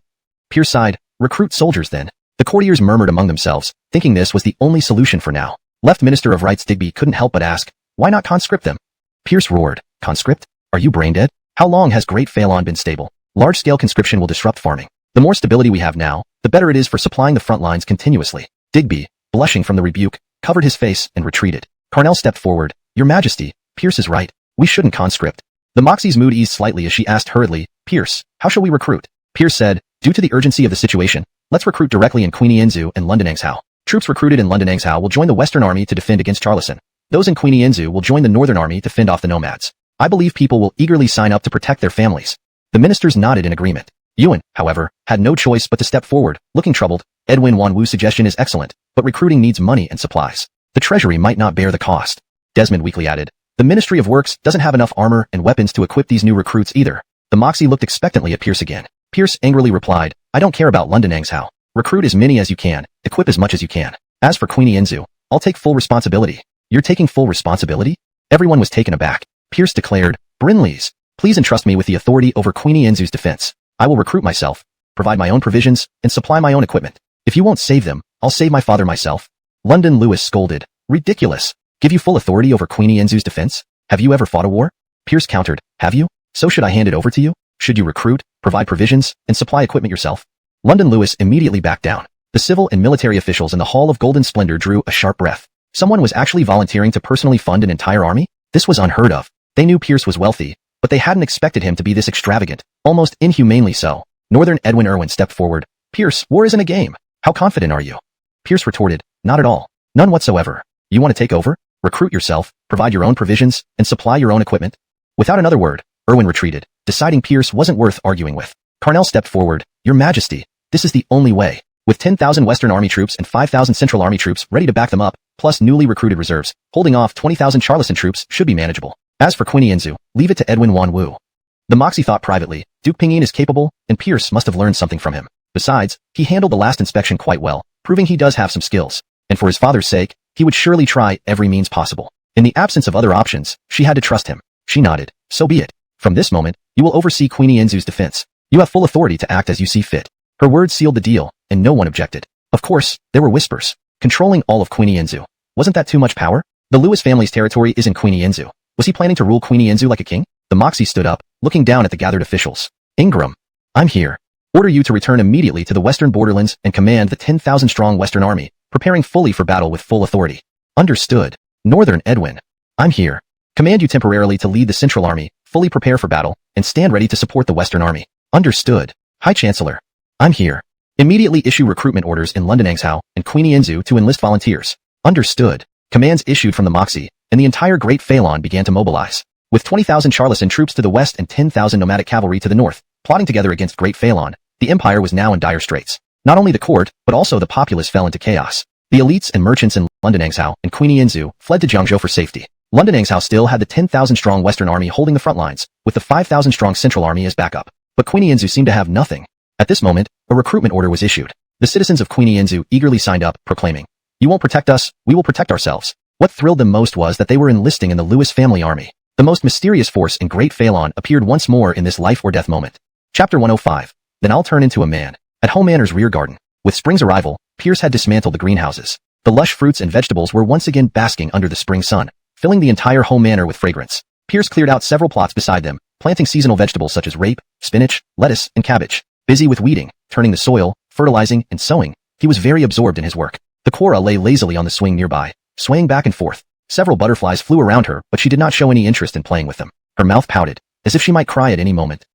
Pierce sighed, recruit soldiers then. The courtiers murmured among themselves, thinking this was the only solution for now. Left Minister of Rights Digby couldn't help but ask, why not conscript them? Pierce roared, conscript? Are you brain dead? How long has Great Phelan been stable? Large-scale conscription will disrupt farming. The more stability we have now, the better it is for supplying the front lines continuously. Digby, blushing from the rebuke, covered his face and retreated. Carnell stepped forward. Your Majesty, Pierce is right. We shouldn't conscript. The Moxie's mood eased slightly as she asked hurriedly, Pierce, how shall we recruit? Pierce said, due to the urgency of the situation, let's recruit directly in Queen Engsub and London Engsau. Troops recruited in London Engsau will join the Western Army to defend against Charlison. Those in Queen Engsub will join the Northern Army to fend off the nomads. I believe people will eagerly sign up to protect their families. The ministers nodded in agreement. Yuan, however, had no choice but to step forward, looking troubled. Edwin Wanwu's suggestion is excellent, but recruiting needs money and supplies. The treasury might not bear the cost. Desmond weakly added, the Ministry of Works doesn't have enough armor and weapons to equip these new recruits either. The Moxie looked expectantly at Pierce again. Pierce angrily replied, I don't care about London Engsau. Recruit as many as you can, equip as much as you can. As for Queen Engsub, I'll take full responsibility. You're taking full responsibility? Everyone was taken aback. Pierce declared, Brinleys, please entrust me with the authority over Queen Engsub's defense. I will recruit myself, provide my own provisions, and supply my own equipment. If you won't save them, I'll save my father myself. London Lewis scolded, ridiculous. Give you full authority over Queen Engsub's defense? Have you ever fought a war? Pierce countered, have you? So should I hand it over to you? Should you recruit, provide provisions, and supply equipment yourself? London Lewis immediately backed down. The civil and military officials in the Hall of Golden Splendor drew a sharp breath. Someone was actually volunteering to personally fund an entire army? This was unheard of. They knew Pierce was wealthy, but they hadn't expected him to be this extravagant, almost inhumanely so. Northern Edwin Irwin stepped forward. Pierce, war isn't a game. How confident are you? Pierce retorted, not at all. None whatsoever. You want to take over? Recruit yourself, provide your own provisions, and supply your own equipment? Without another word, Irwin retreated, deciding Pierce wasn't worth arguing with. Carnell stepped forward. Your Majesty, this is the only way. With 10,000 Western Army troops and 5,000 Central Army troops ready to back them up, plus newly recruited reserves, holding off 20,000 Charlison troops should be manageable. As for Queen Engsub, leave it to Edwin Wanwu. The Moxie thought privately, Duke Pinyin is capable, and Pierce must have learned something from him. Besides, he handled the last inspection quite well, proving he does have some skills. And for his father's sake, he would surely try every means possible. In the absence of other options, she had to trust him. She nodded. So be it. From this moment, you will oversee Queen Engsub's defense. You have full authority to act as you see fit. Her words sealed the deal, and no one objected. Of course, there were whispers. Controlling all of Queen Engsub. Wasn't that too much power? The Lewis family's territory isn't Queen Engsub. Was he planning to rule Queen Engsub like a king? The Moxie stood up, looking down at the gathered officials. Ingram, I'm here. Order you to return immediately to the western borderlands and command the 10,000-strong Western Army, preparing fully for battle with full authority. Understood. Northern Edwin, I'm here. Command you temporarily to lead the Central Army, fully prepare for battle, and stand ready to support the Western Army. Understood. High Chancellor, I'm here. Immediately issue recruitment orders in London Engsau and Queen Engsub to enlist volunteers. Understood. Commands issued from the Moxie, and the entire Great Phelan began to mobilize. With 20,000 Charlison troops to the west and 10,000 nomadic cavalry to the north, plotting together against Great Phelan, the empire was now in dire straits. Not only the court, but also the populace fell into chaos. The elites and merchants in London Engsau and Queen Engsub fled to Jiangzhou for safety. London Engsau still had the 10,000-strong Western Army holding the front lines, with the 5,000-strong Central Army as backup. But Queen Engsub seemed to have nothing. At this moment, a recruitment order was issued. The citizens of Queen Engsub eagerly signed up, proclaiming, You won't protect us, we will protect ourselves. What thrilled them most was that they were enlisting in the Lewis family army. The most mysterious force in Great Phelan appeared once more in this life or death moment. Chapter 105. Then I'll turn into a man. At Home Manor's rear garden, with spring's arrival, Pierce had dismantled the greenhouses. The lush fruits and vegetables were once again basking under the spring sun, filling the entire Home Manor with fragrance. Pierce cleared out several plots beside them, planting seasonal vegetables such as rape, spinach, lettuce, and cabbage. Busy with weeding, turning the soil, fertilizing, and sowing, he was very absorbed in his work. The Quora lay lazily on the swing nearby, swaying back and forth. Several butterflies flew around her, but she did not show any interest in playing with them. Her mouth pouted, as if she might cry at any moment.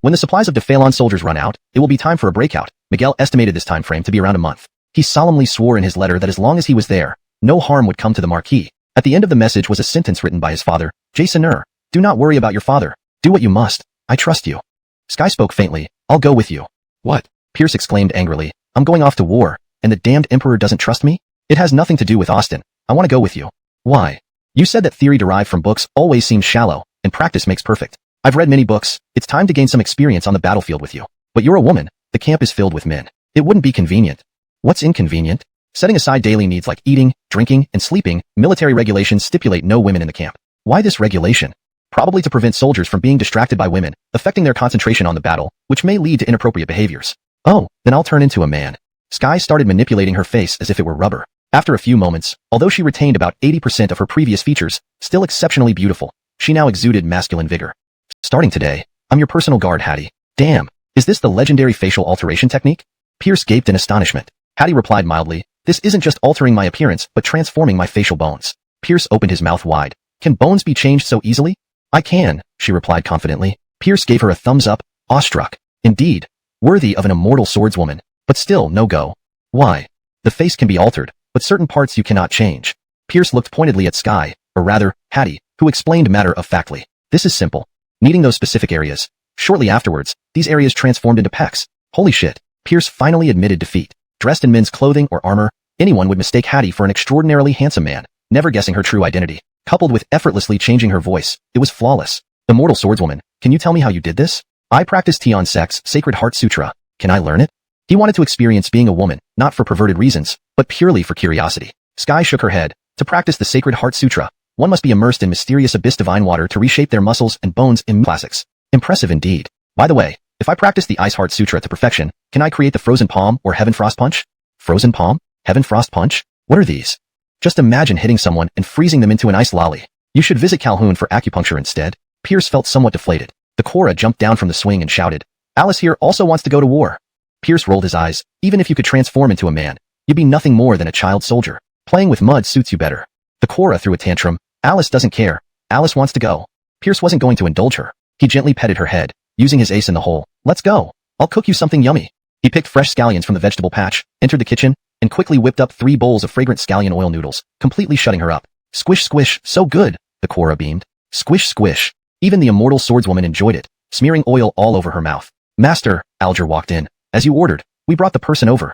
When the supplies of Phalon soldiers run out, it will be time for a breakout. Miguel estimated this time frame to be around a month. He solemnly swore in his letter that as long as he was there, no harm would come to the Marquis. At the end of the message was a sentence written by his father, Jason, do not worry about your father. Do what you must. I trust you. Sky spoke faintly. I'll go with you. What? Pierce exclaimed angrily. I'm going off to war, and the damned Emperor doesn't trust me? It has nothing to do with Austin. I want to go with you. Why? You said that theory derived from books always seems shallow, and practice makes perfect. I've read many books. It's time to gain some experience on the battlefield with you. But you're a woman. The camp is filled with men. It wouldn't be convenient. What's inconvenient? Setting aside daily needs like eating, drinking, and sleeping, military regulations stipulate no women in the camp. Why this regulation? Probably to prevent soldiers from being distracted by women, affecting their concentration on the battle, which may lead to inappropriate behaviors. Oh, then I'll turn into a man. Sky started manipulating her face as if it were rubber. After a few moments, although she retained about 80% of her previous features, still exceptionally beautiful, she now exuded masculine vigor. Starting today, I'm your personal guard, Hattie. Damn, is this the legendary facial alteration technique? Pierce gaped in astonishment. Hattie replied mildly, this isn't just altering my appearance, but transforming my facial bones. Pierce opened his mouth wide. Can bones be changed so easily? I can, she replied confidently. Pierce gave her a thumbs up, awestruck. Indeed, worthy of an immortal swordswoman, but still no go. Why? The face can be altered, but certain parts you cannot change. Pierce looked pointedly at Sky, or rather, Hattie, who explained matter-of-factly. This is simple. Needing those specific areas. Shortly afterwards, these areas transformed into pecs. Holy shit. Pierce finally admitted defeat. Dressed in men's clothing or armor, anyone would mistake Hattie for an extraordinarily handsome man, never guessing her true identity. Coupled with effortlessly changing her voice, it was flawless. Immortal swordswoman, can you tell me how you did this? I practiced Tion Sek's Sacred Heart Sutra. Can I learn it? He wanted to experience being a woman, not for perverted reasons, but purely for curiosity. Sky shook her head. To practice the Sacred Heart Sutra, one must be immersed in mysterious abyss divine water to reshape their muscles and bones in classics. Impressive indeed. By the way, if I practice the Ice Heart Sutra to perfection, can I create the Frozen Palm or Heaven Frost Punch? Frozen Palm? Heaven Frost Punch? What are these? Just imagine hitting someone and freezing them into an ice lolly. You should visit Calhoun for acupuncture instead. Pierce felt somewhat deflated. The Cora jumped down from the swing and shouted, Alice here also wants to go to war. Pierce rolled his eyes. Even if you could transform into a man, you'd be nothing more than a child soldier. Playing with mud suits you better. The Cora threw a tantrum. Alice doesn't care. Alice wants to go. Pierce wasn't going to indulge her. He gently petted her head, using his ace in the hole. Let's go. I'll cook you something yummy. He picked fresh scallions from the vegetable patch, entered the kitchen, and quickly whipped up 3 bowls of fragrant scallion oil noodles, completely shutting her up. Squish squish, so good, the Cora beamed. Squish squish. Even the immortal swordswoman enjoyed it, smearing oil all over her mouth. Master, Alger walked in. As you ordered, we brought the person over.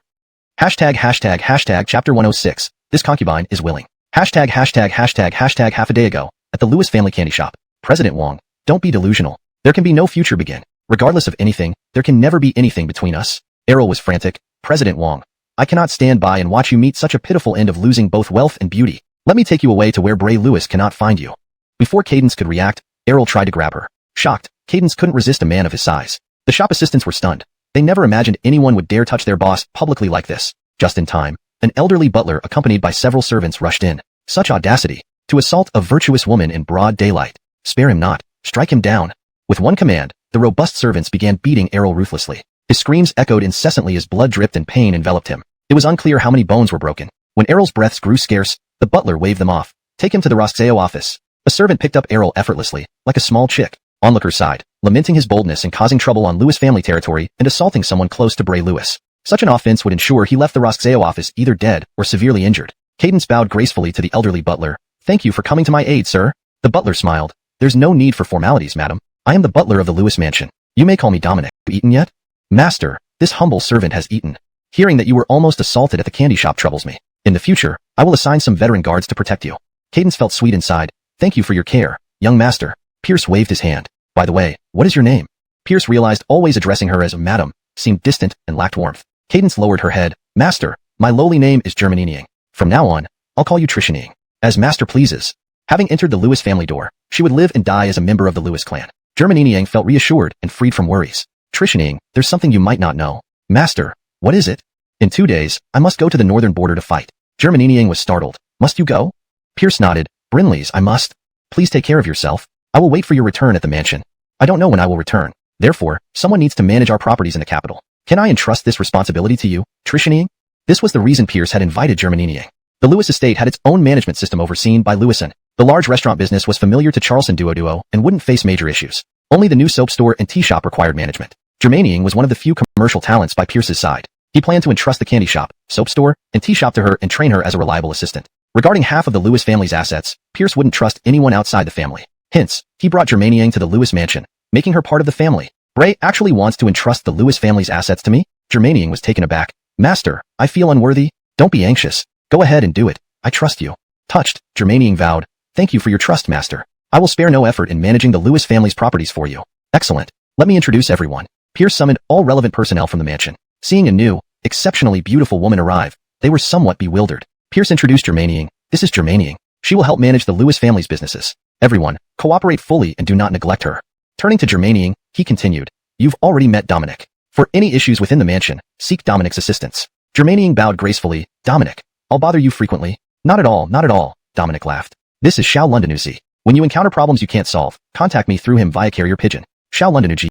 Hashtag chapter 106. This concubine is willing. Hashtag half a day ago, at the Lewis family candy shop. President Wong, don't be delusional. There can be no future begin. Regardless of anything, there can never be anything between us. Errol was frantic. President Wong, I cannot stand by and watch you meet such a pitiful end of losing both wealth and beauty. Let me take you away to where Bray Lewis cannot find you. Before Cadence could react, Errol tried to grab her. Shocked, Cadence couldn't resist a man of his size. The shop assistants were stunned. They never imagined anyone would dare touch their boss publicly like this. Just in time, an elderly butler accompanied by several servants rushed in. Such audacity, to assault a virtuous woman in broad daylight. Spare him not, strike him down. With one command, the robust servants began beating Errol ruthlessly. His screams echoed incessantly as blood dripped and pain enveloped him. It was unclear how many bones were broken. When Errol's breaths grew scarce, the butler waved them off. Take him to the Rosceo office. A servant picked up Errol effortlessly, like a small chick. Onlooker sighed, lamenting his boldness in causing trouble on Lewis family territory and assaulting someone close to Bray Lewis. Such an offense would ensure he left the Rosceo office either dead or severely injured. Cadence bowed gracefully to the elderly butler. Thank you for coming to my aid, sir. The butler smiled. There's no need for formalities, madam. I am the butler of the Lewis mansion. You may call me Dominic. You eaten yet? Master, this humble servant has eaten. Hearing that you were almost assaulted at the candy shop troubles me. In the future, I will assign some veteran guards to protect you. Cadence felt sweet inside. Thank you for your care, young master. Pierce waved his hand. By the way, what is your name? Pierce realized always addressing her as madam seemed distant and lacked warmth. Cadence lowered her head. Master, my lowly name is Germanining. From now on, I'll call you Trishaning. As master pleases. Having entered the Lewis family door, she would live and die as a member of the Lewis clan. Germanining felt reassured and freed from worries. Trishaning, there's something you might not know. Master, what is it? In 2 days, I must go to the northern border to fight. Germanining was startled. Must you go? Pierce nodded. Brinley's, I must. Please take care of yourself. I will wait for your return at the mansion. I don't know when I will return. Therefore, someone needs to manage our properties in the capital. Can I entrust this responsibility to you, Trishaning? This was the reason Pierce had invited Germanining. The Lewis estate had its own management system overseen by Lewison. The large restaurant business was familiar to Charleston Duo and wouldn't face major issues. Only the new soap store and tea shop required management. Germaniang was one of the few commercial talents by Pierce's side. He planned to entrust the candy shop, soap store, and tea shop to her and train her as a reliable assistant. Regarding half of the Lewis family's assets, Pierce wouldn't trust anyone outside the family. Hence, he brought Germaniang to the Lewis mansion, making her part of the family. Bray actually wants to entrust the Lewis family's assets to me? Germaniang was taken aback. Master, I feel unworthy. Don't be anxious. Go ahead and do it. I trust you. Touched, Germaniang vowed. Thank you for your trust, Master. I will spare no effort in managing the Lewis family's properties for you. Excellent. Let me introduce everyone. Pierce summoned all relevant personnel from the mansion. Seeing a new, exceptionally beautiful woman arrive, they were somewhat bewildered. Pierce introduced Germaniang. This is Germaniang. She will help manage the Lewis family's businesses. Everyone, cooperate fully and do not neglect her. Turning to Germaniang, he continued. You've already met Dominic. For any issues within the mansion, seek Dominic's assistance. Germaniang bowed gracefully. Dominic, I'll bother you frequently. Not at all, not at all, Dominic laughed. This is Zhou Dynasty. When you encounter problems you can't solve, contact me through him via carrier pigeon. Zhou Dynasty.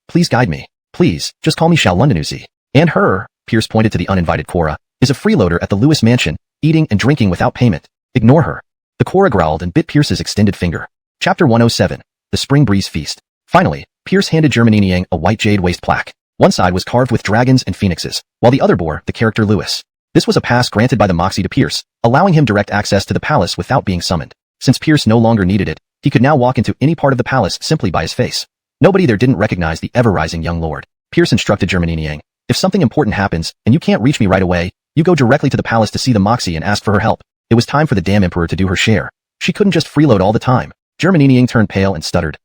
Please guide me. Please, just call me Zhou Dynasty. And her, Pierce pointed to the uninvited Cora, is a freeloader at the Lewis mansion, eating and drinking without payment. Ignore her. The Cora growled and bit Pierce's extended finger. Chapter 107. The Spring Breeze Feast. Finally, Pierce handed Germaniang a white jade waist plaque. One side was carved with dragons and phoenixes, while the other bore the character Lewis. This was a pass granted by the Moxie to Pierce, allowing him direct access to the palace without being summoned. Since Pierce no longer needed it, he could now walk into any part of the palace simply by his face. Nobody there didn't recognize the ever-rising young lord. Pierce instructed Germaniang, if something important happens, and you can't reach me right away, you go directly to the palace to see the Moxie and ask for her help. It was time for the damn emperor to do her share. She couldn't just freeload all the time. Germaniang turned pale and stuttered.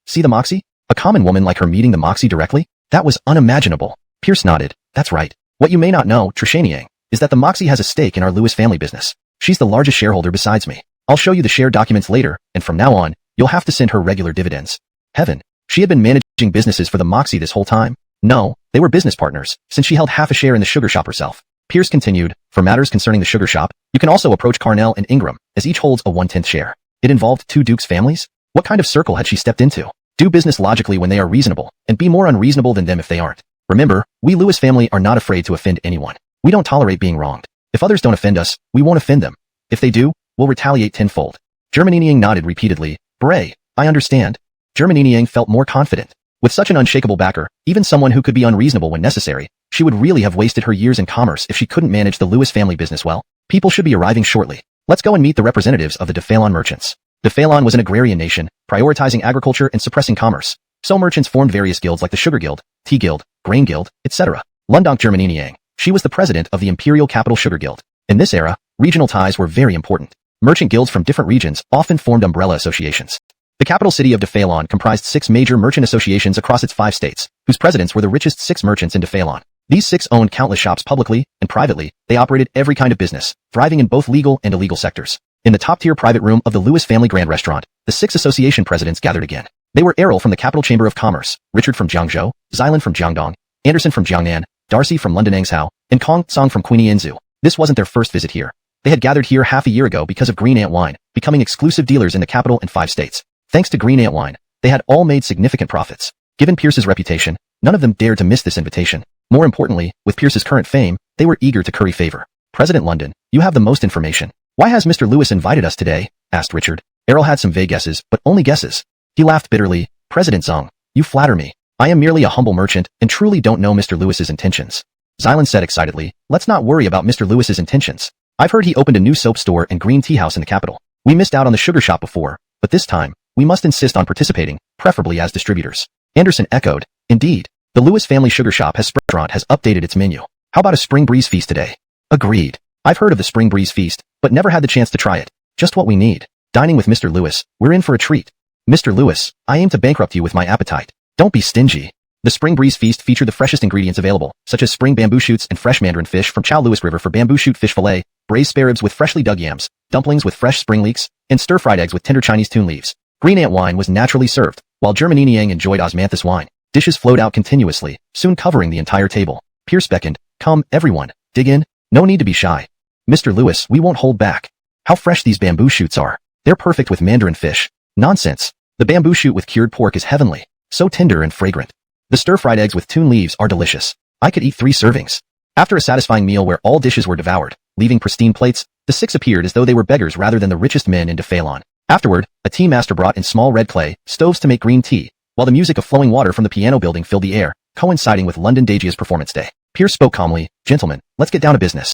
See the Moxie? A common woman like her meeting the Moxie directly? That was unimaginable. Pierce nodded. That's right. What you may not know, Germaniang, is that the Moxie has a stake in our Lewis family business. She's the largest shareholder besides me. I'll show you the share documents later, and from now on, you'll have to send her regular dividends. Heaven. She had been managing businesses for the Moxie this whole time? No, they were business partners, since she held half a share in the sugar shop herself. Pierce continued, for matters concerning the sugar shop, you can also approach Carnell and Ingram, as each holds a 1/10 share. It involved two dukes' families? What kind of circle had she stepped into? Do business logically when they are reasonable, and be more unreasonable than them if they aren't. Remember, we Lewis family are not afraid to offend anyone. We don't tolerate being wronged. If others don't offend us, we won't offend them. If they do, we'll retaliate tenfold. Germaniang nodded repeatedly. Bray, I understand. Germaniang felt more confident. With such an unshakable backer, even someone who could be unreasonable when necessary, she would really have wasted her years in commerce if she couldn't manage the Lewis family business well. People should be arriving shortly. Let's go and meet the representatives of the Defalon merchants. Defalon was an agrarian nation, prioritizing agriculture and suppressing commerce. So merchants formed various guilds like the Sugar Guild, Tea Guild, Grain Guild, etc. Lundonk Germaniang. She was the president of the Imperial Capital Sugar Guild. In this era, regional ties were very important. Merchant guilds from different regions often formed umbrella associations. The capital city of Defalon comprised 6 major merchant associations across its 5 states, whose presidents were the richest 6 merchants in Defalon. These 6 owned countless shops publicly and privately. They operated every kind of business, thriving in both legal and illegal sectors. In the top-tier private room of the Lewis family Grand Restaurant, the 6 association presidents gathered again. They were Errol from the Capital Chamber of Commerce, Richard from Jiangzhou, Xilan from Jiangdong, Anderson from Jiangnan, Darcy from London Angshao, and Kong Tsong from Queenie Inzu. This wasn't their first visit here. They had gathered here half a year ago because of Green Ant Wine, becoming exclusive dealers in the capital and 5 states. Thanks to Green Ant Wine, they had all made significant profits. Given Pierce's reputation, none of them dared to miss this invitation. More importantly, with Pierce's current fame, they were eager to curry favor. President London, you have the most information. Why has Mr. Lewis invited us today? Asked Richard. Errol had some vague guesses, but only guesses. He laughed bitterly. President Zhang, you flatter me. I am merely a humble merchant and truly don't know Mr. Lewis's intentions. Xilan said excitedly, let's not worry about Mr. Lewis's intentions. I've heard he opened a new soap store and green tea house in the capital. We missed out on the sugar shop before, but this time, we must insist on participating, preferably as distributors. Anderson echoed, indeed. The Lewis family sugar shop has updated its menu. How about a Spring Breeze Feast today? Agreed. I've heard of the Spring Breeze Feast, but never had the chance to try it. Just what we need. Dining with Mr. Lewis, we're in for a treat. Mr. Lewis, I aim to bankrupt you with my appetite. Don't be stingy. The Spring Breeze Feast featured the freshest ingredients available, such as spring bamboo shoots and fresh mandarin fish from Chow Lewis River for bamboo shoot fish fillet, braised spare ribs with freshly dug yams, dumplings with fresh spring leeks, and stir-fried eggs with tender Chinese tune leaves. Green Ant Wine was naturally served, while Germaniang enjoyed osmanthus wine. Dishes flowed out continuously, soon covering the entire table. Pierce beckoned, come, everyone, dig in, no need to be shy. Mr. Lewis, we won't hold back. How fresh these bamboo shoots are. They're perfect with mandarin fish. Nonsense. The bamboo shoot with cured pork is heavenly, so tender and fragrant. The stir-fried eggs with tune leaves are delicious. I could eat 3 servings. After a satisfying meal where all dishes were devoured, leaving pristine plates, the six appeared as though they were beggars rather than the richest men in Phalon. Afterward, a tea master brought in small red clay stoves to make green tea, while the music of flowing water from the piano building filled the air, coinciding with London Dagia's performance day. Pierce spoke calmly, "Gentlemen, let's get down to business."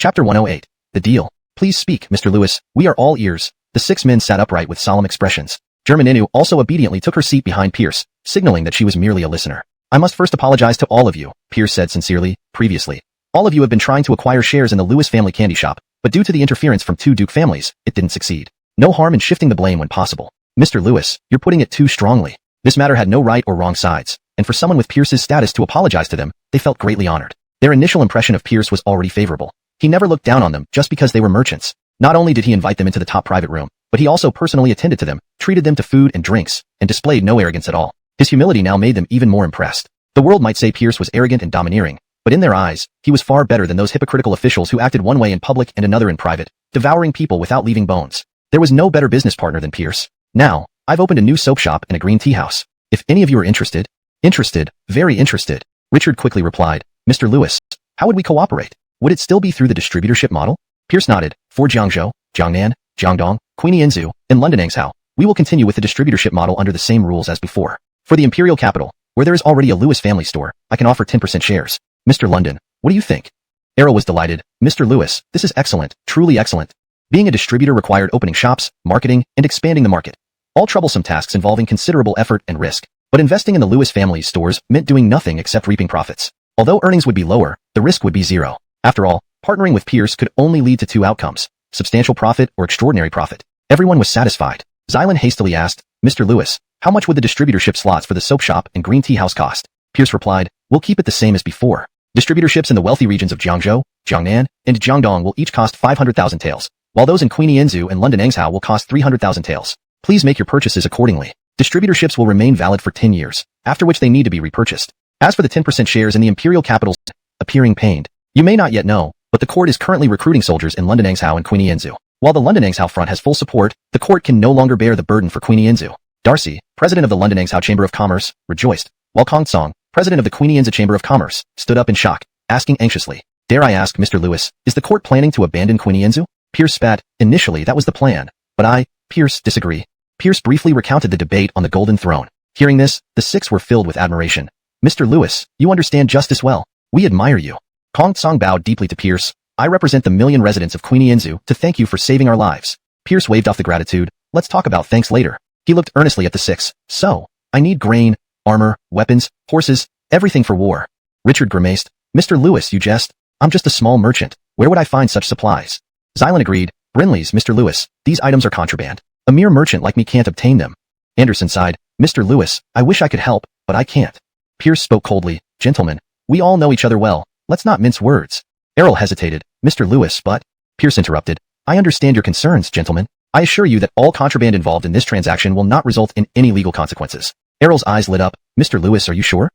Chapter 108. The deal. "Please speak, Mr. Lewis, we are all ears." The six men sat upright with solemn expressions. German Inu also obediently took her seat behind Pierce, signaling that she was merely a listener. "I must first apologize to all of you," Pierce said sincerely. "Previously, all of you have been trying to acquire shares in the Lewis family candy shop, but due to the interference from two Duke families, it didn't succeed. No harm in shifting the blame when possible. Mr. Lewis, you're putting it too strongly. This matter had no right or wrong sides, and for someone with Pierce's status to apologize to them, they felt greatly honored. Their initial impression of Pierce was already favorable. He never looked down on them just because they were merchants. Not only did he invite them into the top private room, but he also personally attended to them, treated them to food and drinks, and displayed no arrogance at all. His humility now made them even more impressed. The world might say Pierce was arrogant and domineering, but in their eyes, he was far better than those hypocritical officials who acted one way in public and another in private, devouring people without leaving bones. There was no better business partner than Pierce. "Now, I've opened a new soap shop and a green tea house. If any of you are interested." "Interested, very interested," Richard quickly replied. "Mr. Lewis, how would we cooperate? Would it still be through the distributorship model?" Pierce nodded. "For Jiangzhou, Jiangnan, Jiangdong, Queenie Inzu, and London Engsub, we will continue with the distributorship model under the same rules as before. For the imperial capital, where there is already a Lewis family store, I can offer 10% shares. Mr. London, what do you think?" Errol was delighted. "Mr. Lewis, this is excellent, truly excellent. Being a distributor required opening shops, marketing, and expanding the market. All troublesome tasks involving considerable effort and risk. But investing in the Lewis family's stores meant doing nothing except reaping profits. Although earnings would be lower, the risk would be zero. After all, partnering with Pierce could only lead to two outcomes: substantial profit or extraordinary profit." Everyone was satisfied. Xylan hastily asked, "Mr. Lewis, how much would the distributorship slots for the soap shop and green tea house cost?" Pierce replied, "We'll keep it the same as before. Distributorships in the wealthy regions of Jiangzhou, Jiangnan, and Jiangdong will each cost 500,000 taels, while those in Queenie Inzu and London Engsub will cost 300,000 taels. Please make your purchases accordingly. Distributorships will remain valid for 10 years, after which they need to be repurchased. As for the 10% shares in the imperial capitals," appearing pained, "you may not yet know, but the court is currently recruiting soldiers in London Engsub and Queenie Inzu. While the London Engsub front has full support, the court can no longer bear the burden for Queenie Inzu." Darcy, president of the London Engsub Chamber of Commerce, rejoiced, while Kong Song, president of the Queenie Inzu Chamber of Commerce, stood up in shock, asking anxiously, "Dare I ask, Mr. Lewis, is the court planning to abandon Queenie Inzu?" Pierce spat. "Initially that was the plan, but Pierce, disagree." Pierce briefly recounted the debate on the Golden Throne. Hearing this, the six were filled with admiration. "Mr. Lewis, you understand justice well. We admire you." Kong Song bowed deeply to Pierce. "I represent the million residents of Queenie Inzu to thank you for saving our lives." Pierce waved off the gratitude. "Let's talk about thanks later." He looked earnestly at the six. "So, I need grain, armor, weapons, horses, everything for war." Richard grimaced. "Mr. Lewis, you jest. I'm just a small merchant. Where would I find such supplies?" Xylan agreed. "Brinley's, Mr. Lewis, these items are contraband. A mere merchant like me can't obtain them." Anderson sighed. "Mr. Lewis, I wish I could help, but I can't." Pierce spoke coldly. "Gentlemen, we all know each other well. Let's not mince words." Errol hesitated. "Mr. Lewis, but..." Pierce interrupted. "I understand your concerns, gentlemen. I assure you that all contraband involved in this transaction will not result in any legal consequences." Errol's eyes lit up. "Mr. Lewis, are you sure?"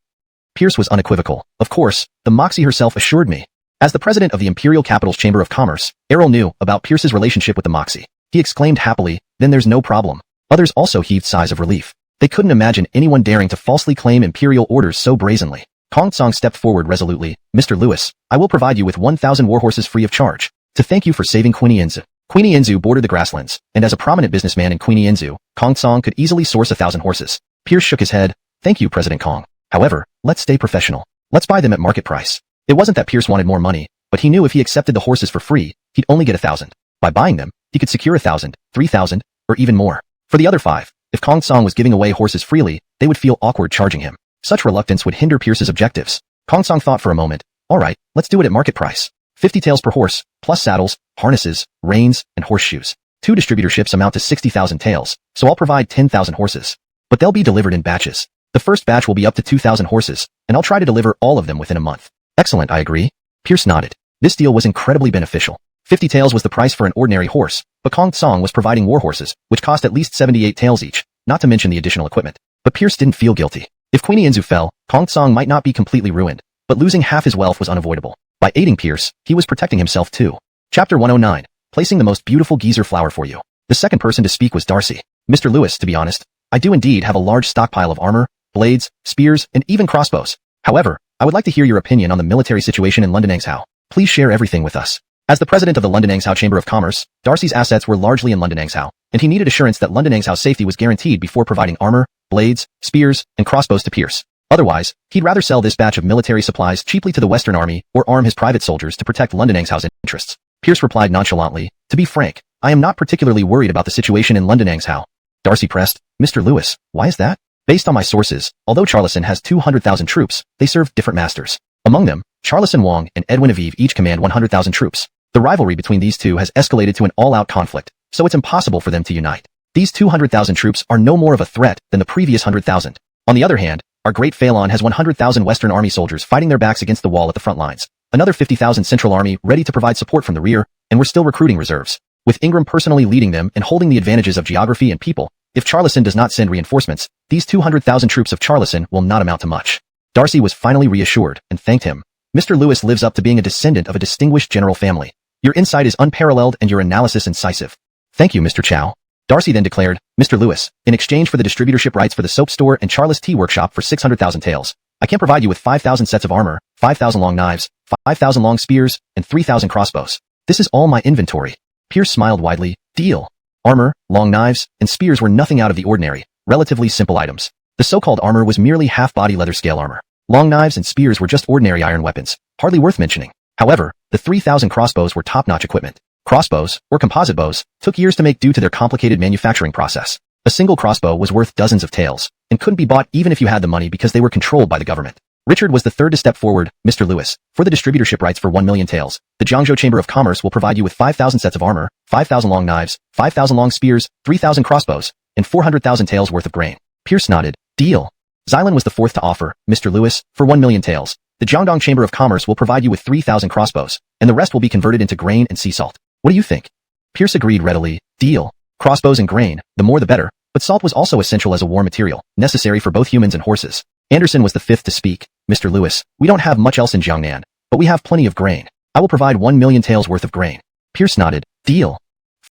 Pierce was unequivocal. "Of course, the Moxie herself assured me." As the president of the Imperial Capital's Chamber of Commerce, Errol knew about Pierce's relationship with the Moxie. He exclaimed happily, "Then there's no problem." Others also heaved sighs of relief. They couldn't imagine anyone daring to falsely claim imperial orders so brazenly. Kong Song stepped forward resolutely. "Mr. Lewis, I will provide you with 1,000 warhorses free of charge, to thank you for saving Queenie Inzu." Queenie Inzu bordered the grasslands, and as a prominent businessman in Queenie Inzu, Kong Song could easily source 1,000 horses. Pierce shook his head. "Thank you, President Kong. However, let's stay professional. Let's buy them at market price." It wasn't that Pierce wanted more money, but he knew if he accepted the horses for free, he'd only get 1,000. By buying them, he could secure 1,000, 3,000, or even more. For the other 5, if Kong Song was giving away horses freely, they would feel awkward charging him. Such reluctance would hinder Pierce's objectives. Kong Song thought for a moment. "All right, let's do it at market price. 50 taels per horse, plus saddles, harnesses, reins, and horseshoes. 2 distributorships amount to 60,000 taels, so I'll provide 10,000 horses. But they'll be delivered in batches. The first batch will be up to 2,000 horses, and I'll try to deliver all of them within a month." "Excellent, I agree." Pierce nodded. This deal was incredibly beneficial. 50 taels was the price for an ordinary horse, but Kong Song was providing war horses, which cost at least 78 taels each, not to mention the additional equipment. But Pierce didn't feel guilty. If Queenie Inzu fell, Kong Song might not be completely ruined, but losing half his wealth was unavoidable. By aiding Pierce, he was protecting himself too. Chapter 109. Placing the most beautiful geezer flower for you. The second person to speak was Darcy. "Mr. Lewis, to be honest, I do indeed have a large stockpile of armor, blades, spears, and even crossbows. However, I would like to hear your opinion on the military situation in London Engsub. Please share everything with us. As the president of the London Engsub Chamber of Commerce, Darcy's assets were largely in London Engsub, and he needed assurance that London Engsub's safety was guaranteed before providing armor, blades, spears, and crossbows to Pierce. Otherwise, he'd rather sell this batch of military supplies cheaply to the Western Army or arm his private soldiers to protect London Engsub's interests. Pierce replied nonchalantly, "To be frank, I am not particularly worried about the situation in London Engsub." Darcy pressed, "Mr. Lewis, why is that?" "Based on my sources, although Charleston has 200,000 troops, they serve different masters. Among them, Charleston Wong and Edwin Aviv each command 100,000 troops. The rivalry between these two has escalated to an all-out conflict, so it's impossible for them to unite. These 200,000 troops are no more of a threat than the previous 100,000. On the other hand, our great Phelan has 100,000 Western Army soldiers fighting their backs against the wall at the front lines, another 50,000 Central Army ready to provide support from the rear, and we're still recruiting reserves. With Ingram personally leading them and holding the advantages of geography and people, if Charleston does not send reinforcements, these 200,000 troops of Charleston will not amount to much." Darcy was finally reassured and thanked him. "Mr. Lewis lives up to being a descendant of a distinguished general family. Your insight is unparalleled and your analysis incisive." "Thank you, Mr. Chow." Darcy then declared, "Mr. Lewis, in exchange for the distributorship rights for the soap store and Charles Tea Workshop for 600,000 taels, I can provide you with 5,000 sets of armor, 5,000 long knives, 5,000 long spears, and 3,000 crossbows. This is all my inventory." Pierce smiled widely. "Deal." Armor, long knives, and spears were nothing out of the ordinary, relatively simple items. The so-called armor was merely half-body leather scale armor. Long knives and spears were just ordinary iron weapons, hardly worth mentioning. However, the 3,000 crossbows were top-notch equipment. Crossbows, or composite bows, took years to make due to their complicated manufacturing process. A single crossbow was worth dozens of taels, and couldn't be bought even if you had the money because they were controlled by the government. Richard was the third to step forward. "Mr. Lewis, for the distributorship rights for 1 million taels, the Zhangzhou Chamber of Commerce will provide you with 5,000 sets of armor, 5,000 long knives, 5,000 long spears, 3,000 crossbows, and 400,000 taels worth of grain." Pierce nodded. "Deal." Xylan was the fourth to offer. "Mr. Lewis, for 1 million taels, the Jiangdong Chamber of Commerce will provide you with 3,000 crossbows, and the rest will be converted into grain and sea salt. What do you think?" Pierce agreed readily. "Deal. Crossbows and grain, the more the better, but salt was also essential as a war material, necessary for both humans and horses." Anderson was the fifth to speak. "Mr. Lewis, we don't have much else in Jiangnan, but we have plenty of grain. I will provide 1 million taels worth of grain." Pierce nodded. "Deal."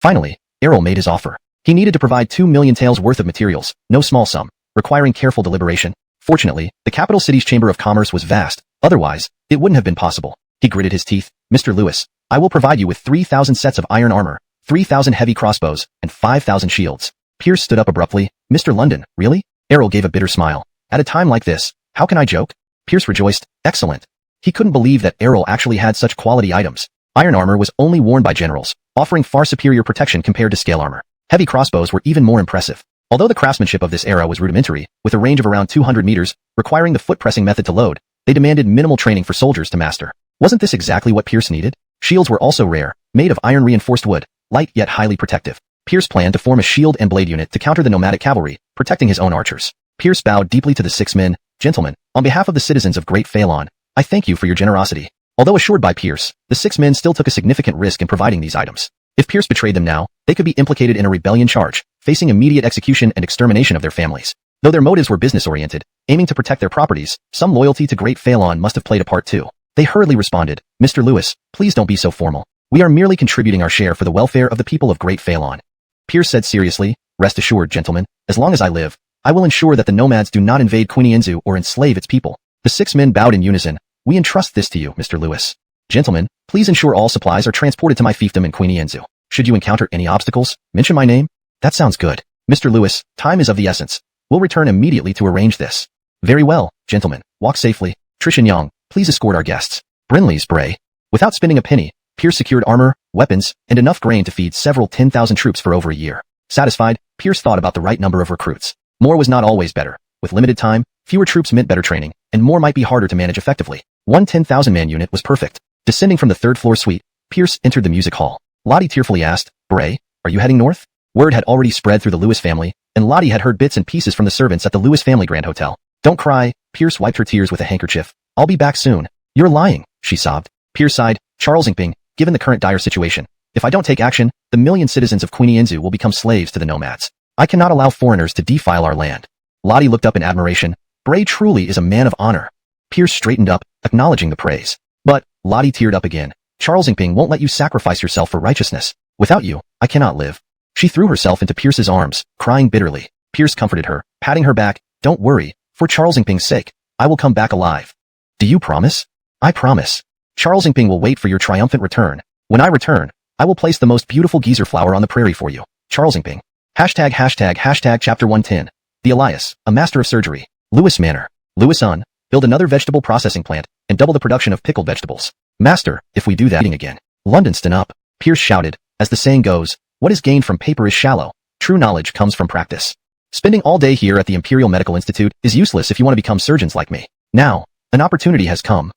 Finally, Errol made his offer. He needed to provide 2 million taels worth of materials, no small sum, requiring careful deliberation. Fortunately, the capital city's Chamber of Commerce was vast, otherwise, it wouldn't have been possible. He gritted his teeth. "Mr. Lewis, I will provide you with 3,000 sets of iron armor, 3,000 heavy crossbows, and 5,000 shields." Pierce stood up abruptly. "Mr. London, really?" Errol gave a bitter smile. "At a time like this, how can I joke?" Pierce rejoiced. "Excellent." He couldn't believe that Errol actually had such quality items. Iron armor was only worn by generals, offering far superior protection compared to scale armor. Heavy crossbows were even more impressive. Although the craftsmanship of this era was rudimentary, with a range of around 200 meters, requiring the foot-pressing method to load, they demanded minimal training for soldiers to master. Wasn't this exactly what Pierce needed? Shields were also rare, made of iron-reinforced wood, light yet highly protective. Pierce planned to form a shield and blade unit to counter the nomadic cavalry, protecting his own archers. Pierce bowed deeply to the 6 men. "Gentlemen, on behalf of the citizens of Great Phelan, I thank you for your generosity." Although assured by Pierce, the 6 men still took a significant risk in providing these items. If Pierce betrayed them now, they could be implicated in a rebellion charge, facing immediate execution and extermination of their families. Though their motives were business-oriented, aiming to protect their properties, some loyalty to Great Phelan must have played a part too. They hurriedly responded, "Mr. Lewis, please don't be so formal. We are merely contributing our share for the welfare of the people of Great Phelan." Pierce said seriously, "Rest assured, gentlemen, as long as I live, I will ensure that the nomads do not invade Quinienzu or enslave its people." The 6 men bowed in unison. "We entrust this to you, Mr. Lewis. Gentlemen, please ensure all supplies are transported to my fiefdom in Quinienzu. Should you encounter any obstacles, mention my name." "That sounds good. Mr. Lewis, time is of the essence. We'll return immediately to arrange this." "Very well, gentlemen. Walk safely. Trish and Yang, please escort our guests." Brinley's Bray. Without spending a penny, Pierce secured armor, weapons, and enough grain to feed several 10,000 troops for over a year. Satisfied, Pierce thought about the right number of recruits. More was not always better. With limited time, fewer troops meant better training, and more might be harder to manage effectively. One 10,000-man unit was perfect. Descending from the third-floor suite, Pierce entered the music hall. Lottie tearfully asked, "Bray, are you heading north?" Word had already spread through the Lewis family, and Lottie had heard bits and pieces from the servants at the Lewis family Grand Hotel. "Don't cry." Pierce wiped her tears with a handkerchief. "I'll be back soon." "You're lying," she sobbed. Pierce sighed. "Charles Ingping, given the current dire situation, if I don't take action, the million citizens of Quinienzu will become slaves to the nomads. I cannot allow foreigners to defile our land." Lottie looked up in admiration. "Bray truly is a man of honor." Pierce straightened up, acknowledging the praise. "But," Lottie teared up again, "Charles Ingping won't let you sacrifice yourself for righteousness. Without you, I cannot live." She threw herself into Pierce's arms, crying bitterly. Pierce comforted her, patting her back. "Don't worry, for Charles Ingping's sake, I will come back alive." Do you promise? I promise. Charles Ingping will wait for your triumphant return. When I return, I will place the most beautiful geezer flower on the prairie for you. Charles Ingping. ##### Chapter 110. The Elias, a master of surgery. Lewis Manor. Lewis Un, build another vegetable processing plant and double the production of pickled vegetables. Master, if we do that eating again. London stand up. Pierce shouted. As the saying goes, what is gained from paper is shallow. True knowledge comes from practice. Spending all day here at the Imperial Medical Institute is useless if you want to become surgeons like me. Now, an opportunity has come.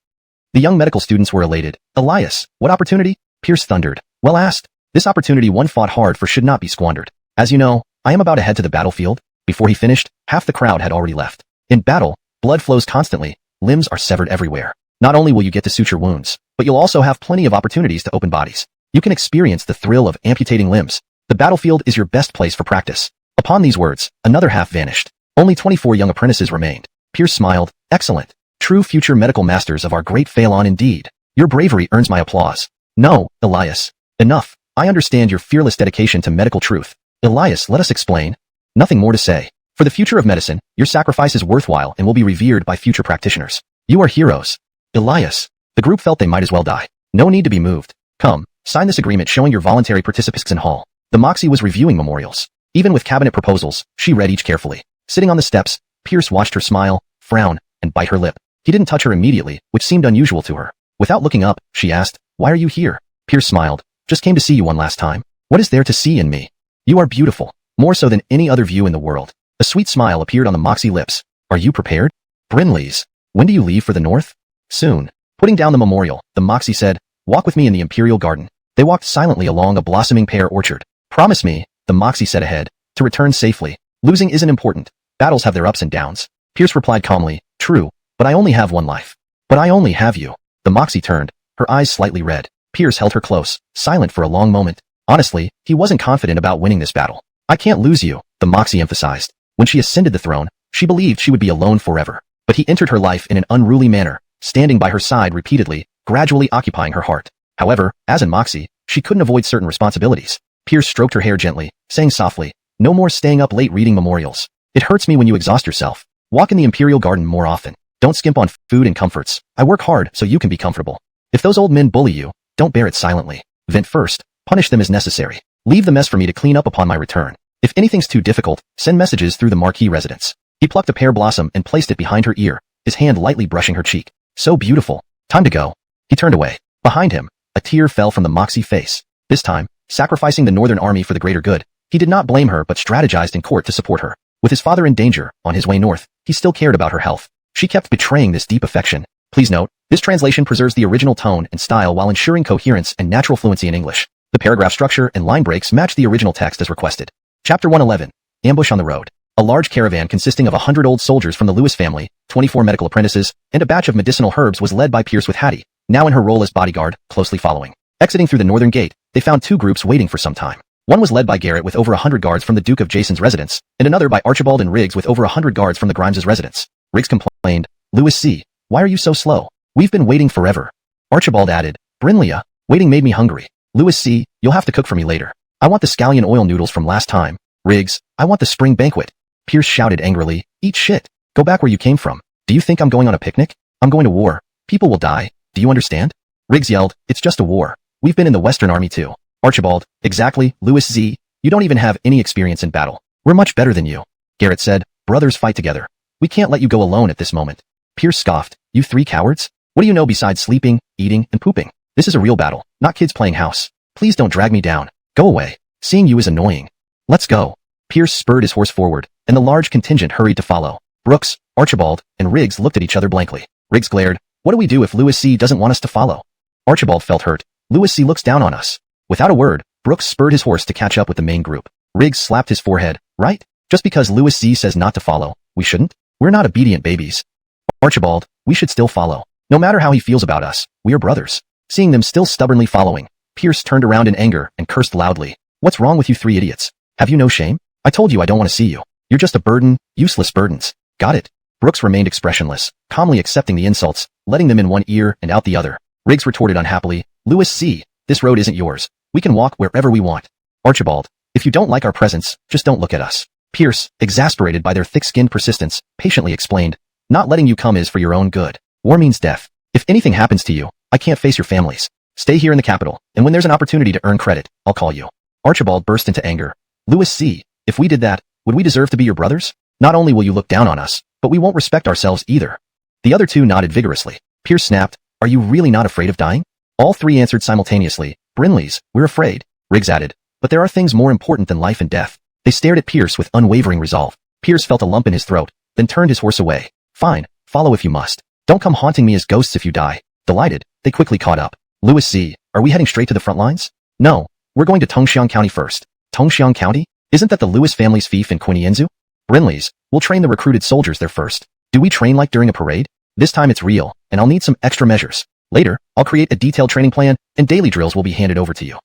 The young medical students were elated. Elias, what opportunity? Pierce thundered. Well asked. This opportunity one fought hard for should not be squandered. As you know, I am about to head to the battlefield. Before he finished, half the crowd had already left. In battle, blood flows constantly, limbs are severed everywhere. Not only will you get to suture wounds, but you'll also have plenty of opportunities to open bodies. You can experience the thrill of amputating limbs. The battlefield is your best place for practice. Upon these words, another half vanished. Only 24 young apprentices remained. Pierce smiled. Excellent. True future medical masters of our great Phalon indeed. Your bravery earns my applause. No, Elias. Enough. I understand your fearless dedication to medical truth. Elias, let us explain. Nothing more to say. For the future of medicine, your sacrifice is worthwhile and will be revered by future practitioners. You are heroes. Elias. The group felt they might as well die. No need to be moved. Come, sign this agreement showing your voluntary participation in Hall. The Moxie was reviewing memorials. Even with cabinet proposals, she read each carefully. Sitting on the steps, Pierce watched her smile, frown, and bite her lip. He didn't touch her immediately, which seemed unusual to her. Without looking up, she asked, why are you here? Pierce smiled. Just came to see you one last time. What is there to see in me? You are beautiful, more so than any other view in the world. A sweet smile appeared on the Moxie lips. Are you prepared? Brinley's. When do you leave for the north? Soon. Putting down the memorial, the Moxie said, walk with me in the Imperial Garden. They walked silently along a blossoming pear orchard. Promise me, the Moxie said ahead, to return safely. Losing isn't important. Battles have their ups and downs. Pierce replied calmly, true, but I only have one life. But I only have you. The Moxie turned, her eyes slightly red. Pierce held her close, silent for a long moment. Honestly, he wasn't confident about winning this battle. I can't lose you, the Moxie emphasized. When she ascended the throne, she believed she would be alone forever. But he entered her life in an unruly manner, standing by her side repeatedly, gradually occupying her heart. However, as in Moxie, she couldn't avoid certain responsibilities. Pierce stroked her hair gently, saying softly, no more staying up late reading memorials. It hurts me when you exhaust yourself. Walk in the Imperial Garden more often. Don't skimp on food and comforts. I work hard so you can be comfortable. If those old men bully you, don't bear it silently. Vent first. Punish them as necessary. Leave the mess for me to clean up upon my return. If anything's too difficult, send messages through the Marquis residence. He plucked a pear blossom and placed it behind her ear, his hand lightly brushing her cheek. So beautiful. Time to go. He turned away. Behind him, a tear fell from the Moxie face. This time, sacrificing the Northern Army for the greater good, he did not blame her but strategized in court to support her. With his father in danger, on his way north, he still cared about her health. She kept betraying this deep affection. Please note, this translation preserves the original tone and style while ensuring coherence and natural fluency in English. The paragraph structure and line breaks match the original text as requested. Chapter 111. Ambush on the Road. A large caravan consisting of 100 old soldiers from the Lewis family, 24 medical apprentices, and a batch of medicinal herbs was led by Pierce with Hattie, now in her role as bodyguard, closely following. Exiting through the northern gate, they found two groups waiting for some time. One was led by Garrett with over 100 guards from the Duke of Jason's residence, and another by Archibald and Riggs with over 100 guards from the Grimes' residence. Riggs complained, Lewis C., why are you so slow? We've been waiting forever. Archibald added, Brinley, waiting made me hungry. Lewis C., you'll have to cook for me later. I want the scallion oil noodles from last time. Riggs, I want the spring banquet. Pierce shouted angrily, eat shit. Go back where you came from. Do you think I'm going on a picnic? I'm going to war. People will die. Do you understand? Riggs yelled, it's just a war. We've been in the Western Army too. Archibald, exactly, Lewis Z., you don't even have any experience in battle. We're much better than you. Garrett said, brothers fight together. We can't let you go alone at this moment. Pierce scoffed, you three cowards? What do you know besides sleeping, eating, and pooping? This is a real battle, not kids playing house. Please don't drag me down. Go away. Seeing you is annoying. Let's go. Pierce spurred his horse forward, and the large contingent hurried to follow. Brooks, Archibald, and Riggs looked at each other blankly. Riggs glared, what do we do if Lewis C. doesn't want us to follow? Archibald felt hurt. Lewis C. looks down on us. Without a word, Brooks spurred his horse to catch up with the main group. Riggs slapped his forehead, right? Just because Lewis C. says not to follow, we shouldn't? We're not obedient babies. Archibald, we should still follow. No matter how he feels about us, we are brothers. Seeing them still stubbornly following, Pierce turned around in anger and cursed loudly. What's wrong with you three idiots? Have you no shame? I told you I don't want to see you. You're just a burden, useless burdens. Got it? Brooks remained expressionless, calmly accepting the insults, letting them in one ear and out the other. Riggs retorted unhappily, Lewis C., this road isn't yours. We can walk wherever we want. Archibald, if you don't like our presence, just don't look at us. Pierce, exasperated by their thick-skinned persistence, patiently explained, not letting you come is for your own good. War means death. If anything happens to you, I can't face your families. Stay here in the capital, and when there's an opportunity to earn credit, I'll call you. Archibald burst into anger. Louis C., if we did that, would we deserve to be your brothers? Not only will you look down on us, but we won't respect ourselves either. The other two nodded vigorously. Pierce snapped, are you really not afraid of dying? All three answered simultaneously, Brinley's, we're afraid. Riggs added, but there are things more important than life and death. They stared at Pierce with unwavering resolve. Pierce felt a lump in his throat, then turned his horse away. Fine, follow if you must. Don't come haunting me as ghosts if you die. Delighted, they quickly caught up. Louis C., are we heading straight to the front lines? No, we're going to Tongxiang County first. Tongxiang County? Isn't that the Louis family's fief in Quinienzu? Brinley's, we'll train the recruited soldiers there first. Do we train like during a parade? This time it's real, and I'll need some extra measures. Later, I'll create a detailed training plan, and daily drills will be handed over to you.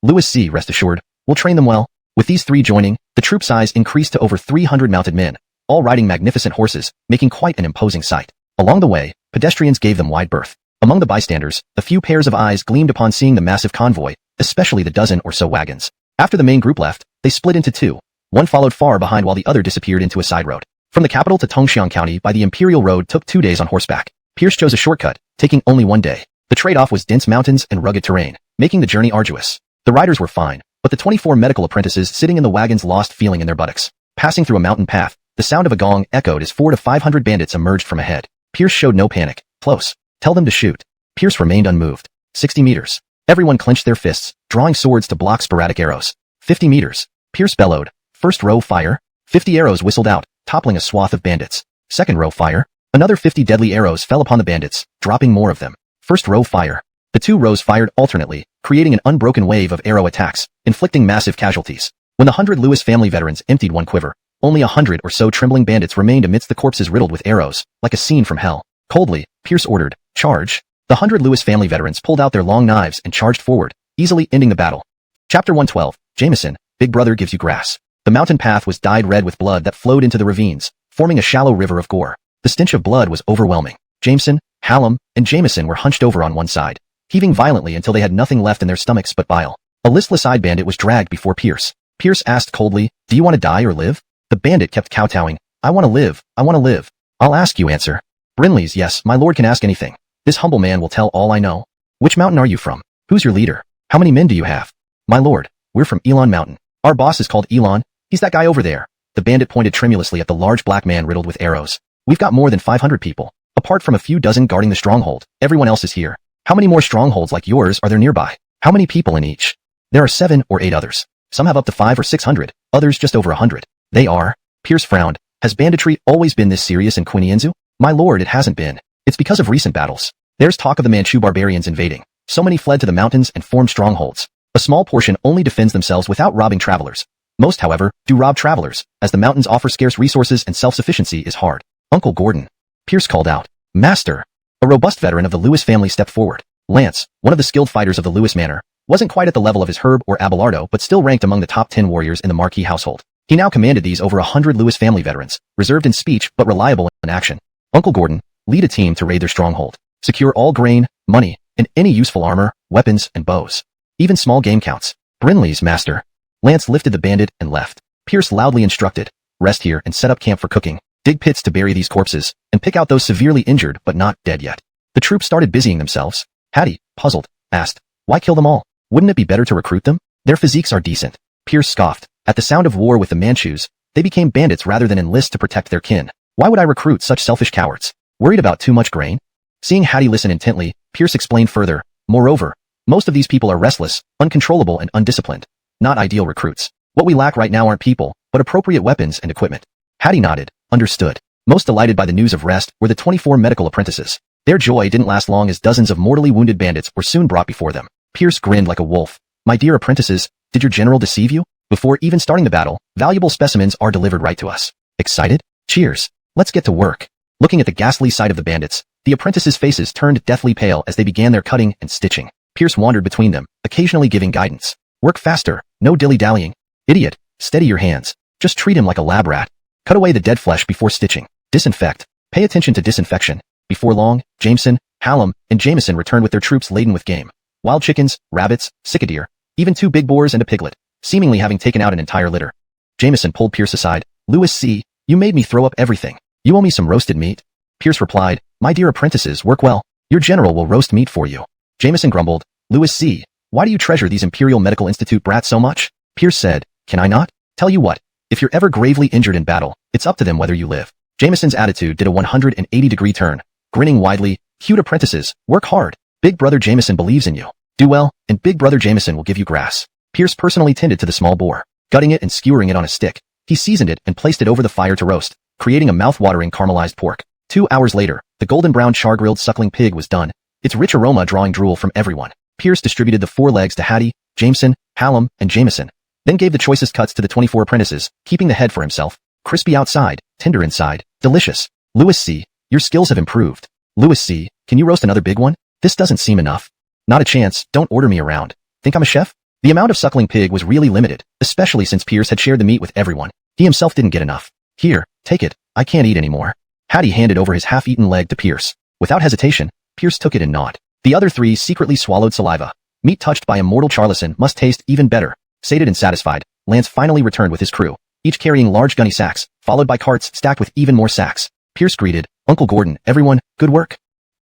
Louis C., rest assured, we'll train them well. With these three joining, the troop size increased to over 300 mounted men, all riding magnificent horses, making quite an imposing sight. Along the way, pedestrians gave them wide berth. Among the bystanders, a few pairs of eyes gleamed upon seeing the massive convoy, especially the dozen or so wagons. After the main group left, they split into two. One followed far behind while the other disappeared into a side road. From the capital to Tongxiang County by the Imperial Road took 2 days on horseback. Pierce chose a shortcut, taking only 1 day. The trade-off was dense mountains and rugged terrain, making the journey arduous. The riders were fine, but the 24 medical apprentices sitting in the wagons lost feeling in their buttocks. Passing through a mountain path, the sound of a gong echoed as 400 to 500 bandits emerged from ahead. Pierce showed no panic. Close. Tell them to shoot. Pierce remained unmoved. 60 meters. Everyone clenched their fists, drawing swords to block sporadic arrows. 50 meters. Pierce bellowed. First row fire. 50 arrows whistled out, toppling a swath of bandits. Second row fire. Another 50 deadly arrows fell upon the bandits, dropping more of them. First row fire. The 2 rows fired alternately, creating an unbroken wave of arrow attacks, inflicting massive casualties. When the 100 Lewis family veterans emptied one quiver, only 100 or so trembling bandits remained amidst the corpses riddled with arrows, like a scene from hell. Coldly, Pierce ordered, charge. The 100 Lewis family veterans pulled out their long knives and charged forward, easily ending the battle. Chapter 112, Jameson, Big Brother gives you grass. The mountain path was dyed red with blood that flowed into the ravines, forming a shallow river of gore. The stench of blood was overwhelming. Jameson, Hallam, and Jameson were hunched over on one side, heaving violently until they had nothing left in their stomachs but bile. A listless eyed bandit was dragged before Pierce. Pierce asked coldly, do you want to die or live? The bandit kept kowtowing, I want to live, I want to live. I'll ask you answer. Brinley's, yes, my lord can ask anything. This humble man will tell all I know. Which mountain are you from? Who's your leader? How many men do you have? My lord, we're from Elon Mountain. Our boss is called Elon. He's that guy over there. The bandit pointed tremulously at the large black man riddled with arrows. We've got more than 500 people. Apart from a few dozen guarding the stronghold, everyone else is here. How many more strongholds like yours are there nearby? How many people in each? There are 7 or 8 others. Some have up to 500 or 600, others just over 100. They are. Pierce frowned. Has banditry always been this serious in Quinienzu? My lord, it hasn't been. It's because of recent battles. There's talk of the Manchu barbarians invading. So many fled to the mountains and formed strongholds. A small portion only defends themselves without robbing travelers. Most, however, do rob travelers, as the mountains offer scarce resources and self-sufficiency is hard. Uncle Gordon. Pierce called out. Master. A robust veteran of the Lewis family stepped forward. Lance, one of the skilled fighters of the Lewis manor, wasn't quite at the level of his Herb or Abelardo but still ranked among the top 10 warriors in the Marquis household. He now commanded these over 100 Lewis family veterans, reserved in speech but reliable in action. Uncle Gordon, lead a team to raid their stronghold. Secure all grain, money, and any useful armor, weapons, and bows. Even small game counts. Brinley's, master. Lance lifted the bandit and left. Pierce loudly instructed, rest here and set up camp for cooking. Dig pits to bury these corpses, and pick out those severely injured but not dead yet. The troops started busying themselves. Hattie, puzzled, asked, why kill them all? Wouldn't it be better to recruit them? Their physiques are decent. Pierce scoffed. At the sound of war with the Manchus, they became bandits rather than enlist to protect their kin. Why would I recruit such selfish cowards? Worried about too much grain? Seeing Hattie listen intently, Pierce explained further, moreover, most of these people are restless, uncontrollable and undisciplined. Not ideal recruits. What we lack right now aren't people, but appropriate weapons and equipment. Hattie nodded, understood. Most delighted by the news of rest were the 24 medical apprentices. Their joy didn't last long as dozens of mortally wounded bandits were soon brought before them. Pierce grinned like a wolf. My dear apprentices, did your general deceive you? Before even starting the battle, valuable specimens are delivered right to us. Excited? Cheers. Let's get to work. Looking at the ghastly sight of the bandits, the apprentices' faces turned deathly pale as they began their cutting and stitching. Pierce wandered between them, occasionally giving guidance. Work faster, no dilly-dallying. Idiot, steady your hands. Just treat him like a lab rat. Cut away the dead flesh before stitching. Disinfect. Pay attention to disinfection. Before long, Jameson, Hallam, and Jameson returned with their troops laden with game. Wild chickens, rabbits, cicadere, even 2 big boars and a piglet, seemingly having taken out an entire litter. Jameson pulled Pierce aside. Louis C., you made me throw up everything. You owe me some roasted meat. Pierce replied, My dear apprentices, work well. Your general will roast meat for you. Jameson grumbled. Lewis C., why do you treasure these Imperial Medical Institute brats so much? Pierce said, can I not? Tell you what, if you're ever gravely injured in battle, it's up to them whether you live. Jameson's attitude did a 180-degree turn. Grinning widely, cute apprentices, work hard. Big Brother Jameson believes in you. Do well, and Big Brother Jameson will give you grass. Pierce personally tended to the small boar, gutting it and skewering it on a stick. He seasoned it and placed it over the fire to roast, creating a mouth-watering caramelized pork. 2 hours later, the golden-brown char-grilled suckling pig was done, its rich aroma drawing drool from everyone. Pierce distributed the 4 legs to Hattie, Jameson, Hallam, and Jameson, then gave the choicest cuts to the 24 apprentices, keeping the head for himself. Crispy outside, tender inside, delicious. Lewis C., your skills have improved. Lewis C., can you roast another big one? This doesn't seem enough. Not a chance, don't order me around. Think I'm a chef? The amount of suckling pig was really limited, especially since Pierce had shared the meat with everyone. He himself didn't get enough. Here, take it, I can't eat anymore. Hattie handed over his half-eaten leg to Pierce. Without hesitation, Pierce took it and gnawed. The other 3 secretly swallowed saliva. Meat touched by immortal Charlison must taste even better. Sated and satisfied, Lance finally returned with his crew, each carrying large gunny sacks, followed by carts stacked with even more sacks. Pierce greeted, Uncle Gordon, everyone, good work.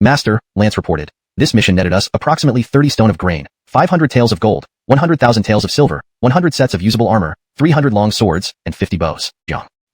Master, Lance reported, this mission netted us approximately 30 stone of grain, 500 taels of gold, 100,000 taels of silver, 100 sets of usable armor, 300 long swords, and 50 bows.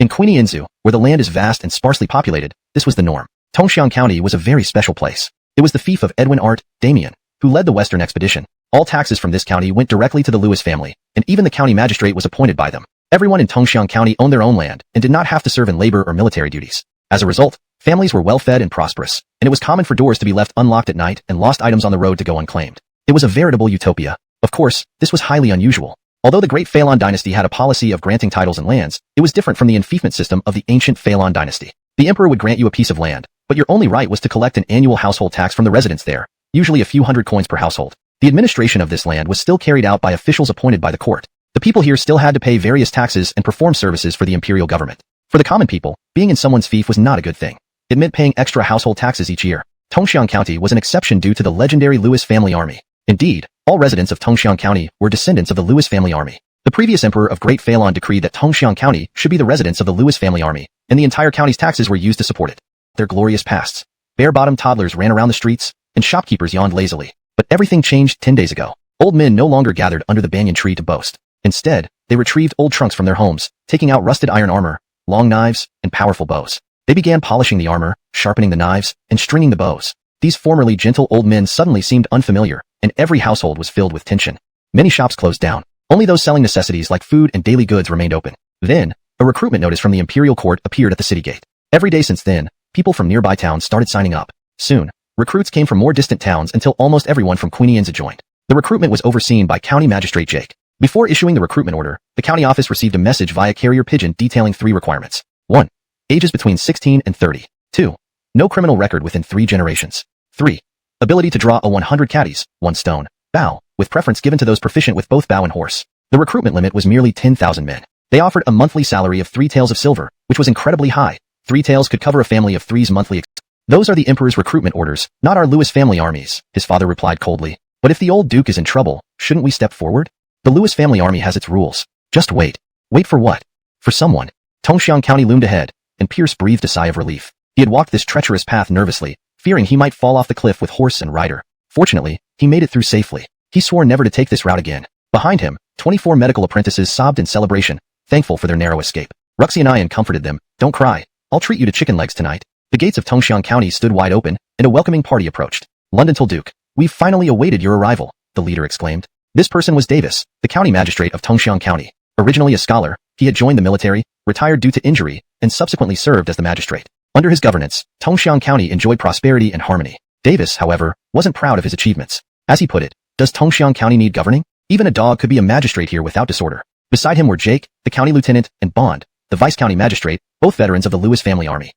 In Queenie Inzu, where the land is vast and sparsely populated, this was the norm. Tongxiang County was a very special place. It was the fief of Edwin Art, Damien, who led the Western expedition. All taxes from this county went directly to the Lewis family, and even the county magistrate was appointed by them. Everyone in Tongxiang County owned their own land and did not have to serve in labor or military duties. As a result, families were well-fed and prosperous, and it was common for doors to be left unlocked at night and lost items on the road to go unclaimed. It was a veritable utopia. Of course, this was highly unusual. Although the Great Phalon Dynasty had a policy of granting titles and lands, it was different from the enfeoffment system of the ancient Phalon Dynasty. The emperor would grant you a piece of land, but your only right was to collect an annual household tax from the residents there, usually a few hundred coins per household. The administration of this land was still carried out by officials appointed by the court. The people here still had to pay various taxes and perform services for the imperial government. For the common people, being in someone's fief was not a good thing. It meant paying extra household taxes each year. Tongxiang County was an exception due to the legendary Lewis family army. Indeed, all residents of Tongxiang County were descendants of the Lewis family army. The previous emperor of Great Phalon decreed that Tongxiang County should be the residence of the Lewis family army, and the entire county's taxes were used to support it. Their glorious pasts. Bare-bottomed toddlers ran around the streets, and shopkeepers yawned lazily. But everything changed 10 days ago. Old men no longer gathered under the banyan tree to boast. Instead, they retrieved old trunks from their homes, taking out rusted iron armor, long knives, and powerful bows. They began polishing the armor, sharpening the knives, and stringing the bows. These formerly gentle old men suddenly seemed unfamiliar, and every household was filled with tension. Many shops closed down. Only those selling necessities like food and daily goods remained open. Then, a recruitment notice from the imperial court appeared at the city gate. Every day since then, people from nearby towns started signing up. Soon, recruits came from more distant towns until almost everyone from Queenie Inza joined. The recruitment was overseen by County Magistrate Jake. Before issuing the recruitment order, the county office received a message via carrier pigeon detailing 3 requirements. 1. Ages between 16 and 30. 2. No criminal record within 3 generations. 3. Ability to draw a 100 caddies, 1 stone, bow, with preference given to those proficient with both bow and horse. The recruitment limit was merely 10,000 men. They offered a monthly salary of 3 taels of silver, which was incredibly high. 3 taels could cover a family of 3's monthly. Those are the emperor's recruitment orders, not our Lewis family armies, his father replied coldly. But if the old duke is in trouble, shouldn't we step forward? The Lewis family army has its rules. Just wait. Wait for what? For someone. Tongxiang County loomed ahead, and Pierce breathed a sigh of relief. He had walked this treacherous path nervously, fearing he might fall off the cliff with horse and rider. Fortunately, he made it through safely. He swore never to take this route again. Behind him, 24 medical apprentices sobbed in celebration, thankful for their narrow escape. Ruxianayan comforted them. Don't cry. I'll treat you to chicken legs tonight. The gates of Tongxiang County stood wide open, and a welcoming party approached. London Duke, we've finally awaited your arrival, the leader exclaimed. This person was Davis, the county magistrate of Tongxiang County. Originally a scholar, he had joined the military, retired due to injury, and subsequently served as the magistrate. Under his governance, Tongxiang County enjoyed prosperity and harmony. Davis, however, wasn't proud of his achievements. As he put it, does Tongxiang County need governing? Even a dog could be a magistrate here without disorder. Beside him were Jake, the county lieutenant, and Bond, the vice-county magistrate, both veterans of the Lewis family army.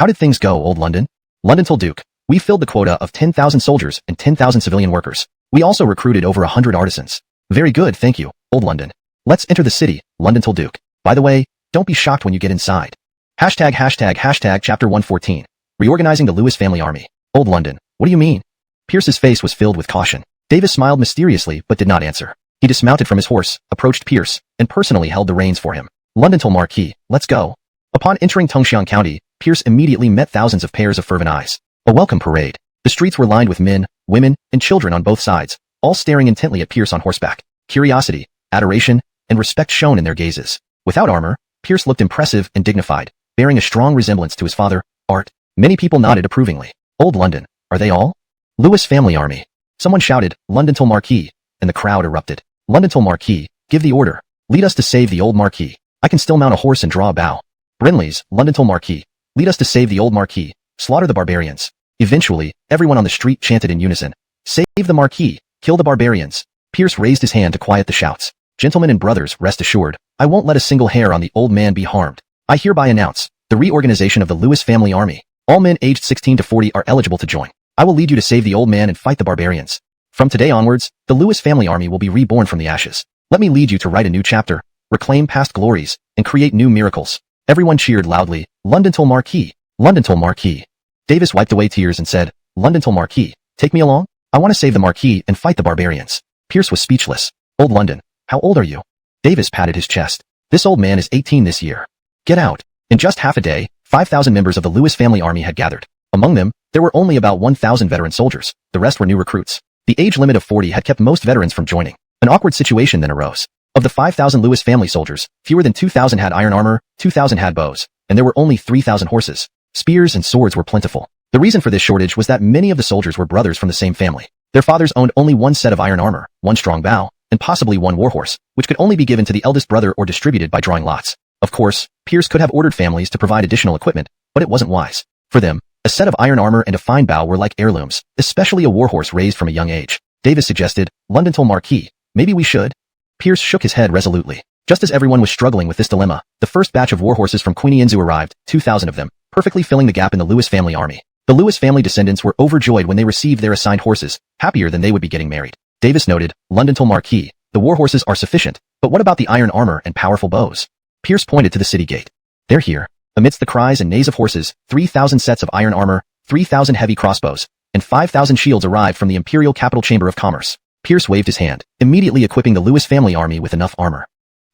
How did things go, Old London? London Duke, we filled the quota of 10,000 soldiers and 10,000 civilian workers. We also recruited over 100 artisans. Very good, thank you, Old London. Let's enter the city, London Duke. By the way, don't be shocked when you get inside. Hashtag chapter 114. Reorganizing the Lewis family army. Old London, what do you mean? Pierce's face was filled with caution. Davis smiled mysteriously but did not answer. He dismounted from his horse, approached Pierce, and personally held the reins for him. London Marquis, let's go. Upon entering Tongxiang County, Pierce immediately met thousands of pairs of fervent eyes. A welcome parade. The streets were lined with men, women, and children on both sides, all staring intently at Pierce on horseback. Curiosity, adoration, and respect shone in their gazes. Without armor, Pierce looked impressive and dignified, bearing a strong resemblance to his father, Art. Many people nodded approvingly. Old London, are they all? Lewis family army. Someone shouted, London till Marquis, and the crowd erupted. London till Marquis, give the order. Lead us to save the old Marquis. I can still mount a horse and draw a bow. Brinley's, London till Marquis. Lead us to save the old Marquis. Slaughter the barbarians. Eventually, everyone on the street chanted in unison. Save the Marquis. Kill the barbarians. Pierce raised his hand to quiet the shouts. Gentlemen and brothers, rest assured, I won't let a single hair on the old man be harmed. I hereby announce the reorganization of the Lewis family army. All men aged 16 to 40 are eligible to join. I will lead you to save the old man and fight the barbarians. From today onwards, the Lewis family army will be reborn from the ashes. Let me lead you to write a new chapter, reclaim past glories, and create new miracles. Everyone cheered loudly, London till Marquis, London till Marquis. Davis wiped away tears and said, London till Marquis, take me along? I want to save the Marquis and fight the barbarians. Pierce was speechless. Old London, how old are you? Davis patted his chest. This old man is 18 this year. Get out. In just half a day, 5,000 members of the Lewis family army had gathered. Among them, there were only about 1,000 veteran soldiers. The rest were new recruits. The age limit of 40 had kept most veterans from joining. An awkward situation then arose. Of the 5,000 Lewis family soldiers, fewer than 2,000 had iron armor, 2,000 had bows, and there were only 3,000 horses. Spears and swords were plentiful. The reason for this shortage was that many of the soldiers were brothers from the same family. Their fathers owned only one set of iron armor, one strong bow, and possibly one warhorse, which could only be given to the eldest brother or distributed by drawing lots. Of course, Pierce could have ordered families to provide additional equipment, but it wasn't wise. For them, a set of iron armor and a fine bow were like heirlooms, especially a warhorse raised from a young age. Davis suggested, London till Marquis, maybe we should? Pierce shook his head resolutely. Just as everyone was struggling with this dilemma, the first batch of warhorses from Queen Engsub arrived, 2,000 of them, perfectly filling the gap in the Lewis family army. The Lewis family descendants were overjoyed when they received their assigned horses, happier than they would be getting married. Davis noted, London till Marquis, the warhorses are sufficient, but what about the iron armor and powerful bows? Pierce pointed to the city gate. They're here. Amidst the cries and neighs of horses, 3,000 sets of iron armor, 3,000 heavy crossbows, and 5,000 shields arrived from the Imperial Capital Chamber of Commerce. Pierce waved his hand, immediately equipping the Lewis family army with enough armor.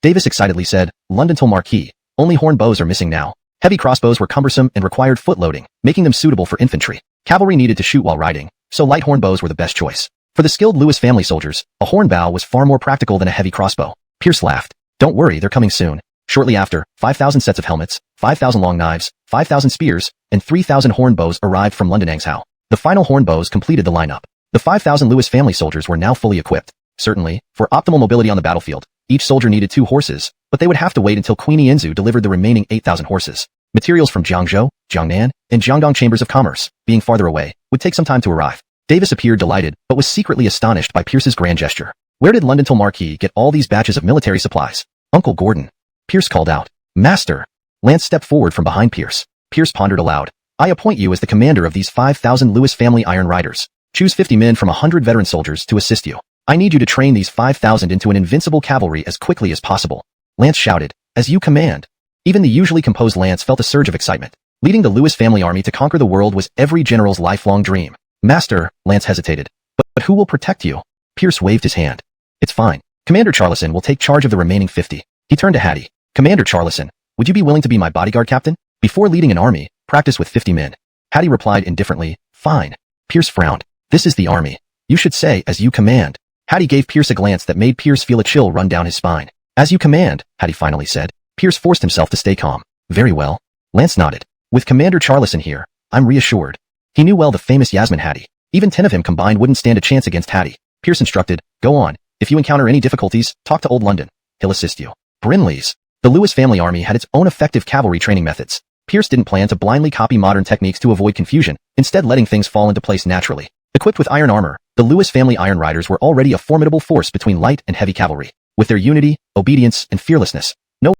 Davis excitedly said, London till Marquis, only horn bows are missing now. Heavy crossbows were cumbersome and required foot loading, making them suitable for infantry. Cavalry needed to shoot while riding, so light horn bows were the best choice. For the skilled Lewis family soldiers, a horn bow was far more practical than a heavy crossbow. Pierce laughed. Don't worry, they're coming soon. Shortly after, 5,000 sets of helmets, 5,000 long knives, 5,000 spears, and 3,000 horn bows arrived from London Angshau. The final horn bows completed the lineup. The 5,000 Lewis family soldiers were now fully equipped. Certainly, for optimal mobility on the battlefield, each soldier needed 2 horses, but they would have to wait until Queen Engsub delivered the remaining 8,000 horses. Materials from Jiangzhou, Jiangnan, and Jiangdong chambers of commerce, being farther away, would take some time to arrive. Davis appeared delighted, but was secretly astonished by Pierce's grand gesture. Where did London till Marquis get all these batches of military supplies? Uncle Gordon. Pierce called out. Master. Lance stepped forward from behind Pierce. Pierce pondered aloud. I appoint you as the commander of these 5,000 Lewis family iron riders. Choose 50 men from 100 veteran soldiers to assist you. I need you to train these 5,000 into an invincible cavalry as quickly as possible. Lance shouted, as you command. Even the usually composed Lance felt a surge of excitement. Leading the Lewis family army to conquer the world was every general's lifelong dream. Master, Lance hesitated. But who will protect you? Pierce waved his hand. It's fine. Commander Charlison will take charge of the remaining 50. He turned to Hattie. Commander Charlison, would you be willing to be my bodyguard captain? Before leading an army, practice with 50 men. Hattie replied indifferently, fine. Pierce frowned. This is the army. You should say, as you command. Hattie gave Pierce a glance that made Pierce feel a chill run down his spine. As you command, Hattie finally said. Pierce forced himself to stay calm. Very well. Lance nodded. With Commander Charlison here, I'm reassured. He knew well the famous Yasmin Hattie. Even 10 of him combined wouldn't stand a chance against Hattie. Pierce instructed, go on. If you encounter any difficulties, talk to Old London. He'll assist you. Brinley's. The Lewis family army had its own effective cavalry training methods. Pierce didn't plan to blindly copy modern techniques to avoid confusion, instead letting things fall into place naturally. Equipped with iron armor, the Lewis family iron riders were already a formidable force between light and heavy cavalry. With their unity, obedience, and fearlessness, no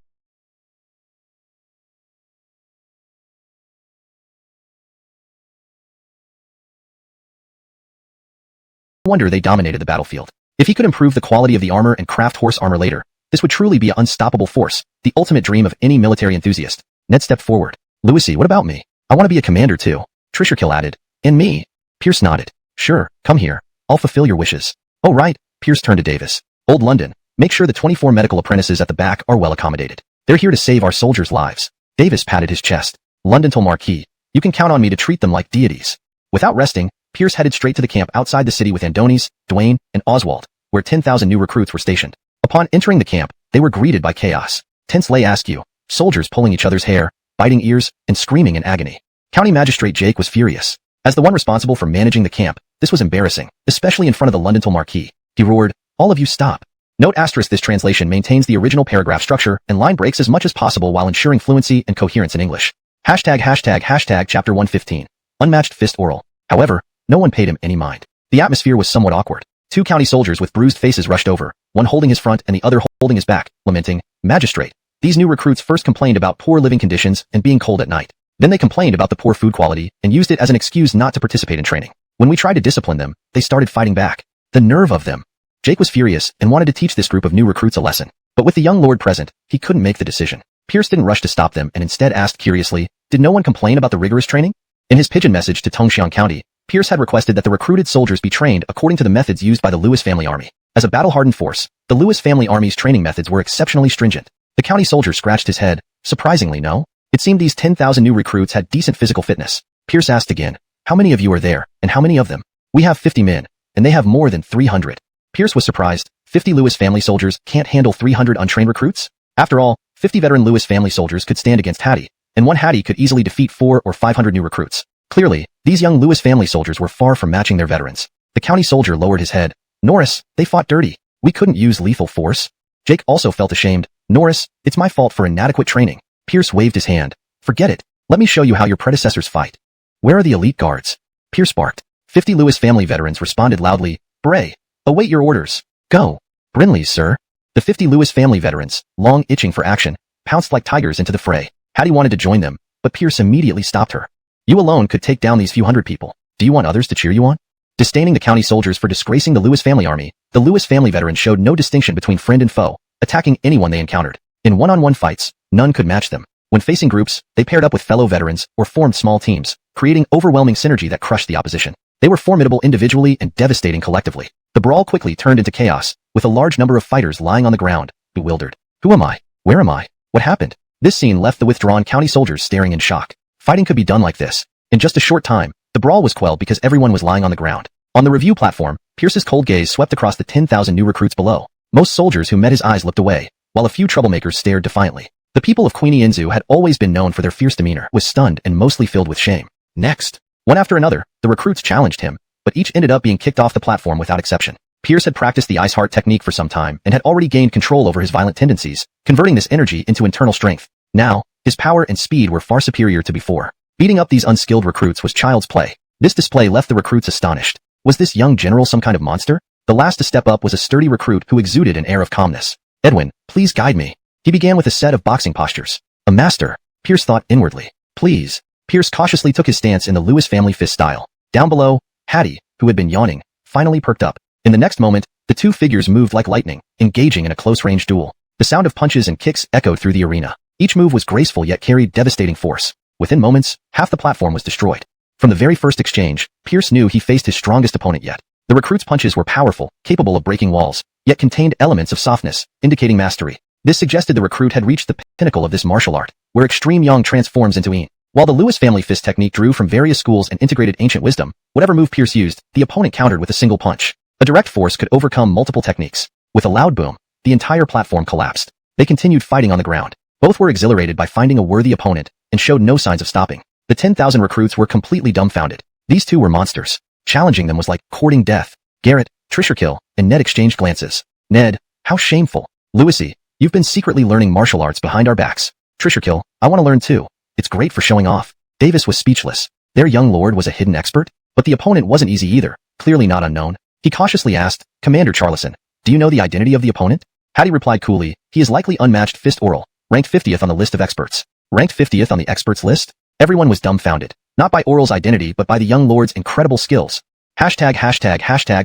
wonder they dominated the battlefield. If he could improve the quality of the armor and craft horse armor later, this would truly be an unstoppable force, the ultimate dream of any military enthusiast. Ned stepped forward. Lewisy, what about me? I want to be a commander too. Trisherkill added. And me? Pierce nodded. Sure, come here. I'll fulfill your wishes. Oh right. Pierce turned to Davis. Old London, make sure the 24 medical apprentices at the back are well accommodated. They're here to save our soldiers' lives. Davis patted his chest. London till Marquis, you can count on me to treat them like deities. Without resting, Pierce headed straight to the camp outside the city with Andonis, Dwayne, and Oswald, where 10,000 new recruits were stationed. Upon entering the camp, they were greeted by chaos. Tents lay askew, soldiers pulling each other's hair, biting ears, and screaming in agony. County Magistrate Jake was furious. As the one responsible for managing the camp, this was embarrassing, especially in front of the Londontal Marquis. He roared, "All of you stop." Note asterisk this translation maintains the original paragraph structure and line breaks as much as possible while ensuring fluency and coherence in English. Hashtag chapter 115. Unmatched fist oral. However, no one paid him any mind. The atmosphere was somewhat awkward. Two county soldiers with bruised faces rushed over, one holding his front and the other holding his back, lamenting, "Magistrate." These new recruits first complained about poor living conditions and being cold at night. Then they complained about the poor food quality and used it as an excuse not to participate in training. When we tried to discipline them, they started fighting back. The nerve of them. Jake was furious and wanted to teach this group of new recruits a lesson. But with the young lord present, he couldn't make the decision. Pierce didn't rush to stop them and instead asked curiously, "Did no one complain about the rigorous training?" In his pigeon message to Tongxiang County, Pierce had requested that the recruited soldiers be trained according to the methods used by the Lewis family army. As a battle-hardened force, the Lewis family army's training methods were exceptionally stringent. The county soldier scratched his head. Surprisingly, no. It seemed these 10,000 new recruits had decent physical fitness. Pierce asked again, "How many of you are there, and how many of them?" "We have 50 men, and they have more than 300. Pierce was surprised. 50 Lewis family soldiers can't handle 300 untrained recruits? After all, 50 veteran Lewis family soldiers could stand against Hattie, and one Hattie could easily defeat 400 or 500 new recruits. Clearly, these young Lewis family soldiers were far from matching their veterans. The county soldier lowered his head. "Norris, they fought dirty. We couldn't use lethal force." Jake also felt ashamed. "Norris, it's my fault for inadequate training." Pierce waved his hand. "Forget it. Let me show you how your predecessors fight." "Where are the elite guards?" Pierce barked. 50 Lewis family veterans responded loudly. "Bray, await your orders. Go." "Brinley's, sir." The 50 Lewis family veterans, long itching for action, pounced like tigers into the fray. Hattie wanted to join them, but Pierce immediately stopped her. "You alone could take down these few hundred people. Do you want others to cheer you on?" Disdaining the county soldiers for disgracing the Lewis family army, the Lewis family veterans showed no distinction between friend and foe, attacking anyone they encountered. In one-on-one fights, none could match them. When facing groups, they paired up with fellow veterans or formed small teams, creating overwhelming synergy that crushed the opposition. They were formidable individually and devastating collectively. The brawl quickly turned into chaos, with a large number of fighters lying on the ground, bewildered. "Who am I? Where am I? What happened?" This scene left the withdrawn county soldiers staring in shock. Fighting could be done like this. In just a short time, the brawl was quelled because everyone was lying on the ground. On the review platform, Pierce's cold gaze swept across the 10,000 new recruits below. Most soldiers who met his eyes looked away, while a few troublemakers stared defiantly. The people of Queenie Inzu had always been known for their fierce demeanor, was stunned and mostly filled with shame. Next, one after another, the recruits challenged him, but each ended up being kicked off the platform without exception. Pierce had practiced the ice heart technique for some time and had already gained control over his violent tendencies, converting this energy into internal strength. Now, his power and speed were far superior to before. Beating up these unskilled recruits was child's play. This display left the recruits astonished. Was this young general some kind of monster? The last to step up was a sturdy recruit who exuded an air of calmness. "Edwin, please guide me." He began with a set of boxing postures. "A master," Pierce thought inwardly. "Please." Pierce cautiously took his stance in the Lewis family fist style. Down below, Hattie, who had been yawning, finally perked up. In the next moment, the two figures moved like lightning, engaging in a close-range duel. The sound of punches and kicks echoed through the arena. Each move was graceful yet carried devastating force. Within moments, half the platform was destroyed. From the very first exchange, Pierce knew he faced his strongest opponent yet. The recruit's punches were powerful, capable of breaking walls, yet contained elements of softness, indicating mastery. This suggested the recruit had reached the pinnacle of this martial art, where extreme yang transforms into yin. While the Lewis family fist technique drew from various schools and integrated ancient wisdom, whatever move Pierce used, the opponent countered with a single punch. A direct force could overcome multiple techniques. With a loud boom, the entire platform collapsed. They continued fighting on the ground. Both were exhilarated by finding a worthy opponent and showed no signs of stopping. The 10,000 recruits were completely dumbfounded. These two were monsters. Challenging them was like courting death. Garrett, Trisherkill, and Ned exchanged glances. "Ned, how shameful. Lewisy, you've been secretly learning martial arts behind our backs." "Trisherkill, I want to learn too. It's great for showing off." Davis was speechless. Their young lord was a hidden expert? But the opponent wasn't easy either, clearly not unknown. He cautiously asked, "Commander Charlison, do you know the identity of the opponent?" Hattie replied coolly, "He is likely unmatched fist oral, ranked 50th on the list of experts." Ranked 50th on the experts list? Everyone was dumbfounded, not by Oral's identity but by the young lord's incredible skills. Hashtag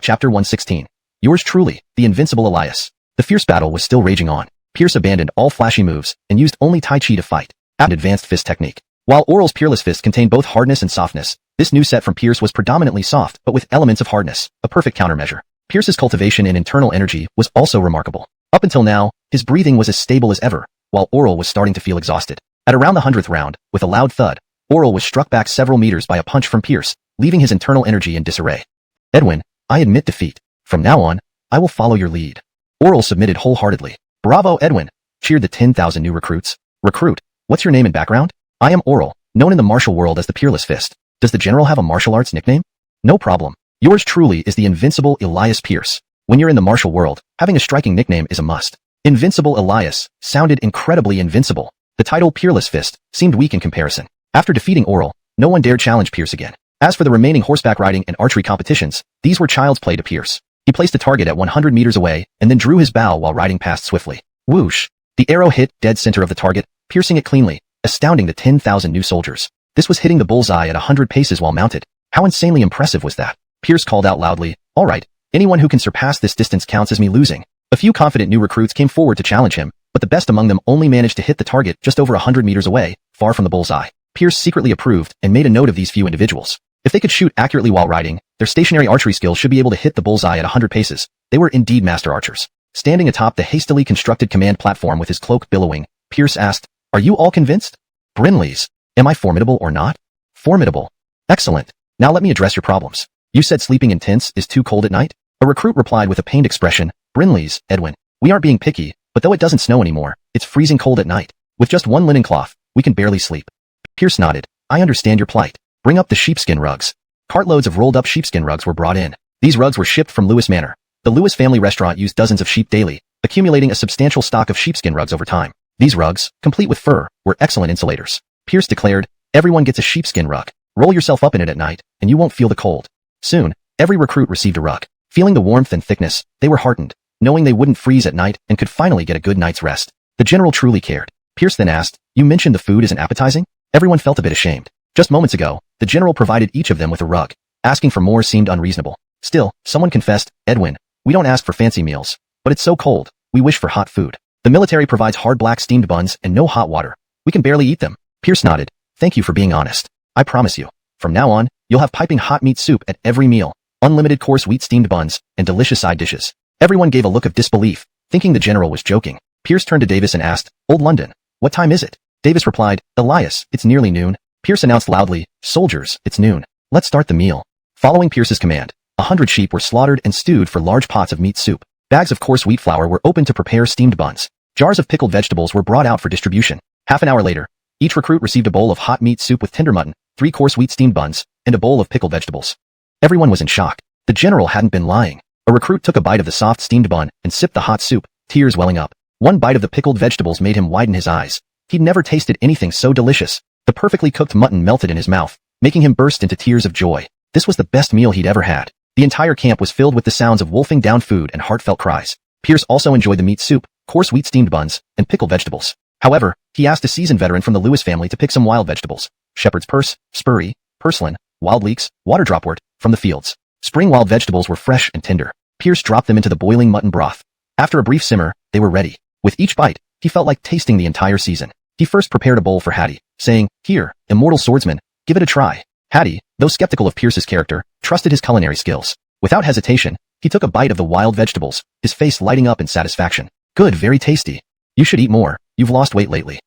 chapter 116. Yours truly, the invincible Elias. The fierce battle was still raging on. Pierce abandoned all flashy moves and used only Tai Chi to fight. An advanced fist technique. While Oral's Peerless Fist contained both hardness and softness, this new set from Pierce was predominantly soft but with elements of hardness, a perfect countermeasure. Pierce's cultivation in internal energy was also remarkable. Up until now, his breathing was as stable as ever, while Oral was starting to feel exhausted. At around the 100th round, with a loud thud, Oral was struck back several meters by a punch from Pierce, leaving his internal energy in disarray. Edwin, I admit defeat. From now on, I will follow your lead. Oral submitted wholeheartedly. Bravo, Edwin, cheered the 10,000 new recruits. Recruit, what's your name and background? I am Oral, known in the martial world as the Peerless Fist. Does the general have a martial arts nickname? No problem. Yours truly is the invincible Elias Pierce. When you're in the martial world, having a striking nickname is a must. Invincible Elias sounded incredibly invincible. The title Peerless Fist seemed weak in comparison. After defeating Oral, no one dared challenge Pierce again. As for the remaining horseback riding and archery competitions, these were child's play to Pierce. He placed the target at 100 meters away and then drew his bow while riding past swiftly. Whoosh! The arrow hit dead center of the target, piercing it cleanly, astounding the 10,000 new soldiers. This was hitting the bullseye at 100 paces while mounted. How insanely impressive was that? Pierce called out loudly, "All right, anyone who can surpass this distance counts as me losing." A few confident new recruits came forward to challenge him, but the best among them only managed to hit the target just over 100 meters away, far from the bullseye. Pierce secretly approved and made a note of these few individuals. If they could shoot accurately while riding, their stationary archery skills should be able to hit the bullseye at 100 paces. They were indeed master archers. Standing atop the hastily constructed command platform with his cloak billowing, Pierce asked, "Are you all convinced? Brinleys, am I formidable or not?" "Formidable. Excellent. Now let me address your problems. You said sleeping in tents is too cold at night?" A recruit replied with a pained expression, "Brinleys, Edwin, we aren't being picky, but though it doesn't snow anymore, it's freezing cold at night. With just one linen cloth, we can barely sleep." Pierce nodded. "I understand your plight. Bring up the sheepskin rugs." Cartloads of rolled-up sheepskin rugs were brought in. These rugs were shipped from Lewis Manor. The Lewis family restaurant used dozens of sheep daily, accumulating a substantial stock of sheepskin rugs over time. These rugs, complete with fur, were excellent insulators. Pierce declared, "Everyone gets a sheepskin rug. Roll yourself up in it at night, and you won't feel the cold." Soon, every recruit received a rug. Feeling the warmth and thickness, they were heartened, knowing they wouldn't freeze at night and could finally get a good night's rest. The general truly cared. Pierce then asked, "You mentioned the food isn't appetizing?" Everyone felt a bit ashamed. Just moments ago, the general provided each of them with a rug. Asking for more seemed unreasonable. Still, someone confessed, "Edwin, we don't ask for fancy meals, but it's so cold, we wish for hot food. The military provides hard black steamed buns and no hot water. We can barely eat them." Pierce nodded. "Thank you for being honest. I promise you, from now on, you'll have piping hot meat soup at every meal, unlimited coarse wheat steamed buns, and delicious side dishes." Everyone gave a look of disbelief, thinking the general was joking. Pierce turned to Davis and asked, "Old London, what time is it?" Davis replied, "Elias, it's nearly noon." Pierce announced loudly, "Soldiers, it's noon. Let's start the meal." Following Pierce's command, 100 sheep were slaughtered and stewed for large pots of meat soup. Bags of coarse wheat flour were opened to prepare steamed buns. Jars of pickled vegetables were brought out for distribution. Half an hour later, each recruit received a bowl of hot meat soup with tender mutton, 3 coarse wheat steamed buns, and a bowl of pickled vegetables. Everyone was in shock. The general hadn't been lying. A recruit took a bite of the soft steamed bun and sipped the hot soup, tears welling up. One bite of the pickled vegetables made him widen his eyes. He'd never tasted anything so delicious. The perfectly cooked mutton melted in his mouth, making him burst into tears of joy. This was the best meal he'd ever had. The entire camp was filled with the sounds of wolfing down food and heartfelt cries. Pierce also enjoyed the meat soup, coarse wheat steamed buns, and pickled vegetables. However, he asked a seasoned veteran from the Lewis family to pick some wild vegetables. Shepherd's purse, spurry, purslane, wild leeks, waterdropwort, from the fields. Spring wild vegetables were fresh and tender. Pierce dropped them into the boiling mutton broth. After a brief simmer, they were ready. With each bite, he felt like tasting the entire season. He first prepared a bowl for Hattie, saying, "Here, immortal swordsman, give it a try." Hattie, though skeptical of Pierce's character, trusted his culinary skills. Without hesitation, he took a bite of the wild vegetables, his face lighting up in satisfaction. "Good, very tasty. You should eat more. You've lost weight lately."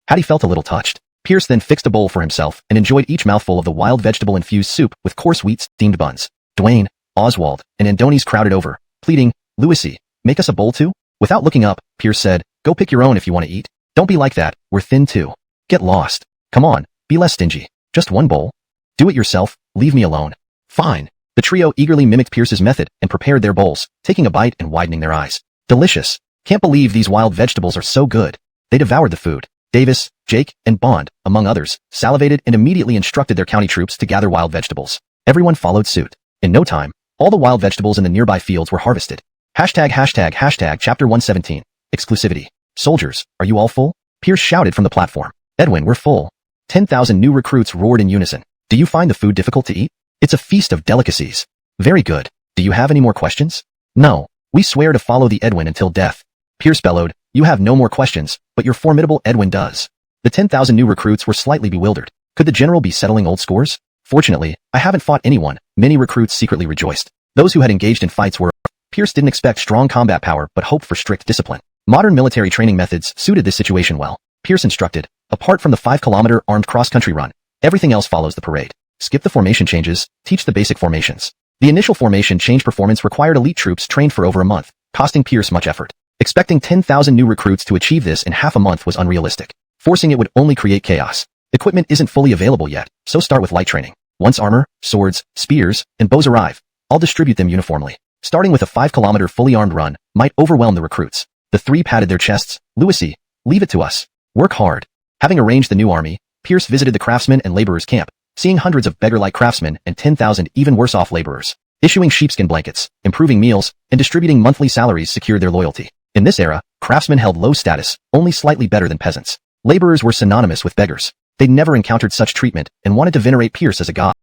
Hattie felt a little touched. Pierce then fixed a bowl for himself and enjoyed each mouthful of the wild vegetable-infused soup with coarse wheat steamed buns. Dwayne, Oswald, and Andonies crowded over, pleading, "Louisy, make us a bowl too?" Without looking up, Pierce said, "Go pick your own if you want to eat. Don't be like that, we're thin too. Get lost. Come on, be less stingy. Just one bowl. Do it yourself, leave me alone." "Fine." The trio eagerly mimicked Pierce's method and prepared their bowls, taking a bite and widening their eyes. "Delicious. Can't believe these wild vegetables are so good." They devoured the food. Davis, Jake, and Bond, among others, salivated and immediately instructed their county troops to gather wild vegetables. Everyone followed suit. In no time, all the wild vegetables in the nearby fields were harvested. Chapter 117. Exclusivity. "Soldiers, are you all full?" Pierce shouted from the platform. "Edwin, we're full." 10,000 new recruits roared in unison. "Do you find the food difficult to eat?" "It's a feast of delicacies." "Very good. Do you have any more questions?" "No. We swear to follow the Edwin until death." Pierce bellowed, "You have no more questions, but your formidable Edwin does." The 10,000 new recruits were slightly bewildered. Could the general be settling old scores? "Fortunately, I haven't fought anyone," many recruits secretly rejoiced. Those who had engaged in fights were. Pierce didn't expect strong combat power but hoped for strict discipline. Modern military training methods suited this situation well. Pierce instructed, "Apart from the 5-kilometer armed cross-country run, everything else follows the parade. skip the formation changes, teach the basic formations. The initial formation change performance required elite troops trained for over a month, costing Pierce much effort. Expecting 10,000 new recruits to achieve this in half a month was unrealistic. Forcing it would only create chaos. Equipment isn't fully available yet, so start with light training. Once armor, swords, spears, and bows arrive, I'll distribute them uniformly. Starting with a 5-kilometer fully armed run might overwhelm the recruits. The three patted their chests. Louisy, leave it to us. Work hard. Having arranged the new army, Pierce visited the craftsmen and laborers' camp, seeing hundreds of beggar-like craftsmen and 10,000 even worse-off laborers. Issuing sheepskin blankets, improving meals, and distributing monthly salaries secured their loyalty. In this era, craftsmen held low status, only slightly better than peasants. Laborers were synonymous with beggars. They'd never encountered such treatment and wanted to venerate Pierce as a god.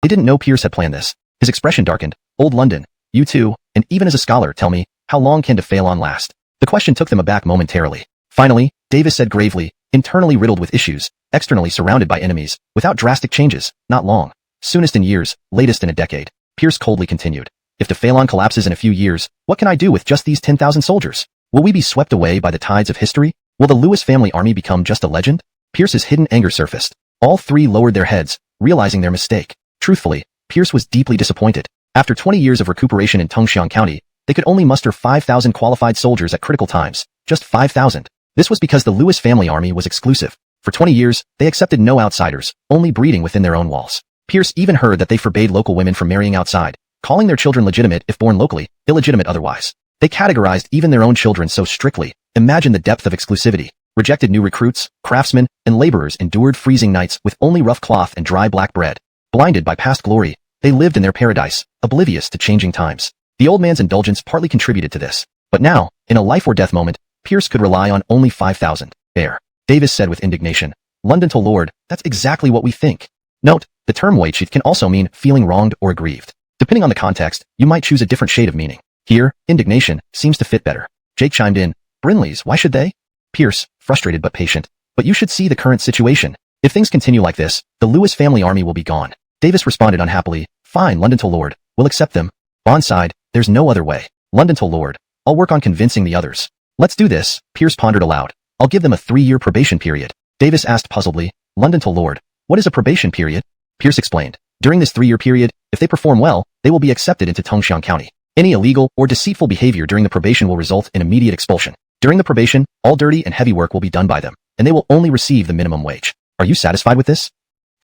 They didn't know Pierce had planned this. His expression darkened. Old London, you too, and even as a scholar, tell me, how long can Phalon last? The question took them aback momentarily. Finally, Davis said gravely, internally riddled with issues, externally surrounded by enemies, without drastic changes, not long. Soonest in years, latest in a decade. Pierce coldly continued. If Phalon collapses in a few years, what can I do with just these 10,000 soldiers? Will we be swept away by the tides of history? Will the Lewis family army become just a legend? Pierce's hidden anger surfaced. All three lowered their heads, realizing their mistake. Truthfully, Pierce was deeply disappointed. After 20 years of recuperation in Tongxiang County, they could only muster 5,000 qualified soldiers at critical times. Just 5,000. This was because the Lewis family army was exclusive. For 20 years, they accepted no outsiders, only breeding within their own walls. Pierce even heard that they forbade local women from marrying outside, calling their children legitimate if born locally, illegitimate otherwise. They categorized even their own children so strictly. Imagine the depth of exclusivity. Rejected new recruits, craftsmen, and laborers endured freezing nights with only rough cloth and dry black bread. Blinded by past glory, they lived in their paradise, oblivious to changing times. The old man's indulgence partly contributed to this. But now, in a life-or-death moment, Pierce could rely on only 5,000. There. Davis said with indignation. London to Lord, that's exactly what we think. Note, the term Weiqi can also mean feeling wronged or aggrieved. Depending on the context, you might choose a different shade of meaning. Here, indignation seems to fit better. Jake chimed in. Brinleys, why should they? Pierce, frustrated but patient. But you should see the current situation. If things continue like this, the Lewis family army will be gone. Davis responded unhappily. Fine, London to Lord. We'll accept them. Bond side, there's no other way. London to Lord. I'll work on convincing the others. Let's do this, Pierce pondered aloud. I'll give them a 3-year probation period. Davis asked puzzledly. London to Lord. What is a probation period? Pierce explained. During this 3-year period, if they perform well, they will be accepted into Tongxiang County. Any illegal or deceitful behavior during the probation will result in immediate expulsion. During the probation, all dirty and heavy work will be done by them, and they will only receive the minimum wage. Are you satisfied with this?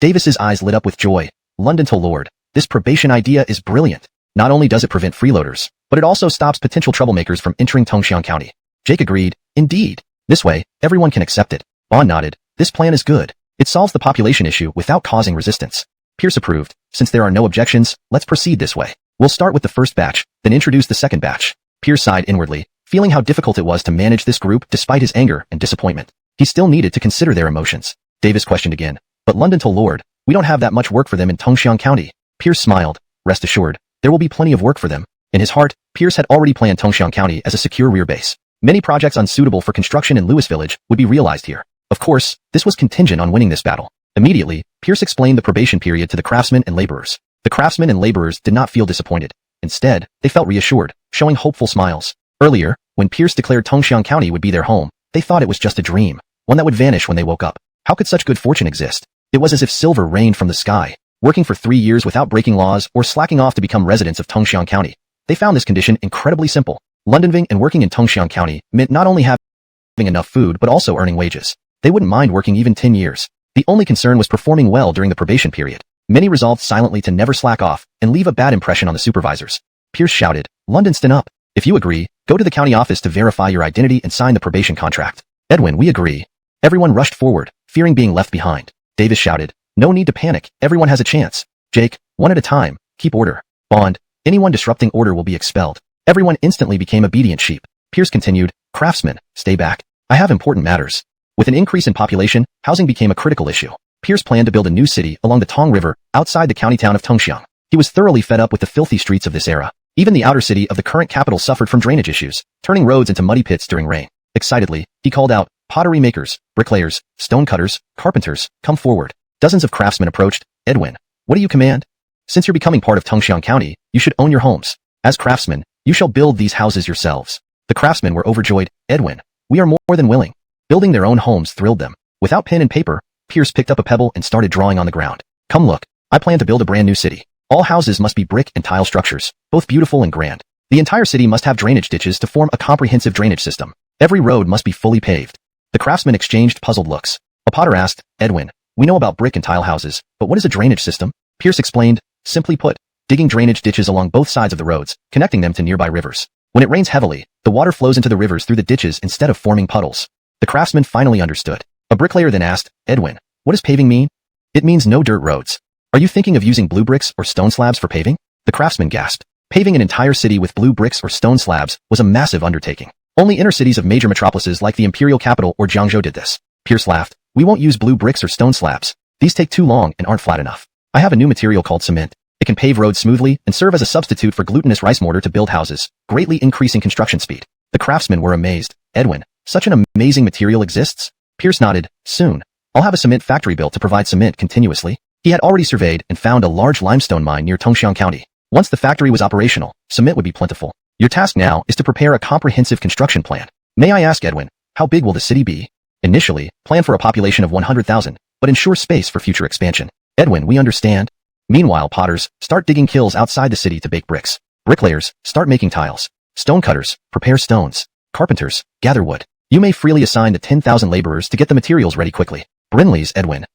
Davis's eyes lit up with joy. London to Lord. This probation idea is brilliant. Not only does it prevent freeloaders, but it also stops potential troublemakers from entering Tongxiang County. Jake agreed. Indeed. This way, everyone can accept it. Bond nodded. This plan is good. It solves the population issue without causing resistance. Pierce approved. Since there are no objections, let's proceed this way. We'll start with the first batch, then introduce the second batch. Pierce sighed inwardly, feeling how difficult it was to manage this group despite his anger and disappointment. He still needed to consider their emotions. Davis questioned again. But London to Lord, we don't have that much work for them in Tongxiang County. Pierce smiled. Rest assured, there will be plenty of work for them. In his heart, Pierce had already planned Tongxiang County as a secure rear base. Many projects unsuitable for construction in Lewis Village would be realized here. Of course, this was contingent on winning this battle. Immediately, Pierce explained the probation period to the craftsmen and laborers. The craftsmen and laborers did not feel disappointed. Instead, they felt reassured, showing hopeful smiles. Earlier, when Pierce declared Tongxiang County would be their home, they thought it was just a dream, one that would vanish when they woke up. How could such good fortune exist? It was as if silver rained from the sky. Working for 3 years without breaking laws or slacking off to become residents of Tongxiang County, they found this condition incredibly simple. Londonving and working in Tongxiang County meant not only having enough food but also earning wages. They wouldn't mind working even 10 years. The only concern was performing well during the probation period. Many resolved silently to never slack off and leave a bad impression on the supervisors. Pierce shouted, London, stand up. If you agree, go to the county office to verify your identity and sign the probation contract. Edwin, we agree. Everyone rushed forward, fearing being left behind. Davis shouted, no need to panic, everyone has a chance. Jake, one at a time, keep order. Bond, anyone disrupting order will be expelled. Everyone instantly became obedient sheep. Pierce continued, craftsmen, stay back. I have important matters. With an increase in population, housing became a critical issue. Pierce planned to build a new city along the Tong River, outside the county town of Tongxiang. He was thoroughly fed up with the filthy streets of this era. Even the outer city of the current capital suffered from drainage issues, turning roads into muddy pits during rain. Excitedly, he called out, pottery makers, bricklayers, stone cutters, carpenters, come forward. Dozens of craftsmen approached. Edwin, what do you command? Since you're becoming part of Tongxiang County, you should own your homes. As craftsmen, you shall build these houses yourselves. The craftsmen were overjoyed. Edwin, we are more than willing. Building their own homes thrilled them. Without pen and paper, Pierce picked up a pebble and started drawing on the ground. Come look. I plan to build a brand new city. All houses must be brick and tile structures, both beautiful and grand. The entire city must have drainage ditches to form a comprehensive drainage system. Every road must be fully paved. The craftsmen exchanged puzzled looks. A potter asked, Edwin, we know about brick and tile houses, but what is a drainage system? Pierce explained, simply put, digging drainage ditches along both sides of the roads, connecting them to nearby rivers. When it rains heavily, the water flows into the rivers through the ditches instead of forming puddles. The craftsman finally understood. A bricklayer then asked, Edwin, what does paving mean? It means no dirt roads. Are you thinking of using blue bricks or stone slabs for paving? The craftsman gasped. Paving an entire city with blue bricks or stone slabs was a massive undertaking. Only inner cities of major metropolises like the imperial capital or Jiangzhou did this. Pierce laughed. We won't use blue bricks or stone slabs. These take too long and aren't flat enough. I have a new material called cement. It can pave roads smoothly and serve as a substitute for glutinous rice mortar to build houses, greatly increasing construction speed. The craftsmen were amazed. Edwin, such an amazing material exists? Pierce nodded. Soon, I'll have a cement factory built to provide cement continuously. He had already surveyed and found a large limestone mine near Tongxiang County. Once the factory was operational, cement would be plentiful. Your task now is to prepare a comprehensive construction plan. May I ask, Edwin, how big will the city be? Initially, plan for a population of 100,000, but ensure space for future expansion. Edwin, we understand. Meanwhile, potters, start digging kilns outside the city to bake bricks. Bricklayers, start making tiles. Stonecutters, prepare stones. Carpenters, gather wood. You may freely assign the 10,000 laborers to get the materials ready quickly. Brinley's Edwin.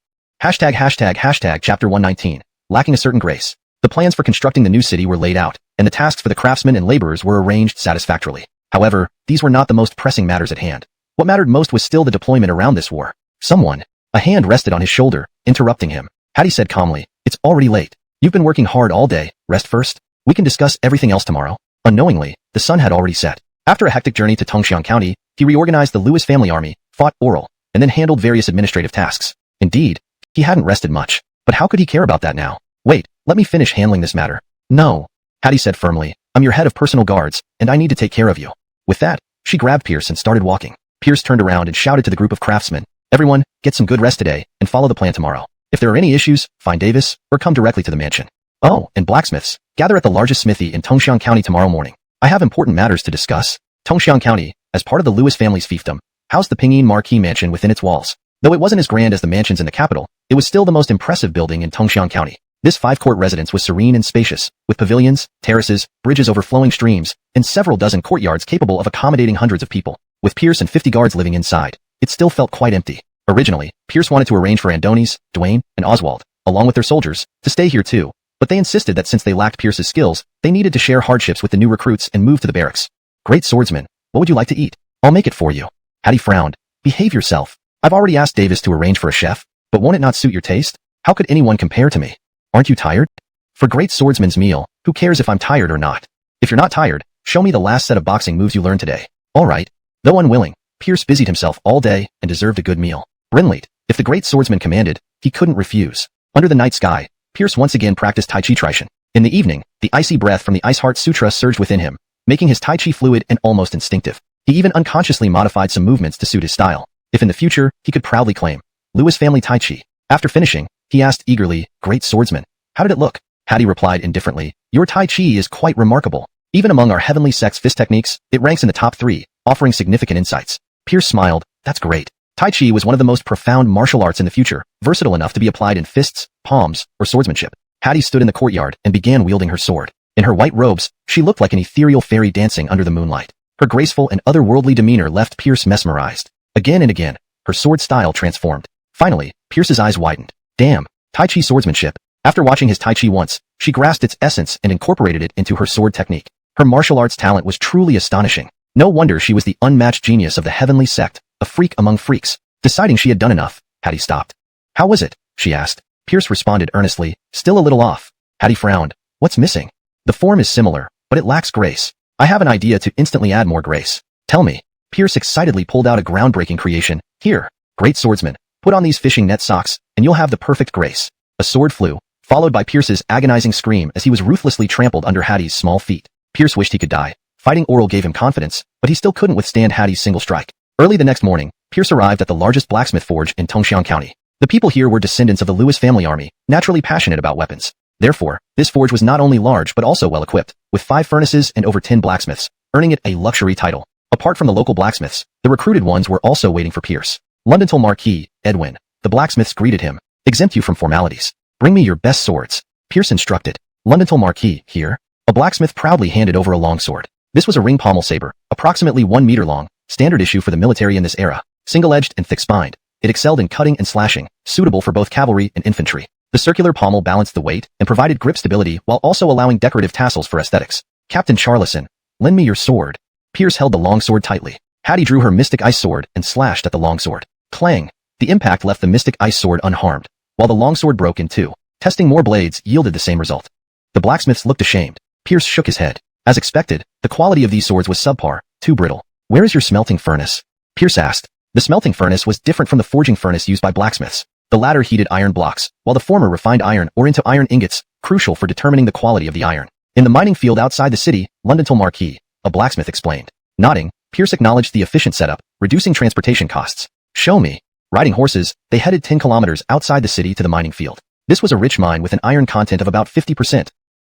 Hashtag chapter 119. Lacking a certain grace. The plans for constructing the new city were laid out, and the tasks for the craftsmen and laborers were arranged satisfactorily. However, these were not the most pressing matters at hand. What mattered most was still the deployment around this war. Someone, a hand rested on his shoulder, interrupting him. Hattie said calmly, it's already late. You've been working hard all day, rest first. We can discuss everything else tomorrow. Unknowingly, the sun had already set. After a hectic journey to Tongxiang County, he reorganized the Lewis family army, fought Oral, and then handled various administrative tasks. Indeed, he hadn't rested much. But how could he care about that now? Wait, let me finish handling this matter. No. Hattie said firmly, I'm your head of personal guards, and I need to take care of you. With that, she grabbed Pierce and started walking. Pierce turned around and shouted to the group of craftsmen, everyone, get some good rest today, and follow the plan tomorrow. If there are any issues, find Davis, or come directly to the mansion. Oh, and blacksmiths, gather at the largest smithy in Tongxiang County tomorrow morning. I have important matters to discuss. Tongxiang County, as part of the Lewis family's fiefdom, housed the Pinyin Marquis mansion within its walls. Though it wasn't as grand as the mansions in the capital, it was still the most impressive building in Tongxiang County. This five-court residence was serene and spacious, with pavilions, terraces, bridges over flowing streams, and several dozen courtyards capable of accommodating hundreds of people. With Pierce and 50 guards living inside, it still felt quite empty. Originally, Pierce wanted to arrange for Andonis, Dwayne, and Oswald, along with their soldiers, to stay here too, but they insisted that since they lacked Pierce's skills, they needed to share hardships with the new recruits and move to the barracks. Great swordsman, what would you like to eat? I'll make it for you. Hattie frowned. Behave yourself. I've already asked Davis to arrange for a chef, but won't it not suit your taste? How could anyone compare to me? Aren't you tired? For great swordsman's meal, who cares if I'm tired or not? If you're not tired, show me the last set of boxing moves you learned today. All right. Though unwilling, Pierce busied himself all day and deserved a good meal. Brinley, if the great swordsman commanded, he couldn't refuse. Under the night sky, Pierce once again practiced Tai Chi Trishan. In the evening, the icy breath from the Ice Heart Sutra surged within him, making his Tai Chi fluid and almost instinctive. He even unconsciously modified some movements to suit his style. If in the future, he could proudly claim Lewis family Tai Chi. After finishing, he asked eagerly, great swordsman, how did it look? Hattie replied indifferently, your Tai Chi is quite remarkable. Even among our heavenly sex fist techniques, it ranks in the top 3, offering significant insights. Pierce smiled, that's great. Tai Chi was one of the most profound martial arts in the future, versatile enough to be applied in fists, palms, or swordsmanship. Hattie stood in the courtyard and began wielding her sword. In her white robes, she looked like an ethereal fairy dancing under the moonlight. Her graceful and otherworldly demeanor left Pierce mesmerized. Again and again, her sword style transformed. Finally, Pierce's eyes widened. Damn, Tai Chi swordsmanship. After watching his Tai Chi once, she grasped its essence and incorporated it into her sword technique. Her martial arts talent was truly astonishing. No wonder she was the unmatched genius of the heavenly sect, a freak among freaks. Deciding she had done enough, Hattie stopped. How was it? She asked. Pierce responded earnestly, still a little off. Hattie frowned. What's missing? The form is similar, but it lacks grace. I have an idea to instantly add more grace. Tell me. Pierce excitedly pulled out a groundbreaking creation. Here, great swordsman, put on these fishing net socks, and you'll have the perfect grace. A sword flew, followed by Pierce's agonizing scream as he was ruthlessly trampled under Hattie's small feet. Pierce wished he could die. Fighting Oral gave him confidence, but he still couldn't withstand Hattie's single strike. Early the next morning, Pierce arrived at the largest blacksmith forge in Tongxiang County. The people here were descendants of the Lewis family army, naturally passionate about weapons. Therefore, this forge was not only large but also well equipped, with 5 furnaces and over 10 blacksmiths, earning it a luxury title. Apart from the local blacksmiths, the recruited ones were also waiting for Pierce. Londontal Marquis, Edwin. The blacksmiths greeted him. Exempt you from formalities. Bring me your best swords. Pierce instructed. Londontal Marquis, here. A blacksmith proudly handed over a long sword. This was a ring pommel saber, approximately 1 meter long, standard issue for the military in this era. Single-edged and thick-spined. It excelled in cutting and slashing, suitable for both cavalry and infantry. The circular pommel balanced the weight and provided grip stability while also allowing decorative tassels for aesthetics. Captain Charlison, lend me your sword. Pierce held the longsword tightly. Hattie drew her mystic ice sword and slashed at the longsword. Clang! The impact left the mystic ice sword unharmed, while the longsword broke in two. Testing more blades yielded the same result. The blacksmiths looked ashamed. Pierce shook his head. As expected, the quality of these swords was subpar, too brittle. Where is your smelting furnace? Pierce asked. The smelting furnace was different from the forging furnace used by blacksmiths. The latter heated iron blocks, while the former refined iron ore into iron ingots, crucial for determining the quality of the iron. In the mining field outside the city, Londontal Marquis, a blacksmith explained. Nodding, Pierce acknowledged the efficient setup, reducing transportation costs. Show me. Riding horses, they headed 10 kilometers outside the city to the mining field. This was a rich mine with an iron content of about 50%.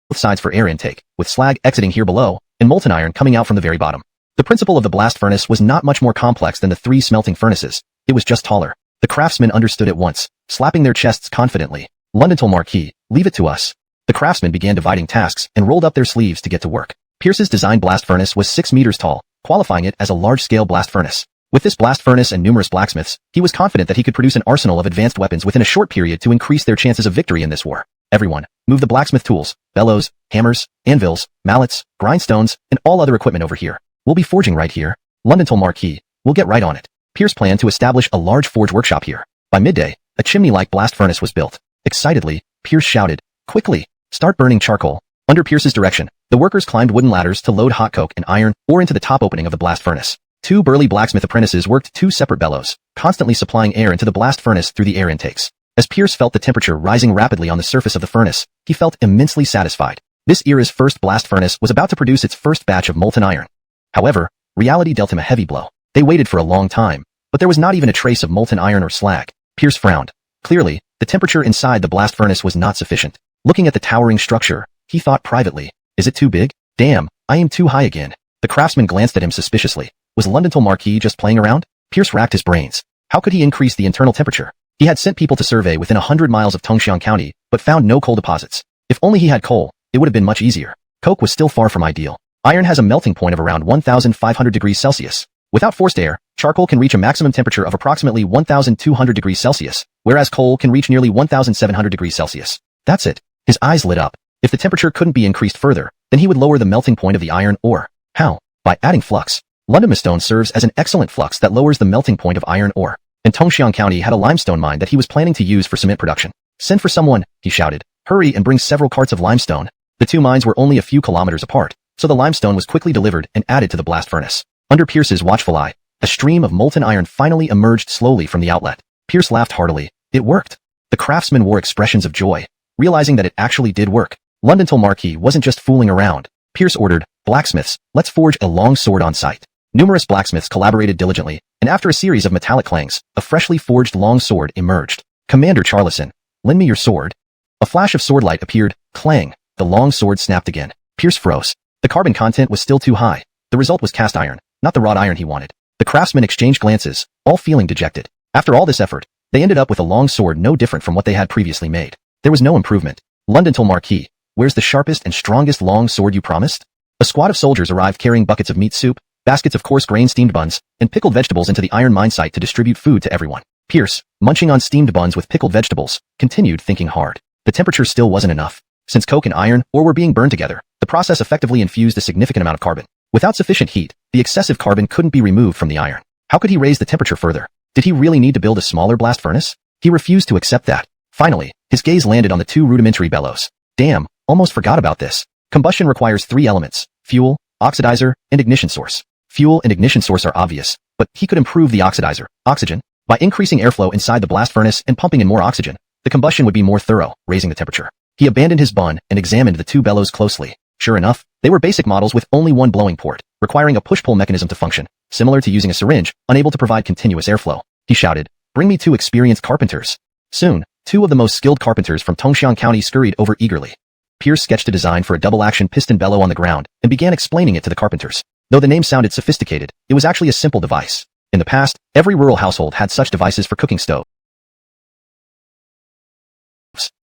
Both sides for air intake, with slag exiting here below, and molten iron coming out from the very bottom. The principle of the blast furnace was not much more complex than the 3 smelting furnaces. It was just taller. The craftsmen understood at once, slapping their chests confidently. Londontal Marquis, leave it to us. The craftsmen began dividing tasks and rolled up their sleeves to get to work. Pierce's designed blast furnace was 6 meters tall, qualifying it as a large-scale blast furnace. With this blast furnace and numerous blacksmiths, he was confident that he could produce an arsenal of advanced weapons within a short period to increase their chances of victory in this war. Everyone, move the blacksmith tools, bellows, hammers, anvils, mallets, grindstones, and all other equipment over here. We'll be forging right here. Londontal Marquis, we'll get right on it. Pierce planned to establish a large forge workshop here. By midday, a chimney-like blast furnace was built. Excitedly, Pierce shouted, quickly, start burning charcoal. Under Pierce's direction, the workers climbed wooden ladders to load hot coke and iron ore into the top opening of the blast furnace. 2 burly blacksmith apprentices worked 2 separate bellows, constantly supplying air into the blast furnace through the air intakes. As Pierce felt the temperature rising rapidly on the surface of the furnace, he felt immensely satisfied. This era's first blast furnace was about to produce its first batch of molten iron. However, reality dealt him a heavy blow. They waited for a long time, but there was not even a trace of molten iron or slag. Pierce frowned. Clearly, the temperature inside the blast furnace was not sufficient. Looking at the towering structure, he thought privately, is it too big? Damn, I am too high again. The craftsman glanced at him suspiciously. Was Londontal Marquis just playing around? Pierce racked his brains. How could he increase the internal temperature? He had sent people to survey within 100 miles of Tongxiang County, but found no coal deposits. If only he had coal, it would have been much easier. Coke was still far from ideal. Iron has a melting point of around 1,500 degrees Celsius. Without forced air, charcoal can reach a maximum temperature of approximately 1,200 degrees Celsius, whereas coal can reach nearly 1,700 degrees Celsius. That's it. His eyes lit up. If the temperature couldn't be increased further, then he would lower the melting point of the iron ore. How? By adding flux. Limestone serves as an excellent flux that lowers the melting point of iron ore. And Tongxiang County had a limestone mine that he was planning to use for cement production. Send for someone, he shouted. Hurry and bring several carts of limestone. The 2 mines were only a few kilometers apart, so the limestone was quickly delivered and added to the blast furnace. Under Pierce's watchful eye, a stream of molten iron finally emerged slowly from the outlet. Pierce laughed heartily. It worked. The craftsmen wore expressions of joy, realizing that it actually did work. Londontal Marquis wasn't just fooling around. Pierce ordered, blacksmiths, let's forge a long sword on site. Numerous blacksmiths collaborated diligently, and after a series of metallic clangs, a freshly forged long sword emerged. Commander Charlison, lend me your sword. A flash of sword light appeared. Clang. The long sword snapped again. Pierce froze. The carbon content was still too high. The result was cast iron, not the wrought iron he wanted. The craftsmen exchanged glances, all feeling dejected. After all this effort, they ended up with a long sword no different from what they had previously made. There was no improvement. Londontal Marquis, where's the sharpest and strongest long sword you promised? A squad of soldiers arrived carrying buckets of meat soup, baskets of coarse grain steamed buns, and pickled vegetables into the iron mine site to distribute food to everyone. Pierce, munching on steamed buns with pickled vegetables, continued thinking hard. The temperature still wasn't enough. Since coke and iron ore were being burned together, the process effectively infused a significant amount of carbon. Without sufficient heat, the excessive carbon couldn't be removed from the iron. How could he raise the temperature further? Did he really need to build a smaller blast furnace? He refused to accept that. Finally, his gaze landed on the 2 rudimentary bellows. Damn, almost forgot about this. Combustion requires 3 elements: fuel, oxidizer, and ignition source. Fuel and ignition source are obvious, but he could improve the oxidizer, oxygen. By increasing airflow inside the blast furnace and pumping in more oxygen, the combustion would be more thorough, raising the temperature. He abandoned his bun and examined the 2 bellows closely. Sure enough, they were basic models with only one blowing port, requiring a push-pull mechanism to function, similar to using a syringe, unable to provide continuous airflow. He shouted, bring me 2 experienced carpenters. Soon, 2 of the most skilled carpenters from Tongxiang County scurried over eagerly. Pierce sketched a design for a double-action piston bellow on the ground and began explaining it to the carpenters. Though the name sounded sophisticated, it was actually a simple device. In the past, every rural household had such devices for cooking stoves.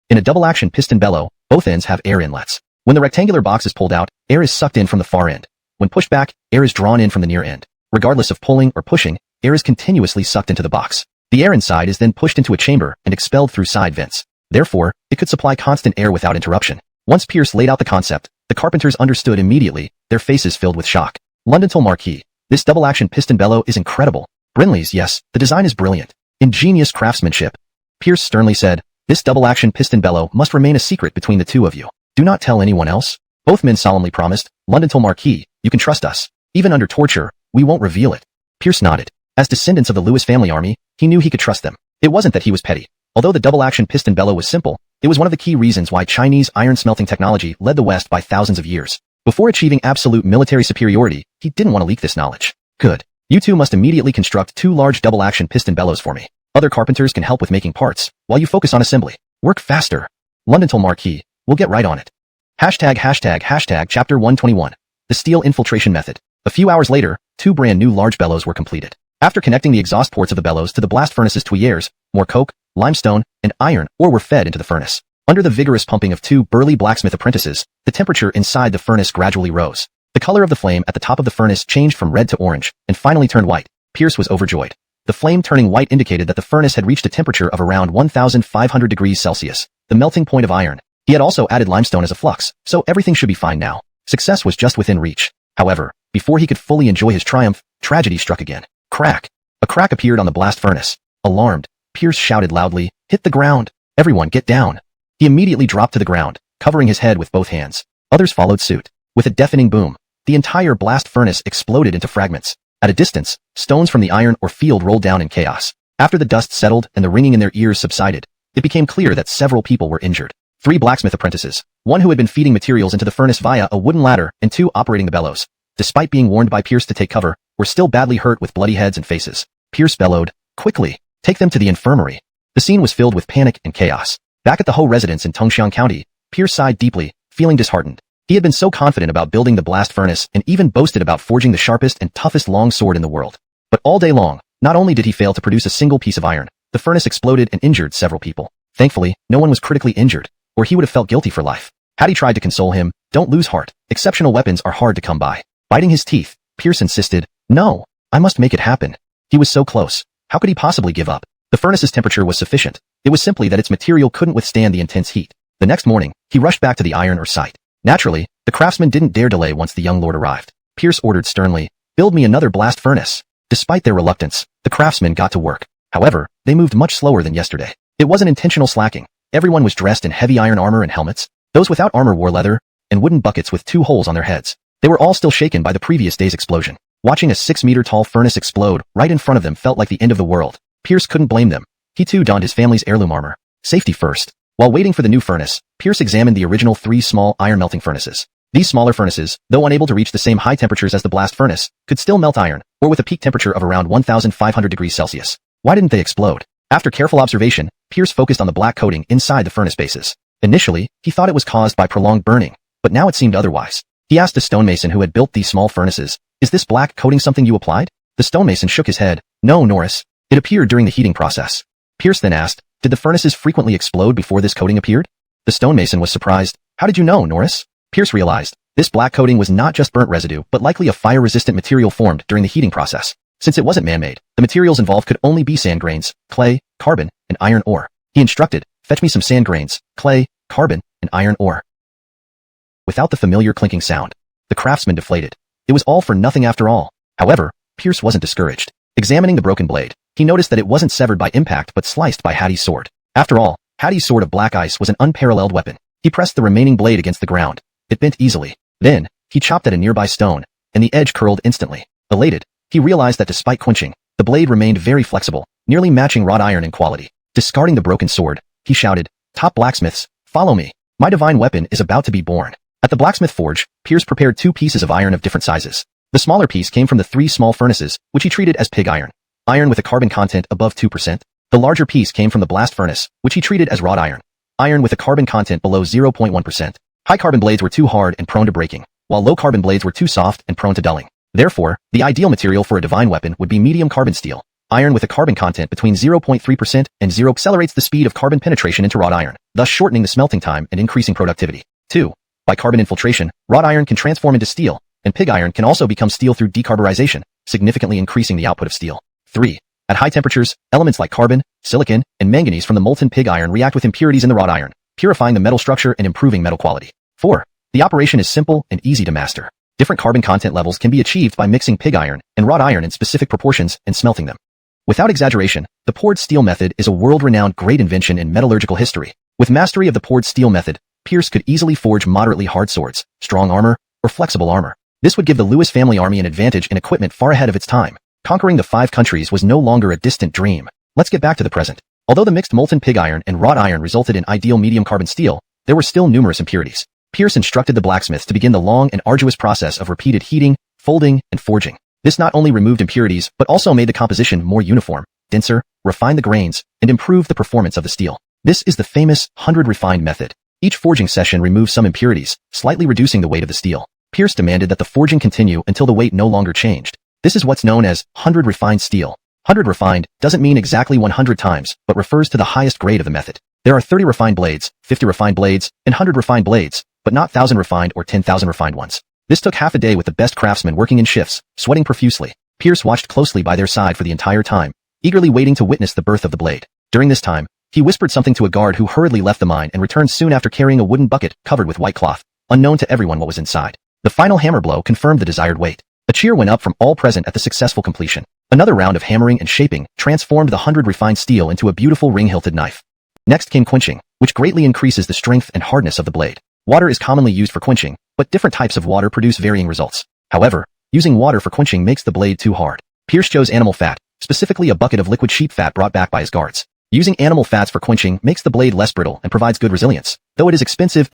In a double-action piston bellow, both ends have air inlets. When the rectangular box is pulled out, air is sucked in from the far end. When pushed back, air is drawn in from the near end. Regardless of pulling or pushing, air is continuously sucked into the box. The air inside is then pushed into a chamber and expelled through side vents. Therefore, it could supply constant air without interruption. Once Pierce laid out the concept, the carpenters understood immediately, their faces filled with shock. Londontel Marquis. This double-action piston bellow is incredible. Brinley's, yes, the design is brilliant. Ingenious craftsmanship. Pierce sternly said, this double-action piston bellow must remain a secret between the two of you. Do not tell anyone else. Both men solemnly promised, Londontel Marquis, you can trust us. Even under torture, we won't reveal it. Pierce nodded. As descendants of the Lewis family army, he knew he could trust them. It wasn't that he was petty. Although the double-action piston bellow was simple, it was one of the key reasons why Chinese iron smelting technology led the West by thousands of years. Before achieving absolute military superiority, he didn't want to leak this knowledge. Good. You two must immediately construct 2 large double-action piston bellows for me. Other carpenters can help with making parts, while you focus on assembly. Work faster. Londontel Marquis, we'll get right on it. Hashtag Chapter 121. The Steel Infiltration Method. A few hours later, 2 brand new large bellows were completed. After connecting the exhaust ports of the bellows to the blast furnace's tuyères, more coke, limestone, and iron ore were fed into the furnace. Under the vigorous pumping of 2 burly blacksmith apprentices, the temperature inside the furnace gradually rose. The color of the flame at the top of the furnace changed from red to orange, and finally turned white. Pierce was overjoyed. The flame turning white indicated that the furnace had reached a temperature of around 1,500 degrees Celsius, the melting point of iron. He had also added limestone as a flux, so everything should be fine now. Success was just within reach. However, before he could fully enjoy his triumph, tragedy struck again. Crack! A crack appeared on the blast furnace. Alarmed, Pierce shouted loudly, hit the ground! Everyone get down! He immediately dropped to the ground, covering his head with both hands. Others followed suit. With a deafening boom, the entire blast furnace exploded into fragments. At a distance, stones from the iron ore field rolled down in chaos. After the dust settled and the ringing in their ears subsided, it became clear that several people were injured. 3 blacksmith apprentices, 1 who had been feeding materials into the furnace via a wooden ladder, and 2 operating the bellows, despite being warned by Pierce to take cover, were still badly hurt with bloody heads and faces. Pierce bellowed, quickly, take them to the infirmary. The scene was filled with panic and chaos. Back at the Ho residence in Tongxiang County, Pierce sighed deeply, feeling disheartened. He had been so confident about building the blast furnace and even boasted about forging the sharpest and toughest long sword in the world. But all day long, not only did he fail to produce a single piece of iron, the furnace exploded and injured several people. Thankfully, no one was critically injured, or he would have felt guilty for life. Had he tried to console him, don't lose heart. Exceptional weapons are hard to come by. Biting his teeth, Pierce insisted, no, I must make it happen. He was so close. How could he possibly give up? The furnace's temperature was sufficient. It was simply that its material couldn't withstand the intense heat. The next morning, he rushed back to the iron ore site. Naturally, the craftsman didn't dare delay once the young lord arrived. Pierce ordered sternly, build me another blast furnace. Despite their reluctance, the craftsmen got to work. However, they moved much slower than yesterday. It wasn't intentional slacking. Everyone was dressed in heavy iron armor and helmets. Those without armor wore leather and wooden buckets with 2 holes on their heads. They were all still shaken by the previous day's explosion. Watching a 6-meter-tall furnace explode right in front of them felt like the end of the world. Pierce couldn't blame them. He too donned his family's heirloom armor. Safety first. While waiting for the new furnace, Pierce examined the original 3 small iron melting furnaces. These smaller furnaces, though unable to reach the same high temperatures as the blast furnace, could still melt iron, or with a peak temperature of around 1,500 degrees Celsius. Why didn't they explode? After careful observation, Pierce focused on the black coating inside the furnace bases. Initially, he thought it was caused by prolonged burning, but now it seemed otherwise. He asked the stonemason who had built these small furnaces, is this black coating something you applied? The stonemason shook his head, no, Norris. It appeared during the heating process. Pierce then asked, did the furnaces frequently explode before this coating appeared? The stonemason was surprised. How did you know, Norris? Pierce realized, this black coating was not just burnt residue, but likely a fire-resistant material formed during the heating process. Since it wasn't man-made, the materials involved could only be sand grains, clay, carbon, and iron ore. He instructed, fetch me some sand grains, clay, carbon, and iron ore. Without the familiar clinking sound, the craftsman deflated. It was all for nothing after all. However, Pierce wasn't discouraged. Examining the broken blade, he noticed that it wasn't severed by impact but sliced by Hattie's sword. After all, Hattie's sword of black ice was an unparalleled weapon. He pressed the remaining blade against the ground. It bent easily. Then, he chopped at a nearby stone, and the edge curled instantly. Elated, he realized that despite quenching, the blade remained very flexible, nearly matching wrought iron in quality. Discarding the broken sword, he shouted, top blacksmiths, follow me. My divine weapon is about to be born. At the blacksmith forge, Pierce prepared 2 pieces of iron of different sizes. The smaller piece came from the 3 small furnaces, which he treated as pig iron. Iron with a carbon content above 2%. The larger piece came from the blast furnace, which he treated as wrought iron. Iron with a carbon content below 0.1%. High carbon blades were too hard and prone to breaking, while low carbon blades were too soft and prone to dulling. Therefore, the ideal material for a divine weapon would be medium carbon steel. Iron with a carbon content between 0.3% and 0 accelerates the speed of carbon penetration into wrought iron, thus shortening the smelting time and increasing productivity. 2. By carbon infiltration, wrought iron can transform into steel, and pig iron can also become steel through decarburization, significantly increasing the output of steel. 3. At high temperatures, elements like carbon, silicon, and manganese from the molten pig iron react with impurities in the wrought iron, purifying the metal structure and improving metal quality. 4. The operation is simple and easy to master. Different carbon content levels can be achieved by mixing pig iron and wrought iron in specific proportions and smelting them. Without exaggeration, the poured steel method is a world-renowned great invention in metallurgical history. With mastery of the poured steel method, Pierce could easily forge moderately hard swords, strong armor, or flexible armor. This would give the Lewis family army an advantage in equipment far ahead of its time. Conquering the 5 countries was no longer a distant dream. Let's get back to the present. Although the mixed molten pig iron and wrought iron resulted in ideal medium carbon steel, there were still numerous impurities. Pierce instructed the blacksmiths to begin the long and arduous process of repeated heating, folding, and forging. This not only removed impurities, but also made the composition more uniform, denser, refined the grains, and improved the performance of the steel. This is the famous 100 refined method. Each forging session removed some impurities, slightly reducing the weight of the steel. Pierce demanded that the forging continue until the weight no longer changed. This is what's known as 100 refined steel. 100 refined doesn't mean exactly 100 times, but refers to the highest grade of the method. There are 30 refined blades, 50 refined blades, and 100 refined blades, but not 1,000 refined or 10,000 refined ones. This took half a day with the best craftsmen working in shifts, sweating profusely. Pierce watched closely by their side for the entire time, eagerly waiting to witness the birth of the blade. During this time, he whispered something to a guard who hurriedly left the mine and returned soon after carrying a wooden bucket covered with white cloth, unknown to everyone what was inside. The final hammer blow confirmed the desired weight. A cheer went up from all present at the successful completion. Another round of hammering and shaping transformed the 100 refined steel into a beautiful ring-hilted knife. Next came quenching, which greatly increases the strength and hardness of the blade. Water is commonly used for quenching, but different types of water produce varying results. However, using water for quenching makes the blade too hard. Pierce chose animal fat, specifically a bucket of liquid sheep fat brought back by his guards. Using animal fats for quenching makes the blade less brittle and provides good resilience. Though it is expensive,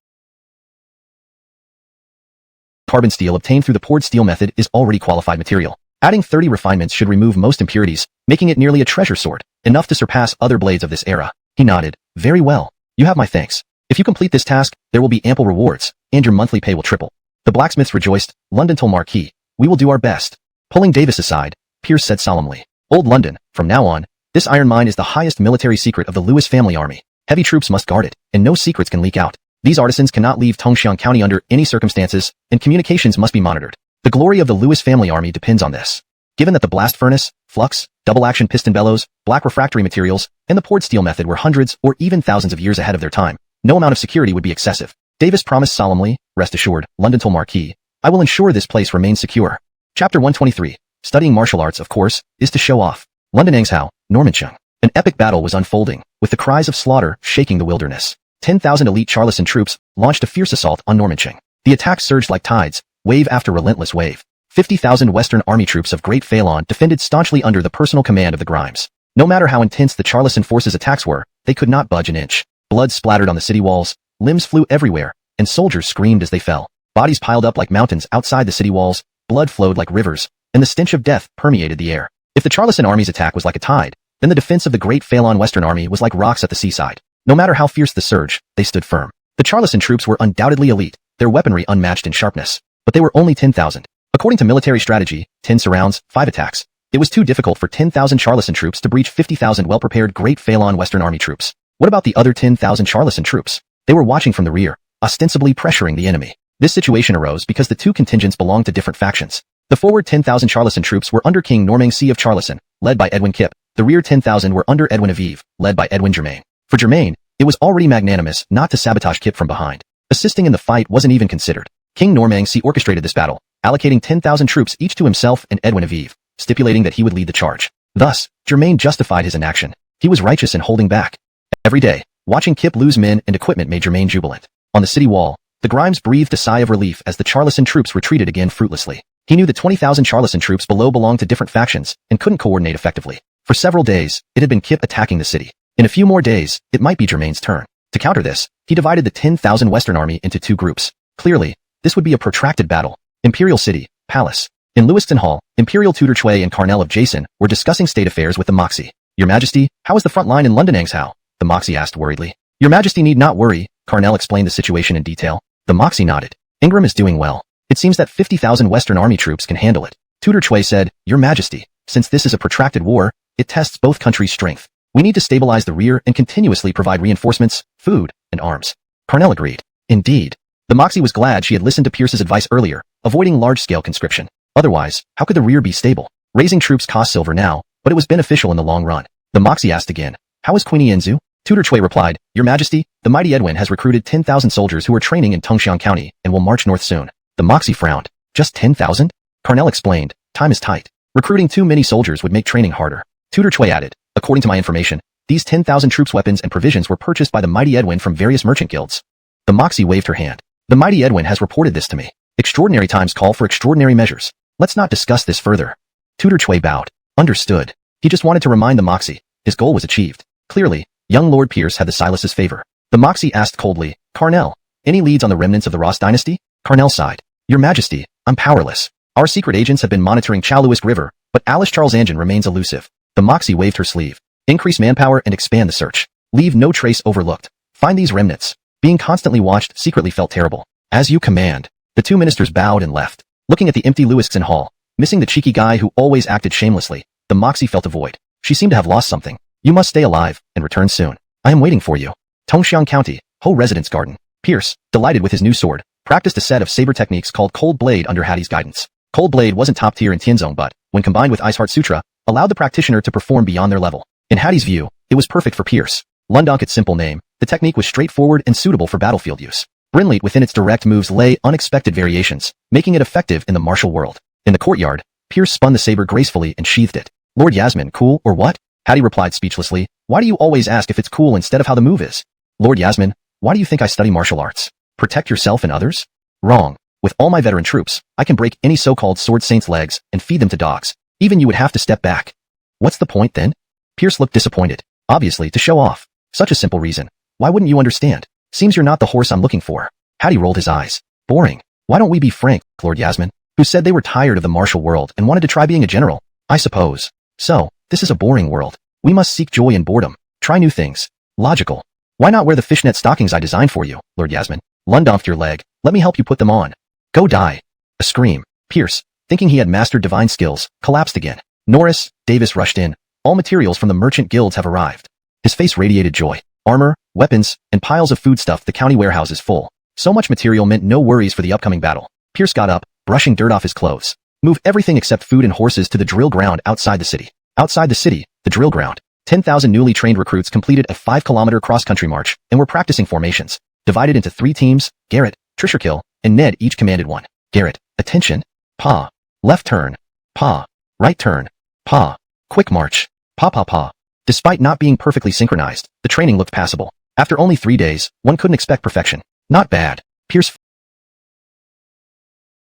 carbon steel obtained through the poured steel method is already qualified material. Adding 30 refinements should remove most impurities, making it nearly a treasure sword, enough to surpass other blades of this era. He nodded. Very well. You have my thanks. If you complete this task, there will be ample rewards, and your monthly pay will triple. The blacksmiths rejoiced. London told Marquis, we will do our best. Pulling Davis aside, Pierce said solemnly, Old London, from now on, this iron mine is the highest military secret of the Lewis family army. Heavy troops must guard it, and no secrets can leak out. These artisans cannot leave Tongxiang County under any circumstances, and communications must be monitored. The glory of the Lewis family army depends on this. Given that the blast furnace, flux, double-action piston bellows, black refractory materials, and the poured steel method were hundreds or even thousands of years ahead of their time, no amount of security would be excessive. Davis promised solemnly, rest assured, London told Marquis, I will ensure this place remains secure. Chapter 123. Studying martial arts, of course, is to show off. London Engsub, Normancheng. An epic battle was unfolding, with the cries of slaughter shaking the wilderness. 10,000 elite Charleston troops launched a fierce assault on Normancheng. The attacks surged like tides, wave after relentless wave. 50,000 Western Army troops of Great Phelan defended staunchly under the personal command of the Grimes. No matter how intense the Charleston forces' attacks were, they could not budge an inch. Blood splattered on the city walls, limbs flew everywhere, and soldiers screamed as they fell. Bodies piled up like mountains outside the city walls, blood flowed like rivers, and the stench of death permeated the air. If the Charleston army's attack was like a tide, then the defense of the Great Phelan Western Army was like rocks at the seaside. No matter how fierce the surge, they stood firm. The Charleston troops were undoubtedly elite, their weaponry unmatched in sharpness. But they were only 10,000. According to military strategy, 10 surrounds, 5 attacks. It was too difficult for 10,000 Charleston troops to breach 50,000 well-prepared Great Phelan Western Army troops. What about the other 10,000 Charleston troops? They were watching from the rear, ostensibly pressuring the enemy. This situation arose because the two contingents belonged to different factions. The forward 10,000 Charleston troops were under King Normangse of Charleston, led by Edwin Kipp. The rear 10,000 were under Edwin Aviv, led by Edwin Germain. For Germain, it was already magnanimous not to sabotage Kipp from behind. Assisting in the fight wasn't even considered. King Normangse orchestrated this battle, allocating 10,000 troops each to himself and Edwin Aviv, stipulating that he would lead the charge. Thus, Germain justified his inaction. He was righteous in holding back. Every day, watching Kipp lose men and equipment made Germain jubilant. On the city wall, the Grimes breathed a sigh of relief as the Charleston troops retreated again fruitlessly. He knew the 20,000 Charleston troops below belonged to different factions and couldn't coordinate effectively. For several days, it had been Kipp attacking the city. In a few more days, it might be Germain's turn. To counter this, he divided the 10,000 Western Army into 2 groups. Clearly, this would be a protracted battle. Imperial City, Palace. In Lewiston Hall, Imperial Tutor Chui and Carnell of Jason were discussing state affairs with the Moxie. Your Majesty, how is the front line in London Engsub? The Moxie asked worriedly. Your Majesty need not worry, Carnell explained the situation in detail. The Moxie nodded. Ingram is doing well. It seems that 50,000 Western Army troops can handle it. Tutor Chui said, Your Majesty, since this is a protracted war, it tests both countries' strength. We need to stabilize the rear and continuously provide reinforcements, food, and arms. Carnell agreed. Indeed. The Moxie was glad she had listened to Pierce's advice earlier, avoiding large-scale conscription. Otherwise, how could the rear be stable? Raising troops cost silver now, but it was beneficial in the long run. The Moxie asked again, How is Queenie Enzu? Tutor Chui replied, Your Majesty, the mighty Edwin has recruited 10,000 soldiers who are training in Tongxiang County and will march north soon. The Moxie frowned. Just 10,000? Carnell explained, Time is tight. Recruiting too many soldiers would make training harder. Tutor Chui added, According to my information, these 10,000 troops, weapons, and provisions were purchased by the mighty Edwin from various merchant guilds. The Moxie waved her hand. The mighty Edwin has reported this to me. Extraordinary times call for extraordinary measures. Let's not discuss this further. Tutor Chui bowed. Understood. He just wanted to remind the Moxie. His goal was achieved. Clearly, young Lord Pierce had the Silas's favor. The Moxie asked coldly, Carnell, any leads on the remnants of the Ross dynasty? Carnell sighed. Your Majesty, I'm powerless. Our secret agents have been monitoring Chaluisk River, but Alice Charles Engine remains elusive. The Moxie waved her sleeve. Increase manpower and expand the search. Leave no trace overlooked. Find these remnants. Being constantly watched secretly felt terrible. As you command. The two ministers bowed and left. Looking at the empty Lewiston Hall, missing the cheeky guy who always acted shamelessly, the Moxie felt a void. She seemed to have lost something. You must stay alive and return soon. I am waiting for you. Tongxiang County, Ho Residence Garden. Pierce, delighted with his new sword, practiced a set of saber techniques called Cold Blade under Hattie's guidance. Cold Blade wasn't top tier in Tianzong but, when combined with Ice Heart Sutra, allowed the practitioner to perform beyond their level. In Hattie's view, it was perfect for Pierce. Lundonk its simple name, the technique was straightforward and suitable for battlefield use. Brilliant within its direct moves lay unexpected variations, making it effective in the martial world. In the courtyard, Pierce spun the saber gracefully and sheathed it. Lord Yasmin, cool or what? Hattie replied speechlessly, Why do you always ask if it's cool instead of how the move is? Lord Yasmin, why do you think I study martial arts? Protect yourself and others? Wrong. With all my veteran troops, I can break any so-called sword saint's legs and feed them to dogs. Even you would have to step back. What's the point then? Pierce looked disappointed. Obviously, to show off. Such a simple reason. Why wouldn't you understand? Seems you're not the horse I'm looking for. Hattie rolled his eyes. Boring. Why don't we be frank, Lord Yasmin, who said they were tired of the martial world and wanted to try being a general? I suppose. So, this is a boring world. We must seek joy in boredom. Try new things. Logical. Why not wear the fishnet stockings I designed for you, Lord Yasmin? Lundomphed your leg. Let me help you put them on. Go die. A scream. Pierce, thinking he had mastered divine skills, collapsed again. Norris, Davis rushed in. All materials from the merchant guilds have arrived. His face radiated joy. Armor, weapons, and piles of foodstuff. The county warehouse is full. So much material meant no worries for the upcoming battle. Pierce got up, brushing dirt off his clothes. Move everything except food and horses to the drill ground outside the city. Outside the city, the drill ground. 10,000 newly trained recruits completed a 5-kilometer cross-country march and were practicing formations. Divided into 3 teams, Garrett, Trisherkill, and Ned each commanded one. Garrett, attention. Pa. Left turn. Pa. Right turn. Pa. Quick march. Pa pa pa. Despite not being perfectly synchronized, the training looked passable. After only 3 days, one couldn't expect perfection. Not bad. Pierce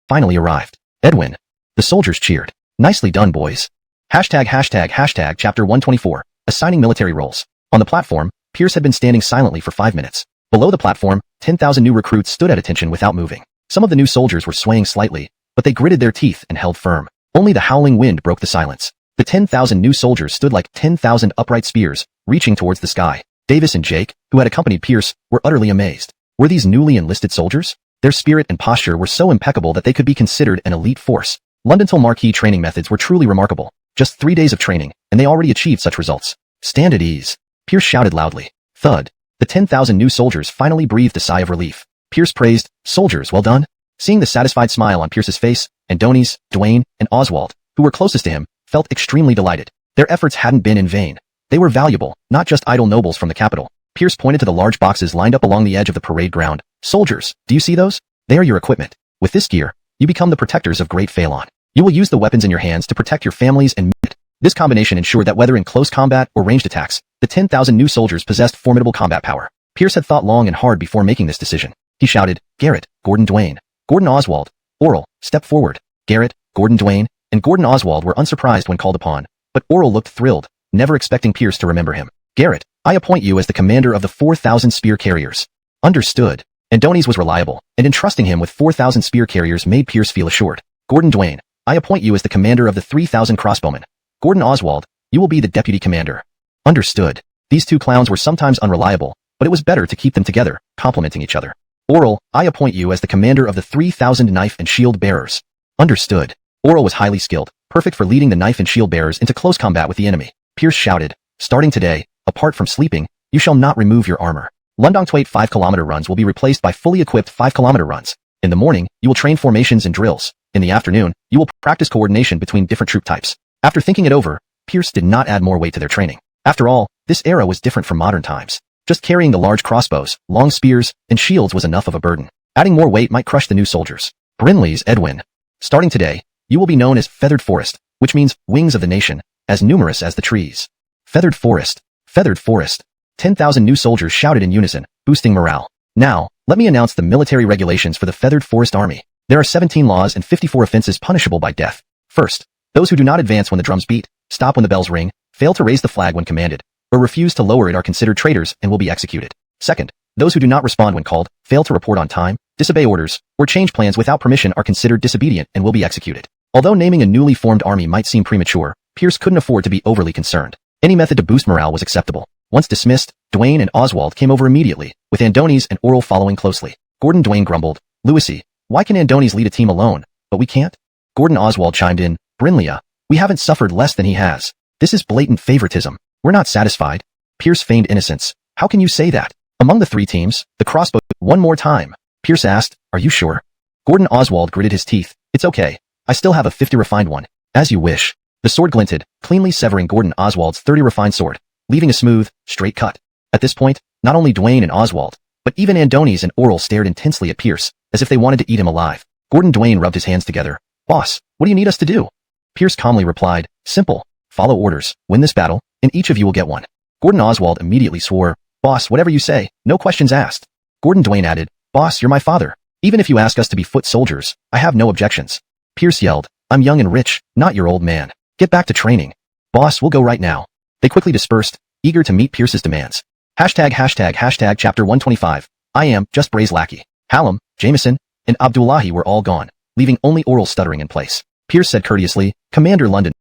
finally arrived. Edwin. The soldiers cheered. Nicely done, boys. Hashtag chapter 124. Assigning military roles. On the platform, Pierce had been standing silently for 5 minutes. Below the platform, 10,000 new recruits stood at attention without moving. Some of the new soldiers were swaying slightly, but they gritted their teeth and held firm. Only the howling wind broke the silence. The 10,000 new soldiers stood like 10,000 upright spears, reaching towards the sky. Davis and Jake, who had accompanied Pierce, were utterly amazed. Were these newly enlisted soldiers? Their spirit and posture were so impeccable that they could be considered an elite force. Londontal Marquis training methods were truly remarkable. Just 3 days of training, and they already achieved such results. Stand at ease. Pierce shouted loudly. Thud. The 10,000 new soldiers finally breathed a sigh of relief. Pierce praised, Soldiers, well done. Seeing the satisfied smile on Pierce's face, Adonis, Dwayne, and Oswald, who were closest to him, felt extremely delighted. Their efforts hadn't been in vain. They were valuable, not just idle nobles from the capital. Pierce pointed to the large boxes lined up along the edge of the parade ground. Soldiers, do you see those? They are your equipment. With this gear, you become the protectors of Great Phalon. You will use the weapons in your hands to protect your families and meat. This combination ensured that whether in close combat or ranged attacks, the 10,000 new soldiers possessed formidable combat power. Pierce had thought long and hard before making this decision. He shouted, Garrett, Gordon Dwayne, Gordon Oswald, Oral, step forward. Garrett, Gordon Dwayne, and Gordon Oswald were unsurprised when called upon, but Oral looked thrilled, never expecting Pierce to remember him. Garrett, I appoint you as the commander of the 4,000 spear carriers. Understood. Adonis was reliable, and entrusting him with 4,000 spear carriers made Pierce feel assured. Gordon Dwayne, I appoint you as the commander of the 3,000 crossbowmen. Gordon Oswald, you will be the deputy commander. Understood. These two clowns were sometimes unreliable, but it was better to keep them together, complementing each other. Oral, I appoint you as the commander of the 3,000 knife and shield bearers. Understood. Oral was highly skilled, perfect for leading the knife and shield bearers into close combat with the enemy. Pierce shouted, "Starting today, apart from sleeping, you shall not remove your armor. Lundongtwait 5-kilometer runs will be replaced by fully equipped 5-kilometer runs. In the morning, you will train formations and drills. In the afternoon, you will practice coordination between different troop types." After thinking it over, Pierce did not add more weight to their training. After all, this era was different from modern times. Just carrying the large crossbows, long spears, and shields was enough of a burden. Adding more weight might crush the new soldiers. Brinley's Edwin. "Starting today, you will be known as Feathered Forest, which means wings of the nation, as numerous as the trees." Feathered Forest. Feathered Forest. 10,000 new soldiers shouted in unison, boosting morale. Now, let me announce the military regulations for the Feathered Forest Army. There are 17 laws and 54 offenses punishable by death. First, those who do not advance when the drums beat, stop when the bells ring, fail to raise the flag when commanded, or refuse to lower it are considered traitors and will be executed. Second, those who do not respond when called, fail to report on time, disobey orders, or change plans without permission are considered disobedient and will be executed. Although naming a newly formed army might seem premature, Pierce couldn't afford to be overly concerned. Any method to boost morale was acceptable. Once dismissed, Dwayne and Oswald came over immediately, with Andonies and Oral following closely. Gordon Dwayne grumbled, "Louisy, why can Andonies lead a team alone, but we can't?" Gordon Oswald chimed in, "Brinley, we haven't suffered less than he has. This is blatant favoritism. We're not satisfied." Pierce feigned innocence. "How can you say that?" Among the three teams, the crossbow. "One more time." Pierce asked, "Are you sure?" Gordon Oswald gritted his teeth. "It's okay. I still have a 50 refined one." "As you wish." The sword glinted, cleanly severing Gordon Oswald's 30 refined sword, leaving a smooth, straight cut. At this point, not only Dwayne and Oswald, but even Andonies and Oral stared intensely at Pierce, as if they wanted to eat him alive. Gordon Dwayne rubbed his hands together. "Boss, what do you need us to do?" Pierce calmly replied, "Simple. Follow orders, win this battle, and each of you will get one." Gordon Oswald immediately swore, "Boss, whatever you say, no questions asked." Gordon Dwayne added, "Boss, you're my father. Even if you ask us to be foot soldiers, I have no objections." Pierce yelled, "I'm young and rich, not your old man. Get back to training." "Boss, we'll go right now." They quickly dispersed, eager to meet Pierce's demands. Hashtag chapter 125. I am just Bray's lackey. Hallam, Jameson, and Abdullahi were all gone, leaving only Oral stuttering in place. Pierce said courteously, "Commander London."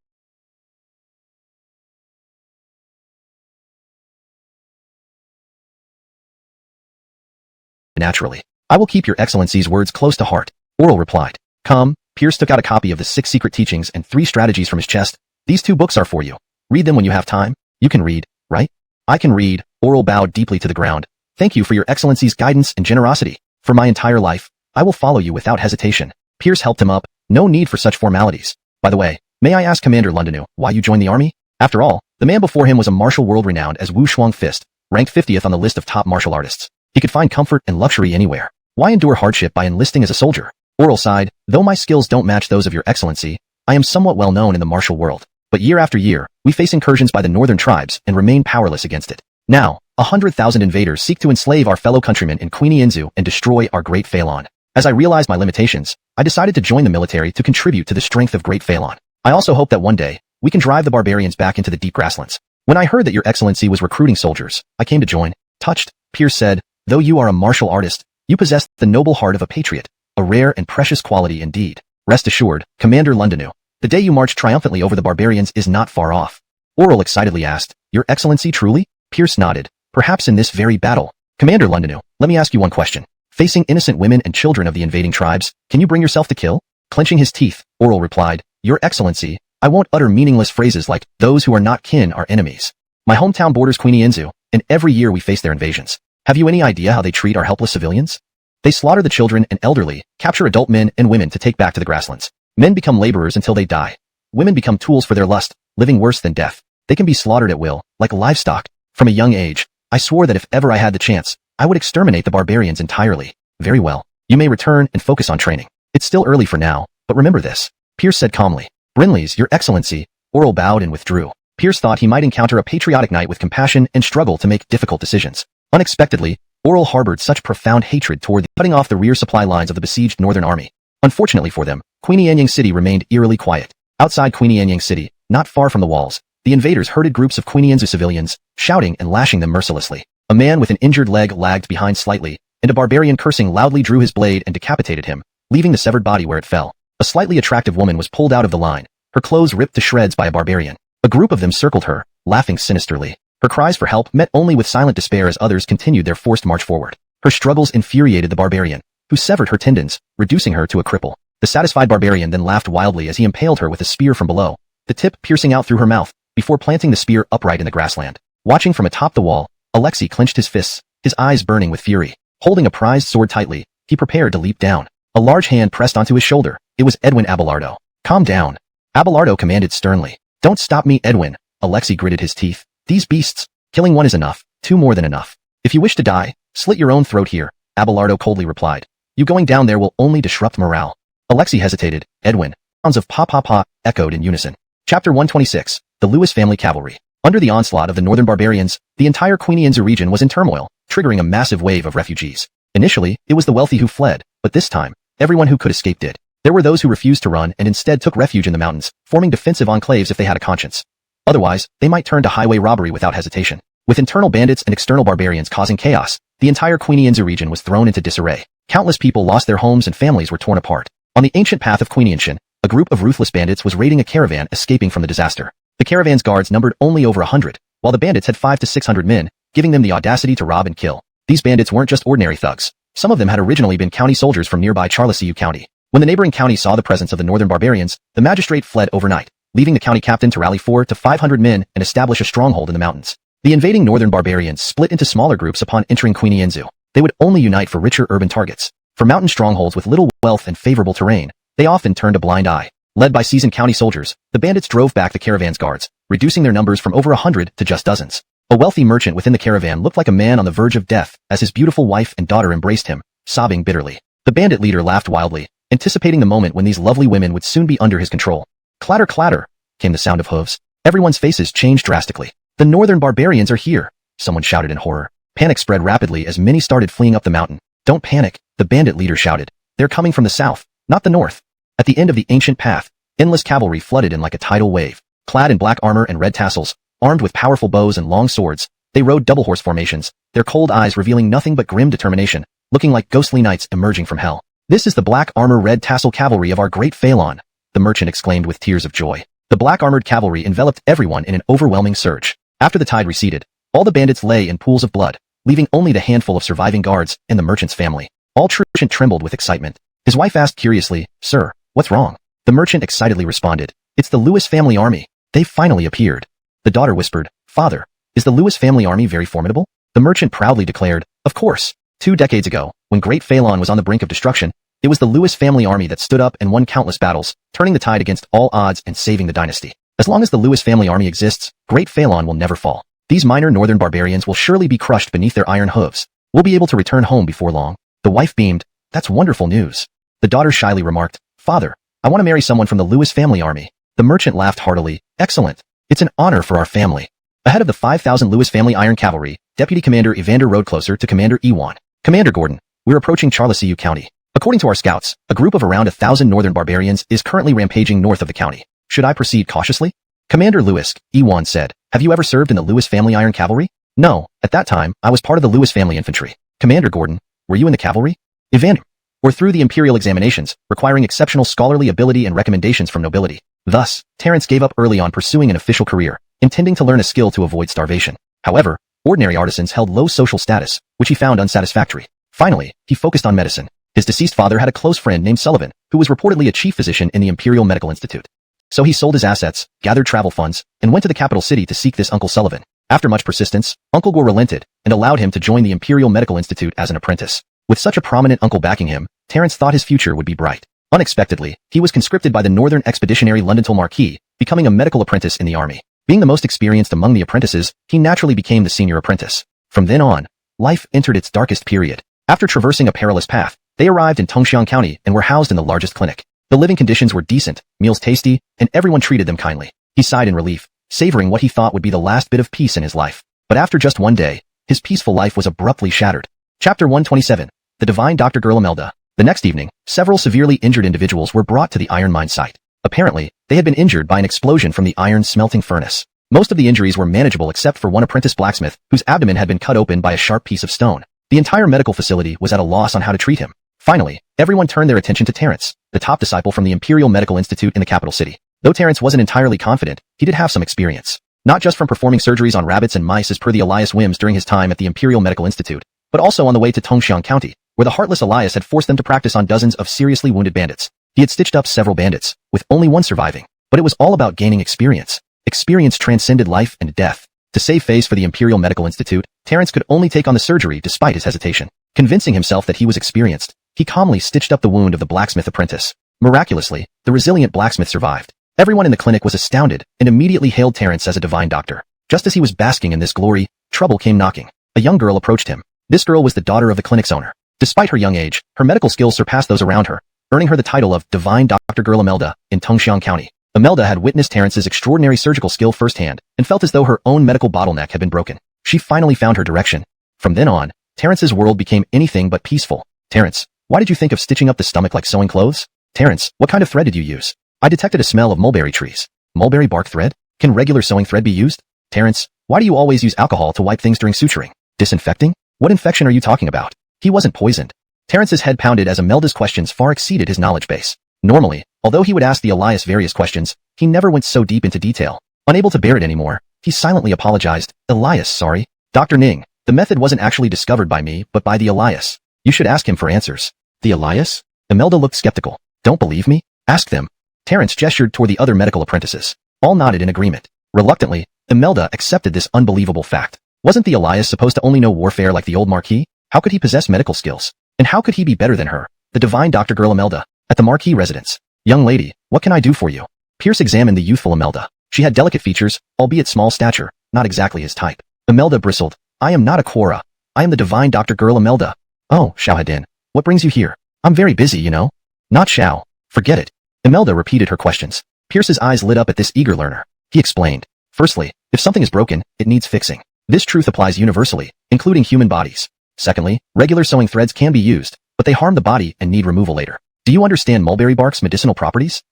"Naturally. I will keep your excellency's words close to heart," Oral replied. "Come." Pierce took out a copy of the 6 secret teachings and 3 strategies from his chest. "These 2 books are for you. Read them when you have time. You can read, right?" "I can read." Oral bowed deeply to the ground. "Thank you for your excellency's guidance and generosity. For my entire life, I will follow you without hesitation." Pierce helped him up. "No need for such formalities. By the way, may I ask Commander Londonu why you joined the army?" After all, the man before him was a martial world renowned as Wu Shuang Fist, ranked 50th on the list of top martial artists. He could find comfort and luxury anywhere. Why endure hardship by enlisting as a soldier? Oral sighed, "Though my skills don't match those of your excellency, I am somewhat well known in the martial world. But year after year, we face incursions by the northern tribes and remain powerless against it. Now, 100,000 invaders seek to enslave our fellow countrymen in Queenie Inzu and destroy our Great Phalon. As I realized my limitations, I decided to join the military to contribute to the strength of Great Phalon. I also hope that one day, we can drive the barbarians back into the deep grasslands. When I heard that your excellency was recruiting soldiers, I came to join." Touched, Pierce said, "Though you are a martial artist, you possess the noble heart of a patriot, a rare and precious quality indeed. Rest assured, Commander Londonu, the day you march triumphantly over the barbarians is not far off." Oral excitedly asked, "Your excellency truly?" Pierce nodded, "Perhaps in this very battle." "Commander Londonu, let me ask you one question. Facing innocent women and children of the invading tribes, can you bring yourself to kill?" Clenching his teeth, Oral replied, "Your excellency, I won't utter meaningless phrases like, 'Those who are not kin are enemies.' My hometown borders Queenie Inzu, and every year we face their invasions. Have you any idea how they treat our helpless civilians? They slaughter the children and elderly, capture adult men and women to take back to the grasslands. Men become laborers until they die. Women become tools for their lust, living worse than death. They can be slaughtered at will, like livestock. From a young age, I swore that if ever I had the chance, I would exterminate the barbarians entirely." "Very well. You may return and focus on training. It's still early for now, but remember this," Pierce said calmly. "Brinley's, your excellency." Oral bowed and withdrew. Pierce thought he might encounter a patriotic knight with compassion and struggle to make difficult decisions. Unexpectedly, Oral harbored such profound hatred toward cutting off the rear supply lines of the besieged northern army. Unfortunately for them, Queenie Anyang City remained eerily quiet. Outside Queenie Anyang City, not far from the walls, the invaders herded groups of Queenie Inzu civilians, shouting and lashing them mercilessly. A man with an injured leg lagged behind slightly, and a barbarian cursing loudly drew his blade and decapitated him, leaving the severed body where it fell. A slightly attractive woman was pulled out of the line, her clothes ripped to shreds by a barbarian. A group of them circled her, laughing sinisterly. Her cries for help met only with silent despair as others continued their forced march forward. Her struggles infuriated the barbarian, who severed her tendons, reducing her to a cripple. The satisfied barbarian then laughed wildly as he impaled her with a spear from below, the tip piercing out through her mouth, before planting the spear upright in the grassland. Watching from atop the wall, Alexei clenched his fists, his eyes burning with fury. Holding a prized sword tightly, he prepared to leap down. A large hand pressed onto his shoulder. It was Edwin Abelardo. Calm down. Abelardo commanded sternly. Don't stop me, Edwin. Alexei gritted his teeth. These beasts. Killing one is enough. Two more than enough. If you wish to die, slit your own throat here, Abelardo coldly replied. You going down there will only disrupt morale. Alexei hesitated. Edwin. Sounds of pa pa pa echoed in unison. Chapter 126. The Lewis Family Cavalry. Under the onslaught of the northern barbarians, the entire Queenianzu region was in turmoil, triggering a massive wave of refugees. Initially, it was the wealthy who fled, but this time, everyone who could escape did. There were those who refused to run and instead took refuge in the mountains, forming defensive enclaves if they had a conscience. Otherwise, they might turn to highway robbery without hesitation. With internal bandits and external barbarians causing chaos, the entire Queenianzu region was thrown into disarray. Countless people lost their homes and families were torn apart. On the ancient path of Queenianshan, a group of ruthless bandits was raiding a caravan escaping from the disaster. The caravan's guards numbered only over 100, while the bandits had 500 to 600 men, giving them the audacity to rob and kill. These bandits weren't just ordinary thugs. Some of them had originally been county soldiers from nearby Charlesieu County. When the neighboring county saw the presence of the northern barbarians, the magistrate fled overnight, leaving the county captain to rally 400 to 500 men and establish a stronghold in the mountains. The invading northern barbarians split into smaller groups upon entering Queenianzu. They would only unite for richer urban targets. For mountain strongholds with little wealth and favorable terrain, they often turned a blind eye. Led by seasoned county soldiers, the bandits drove back the caravan's guards, reducing their numbers from over 100 to just dozens. A wealthy merchant within the caravan looked like a man on the verge of death as his beautiful wife and daughter embraced him, sobbing bitterly. The bandit leader laughed wildly, anticipating the moment when these lovely women would soon be under his control. Clatter clatter, came the sound of hooves. Everyone's faces changed drastically. The northern barbarians are here, someone shouted in horror. Panic spread rapidly as many started fleeing up the mountain. Don't panic, the bandit leader shouted. They're coming from the south, not the north. At the end of the ancient path, endless cavalry flooded in like a tidal wave. Clad in black armor and red tassels, armed with powerful bows and long swords, they rode double horse formations, their cold eyes revealing nothing but grim determination, looking like ghostly knights emerging from hell. This is the black armor red tassel cavalry of our great Phelan, the merchant exclaimed with tears of joy. The black armored cavalry enveloped everyone in an overwhelming surge. After the tide receded, all the bandits lay in pools of blood, leaving only the handful of surviving guards and the merchant's family. All merchant trembled with excitement. His wife asked curiously, Sir, what's wrong? The merchant excitedly responded, It's the Lewis family army. They've finally appeared. The daughter whispered, Father, is the Lewis family army very formidable? The merchant proudly declared, Of course. 2 decades ago, when Great Phelan was on the brink of destruction, it was the Lewis family army that stood up and won countless battles, turning the tide against all odds and saving the dynasty. As long as the Lewis family army exists, Great Phelan will never fall. These minor northern barbarians will surely be crushed beneath their iron hooves. We'll be able to return home before long. The wife beamed, That's wonderful news. The daughter shyly remarked, Father, I want to marry someone from the Lewis family army. The merchant laughed heartily, Excellent. It's an honor for our family. Ahead of the 5,000 Lewis family iron cavalry, Deputy Commander Evander rode closer to Commander Ewan. Commander Gordon, we're approaching Charlesieu County. According to our scouts, a group of around 1,000 northern barbarians is currently rampaging north of the county. Should I proceed cautiously? Commander Lewis, Ewan said, Have you ever served in the Lewis family iron cavalry? No, at that time, I was part of the Lewis family infantry. Commander Gordon, were you in the cavalry? Evander. Or through the imperial examinations, requiring exceptional scholarly ability and recommendations from nobility. Thus, Terence gave up early on pursuing an official career, intending to learn a skill to avoid starvation. However, ordinary artisans held low social status, which he found unsatisfactory. Finally, he focused on medicine. His deceased father had a close friend named Sullivan, who was reportedly a chief physician in the Imperial Medical Institute. So he sold his assets, gathered travel funds, and went to the capital city to seek this Uncle Sullivan. After much persistence, Uncle Gore relented and allowed him to join the Imperial Medical Institute as an apprentice. With such a prominent uncle backing him, Terence thought his future would be bright. Unexpectedly, he was conscripted by the Northern Expeditionary Londontal Marquis, becoming a medical apprentice in the army. Being the most experienced among the apprentices, he naturally became the senior apprentice. From then on, life entered its darkest period. After traversing a perilous path, they arrived in Tongxiang County and were housed in the largest clinic. The living conditions were decent, meals tasty, and everyone treated them kindly. He sighed in relief, savoring what he thought would be the last bit of peace in his life. But after just one day, his peaceful life was abruptly shattered. Chapter 127. The Divine Dr. Gerlamelda. The next evening, several severely injured individuals were brought to the iron mine site. Apparently, they had been injured by an explosion from the iron smelting furnace. Most of the injuries were manageable except for one apprentice blacksmith, whose abdomen had been cut open by a sharp piece of stone. The entire medical facility was at a loss on how to treat him. Finally, everyone turned their attention to Terence, the top disciple from the Imperial Medical Institute in the capital city. Though Terence wasn't entirely confident, he did have some experience. Not just from performing surgeries on rabbits and mice as per the Elias whims during his time at the Imperial Medical Institute, but also on the way to Tongxiang County, where the heartless Elias had forced them to practice on dozens of seriously wounded bandits. He had stitched up several bandits, with only one surviving. But it was all about gaining experience. Experience transcended life and death. To save face for the Imperial Medical Institute, Terence could only take on the surgery despite his hesitation. Convincing himself that he was experienced, he calmly stitched up the wound of the blacksmith apprentice. Miraculously, the resilient blacksmith survived. Everyone in the clinic was astounded and immediately hailed Terence as a divine doctor. Just as he was basking in this glory, trouble came knocking. A young girl approached him. This girl was the daughter of the clinic's owner. Despite her young age, her medical skills surpassed those around her, earning her the title of Divine Dr. Girl Imelda in Tongxiang County. Imelda had witnessed Terence's extraordinary surgical skill firsthand and felt as though her own medical bottleneck had been broken. She finally found her direction. From then on, Terence's world became anything but peaceful. Terence, why did you think of stitching up the stomach like sewing clothes? Terence, what kind of thread did you use? I detected a smell of mulberry trees. Mulberry bark thread? Can regular sewing thread be used? Terence, why do you always use alcohol to wipe things during suturing? Disinfecting? What infection are you talking about? He wasn't poisoned. Terence's head pounded as Imelda's questions far exceeded his knowledge base. Normally, although he would ask the Elias various questions, he never went so deep into detail. Unable to bear it anymore, he silently apologized. Elias, sorry. Dr. Ning, the method wasn't actually discovered by me, but by the Elias. You should ask him for answers. The Elias? Imelda looked skeptical. Don't believe me? Ask them. Terence gestured toward the other medical apprentices. All nodded in agreement. Reluctantly, Imelda accepted this unbelievable fact. Wasn't the Elias supposed to only know warfare like the old Marquis? How could he possess medical skills? And how could he be better than her, the divine Dr. Girl Imelda, at the Marquis residence? Young lady, what can I do for you? Pierce examined the youthful Imelda. She had delicate features, albeit small stature, not exactly his type. Imelda bristled. I am not a Quora. I am the divine Dr. Girl Imelda. Oh, Xiao Hadin, what brings you here? I'm very busy, you know. Not Xiao. Forget it. Imelda repeated her questions. Pierce's eyes lit up at this eager learner. He explained. Firstly, if something is broken, it needs fixing. This truth applies universally, including human bodies. Secondly, regular sewing threads can be used, but they harm the body and need removal later. Do you understand mulberry bark's medicinal properties?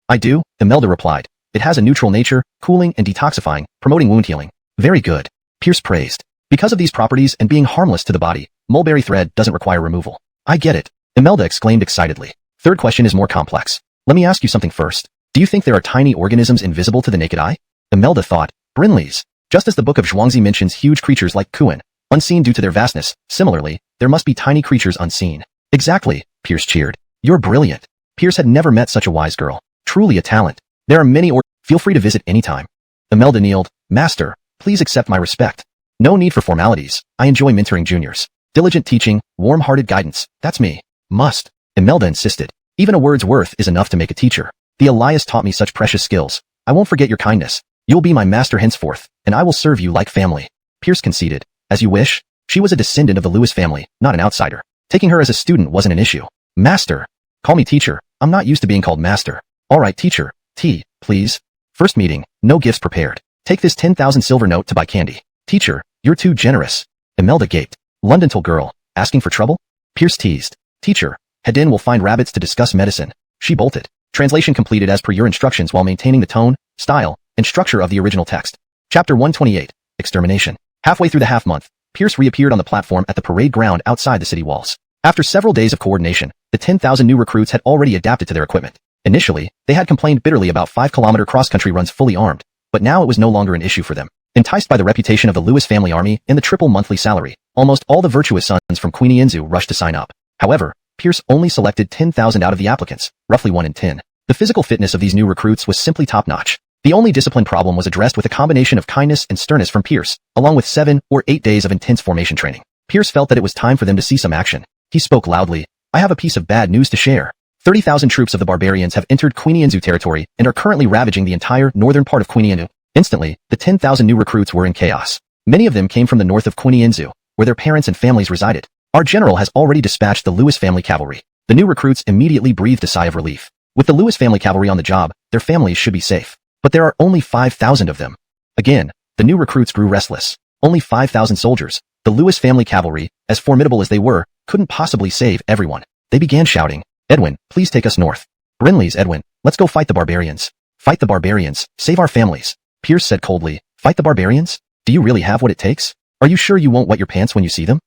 I do, Imelda replied. It has a neutral nature, cooling and detoxifying, promoting wound healing. Very good. Pierce praised. Because of these properties and being harmless to the body, mulberry thread doesn't require removal. I get it. Imelda exclaimed excitedly. Third question is more complex. Let me ask you something first. Do you think there are tiny organisms invisible to the naked eye? Imelda thought. Brinleys. Just as the Book of Zhuangzi mentions huge creatures like Kuan, unseen due to their vastness, similarly, there must be tiny creatures unseen. Exactly, Pierce cheered. You're brilliant. Pierce had never met such a wise girl. Truly a talent. There are many feel free to visit anytime. Imelda kneeled. Master, please accept my respect. No need for formalities. I enjoy mentoring juniors. Diligent teaching, warm-hearted guidance. That's me. Must. Imelda insisted. Even a word's worth is enough to make a teacher. The Elias taught me such precious skills. I won't forget your kindness. You'll be my master henceforth, and I will serve you like family. Pierce conceded. As you wish. She was a descendant of the Lewis family, not an outsider. Taking her as a student wasn't an issue. Master. Call me teacher. I'm not used to being called master. All right, teacher. Tea, please. First meeting, no gifts prepared. Take this 10,000 silver note to buy candy. Teacher, you're too generous. Imelda gaped. Londontal girl, asking for trouble? Pierce teased. Teacher, Hedin will find rabbits to discuss medicine. She bolted. Translation completed as per your instructions while maintaining the tone, style, and structure of the original text. Chapter 128, Extermination. Halfway through the half-month, Pierce reappeared on the platform at the parade ground outside the city walls. After several days of coordination, the 10,000 new recruits had already adapted to their equipment. Initially, they had complained bitterly about 5-kilometer cross-country runs fully armed, but now it was no longer an issue for them. Enticed by the reputation of the Lewis family army and the triple monthly salary, almost all the virtuous sons from Queenie Inzu rushed to sign up. However, Pierce only selected 10,000 out of the applicants, roughly 1 in 10. The physical fitness of these new recruits was simply top-notch. The only discipline problem was addressed with a combination of kindness and sternness from Pierce, along with 7 or 8 days of intense formation training. Pierce felt that it was time for them to see some action. He spoke loudly. I have a piece of bad news to share. 30,000 troops of the barbarians have entered Queenie Inzu territory and are currently ravaging the entire northern part of Queenie Inzu. Instantly, the 10,000 new recruits were in chaos. Many of them came from the north of Queenie Inzu, where their parents and families resided. Our general has already dispatched the Lewis family cavalry. The new recruits immediately breathed a sigh of relief. With the Lewis family cavalry on the job, their families should be safe. But there are only 5,000 of them. Again, the new recruits grew restless. Only 5,000 soldiers. The Lewis family cavalry, as formidable as they were, couldn't possibly save everyone. They began shouting, Edwin, please take us north. Brinley's Edwin, let's go fight the barbarians. Fight the barbarians, save our families. Pierce said coldly, fight the barbarians? Do you really have what it takes? Are you sure you won't wet your pants when you see them?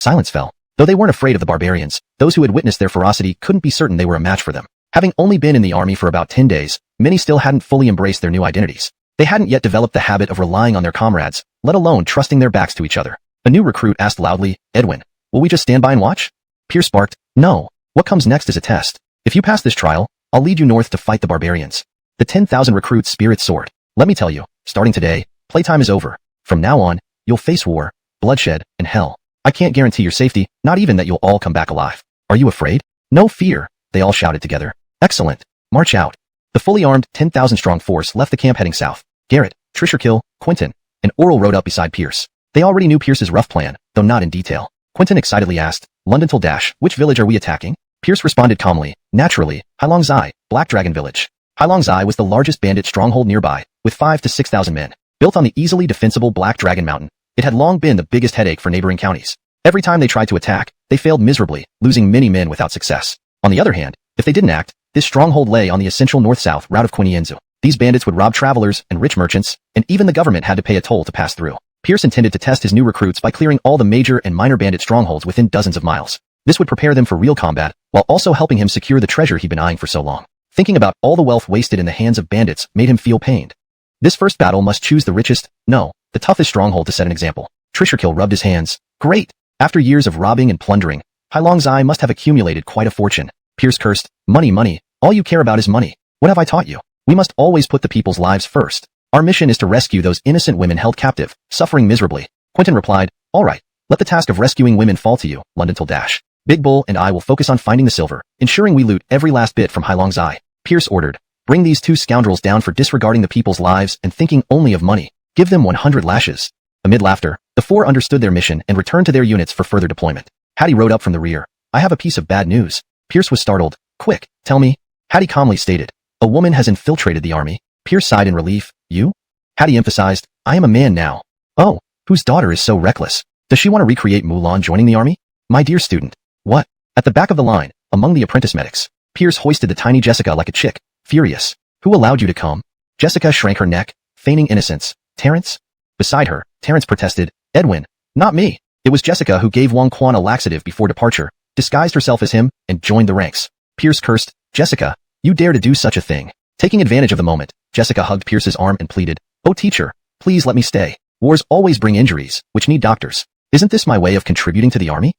Silence fell. Though they weren't afraid of the barbarians, those who had witnessed their ferocity couldn't be certain they were a match for them. Having only been in the army for about 10 days, many still hadn't fully embraced their new identities. They hadn't yet developed the habit of relying on their comrades, let alone trusting their backs to each other. A new recruit asked loudly, Edwin, will we just stand by and watch? Pierce barked, no. What comes next is a test. If you pass this trial, I'll lead you north to fight the barbarians. The 10,000 recruits' spirits soared. Let me tell you, starting today, playtime is over. From now on, you'll face war, bloodshed, and hell. I can't guarantee your safety, not even that you'll all come back alive. Are you afraid? No fear, they all shouted together. Excellent. March out. The fully armed, 10,000-strong force left the camp heading south. Garrett, Trisherkill, Quentin, and Oral rode up beside Pierce. They already knew Pierce's rough plan, though not in detail. Quentin excitedly asked, London Dash, which village are we attacking? Pierce responded calmly, naturally, Heilongzai, Black Dragon Village. Heilongzai was the largest bandit stronghold nearby, with 5,000 to 6,000 men. Built on the easily defensible Black Dragon Mountain, it had long been the biggest headache for neighboring counties. Every time they tried to attack, they failed miserably, losing many men without success. On the other hand, if they didn't act, this stronghold lay on the essential north-south route of Quinienzu. These bandits would rob travelers and rich merchants, and even the government had to pay a toll to pass through. Pierce intended to test his new recruits by clearing all the major and minor bandit strongholds within dozens of miles. This would prepare them for real combat, while also helping him secure the treasure he'd been eyeing for so long. Thinking about all the wealth wasted in the hands of bandits made him feel pained. This first battle must choose the richest, no, the toughest stronghold to set an example. Trisherkill rubbed his hands. Great! After years of robbing and plundering, Heilongzai must have accumulated quite a fortune. Pierce cursed, money, money, all you care about is money. What have I taught you? We must always put the people's lives first. Our mission is to rescue those innocent women held captive, suffering miserably. Quentin replied, all right, let the task of rescuing women fall to you, London Dash. Big Bull and I will focus on finding the silver, ensuring we loot every last bit from Heilongzai. Pierce ordered, bring these two scoundrels down for disregarding the people's lives and thinking only of money. Give them 100 lashes. Amid laughter, the four understood their mission and returned to their units for further deployment. Hattie rode up from the rear. I have a piece of bad news. Pierce was startled. Quick, tell me. Hattie calmly stated, a woman has infiltrated the army. Pierce sighed in relief. You? Hattie emphasized, I am a man now. Oh, whose daughter is so reckless? Does she want to recreate Mulan joining the army? My dear student. What? At the back of the line, among the apprentice medics, Pierce hoisted the tiny Jessica like a chick, furious. Who allowed you to come? Jessica shrank her neck, feigning innocence. Terrence? Beside her, Terrence protested, Edwin, not me. It was Jessica who gave Wong Quan a laxative before departure, disguised herself as him, and joined the ranks. Pierce cursed, Jessica, you dare to do such a thing. Taking advantage of the moment, Jessica hugged Pierce's arm and pleaded, oh teacher, please let me stay. Wars always bring injuries, which need doctors. Isn't this my way of contributing to the army?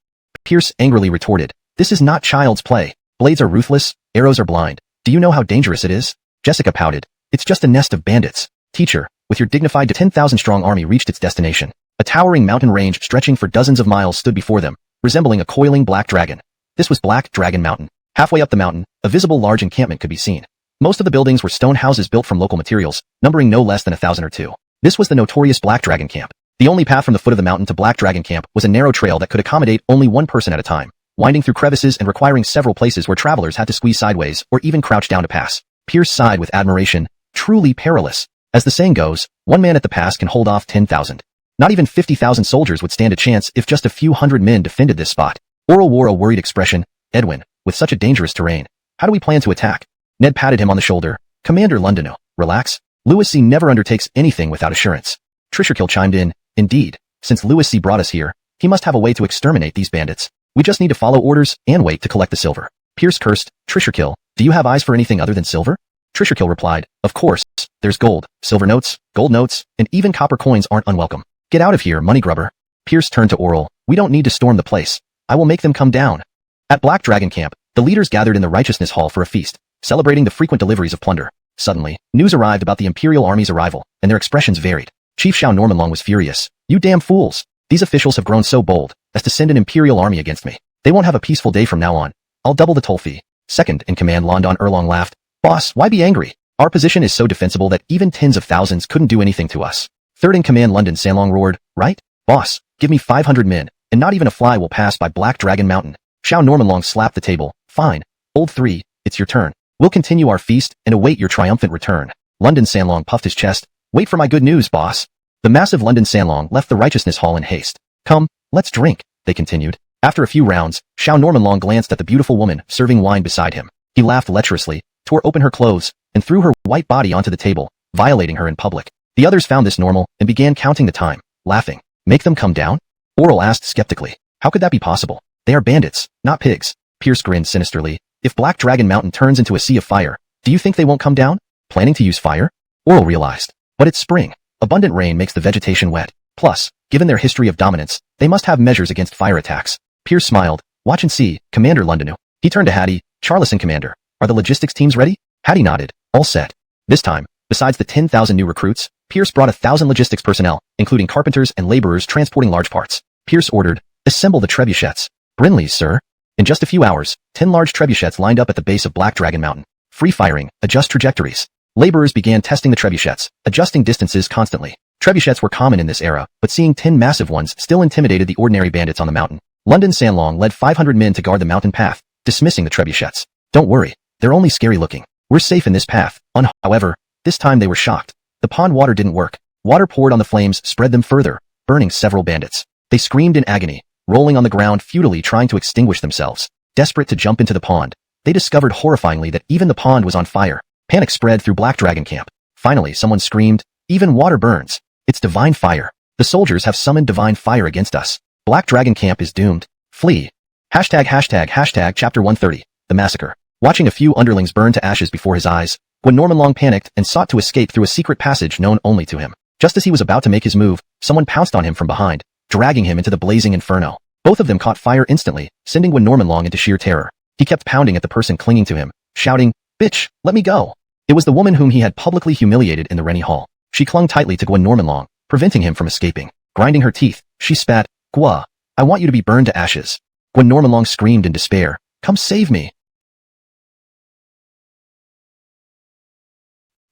Pierce angrily retorted, this is not child's play. Blades are ruthless, arrows are blind. Do you know how dangerous it is? Jessica pouted, it's just a nest of bandits. Teacher, with your dignified 10,000-strong army reached its destination. A towering mountain range stretching for dozens of miles stood before them, resembling a coiling black dragon. This was Black Dragon Mountain. Halfway up the mountain, a visible large encampment could be seen. Most of the buildings were stone houses built from local materials, numbering no less than 1,000 or two. This was the notorious Black Dragon Camp. The only path from the foot of the mountain to Black Dragon Camp was a narrow trail that could accommodate only one person at a time, winding through crevices and requiring several places where travelers had to squeeze sideways or even crouch down to pass. Pierce sighed with admiration. Truly perilous. As the saying goes, one man at the pass can hold off 10,000. Not even 50,000 soldiers would stand a chance if just a few hundred men defended this spot. Oral wore a worried expression. Edwin, with such a dangerous terrain, how do we plan to attack? Ned patted him on the shoulder. Commander London, relax. Lewis C. never undertakes anything without assurance. Trisherkill chimed in. Indeed, since Lewis C. brought us here, he must have a way to exterminate these bandits. We just need to follow orders and wait to collect the silver. Pierce cursed. Trisherkill, do you have eyes for anything other than silver? Trisherkill replied, of course, there's gold, silver notes, gold notes, and even copper coins aren't unwelcome. Get out of here, money grubber. Pierce turned to Oral. We don't need to storm the place. I will make them come down. At Black Dragon Camp, the leaders gathered in the Righteousness Hall for a feast, celebrating the frequent deliveries of plunder. Suddenly, news arrived about the Imperial Army's arrival, and their expressions varied. Chief Xiao Normanlong was furious. You damn fools! These officials have grown so bold as to send an Imperial Army against me. They won't have a peaceful day from now on. I'll double the toll fee. Second in command London Erlong laughed. Boss, why be angry? Our position is so defensible that even tens of thousands couldn't do anything to us. Third in command London Sanlong roared, right? Boss, give me 500 men, and not even a fly will pass by Black Dragon Mountain. Xiao Normanlong slapped the table. Fine. Old 3, it's your turn. We'll continue our feast and await your triumphant return. London Sanlong puffed his chest. Wait for my good news, boss. The massive London Sanlong left the Righteousness Hall in haste. Come, let's drink, they continued. After a few rounds, Xiao Normanlong glanced at the beautiful woman serving wine beside him. He laughed lecherously, tore open her clothes, and threw her white body onto the table, violating her in public. The others found this normal and began counting the time, laughing. Make them come down? Oral asked skeptically. How could that be possible? They are bandits, not pigs. Pierce grinned sinisterly. If Black Dragon Mountain turns into a sea of fire, do you think they won't come down? Planning to use fire? Oral realized. But it's spring. Abundant rain makes the vegetation wet. Plus, given their history of dominance, they must have measures against fire attacks. Pierce smiled. Watch and see, Commander Londonu. He turned to Hattie. Charlison, Commander. Are the logistics teams ready? Hattie nodded. All set. This time, besides the 10,000 new recruits, Pierce brought 1,000 logistics personnel, including carpenters and laborers transporting large parts. Pierce ordered, assemble the trebuchets. Brinleys, sir. In just a few hours, 10 large trebuchets lined up at the base of Black Dragon Mountain. Free firing, adjust trajectories. Laborers began testing the trebuchets, adjusting distances constantly. Trebuchets were common in this era, but seeing 10 massive ones still intimidated the ordinary bandits on the mountain. London Sanlong led 500 men to guard the mountain path, dismissing the trebuchets. Don't worry, they're only scary looking. We're safe in this path. However, this time they were shocked. The pond water didn't work. Water poured on the flames spread them further, burning several bandits. They screamed in agony, rolling on the ground futilely trying to extinguish themselves. Desperate to jump into the pond, they discovered horrifyingly that even the pond was on fire. Panic spread through Black Dragon Camp. Finally, someone screamed, even water burns. It's divine fire. The soldiers have summoned divine fire against us. Black Dragon Camp is doomed. Flee. Hashtag chapter 130. The massacre. Watching a few underlings burn to ashes before his eyes, Gwen Long panicked and sought to escape through a secret passage known only to him. Just as he was about to make his move, someone pounced on him from behind, dragging him into the blazing inferno. Both of them caught fire instantly, sending Gwen Long into sheer terror. He kept pounding at the person clinging to him, shouting, "Bitch, let me go." It was the woman whom he had publicly humiliated in the Rennie Hall. She clung tightly to Gwen Long, preventing him from escaping. Grinding her teeth, she spat, "Gwa, I want you to be burned to ashes." Gwen Long screamed in despair, "Come save me."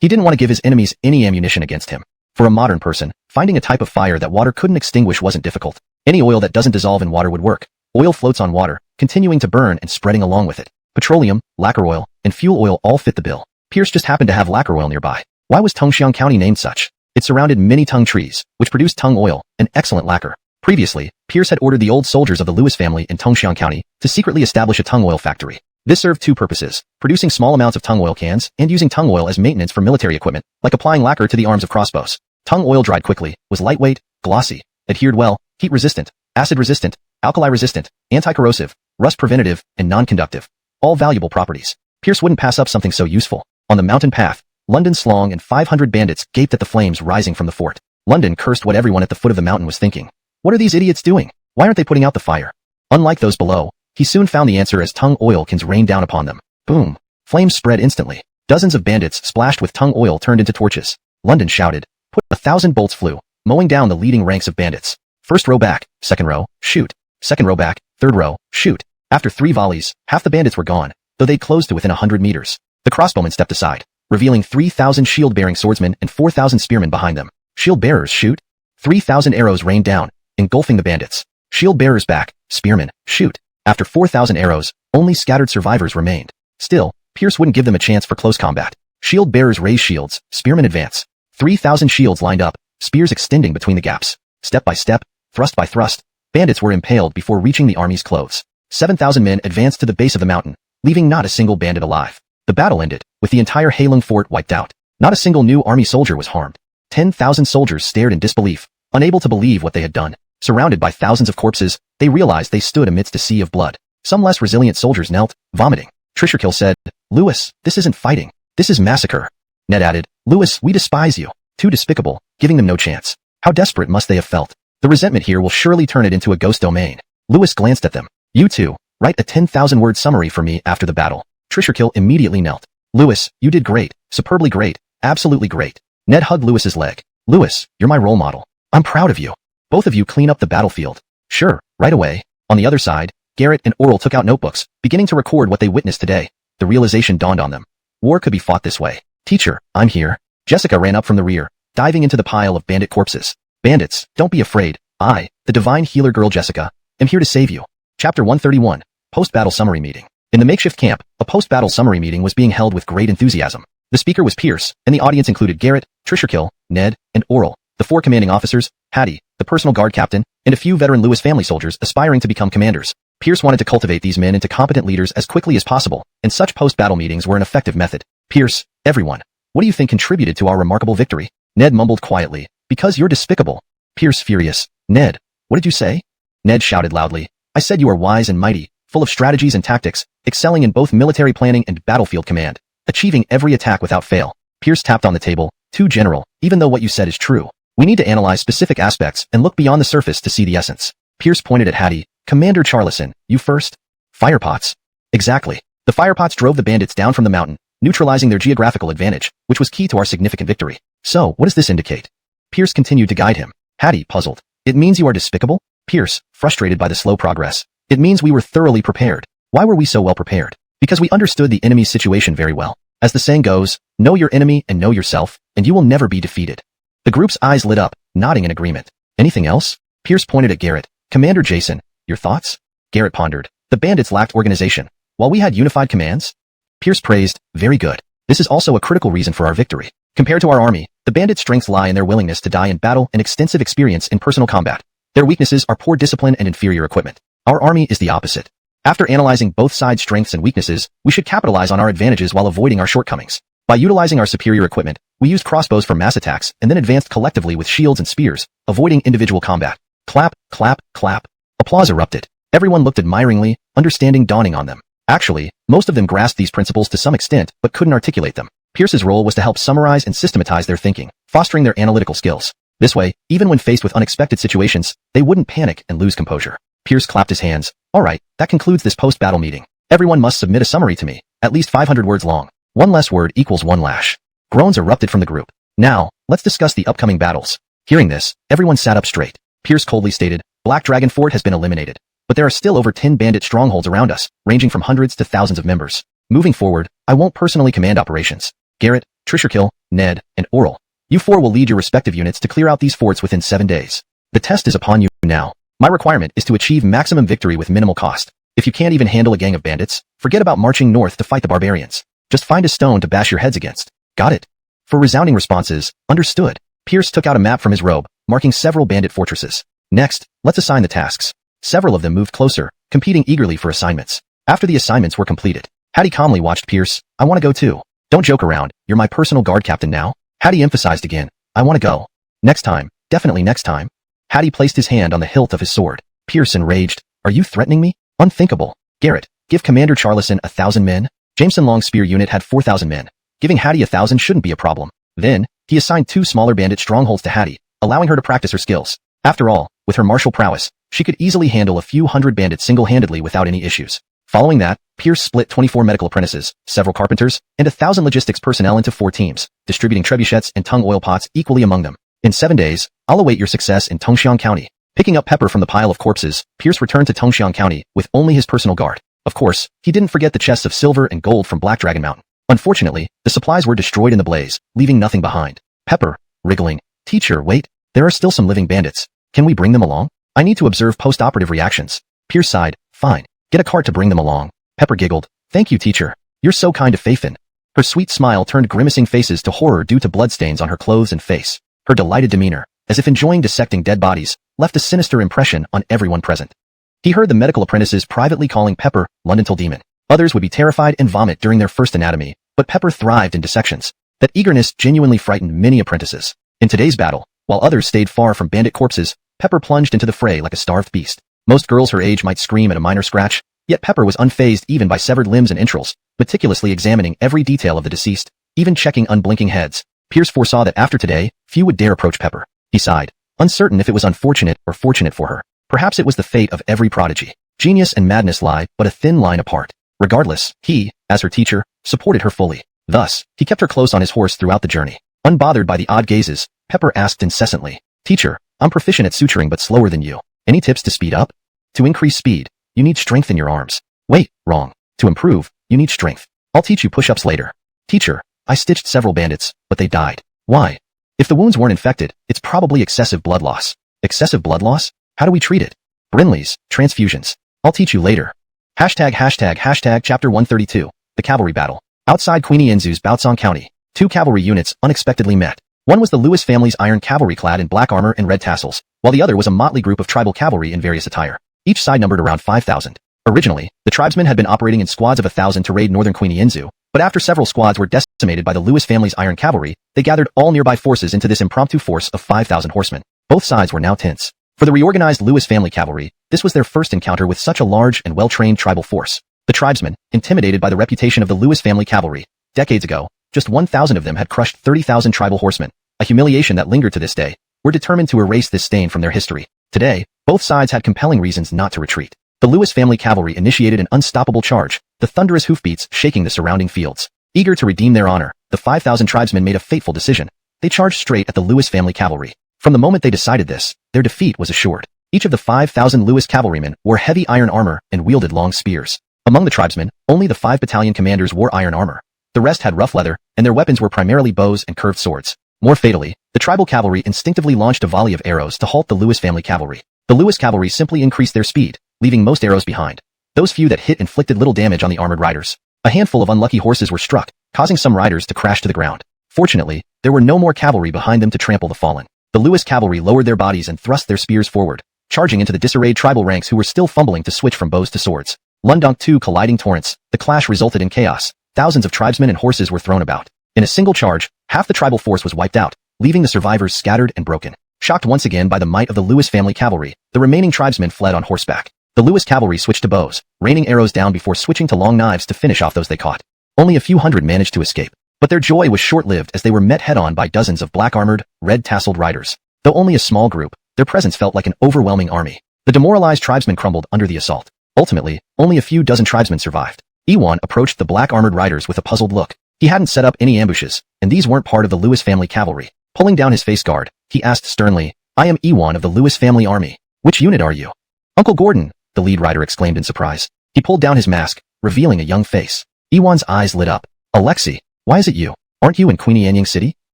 He didn't want to give his enemies any ammunition against him. For a modern person, finding a type of fire that water couldn't extinguish wasn't difficult. Any oil that doesn't dissolve in water would work. Oil floats on water, continuing to burn and spreading along with it. Petroleum, lacquer oil, and fuel oil all fit the bill. Pierce just happened to have lacquer oil nearby. Why was Tongxiang County named such? It surrounded many tung trees, which produced tung oil, an excellent lacquer. Previously, Pierce had ordered the old soldiers of the Lewis family in Tongxiang County to secretly establish a tung oil factory. This served two purposes, producing small amounts of tung oil cans and using tung oil as maintenance for military equipment, like applying lacquer to the arms of crossbows. Tung oil dried quickly, was lightweight, glossy, adhered well, heat-resistant, acid-resistant, alkali-resistant, anti-corrosive, rust-preventative, and non-conductive. All valuable properties. Pierce wouldn't pass up something so useful. On the mountain path, London Slong and 500 bandits gaped at the flames rising from the fort. London cursed what everyone at the foot of the mountain was thinking. What are these idiots doing? Why aren't they putting out the fire? Unlike those below, he soon found the answer as tung oil cans rained down upon them. Boom. Flames spread instantly. Dozens of bandits splashed with tung oil turned into torches. London shouted. 1,000 bolts flew, mowing down the leading ranks of bandits. First row back, second row, shoot. Second row back, third row, shoot. After 3 volleys, half the bandits were gone, though they'd closed to within 100 meters. The crossbowmen stepped aside, revealing 3,000 shield-bearing swordsmen and 4,000 spearmen behind them. Shield-bearers shoot. 3,000 arrows rained down, engulfing the bandits. Shield-bearers back, spearmen, shoot. After 4,000 arrows, only scattered survivors remained. Still, Pierce wouldn't give them a chance for close combat. Shield-bearers raise shields, spearmen advance. 3,000 shields lined up, spears extending between the gaps. Step by step, thrust by thrust, bandits were impaled before reaching the army's clothes. 7,000 men advanced to the base of the mountain, leaving not a single bandit alive. The battle ended, with the entire Heilong fort wiped out. Not a single new army soldier was harmed. 10,000 soldiers stared in disbelief, unable to believe what they had done. Surrounded by thousands of corpses, they realized they stood amidst a sea of blood. Some less resilient soldiers knelt, vomiting. Trisherkill said, "Lewis, this isn't fighting. This is massacre." Ned added, "Lewis, we despise you." Too despicable, giving them no chance. How desperate must they have felt? The resentment here will surely turn it into a ghost domain. Lewis glanced at them. "You two, write a 10,000-word summary for me after the battle." Trisherkill immediately knelt. "Lewis, you did great, superbly great, absolutely great." Ned hugged Lewis's leg. "Lewis, you're my role model. I'm proud of you. Both of you clean up the battlefield." "Sure, right away." On the other side, Garrett and Oral took out notebooks, beginning to record what they witnessed today. The realization dawned on them. War could be fought this way. "Teacher, I'm here." Jessica ran up from the rear, diving into the pile of bandit corpses. "Bandits, don't be afraid. I, the divine healer girl Jessica, am here to save you." Chapter 131, Post-Battle Summary Meeting. In the makeshift camp, a post-battle summary meeting was being held with great enthusiasm. The speaker was Pierce, and the audience included Garrett, Trisherkill, Ned, and Oral, the 4 commanding officers, Hattie, the personal guard captain, and a few veteran Lewis family soldiers aspiring to become commanders. Pierce wanted to cultivate these men into competent leaders as quickly as possible, and such post-battle meetings were an effective method. "Pierce, everyone, what do you think contributed to our remarkable victory?" Ned mumbled quietly, "Because you're despicable." Pierce furious. "Ned, what did you say?" Ned shouted loudly, "I said you are wise and mighty, full of strategies and tactics, excelling in both military planning and battlefield command, achieving every attack without fail." Pierce tapped on the table. "Too general, even though what you said is true. We need to analyze specific aspects and look beyond the surface to see the essence." Pierce pointed at Hattie. "Commander Charlison, you first?" "Firepots." "Exactly. The firepots drove the bandits down from the mountain, neutralizing their geographical advantage, which was key to our significant victory. So, what does this indicate? Pierce continued to guide him. Hattie, puzzled. It means you are despicable? Pierce, frustrated by the slow progress. It means we were thoroughly prepared. Why were we so well prepared? Because we understood the enemy's situation very well. As the saying goes, know your enemy and know yourself, and you will never be defeated. The group's eyes lit up, nodding in agreement. Anything else? Pierce pointed at Garrett. Commander Jason, your thoughts? Garrett pondered. The bandits lacked organization, while we had unified commands. Pierce praised, very good. This is also a critical reason for our victory. Compared to our army, the bandits' strengths lie in their willingness to die in battle and extensive experience in personal combat. Their weaknesses are poor discipline and inferior equipment. Our army is the opposite. After analyzing both sides' strengths and weaknesses, we should capitalize on our advantages while avoiding our shortcomings. By utilizing our superior equipment, we used crossbows for mass attacks and then advanced collectively with shields and spears, avoiding individual combat. Clap, clap, clap. Applause erupted. Everyone looked admiringly, understanding dawning on them. Actually, most of them grasped these principles to some extent, but couldn't articulate them. Pierce's role was to help summarize and systematize their thinking, fostering their analytical skills. This way, even when faced with unexpected situations, they wouldn't panic and lose composure. Pierce clapped his hands. All right, that concludes this post-battle meeting. Everyone must submit a summary to me, at least 500 words long. One less word equals one lash. Groans erupted from the group. Now, let's discuss the upcoming battles. Hearing this, everyone sat up straight. Pierce coldly stated, Black Dragon Fort has been eliminated, but there are still over 10 bandit strongholds around us, ranging from hundreds to thousands of members. Moving forward, I won't personally command operations. Garrett, Trisherkill, Ned, and Oral, you four will lead your respective units to clear out these forts within 7 days. The test is upon you now. My requirement is to achieve maximum victory with minimal cost. If you can't even handle a gang of bandits, forget about marching north to fight the barbarians. Just find a stone to bash your heads against. Got it? For resounding responses, understood. Pierce took out a map from his robe, marking several bandit fortresses. Next, let's assign the tasks. Several of them moved closer, competing eagerly for assignments. After the assignments were completed, Hattie calmly watched Pierce. I want to go too. Don't joke around, you're my personal guard captain now. Hattie emphasized again. I want to go. Next time, definitely next time. Hattie placed his hand on the hilt of his sword. Pierce enraged. Are you threatening me? Unthinkable. Garrett, give Commander Charlison 1,000 men. Jameson Long's spear unit had 4,000 men. Giving Hattie 1,000 shouldn't be a problem. Then, he assigned 2 smaller bandit strongholds to Hattie, allowing her to practice her skills. After all, with her martial prowess, she could easily handle a few hundred bandits single-handedly without any issues. Following that, Pierce split 24 medical apprentices, several carpenters, and 1,000 logistics personnel into 4 teams, distributing trebuchets and tung oil pots equally among them. In 7 days, I'll await your success in Tongxiang County. Picking up Pepper from the pile of corpses, Pierce returned to Tongxiang County with only his personal guard. Of course, he didn't forget the chests of silver and gold from Black Dragon Mountain. Unfortunately, the supplies were destroyed in the blaze, leaving nothing behind. Pepper, wriggling. Teacher, wait, there are still some living bandits. Can we bring them along? I need to observe post-operative reactions. Pierce sighed. Fine. Get a cart to bring them along. Pepper giggled. Thank you, teacher. You're so kind to Faithin. Her sweet smile turned grimacing faces to horror due to bloodstains on her clothes and face. Her delighted demeanor, as if enjoying dissecting dead bodies, left a sinister impression on everyone present. He heard the medical apprentices privately calling Pepper Londontal Demon. Others would be terrified and vomit during their first anatomy, but Pepper thrived in dissections. That eagerness genuinely frightened many apprentices. In today's battle, while others stayed far from bandit corpses, Pepper plunged into the fray like a starved beast. Most girls her age might scream at a minor scratch, yet Pepper was unfazed even by severed limbs and entrails, meticulously examining every detail of the deceased, even checking unblinking heads. Pierce foresaw that after today, few would dare approach Pepper. He sighed, uncertain if it was unfortunate or fortunate for her. Perhaps it was the fate of every prodigy. Genius and madness lie but a thin line apart. Regardless, he, as her teacher, supported her fully. Thus, he kept her close on his horse throughout the journey. Unbothered by the odd gazes, Pepper asked incessantly, Teacher, I'm proficient at suturing but slower than you. Any tips to speed up? To increase speed, you need strength in your arms. Wait, wrong. To improve, you need strength. I'll teach you push-ups later. Teacher, I stitched several bandits, but they died. Why? If the wounds weren't infected, it's probably excessive blood loss. Excessive blood loss? How do we treat it? Brinleys, transfusions. I'll teach you later. Hashtag chapter 132, the cavalry battle. Outside Queenie Inzu's Baotsong County, 2 cavalry units unexpectedly met. One was the Lewis family's iron cavalry clad in black armor and red tassels, while the other was a motley group of tribal cavalry in various attire. Each side numbered around 5,000. Originally, the tribesmen had been operating in squads of 1,000 to raid northern Queenie Inzu, but after several squads were decimated by the Lewis family's iron cavalry, they gathered all nearby forces into this impromptu force of 5,000 horsemen. Both sides were now tense. For the reorganized Lewis family cavalry, this was their first encounter with such a large and well-trained tribal force. The tribesmen, intimidated by the reputation of the Lewis family cavalry, decades ago, just 1,000 of them had crushed 30,000 tribal horsemen, a humiliation that lingered to this day, were determined to erase this stain from their history. Today, both sides had compelling reasons not to retreat. The Lewis family cavalry initiated an unstoppable charge, the thunderous hoofbeats shaking the surrounding fields. Eager to redeem their honor, the 5,000 tribesmen made a fateful decision. They charged straight at the Lewis family cavalry. From the moment they decided this, their defeat was assured. Each of the 5,000 Lewis cavalrymen wore heavy iron armor and wielded long spears. Among the tribesmen, only the 5 battalion commanders wore iron armor. The rest had rough leather, and their weapons were primarily bows and curved swords. More fatally, the tribal cavalry instinctively launched a volley of arrows to halt the Lewis family cavalry. The Lewis cavalry simply increased their speed, leaving most arrows behind. Those few that hit inflicted little damage on the armored riders. A handful of unlucky horses were struck, causing some riders to crash to the ground. Fortunately, there were no more cavalry behind them to trample the fallen. The Lewis cavalry lowered their bodies and thrust their spears forward, charging into the disarrayed tribal ranks who were still fumbling to switch from bows to swords. Lundunk 2 colliding torrents, the clash resulted in chaos. Thousands of tribesmen and horses were thrown about. In a single charge, half the tribal force was wiped out, leaving the survivors scattered and broken. Shocked once again by the might of the Lewis family cavalry, the remaining tribesmen fled on horseback. The Lewis cavalry switched to bows, raining arrows down before switching to long knives to finish off those they caught. Only a few hundred managed to escape, but their joy was short-lived as they were met head-on by dozens of black-armored, red-tasseled riders. Though only a small group, their presence felt like an overwhelming army. The demoralized tribesmen crumbled under the assault. Ultimately, only a few dozen tribesmen survived. Ewan approached the black-armored riders with a puzzled look. He hadn't set up any ambushes, and these weren't part of the Lewis family cavalry. Pulling down his face guard, he asked sternly, "I am Ewan of the Lewis family army. Which unit are you?" "Uncle Gordon," the lead rider exclaimed in surprise. He pulled down his mask, revealing a young face. Ewan's eyes lit up. "Alexei, why is it you? Aren't you in Queenie Anyang City?"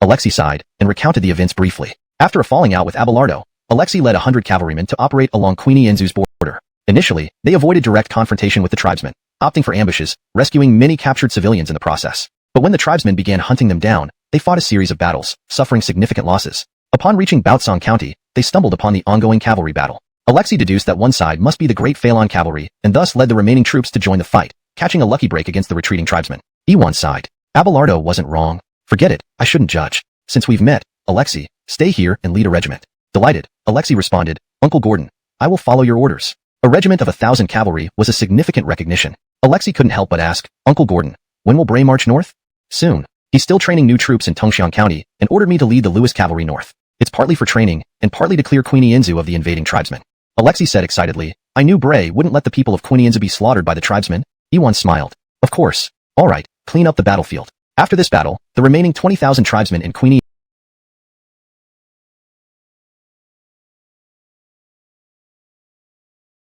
Alexei sighed, and recounted the events briefly. After a falling out with Abelardo, Alexei led 100 cavalrymen to operate along Queenie Enzu's border. Initially, they avoided direct confrontation with the tribesmen, opting for ambushes, rescuing many captured civilians in the process. But when the tribesmen began hunting them down, they fought a series of battles, suffering significant losses. Upon reaching Baotsong County, they stumbled upon the ongoing cavalry battle. Alexei deduced that one side must be the Great Phalon cavalry, and thus led the remaining troops to join the fight, catching a lucky break against the retreating tribesmen. Ewan sighed. Abelardo wasn't wrong. "Forget it, I shouldn't judge. Since we've met, Alexei, stay here and lead a regiment." Delighted, Alexei responded, "Uncle Gordon, I will follow your orders." A regiment of 1,000 cavalry was a significant recognition. Alexei couldn't help but ask, "Uncle Gordon, when will Bray march north?" "Soon. He's still training new troops in Tongxiang County and ordered me to lead the Lewis cavalry north. It's partly for training, and partly to clear Queenie Enzu of the invading tribesmen." Alexei said excitedly, "I knew Bray wouldn't let the people of Queenie Enzu be slaughtered by the tribesmen." Ewan smiled. "Of course. All right, clean up the battlefield." After this battle, the remaining 20,000 tribesmen in Queenie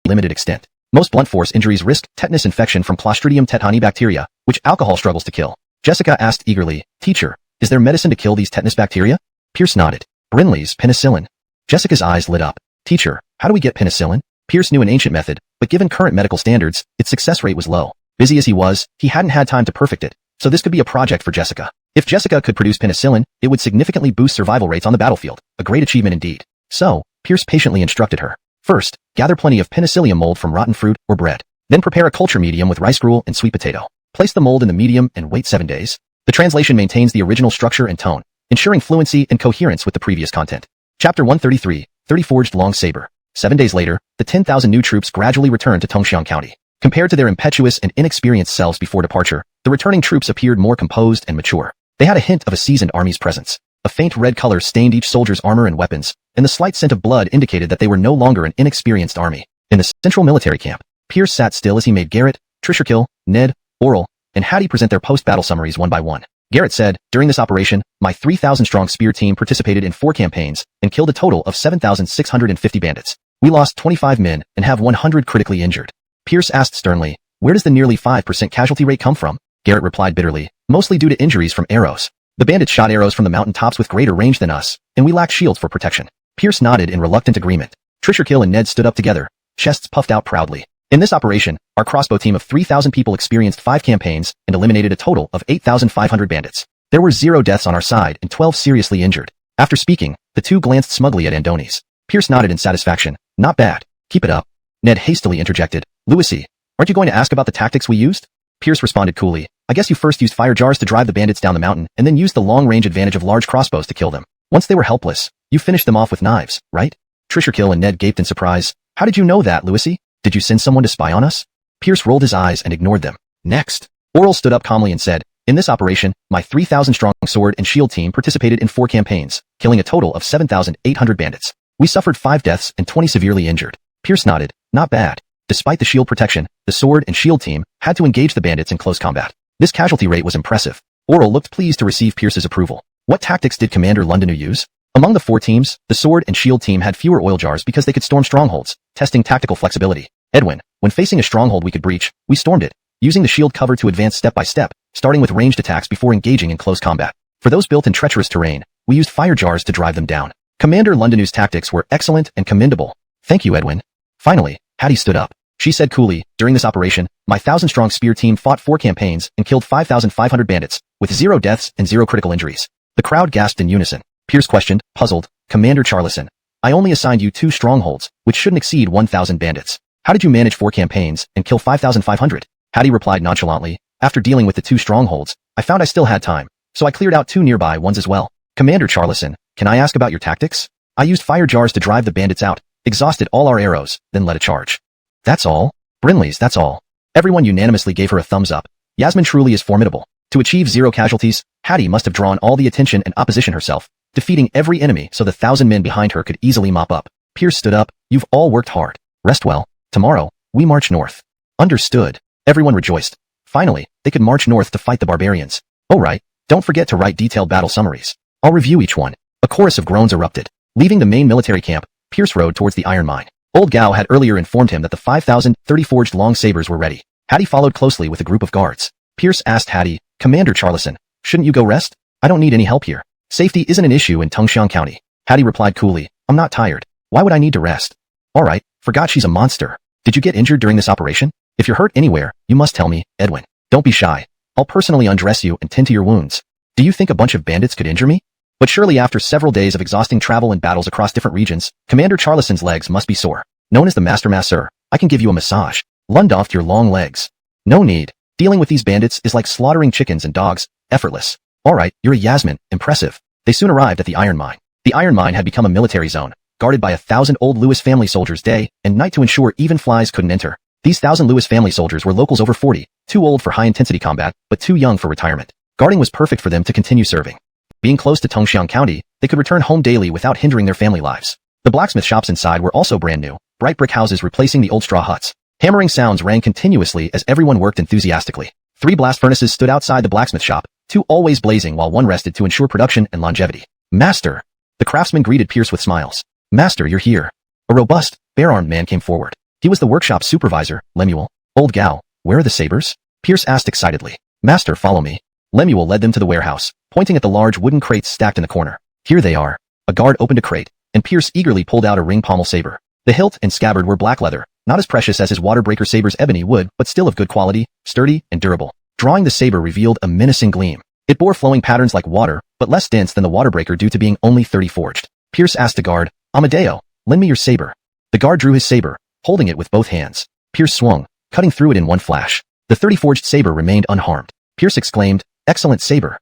limited extent. Most blunt force injuries risk tetanus infection from Clostridium tetani bacteria, which alcohol struggles to kill. Jessica asked eagerly, "Teacher, is there medicine to kill these tetanus bacteria?" Pierce nodded. "Brinley's penicillin." Jessica's eyes lit up. "Teacher, how do we get penicillin?" Pierce knew an ancient method, but given current medical standards, its success rate was low. Busy as he was, he hadn't had time to perfect it, so this could be a project for Jessica. If Jessica could produce penicillin, it would significantly boost survival rates on the battlefield, a great achievement indeed. So, Pierce patiently instructed her. First, gather plenty of penicillium mold from rotten fruit or bread. Then prepare a culture medium with rice gruel and sweet potato. Place the mold in the medium and wait 7 days. The translation maintains the original structure and tone, ensuring fluency and coherence with the previous content. Chapter 133, 30 Forged Long Saber. 7 days later, the 10,000 new troops gradually returned to Tongxiang County. Compared to their impetuous and inexperienced selves before departure, the returning troops appeared more composed and mature. They had a hint of a seasoned army's presence. A faint red color stained each soldier's armor and weapons, and the slight scent of blood indicated that they were no longer an inexperienced army. In the central military camp, Pierce sat still as he made Garrett, Trisherkill, Ned, Oral, and Hattie present their post-battle summaries one by one. Garrett said, "During this operation, my 3,000-strong spear team participated in 4 campaigns and killed a total of 7,650 bandits. We lost 25 men and have 100 critically injured." Pierce asked sternly, "Where does the nearly 5% casualty rate come from?" Garrett replied bitterly, "Mostly due to injuries from arrows. The bandits shot arrows from the mountain tops with greater range than us, and we lacked shields for protection." Pierce nodded in reluctant agreement. Trisherkill and Ned stood up together, chests puffed out proudly. "In this operation, our crossbow team of 3,000 people experienced 5 campaigns and eliminated a total of 8,500 bandits. There were 0 deaths on our side and 12 seriously injured." After speaking, the two glanced smugly at Andonis. Pierce nodded in satisfaction. "Not bad. Keep it up." Ned hastily interjected, "Louisy, aren't you going to ask about the tactics we used?" Pierce responded coolly, "I guess you first used fire jars to drive the bandits down the mountain and then used the long-range advantage of large crossbows to kill them. Once they were helpless, you finished them off with knives, right?" Trisherkill and Ned gaped in surprise. "How did you know that, Louisy? Did you send someone to spy on us?" Pierce rolled his eyes and ignored them. Next, Oral stood up calmly and said, "In this operation, my 3,000-strong sword and shield team participated in 4 campaigns, killing a total of 7,800 bandits. We suffered 5 deaths and 20 severely injured." Pierce nodded. "Not bad. Despite the shield protection, the sword and shield team had to engage the bandits in close combat. This casualty rate was impressive. Oral looked pleased to receive Pierce's approval. What tactics did Commander Londonu use? Among the 4 teams, the sword and shield team had fewer oil jars because they could storm strongholds, testing tactical flexibility. Edwin, when facing a stronghold we could breach, we stormed it, using the shield cover to advance step by step, starting with ranged attacks before engaging in close combat. For those built in treacherous terrain, we used fire jars to drive them down. Commander Londonu's tactics were excellent and commendable. Thank you, Edwin. Finally, Hattie stood up. She said coolly, during this operation, my 1,000-strong spear team fought 4 campaigns and killed 5,500 bandits, with 0 deaths and 0 critical injuries. The crowd gasped in unison. Pierce questioned, puzzled, Commander Charlison, I only assigned you 2 strongholds, which shouldn't exceed 1,000 bandits. How did you manage 4 campaigns and kill 5,500? Hattie replied nonchalantly, after dealing with the 2 strongholds, I found I still had time, so I cleared out 2 nearby ones as well. Commander Charlison, can I ask about your tactics? I used fire jars to drive the bandits out, exhausted all our arrows, then led a charge. That's all? Brinley's, that's all. Everyone unanimously gave her a thumbs up. Yasmin truly is formidable. To achieve 0 casualties, Hattie must have drawn all the attention and opposition herself, defeating every enemy so the 1,000 men behind her could easily mop up. Pierce stood up. You've all worked hard. Rest well. Tomorrow, we march north. Understood. Everyone rejoiced. Finally, they could march north to fight the barbarians. Oh right, don't forget to write detailed battle summaries. I'll review each one. A chorus of groans erupted. Leaving the main military camp, Pierce rode towards the iron mine. Old Gao had earlier informed him that the 5,030 forged long sabers were ready. Hattie followed closely with a group of guards. Pierce asked Hattie, Commander Charlison, shouldn't you go rest? I don't need any help here. Safety isn't an issue in Tongxiang County. Hattie replied coolly, I'm not tired. Why would I need to rest? Alright, forgot she's a monster. Did you get injured during this operation? If you're hurt anywhere, you must tell me, Edwin. Don't be shy. I'll personally undress you and tend to your wounds. Do you think a bunch of bandits could injure me? But surely after several days of exhausting travel and battles across different regions, Commander Charlison's legs must be sore. Known as the Master Masseur, I can give you a massage. Lund off your long legs. No need. Dealing with these bandits is like slaughtering chickens and dogs, effortless. Alright, you're a Yasmin, impressive. They soon arrived at the iron mine. The iron mine had become a military zone, guarded by 1,000 old Lewis family soldiers day and night to ensure even flies couldn't enter. These 1,000 Lewis family soldiers were locals over 40, too old for high-intensity combat, but too young for retirement. Guarding was perfect for them to continue serving. Being close to Tongxiang County, they could return home daily without hindering their family lives. The blacksmith shops inside were also brand new, bright brick houses replacing the old straw huts. Hammering sounds rang continuously as everyone worked enthusiastically. 3 blast furnaces stood outside the blacksmith shop, 2 always blazing while 1 rested to ensure production and longevity. Master! The craftsman greeted Pierce with smiles. Master, you're here. A robust, bare-armed man came forward. He was the workshop supervisor, Lemuel. Old Gao, where are the sabers? Pierce asked excitedly. Master, follow me. Lemuel led them to the warehouse, pointing at the large wooden crates stacked in the corner. Here they are. A guard opened a crate, and Pierce eagerly pulled out a ring pommel saber. The hilt and scabbard were black leather, not as precious as his waterbreaker saber's ebony wood, but still of good quality, sturdy, and durable. Drawing the saber revealed a menacing gleam. It bore flowing patterns like water, but less dense than the waterbreaker due to being only 30 forged. Pierce asked the guard, Amadeo, lend me your saber. The guard drew his saber, holding it with both hands. Pierce swung, cutting through it in one flash. The 30 forged saber remained unharmed. Pierce exclaimed, Excellent saber.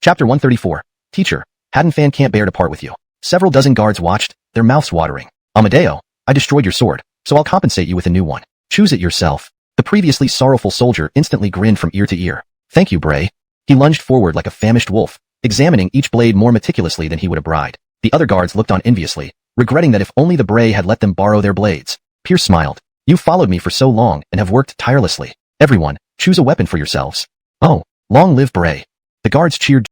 Chapter 134. Teacher, Haddonfan can't bear to part with you. Several dozen guards watched, their mouths watering. Amadeo, I destroyed your sword, so I'll compensate you with a new one. Choose it yourself. The previously sorrowful soldier instantly grinned from ear to ear. Thank you, Bray. He lunged forward like a famished wolf, examining each blade more meticulously than he would a bride. The other guards looked on enviously, regretting that if only the Bray had let them borrow their blades. Pierce smiled. You followed me for so long and have worked tirelessly. Everyone, choose a weapon for yourselves. Oh, long live Bray. The guards cheered.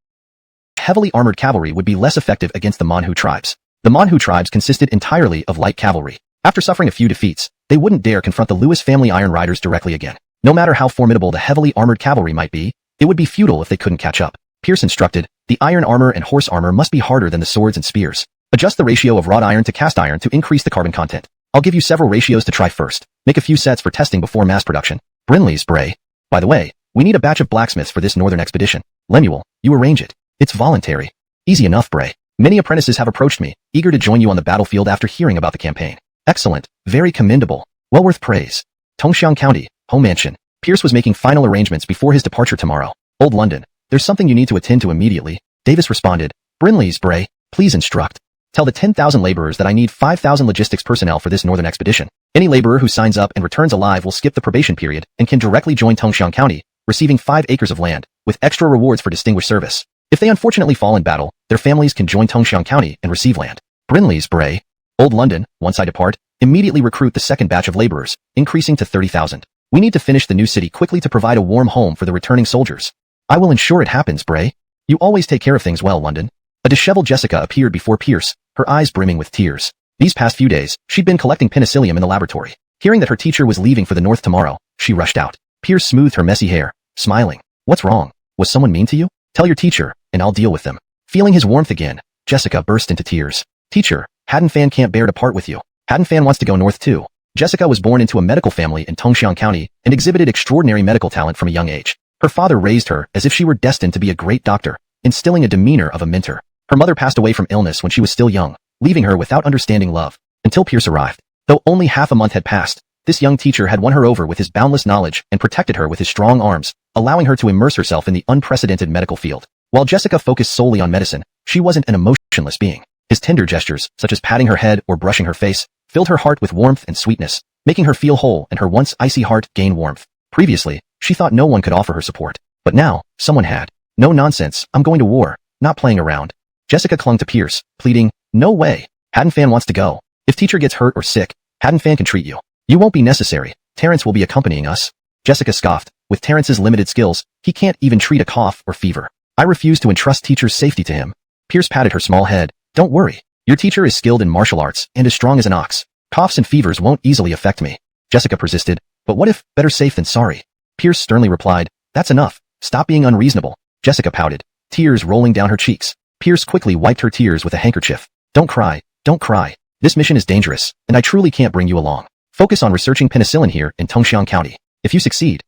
Heavily armored cavalry would be less effective against the Manhu tribes. The Manhu tribes consisted entirely of light cavalry. After suffering a few defeats, they wouldn't dare confront the Lewis family Iron Riders directly again. No matter how formidable the heavily armored cavalry might be, it would be futile if they couldn't catch up. Pierce instructed, the iron armor and horse armor must be harder than the swords and spears. Adjust the ratio of wrought iron to cast iron to increase the carbon content. I'll give you several ratios to try first. Make a few sets for testing before mass production. Brinley's, Bray. By the way, we need a batch of blacksmiths for this northern expedition. Lemuel, you arrange it. It's voluntary. Easy enough, Bray. Many apprentices have approached me, eager to join you on the battlefield after hearing about the campaign. Excellent. Very commendable. Well worth praise. Tongxiang County, home mansion. Pierce was making final arrangements before his departure tomorrow. Old London. There's something you need to attend to immediately. Davis responded. Brinley's, Bray. Please instruct. Tell the 10,000 laborers that I need 5,000 logistics personnel for this northern expedition. Any laborer who signs up and returns alive will skip the probation period and can directly join Tongxiang County, receiving 5 acres of land, with extra rewards for distinguished service. If they unfortunately fall in battle, their families can join Tongxiang County and receive land. Brinley's, Bray. Old London, once I depart, Immediately recruit the second batch of laborers, increasing to 30,000. We need to finish the new city quickly to provide a warm home for the returning soldiers. I will ensure it happens, Bray. You always take care of things well, London. A disheveled Jessica appeared before Pierce, her eyes brimming with tears. These past few days, she'd been collecting penicillium in the laboratory. Hearing that her teacher was leaving for the north tomorrow, she rushed out. Pierce smoothed her messy hair, smiling. What's wrong? Was someone mean to you? Tell your teacher, and I'll deal with them. Feeling his warmth again, Jessica burst into tears. Teacher, Haddon Fan can't bear to part with you. Haddon Fan wants to go north too. Jessica was born into a medical family in Tongxiang County and exhibited extraordinary medical talent from a young age. Her father raised her as if she were destined to be a great doctor, instilling a demeanor of a mentor. Her mother passed away from illness when she was still young, leaving her without understanding love, until Pierce arrived. Though only half a month had passed, this young teacher had won her over with his boundless knowledge and protected her with his strong arms, allowing her to immerse herself in the unprecedented medical field. While Jessica focused solely on medicine, she wasn't an emotionless being. His tender gestures, such as patting her head or brushing her face, filled her heart with warmth and sweetness, making her feel whole and her once icy heart gain warmth. Previously, she thought no one could offer her support. But now, someone had. No nonsense, I'm going to war, not playing around. Jessica clung to Pierce, pleading, no way. Haddon Fan wants to go. If teacher gets hurt or sick, Haddon Fan can treat you. You won't be necessary. Terrence will be accompanying us. Jessica scoffed. With Terrence's limited skills, he can't even treat a cough or fever. I refuse to entrust teacher's safety to him. Pierce patted her small head. Don't worry. Your teacher is skilled in martial arts and as strong as an ox. Coughs and fevers won't easily affect me. Jessica persisted. But what if, better safe than sorry? Pierce sternly replied. That's enough. Stop being unreasonable. Jessica pouted, tears rolling down her cheeks. Pierce quickly wiped her tears with a handkerchief. Don't cry. Don't cry. This mission is dangerous, and I truly can't bring you along. Focus on researching penicillin here in Tongxiang County. If you succeed,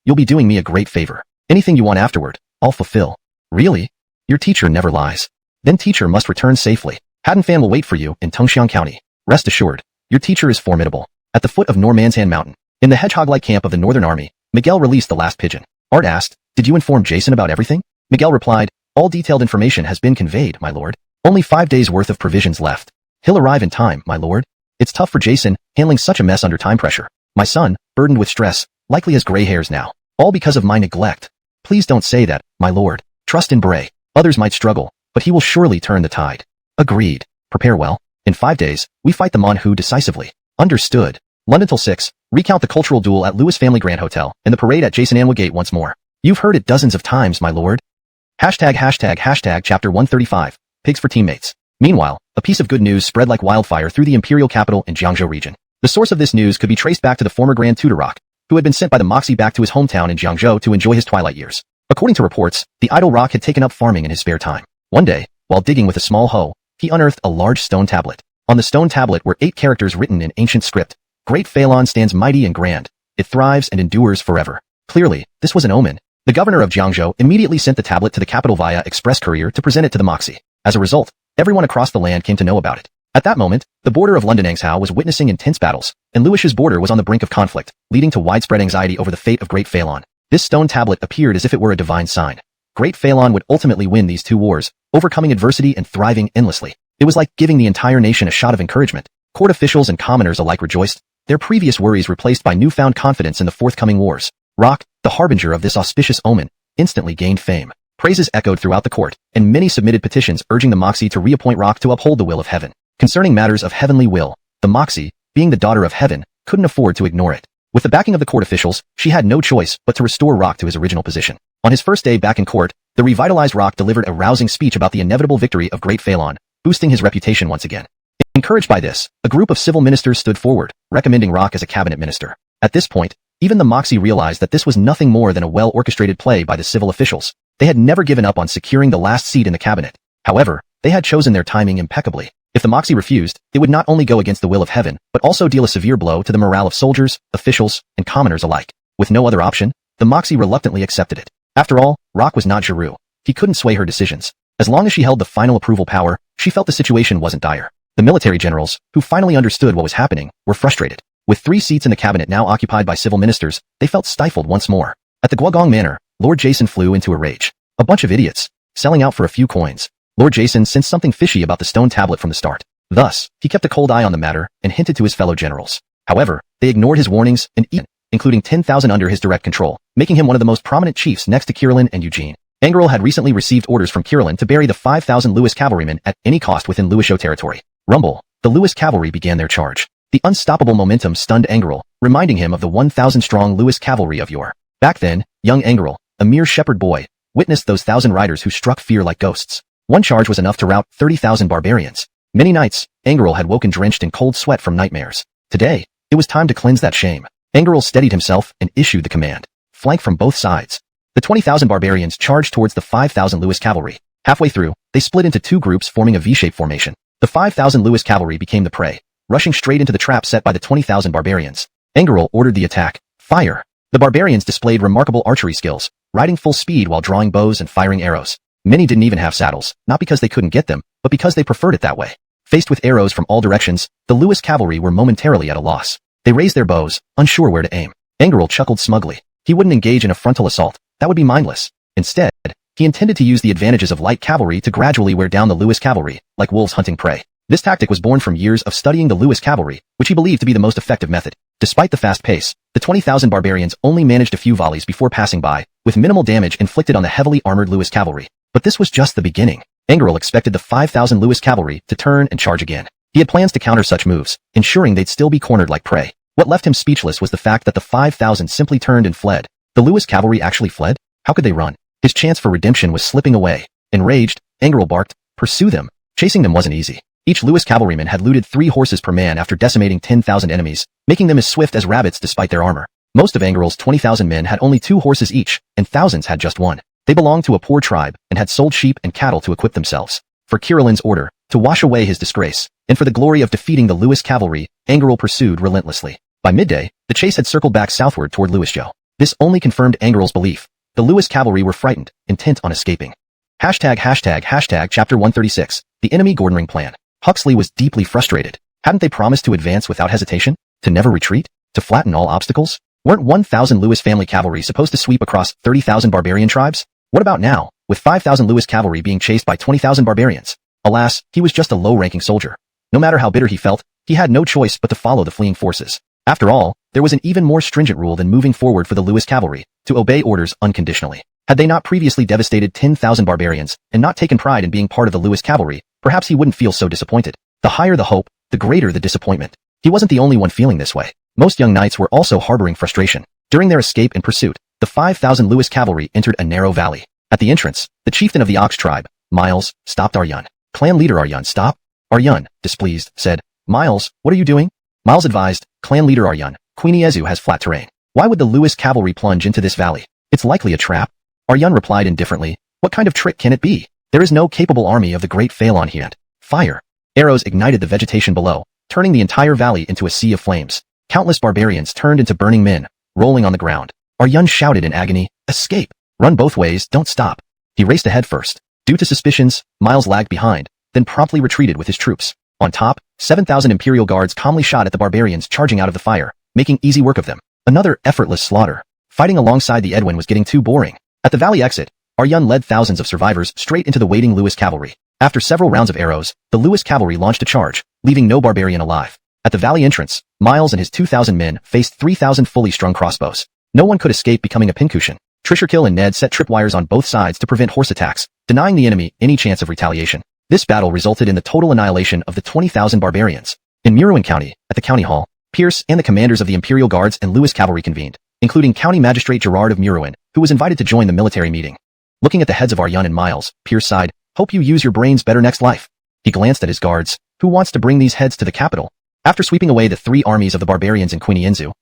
you'll be doing me a great favor. Anything you want afterward, I'll fulfill. Really? Your teacher never lies. Then teacher must return safely. Haddon Fan will wait for you in Tongxiang County. Rest assured, your teacher is formidable. At the foot of Norman's-Hand Mountain, in the hedgehog-like camp of the Northern Army, Miguel released the last pigeon. Art asked, did you inform Jason about everything? Miguel replied, all detailed information has been conveyed, my lord. Only 5 days worth of provisions left. He'll arrive in time, my lord. It's tough for Jason, handling such a mess under time pressure. My son, burdened with stress, likely has gray hairs now. All because of my neglect. Please don't say that, my lord. Trust in Bray. Others might struggle, but he will surely turn the tide. Agreed. Prepare well. In 5 days, we fight the Monhu decisively. Understood. London till 6. Recount the cultural duel at Lewis Family Grand Hotel and the parade at Jason Anwa Gate once more. You've heard it dozens of times, my lord. Hashtag chapter 135. Pigs for teammates. Meanwhile, a piece of good news spread like wildfire through the imperial capital in Jiangzhou region. The source of this news could be traced back to the former Grand Tutor Rock, who had been sent by the Moxie back to his hometown in Jiangzhou to enjoy his twilight years. According to reports, the idle Rock had taken up farming in his spare time. One day, while digging with a small hoe, he unearthed a large stone tablet. On the stone tablet were 8 characters written in ancient script. Great Phalon stands mighty and grand. It thrives and endures forever. Clearly, this was an omen. The governor of Jiangzhou immediately sent the tablet to the capital via express courier to present it to the Moxie. As a result, everyone across the land came to know about it. At that moment, the border of London-Angshao was witnessing intense battles, and Lewis's border was on the brink of conflict, leading to widespread anxiety over the fate of Great Phalon. This stone tablet appeared as if it were a divine sign. Great Phalon would ultimately win these 2 wars, overcoming adversity and thriving endlessly. It was like giving the entire nation a shot of encouragement. Court officials and commoners alike rejoiced, their previous worries replaced by newfound confidence in the forthcoming wars. Rock, the harbinger of this auspicious omen, instantly gained fame. Praises echoed throughout the court, and many submitted petitions urging the Moxie to reappoint Rock to uphold the will of heaven. Concerning matters of heavenly will, the Moxie, being the daughter of heaven, couldn't afford to ignore it. With the backing of the court officials, she had no choice but to restore Rock to his original position. On his first day back in court, the revitalized Rock delivered a rousing speech about the inevitable victory of Great Phalon, boosting his reputation once again. Encouraged by this, a group of civil ministers stood forward, recommending Rock as a cabinet minister. At this point, even the Moxie realized that this was nothing more than a well-orchestrated play by the civil officials. They had never given up on securing the last seat in the cabinet. However, they had chosen their timing impeccably. If the Moxie refused, it would not only go against the will of heaven, but also deal a severe blow to the morale of soldiers, officials, and commoners alike. With no other option, the Moxie reluctantly accepted it. After all, Rock was not Giroux. He couldn't sway her decisions. As long as she held the final approval power, she felt the situation wasn't dire. The military generals, who finally understood what was happening, were frustrated. With 3 seats in the cabinet now occupied by civil ministers, they felt stifled once more. At the Guogong Manor, Lord Jason flew into a rage. A bunch of idiots. Selling out for a few coins. Lord Jason sensed something fishy about the stone tablet from the start. Thus, he kept a cold eye on the matter and hinted to his fellow generals. However, they ignored his warnings and even, including 10,000 under his direct control, making him one of the most prominent chiefs next to Kirillin and Eugene. Angerel had recently received orders from Kirillin to bury the 5,000 Lewis cavalrymen at any cost within Lewisho territory. Rumble. The Lewis cavalry began their charge. The unstoppable momentum stunned Angerel, reminding him of the 1,000-strong Lewis cavalry of yore. Back then, young Angerel, a mere shepherd boy, witnessed those 1,000 riders who struck fear like ghosts. One charge was enough to rout 30,000 barbarians. Many nights, Angerel had woken drenched in cold sweat from nightmares. Today, it was time to cleanse that shame. Angerel steadied himself and issued the command. Flank from both sides. The 20,000 barbarians charged towards the 5,000 Lewis cavalry. Halfway through, they split into two groups forming a V-shaped formation. The 5,000 Lewis cavalry became the prey, rushing straight into the trap set by the 20,000 barbarians. Angerel ordered the attack. Fire! The barbarians displayed remarkable archery skills, riding full speed while drawing bows and firing arrows. Many didn't even have saddles, not because they couldn't get them, but because they preferred it that way. Faced with arrows from all directions, the Lewis cavalry were momentarily at a loss. They raised their bows, unsure where to aim. Angerel chuckled smugly. He wouldn't engage in a frontal assault. That would be mindless. Instead, he intended to use the advantages of light cavalry to gradually wear down the Lewis cavalry, like wolves hunting prey. This tactic was born from years of studying the Lewis cavalry, which he believed to be the most effective method. Despite the fast pace, the 20,000 barbarians only managed a few volleys before passing by, with minimal damage inflicted on the heavily armored Lewis cavalry. But this was just the beginning. Angerel expected the 5,000 Lewis cavalry to turn and charge again. He had plans to counter such moves, ensuring they'd still be cornered like prey. What left him speechless was the fact that the 5,000 simply turned and fled. The Lewis cavalry actually fled? How could they run? His chance for redemption was slipping away. Enraged, Angerel barked, "Pursue them!" Chasing them wasn't easy. Each Lewis cavalryman had looted 3 horses per man after decimating 10,000 enemies, making them as swift as rabbits despite their armor. Most of Angerel's 20,000 men had only 2 horses each, and thousands had just 1. They belonged to a poor tribe and had sold sheep and cattle to equip themselves. For Kirillin's order, to wash away his disgrace, and for the glory of defeating the Lewis cavalry, Angerel pursued relentlessly. By midday, the chase had circled back southward toward Lewisjo. This only confirmed Angerel's belief. The Lewis cavalry were frightened, intent on escaping. Hashtag Chapter 136, The Enemy Gordonring Plan. Huxley was deeply frustrated. Hadn't they promised to advance without hesitation? To never retreat? To flatten all obstacles? Weren't 1,000 Lewis family cavalry supposed to sweep across 30,000 barbarian tribes? What about now, with 5,000 Lewis cavalry being chased by 20,000 barbarians? Alas, he was just a low-ranking soldier. No matter how bitter he felt, he had no choice but to follow the fleeing forces. After all, there was an even more stringent rule than moving forward for the Lewis cavalry, to obey orders unconditionally. Had they not previously devastated 10,000 barbarians, and not taken pride in being part of the Lewis cavalry, perhaps he wouldn't feel so disappointed. The higher the hope, the greater the disappointment. He wasn't the only one feeling this way. Most young knights were also harboring frustration. During their escape and pursuit, the 5,000 Lewis cavalry entered a narrow valley. At the entrance, the chieftain of the Ox tribe, Miles, stopped Arjun. Clan leader Arjun, stop. Arjun, displeased, said, Miles, what are you doing? Miles advised, Clan leader Arjun, Queen Iezu has flat terrain. Why would the Lewis cavalry plunge into this valley? It's likely a trap. Arjun replied indifferently, what kind of trick can it be? There is no capable army of the great Phalon here. Fire. Arrows ignited the vegetation below, turning the entire valley into a sea of flames. Countless barbarians turned into burning men, rolling on the ground. Arjun shouted in agony, escape. Run both ways, don't stop. He raced ahead first. Due to suspicions, Miles lagged behind, then promptly retreated with his troops. On top, 7,000 Imperial guards calmly shot at the barbarians charging out of the fire, making easy work of them. Another effortless slaughter. Fighting alongside the Edwin was getting too boring. At the valley exit, Arjun led thousands of survivors straight into the waiting Lewis cavalry. After several rounds of arrows, the Lewis cavalry launched a charge, leaving no barbarian alive. At the valley entrance, Miles and his 2,000 men faced 3,000 fully strung crossbows. No one could escape becoming a pincushion. Trisherkill and Ned set tripwires on both sides to prevent horse attacks, denying the enemy any chance of retaliation. This battle resulted in the total annihilation of the 20,000 barbarians. In Muruan County, at the county hall, Pierce and the commanders of the Imperial Guards and Lewis cavalry convened, including County Magistrate Gerard of Muruan, who was invited to join the military meeting. Looking at the heads of Arjun and Miles, Pierce sighed, hope you use your brains better next life. He glanced at his guards. Who wants to bring these heads to the capital? After sweeping away the 3 armies of the barbarians in Queen Yenzu,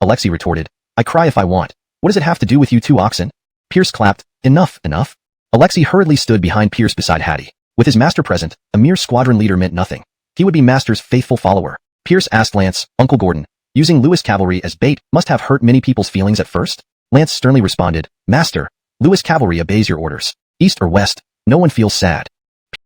Alexei retorted, I cry if I want. What does it have to do with you 2 oxen? Pierce clapped, enough. Alexei hurriedly stood behind Pierce beside Hattie. With his master present, a mere squadron leader meant nothing. He would be Master's faithful follower. Pierce asked Lance, Uncle Gordon, using Lewis cavalry as bait must have hurt many people's feelings at first? Lance sternly responded, Master, Lewis cavalry obeys your orders. East or west, no one feels sad.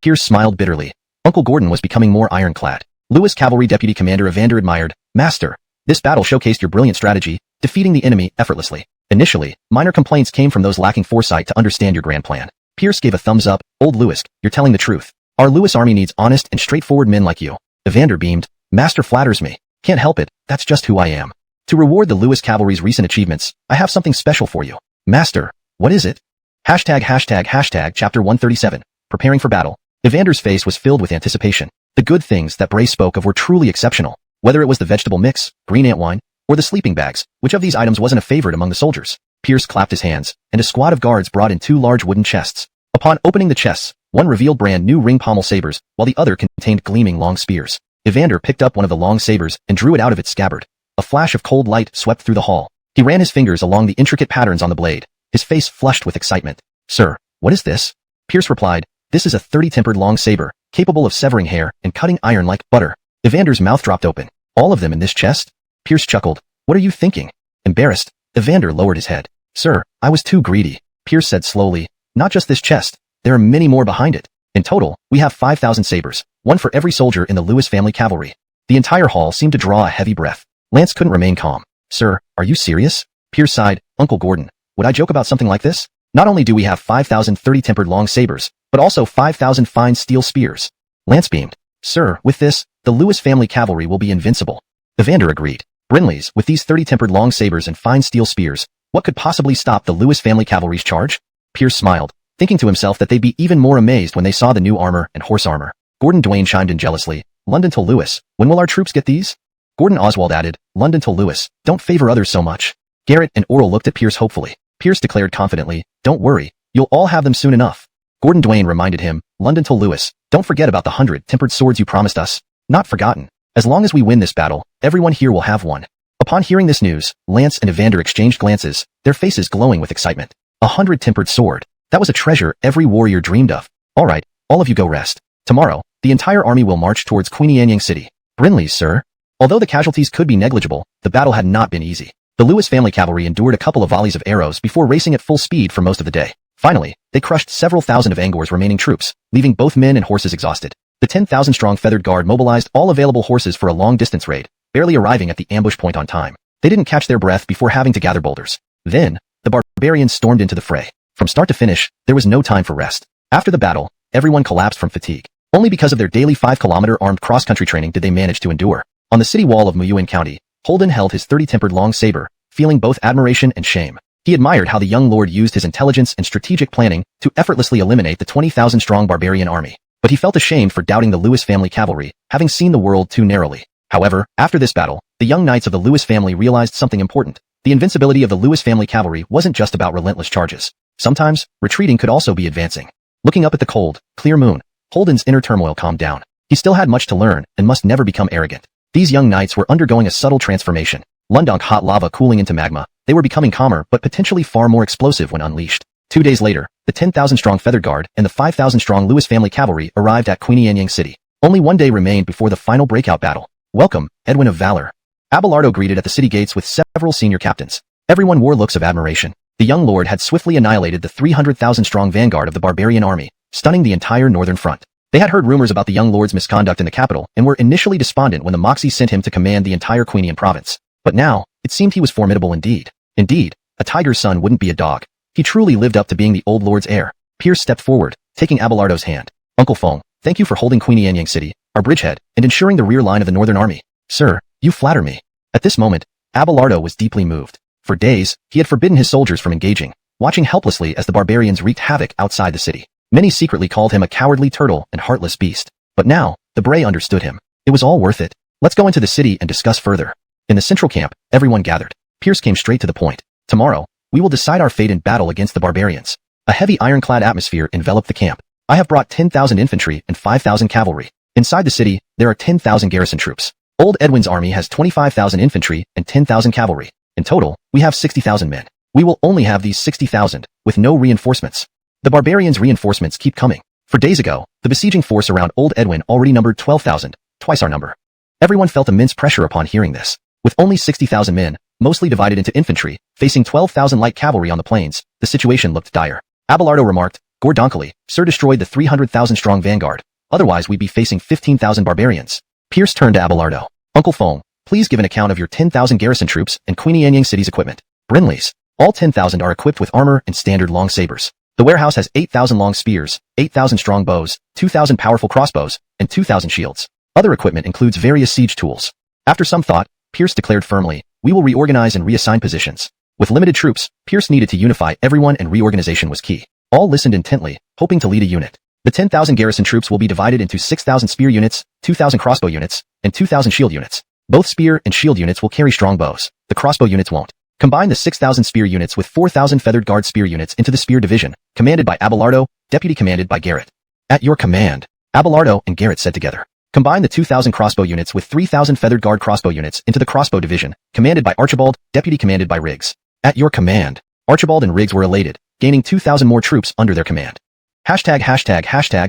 Pierce smiled bitterly. Uncle Gordon was becoming more ironclad. Lewis cavalry deputy commander Evander admired, Master, this battle showcased your brilliant strategy, defeating the enemy effortlessly. Initially, minor complaints came from those lacking foresight to understand your grand plan. Pierce gave a thumbs up, Old Lewis, you're telling the truth. Our Lewis army needs honest and straightforward men like you. Evander beamed, Master flatters me. Can't help it, that's just who I am. To reward the Lewis cavalry's recent achievements, I have something special for you. Master, what is it? Chapter 137. Preparing for battle. Evander's face was filled with anticipation. The good things that Bray spoke of were truly exceptional. Whether it was the vegetable mix, green ant wine, or the sleeping bags, which of these items wasn't a favorite among the soldiers? Pierce clapped his hands, and a squad of guards brought in 2 large wooden chests. Upon opening the chests, one revealed brand new ring pommel sabers, while the other contained gleaming long spears. Evander picked up one of the long sabers and drew it out of its scabbard. A flash of cold light swept through the hall. He ran his fingers along the intricate patterns on the blade, his face flushed with excitement. "Sir, what is this?" Pierce replied, "This is a 30-tempered long saber, capable of severing hair and cutting iron like butter." Evander's mouth dropped open. "All of them in this chest?" Pierce chuckled. "What are you thinking?" Embarrassed, Evander lowered his head. "Sir, I was too greedy," Pierce said slowly. "Not just this chest. There are many more behind it. In total, we have 5,000 sabers, one for every soldier in the Lewis family cavalry." The entire hall seemed to draw a heavy breath. Lance couldn't remain calm. "Sir, are you serious?" Pierce sighed. "Uncle Gordon, would I joke about something like this? Not only do we have 5,000 30-tempered long sabers, but also 5,000 fine steel spears." Lance beamed. "Sir, with this, the Lewis family cavalry will be invincible." Evander agreed. "Brinley's, with these 30-tempered long sabers and fine steel spears, what could possibly stop the Lewis family cavalry's charge?" Pierce smiled, thinking to himself that they'd be even more amazed when they saw the new armor and horse armor. Gordon Dwayne chimed in jealously. "London to Lewis, when will our troops get these?" Gordon Oswald added, "London to Lewis, don't favor others so much." Garrett and Oral looked at Pierce hopefully. Pierce declared confidently, "Don't worry, you'll all have them soon enough." Gordon Dwayne reminded him, "London to Lewis, don't forget about the 100 tempered swords you promised us." "Not forgotten. As long as we win this battle, everyone here will have one." Upon hearing this news, Lance and Evander exchanged glances, their faces glowing with excitement. 100 tempered sword. That was a treasure every warrior dreamed of. "All right, all of you go rest. Tomorrow, the entire army will march towards Queenianyang City." "Brinley's, sir." Although the casualties could be negligible, the battle had not been easy. The Lewis family cavalry endured a couple of volleys of arrows before racing at full speed for most of the day. Finally, they crushed several thousand of Angor's remaining troops, leaving both men and horses exhausted. The 10,000-strong feathered guard mobilized all available horses for a long-distance raid, barely arriving at the ambush point on time. They didn't catch their breath before having to gather boulders. Then, the barbarians stormed into the fray. From start to finish, there was no time for rest. After the battle, everyone collapsed from fatigue. Only because of their daily 5-kilometer armed cross-country training did they manage to endure. On the city wall of Muyuan County, Holden held his 30-tempered long saber, feeling both admiration and shame. He admired how the young lord used his intelligence and strategic planning to effortlessly eliminate the 20,000-strong barbarian army. But he felt ashamed for doubting the Lewis family cavalry, having seen the world too narrowly. However, after this battle, the young knights of the Lewis family realized something important. The invincibility of the Lewis family cavalry wasn't just about relentless charges. Sometimes, retreating could also be advancing. Looking up at the cold, clear moon, Holden's inner turmoil calmed down. He still had much to learn and must never become arrogant. These young knights were undergoing a subtle transformation. Lundonk hot lava cooling into magma, they were becoming calmer but potentially far more explosive when unleashed. 2 days later, the 10,000-strong Feather Guard and the 5,000-strong Lewis family cavalry arrived at Queenianyang City. Only 1 day remained before the final breakout battle. "Welcome, Edwin of Valor." Abelardo greeted at the city gates with several senior captains. Everyone wore looks of admiration. The young lord had swiftly annihilated the 300,000-strong vanguard of the barbarian army, stunning the entire northern front. They had heard rumors about the young lord's misconduct in the capital and were initially despondent when the Moxie sent him to command the entire Queenian province. But now, it seemed he was formidable indeed. Indeed, a tiger's son wouldn't be a dog. He truly lived up to being the old lord's heir. Pierce stepped forward, taking Abelardo's hand. "Uncle Feng, thank you for holding Queenianyang City, our bridgehead, and ensuring the rear line of the northern army." "Sir, you flatter me." At this moment, Abelardo was deeply moved. For days, he had forbidden his soldiers from engaging, watching helplessly as the barbarians wreaked havoc outside the city. Many secretly called him a cowardly turtle and heartless beast. But now, the Bray understood him. It was all worth it. "Let's go into the city and discuss further." In the central camp, everyone gathered. Pierce came straight to the point. "Tomorrow, we will decide our fate in battle against the barbarians." A heavy ironclad atmosphere enveloped the camp. "I have brought 10,000 infantry and 5,000 cavalry. Inside the city, there are 10,000 garrison troops. Old Edwin's army has 25,000 infantry and 10,000 cavalry. In total, we have 60,000 men. We will only have these 60,000, with no reinforcements. The barbarians' reinforcements keep coming. For days ago, the besieging force around Old Edwin already numbered 12,000, twice our number." Everyone felt immense pressure upon hearing this. With only 60,000 men, mostly divided into infantry, facing 12,000 light cavalry on the plains, the situation looked dire. Abelardo remarked, "Gordonkali, Sir destroyed the 300,000-strong vanguard. Otherwise we'd be facing 15,000 barbarians." Pierce turned to Abelardo. "Uncle Feng, please give an account of your 10,000 garrison troops and Queenianyang City's equipment." "Brinley's. All 10,000 are equipped with armor and standard long sabers. The warehouse has 8,000 long spears, 8,000 strong bows, 2,000 powerful crossbows, and 2,000 shields. Other equipment includes various siege tools." After some thought, Pierce declared firmly, "We will reorganize and reassign positions." With limited troops, Pierce needed to unify everyone and reorganization was key. All listened intently, hoping to lead a unit. The 10,000 garrison troops will be divided into 6,000 spear units, 2,000 crossbow units, and 2,000 shield units. Both spear and shield units will carry strong bows. The crossbow units won't. Combine the 6,000 spear units with 4,000 feathered guard spear units into the spear division, commanded by Abelardo, deputy commanded by Garrett. At your command, Abelardo and Garrett said together. Combine the 2,000 crossbow units with 3,000 feathered guard crossbow units into the crossbow division, commanded by Archibald, deputy commanded by Riggs. At your command, Archibald and Riggs were elated, gaining 2,000 more troops under their command. Hashtag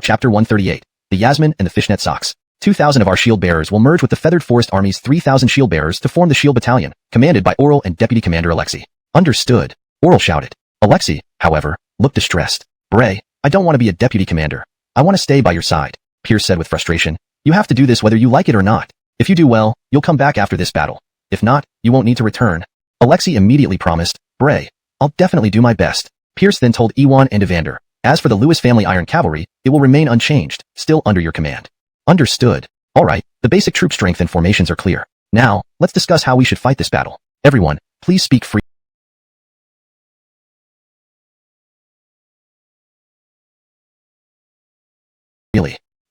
Chapter 138, the Yasmin and the Fishnet Socks. 2,000 of our shield bearers will merge with the Feathered Forest Army's 3,000 shield bearers to form the Shield Battalion, commanded by Oral and Deputy Commander Alexei. Understood, Oral shouted. Alexei, however, looked distressed. Bray, I don't want to be a deputy commander. I want to stay by your side, Pierce said with frustration. You have to do this whether you like it or not. If you do well, you'll come back after this battle. If not, you won't need to return. Alexei immediately promised. Bray, I'll definitely do my best. Pierce then told Ewan and Evander. As for the Lewis family Iron Cavalry, it will remain unchanged, still under your command. Understood. All right, the basic troop strength and formations are clear. Now, let's discuss how we should fight this battle. Everyone, please speak freely.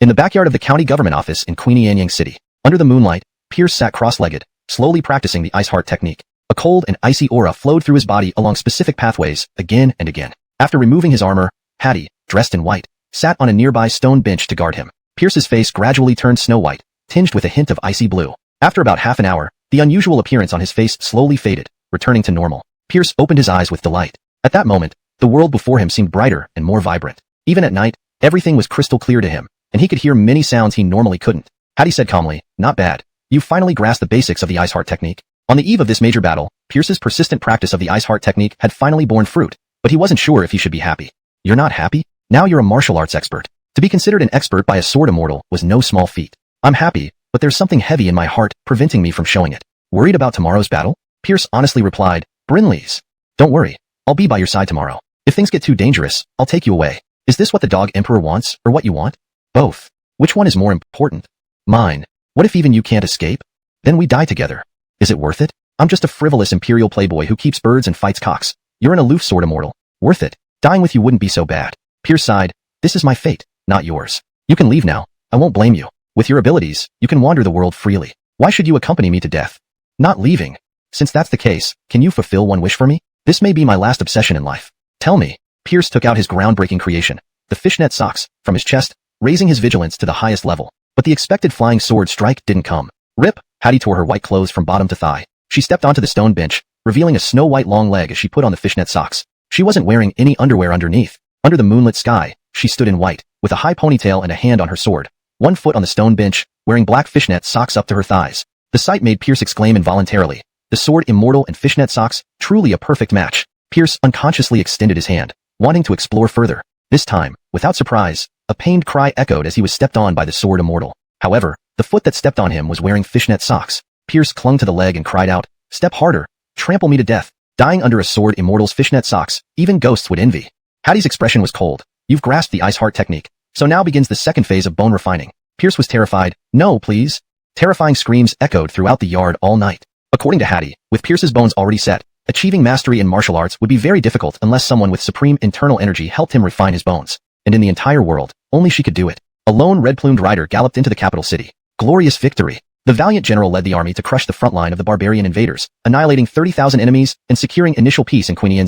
In the backyard of the county government office in Queenie City, under the moonlight, Pierce sat cross-legged, slowly practicing the ice heart technique. A cold and icy aura flowed through his body along specific pathways, again and again. After removing his armor, Hattie, dressed in white, sat on a nearby stone bench to guard him. Pierce's face gradually turned snow-white, tinged with a hint of icy blue. After about half an hour, the unusual appearance on his face slowly faded, returning to normal. Pierce opened his eyes with delight. At that moment, the world before him seemed brighter and more vibrant. Even at night, everything was crystal clear to him, and he could hear many sounds he normally couldn't. Hattie said calmly, "Not bad. You've finally grasped the basics of the ice heart technique." On the eve of this major battle, Pierce's persistent practice of the ice heart technique had finally borne fruit, but he wasn't sure if he should be happy. You're not happy? Now you're a martial arts expert. To be considered an expert by a sword immortal was no small feat. I'm happy, but there's something heavy in my heart preventing me from showing it. Worried about tomorrow's battle? Pierce honestly replied, Brinley's. Don't worry, I'll be by your side tomorrow. If things get too dangerous, I'll take you away. Is this what the dog emperor wants, or what you want? Both. Which one is more important? Mine. What if even you can't escape? Then we die together. Is it worth it? I'm just a frivolous imperial playboy who keeps birds and fights cocks. You're an aloof sword immortal. Worth it. Dying with you wouldn't be so bad. Pierce sighed. This is my fate, not yours. You can leave now. I won't blame you. With your abilities, you can wander the world freely. Why should you accompany me to death? Not leaving. Since that's the case, can you fulfill one wish for me? This may be my last obsession in life. Tell me. Pierce took out his groundbreaking creation, the fishnet socks, from his chest, raising his vigilance to the highest level. But the expected flying sword strike didn't come. Rip! Hattie tore her white clothes from bottom to thigh. She stepped onto the stone bench, revealing a snow-white long leg as she put on the fishnet socks. She wasn't wearing any underwear underneath. Under the moonlit sky, she stood in white, with a high ponytail and a hand on her sword. One foot on the stone bench, wearing black fishnet socks up to her thighs. The sight made Pierce exclaim involuntarily. The sword immortal and fishnet socks, truly a perfect match. Pierce unconsciously extended his hand, wanting to explore further. This time, without surprise, a pained cry echoed as he was stepped on by the sword immortal. However, the foot that stepped on him was wearing fishnet socks. Pierce clung to the leg and cried out, "Step harder, trample me to death." Dying under a sword immortal's fishnet socks, even ghosts would envy. Hattie's expression was cold. You've grasped the ice heart technique. So now begins the second phase of bone refining. Pierce was terrified. No, please. Terrifying screams echoed throughout the yard all night. According to Hattie, with Pierce's bones already set, achieving mastery in martial arts would be very difficult unless someone with supreme internal energy helped him refine his bones. And in the entire world, only she could do it. A lone red-plumed rider galloped into the capital city. Glorious victory. The valiant general led the army to crush the front line of the barbarian invaders, annihilating 30,000 enemies and securing initial peace in Queenie.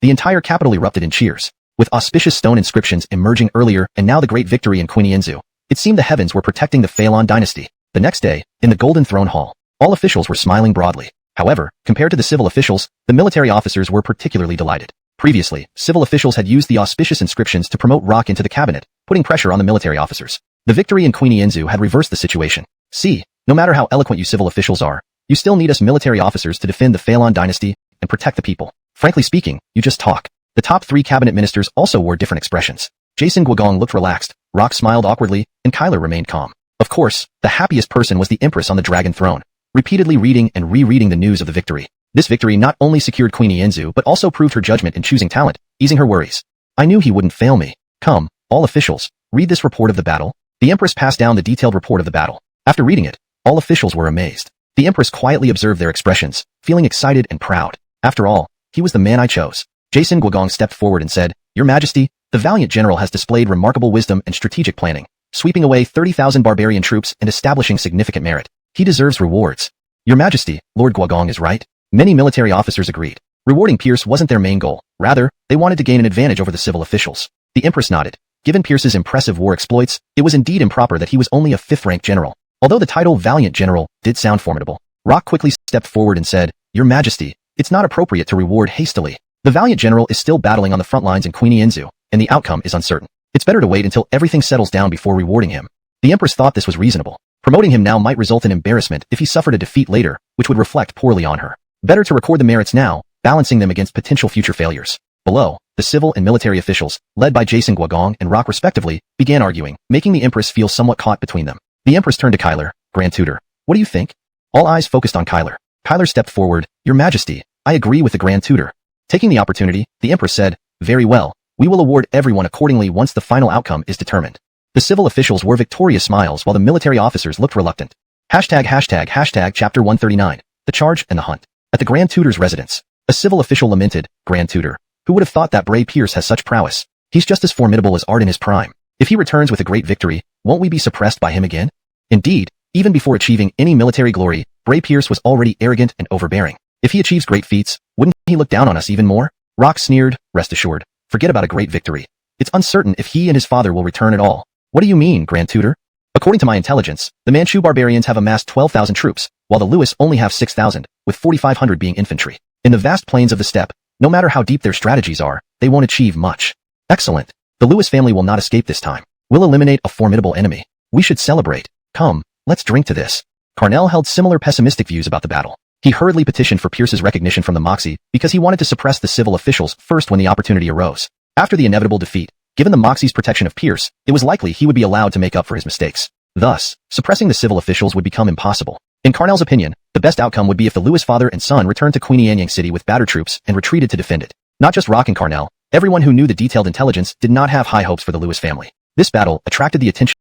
The entire capital erupted in cheers. With auspicious stone inscriptions emerging earlier and now the great victory in Queenie, it seemed the heavens were protecting the Phalon dynasty. The next day, in the Golden Throne Hall, all officials were smiling broadly. However, compared to the civil officials, the military officers were particularly delighted. Previously, civil officials had used the auspicious inscriptions to promote Rock into the cabinet, putting pressure on the military officers. The victory in Queenie had reversed the situation. See, no matter how eloquent you civil officials are, you still need us military officers to defend the Phalon dynasty and protect the people. Frankly speaking, you just talk. The top three cabinet ministers also wore different expressions. Jason Guogong looked relaxed, Rock smiled awkwardly, and Kyler remained calm. Of course, the happiest person was the Empress on the Dragon Throne, repeatedly reading and rereading the news of the victory. This victory not only secured Queenie but also proved her judgment in choosing talent, easing her worries. I knew he wouldn't fail me. Come, all officials, read this report of the battle. The Empress passed down the detailed report of the battle. After reading it, all officials were amazed. The Empress quietly observed their expressions, feeling excited and proud. After all, he was the man I chose. Jason Guogong stepped forward and said, Your Majesty, the valiant general has displayed remarkable wisdom and strategic planning, sweeping away 30,000 barbarian troops and establishing significant merit. He deserves rewards. Your Majesty, Lord Guogong is right. Many military officers agreed. Rewarding Pierce wasn't their main goal. Rather, they wanted to gain an advantage over the civil officials. The Empress nodded. Given Pierce's impressive war exploits, it was indeed improper that he was only a 5th-rank general. Although the title Valiant General did sound formidable, Rock quickly stepped forward and said, Your Majesty, it's not appropriate to reward hastily. The Valiant General is still battling on the front lines in Queenie Enzu, and the outcome is uncertain. It's better to wait until everything settles down before rewarding him. The Empress thought this was reasonable. Promoting him now might result in embarrassment if he suffered a defeat later, which would reflect poorly on her. Better to record the merits now, balancing them against potential future failures. Below, the civil and military officials, led by Jason Guogong and Rock respectively, began arguing, making the Empress feel somewhat caught between them. The Empress turned to Kyler, Grand Tutor. What do you think? All eyes focused on Kyler. Kyler stepped forward. Your Majesty, I agree with the Grand Tutor. Taking the opportunity, the Empress said, Very well, we will award everyone accordingly once the final outcome is determined. The civil officials wore victorious smiles while the military officers looked reluctant. Chapter 139. The Charge and the Hunt. At the Grand Tutor's residence, a civil official lamented, Grand Tutor, who would have thought that Bray Pierce has such prowess? He's just as formidable as Art in his prime. If he returns with a great victory, won't we be suppressed by him again? Indeed, even before achieving any military glory, Bray Pierce was already arrogant and overbearing. If he achieves great feats, wouldn't he look down on us even more? Rock sneered, rest assured, forget about a great victory. It's uncertain if he and his father will return at all. What do you mean, Grand Tutor? According to my intelligence, the Manchu barbarians have amassed 12,000 troops, while the Lewis only have 6,000, with 4,500 being infantry. In the vast plains of the steppe, no matter how deep their strategies are, they won't achieve much. Excellent. The Lewis family will not escape this time. We'll eliminate a formidable enemy. We should celebrate. Come, let's drink to this. Carnell held similar pessimistic views about the battle. He hurriedly petitioned for Pierce's recognition from the Moxie because he wanted to suppress the civil officials first when the opportunity arose. After the inevitable defeat, given the Moxie's protection of Pierce, it was likely he would be allowed to make up for his mistakes. Thus, suppressing the civil officials would become impossible. In Carnell's opinion, the best outcome would be if the Lewis father and son returned to Queenie Anyang City with battered troops and retreated to defend it. Not just Rock and Carnell, everyone who knew the detailed intelligence did not have high hopes for the Lewis family. This battle attracted the attention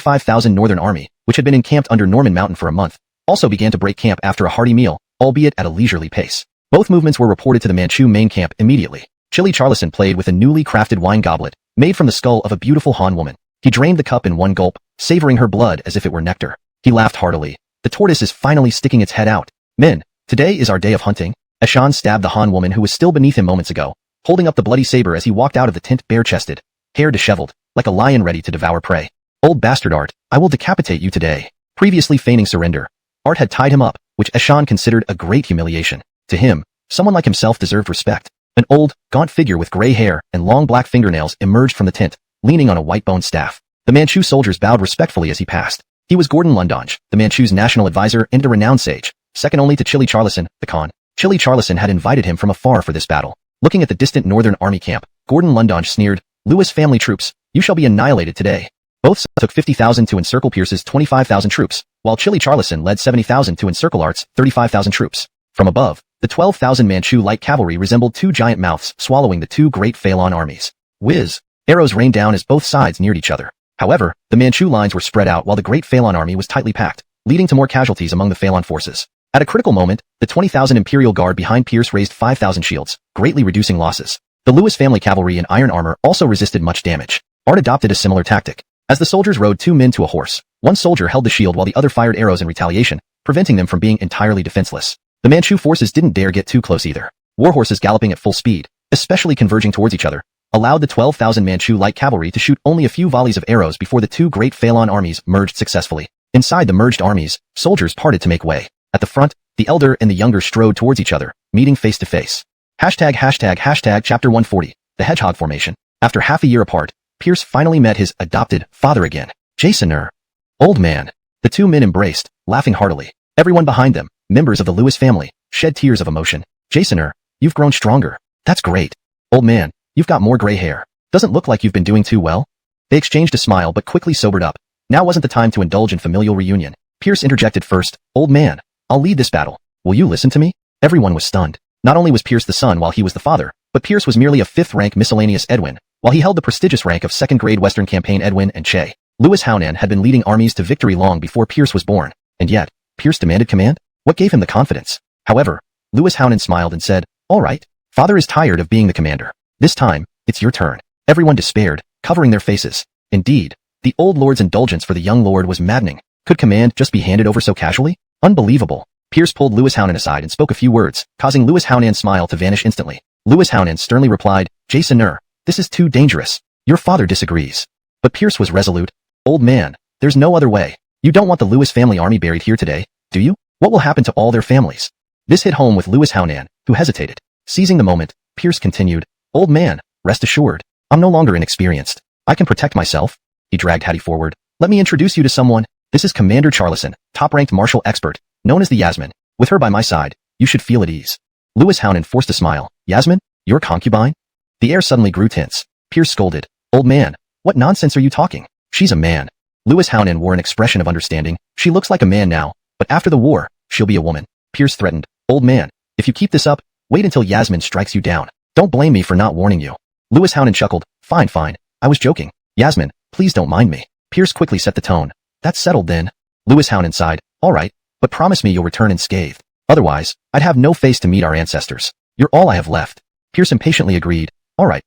5,000 Northern Army, which had been encamped under Norman Mountain for a month, also began to break camp after a hearty meal, albeit at a leisurely pace. Both movements were reported to the Manchu main camp immediately. Chili Charlison played with a newly crafted wine goblet, made from the skull of a beautiful Han woman. He drained the cup in one gulp, savoring her blood as if it were nectar. He laughed heartily. The tortoise is finally sticking its head out. Men, today is our day of hunting. Ashan stabbed the Han woman who was still beneath him moments ago, holding up the bloody saber as he walked out of the tent bare-chested, hair disheveled, like a lion ready to devour prey. Old bastard Art, I will decapitate you today. Previously feigning surrender, Art had tied him up, which Ashan considered a great humiliation. To him, someone like himself deserved respect. An old, gaunt figure with gray hair and long black fingernails emerged from the tent, leaning on a white-boned staff. The Manchu soldiers bowed respectfully as he passed. He was Gordon Lundonge, the Manchu's national advisor and a renowned sage, second only to Chili Charlison, the Khan. Chili Charlison had invited him from afar for this battle. Looking at the distant northern army camp, Gordon Lundonge sneered, Lewis family troops, you shall be annihilated today. Both took 50,000 to encircle Pierce's 25,000 troops, while Chili Charlison led 70,000 to encircle Art's 35,000 troops. From above, the 12,000 Manchu light cavalry resembled two giant mouths swallowing the two great Phaelon armies. Whiz! Arrows rained down as both sides neared each other. However, the Manchu lines were spread out while the great Phaelon army was tightly packed, leading to more casualties among the Phaelon forces. At a critical moment, the 20,000 Imperial Guard behind Pierce raised 5,000 shields, greatly reducing losses. The Lewis family cavalry in iron armor also resisted much damage. Art adopted a similar tactic. As the soldiers rode two men to a horse, one soldier held the shield while the other fired arrows in retaliation, preventing them from being entirely defenseless. The Manchu forces didn't dare get too close either. War horses galloping at full speed, especially converging towards each other, allowed the 12,000 Manchu light cavalry to shoot only a few volleys of arrows before the two great Phaelon armies merged successfully. Inside the merged armies, soldiers parted to make way. At the front, the elder and the younger strode towards each other, meeting face to face. Chapter 140. The Hedgehog Formation. After half a year apart, Pierce finally met his adopted father again. Jasoner. Old man. The two men embraced, laughing heartily. Everyone behind them, members of the Lewis family, shed tears of emotion. Jasoner, you've grown stronger. That's great. Old man, you've got more gray hair. Doesn't look like you've been doing too well. They exchanged a smile but quickly sobered up. Now wasn't the time to indulge in familial reunion. Pierce interjected first. Old man, I'll lead this battle. Will you listen to me? Everyone was stunned. Not only was Pierce the son while he was the father, but Pierce was merely a 5th-rank miscellaneous Edwin, while he held the prestigious rank of 2nd-grade Western Campaign Edwin and Che. Louis Haunan had been leading armies to victory long before Pierce was born, and yet, Pierce demanded command. What gave him the confidence? However, Lewis Hownan smiled and said, "All right. Father is tired of being the commander. This time, it's your turn." Everyone despaired, covering their faces. Indeed, the old lord's indulgence for the young lord was maddening. Could command just be handed over so casually? Unbelievable. Pierce pulled Lewis Hownan aside and spoke a few words, causing Lewis Hownan's smile to vanish instantly. Lewis Hownan sternly replied, "Jason, this is too dangerous. Your father disagrees." But Pierce was resolute. "Old man, there's no other way. You don't want the Lewis family army buried here today, do you? What will happen to all their families?" This hit home with Lewis Hownan, who hesitated. Seizing the moment, Pierce continued, "Old man, rest assured, I'm no longer inexperienced. I can protect myself." He dragged Hattie forward. "Let me introduce you to someone. This is Commander Charlison, top-ranked martial expert, known as the Yasmin. With her by my side, you should feel at ease." Lewis Hownan forced a smile. "Yasmin? Your concubine?" The air suddenly grew tense. Pierce scolded, "Old man, what nonsense are you talking? She's a man." Lewis Hownan wore an expression of understanding. "She looks like a man now, but after the war, she'll be a woman." Pierce threatened, "Old man, if you keep this up, wait until Yasmin strikes you down. Don't blame me for not warning you." Lewis Hownan chuckled, Fine, I was joking. Yasmin, please don't mind me." Pierce quickly set the tone. "That's settled then." Lewis Hownan sighed, "All right, but promise me you'll return unscathed. Otherwise, I'd have no face to meet our ancestors. You're all I have left." Pierce impatiently agreed, all right,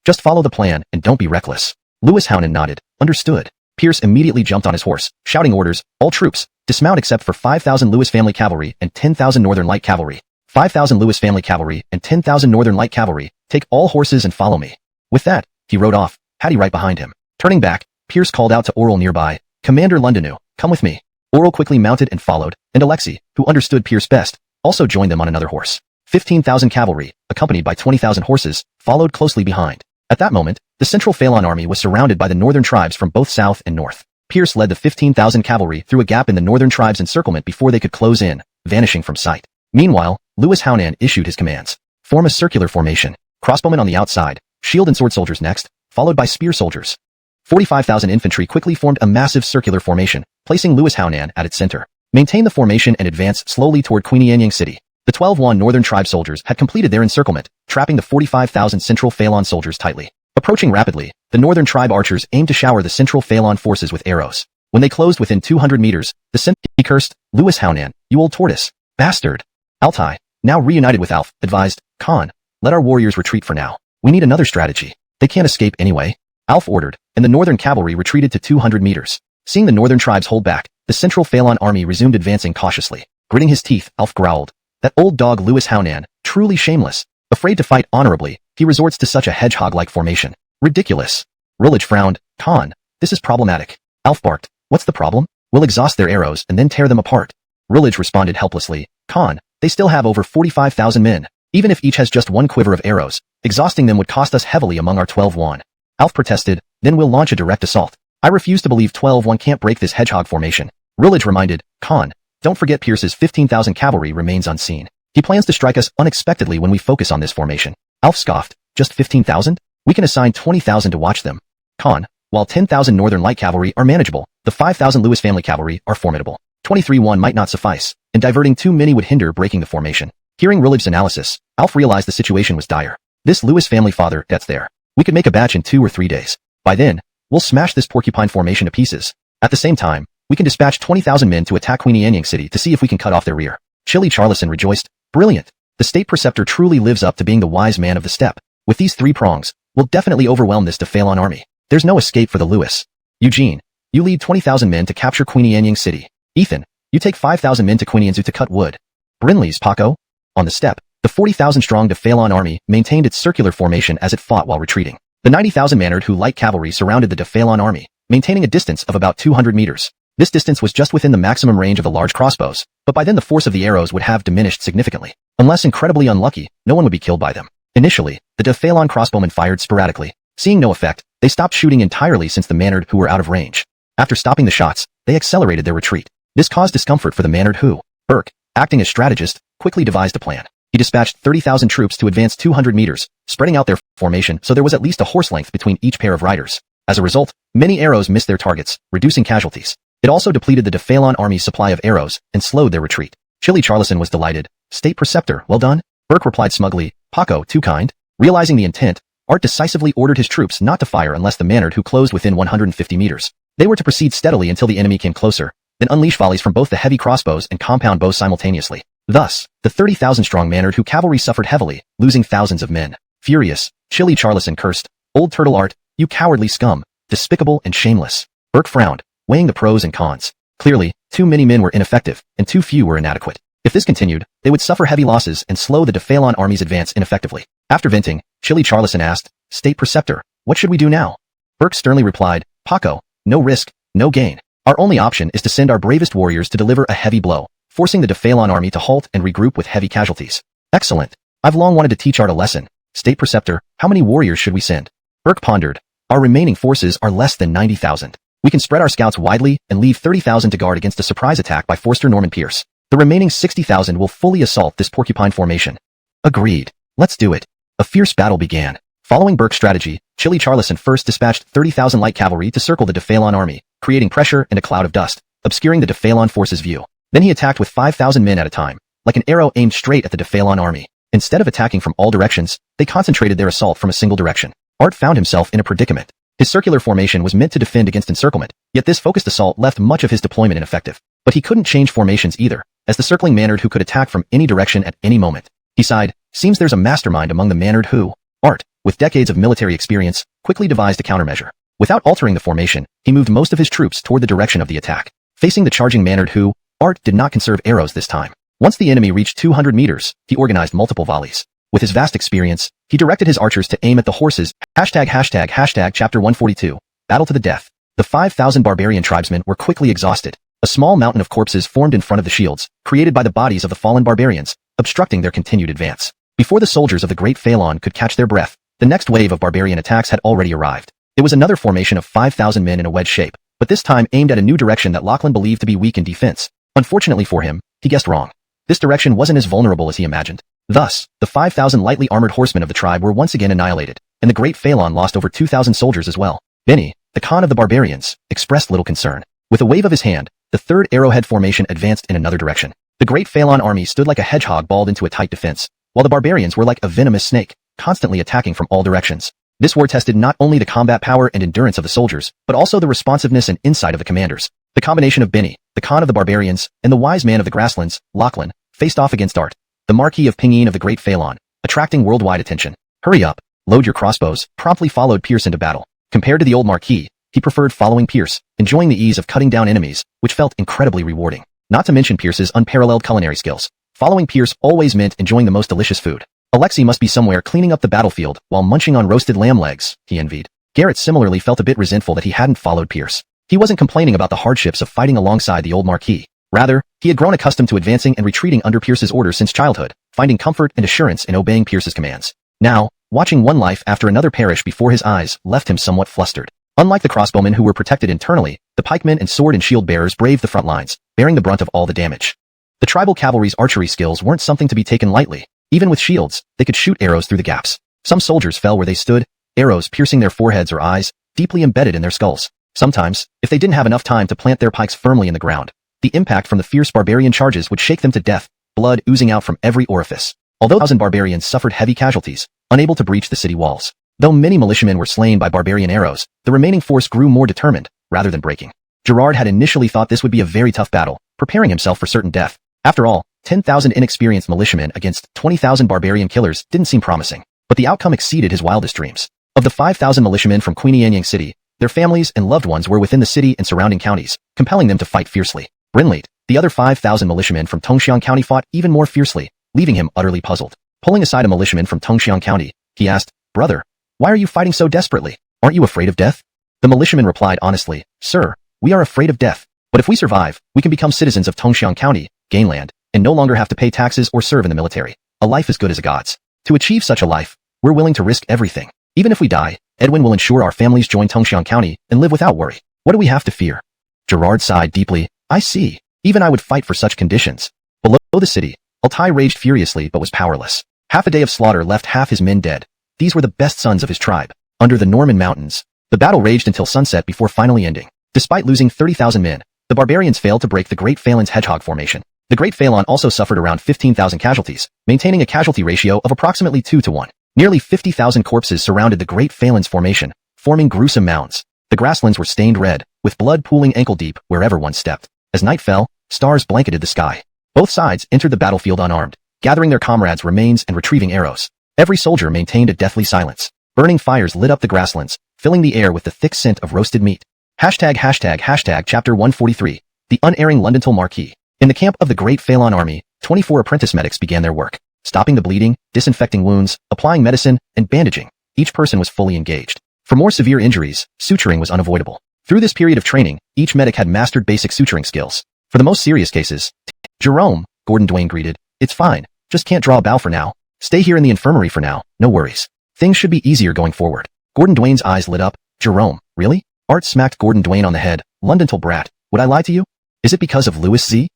just follow the plan and don't be reckless." Lewis Hownan nodded, "Understood." Pierce immediately jumped on his horse, shouting orders, "All troops, dismount except for 5,000 Lewis family cavalry and 10,000 Northern Light Cavalry. 5,000 Lewis family cavalry and 10,000 Northern Light Cavalry, take all horses and follow me." With that, he rode off, Hattie right behind him. Turning back, Pierce called out to Oral nearby, "Commander Londonu, come with me." Oral quickly mounted and followed, and Alexei, who understood Pierce best, also joined them on another horse. 15,000 cavalry, accompanied by 20,000 horses, followed closely behind. At that moment, the Central Phalon army was surrounded by the northern tribes from both south and north. Pierce led the 15,000 cavalry through a gap in the northern tribes' encirclement before they could close in, vanishing from sight. Meanwhile, Lewis Hownan issued his commands. Form a circular formation. Crossbowmen on the outside, shield and sword soldiers next, followed by spear soldiers. 45,000 infantry quickly formed a massive circular formation, placing Lewis Hownan at its center. Maintain the formation and advance slowly toward Queenianyang City. The 12-1 northern tribe soldiers had completed their encirclement, trapping the 45,000 Central Phalon soldiers tightly. Approaching rapidly, the northern tribe archers aimed to shower the Central Phalon forces with arrows. When they closed within 200 meters, the he cursed, "Lewis Hownan, you old tortoise. Bastard." Altai, now reunited with Alf, advised, "Khan, let our warriors retreat for now. We need another strategy. They can't escape anyway." Alf ordered, and the northern cavalry retreated to 200 meters. Seeing the northern tribes hold back, the Central Phalon army resumed advancing cautiously. Gritting his teeth, Alf growled, "That old dog Lewis Hownan, truly shameless. Afraid to fight honorably, he resorts to such a hedgehog-like formation. Ridiculous." Rillage frowned, "Khan, this is problematic." Alf barked, "What's the problem? We'll exhaust their arrows and then tear them apart." Rillage responded helplessly, "Khan, they still have over 45,000 men. Even if each has just one quiver of arrows, exhausting them would cost us heavily among our 12-1. Alf protested, "Then we'll launch a direct assault." "I refuse to believe 12-1 can't break this hedgehog formation." Rillage reminded, "Khan, don't forget Pierce's 15,000 cavalry remains unseen. He plans to strike us unexpectedly when we focus on this formation." Alf scoffed, "Just 15,000? We can assign 20,000 to watch them." "Khan, while 10,000 Northern Light Cavalry are manageable, the 5,000 Lewis family cavalry are formidable. 23-1 might not suffice, and diverting too many would hinder breaking the formation." Hearing Rillage's analysis, Alf realized the situation was dire. "This Lewis family father, that's there. We could make a batch in 2 or 3 days. By then, we'll smash this porcupine formation to pieces. At the same time, we can dispatch 20,000 men to attack Queenianyang City to see if we can cut off their rear." Chili Charlison rejoiced, "Brilliant. The state preceptor truly lives up to being the wise man of the steppe. With these 3 prongs, we'll definitely overwhelm this Phalon army. There's no escape for the Lewis. Eugene, you lead 20,000 men to capture Queenianyang City. Ethan, you take 5,000 men to Queenianzu to cut wood. Brinley's Paco." On the steppe, the 40,000-strong Phalon army maintained its circular formation as it fought while retreating. The 90,000 Manard light cavalry surrounded the Phalon army, maintaining a distance of about 200 meters. This distance was just within the maximum range of the large crossbows, but by then the force of the arrows would have diminished significantly. Unless incredibly unlucky, no one would be killed by them. Initially, the Phalon crossbowmen fired sporadically. Seeing no effect, they stopped shooting entirely since the Manard who were out of range. After stopping the shots, they accelerated their retreat. This caused discomfort for the Manard who, Burke, acting as strategist, quickly devised a plan. He dispatched 30,000 troops to advance 200 meters, spreading out their formation so there was at least a horse length between each pair of riders. As a result, many arrows missed their targets, reducing casualties. It also depleted the Phalon army's supply of arrows and slowed their retreat. Chili Charlison was delighted. "State Preceptor, well done." Burke replied smugly, "Paco, too kind." Realizing the intent, Art decisively ordered his troops not to fire unless the Manard who closed within 150 meters. They were to proceed steadily until the enemy came closer, then unleash volleys from both the heavy crossbows and compound bows simultaneously. Thus, the 30,000-strong Manard cavalry suffered heavily, losing thousands of men. Furious, Chili Charlison cursed, "Old turtle art, you cowardly scum, despicable and shameless." Burke frowned, weighing the pros and cons. Clearly, too many men were ineffective, and too few were inadequate. If this continued, they would suffer heavy losses and slow the de Phalon army's advance ineffectively. After venting, Chili Charlison asked, "State Preceptor, what should we do now?" Burke sternly replied, "Paco, no risk, no gain. Our only option is to send our bravest warriors to deliver a heavy blow, forcing the de Phalon army to halt and regroup with heavy casualties." "Excellent. I've long wanted to teach Art a lesson. State Preceptor, how many warriors should we send?" Burke pondered. "Our remaining forces are less than 90,000. We can spread our scouts widely and leave 30,000 to guard against a surprise attack by Forster Norman Pierce. The remaining 60,000 will fully assault this porcupine formation." "Agreed. Let's do it." A fierce battle began. Following Burke's strategy, Chili Charlison first dispatched 30,000 light cavalry to circle the de Phalon army, creating pressure and a cloud of dust, obscuring the de Phalon force's view. Then he attacked with 5,000 men at a time, like an arrow aimed straight at the de Phalon army. Instead of attacking from all directions, they concentrated their assault from a single direction. Art found himself in a predicament. His circular formation was meant to defend against encirclement, yet this focused assault left much of his deployment ineffective. But he couldn't change formations either, as the circling Manard could attack from any direction at any moment. He sighed, "Seems there's a mastermind among the Manard who." Art, with decades of military experience, quickly devised a countermeasure. Without altering the formation, he moved most of his troops toward the direction of the attack. Facing the charging Manard who, Art did not conserve arrows this time. Once the enemy reached 200 meters, he organized multiple volleys. With his vast experience, he directed his archers to aim at the horses. Chapter 142. Battle to the death. The 5,000 barbarian tribesmen were quickly exhausted. A small mountain of corpses formed in front of the shields, created by the bodies of the fallen barbarians, obstructing their continued advance. Before the soldiers of the Great Phalon could catch their breath, the next wave of barbarian attacks had already arrived. It was another formation of 5,000 men in a wedge shape, but this time aimed at a new direction that Lachlan believed to be weak in defense. Unfortunately for him, he guessed wrong. This direction wasn't as vulnerable as he imagined. Thus, the 5,000 lightly armored horsemen of the tribe were once again annihilated, and the Great Phalon lost over 2,000 soldiers as well. Benny, the Khan of the barbarians, expressed little concern. With a wave of his hand, the third arrowhead formation advanced in another direction. The Great Phalon army stood like a hedgehog balled into a tight defense, while the barbarians were like a venomous snake, constantly attacking from all directions. This war tested not only the combat power and endurance of the soldiers, but also the responsiveness and insight of the commanders. The combination of Benny, the Khan of the barbarians, and the wise man of the grasslands, Lachlan, faced off against Art, the Marquis of Pinyin of the Great Phalon, attracting worldwide attention. "Hurry up, load your crossbows," promptly followed Pierce into battle. Compared to the old Marquis, he preferred following Pierce, enjoying the ease of cutting down enemies, which felt incredibly rewarding. Not to mention Pierce's unparalleled culinary skills. Following Pierce always meant enjoying the most delicious food. Alexei must be somewhere cleaning up the battlefield while munching on roasted lamb legs, he envied. Garrett similarly felt a bit resentful that he hadn't followed Pierce. He wasn't complaining about the hardships of fighting alongside the old Marquis. Rather, he had grown accustomed to advancing and retreating under Pierce's orders since childhood, finding comfort and assurance in obeying Pierce's commands. Now, watching one life after another perish before his eyes left him somewhat flustered. Unlike the crossbowmen who were protected internally, the pikemen and sword and shield bearers braved the front lines, bearing the brunt of all the damage. The tribal cavalry's archery skills weren't something to be taken lightly. Even with shields, they could shoot arrows through the gaps. Some soldiers fell where they stood, arrows piercing their foreheads or eyes, deeply embedded in their skulls. Sometimes, if they didn't have enough time to plant their pikes firmly in the ground, the impact from the fierce barbarian charges would shake them to death, blood oozing out from every orifice. Although 1,000 barbarians suffered heavy casualties, unable to breach the city walls. Though many militiamen were slain by barbarian arrows, the remaining force grew more determined, rather than breaking. Gerard had initially thought this would be a very tough battle, preparing himself for certain death. After all, 10,000 inexperienced militiamen against 20,000 barbarian killers didn't seem promising. But the outcome exceeded his wildest dreams. Of the 5,000 militiamen from Queenianyang City, their families and loved ones were within the city and surrounding counties, compelling them to fight fiercely. Brinlate, the other 5,000 militiamen from Tongxiang County fought even more fiercely, leaving him utterly puzzled. Pulling aside a militiaman from Tongxiang County, he asked, "Brother, why are you fighting so desperately? Aren't you afraid of death?" The militiaman replied honestly, "Sir, we are afraid of death. But if we survive, we can become citizens of Tongxiang County, gain land, and no longer have to pay taxes or serve in the military. A life as good as a god's. To achieve such a life, we're willing to risk everything. Even if we die, Edwin will ensure our families join Tongxiang County and live without worry. What do we have to fear?" Gerard sighed deeply. "I see. Even I would fight for such conditions." Below the city, Altai raged furiously but was powerless. Half a day of slaughter left half his men dead. These were the best sons of his tribe. Under the Norman mountains, the battle raged until sunset before finally ending. Despite losing 30,000 men, the barbarians failed to break the Great Phalon's hedgehog formation. The Great Phalon also suffered around 15,000 casualties, maintaining a casualty ratio of approximately 2 to 1. Nearly 50,000 corpses surrounded the Great Phalon's formation, forming gruesome mounds. The grasslands were stained red, with blood pooling ankle-deep wherever one stepped. As night fell, stars blanketed the sky. Both sides entered the battlefield unarmed, gathering their comrades' remains and retrieving arrows. Every soldier maintained a deathly silence. Burning fires lit up the grasslands, filling the air with the thick scent of roasted meat. ##### Chapter 143. The Unerring Londontal Marquis. In the camp of the Great Phelan Army, 24 apprentice medics began their work, stopping the bleeding, disinfecting wounds, applying medicine, and bandaging. Each person was fully engaged. For more severe injuries, suturing was unavoidable. Through this period of training, each medic had mastered basic suturing skills. For the most serious cases, Jerome, Gordon Dwayne greeted, "It's fine, just can't draw a bow for now. Stay here in the infirmary for now, no worries. Things should be easier going forward." Gordon Dwayne's eyes lit up. "Jerome, really?" Art smacked Gordon Dwayne on the head. "Londontal brat, would I lie to you? Is it because of Louis Z?"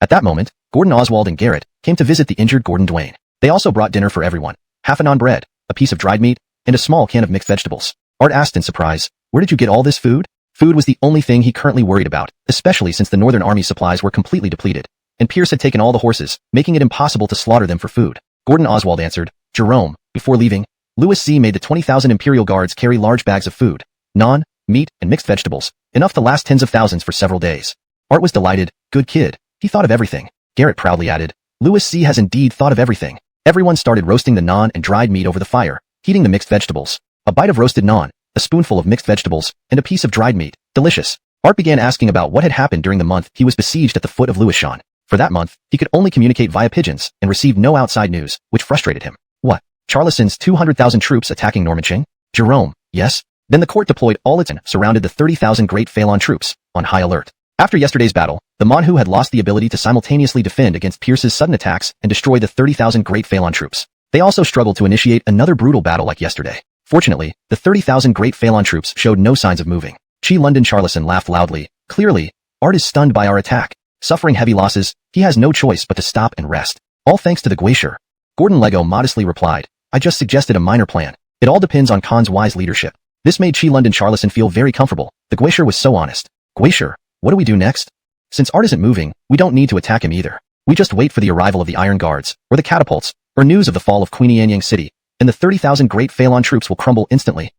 At that moment, Gordon Oswald and Garrett came to visit the injured Gordon Dwayne. They also brought dinner for everyone. Half a naan bread, a piece of dried meat, and a small can of mixed vegetables. Art asked in surprise, "Where did you get all this food?" Food was the only thing he currently worried about, especially since the Northern Army supplies were completely depleted, and Pierce had taken all the horses, making it impossible to slaughter them for food. Gordon Oswald answered, "Jerome, before leaving, Louis Z made the 20,000 Imperial Guards carry large bags of food, naan, meat, and mixed vegetables, enough to last tens of thousands for several days." Art was delighted. "Good kid, he thought of everything." Garrett proudly added, "Louis Z has indeed thought of everything." Everyone started roasting the naan and dried meat over the fire, heating the mixed vegetables. A bite of roasted naan, a spoonful of mixed vegetables, and a piece of dried meat. Delicious. Art began asking about what had happened during the month he was besieged at the foot of Lewisham. For that month, he could only communicate via pigeons and received no outside news, which frustrated him. What? Charleston's 200,000 troops attacking Normanching? Jerome, yes? Then the court deployed all its and surrounded the 30,000 Great Phelan troops, on high alert. After yesterday's battle, the Manhu had lost the ability to simultaneously defend against Pierce's sudden attacks and destroy the 30,000 Great Phelan troops. They also struggled to initiate another brutal battle like yesterday. Fortunately, the 30,000 Great Phelan troops showed no signs of moving. Chi London Charleston laughed loudly. "Clearly, Art is stunned by our attack. Suffering heavy losses, he has no choice but to stop and rest. All thanks to the glacier." Gordon Lego modestly replied, "I just suggested a minor plan. It all depends on Khan's wise leadership." This made Chi London Charleston feel very comfortable. The glacier was so honest. "Glacier, what do we do next? Since Art isn't moving, we don't need to attack him either. We just wait for the arrival of the Iron Guards, or the catapults, or news of the fall of Queenianyang City, and the 30,000 Great Phelan troops will crumble instantly."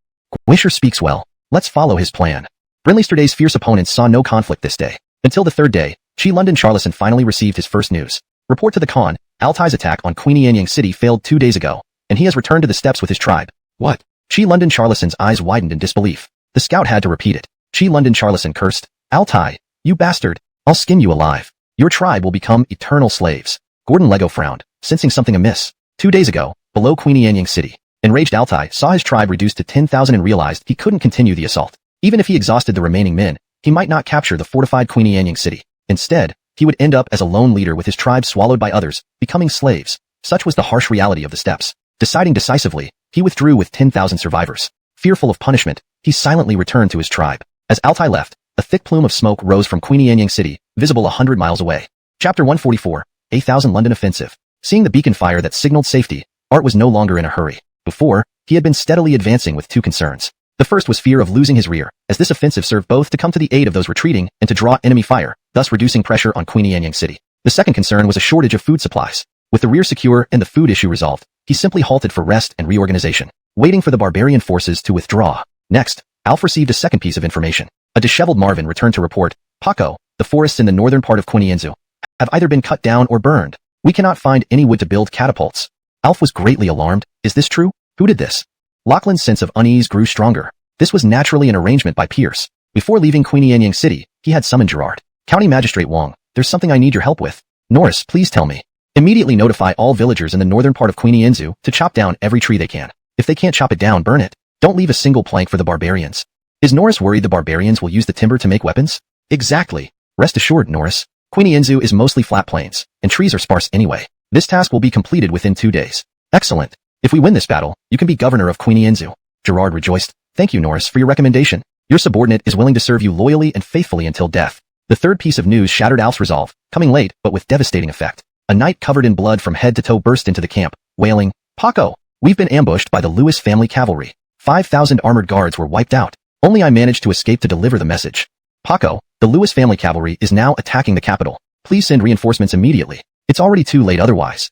Glacier speaks well. Let's follow his plan. Brinleyster's fierce opponents saw no conflict this day. Until the third day, Chi London Charleston finally received his first news. Report to the Khan, Altai's attack on Queenianyang City failed 2 days ago, and he has returned to the steppes with his tribe. What? Chi London Charleston's eyes widened in disbelief. The scout had to repeat it. Chi London Charleston cursed, "Altai, you bastard! I'll skin you alive. Your tribe will become eternal slaves." Gordon Lego frowned, sensing something amiss. 2 days ago, below Queenianyang City, enraged Altai saw his tribe reduced to 10,000 and realized he couldn't continue the assault. Even if he exhausted the remaining men, he might not capture the fortified Queenianyang City. Instead, he would end up as a lone leader with his tribe swallowed by others, becoming slaves. Such was the harsh reality of the steppes. Deciding decisively, he withdrew with 10,000 survivors. Fearful of punishment, he silently returned to his tribe. As Altai left, a thick plume of smoke rose from Queenianyang City, visible 100 miles away. Chapter 144, 8,000 London Offensive. Seeing the beacon fire that signaled safety, Art was no longer in a hurry. Before, he had been steadily advancing with two concerns. The first was fear of losing his rear, as this offensive served both to come to the aid of those retreating and to draw enemy fire, thus reducing pressure on Queenianyang City. The second concern was a shortage of food supplies. With the rear secure and the food issue resolved, he simply halted for rest and reorganization, waiting for the barbarian forces to withdraw. Next, Alf received a second piece of information. A disheveled Marvin returned to report, "Paco, the forests in the northern part of Queenienzu have either been cut down or burned. We cannot find any wood to build catapults." Alf was greatly alarmed. Is this true? Who did this? Lachlan's sense of unease grew stronger. This was naturally an arrangement by Pierce. Before leaving Queenianyang City, he had summoned Gerard. "County Magistrate Wong, there's something I need your help with." "Norris, please tell me." "Immediately notify all villagers in the northern part of Queenienzu to chop down every tree they can. If they can't chop it down, burn it. Don't leave a single plank for the barbarians." Is Norris worried the barbarians will use the timber to make weapons? Exactly. Rest assured, Norris. Queenienzu is mostly flat plains, and trees are sparse anyway. This task will be completed within 2 days. Excellent. If we win this battle, you can be governor of Queenienzu. Gerard rejoiced. "Thank you, Norris, for your recommendation. Your subordinate is willing to serve you loyally and faithfully until death." The third piece of news shattered Alf's resolve, coming late but with devastating effect. A knight covered in blood from head to toe burst into the camp, wailing, "Paco, we've been ambushed by the Lewis family cavalry. 5,000 armored guards were wiped out. Only I managed to escape to deliver the message. Paco, the Lewis family cavalry is now attacking the capital. Please send reinforcements immediately. It's already too late otherwise."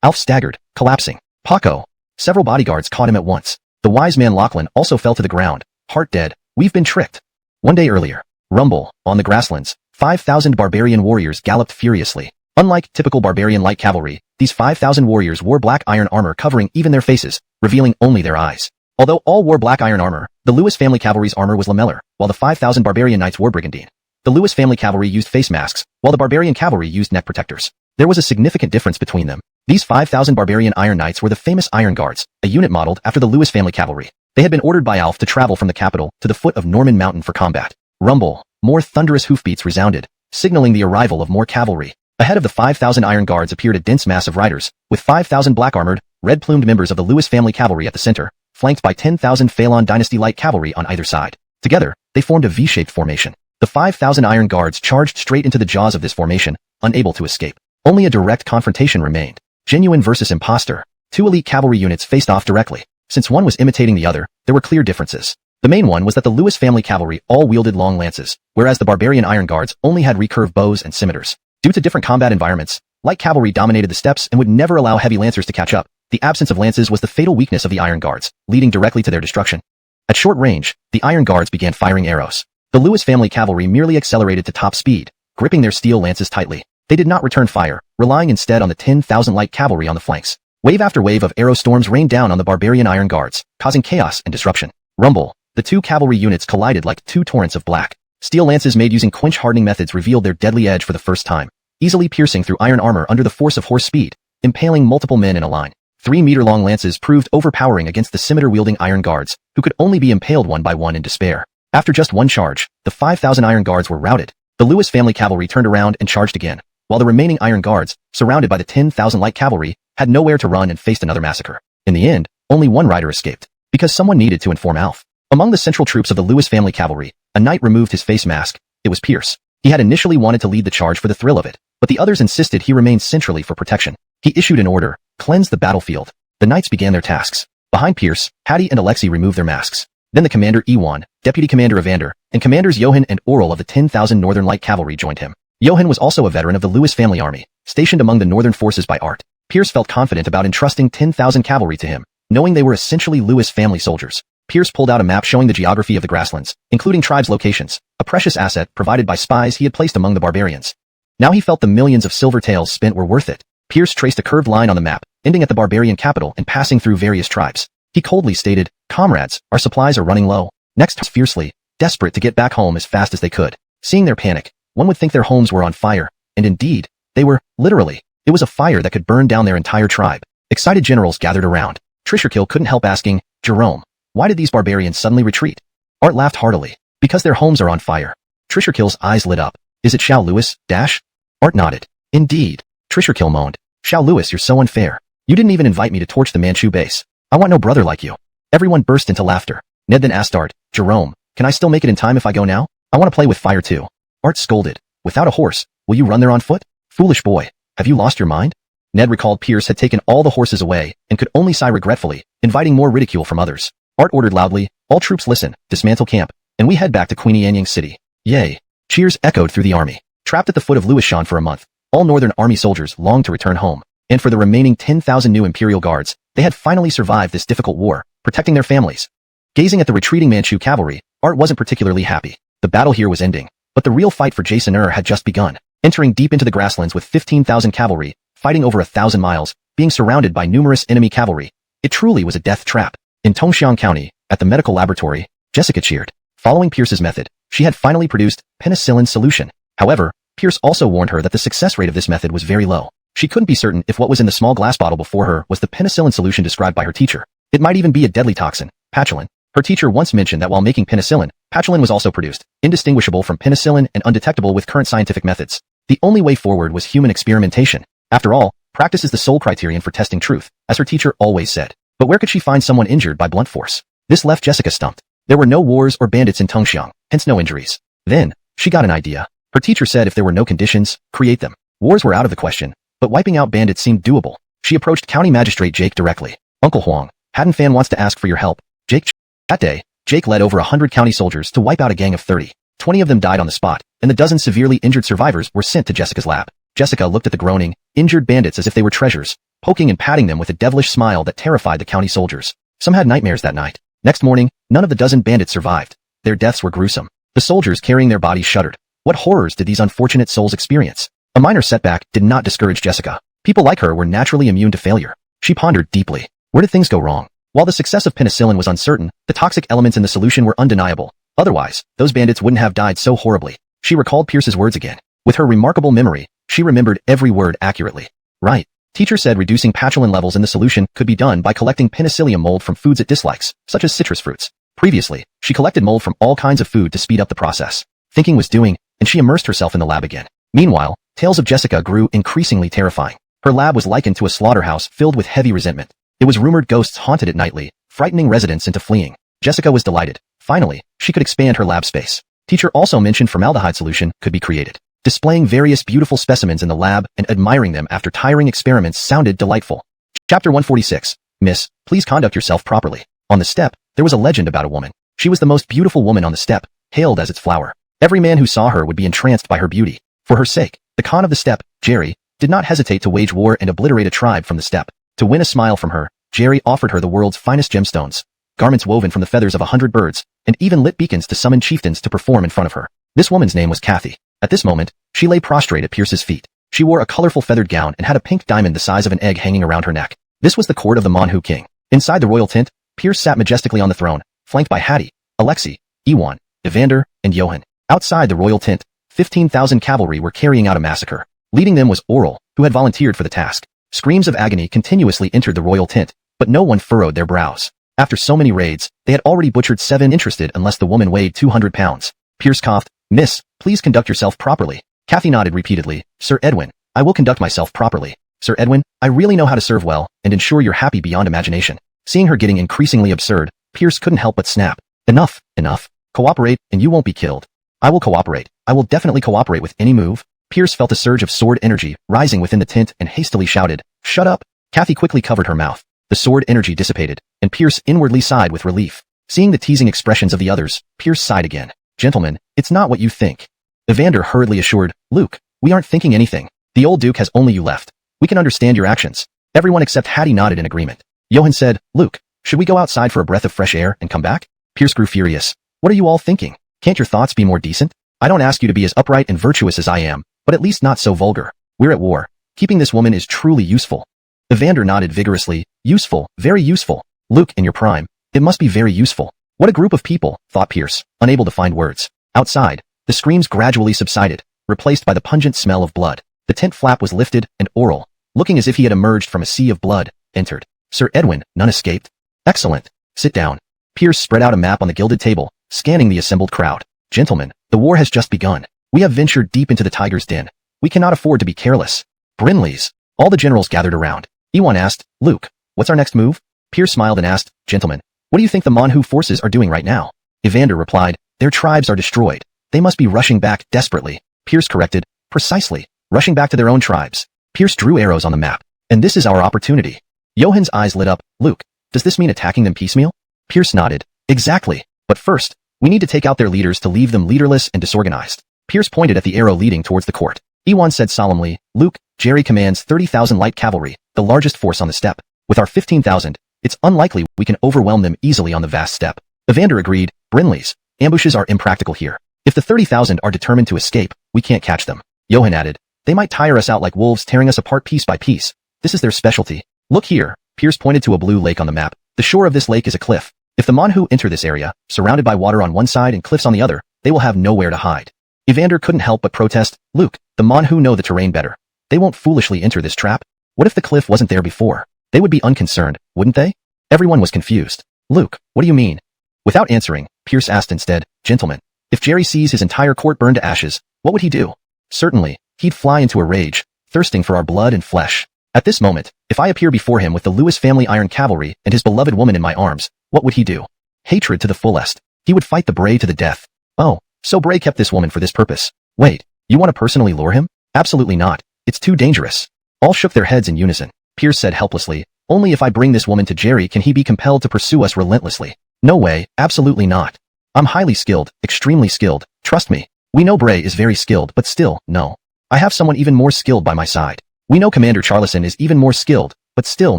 Alf staggered, collapsing. "Paco." Several bodyguards caught him at once. The wise man Lachlan also fell to the ground, heart dead. "We've been tricked." 1 day earlier, rumble, on the grasslands, 5,000 barbarian warriors galloped furiously. Unlike typical barbarian light cavalry, these 5,000 warriors wore black iron armor covering even their faces, revealing only their eyes. Although all wore black iron armor, the Lewis family cavalry's armor was lamellar, while the 5,000 barbarian knights wore brigandine. The Lewis family cavalry used face masks, while the barbarian cavalry used neck protectors. There was a significant difference between them. These 5,000 barbarian iron knights were the famous Iron Guards, a unit modeled after the Lewis family cavalry. They had been ordered by Alf to travel from the capital to the foot of Norman Mountain for combat. Rumble, more thunderous hoofbeats resounded, signaling the arrival of more cavalry. Ahead of the 5,000 Iron Guards appeared a dense mass of riders, with 5,000 black-armored, red-plumed members of the Lewis family cavalry at the center, flanked by 10,000 Zhou Dynasty light cavalry on either side. Together, they formed a V-shaped formation. The 5,000 Iron Guards charged straight into the jaws of this formation, unable to escape. Only a direct confrontation remained. Genuine versus imposter. Two elite cavalry units faced off directly. Since one was imitating the other, there were clear differences. The main one was that the Lewis family cavalry all wielded long lances, whereas the barbarian Iron Guards only had recurve bows and scimitars. Due to different combat environments, light cavalry dominated the steppes and would never allow heavy lancers to catch up. The absence of lances was the fatal weakness of the Iron Guards, leading directly to their destruction. At short range, the Iron Guards began firing arrows. The Lewis family cavalry merely accelerated to top speed, gripping their steel lances tightly. They did not return fire, relying instead on the 10,000 light cavalry on the flanks. Wave after wave of arrow storms rained down on the barbarian Iron Guards, causing chaos and disruption. Rumble. The two cavalry units collided like two torrents of black. Steel lances made using quench-hardening methods revealed their deadly edge for the first time, easily piercing through iron armor under the force of horse speed, impaling multiple men in a line. 3-meter-long lances proved overpowering against the scimitar-wielding Iron Guards, who could only be impaled one by one in despair. After just one charge, the 5,000 Iron Guards were routed. The Lewis family cavalry turned around and charged again, while the remaining Iron Guards, surrounded by the 10,000 light cavalry, had nowhere to run and faced another massacre. In the end, only one rider escaped, because someone needed to inform Alf. Among the central troops of the Lewis family cavalry, a knight removed his face mask. It was Pierce. He had initially wanted to lead the charge for the thrill of it, but the others insisted he remain centrally for protection. He issued an order: cleanse the battlefield. The knights began their tasks. Behind Pierce, Hattie and Alexei removed their masks. Then the commander Ewan, deputy commander Evander, and commanders Johan and Oral of the 10,000 Northern Light Cavalry joined him. Johan was also a veteran of the Lewis family army, stationed among the northern forces by Art. Pierce felt confident about entrusting 10,000 cavalry to him, knowing they were essentially Lewis family soldiers. Pierce pulled out a map showing the geography of the grasslands, including tribes' locations, a precious asset provided by spies he had placed among the barbarians. Now he felt the millions of silver taels spent were worth it. Pierce traced a curved line on the map, ending at the barbarian capital and passing through various tribes. He coldly stated, "Comrades, our supplies are running low." Next, fiercely, desperate to get back home as fast as they could. Seeing their panic, one would think their homes were on fire, and indeed, they were, literally. It was a fire that could burn down their entire tribe. Excited generals gathered around. Trisherkill couldn't help asking, "Jerome, why did these barbarians suddenly retreat?" Art laughed heartily. "Because their homes are on fire." Trisherkill's eyes lit up. "Is it Xiao Lewis, Dash?" Art nodded. "Indeed." Trisherkill moaned. "Xiao Lewis, you're so unfair. You didn't even invite me to torch the Manchu base. I want no brother like you." Everyone burst into laughter. Ned then asked Art, "Jerome, can I still make it in time if I go now? I want to play with fire too." Art scolded. "Without a horse, will you run there on foot? Foolish boy, have you lost your mind?" Ned recalled Pierce had taken all the horses away and could only sigh regretfully, inviting more ridicule from others. Art ordered loudly, "All troops listen, dismantle camp, and we head back to Queenie Anyang City." Yay! Cheers echoed through the army. Trapped at the foot of Lewishan for a month, all Northern Army soldiers longed to return home. And for the remaining 10,000 new Imperial Guards, they had finally survived this difficult war, protecting their families. Gazing at the retreating Manchu cavalry, Art wasn't particularly happy. The battle here was ending, but the real fight for Jason had just begun. Entering deep into the grasslands with 15,000 cavalry, fighting over 1,000 miles, being surrounded by numerous enemy cavalry, it truly was a death trap. In Tongxiang County, at the medical laboratory, Jessica cheered. Following Pierce's method, she had finally produced penicillin solution. However, Pierce also warned her that the success rate of this method was very low. She couldn't be certain if what was in the small glass bottle before her was the penicillin solution described by her teacher. It might even be a deadly toxin, patulin. Her teacher once mentioned that while making penicillin, patulin was also produced, indistinguishable from penicillin and undetectable with current scientific methods. The only way forward was human experimentation. After all, practice is the sole criterion for testing truth, as her teacher always said. But where could she find someone injured by blunt force? This left Jessica stumped. There were no wars or bandits in Tongxiang, hence no injuries. Then, she got an idea. Her teacher said if there were no conditions, create them. Wars were out of the question, but wiping out bandits seemed doable. She approached County Magistrate Jake directly. "Uncle Huang, Haddon Fan wants to ask for your help." Jake. That day, Jake led over 100 county soldiers to wipe out a gang of 30. 20 of them died on the spot, and the dozen severely injured survivors were sent to Jessica's lab. Jessica looked at the groaning, injured bandits as if they were treasures, poking and patting them with a devilish smile that terrified the county soldiers. Some had nightmares that night. Next morning, none of the dozen bandits survived. Their deaths were gruesome. The soldiers carrying their bodies shuddered. What horrors did these unfortunate souls experience? A minor setback did not discourage Jessica. People like her were naturally immune to failure. She pondered deeply. Where did things go wrong? While the success of penicillin was uncertain, the toxic elements in the solution were undeniable. Otherwise, those bandits wouldn't have died so horribly. She recalled Pierce's words again. With her remarkable memory, she remembered every word accurately. Right. Teacher said reducing patulin levels in the solution could be done by collecting penicillium mold from foods it dislikes, such as citrus fruits. Previously, she collected mold from all kinds of food to speed up the process. Thinking was doing, and she immersed herself in the lab again. Meanwhile, tales of Jessica grew increasingly terrifying. Her lab was likened to a slaughterhouse filled with heavy resentment. It was rumored ghosts haunted it nightly, frightening residents into fleeing. Jessica was delighted. Finally, she could expand her lab space. Teacher also mentioned formaldehyde solution could be created. Displaying various beautiful specimens in the lab and admiring them after tiring experiments sounded delightful. Chapter 146. Miss, please conduct yourself properly. On the step, there was a legend about a woman. She was the most beautiful woman on the step, hailed as its flower. Every man who saw her would be entranced by her beauty. For her sake, the Khan of the steppe, Jerry, did not hesitate to wage war and obliterate a tribe from the steppe. To win a smile from her, Jerry offered her the world's finest gemstones, garments woven from the feathers of 100 birds, and even lit beacons to summon chieftains to perform in front of her. This woman's name was Kathy. At this moment, she lay prostrate at Pierce's feet. She wore a colorful feathered gown and had a pink diamond the size of an egg hanging around her neck. This was the court of the Manhu king. Inside the royal tent, Pierce sat majestically on the throne, flanked by Hattie, Alexei, Iwan, Evander, and Johann. Outside the royal tent, 15,000 cavalry were carrying out a massacre. Leading them was Oral, who had volunteered for the task. Screams of agony continuously entered the royal tent, but no one furrowed their brows. After so many raids, they had already butchered 7 interested unless the woman weighed 200 pounds. Pierce coughed. Miss, please conduct yourself properly. Kathy nodded repeatedly. Sir Edwin, I will conduct myself properly. Sir Edwin, I really know how to serve well and ensure you're happy beyond imagination. Seeing her getting increasingly absurd, Pierce couldn't help but snap. Enough, enough. Cooperate, and you won't be killed. I will cooperate. I will definitely cooperate with any move. Pierce felt a surge of sword energy rising within the tent and hastily shouted, Shut up. Kathy quickly covered her mouth. The sword energy dissipated, and Pierce inwardly sighed with relief. Seeing the teasing expressions of the others, Pierce sighed again. Gentlemen, it's not what you think. Evander hurriedly assured, Luke, we aren't thinking anything. The old Duke has only you left. We can understand your actions. Everyone except Hattie nodded in agreement. Johann said, Luke, should we go outside for a breath of fresh air and come back? Pierce grew furious. What are you all thinking? Can't your thoughts be more decent? I don't ask you to be as upright and virtuous as I am, but at least not so vulgar. We're at war. Keeping this woman is truly useful. Evander nodded vigorously. Useful, very useful. Luke, in your prime, it must be very useful. What a group of people, thought Pierce, unable to find words. Outside, the screams gradually subsided, replaced by the pungent smell of blood. The tent flap was lifted, and Oral, looking as if he had emerged from a sea of blood, entered. Sir Edwin, none escaped? Excellent. Sit down. Pierce spread out a map on the gilded table, scanning the assembled crowd. Gentlemen, the war has just begun. We have ventured deep into the tiger's den. We cannot afford to be careless. Brinley's. All the generals gathered around. Iwan asked, Luke, what's our next move? Pierce smiled and asked, Gentlemen, what do you think the Manhu forces are doing right now? Evander replied, Their tribes are destroyed. They must be rushing back desperately. Pierce corrected, Precisely. Rushing back to their own tribes. Pierce drew arrows on the map. And this is our opportunity. Johann's eyes lit up. Luke, does this mean attacking them piecemeal? Pierce nodded. Exactly. But first, we need to take out their leaders to leave them leaderless and disorganized. Pierce pointed at the arrow leading towards the court. Iwan said solemnly, Luke, Jerry commands 30,000 light cavalry, the largest force on the steppe. With our 15,000, it's unlikely we can overwhelm them easily on the vast steppe. Evander agreed, Brinley's. Ambushes are impractical here. If the 30,000 are determined to escape, we can't catch them. Johann added, They might tire us out like wolves, tearing us apart piece by piece. This is their specialty. Look here. Pierce pointed to a blue lake on the map. The shore of this lake is a cliff. If the Manhu enter this area, surrounded by water on one side and cliffs on the other, they will have nowhere to hide. Evander couldn't help but protest, Luke, the Manhu know the terrain better. They won't foolishly enter this trap. What if the cliff wasn't there before? They would be unconcerned, wouldn't they? Everyone was confused. Luke, what do you mean? Without answering, Pierce asked instead, Gentlemen, if Jerry sees his entire court burned to ashes, what would he do? Certainly, he'd fly into a rage, thirsting for our blood and flesh. At this moment, if I appear before him with the Lewis family iron cavalry and his beloved woman in my arms, what would he do? Hatred to the fullest. He would fight the Bray to the death. Oh, so Bray kept this woman for this purpose. Wait, you want to personally lure him? Absolutely not. It's too dangerous. All shook their heads in unison. Pierce said helplessly, Only if I bring this woman to Jerry can he be compelled to pursue us relentlessly. No way, absolutely not. I'm highly skilled, extremely skilled, trust me. We know Bray is very skilled, but still, no. I have someone even more skilled by my side. We know Commander Charlison is even more skilled, but still,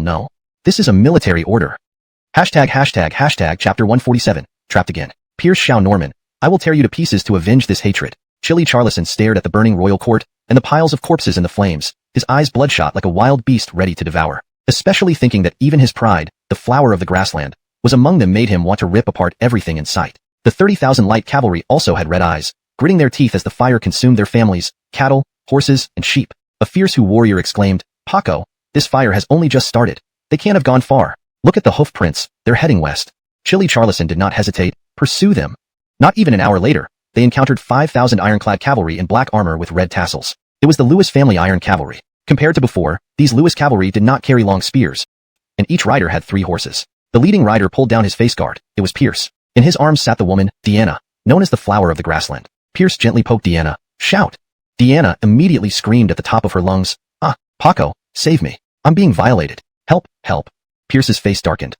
no. This is a military order. Hashtag chapter 147, trapped again. Pierce Shao Norman, I will tear you to pieces to avenge this hatred. Chili Charlison stared at the burning royal court and the piles of corpses in the flames, his eyes bloodshot like a wild beast ready to devour. Especially thinking that even his pride, the flower of the grassland, was among them made him want to rip apart everything in sight. The 30,000 light cavalry also had red eyes, gritting their teeth as the fire consumed their families, cattle, horses, and sheep. A fierce warrior exclaimed, "Paco, this fire has only just started. They can't have gone far. Look at the hoof prints, they're heading west." Chili Charlison did not hesitate. Pursue them. Not even an hour later, they encountered 5,000 ironclad cavalry in black armor with red tassels. It was the Lewis family iron cavalry. Compared to before, these Lewis cavalry did not carry long spears, and each rider had 3 horses. The leading rider pulled down his face guard. It was Pierce. In his arms sat the woman, Deanna, known as the flower of the grassland. Pierce gently poked Deanna. "Shout!" Deanna immediately screamed at the top of her lungs, "Ah, Paco, save me. I'm being violated. Help, help." Pierce's face darkened.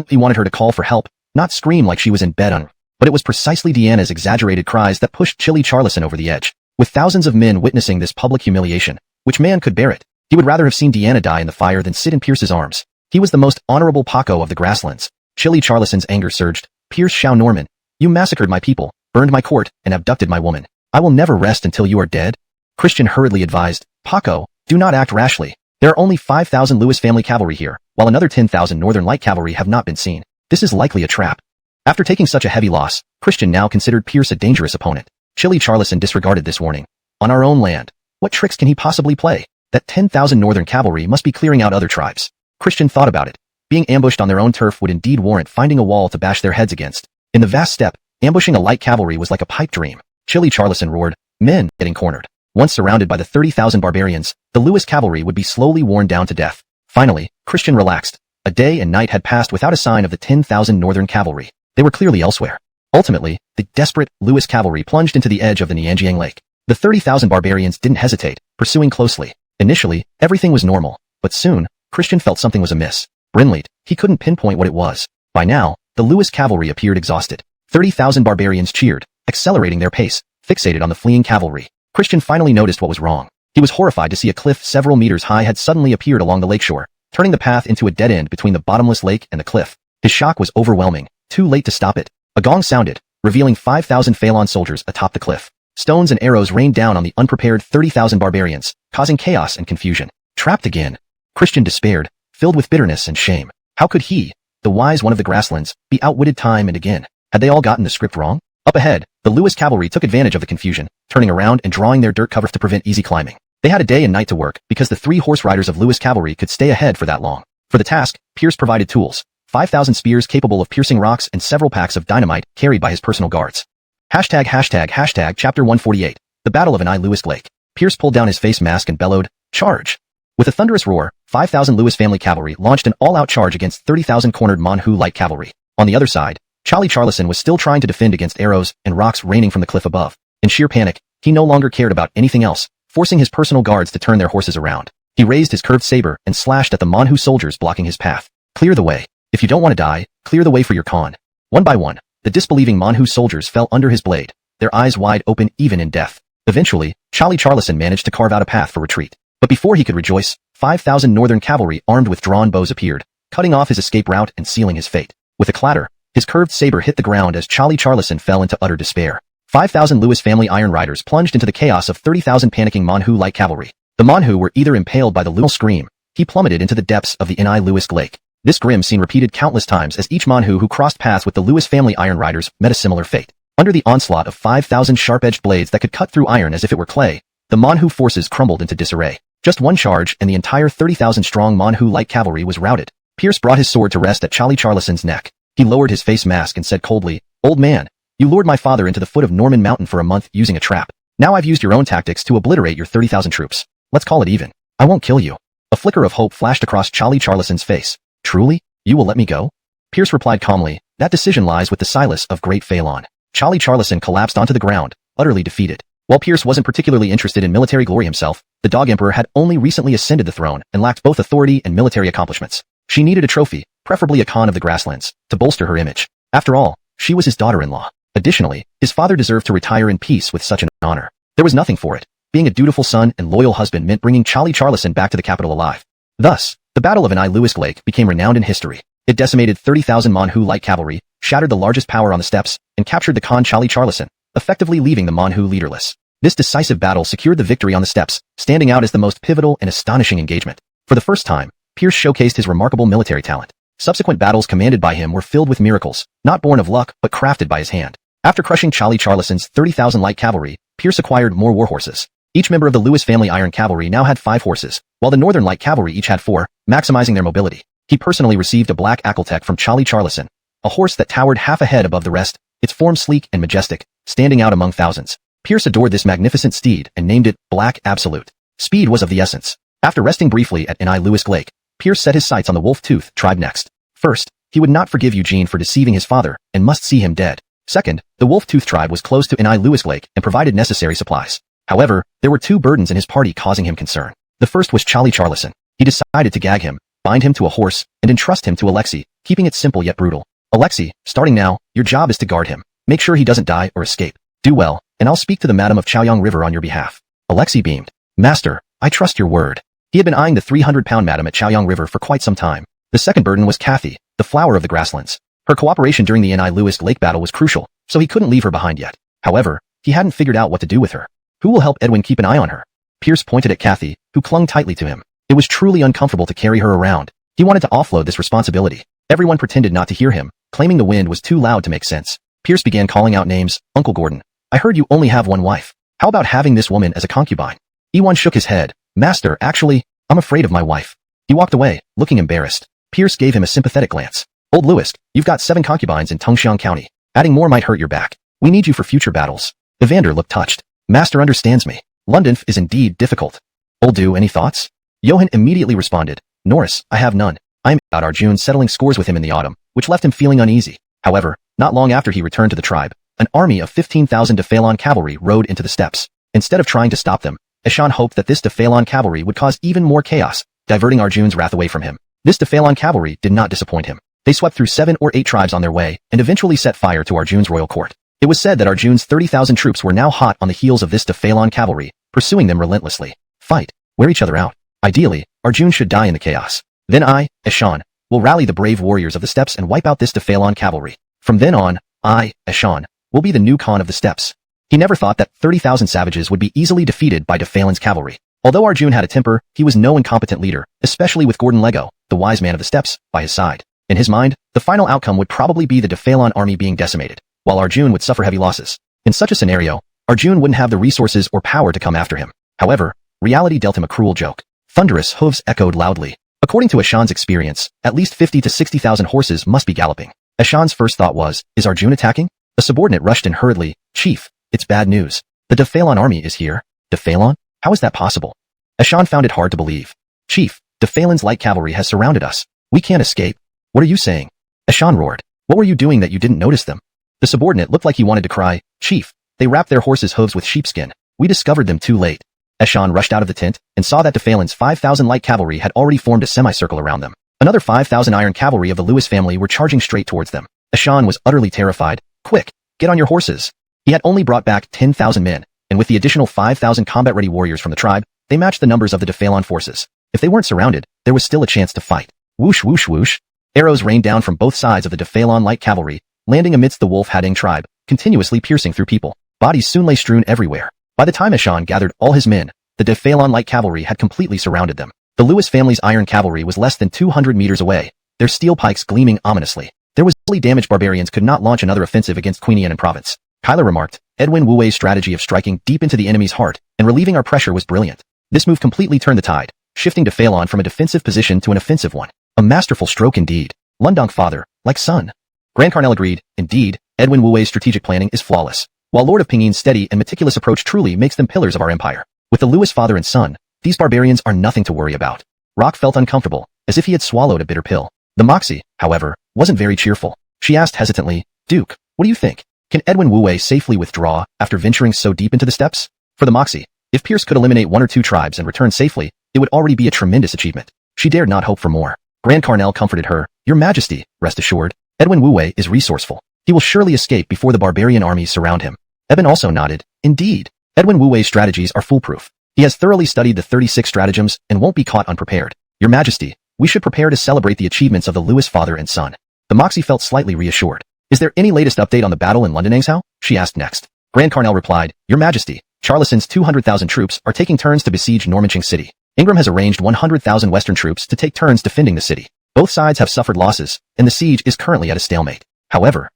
He wanted her to call for help, not scream like she was in bed on. But it was precisely Deanna's exaggerated cries that pushed Chili Charlison over the edge. With thousands of men witnessing this public humiliation, which man could bear it? He would rather have seen Deanna die in the fire than sit in Pierce's arms. He was the most honorable Paco of the grasslands. Chili Charlison's anger surged. "Pierce Shao Norman, you massacred my people, burned my court, and abducted my woman. I will never rest until you are dead." Christian hurriedly advised, "Paco, do not act rashly. There are only 5,000 Lewis family cavalry here, while another 10,000 Northern Light cavalry have not been seen. This is likely a trap." After taking such a heavy loss, Christian now considered Pierce a dangerous opponent. Chili Charlison disregarded this warning. On our own land, what tricks can he possibly play? That 10,000 Northern cavalry must be clearing out other tribes. Christian thought about it. Being ambushed on their own turf would indeed warrant finding a wall to bash their heads against. In the vast steppe, ambushing a light cavalry was like a pipe dream. Chili Charlison roared, "Men, getting cornered." Once surrounded by the 30,000 barbarians, the Lewis cavalry would be slowly worn down to death. Finally, Christian relaxed. A day and night had passed without a sign of the 10,000 Northern cavalry. They were clearly elsewhere. Ultimately, the desperate Lewis cavalry plunged into the edge of the Nianjiang Lake. The 30,000 barbarians didn't hesitate, pursuing closely. Initially, everything was normal, but soon, Christian felt something was amiss. Brinleit, he couldn't pinpoint what it was. By now, the Lewis cavalry appeared exhausted. 30,000 barbarians cheered, accelerating their pace, fixated on the fleeing cavalry. Christian finally noticed what was wrong. He was horrified to see a cliff several meters high had suddenly appeared along the lakeshore, turning the path into a dead end between the bottomless lake and the cliff. His shock was overwhelming. Too late to stop it. A gong sounded, revealing 5,000 Phaelon soldiers atop the cliff. Stones and arrows rained down on the unprepared 30,000 barbarians, causing chaos and confusion. Trapped again. Christian despaired, filled with bitterness and shame. How could he, the wise one of the grasslands, be outwitted time and again? Had they all gotten the script wrong? Up ahead, the Lewis cavalry took advantage of the confusion, turning around and drawing their dirt cover to prevent easy climbing. They had a day and night to work because the 3 horse riders of Lewis cavalry could stay ahead for that long. For the task, Pierce provided tools. 5,000 spears capable of piercing rocks and several packs of dynamite carried by his personal guards. Chapter 148. The Battle of An Lewis Lake. Pierce pulled down his face mask and bellowed, "Charge!" With a thunderous roar, 5,000 Lewis family cavalry launched an all-out charge against 30,000 cornered Manhu light cavalry. On the other side, Chili Charlison was still trying to defend against arrows and rocks raining from the cliff above. In sheer panic, he no longer cared about anything else, forcing his personal guards to turn their horses around. He raised his curved saber and slashed at the Manhu soldiers blocking his path. "Clear the way. If you don't want to die, clear the way for your Khan." One by one, the disbelieving Manhu soldiers fell under his blade, their eyes wide open even in death. Eventually, Chili Charlison managed to carve out a path for retreat. But before he could rejoice, 5,000 Northern cavalry armed with drawn bows appeared, cutting off his escape route and sealing his fate. With a clatter, his curved saber hit the ground as Chili Charlison fell into utter despair. 5,000 Lewis family iron riders plunged into the chaos of 30,000 panicking Manhu light cavalry. The Manhu were either impaled by the Lewis scream, he plummeted into the depths of the Ni Lewis Lake. This grim scene repeated countless times as each Manhu who crossed paths with the Lewis family iron riders met a similar fate. Under the onslaught of 5,000 sharp-edged blades that could cut through iron as if it were clay, the Manhu forces crumbled into disarray. Just one charge and the entire 30,000-strong Manhu light cavalry was routed. Pierce brought his sword to rest at Chili Charlison's neck. He lowered his face mask and said coldly, "Old man, you lured my father into the foot of Norman Mountain for a month using a trap. Now I've used your own tactics to obliterate your 30,000 troops. Let's call it even. I won't kill you." A flicker of hope flashed across Chili Charlison's face. "Truly? You will let me go?" Pierce replied calmly, "That decision lies with the Silas of Great Phaelon." Chili Charlison collapsed onto the ground, utterly defeated. While Pierce wasn't particularly interested in military glory himself, the Dog Emperor had only recently ascended the throne and lacked both authority and military accomplishments. She needed a trophy, preferably a Khan of the grasslands, to bolster her image. After all, she was his daughter-in-law. Additionally, his father deserved to retire in peace with such an honor. There was nothing for it. Being a dutiful son and loyal husband meant bringing Chili Charlison back to the capital alive. Thus, the Battle of An Lewis Lake became renowned in history. It decimated 30,000 Manhu light cavalry, shattered the largest power on the steppes, and captured the Khan Chili Charlison, effectively leaving the Manhu leaderless. This decisive battle secured the victory on the steppes, standing out as the most pivotal and astonishing engagement. For the first time, Pierce showcased his remarkable military talent. Subsequent battles commanded by him were filled with miracles, not born of luck, but crafted by his hand. After crushing Charlie Charlison's 30,000 light cavalry, Pierce acquired more war horses. Each member of the Lewis family Iron Cavalry now had 5 horses, while the Northern Light Cavalry each had 4, maximizing their mobility. He personally received a black Ackletech from Charlie Charlison, a horse that towered half a head above the rest, its form sleek and majestic, standing out among thousands. Pierce adored this magnificent steed and named it Black Absolute. Speed was of the essence. After resting briefly at Ni Lewis Lake, Pierce set his sights on the Wolf-Tooth tribe next. First, he would not forgive Eugene for deceiving his father and must see him dead. Second, the Wolf-Tooth tribe was close to Ni Lewis Lake and provided necessary supplies. However, there were 2 burdens in his party causing him concern. The first was Charlie Charlison. He decided to gag him, bind him to a horse, and entrust him to Alexei, keeping it simple yet brutal. Alexei, starting now, your job is to guard him. Make sure he doesn't die or escape. Do well, and I'll speak to the Madam of Chaoyang River on your behalf. Alexei beamed. Master, I trust your word. He had been eyeing the 300-pound Madam at Chaoyang River for quite some time. The second burden was Kathy, the flower of the grasslands. Her cooperation during the Ni Lewis Lake battle was crucial, so he couldn't leave her behind yet. However, he hadn't figured out what to do with her. Who will help Edwin keep an eye on her? Pierce pointed at Kathy, who clung tightly to him. It was truly uncomfortable to carry her around. He wanted to offload this responsibility. Everyone pretended not to hear him, claiming the wind was too loud to make sense. Pierce began calling out names. Uncle Gordon, I heard you only have one wife. How about having this woman as a concubine? Ewan shook his head. Master, actually, I'm afraid of my wife. He walked away, looking embarrassed. Pierce gave him a sympathetic glance. Old Lewis, you've got 7 concubines in Tungxiang County. Adding more might hurt your back. We need you for future battles. Evander looked touched. Master understands me. London is indeed difficult. Old Du, any thoughts? Johann immediately responded. Norris, I have none. I'm out Arjun settling scores with him in the autumn, which left him feeling uneasy. However, not long after he returned to the tribe, an army of 15,000 Dephalon cavalry rode into the steppes. Instead of trying to stop them, Eshan hoped that this Dephalon cavalry would cause even more chaos, diverting Arjun's wrath away from him. This Dephalon cavalry did not disappoint him. They swept through 7 or 8 tribes on their way, and eventually set fire to Arjun's royal court. It was said that Arjun's 30,000 troops were now hot on the heels of this Dephalon cavalry, pursuing them relentlessly. Fight. Wear each other out. Ideally, Arjun should die in the chaos. Then I, Eshan, will rally the brave warriors of the steppes and wipe out this Dephalon cavalry. From then on, I, Eshan, will be the new Khan of the steppes. He never thought that 30,000 savages would be easily defeated by Dephalon's cavalry. Although Arjun had a temper, he was no incompetent leader, especially with Gordon Lego, the wise man of the steppes, by his side. In his mind, the final outcome would probably be the Dephalon army being decimated, while Arjun would suffer heavy losses. In such a scenario, Arjun wouldn't have the resources or power to come after him. However, reality dealt him a cruel joke. Thunderous hooves echoed loudly. According to Eshan's experience, at least 50 to 60,000 horses must be galloping. Eshan's first thought was, is Arjun attacking? A subordinate rushed in hurriedly. Chief, it's bad news. The Dephalon army is here. Dephalon? How is that possible? Eshan found it hard to believe. Chief, Dephalon's light cavalry has surrounded us. We can't escape. What are you saying? Eshan roared. What were you doing that you didn't notice them? The subordinate looked like he wanted to cry. Chief, they wrapped their horses' hooves with sheepskin. We discovered them too late. Eshan rushed out of the tent and saw that Dephalon's 5,000 light cavalry had already formed a semicircle around them. Another 5,000 iron cavalry of the Lewis family were charging straight towards them. Eshan was utterly terrified. Quick, get on your horses. He had only brought back 10,000 men, and with the additional 5,000 combat-ready warriors from the tribe, they matched the numbers of the Dephalon forces. If they weren't surrounded, there was still a chance to fight. Whoosh whoosh whoosh. Arrows rained down from both sides of the Dephalon light cavalry, landing amidst the Wolf-Hading tribe, continuously piercing through people. Bodies soon lay strewn everywhere. By the time Eshan gathered all his men, the Dephalon light cavalry had completely surrounded them. The Lewis family's iron cavalry was less than 200 meters away, their steel pikes gleaming ominously. There was easily damaged barbarians could not launch another offensive against Queenian province. Kyler remarked, Edwin Wuwei's strategy of striking deep into the enemy's heart and relieving our pressure was brilliant. This move completely turned the tide, shifting Dephalon from a defensive position to an offensive one. A masterful stroke indeed. Lundonk father, like son. Grand Carnel agreed, indeed, Edwin Wuwei's strategic planning is flawless, while Lord of Pingyan's steady and meticulous approach truly makes them pillars of our empire. With the Lewis father and son, these barbarians are nothing to worry about. Rock felt uncomfortable, as if he had swallowed a bitter pill. The Moxie, however, wasn't very cheerful. She asked hesitantly, Duke, what do you think? Can Edwin Wuwei safely withdraw after venturing so deep into the steppes? For the Moxie, if Pierce could eliminate 1 or 2 tribes and return safely, it would already be a tremendous achievement. She dared not hope for more. Grand Carnel comforted her, Your Majesty, rest assured, Edwin Wuwei is resourceful. He will surely escape before the barbarian armies surround him. Eben also nodded, Indeed, Edwin Wuwei's strategies are foolproof. He has thoroughly studied the 36 stratagems and won't be caught unprepared. Your Majesty, we should prepare to celebrate the achievements of the Lewis father and son. The Moxie felt slightly reassured. Is there any latest update on the battle in London Engsau? She asked next. Grand Carnel replied, Your Majesty, Charlison's 200,000 troops are taking turns to besiege Normanching City. Ingram has arranged 100,000 Western troops to take turns defending the city. Both sides have suffered losses, and the siege is currently at a stalemate. However,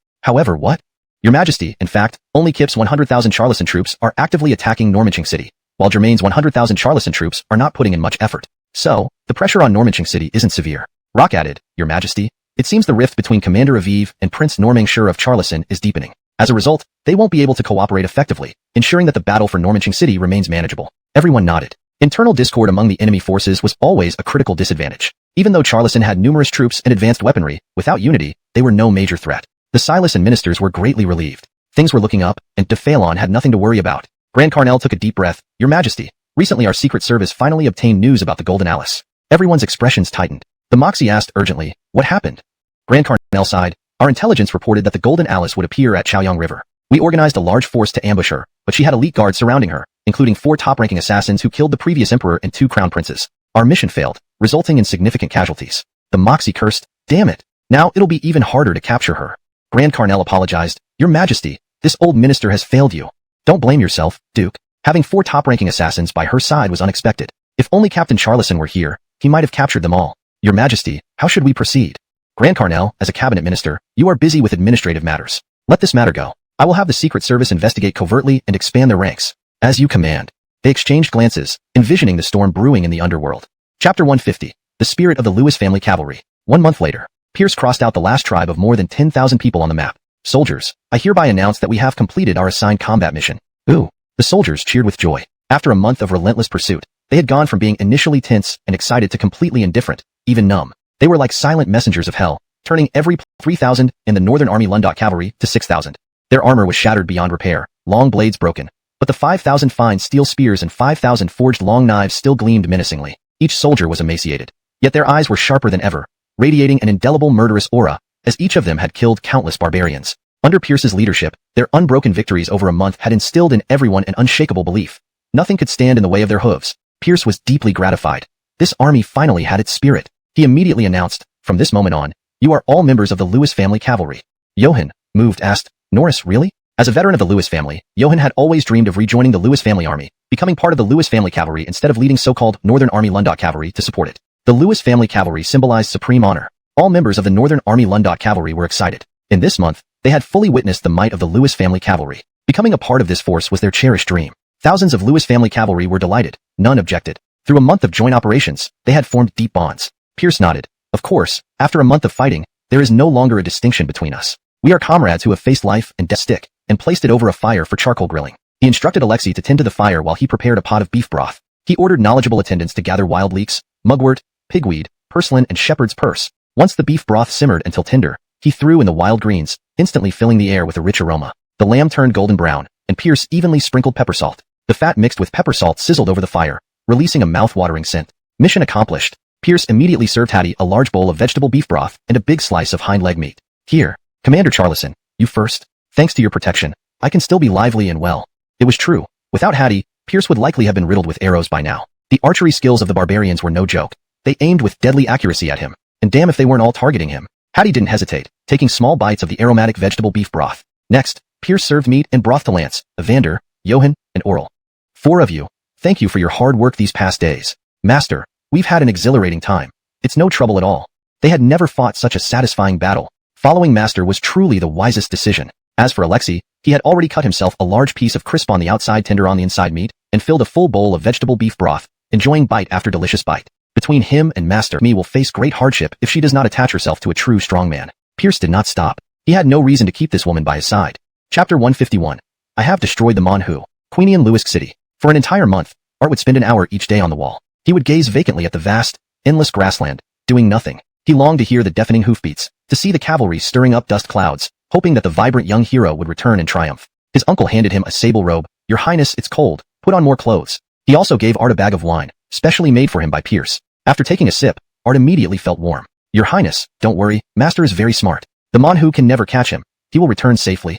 what? Your Majesty, in fact, only Kip's 100,000 Charlison troops are actively attacking Normanching City, while Germain's 100,000 Charlison troops are not putting in much effort. So, the pressure on Normanching City isn't severe. Rock added, Your Majesty, it seems the rift between Commander Aviv and Prince Normangshur of Charlison is deepening. As a result, they won't be able to cooperate effectively, ensuring that the battle for Normanching City remains manageable. Everyone nodded. Internal discord among the enemy forces was always a critical disadvantage. Even though Charlison had numerous troops and advanced weaponry, without unity, they were no major threat. The Silas and ministers were greatly relieved. Things were looking up, and de Phalon had nothing to worry about. Grand Carnel took a deep breath. Your Majesty, recently our Secret Service finally obtained news about the Golden Alice. Everyone's expressions tightened. The Moxie asked urgently, what happened? Grand Carnel sighed. Our intelligence reported that the Golden Alice would appear at Chaoyang River. We organized a large force to ambush her, but she had elite guards surrounding her, including 4 top-ranking assassins who killed the previous emperor and 2 crown princes. Our mission failed, resulting in significant casualties. The Moxie cursed, damn it. Now it'll be even harder to capture her. Grand Carnel apologized. Your Majesty, this old minister has failed you. Don't blame yourself, Duke. Having 4 top-ranking assassins by her side was unexpected. If only Captain Charlison were here, he might have captured them all. Your Majesty, how should we proceed? Grand Carnel, as a cabinet minister, you are busy with administrative matters. Let this matter go. I will have the Secret Service investigate covertly and expand their ranks. As you command. They exchanged glances, envisioning the storm brewing in the underworld. Chapter 150. The Spirit of the Lewis Family Cavalry. 1 month later, Pierce crossed out the last tribe of more than 10,000 people on the map. Soldiers, I hereby announce that we have completed our assigned combat mission. Ooh. The soldiers cheered with joy. After a month of relentless pursuit, they had gone from being initially tense and excited to completely indifferent, even numb. They were like silent messengers of hell, turning every 3,000 in the Northern Army Lundot cavalry to 6,000. Their armor was shattered beyond repair, long blades broken, but the 5,000 fine steel spears and 5,000 forged long knives still gleamed menacingly. Each soldier was emaciated, yet their eyes were sharper than ever, radiating an indelible murderous aura, as each of them had killed countless barbarians. Under Pierce's leadership, their unbroken victories over a month had instilled in everyone an unshakable belief. Nothing could stand in the way of their hooves. Pierce was deeply gratified. This army finally had its spirit. He immediately announced, from this moment on, you are all members of the Lewis family cavalry. Johann, moved, asked, Norris, really? As a veteran of the Lewis family, Johann had always dreamed of rejoining the Lewis family army, becoming part of the Lewis family cavalry instead of leading so-called Northern Army Lundot cavalry to support it. The Lewis family cavalry symbolized supreme honor. All members of the Northern Army Lundot cavalry were excited. In this month, they had fully witnessed the might of the Lewis family cavalry. Becoming a part of this force was their cherished dream. Thousands of Lewis family cavalry were delighted. None objected. Through a month of joint operations, they had formed deep bonds. Pierce nodded. Of course, after a month of fighting, there is no longer a distinction between us. We are comrades who have faced life and death stick, and placed it over a fire for charcoal grilling. He instructed Alexei to tend to the fire while he prepared a pot of beef broth. He ordered knowledgeable attendants to gather wild leeks, mugwort, pigweed, purslane, and shepherd's purse. Once the beef broth simmered until tender, he threw in the wild greens, instantly filling the air with a rich aroma. The lamb turned golden brown, and Pierce evenly sprinkled pepper salt. The fat mixed with pepper salt sizzled over the fire, releasing a mouth-watering scent. Mission accomplished. Pierce immediately served Hattie a large bowl of vegetable beef broth and a big slice of hind leg meat. Here, Commander Charlison, you first. Thanks to your protection, I can still be lively and well. It was true. Without Hattie, Pierce would likely have been riddled with arrows by now. The archery skills of the barbarians were no joke. They aimed with deadly accuracy at him, and damn if they weren't all targeting him. Hattie didn't hesitate, taking small bites of the aromatic vegetable beef broth. Next, Pierce served meat and broth to Lance, Evander, Johann, and Oral. 4 of you. Thank you for your hard work these past days. Master, we've had an exhilarating time. It's no trouble at all. They had never fought such a satisfying battle. Following Master was truly the wisest decision. As for Alexei, he had already cut himself a large piece of crisp on the outside, tender on the inside meat, and filled a full bowl of vegetable beef broth, enjoying bite after delicious bite. Between him and Master, Me will face great hardship if she does not attach herself to a true strong man. Pierce did not stop. He had no reason to keep this woman by his side. Chapter 151. I have destroyed the Monhu, Queenian Luisk City. For an entire month, Art would spend an hour each day on the wall. He would gaze vacantly at the vast, endless grassland, doing nothing. He longed to hear the deafening hoofbeats, to see the cavalry stirring up dust clouds, hoping that the vibrant young hero would return in triumph. His uncle handed him a sable robe. Your Highness, it's cold. Put on more clothes. He also gave Art a bag of wine, specially made for him by Pierce. After taking a sip, Art immediately felt warm. Your Highness, don't worry, Master is very smart. The Monhu can never catch him. He will return safely.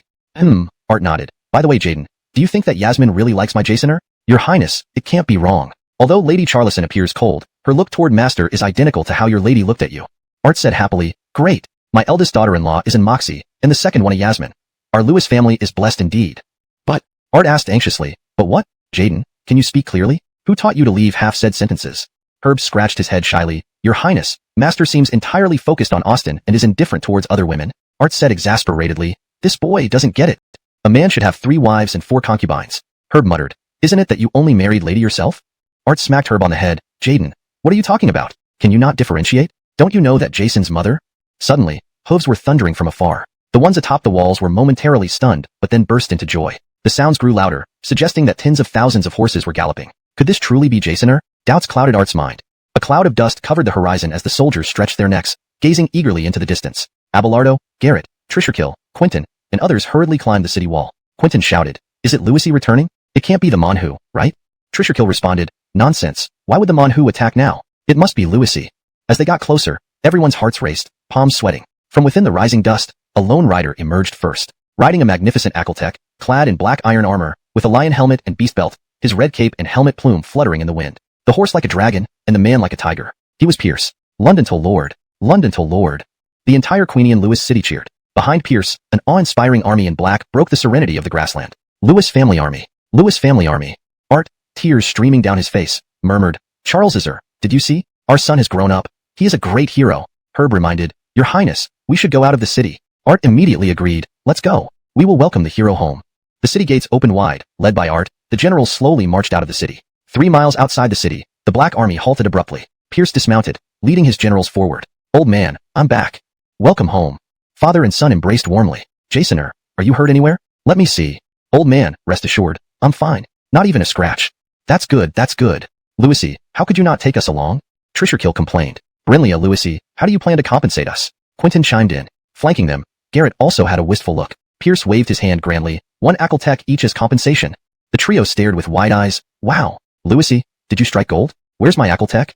Art nodded. By the way, Jaden, do you think that Yasmin really likes my Jasoner? Your Highness, it can't be wrong. Although Lady Charlison appears cold, her look toward Master is identical to how your lady looked at you. Art said happily, great. My eldest daughter-in-law is in Moxie, and the second one a Yasmin. Our Lewis family is blessed indeed. But, Art asked anxiously, but what? Jaden, can you speak clearly? Who taught you to leave half-said sentences? Herb scratched his head shyly. Your Highness, Master seems entirely focused on Austin and is indifferent towards other women. Art said exasperatedly. This boy doesn't get it. A man should have 3 wives and 4 concubines. Herb muttered. Isn't it that you only married lady yourself? Art smacked Herb on the head. Jaden, what are you talking about? Can you not differentiate? Don't you know that Jason's mother? Suddenly, hooves were thundering from afar. The ones atop the walls were momentarily stunned, but then burst into joy. The sounds grew louder, suggesting that tens of thousands of horses were galloping. Could this truly be Jasoner? Doubts clouded Art's mind. A cloud of dust covered the horizon as the soldiers stretched their necks, gazing eagerly into the distance. Abelardo, Garrett, Trisherkill, Quentin, and others hurriedly climbed the city wall. Quentin shouted, Is it Louisy returning? It can't be the Monhu, right? Trisherkill responded, Nonsense. Why would the Monhu attack now? It must be Louisy. As they got closer, everyone's hearts raced, palms sweating. From within the rising dust, a lone rider emerged first. Riding a magnificent Akeltek, clad in black iron armor, with a lion helmet and beast belt, his red cape and helmet plume fluttering in the wind. The horse like a dragon, and the man like a tiger. He was Pierce. London till Lord. London till Lord. The entire Queenian Lewis city cheered. Behind Pierce, an awe-inspiring army in black broke the serenity of the grassland. Lewis family army. Lewis family army. Art, tears streaming down his face, murmured, Charles Isser, did you see? Our son has grown up. He is a great hero. Herb reminded, Your Highness, we should go out of the city. Art immediately agreed, Let's go. We will welcome the hero home. The city gates opened wide, led by Art. The generals slowly marched out of the city. 3 miles outside the city, the Black Army halted abruptly. Pierce dismounted, leading his generals forward. Old man, I'm back. Welcome home. Father and son embraced warmly. Jasoner, are you hurt anywhere? Let me see. Old man, rest assured, I'm fine. Not even a scratch. That's good, that's good. Louisy, how could you not take us along? Trisherkill complained. Brinlea, Louisy, how do you plan to compensate us? Quentin chimed in. Flanking them, Garrett also had a wistful look. Pierce waved his hand grandly, 1 Akeltek each as compensation. The trio stared with wide eyes. Wow. Louisy, did you strike gold? Where's my Akeltek?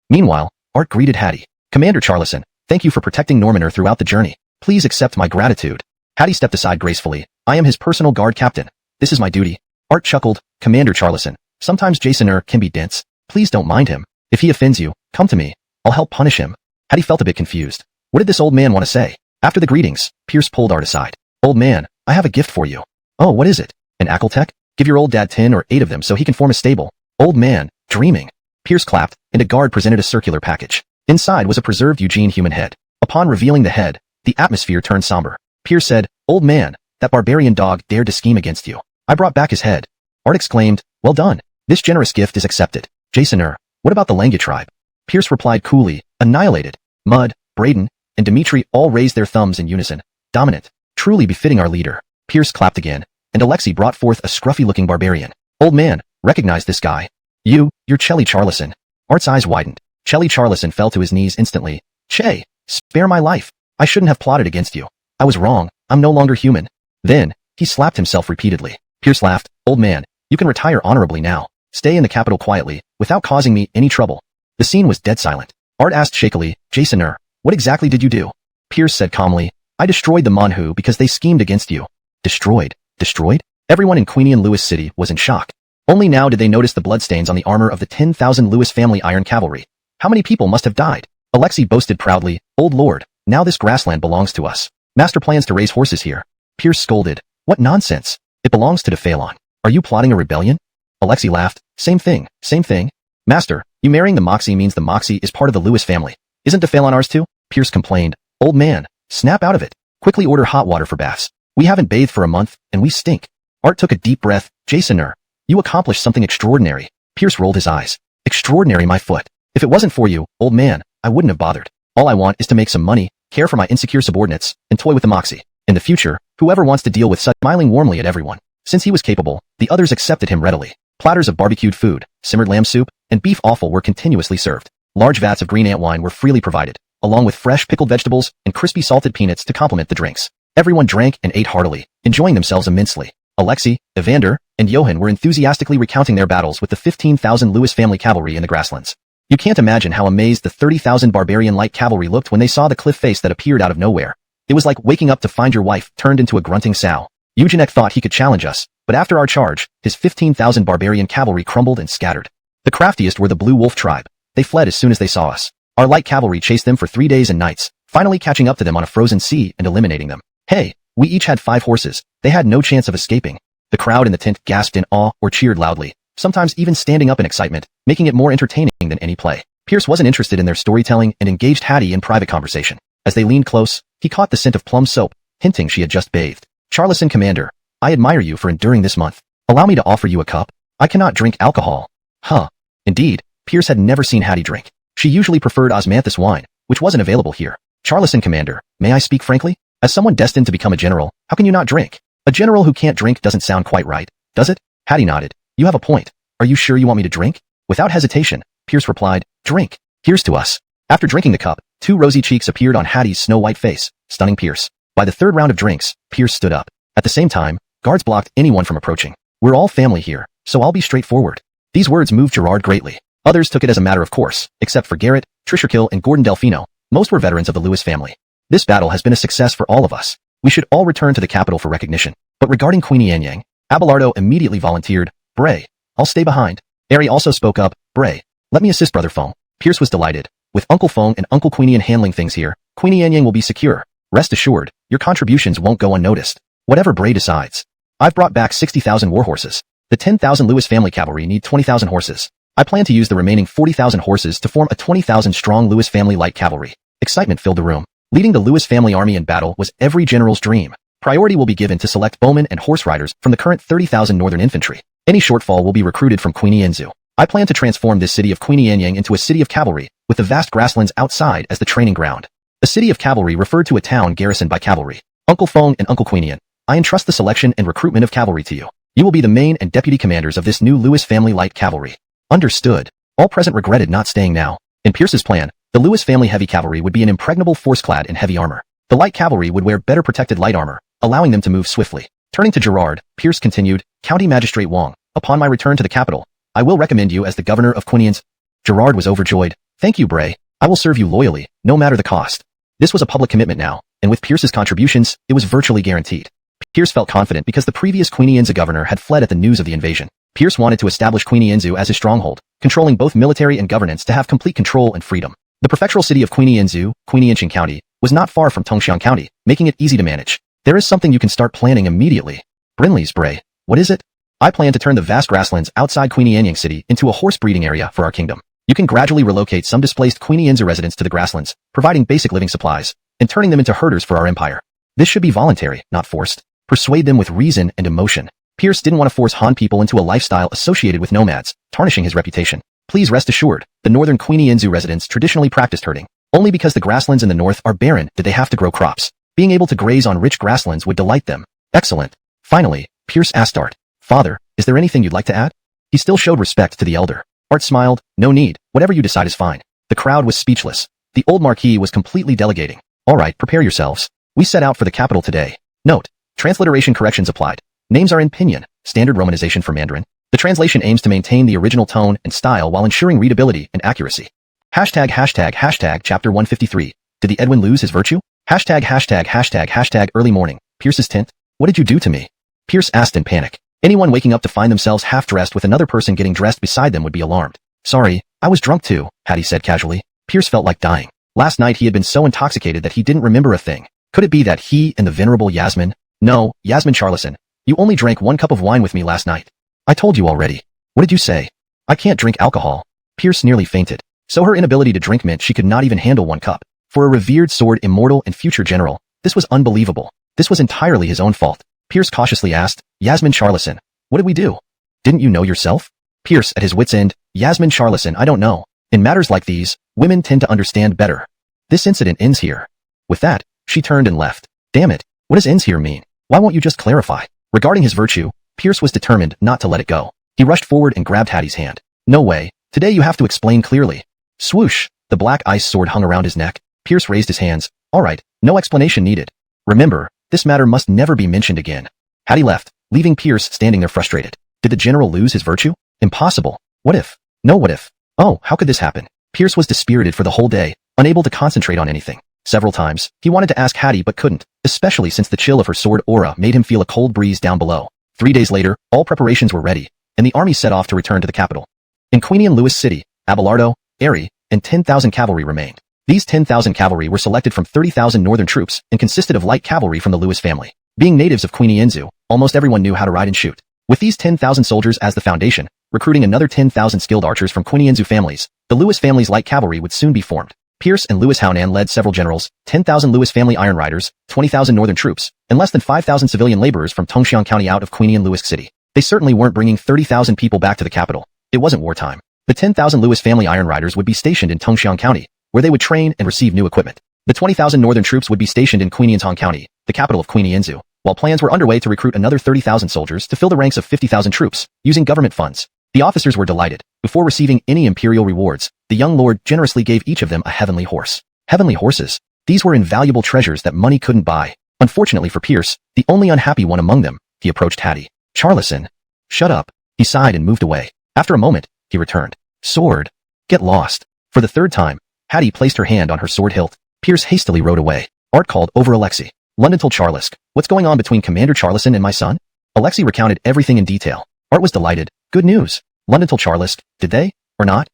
Meanwhile, Art greeted Hattie. Commander Charlison, thank you for protecting Normanor throughout the journey. Please accept my gratitude. Hattie stepped aside gracefully. I am his personal guard captain. This is my duty. Art chuckled. Commander Charlison, sometimes Jasoner can be dense. Please don't mind him. If he offends you, come to me. I'll help punish him. Hattie felt a bit confused. What did this old man want to say? After the greetings, Pierce pulled Art aside. Old man, I have a gift for you. Oh, what is it? An Akeltek? Give your old dad 10 or 8 of them so he can form a stable. Old man, dreaming. Pierce clapped, and a guard presented a circular package. Inside was a preserved Eugene human head. Upon revealing the head, the atmosphere turned somber. Pierce said, Old man, that barbarian dog dared to scheme against you. I brought back his head. Art exclaimed, Well done. This generous gift is accepted. Jasoner, what about the Lange tribe? Pierce replied coolly, Annihilated. Mud, Braden, and Dimitri all raised their thumbs in unison. Dominant. Truly befitting our leader. Pierce clapped again, and Alexei brought forth a scruffy-looking barbarian. Old man, recognize this guy. You're Chelly Charlison. Art's eyes widened. Chelly Charlison fell to his knees instantly. Che, spare my life. I shouldn't have plotted against you. I was wrong. I'm no longer human. Then, he slapped himself repeatedly. Pierce laughed. Old man, you can retire honorably now. Stay in the capital quietly, without causing me any trouble. The scene was dead silent. Art asked shakily, Jasoner, what exactly did you do? Pierce said calmly, I destroyed the Monhu because they schemed against you. Destroyed? Destroyed? Everyone in Queenian Lewis City was in shock. Only now did they notice the bloodstains on the armor of the 10,000 Lewis family iron cavalry. How many people must have died? Alexei boasted proudly, Old Lord, now this grassland belongs to us. Master plans to raise horses here. Pierce scolded, What nonsense? It belongs to Phalon. Are you plotting a rebellion? Alexei laughed, Same thing, same thing. Master, you marrying the Moxie means the Moxie is part of the Lewis family. Isn't Phalon ours too? Pierce complained, Old man, snap out of it. Quickly order hot water for baths. We haven't bathed for a month, and we stink. Art took a deep breath. Jasoner, you accomplished something extraordinary. Pierce rolled his eyes. Extraordinary, my foot. If it wasn't for you, old man, I wouldn't have bothered. All I want is to make some money, care for my insecure subordinates, and toy with the Moxie. In the future, whoever wants to deal with such, smiling warmly at everyone. Since he was capable, the others accepted him readily. Platters of barbecued food, simmered lamb soup, and beef offal were continuously served. Large vats of green ant wine were freely provided, along with fresh pickled vegetables and crispy salted peanuts to complement the drinks. Everyone drank and ate heartily, enjoying themselves immensely. Alexei, Evander, and Johann were enthusiastically recounting their battles with the 15,000 Lewis family cavalry in the grasslands. You can't imagine how amazed the 30,000 barbarian light cavalry looked when they saw the cliff face that appeared out of nowhere. It was like waking up to find your wife turned into a grunting sow. Eugenek thought he could challenge us, but after our charge, his 15,000 barbarian cavalry crumbled and scattered. The craftiest were the Blue Wolf tribe. They fled as soon as they saw us. Our light cavalry chased them for 3 days and nights, finally catching up to them on a frozen sea and eliminating them. Hey, we each had 5 horses. They had no chance of escaping. The crowd in the tent gasped in awe or cheered loudly, sometimes even standing up in excitement, making it more entertaining than any play. Pierce wasn't interested in their storytelling and engaged Hattie in private conversation. As they leaned close, he caught the scent of plum soap, hinting she had just bathed. Charlison Commander, I admire you for enduring this month. Allow me to offer you a cup. I cannot drink alcohol. Huh. Indeed, Pierce had never seen Hattie drink. She usually preferred osmanthus wine, which wasn't available here. Charlison Commander, may I speak frankly? As someone destined to become a general, how can you not drink? A general who can't drink doesn't sound quite right, does it? Hattie nodded. You have a point. Are you sure you want me to drink? Without hesitation, Pierce replied, drink. Here's to us. After drinking the cup, 2 rosy cheeks appeared on Hattie's snow-white face, stunning Pierce. By the 3rd round of drinks, Pierce stood up. At the same time, guards blocked anyone from approaching. We're all family here, so I'll be straightforward. These words moved Gerard greatly. Others took it as a matter of course, except for Garrett, Trisherkill, and Gordon Delfino. Most were veterans of the Lewis family. This battle has been a success for all of us. We should all return to the capital for recognition. But regarding Queenie Anyang, Abelardo immediately volunteered, Bray, I'll stay behind. Ari also spoke up, Bray, let me assist Brother Fong. Pierce was delighted. With Uncle Fong and Uncle Queenie handling things here, Queenie Anyang will be secure. Rest assured, your contributions won't go unnoticed. Whatever Bray decides. I've brought back 60,000 war horses. The 10,000 Lewis family cavalry need 20,000 horses. I plan to use the remaining 40,000 horses to form a 20,000-strong Lewis family light cavalry. Excitement filled the room. Leading the Lewis family army in battle was every general's dream. Priority will be given to select bowmen and horse riders from the current 30,000 northern infantry. Any shortfall will be recruited from Queenie Enzu. I plan to transform this city of Queenie Anyang into a city of cavalry, with the vast grasslands outside as the training ground. A city of cavalry referred to a town garrisoned by cavalry. Uncle Fong and Uncle Queenian, I entrust the selection and recruitment of cavalry to you. You will be the main and deputy commanders of this new Lewis family light cavalry. Understood. All present regretted not staying now. In Pierce's plan, the Lewis family heavy cavalry would be an impregnable force clad in heavy armor. The light cavalry would wear better protected light armor, allowing them to move swiftly. Turning to Gerard, Pierce continued, County Magistrate Wong, upon my return to the capital, I will recommend you as the governor of Queenians. Gerard was overjoyed. Thank you, Bray. I will serve you loyally, no matter the cost. This was a public commitment now, and with Pierce's contributions, it was virtually guaranteed. Pierce felt confident because the previous Queenie Enzu governor had fled at the news of the invasion. Pierce wanted to establish Queenie Enzu as his stronghold, controlling both military and governance to have complete control and freedom. The prefectural city of Queenie Enzu, Queenie Inching County, was not far from Tongxiang County, making it easy to manage. There is something you can start planning immediately. Brinley's, Bray. What is it? I plan to turn the vast grasslands outside Queenie Anyang City into a horse breeding area for our kingdom. You can gradually relocate some displaced Queenie Enzu residents to the grasslands, providing basic living supplies, and turning them into herders for our empire. This should be voluntary, not forced. Persuade them with reason and emotion. Pierce didn't want to force Han people into a lifestyle associated with nomads, tarnishing his reputation. Please rest assured, the northern Queenie Enzu residents traditionally practiced herding. Only because the grasslands in the north are barren did they have to grow crops. Being able to graze on rich grasslands would delight them. Excellent. Finally, Pierce asked Art, Father, is there anything you'd like to add? He still showed respect to the elder. Art smiled, no need, whatever you decide is fine. The crowd was speechless. The old Marquis was completely delegating. All right, prepare yourselves. We set out for the capital today. Note, transliteration corrections applied. Names are in Pinyin, standard romanization for Mandarin. The translation aims to maintain the original tone and style while ensuring readability and accuracy. Hashtag chapter 153. Did the Edwin lose his virtue? Hashtag early morning. Pierce's tent. What did you do to me? Pierce asked in panic. Anyone waking up to find themselves half-dressed with another person getting dressed beside them would be alarmed. Sorry, I was drunk too, Hattie said casually. Pierce felt like dying. Last night he had been so intoxicated that he didn't remember a thing. Could it be that he and the venerable Yasmin? No, Yasmin Charlison. You only drank 1 cup of wine with me last night. I told you already. What did you say? I can't drink alcohol. Pierce nearly fainted. So her inability to drink meant she could not even handle 1 cup. For a revered sword immortal and future general, this was unbelievable. This was entirely his own fault. Pierce cautiously asked, Yasmin Charlison, what did we do? Didn't you know yourself? Pierce, at his wit's end, Yasmin Charlison, I don't know. In matters like these, women tend to understand better. This incident ends here. With that, she turned and left. Damn it, what does ends here mean? Why won't you just clarify? Regarding his virtue, Pierce was determined not to let it go. He rushed forward and grabbed Hattie's hand. No way, today you have to explain clearly. Swoosh, the black ice sword hung around his neck. Pierce raised his hands. All right, no explanation needed. Remember, this matter must never be mentioned again. Hattie left, leaving Pierce standing there frustrated. Did the general lose his virtue? Impossible. What if? No what if? Oh, how could this happen? Pierce was dispirited for the whole day, unable to concentrate on anything. Several times, he wanted to ask Hattie but couldn't, especially since the chill of her sword aura made him feel a cold breeze down below. 3 days later, all preparations were ready, and the army set off to return to the capital. In Queenie and Lewis City, Abelardo, Ari, and 10,000 cavalry remained. These 10,000 cavalry were selected from 30,000 northern troops and consisted of light cavalry from the Lewis family. Being natives of Queenie Enzu, almost everyone knew how to ride and shoot. With these 10,000 soldiers as the foundation, recruiting another 10,000 skilled archers from Quinienzu families, the Lewis family's light cavalry would soon be formed. Pierce and Louis Hounan led several generals, 10,000 Lewis family iron riders, 20,000 northern troops, and less than 5,000 civilian laborers from Tongxiang County out of Quinian Lewis City. They certainly weren't bringing 30,000 people back to the capital. It wasn't wartime. The 10,000 Lewis family iron riders would be stationed in Tongxiang County, where they would train and receive new equipment. The 20,000 northern troops would be stationed in Quinianzhong County, the capital of Quinienzu, while plans were underway to recruit another 30,000 soldiers to fill the ranks of 50,000 troops, using government funds. The officers were delighted. Before receiving any imperial rewards, the young lord generously gave each of them a heavenly horse. Heavenly horses. These were invaluable treasures that money couldn't buy. Unfortunately for Pierce, the only unhappy one among them, he approached Hattie. Charlison. Shut up. He sighed and moved away. After a moment, he returned. Sword. Get lost. For the third time, Hattie placed her hand on her sword hilt. Pierce hastily rode away. Art called over Alexei. London told Charlisk, what's going on between Commander Charlison and my son? Alexei recounted everything in detail. Art was delighted. Good news. London told Charlisk, did they, or not?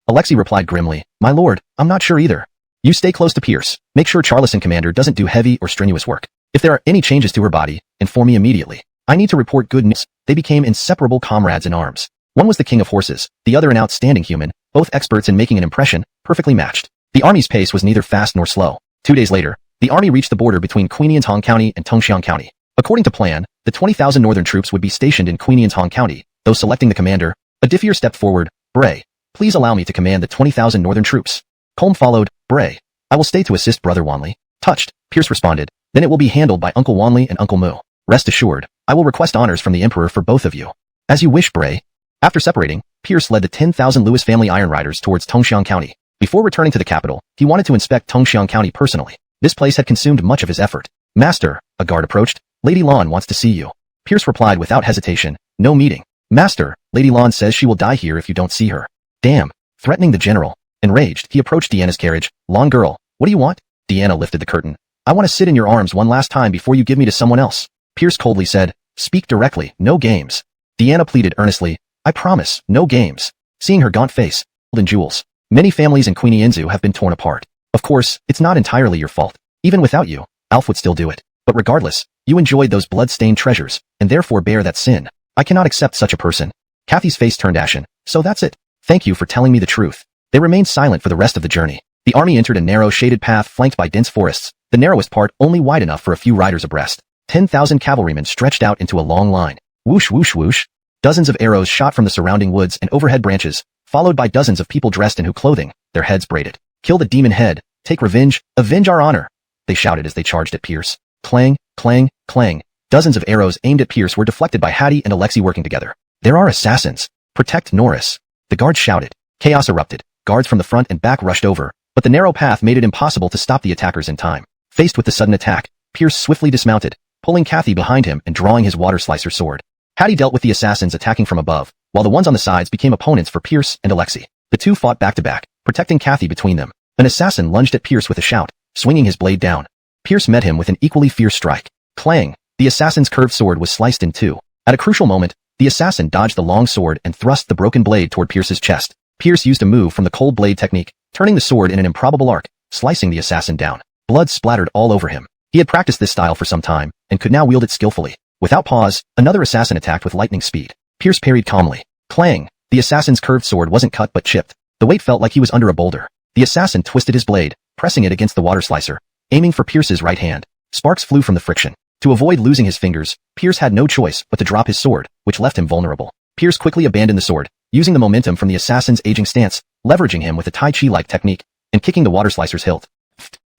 Alexei replied grimly, my lord, I'm not sure either. You stay close to Pierce. Make sure Charlison Commander doesn't do heavy or strenuous work. If there are any changes to her body, inform me immediately. I need to report good news. They became inseparable comrades in arms. One was the king of horses, the other an outstanding human, both experts in making an impression, perfectly matched. The army's pace was neither fast nor slow. 2 days later, the army reached the border between Quinianzhong County and Tongxiang County. According to plan, the 20,000 northern troops would be stationed in Quinianzhong County, though selecting the commander, a diffier stepped forward. Bray, please allow me to command the 20,000 northern troops. Colm followed. Bray, I will stay to assist Brother Wanli. Touched, Pierce responded. Then it will be handled by Uncle Wanli and Uncle Mu. Rest assured, I will request honors from the Emperor for both of you. As you wish, Bray. After separating, Pierce led the 10,000 Lewis family iron riders towards Tongxiang County. Before returning to the capital, he wanted to inspect Tongxiang County personally. This place had consumed much of his effort. Master, a guard approached. Lady Lan wants to see you. Pierce replied without hesitation, no meeting. Master, Lady Lan says she will die here if you don't see her. Damn. Threatening the general. Enraged, he approached Deanna's carriage. Lan girl, what do you want? Deanna lifted the curtain. I want to sit in your arms one last time before you give me to someone else. Pierce coldly said, speak directly, no games. Deanna pleaded earnestly, I promise, no games. Seeing her gaunt face, gold and jewels. Many families in Quinienzu have been torn apart. Of course, it's not entirely your fault. Even without you, Alf would still do it. But regardless, you enjoyed those blood-stained treasures, and therefore bear that sin. I cannot accept such a person. Kathy's face turned ashen. So that's it. Thank you for telling me the truth. They remained silent for the rest of the journey. The army entered a narrow shaded path flanked by dense forests, the narrowest part only wide enough for a few riders abreast. 10,000 cavalrymen stretched out into a long line. Whoosh whoosh whoosh. Dozens of arrows shot from the surrounding woods and overhead branches, followed by dozens of people dressed in Hu clothing, their heads braided. Kill the demon head. Take revenge. Avenge our honor. They shouted as they charged at Pierce. Clang, clang, clang. Dozens of arrows aimed at Pierce were deflected by Hattie and Alexei working together. There are assassins. Protect Norris. The guards shouted. Chaos erupted. Guards from the front and back rushed over, but the narrow path made it impossible to stop the attackers in time. Faced with the sudden attack, Pierce swiftly dismounted, pulling Kathy behind him and drawing his water slicer sword. Hattie dealt with the assassins attacking from above, while the ones on the sides became opponents for Pierce and Alexei. The two fought back to back, protecting Kathy between them. An assassin lunged at Pierce with a shout, swinging his blade down. Pierce met him with an equally fierce strike. Clang! The assassin's curved sword was sliced in two. At a crucial moment, the assassin dodged the long sword and thrust the broken blade toward Pierce's chest. Pierce used a move from the cold blade technique, turning the sword in an improbable arc, slicing the assassin down. Blood splattered all over him. He had practiced this style for some time, and could now wield it skillfully. Without pause, another assassin attacked with lightning speed. Pierce parried calmly. Clang! The assassin's curved sword wasn't cut but chipped. The weight felt like he was under a boulder. The assassin twisted his blade, pressing it against the water slicer, aiming for Pierce's right hand. Sparks flew from the friction. To avoid losing his fingers, Pierce had no choice but to drop his sword, which left him vulnerable. Pierce quickly abandoned the sword, using the momentum from the assassin's aging stance, leveraging him with a Tai Chi-like technique, and kicking the water slicer's hilt.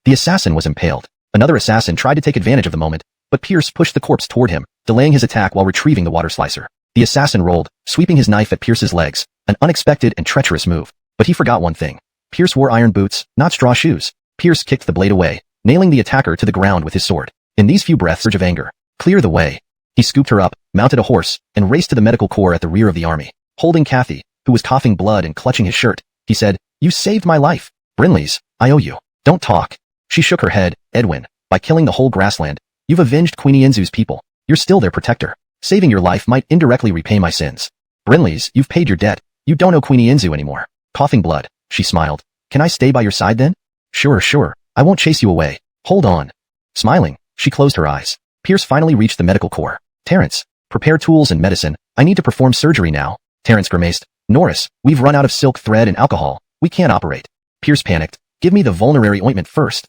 The assassin was impaled. Another assassin tried to take advantage of the moment, but Pierce pushed the corpse toward him, delaying his attack while retrieving the water slicer. The assassin rolled, sweeping his knife at Pierce's legs, an unexpected and treacherous move. But he forgot one thing. Pierce wore iron boots, not straw shoes. Pierce kicked the blade away, nailing the attacker to the ground with his sword. In these few breaths, surge of anger. Clear the way. He scooped her up, mounted a horse, and raced to the medical corps at the rear of the army. Holding Kathy, who was coughing blood and clutching his shirt, he said, You saved my life. Brinley's, I owe you. Don't talk. She shook her head. Edwin, by killing the whole grassland, you've avenged Quinienzu's people. You're still their protector. Saving your life might indirectly repay my sins. Brinley's, you've paid your debt. You don't owe Quinienzu anymore. Coughing blood, she smiled. Can I stay by your side then? Sure. I won't chase you away. Hold on. Smiling, she closed her eyes. Pierce finally reached the medical corps. Terrence, Prepare tools and medicine. I need to perform surgery now. Terrence grimaced. Norris, we've run out of silk thread and alcohol. We can't operate. Pierce panicked. Give me the vulnerary ointment first.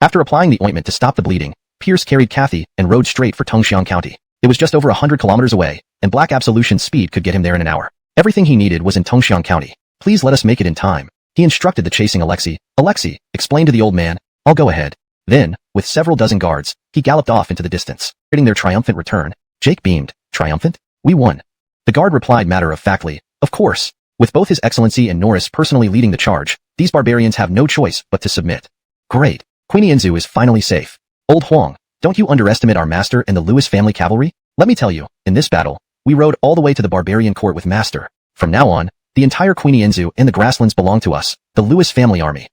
After applying the ointment to stop the bleeding, Pierce carried Kathy and rode straight for Tongxiang County. It was just over 100 kilometers away, and Black Absolution's speed could get him there in an hour. Everything he needed was in Tongxiang County. Please let us make it in time. He instructed the chasing Alexei. Alexei, explain to the old man. I'll go ahead. Then, with several dozen guards, he galloped off into the distance, getting their triumphant return. Jake beamed. Triumphant? We won. The guard replied matter-of-factly. Of course. With both His Excellency and Norris personally leading the charge, these barbarians have no choice but to submit. Great. Queenie Enzu is finally safe. Old Huang, don't you underestimate our master and the Lewis family cavalry? Let me tell you, in this battle, we rode all the way to the barbarian court with master. From now on, the entire Queenie Enzu and the grasslands belong to us, the Lewis family army.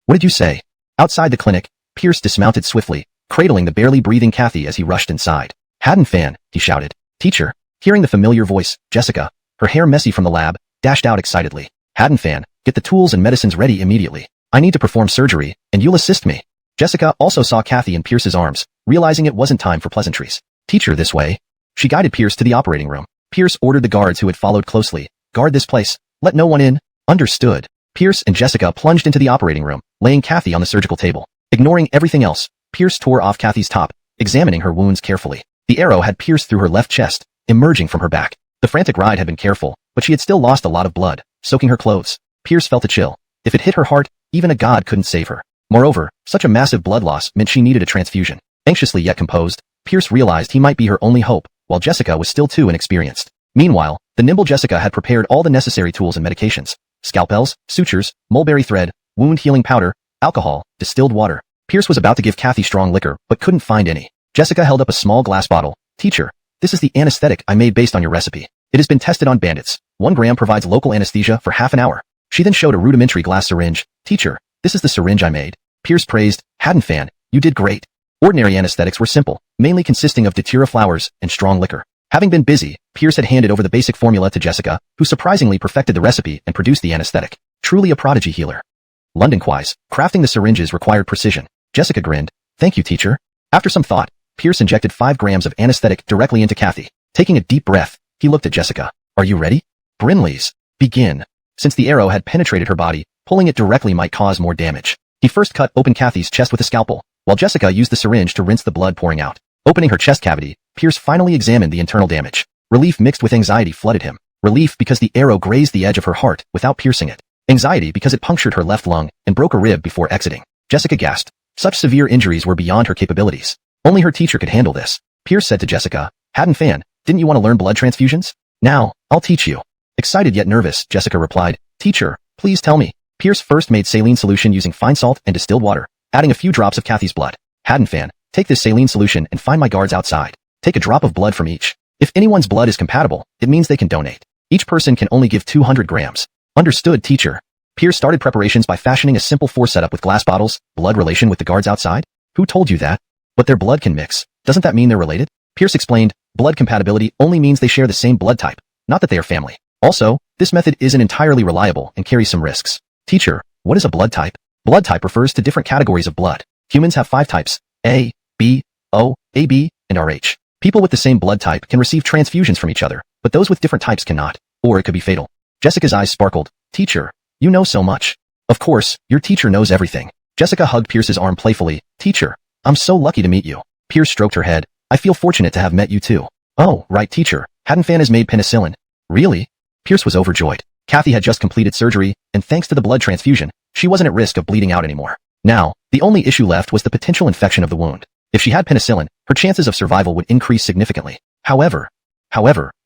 What did you say? Outside the clinic, Pierce dismounted swiftly, cradling the barely breathing Kathy as he rushed inside. Hadden Fan, he shouted. Teacher, hearing the familiar voice, Jessica, her hair messy from the lab, dashed out excitedly. Hadden Fan, get the tools and medicines ready immediately. I need to perform surgery, and you'll assist me. Jessica also saw Kathy in Pierce's arms, realizing it wasn't time for pleasantries. Teacher, this way. She guided Pierce to the operating room. Pierce ordered the guards who had followed closely. Guard this place. Let no one in. Understood. Pierce and Jessica plunged into the operating room, laying Kathy on the surgical table. Ignoring everything else, Pierce tore off Kathy's top, examining her wounds carefully. The arrow had pierced through her left chest, emerging from her back. The frantic ride had been careful, but she had still lost a lot of blood, soaking her clothes. Pierce felt a chill. If it hit her heart, even a god couldn't save her. Moreover, such a massive blood loss meant she needed a transfusion. Anxiously yet composed, Pierce realized he might be her only hope, while Jessica was still too inexperienced. Meanwhile, the nimble Jessica had prepared all the necessary tools and medications. Scalpels, sutures, mulberry thread, wound healing powder, alcohol, distilled water. Pierce was about to give Kathy strong liquor, but couldn't find any. Jessica held up a small glass bottle. Teacher, this is the anesthetic I made based on your recipe. It has been tested on bandits. 1 gram provides local anesthesia for half an hour. She then showed a rudimentary glass syringe. Teacher, this is the syringe I made. Pierce praised. Hadden Fan, you did great. Ordinary anesthetics were simple, mainly consisting of datura flowers and strong liquor. Having been busy, Pierce had handed over the basic formula to Jessica, who surprisingly perfected the recipe and produced the anesthetic. Truly a prodigy healer. London-wise, crafting the syringes required precision. Jessica grinned. Thank you, teacher. After some thought, Pierce injected 5 grams of anesthetic directly into Kathy. Taking a deep breath, he looked at Jessica. Are you ready? Brinley's. Begin. Since the arrow had penetrated her body, pulling it directly might cause more damage. He first cut open Kathy's chest with a scalpel, while Jessica used the syringe to rinse the blood pouring out. Opening her chest cavity, Pierce finally examined the internal damage. Relief mixed with anxiety flooded him. Relief because the arrow grazed the edge of her heart without piercing it. Anxiety because it punctured her left lung and broke a rib before exiting. Jessica gasped. Such severe injuries were beyond her capabilities. Only her teacher could handle this. Pierce said to Jessica, Hadden Fan, didn't you want to learn blood transfusions? Now, I'll teach you. Excited yet nervous, Jessica replied, Teacher, please tell me. Pierce first made saline solution using fine salt and distilled water, adding a few drops of Kathy's blood. Hadden Fan, take this saline solution and find my guards outside. Take a drop of blood from each. If anyone's blood is compatible, it means they can donate. Each person can only give 200 grams. Understood, teacher. Pierce started preparations by fashioning a simple 4 setup with glass bottles. Blood relation with the guards outside? Who told you that? But their blood can mix. Doesn't that mean they're related? Pierce explained, blood compatibility only means they share the same blood type, not that they are family. Also, this method isn't entirely reliable and carries some risks. Teacher, what is a blood type? Blood type refers to different categories of blood. Humans have 5 types: A, B, O, AB, and RH. People with the same blood type can receive transfusions from each other, but those with different types cannot, or it could be fatal. Jessica's eyes sparkled. Teacher, you know so much. Of course, your teacher knows everything. Jessica hugged Pierce's arm playfully. Teacher, I'm so lucky to meet you. Pierce stroked her head. I feel fortunate to have met you too. Oh, right, teacher. Hadden Fan has made penicillin. Really? Pierce was overjoyed. Kathy had just completed surgery, and thanks to the blood transfusion, she wasn't at risk of bleeding out anymore. Now, the only issue left was the potential infection of the wound. If she had penicillin, her chances of survival would increase significantly. However,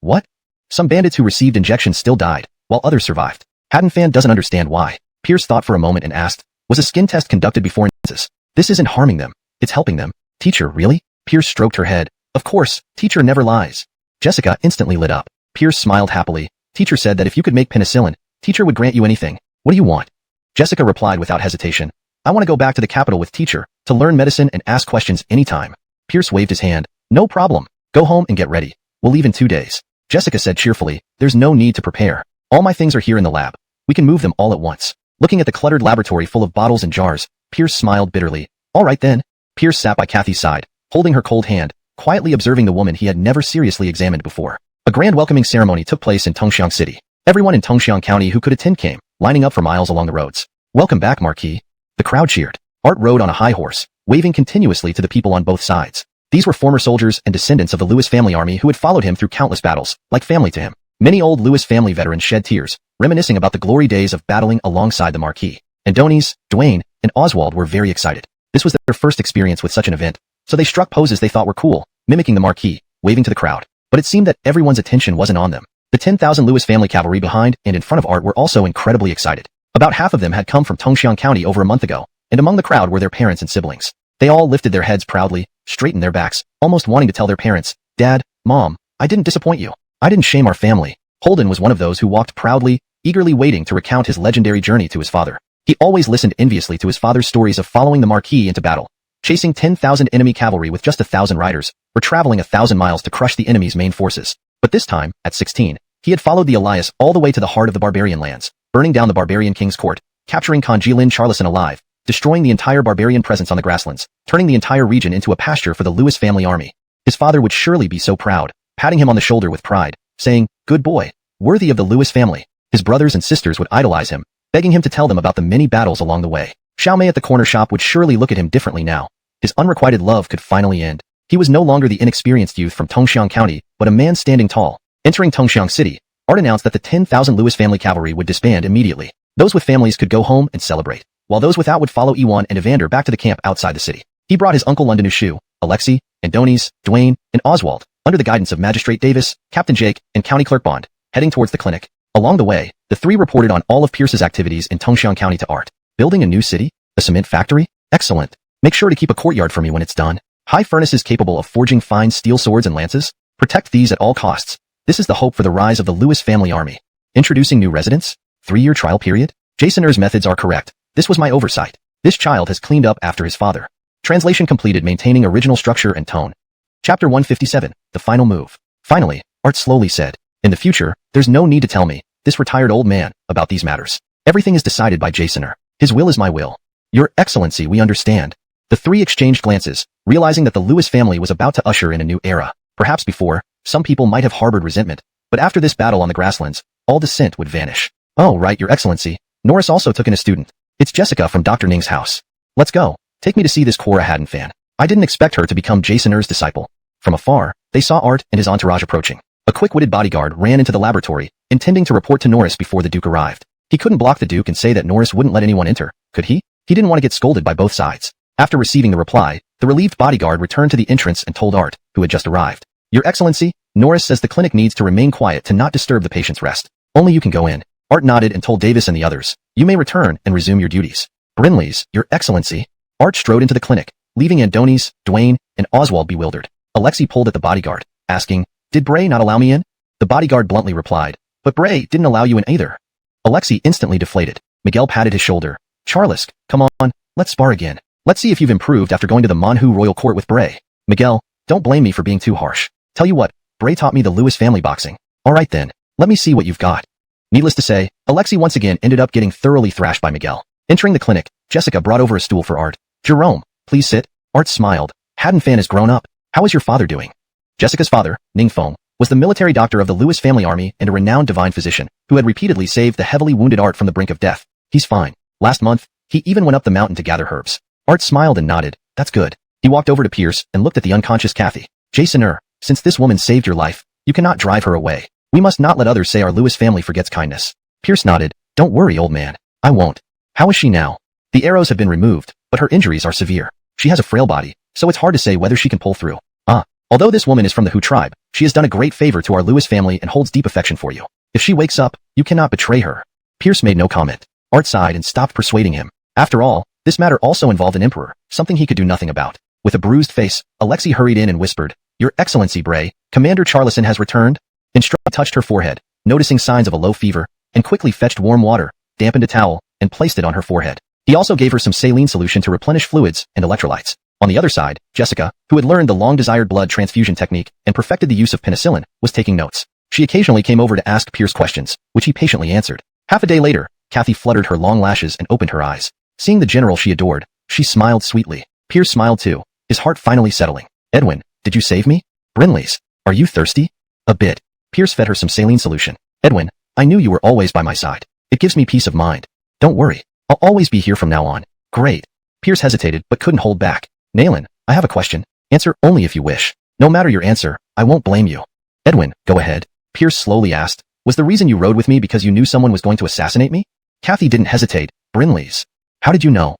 what? Some bandits who received injections still died, while others survived. Hadden Fan doesn't understand why. Pierce thought for a moment and asked, was a skin test conducted before analysis? This isn't harming them, it's helping them. Teacher, really? Pierce stroked her head. Of course, teacher never lies. Jessica instantly lit up. Pierce smiled happily. Teacher said that if you could make penicillin, teacher would grant you anything. What do you want? Jessica replied without hesitation. I want to go back to the capital with teacher, to learn medicine and ask questions anytime. Pierce waved his hand. No problem. Go home and get ready. We'll leave in 2 days. Jessica said cheerfully, there's no need to prepare. All my things are here in the lab. We can move them all at once. Looking at the cluttered laboratory full of bottles and jars, Pierce smiled bitterly. All right then. Pierce sat by Kathy's side, holding her cold hand. quietly observing the woman he had never seriously examined before. A grand welcoming ceremony took place in Tongxiang City. Everyone in Tongxiang County who could attend came, lining up for miles along the roads. "Welcome back, Marquis." The crowd cheered. Art rode on a high horse, waving continuously to the people on both sides. These were former soldiers and descendants of the Lewis family army who had followed him through countless battles, like family to him. Many old Lewis family veterans shed tears, reminiscing about the glory days of battling alongside the Marquis. And Donis, Dwayne, and Oswald were very excited. This was their first experience with such an event, so they struck poses they thought were cool, mimicking the Marquis, waving to the crowd. But it seemed that everyone's attention wasn't on them. The 10,000 Lewis family cavalry behind and in front of Art were also incredibly excited. About half of them had come from Tongxiang County over a month ago, and among the crowd were their parents and siblings. They all lifted their heads proudly, straightened their backs, almost wanting to tell their parents, "Dad, Mom, I didn't disappoint you. I didn't shame our family." Holden was one of those who walked proudly, eagerly waiting to recount his legendary journey to his father. He always listened enviously to his father's stories of following the Marquis into battle, chasing 10,000 enemy cavalry with just 1,000 riders, or traveling 1,000 miles to crush the enemy's main forces. But this time, at 16, he had followed the Elias all the way to the heart of the barbarian lands, burning down the barbarian king's court, capturing Conjilin Charlison alive, destroying the entire barbarian presence on the grasslands, turning the entire region into a pasture for the Lewis family army. His father would surely be so proud, patting him on the shoulder with pride, saying, "Good boy, worthy of the Lewis family." His brothers and sisters would idolize him, begging him to tell them about the many battles along the way. Xiaomei at the corner shop would surely look at him differently now. His unrequited love could finally end. He was no longer the inexperienced youth from Tongxiang County, but a man standing tall. Entering Tongxiang City, Art announced that the 10,000 Lewis family cavalry would disband immediately. Those with families could go home and celebrate, while those without would follow Iwan and Evander back to the camp outside the city. He brought his uncle London Ushu, Alexei, Donis, Dwayne, and Oswald, under the guidance of Magistrate Davis, Captain Jake, and County Clerk Bond, heading towards the clinic. Along the way, the three reported on all of Pierce's activities in Tongxiang County to Art. "Building a new city? A cement factory? Excellent. Make sure to keep a courtyard for me when it's done. High furnaces capable of forging fine steel swords and lances? Protect these at all costs. This is the hope for the rise of the Lewis family army. Introducing new residents? 3-year trial period? Jason Er's methods are correct. This was my oversight. This child has cleaned up after his father." Translation completed, maintaining original structure and tone. Chapter 157, The Final Move. Finally, Art slowly said, "In the future, there's no need to tell me, this retired old man, about these matters. Everything is decided by Jasoner. His will is my will." "Your Excellency, we understand." The three exchanged glances, realizing that the Lewis family was about to usher in a new era. Perhaps before, some people might have harbored resentment, but after this battle on the grasslands, all dissent would vanish. "Oh, right, Your Excellency. Norris also took in a student. It's Jessica from Dr. Ning's house. Let's go. Take me to see this Cora Haddon fan. I didn't expect her to become Jason Er's disciple." From afar, they saw Art and his entourage approaching. A quick-witted bodyguard ran into the laboratory, intending to report to Norris before the Duke arrived. He couldn't block the Duke and say that Norris wouldn't let anyone enter, could he? He didn't want to get scolded by both sides. After receiving the reply, the relieved bodyguard returned to the entrance and told Art, who had just arrived, "Your Excellency, Norris says the clinic needs to remain quiet to not disturb the patient's rest. Only you can go in." Art nodded and told Davis and the others, "You may return and resume your duties." "Brinley's, Your Excellency." Art strode into the clinic, leaving Adonis, Dwayne, and Oswald bewildered. Alexei pulled at the bodyguard, asking, "Did Bray not allow me in?" The bodyguard bluntly replied, "But Bray didn't allow you in either." Alexei instantly deflated. Miguel patted his shoulder. "Charlisk, come on, let's spar again. Let's see if you've improved after going to the Manhu royal court with Bray." "Miguel, don't blame me for being too harsh. Tell you what, Bray taught me the Lewis family boxing. All right then, let me see what you've got." Needless to say, Alexei once again ended up getting thoroughly thrashed by Miguel. Entering the clinic, Jessica brought over a stool for Art. "Jerome, please sit." Art smiled. "Haddon fan has grown up. How is your father doing?" Jessica's father, Ning Feng, was the military doctor of the Lewis family army and a renowned divine physician who had repeatedly saved the heavily wounded Art from the brink of death. "He's fine. Last month, he even went up the mountain to gather herbs." Art smiled and nodded. "That's good." He walked over to Pierce and looked at the unconscious Kathy. "Jason Er, since this woman saved your life, you cannot drive her away. We must not let others say our Lewis family forgets kindness." Pierce nodded. "Don't worry, old man. I won't." "How is she now?" "The arrows have been removed, but her injuries are severe. She has a frail body, so it's hard to say whether she can pull through." Although this woman is from the Hu tribe, she has done a great favor to our Lewis family and holds deep affection for you. If she wakes up, you cannot betray her." Pierce made no comment. Art sighed and stopped persuading him. After all, this matter also involved an emperor, something he could do nothing about. With a bruised face, Alexei hurried in and whispered, "Your Excellency Bray, Commander Charlison has returned." Instruct touched her forehead, noticing signs of a low fever, and quickly fetched warm water, dampened a towel, and placed it on her forehead. He also gave her some saline solution to replenish fluids and electrolytes. On the other side, Jessica, who had learned the long-desired blood transfusion technique and perfected the use of penicillin, was taking notes. She occasionally came over to ask Pierce questions, which he patiently answered. Half a day later, Kathy fluttered her long lashes and opened her eyes. Seeing the general she adored, she smiled sweetly. Pierce smiled too, his heart finally settling. "Edwin, Did you save me? Brinley's. Are you thirsty? A bit. Pierce fed her some saline solution. Edwin, I knew you were always by my side. It gives me peace of mind. Don't worry. I'll always be here from now on. Great. Pierce hesitated but couldn't hold back. Nayland, I have a question. Answer only if you wish. No matter your answer, I won't blame you. Edwin, go ahead. Pierce slowly asked. Was the reason you rode with me because you knew someone was going to assassinate me? Kathy didn't hesitate. Brinley's. How did you know?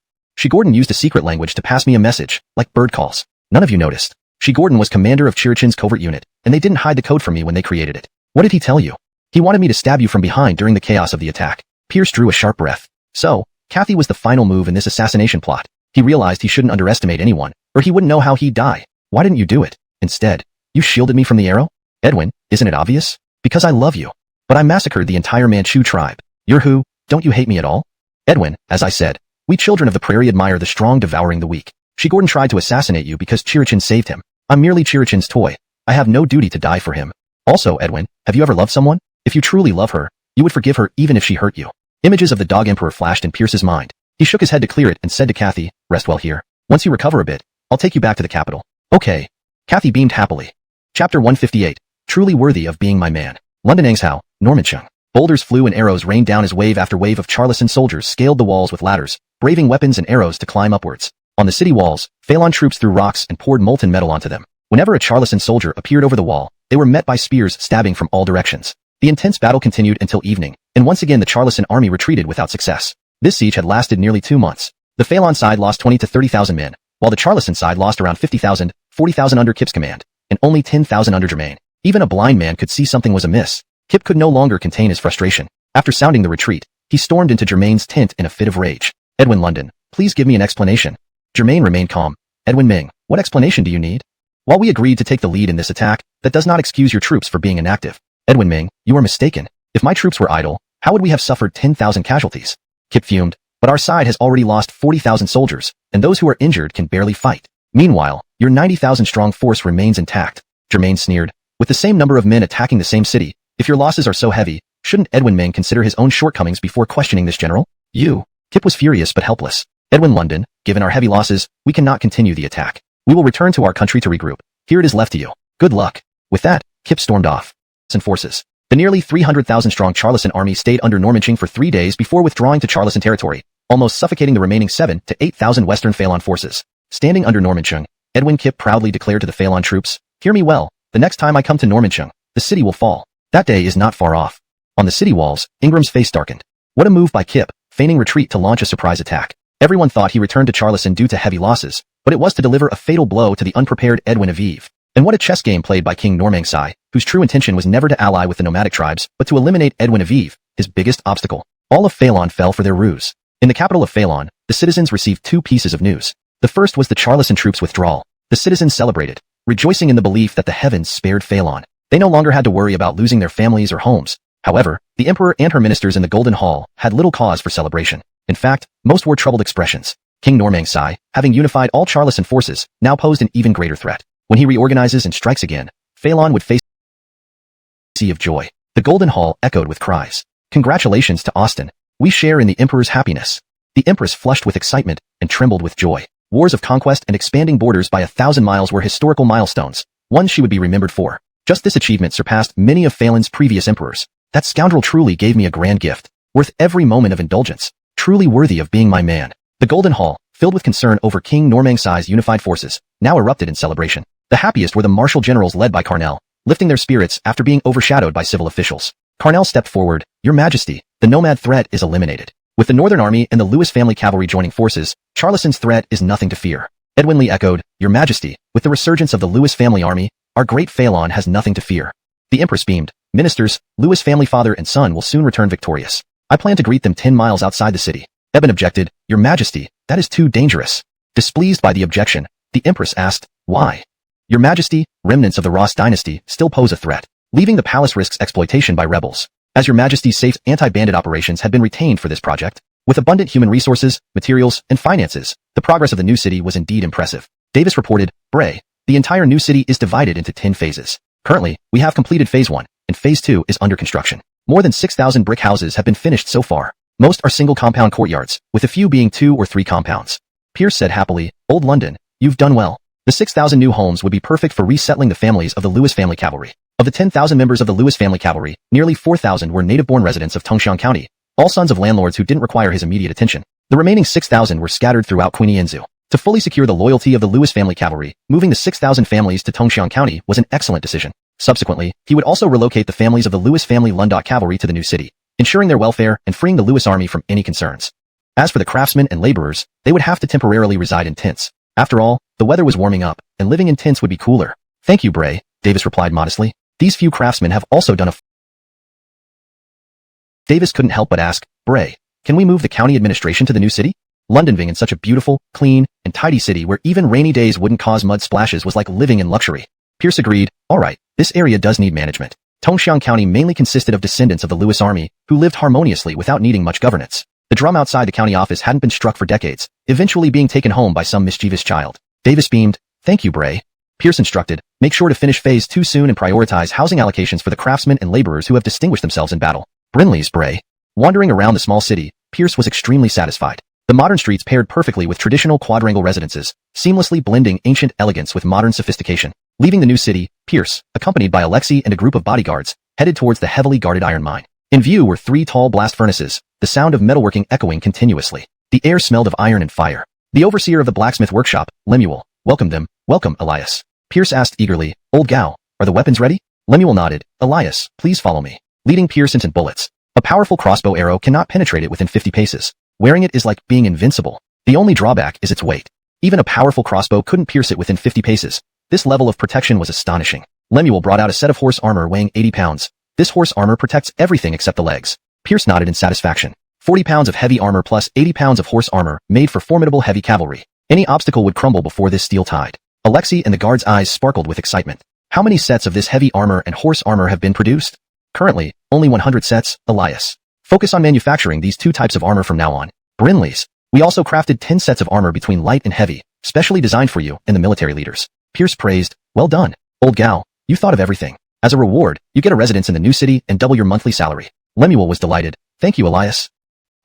Gordon used a secret language to pass me a message, like bird calls. None of you noticed. Gordon was commander of Chirichin's covert unit, and they didn't hide the code from me when they created it. What did he tell you? He wanted me to stab you from behind during the chaos of the attack. Pierce drew a sharp breath. So, Kathy was the final move in this assassination plot. He realized he shouldn't underestimate anyone, or he wouldn't know how he'd die. Why didn't you do it? Instead, you shielded me from the arrow? Edwin, isn't it obvious? Because I love you. But I massacred the entire Manchu tribe. You're who? Don't you hate me at all? Edwin, as I said, we children of the prairie admire the strong devouring the weak. Gordon tried to assassinate you because Chirichin saved him. I'm merely Chirichin's toy. I have no duty to die for him. Also, Edwin, have you ever loved someone? If you truly love her, you would forgive her even if she hurt you. Images of the dog emperor flashed in Pierce's mind. He shook his head to clear it and said to Kathy, rest well here. Once you recover a bit, I'll take you back to the capital. Okay. Kathy beamed happily. Chapter 158. Truly worthy of being my man. London Engsub, Normanchung. Boulders flew and arrows rained down as wave after wave of Charleston soldiers scaled the walls with ladders, braving weapons and arrows to climb upwards. On the city walls, Phaelon troops threw rocks and poured molten metal onto them. Whenever a Charleston soldier appeared over the wall, they were met by spears stabbing from all directions. The intense battle continued until evening, and once again the Charleston army retreated without success. This siege had lasted nearly 2 months. The Phaelon side lost 20 to 30,000 men, while the Charleston side lost around 50,000, 40,000 under Kip's command, and only 10,000 under Germain. Even a blind man could see something was amiss. Kip could no longer contain his frustration. After sounding the retreat, he stormed into Germain's tent in a fit of rage. Edwin London, please give me an explanation. Germain remained calm. Edwin Ming, what explanation do you need? While we agreed to take the lead in this attack, that does not excuse your troops for being inactive. Edwin Ming, you are mistaken. If my troops were idle, how would we have suffered 10,000 casualties? Kip fumed, but our side has already lost 40,000 soldiers, and those who are injured can barely fight. Meanwhile, your 90,000 strong force remains intact. Germain sneered. With the same number of men attacking the same city, if your losses are so heavy, shouldn't Edwin Ming consider his own shortcomings before questioning this general? Kip was furious but helpless. Edwin London, given our heavy losses, we cannot continue the attack. We will return to our country to regroup. Here it is left to you. Good luck. With that, Kip stormed off. Forces. The nearly 300,000 strong Charleston army stayed under Normanching for 3 days before withdrawing to Charleston territory, almost suffocating the remaining 7 to 8,000 Western Phaelon forces. Standing under Normanchung, Edwin Kip proudly declared to the Phaelon troops, hear me well, the next time I come to Normanchung, the city will fall. That day is not far off. On the city walls, Ingram's face darkened. What a move by Kip, feigning retreat to launch a surprise attack. Everyone thought he returned to Charleston due to heavy losses, but it was to deliver a fatal blow to the unprepared Edwin Aviv. And what a chess game played by King Normanchai, whose true intention was never to ally with the nomadic tribes, but to eliminate Edwin Aviv, his biggest obstacle. All of Phaelon fell for their ruse. In the capital of Phaelon, the citizens received 2 pieces of news. The first was the Charleston troops' withdrawal. The citizens celebrated, rejoicing in the belief that the heavens spared Phaelon. They no longer had to worry about losing their families or homes. However, the emperor and her ministers in the Golden Hall had little cause for celebration. In fact, most wore troubled expressions. King Normanchai, having unified all Charleston forces, now posed an even greater threat. When he reorganizes and strikes again, Phaelon would face a sea of joy. The Golden Hall echoed with cries. Congratulations to Austin. We share in the emperor's happiness. The empress flushed with excitement and trembled with joy. Wars of conquest and expanding borders by 1,000 miles were historical milestones, ones she would be remembered for. Just this achievement surpassed many of Phaelon's previous emperors. That scoundrel truly gave me a grand gift, worth every moment of indulgence, truly worthy of being my man. The Golden Hall, filled with concern over King Normanchai's unified forces, now erupted in celebration. The happiest were the martial generals led by Carnell, lifting their spirits after being overshadowed by civil officials. Carnell stepped forward. Your Majesty, the nomad threat is eliminated. With the Northern Army and the Lewis family cavalry joining forces, Charleston's threat is nothing to fear. Edwin Lee echoed, Your Majesty, with the resurgence of the Lewis family army, our great Phaelon has nothing to fear. The Empress beamed. Ministers, Lewis family father and son will soon return victorious. I plan to greet them 10 miles outside the city. Eben objected, Your Majesty, that is too dangerous. Displeased by the objection, the Empress asked, Why? Your Majesty, remnants of the Zhou Dynasty still pose a threat. Leaving the palace risks exploitation by rebels. As Your Majesty's safe anti-bandit operations had been retained for this project, with abundant human resources, materials, and finances, the progress of the new city was indeed impressive. Davis reported, Bray, the entire new city is divided into 10 phases. Currently, we have completed Phase 1, and Phase 2 is under construction. More than 6,000 brick houses have been finished so far. Most are single compound courtyards, with a few being 2 or 3 compounds. Pierce said happily, Old London, you've done well. The 6,000 new homes would be perfect for resettling the families of the Lewis family cavalry. Of the 10,000 members of the Lewis family cavalry, nearly 4,000 were native-born residents of Tongxiang County, all sons of landlords who didn't require his immediate attention. The remaining 6,000 were scattered throughout Quinianzu. To fully secure the loyalty of the Lewis family cavalry, moving the 6,000 families to Tongxiang County was an excellent decision. Subsequently, he would also relocate the families of the Lewis family Lundot cavalry to the new city, ensuring their welfare and freeing the Lewis army from any concerns. As for the craftsmen and laborers, they would have to temporarily reside in tents. After all, the weather was warming up, and living in tents would be cooler. Thank you, Bray, Davis replied modestly. These few craftsmen have also done Davis couldn't help but ask, Bray, can we move the county administration to the new city? London being in such a beautiful, clean, and tidy city where even rainy days wouldn't cause mud splashes was like living in luxury. Pierce agreed, alright, this area does need management. Tongxiang County mainly consisted of descendants of the Lewis army, who lived harmoniously without needing much governance. The drum outside the county office hadn't been struck for decades, eventually being taken home by some mischievous child. Davis beamed, thank you, Bray. Pierce instructed, make sure to finish phase 2 soon and prioritize housing allocations for the craftsmen and laborers who have distinguished themselves in battle. Brinley's, Bray. Wandering around the small city, Pierce was extremely satisfied. The modern streets paired perfectly with traditional quadrangle residences, seamlessly blending ancient elegance with modern sophistication. Leaving the new city, Pierce, accompanied by Alexei and a group of bodyguards, headed towards the heavily guarded iron mine. In view were 3 tall blast furnaces, the sound of metalworking echoing continuously. The air smelled of iron and fire. The overseer of the blacksmith workshop, Lemuel, welcomed them. Welcome, Elias. Pierce asked eagerly, Old Gao, are the weapons ready? Lemuel nodded. Elias, please follow me. Leading Pierce into bullets. A powerful crossbow arrow cannot penetrate it within 50 paces. Wearing it is like being invincible. The only drawback is its weight. Even a powerful crossbow couldn't pierce it within 50 paces. This level of protection was astonishing. Lemuel brought out a set of horse armor weighing 80 pounds. This horse armor protects everything except the legs. Pierce nodded in satisfaction. 40 pounds of heavy armor plus 80 pounds of horse armor made for formidable heavy cavalry. Any obstacle would crumble before this steel tide. Alexei and the guard's eyes sparkled with excitement. How many sets of this heavy armor and horse armor have been produced? Currently, only 100 sets, Elias. Focus on manufacturing these 2 types of armor from now on. Brinley's. We also crafted 10 sets of armor between light and heavy, specially designed for you and the military leaders. Pierce praised, well done, Old Gao, you thought of everything. As a reward, you get a residence in the new city and double your monthly salary. Lemuel was delighted. Thank you, Elias.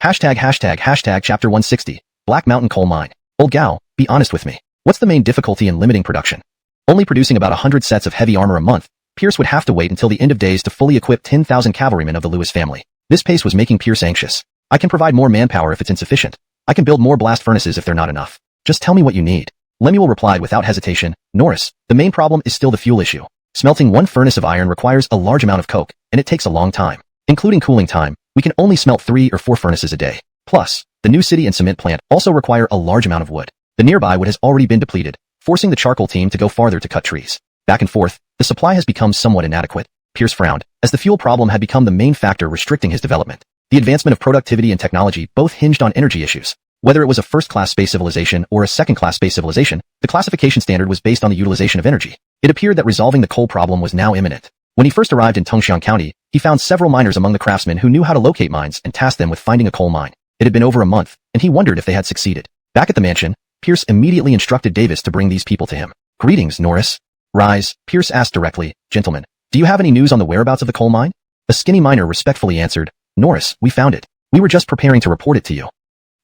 Hashtag chapter 160, Black Mountain Coal Mine. Old Gao, be honest with me. What's the main difficulty in limiting production? Only producing about 100 sets of heavy armor a month, Pierce would have to wait until the end of days to fully equip 10,000 cavalrymen of the Lewis family. This pace was making Pierce anxious. I can provide more manpower if it's insufficient. I can build more blast furnaces if they're not enough. Just tell me what you need. Lemuel replied without hesitation, Norris, the main problem is still the fuel issue. Smelting 1 furnace of iron requires a large amount of coke, and it takes a long time. Including cooling time, we can only smelt 3 or 4 furnaces a day. Plus, the new city and cement plant also require a large amount of wood. The nearby wood has already been depleted, forcing the charcoal team to go farther to cut trees. Back and forth, the supply has become somewhat inadequate. Pierce frowned, as the fuel problem had become the main factor restricting his development. The advancement of productivity and technology both hinged on energy issues. Whether it was a first-class space civilization or a second-class space civilization, the classification standard was based on the utilization of energy. It appeared that resolving the coal problem was now imminent. When he first arrived in Tongxiang County, he found several miners among the craftsmen who knew how to locate mines and tasked them with finding a coal mine. It had been over a month, and he wondered if they had succeeded. Back at the mansion, Pierce immediately instructed Davis to bring these people to him. Greetings, Norris. Rise, Pierce asked directly, Gentlemen, do you have any news on the whereabouts of the coal mine? A skinny miner respectfully answered, Norris, we found it. We were just preparing to report it to you.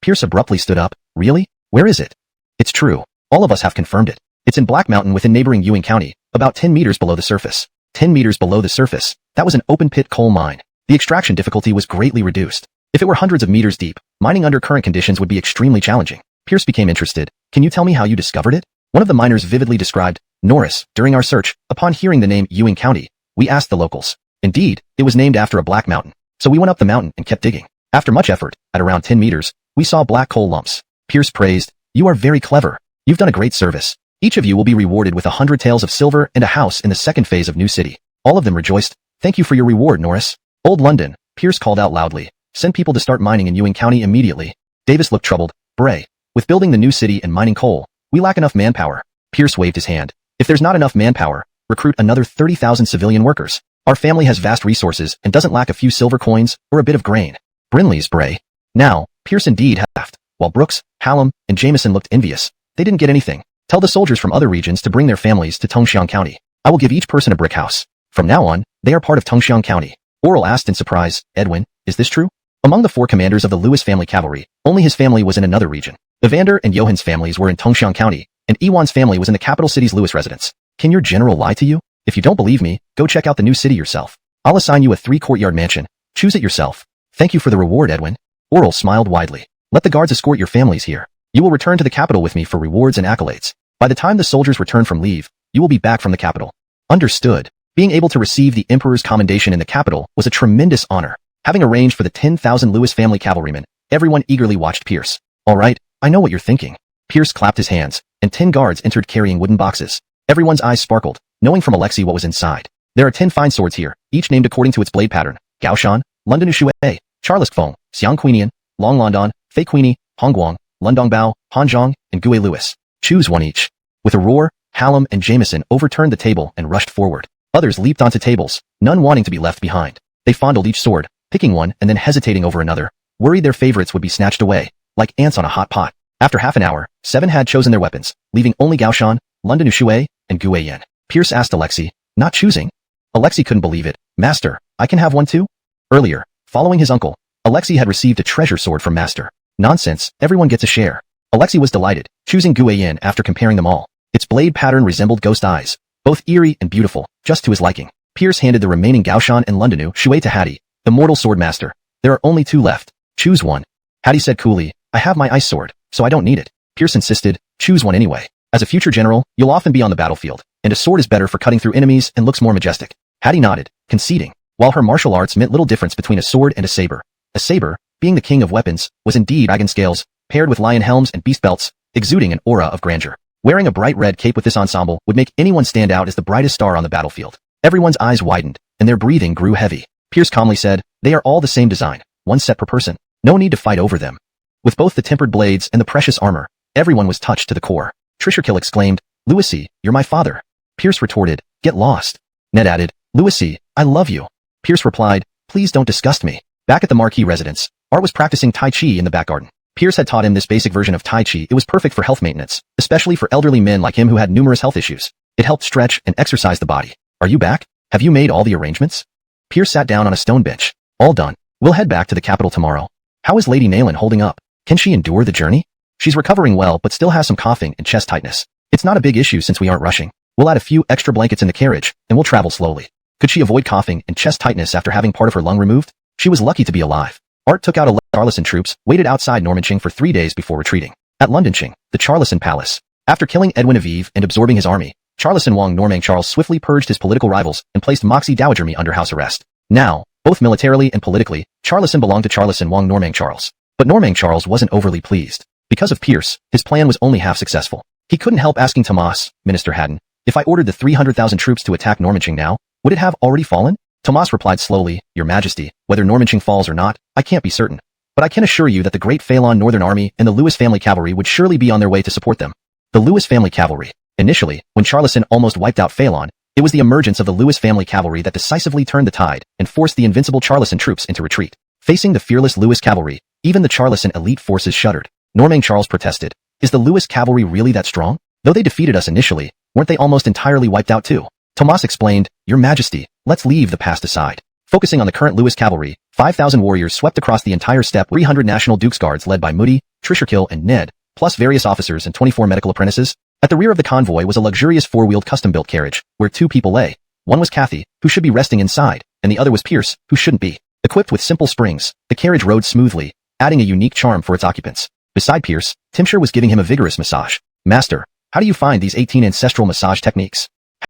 Pierce abruptly stood up. Really? Where is it? It's true. All of us have confirmed it. It's in Black Mountain within neighboring Ewing County, about 10 meters below the surface. 10 meters below the surface. That was an open-pit coal mine. The extraction difficulty was greatly reduced. If it were hundreds of meters deep, mining under current conditions would be extremely challenging. Pierce became interested. Can you tell me how you discovered it? One of the miners vividly described, Norris, during our search, upon hearing the name Ewing County, we asked the locals. Indeed, it was named after a black mountain. So we went up the mountain and kept digging. After much effort, at around 10 meters, we saw black coal lumps. Pierce praised, you are very clever. You've done a great service. Each of you will be rewarded with 100 taels of silver and a house in the second phase of New City. All of them rejoiced. Thank you for your reward, Norris. Old London, Pierce called out loudly. Send people to start mining in Ewing County immediately. Davis looked troubled. Bray, with building the new city and mining coal, we lack enough manpower. Pierce waved his hand. If there's not enough manpower, recruit another 30,000 civilian workers. Our family has vast resources and doesn't lack a few silver coins or a bit of grain. Brinley's, Bray. Now, Pierce indeed laughed, while Brooks, Hallam, and Jameson looked envious. They didn't get anything. Tell the soldiers from other regions to bring their families to Tongxiang County. I will give each person a brick house. From now on, they are part of Tongxiang County. Oral asked in surprise, Edwin, is this true? Among the 4 commanders of the Lewis family cavalry, only his family was in another region. Evander and Johann's families were in Tongxiang County, and Ewan's family was in the capital city's Lewis residence. Can your general lie to you? If you don't believe me, go check out the new city yourself. I'll assign you a 3-courtyard mansion. Choose it yourself. Thank you for the reward, Edwin. Oral smiled widely. Let the guards escort your families here. You will return to the capital with me for rewards and accolades. By the time the soldiers return from leave, you will be back from the capital. Understood. Being able to receive the Emperor's commendation in the capital was a tremendous honor. Having arranged for the 10,000 Lewis family cavalrymen, everyone eagerly watched Pierce. All right, I know what you're thinking. Pierce clapped his hands, and 10 guards entered carrying wooden boxes. Everyone's eyes sparkled, knowing from Alexei what was inside. There are 10 fine swords here, each named according to its blade pattern. Gaoshan, London Ushui, Charles Feng, Xiang Quinian, Long London, Fei Queenie, Hongguang, Lundong Bao, Hanzhong, and Gue Lewis. Choose one each. With a roar, Hallam and Jameson overturned the table and rushed forward. Others leaped onto tables, none wanting to be left behind. They fondled each sword, picking one and then hesitating over another, worried their favorites would be snatched away, like ants on a hot pot. After half an hour, 7 had chosen their weapons, leaving only Gaoshan, London Ushui, and Gue Yan. Pierce asked Alexei, not choosing? Alexei couldn't believe it. Master, I can have one too? Earlier, following his uncle, Alexei had received a treasure sword from Master. Nonsense, everyone gets a share. Alexei was delighted, choosing Gue Yan after comparing them all. Its blade pattern resembled ghost eyes, both eerie and beautiful, just to his liking. Pierce handed the remaining Gaoshan and Londonu Shui to Hattie, the mortal sword master. There are only 2 left. Choose one. Hattie said coolly, I have my ice sword, so I don't need it. Pierce insisted, choose one anyway. As a future general, you'll often be on the battlefield, and a sword is better for cutting through enemies and looks more majestic. Hattie nodded, conceding. While her martial arts meant little difference between a sword and a saber, being the king of weapons, was indeed dragon scales, paired with lion helms and beast belts, exuding an aura of grandeur. Wearing a bright red cape with this ensemble would make anyone stand out as the brightest star on the battlefield. Everyone's eyes widened, and their breathing grew heavy. Pierce calmly said, they are all the same design, one set per person. No need to fight over them. With both the tempered blades and the precious armor, everyone was touched to the core. Trisherkill exclaimed, Louis, you're my father. Pierce retorted, get lost. Ned added, Louis, I love you. Pierce replied, please don't disgust me. Back at the Marquis residence, Art was practicing Tai Chi in the back garden. Pierce had taught him this basic version of Tai Chi. It was perfect for health maintenance, especially for elderly men like him who had numerous health issues. It helped stretch and exercise the body. Are you back? Have you made all the arrangements? Pierce sat down on a stone bench. All done. We'll head back to the capital tomorrow. How is Lady Nayland holding up? Can she endure the journey? She's recovering well but still has some coughing and chest tightness. It's not a big issue since we aren't rushing. We'll add a few extra blankets in the carriage, and we'll travel slowly. Could she avoid coughing and chest tightness after having part of her lung removed? She was lucky to be alive. Art took out 11 Charleston troops, waited outside Normanching for 3 days before retreating. At Londonching, the Charleston Palace. After killing Edwin Aviv and absorbing his army, Charleston Wang Normang Charles swiftly purged his political rivals and placed Moxie Dowager Mi under house arrest. Now, both militarily and politically, Charleston belonged to Charleston Wang Normang Charles. But Normang Charles wasn't overly pleased. Because of Pierce, his plan was only half successful. He couldn't help asking Tomas, Minister Haddon, if I ordered the 300,000 troops to attack Normanching now, would it have already fallen? Tomas replied slowly, Your Majesty, whether Normanching falls or not, I can't be certain. But I can assure you that the Great Phelan Northern Army and the Lewis family cavalry would surely be on their way to support them. The Lewis family cavalry. Initially, when Charleston almost wiped out Phelan, it was the emergence of the Lewis family cavalry that decisively turned the tide and forced the invincible Charleston troops into retreat. Facing the fearless Lewis cavalry, even the Charleston elite forces shuddered. Normang Charles protested, Is the Lewis cavalry really that strong? Though they defeated us initially, weren't they almost entirely wiped out too? Tomas explained, Your Majesty, let's leave the past aside. Focusing on the current Lewis cavalry, 5,000 warriors swept across the entire steppe, 300 National Dukes Guards led by Moody, Trisherkill and Ned, plus various officers and 24 medical apprentices. At the rear of the convoy was a luxurious 4-wheeled custom-built carriage, where 2 people lay. One was Kathy, who should be resting inside, and the other was Pierce, who shouldn't be. Equipped with simple springs, the carriage rode smoothly, adding a unique charm for its occupants. Beside Pierce, Timshire was giving him a vigorous massage. Master, how do you find these 18 ancestral massage techniques?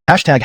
Hashtag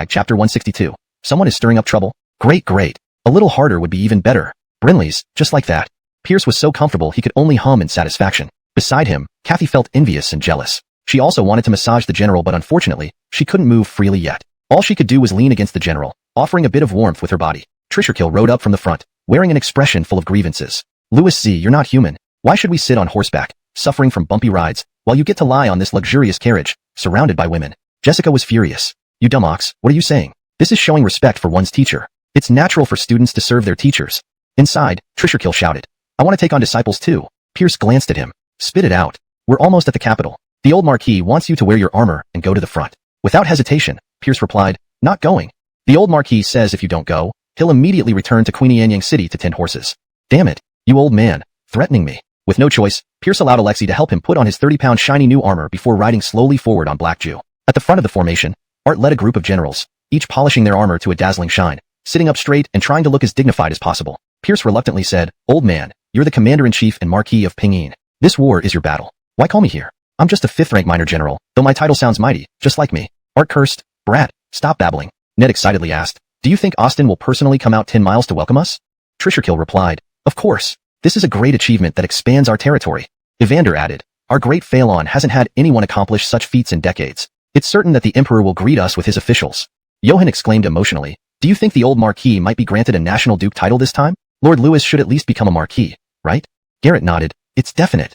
chapter 162. Someone is stirring up trouble? Great. A little harder would be even better. Brinley's, just like that. Pierce was so comfortable he could only hum in satisfaction. Beside him, Kathy felt envious and jealous. She also wanted to massage the general, but unfortunately, she couldn't move freely yet. All she could do was lean against the general, offering a bit of warmth with her body. Trisherkill rode up from the front, wearing an expression full of grievances. Louis Z, you're not human. Why should we sit on horseback, suffering from bumpy rides, while you get to lie on this luxurious carriage, surrounded by women? Jessica was furious. You dumb ox, what are you saying? This is showing respect for one's teacher. It's natural for students to serve their teachers. Inside, Trisherkill shouted. I want to take on disciples too. Pierce glanced at him. Spit it out. We're almost at the capital. The old Marquis wants you to wear your armor and go to the front. Without hesitation, Pierce replied, not going. The old Marquis says if you don't go, he'll immediately return to Queenie Anyang City to tend horses. Damn it, you old man, threatening me. With no choice, Pierce allowed Alexei to help him put on his 30-pound shiny new armor before riding slowly forward on Black Jew. At the front of the formation, Art led a group of generals, each polishing their armor to a dazzling shine, sitting up straight and trying to look as dignified as possible. Pierce reluctantly said, "Old man, you're the commander-in-chief and Marquis of Pinyin. This war is your battle. Why call me here? I'm just a 5th-rank minor general, though my title sounds mighty, just like me." Art cursed. "Brat, stop babbling." Ned excitedly asked, "Do you think Austin will personally come out 10 miles to welcome us?" Trisherkill replied, "Of course. This is a great achievement that expands our territory." Evander added, "Our great Phalon hasn't had anyone accomplish such feats in decades. It's certain that the Emperor will greet us with his officials." Johann exclaimed emotionally, "Do you think the old Marquis might be granted a National Duke title this time? Lord Lewis should at least become a Marquis, right?" Garrett nodded. "It's definite."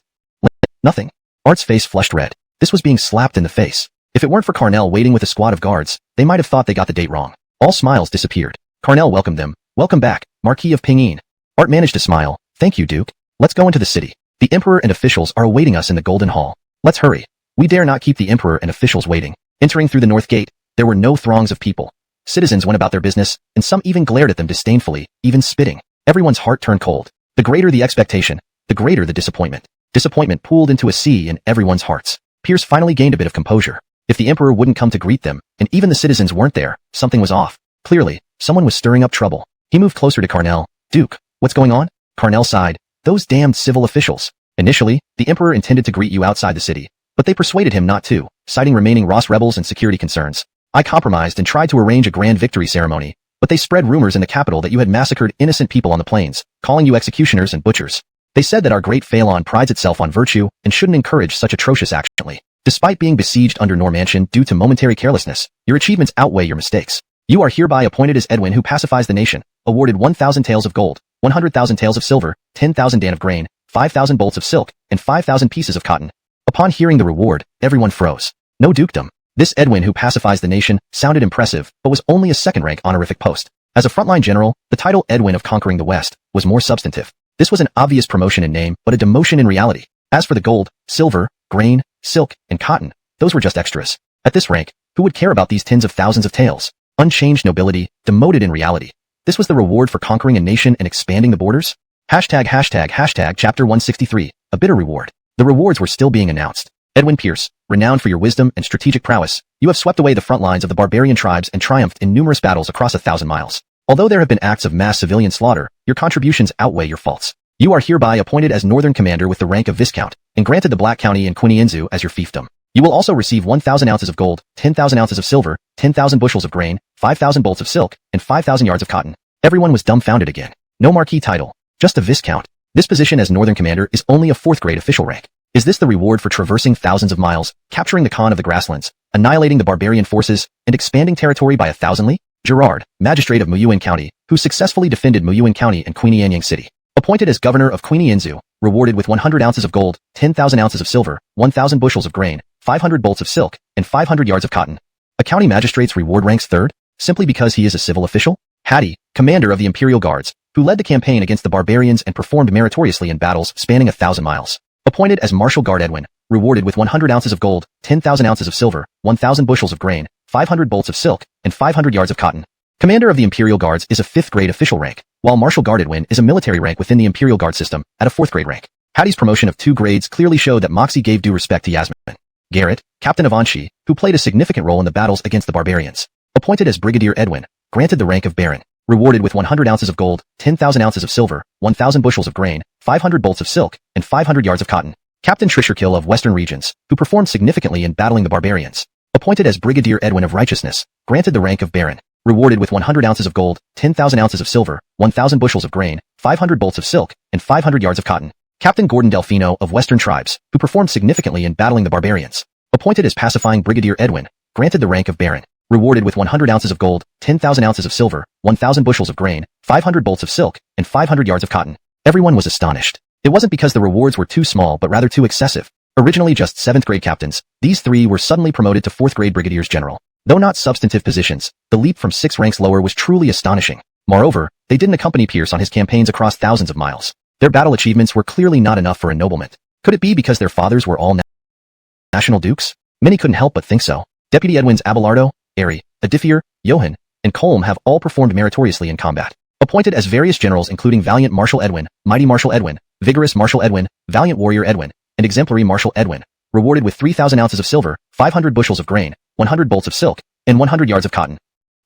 Nothing. Art's face flushed red. This was being slapped in the face. If it weren't for Carnell waiting with a squad of guards, they might have thought they got the date wrong. All smiles disappeared. Carnell welcomed them. "Welcome back, Marquis of Pinyin." Art managed to smile. "Thank you, Duke. Let's go into the city. The Emperor and officials are awaiting us in the Golden Hall. Let's hurry. We dare not keep the Emperor and officials waiting." Entering through the North Gate, there were no throngs of people. Citizens went about their business, and some even glared at them disdainfully, even spitting. Everyone's heart turned cold. The greater the expectation, the greater the disappointment. Disappointment pooled into a sea in everyone's hearts. Pierce finally gained a bit of composure. If the Emperor wouldn't come to greet them, and even the citizens weren't there, something was off. Clearly, someone was stirring up trouble. He moved closer to Carnell. "Duke, what's going on?" Carnell sighed. "Those damned civil officials. Initially, the Emperor intended to greet you outside the city, but they persuaded him not to, citing remaining Ross rebels and security concerns. I compromised and tried to arrange a grand victory ceremony, but they spread rumors in the capital that you had massacred innocent people on the plains, calling you executioners and butchers. They said that our great Phalon prides itself on virtue and shouldn't encourage such atrocious action. Despite being besieged under Normantion due to momentary carelessness, your achievements outweigh your mistakes. You are hereby appointed as Edwin who pacifies the nation, awarded 1,000 taels of gold, 100,000 taels of silver, 10,000 dan of grain, 5,000 bolts of silk, and 5,000 pieces of cotton." Upon hearing the reward, everyone froze. No dukedom. This Edwin who pacifies the nation sounded impressive, but was only a 2nd-rank honorific post. As a frontline general, the title Edwin of Conquering the West was more substantive. This was an obvious promotion in name, but a demotion in reality. As for the gold, silver, grain, silk, and cotton, those were just extras. At this rank, who would care about these tens of thousands of taels? Unchanged nobility, demoted in reality. This was the reward for conquering a nation and expanding the borders? ##### Chapter 163, a bitter reward. The rewards were still being announced. Edwin Pierce, renowned for your wisdom and strategic prowess, you have swept away the front lines of the barbarian tribes and triumphed in numerous battles across 1,000 miles. Although there have been acts of mass civilian slaughter, your contributions outweigh your faults. You are hereby appointed as Northern Commander with the rank of Viscount, and granted the Black County and Quinienzu as your fiefdom. You will also receive 1,000 ounces of gold, 10,000 ounces of silver, 10,000 bushels of grain, 5,000 bolts of silk, and 5,000 yards of cotton. Everyone was dumbfounded again. No Marquis title, just a Viscount. This position as Northern Commander is only a 4th-grade official rank. Is this the reward for traversing thousands of miles, capturing the Khan of the Grasslands, annihilating the barbarian forces, and expanding territory by 1,000 li? Gerard, Magistrate of Muyuan County, who successfully defended Muyuan County and Quinianyang City. Appointed as Governor of Quinienzu, rewarded with 100 ounces of gold, 10,000 ounces of silver, 1,000 bushels of grain, 500 bolts of silk, and 500 yards of cotton. A county magistrate's reward ranks 3rd, simply because he is a civil official? Hattie, Commander of the Imperial Guards, who led the campaign against the barbarians and performed meritoriously in battles spanning 1,000 miles. Appointed as Martial Guard Edwin, rewarded with 100 ounces of gold, 10,000 ounces of silver, 1,000 bushels of grain, 500 bolts of silk, and 500 yards of cotton. Commander of the Imperial Guards is a 5th-grade official rank, while Martial Guard Edwin is a military rank within the Imperial Guard system, at a 4th-grade rank. Hattie's promotion of 2 grades clearly showed that Moxie gave due respect to Yasmin. Garrett, Captain of Anshi, who played a significant role in the battles against the barbarians. Appointed as Brigadier Edwin, granted the rank of Baron, rewarded with 100 ounces of gold, 10,000 ounces of silver, 1,000 bushels of grain, 500 bolts of silk, and 500 yards of cotton. Captain Trisherkill of Western Regions, who performed significantly in battling the barbarians. Appointed as Brigadier Edwin of Righteousness, granted the rank of Baron, rewarded with 100 ounces of gold, 10,000 ounces of silver, 1,000 bushels of grain, 500 bolts of silk, and 500 yards of cotton. Captain Gordon Delfino of Western Tribes, who performed significantly in battling the barbarians. Appointed as Pacifying Brigadier Edwin, granted the rank of Baron, rewarded with 100 ounces of gold, 10,000 ounces of silver, 1,000 bushels of grain, 500 bolts of silk, and 500 yards of cotton. Everyone was astonished. It wasn't because the rewards were too small but rather too excessive. Originally just 7th-grade captains, these 3 were suddenly promoted to 4th-grade brigadiers general. Though not substantive positions, the leap from 6 ranks lower was truly astonishing. Moreover, they didn't accompany Pierce on his campaigns across thousands of miles. Their battle achievements were clearly not enough for ennoblement. Could it be because their fathers were all national dukes? Many couldn't help but think so. Deputy Edwins Abelardo, Airy, Adifier, Johann, and Colm have all performed meritoriously in combat. Appointed as various generals including Valiant Marshal Edwin, Mighty Marshal Edwin, vigorous Marshal Edwin, valiant warrior Edwin, and exemplary Marshal Edwin, rewarded with 3,000 ounces of silver, 500 bushels of grain, 100 bolts of silk, and 100 yards of cotton.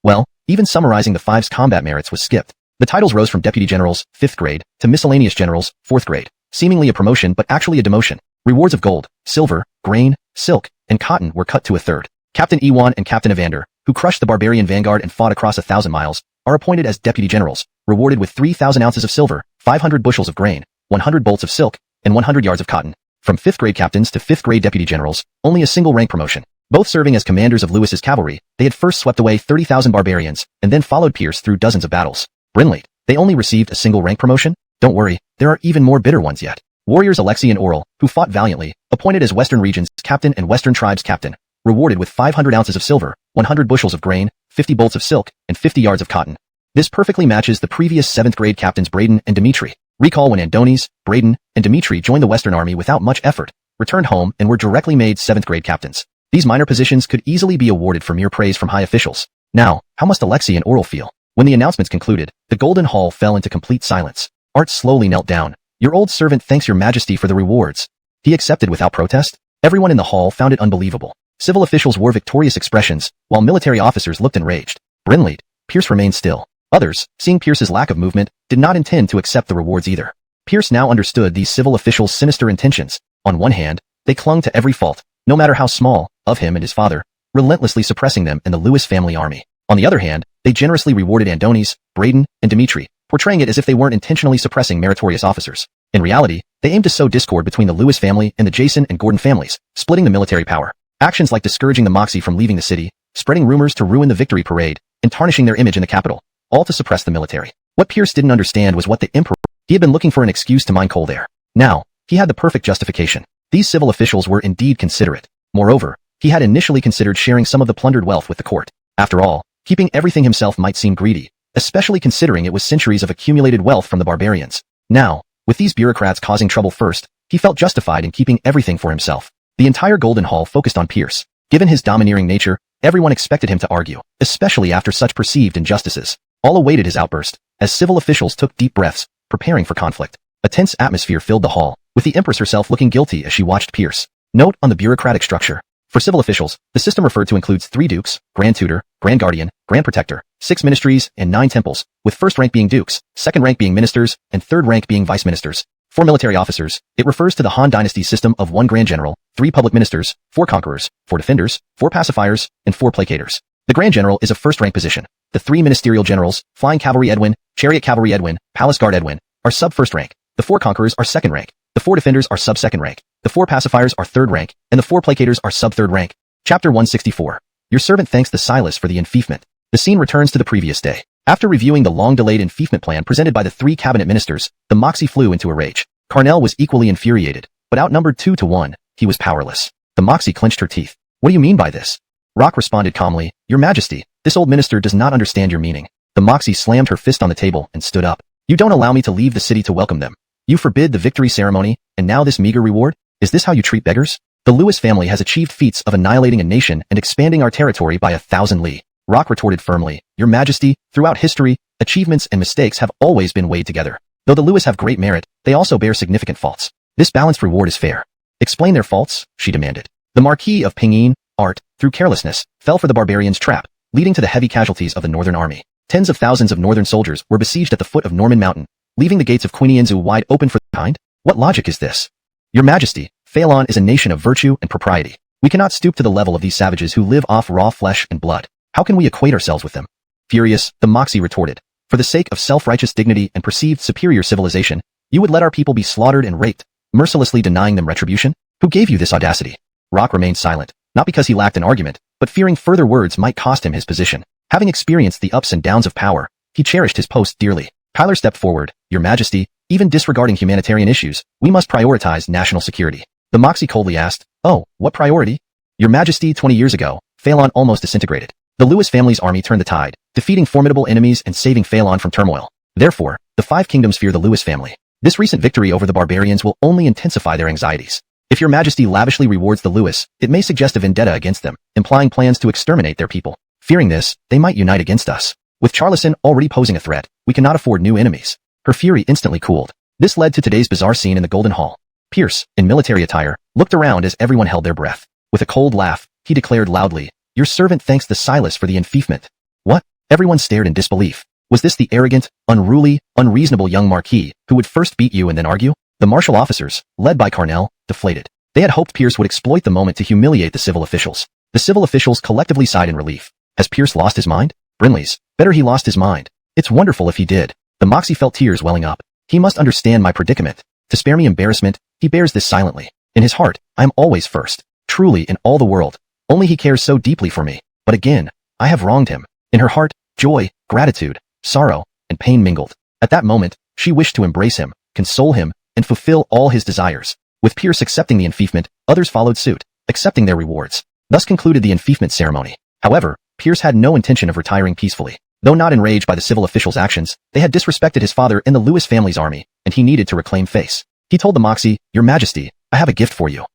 Well, even summarizing the five's combat merits was skipped. The titles rose from deputy generals, 5th grade, to miscellaneous generals, 4th grade, seemingly a promotion but actually a demotion. Rewards of gold, silver, grain, silk, and cotton were cut to a third. Captain Ewan and Captain Evander, who crushed the barbarian vanguard and fought across 1,000 miles, are appointed as deputy generals, rewarded with 3,000 ounces of silver, 500 bushels of grain, 100 bolts of silk, and 100 yards of cotton. From 5th grade captains to 5th grade deputy generals, only a single rank promotion. Both serving as commanders of Lewis's cavalry, they had first swept away 30,000 barbarians, and then followed Pierce through dozens of battles. Brinley, they only received a single rank promotion? Don't worry, there are even more bitter ones yet. Warriors Alexei and Oral, who fought valiantly, appointed as Western Regions captain and Western Tribes captain, rewarded with 500 ounces of silver, 100 bushels of grain, 50 bolts of silk, and 50 yards of cotton. This perfectly matches the previous 7th grade captains Braden and Dmitri. Recall when Andonis, Braden, and Dmitri joined the Western Army without much effort, returned home, and were directly made 7th grade captains. These minor positions could easily be awarded for mere praise from high officials. Now, how must Alexei and Oral feel? When the announcements concluded, the Golden Hall fell into complete silence. Art slowly knelt down. Your old servant thanks your majesty for the rewards. He accepted without protest? Everyone in the hall found it unbelievable. Civil officials wore victorious expressions, while military officers looked enraged. Brinley, Pierce remained still. Others, seeing Pierce's lack of movement, did not intend to accept the rewards either. Pierce now understood these civil officials' sinister intentions. On one hand, they clung to every fault, no matter how small, of him and his father, relentlessly suppressing them in the Lewis family army. On the other hand, they generously rewarded Andonis, Braden, and Dmitri, portraying it as if they weren't intentionally suppressing meritorious officers. In reality, they aimed to sow discord between the Lewis family and the Jason and Gordon families, splitting the military power. Actions like discouraging the Moxie from leaving the city, spreading rumors to ruin the victory parade, and tarnishing their image in the capital, all to suppress the military. What Pierce didn't understand was what the Emperor... He had been looking for an excuse to mine coal there. Now, he had the perfect justification. These civil officials were indeed considerate. Moreover, he had initially considered sharing some of the plundered wealth with the court. After all, keeping everything himself might seem greedy, especially considering it was centuries of accumulated wealth from the barbarians. Now, with these bureaucrats causing trouble first, he felt justified in keeping everything for himself. The entire Golden Hall focused on Pierce. Given his domineering nature, everyone expected him to argue, especially after such perceived injustices. All awaited his outburst, as civil officials took deep breaths, preparing for conflict. A tense atmosphere filled the hall, with the Empress herself looking guilty as she watched Pierce. Note on the bureaucratic structure. For civil officials, the system referred to includes 3 dukes, grand tutor, grand guardian, grand protector, 6 ministries, and 9 temples, with first rank being dukes, second rank being ministers, and third rank being vice ministers. For military officers, it refers to the Han Dynasty system of 1 grand general, 3 public ministers, 4 conquerors, 4 defenders, 4 pacifiers, and 4 placators. The grand general is a first rank position. The 3 ministerial generals, flying cavalry Edwin, chariot cavalry Edwin, palace guard Edwin, are sub first rank. The 4 conquerors are second rank. The 4 defenders are sub second rank. The 4 pacifiers are third rank, and the 4 placators are sub third rank. Chapter 164. Your servant thanks the Silas for the enfeoffment. The scene returns to the previous day. After reviewing the long-delayed enfeoffment plan presented by the 3 cabinet ministers, the Moxie flew into a rage. Carnell was equally infuriated, but outnumbered 2 to 1, he was powerless. The Moxie clenched her teeth. What do you mean by this? Rock responded calmly, Your Majesty, this old minister does not understand your meaning. The Moxie slammed her fist on the table and stood up. You don't allow me to leave the city to welcome them. You forbid the victory ceremony, and now this meager reward? Is this how you treat beggars? The Lewis family has achieved feats of annihilating a nation and expanding our territory by 1,000 li. Rock retorted firmly, Your Majesty, throughout history, achievements and mistakes have always been weighed together. Though the Lewis have great merit, they also bear significant faults. This balanced reward is fair. Explain their faults, she demanded. The Marquis of Pinyin, Art, through carelessness, fell for the barbarians' trap, leading to the heavy casualties of the northern army. Tens of thousands of northern soldiers were besieged at the foot of Norman Mountain, leaving the gates of Quinianzu wide open for the kind? What logic is this? Your Majesty, Phelan is a nation of virtue and propriety. We cannot stoop to the level of these savages who live off raw flesh and blood. How can we equate ourselves with them? Furious, the Moxie retorted. For the sake of self-righteous dignity and perceived superior civilization, you would let our people be slaughtered and raped, mercilessly denying them retribution? Who gave you this audacity? Rock remained silent, not because he lacked an argument, but fearing further words might cost him his position. Having experienced the ups and downs of power, he cherished his post dearly. Tyler stepped forward, Your Majesty, even disregarding humanitarian issues, we must prioritize national security. The Moxie coldly asked, Oh, what priority? Your Majesty, 20 years ago, Phelan almost disintegrated. The Lewis family's army turned the tide, defeating formidable enemies and saving Phelan from turmoil. Therefore, the 5 kingdoms fear the Lewis family. This recent victory over the barbarians will only intensify their anxieties. If Your Majesty lavishly rewards the Lewis, it may suggest a vendetta against them, implying plans to exterminate their people. Fearing this, they might unite against us. With Charlison already posing a threat, we cannot afford new enemies. Her fury instantly cooled. This led to today's bizarre scene in the Golden Hall. Pierce, in military attire, looked around as everyone held their breath. With a cold laugh, he declared loudly, "Your servant thanks the Silas for the enfeoffment." What? Everyone stared in disbelief. Was this the arrogant, unruly, unreasonable young Marquis who would first beat you and then argue? The martial officers, led by Carnell, deflated. They had hoped Pierce would exploit the moment to humiliate the civil officials. The civil officials collectively sighed in relief. Has Pierce lost his mind? Brinley's. Better he lost his mind. It's wonderful if he did. The Moxie felt tears welling up. He must understand my predicament. To spare me embarrassment, he bears this silently. In his heart, I am always first. Truly, in all the world. Only he cares so deeply for me. But again, I have wronged him. In her heart, joy, gratitude, sorrow, and pain mingled. At that moment, she wished to embrace him, console him, and fulfill all his desires. With Pierce accepting the enfeoffment, others followed suit, accepting their rewards. Thus concluded the enfeoffment ceremony. However, Pierce had no intention of retiring peacefully. Though not enraged by the civil officials' actions, they had disrespected his father and the Lewis family's army, and he needed to reclaim face. He told the Moxie, "Your Majesty, I have a gift for you."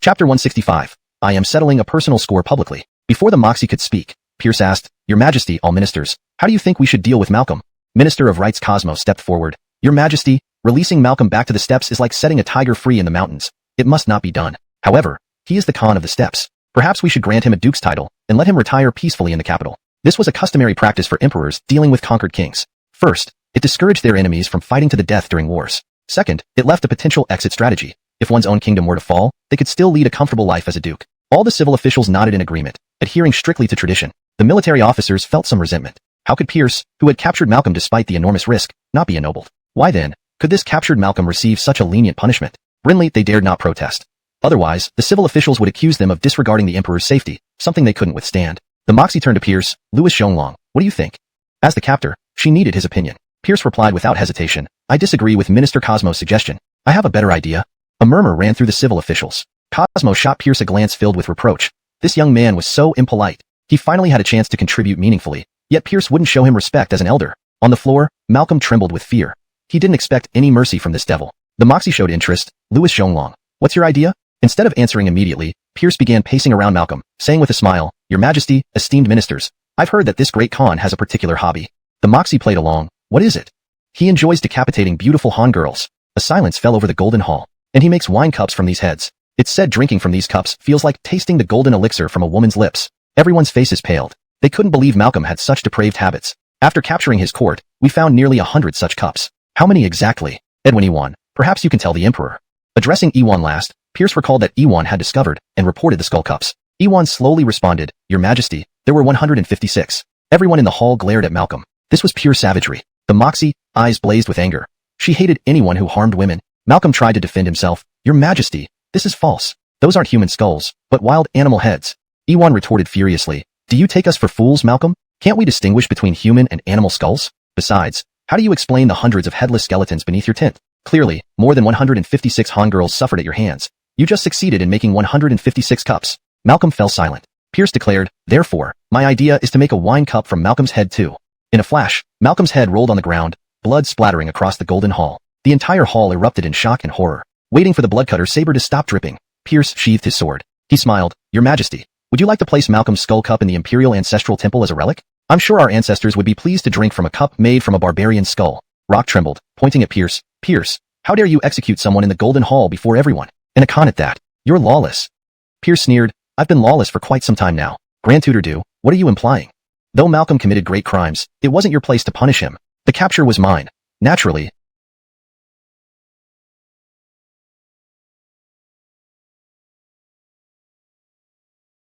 Chapter 165. I am settling a personal score publicly. Before the Moxie could speak, Pierce asked, "Your Majesty, all ministers, how do you think we should deal with Malcolm?" Minister of Rights Cosmo stepped forward. "Your Majesty, releasing Malcolm back to the steppes is like setting a tiger free in the mountains. It must not be done. However, he is the Khan of the steppes. Perhaps we should grant him a duke's title and let him retire peacefully in the capital." This was a customary practice for emperors dealing with conquered kings. First, it discouraged their enemies from fighting to the death during wars. Second, it left a potential exit strategy. If one's own kingdom were to fall, they could still lead a comfortable life as a duke. All the civil officials nodded in agreement, adhering strictly to tradition. The military officers felt some resentment. How could Pierce, who had captured Malcolm despite the enormous risk, not be ennobled? Why then, could this captured Malcolm receive such a lenient punishment? Brinley, they dared not protest. Otherwise, the civil officials would accuse them of disregarding the emperor's safety, something they couldn't withstand. The Moxie turned to Pierce. "Louis Zhonglong, what do you think?" As the captor, she needed his opinion. Pierce replied without hesitation, "I disagree with Minister Cosmo's suggestion. I have a better idea." A murmur ran through the civil officials. Cosmo shot Pierce a glance filled with reproach. This young man was so impolite. He finally had a chance to contribute meaningfully, yet Pierce wouldn't show him respect as an elder. On the floor, Malcolm trembled with fear. He didn't expect any mercy from this devil. The Moxie showed interest. "Louis Zhonglong, what's your idea?" Instead of answering immediately, Pierce began pacing around Malcolm, saying with a smile, "Your Majesty, esteemed ministers, I've heard that this great Khan has a particular hobby." The Moxie played along. "What is it?" "He enjoys decapitating beautiful Han girls." A silence fell over the Golden Hall. "And he makes wine cups from these heads. It's said drinking from these cups feels like tasting the golden elixir from a woman's lips." Everyone's faces paled. They couldn't believe Malcolm had such depraved habits. "After capturing his court, we found nearly 100 such cups." "How many exactly?" "Edwin Ewan, perhaps you can tell the emperor." Addressing Ewan last, Pierce recalled that Ewan had discovered and reported the skull cups. Ewan slowly responded, "Your Majesty, there were 156. Everyone in the hall glared at Malcolm. This was pure savagery. The Moxie, eyes blazed with anger. She hated anyone who harmed women. Malcolm tried to defend himself. "Your Majesty, this is false. Those aren't human skulls, but wild animal heads." Ewan retorted furiously, "Do you take us for fools, Malcolm? Can't we distinguish between human and animal skulls? Besides, how do you explain the hundreds of headless skeletons beneath your tent? Clearly, more than 156 Han girls suffered at your hands. You just succeeded in making 156 cups." Malcolm fell silent. Pierce declared, "Therefore, my idea is to make a wine cup from Malcolm's head too." In a flash, Malcolm's head rolled on the ground, blood splattering across the Golden Hall. The entire hall erupted in shock and horror. Waiting for the blood-cutter saber to stop dripping, Pierce sheathed his sword. He smiled, "Your Majesty, would you like to place Malcolm's skull cup in the Imperial Ancestral Temple as a relic? I'm sure our ancestors would be pleased to drink from a cup made from a barbarian skull." Rock trembled, pointing at Pierce. "Pierce, how dare you execute someone in the Golden Hall before everyone? And a Khan at that. You're lawless." Pierce sneered, "I've been lawless for quite some time now. Grand Tutor do, what are you implying? Though Malcolm committed great crimes, it wasn't your place to punish him. The capture was mine. Naturally."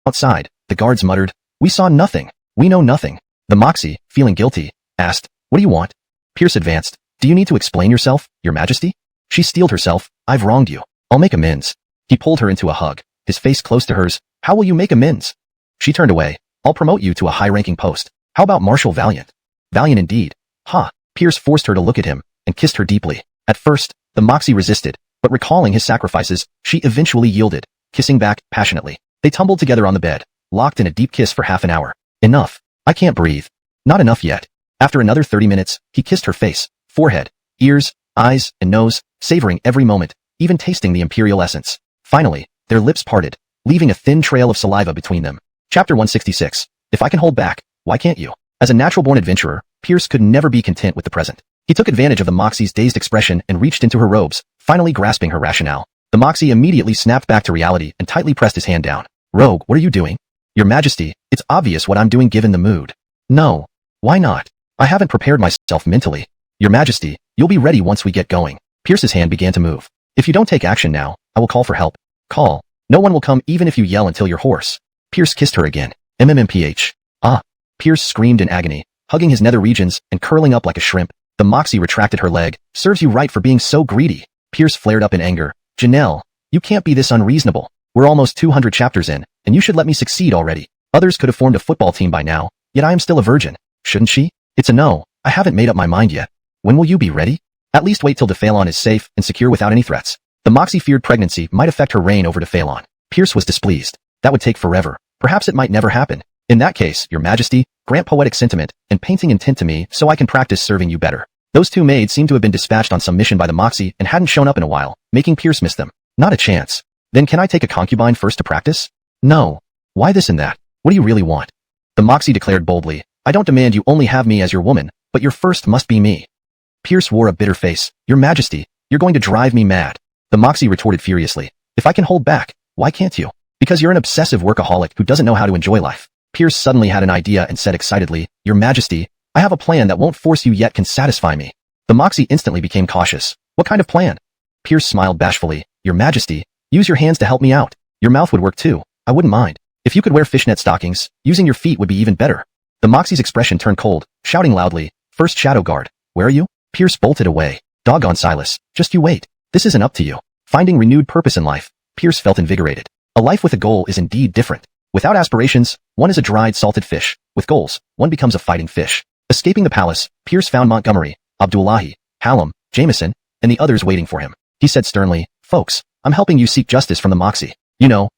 Outside, the guards muttered, "We saw nothing. We know nothing." The Moxie, feeling guilty, asked, "What do you want?" Pierce advanced, "Do you need to explain yourself, Your Majesty?" She steeled herself, "I've wronged you. I'll make amends." He pulled her into a hug, his face close to hers. "How will you make amends?" She turned away. "I'll promote you to a high-ranking post. How about Marshal Valiant?" "Valiant indeed." "Ha." Pierce forced her to look at him, and kissed her deeply. At first, the Moxie resisted, but recalling his sacrifices, she eventually yielded, kissing back passionately. They tumbled together on the bed, locked in a deep kiss for half an hour. "Enough. I can't breathe." "Not enough yet." After another 30 minutes, he kissed her face, forehead, ears, eyes, and nose, savoring every moment, even tasting the imperial essence. Finally, their lips parted, leaving a thin trail of saliva between them. Chapter 166. If I can hold back, why can't you? As a natural-born adventurer, Pierce could never be content with the present. He took advantage of the Moxie's dazed expression and reached into her robes, finally grasping her rationale. The Moxie immediately snapped back to reality and tightly pressed his hand down. Rogue, what are you doing? Your Majesty, it's obvious what I'm doing given the mood. No. Why not? I haven't prepared myself mentally. Your Majesty, you'll be ready once we get going. Pierce's hand began to move. If you don't take action now, I will call for help. Call. No one will come even if you yell until you're hoarse. Pierce kissed her again. MMMPH. Ah. Pierce screamed in agony, hugging his nether regions and curling up like a shrimp. The Moxie retracted her leg. Serves you right for being so greedy. Pierce flared up in anger. Janelle, you can't be this unreasonable. We're almost 200 chapters in, and you should let me succeed already. Others could have formed a football team by now, yet I am still a virgin. Shouldn't she? It's a no. I haven't made up my mind yet. When will you be ready? At least wait till Dephalon is safe and secure without any threats. The Moxie feared pregnancy might affect her reign over Dephalon. Pierce was displeased. That would take forever. Perhaps it might never happen. In that case, Your Majesty, grant poetic sentiment and painting intent to me so I can practice serving you better. Those two maids seemed to have been dispatched on some mission by the Moxie and hadn't shown up in a while, making Pierce miss them. Not a chance. Then can I take a concubine first to practice? No. Why this and that? What do you really want? The Moxie declared boldly. I don't demand you only have me as your woman, but your first must be me. Pierce wore a bitter face. Your Majesty, you're going to drive me mad. The Moxie retorted furiously. If I can hold back, why can't you? Because you're an obsessive workaholic who doesn't know how to enjoy life. Pierce suddenly had an idea and said excitedly, Your Majesty, I have a plan that won't force you yet can satisfy me. The Moxie instantly became cautious. What kind of plan? Pierce smiled bashfully. Your Majesty, use your hands to help me out. Your mouth would work too. I wouldn't mind. If you could wear fishnet stockings, using your feet would be even better. The Moxie's expression turned cold, shouting loudly, First Shadow Guard, where are you? Pierce bolted away. Doggone Silas, just you wait. This isn't up to you. Finding renewed purpose in life, Pierce felt invigorated. A life with a goal is indeed different. Without aspirations, one is a dried salted fish. With goals, one becomes a fighting fish. Escaping the palace, Pierce found Montgomery, Abdullahi, Hallam, Jameson, and the others waiting for him. He said sternly, Folks, I'm helping you seek justice from the Moxie. You know,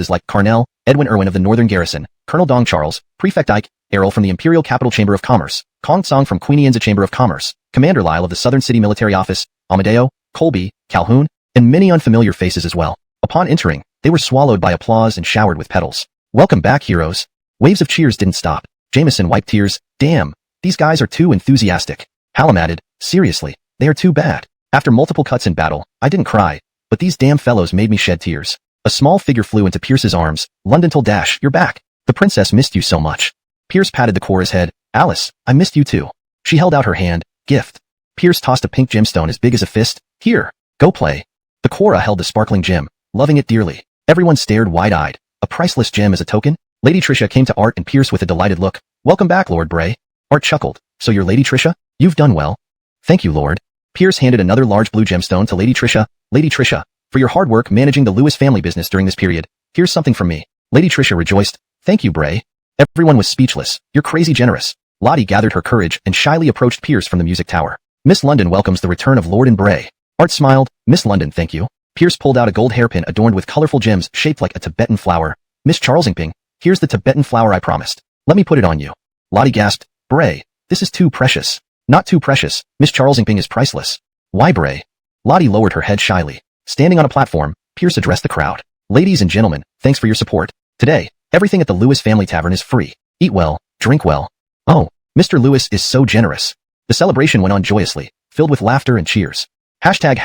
is like Carnell, Edwin Irwin of the Northern Garrison, Colonel Dong Charles, Prefect Ike, Errol from the Imperial Capital Chamber of Commerce, Kong Song from Queen Anne's Chamber of Commerce, Commander Lyle of the Southern City Military Office, Amadeo, Colby, Calhoun, and many unfamiliar faces as well. Upon entering, they were swallowed by applause and showered with petals. Welcome back, heroes. Waves of cheers didn't stop. Jameson wiped tears. Damn, these guys are too enthusiastic. Hallam added, seriously, they are too bad. After multiple cuts in battle, I didn't cry, but these damn fellows made me shed tears. A small figure flew into Pierce's arms. London till Dash, you're back. The princess missed you so much. Pierce patted the Cora's head. Alice, I missed you too. She held out her hand. Gift. Pierce tossed a pink gemstone as big as a fist. Here, go play. The Cora held the sparkling gem, loving it dearly. Everyone stared wide-eyed. A priceless gem as a token? Lady Tricia came to Art and Pierce with a delighted look. Welcome back, Lord Bray. Art chuckled. So you're Lady Tricia? You've done well. Thank you, Lord. Pierce handed another large blue gemstone to Lady Tricia. Lady Tricia, for your hard work managing the Lewis family business during this period, here's something from me. Lady Tricia rejoiced. Thank you, Bray. Everyone was speechless. You're crazy generous. Lottie gathered her courage and shyly approached Pierce from the music tower. Miss London welcomes the return of Lord and Bray. Art smiled. Miss London, thank you. Pierce pulled out a gold hairpin adorned with colorful gems shaped like a Tibetan flower. Miss Charlesingping, here's the Tibetan flower I promised. Let me put it on you. Lottie gasped. Bray, this is too precious. Not too precious. Miss Charlesingping is priceless. Why, Bray? Lottie lowered her head shyly. Standing on a platform, Pierce addressed the crowd. Ladies and gentlemen, thanks for your support. Today, everything at the Lewis Family Tavern is free. Eat well, drink well. Oh, Mr. Lewis is so generous. The celebration went on joyously, filled with laughter and cheers. Hashtag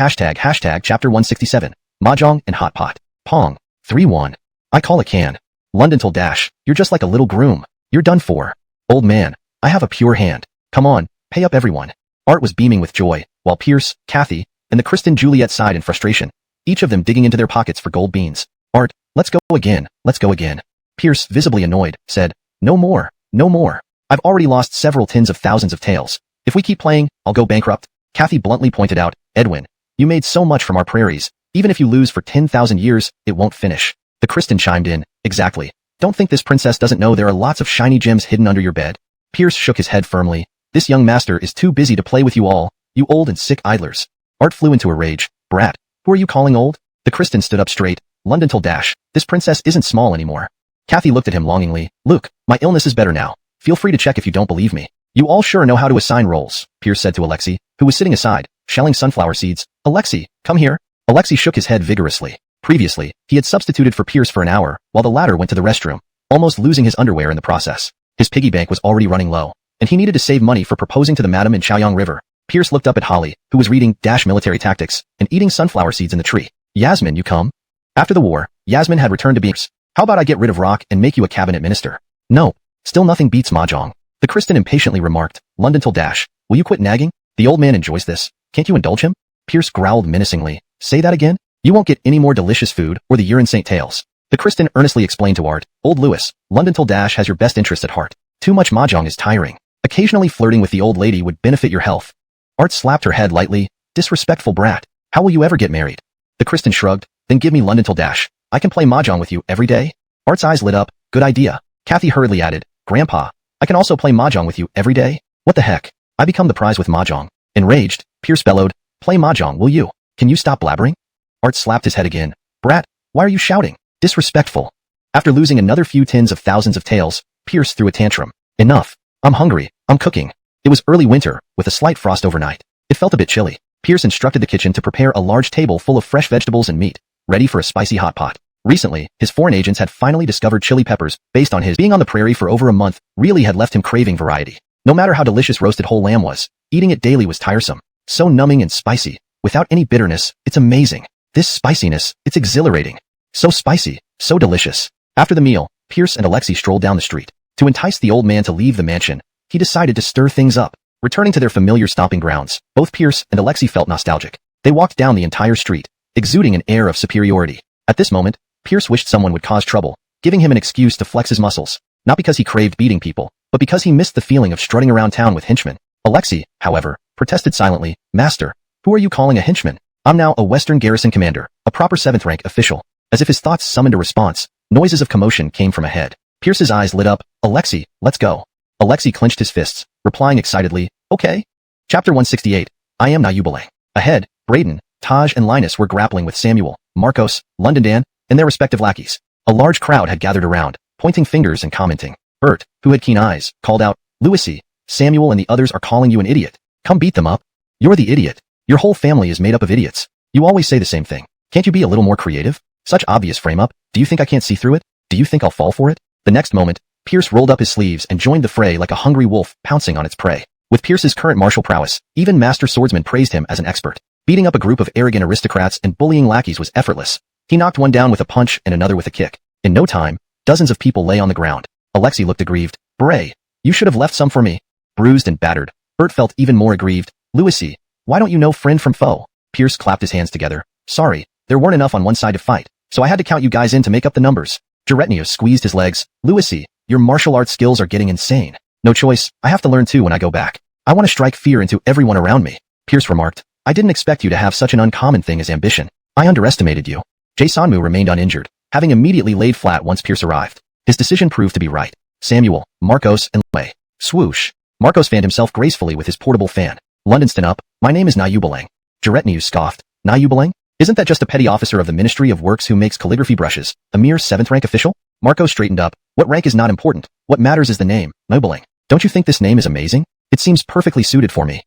chapter 167. Mahjong and hot pot. Pong. 3-1. I call a can. London till Dash, you're just like a little groom. You're done for. Old man, I have a pure hand. Come on, pay up everyone. Art was beaming with joy, while Pierce, Kathy, and the Kristen Juliet sighed in frustration, each of them digging into their pockets for gold beans. Art, let's go again, let's go again. Pierce, visibly annoyed, said, No more, no more. I've already lost several tens of thousands of taels. If we keep playing, I'll go bankrupt. Kathy bluntly pointed out, Edwin, you made so much from our prairies. Even if you lose for 10,000 years, it won't finish. The Kristen chimed in, exactly. Don't think this princess doesn't know there are lots of shiny gems hidden under your bed. Pierce shook his head firmly. This young master is too busy to play with you all, you old and sick idlers. Art flew into a rage. Brat, who are you calling old? The Kristen stood up straight. London till Dash, this princess isn't small anymore. Kathy looked at him longingly. Luke, my illness is better now. Feel free to check if you don't believe me. You all sure know how to assign roles, Pierce said to Alexei, who was sitting aside, shelling sunflower seeds. Alexei, come here. Alexei shook his head vigorously. Previously, he had substituted for Pierce for an hour, while the latter went to the restroom, almost losing his underwear in the process. His piggy bank was already running low, and he needed to save money for proposing to the madam in Chaoyang River. Pierce looked up at Holly, who was reading Military Tactics and eating sunflower seeds in the tree. Yasmin, you come? After the war, Yasmin had returned to Beers. How about I get rid of Rock and make you a cabinet minister? No. Still nothing beats mahjong. The Kristen impatiently remarked. London till dash. Will you quit nagging? The old man enjoys this. Can't you indulge him? Pierce growled menacingly. Say that again? You won't get any more delicious food or the urine St. Tails. The Kristen earnestly explained to Art. Old Lewis, London till dash has your best interest at heart. Too much mahjong is tiring. Occasionally flirting with the old lady would benefit your health. Art slapped her head lightly. Disrespectful brat. How will you ever get married? The Kristen shrugged. Then give me London till dash. I can play mahjong with you every day. Art's eyes lit up. Good idea. Kathy hurriedly added. Grandpa, I can also play mahjong with you every day. What the heck? I become the prize with mahjong. Enraged, Pierce bellowed. Play mahjong, will you? Can you stop blabbering? Art slapped his head again. Brat, why are you shouting? Disrespectful. After losing another few tens of thousands of taels, Pierce threw a tantrum. Enough. I'm hungry. I'm cooking. It was early winter, with a slight frost overnight. It felt a bit chilly. Pierce instructed the kitchen to prepare a large table full of fresh vegetables and meat, ready for a spicy hot pot. Recently, his foreign agents had finally discovered chili peppers, based on his being on the prairie for over a month, really had left him craving variety. No matter how delicious roasted whole lamb was, eating it daily was tiresome. So numbing and spicy, without any bitterness, it's amazing. This spiciness, it's exhilarating. So spicy, so delicious. After the meal, Pierce and Alexei strolled down the street. To entice the old man to leave the mansion, he decided to stir things up. Returning to their familiar stomping grounds, both Pierce and Alexei felt nostalgic. They walked down the entire street, exuding an air of superiority. At this moment, Pierce wished someone would cause trouble, giving him an excuse to flex his muscles. Not because he craved beating people, but because he missed the feeling of strutting around town with henchmen. Alexei, however, protested silently. Master, who are you calling a henchman? I'm now a Western garrison commander, a proper 7th rank official. As if his thoughts summoned a response, noises of commotion came from ahead. Pierce's eyes lit up. Alexei, let's go. Alexei clenched his fists, replying excitedly, okay. Chapter 168. I am Nayubaleng. Ahead, Braden, Taj and Linus were grappling with Samuel, Marcos, Londondan, and their respective lackeys. A large crowd had gathered around, pointing fingers and commenting. Bert, who had keen eyes, called out, Louisy, Samuel and the others are calling you an idiot. Come beat them up. You're the idiot. Your whole family is made up of idiots. You always say the same thing. Can't you be a little more creative? Such obvious frame-up. Do you think I can't see through it? Do you think I'll fall for it? The next moment, Pierce rolled up his sleeves and joined the fray like a hungry wolf pouncing on its prey. With Pierce's current martial prowess, even master swordsmen praised him as an expert. Beating up a group of arrogant aristocrats and bullying lackeys was effortless. He knocked one down with a punch and another with a kick. In no time, dozens of people lay on the ground. Alexei looked aggrieved. Beret, you should have left some for me. Bruised and battered, Bert felt even more aggrieved. Louisy, why don't you know friend from foe? Pierce clapped his hands together. Sorry, there weren't enough on one side to fight, so I had to count you guys in to make up the numbers. Jaretnio squeezed his legs. Louisy, your martial arts skills are getting insane. No choice, I have to learn too when I go back. I want to strike fear into everyone around me. Pierce remarked. I didn't expect you to have such an uncommon thing as ambition. I underestimated you. Jae-sanmu remained uninjured, having immediately laid flat once Pierce arrived. His decision proved to be right. Samuel, Marcos, and Wei. Swoosh. Marcos fanned himself gracefully with his portable fan. London stood up. My name is Nayubaleng. Jaretniu scoffed. Nayubaleng? Isn't that just a petty officer of the Ministry of Works who makes calligraphy brushes, a mere 7th rank official? Marcos straightened up. What rank is not important. What matters is the name, Nayubaleng. Don't you think this name is amazing? It seems perfectly suited for me.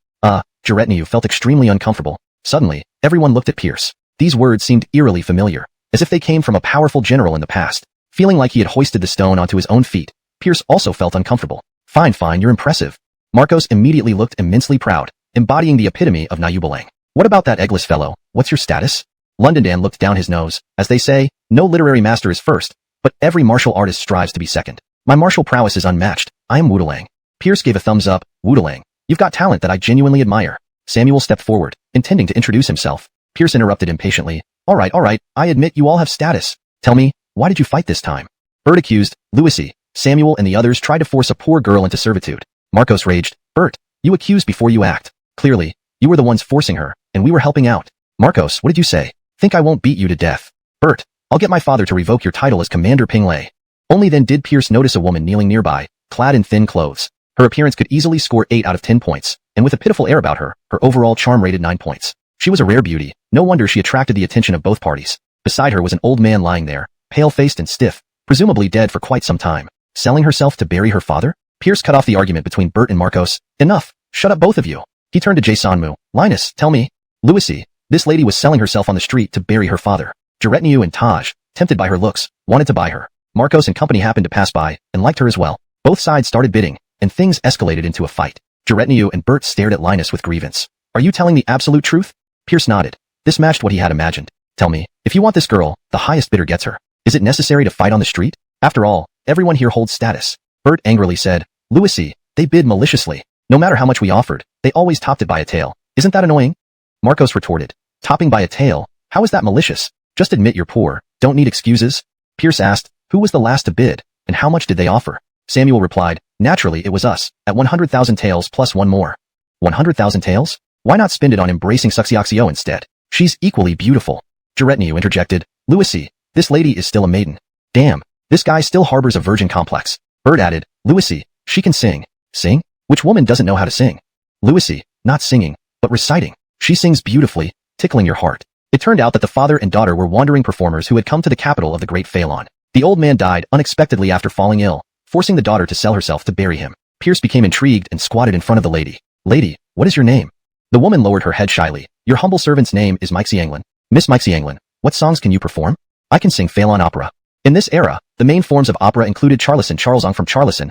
Jaretniu felt extremely uncomfortable. Suddenly, everyone looked at Pierce. These words seemed eerily familiar, as if they came from a powerful general in the past. Feeling like he had hoisted the stone onto his own feet, Pierce also felt uncomfortable. Fine, you're impressive. Marcos immediately looked immensely proud, embodying the epitome of Nayubaleng. What about that eggless fellow? What's your status? Londondan looked down his nose. As they say, no literary master is first, but every martial artist strives to be second. My martial prowess is unmatched. I am Wudalang. Pierce gave a thumbs up. Wudalang, you've got talent that I genuinely admire. Samuel stepped forward, intending to introduce himself. Pierce interrupted impatiently. All right, I admit you all have status. Tell me, why did you fight this time? Bert accused. Louisy, Samuel and the others tried to force a poor girl into servitude. Marcos raged. Bert, you accuse before you act. Clearly, you were the ones forcing her, and we were helping out. Marcos, what did you say? Think I won't beat you to death. Bert, I'll get my father to revoke your title as Commander Pinglay. Only then did Pierce notice a woman kneeling nearby, clad in thin clothes. Her appearance could easily score 8 out of 10 points, and with a pitiful air about her, her overall charm rated 9 points. She was a rare beauty. No wonder she attracted the attention of both parties. Beside her was an old man lying there, pale-faced and stiff, presumably dead for quite some time. Selling herself to bury her father? Pierce cut off the argument between Bert and Marcos. Enough. Shut up both of you. He turned to Jae-sanmu. Linus, tell me. Louisy, this lady was selling herself on the street to bury her father. Retinue and Taj, tempted by her looks, wanted to buy her. Marcos and company happened to pass by and liked her as well. Both sides started bidding, and things escalated into a fight. Retinue and Bert stared at Linus with grievance. Are you telling the absolute truth? Pierce nodded. This matched what he had imagined. Tell me, if you want this girl, the highest bidder gets her. Is it necessary to fight on the street? After all, everyone here holds status. Bert angrily said. Louis, they bid maliciously. No matter how much we offered, they always topped it by a tail. Isn't that annoying? Marcos retorted. Topping by a tail? How is that malicious? Just admit you're poor. Don't need excuses. Pierce asked, who was the last to bid, and how much did they offer? Samuel replied, naturally it was us, at 100,000 taels plus one more. 100,000 taels? Why not spend it on embracing Suxioxio instead? She's equally beautiful. Retinue interjected, Louis, this lady is still a maiden. Damn, this guy still harbors a virgin complex. Bert added, Louis, she can sing. Sing? Which woman doesn't know how to sing? Louis, not singing, but reciting. She sings beautifully, tickling your heart. It turned out that the father and daughter were wandering performers who had come to the capital of the Great Phalon. The old man died unexpectedly after falling ill, forcing the daughter to sell herself to bury him. Pierce became intrigued and squatted in front of the lady. Lady, what is your name? The woman lowered her head shyly. Your humble servant's name is Mixie Anglin. Miss Mixie Anglin, what songs can you perform? I can sing Phalon opera. In this era, the main forms of opera included Charleston Charlesong from Charleston,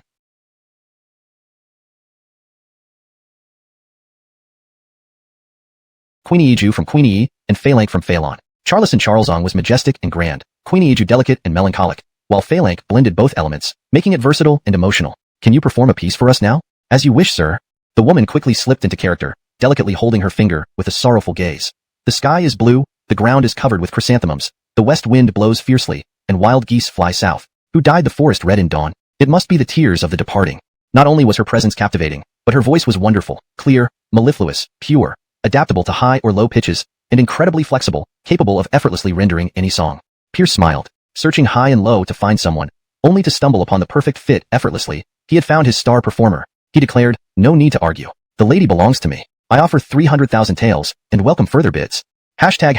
Queenie Ju from Queenie, and Phalanx from Phalon. Charleston Charlesong was majestic and grand, Queenie Ju delicate and melancholic, while Phalanx blended both elements, making it versatile and emotional. Can you perform a piece for us now? As you wish, sir. The woman quickly slipped into character, delicately holding her finger with a sorrowful gaze. The sky is blue, the ground is covered with chrysanthemums, the west wind blows fiercely, and wild geese fly south. Who dyed the forest red in dawn? It must be the tears of the departing. Not only was her presence captivating, but her voice was wonderful, clear, mellifluous, pure, adaptable to high or low pitches, and incredibly flexible, capable of effortlessly rendering any song. Pierce smiled, searching high and low to find someone, only to stumble upon the perfect fit effortlessly. He had found his star performer. He declared, no need to argue. The lady belongs to me. I offer 300,000 taels, and welcome further bids. Hashtag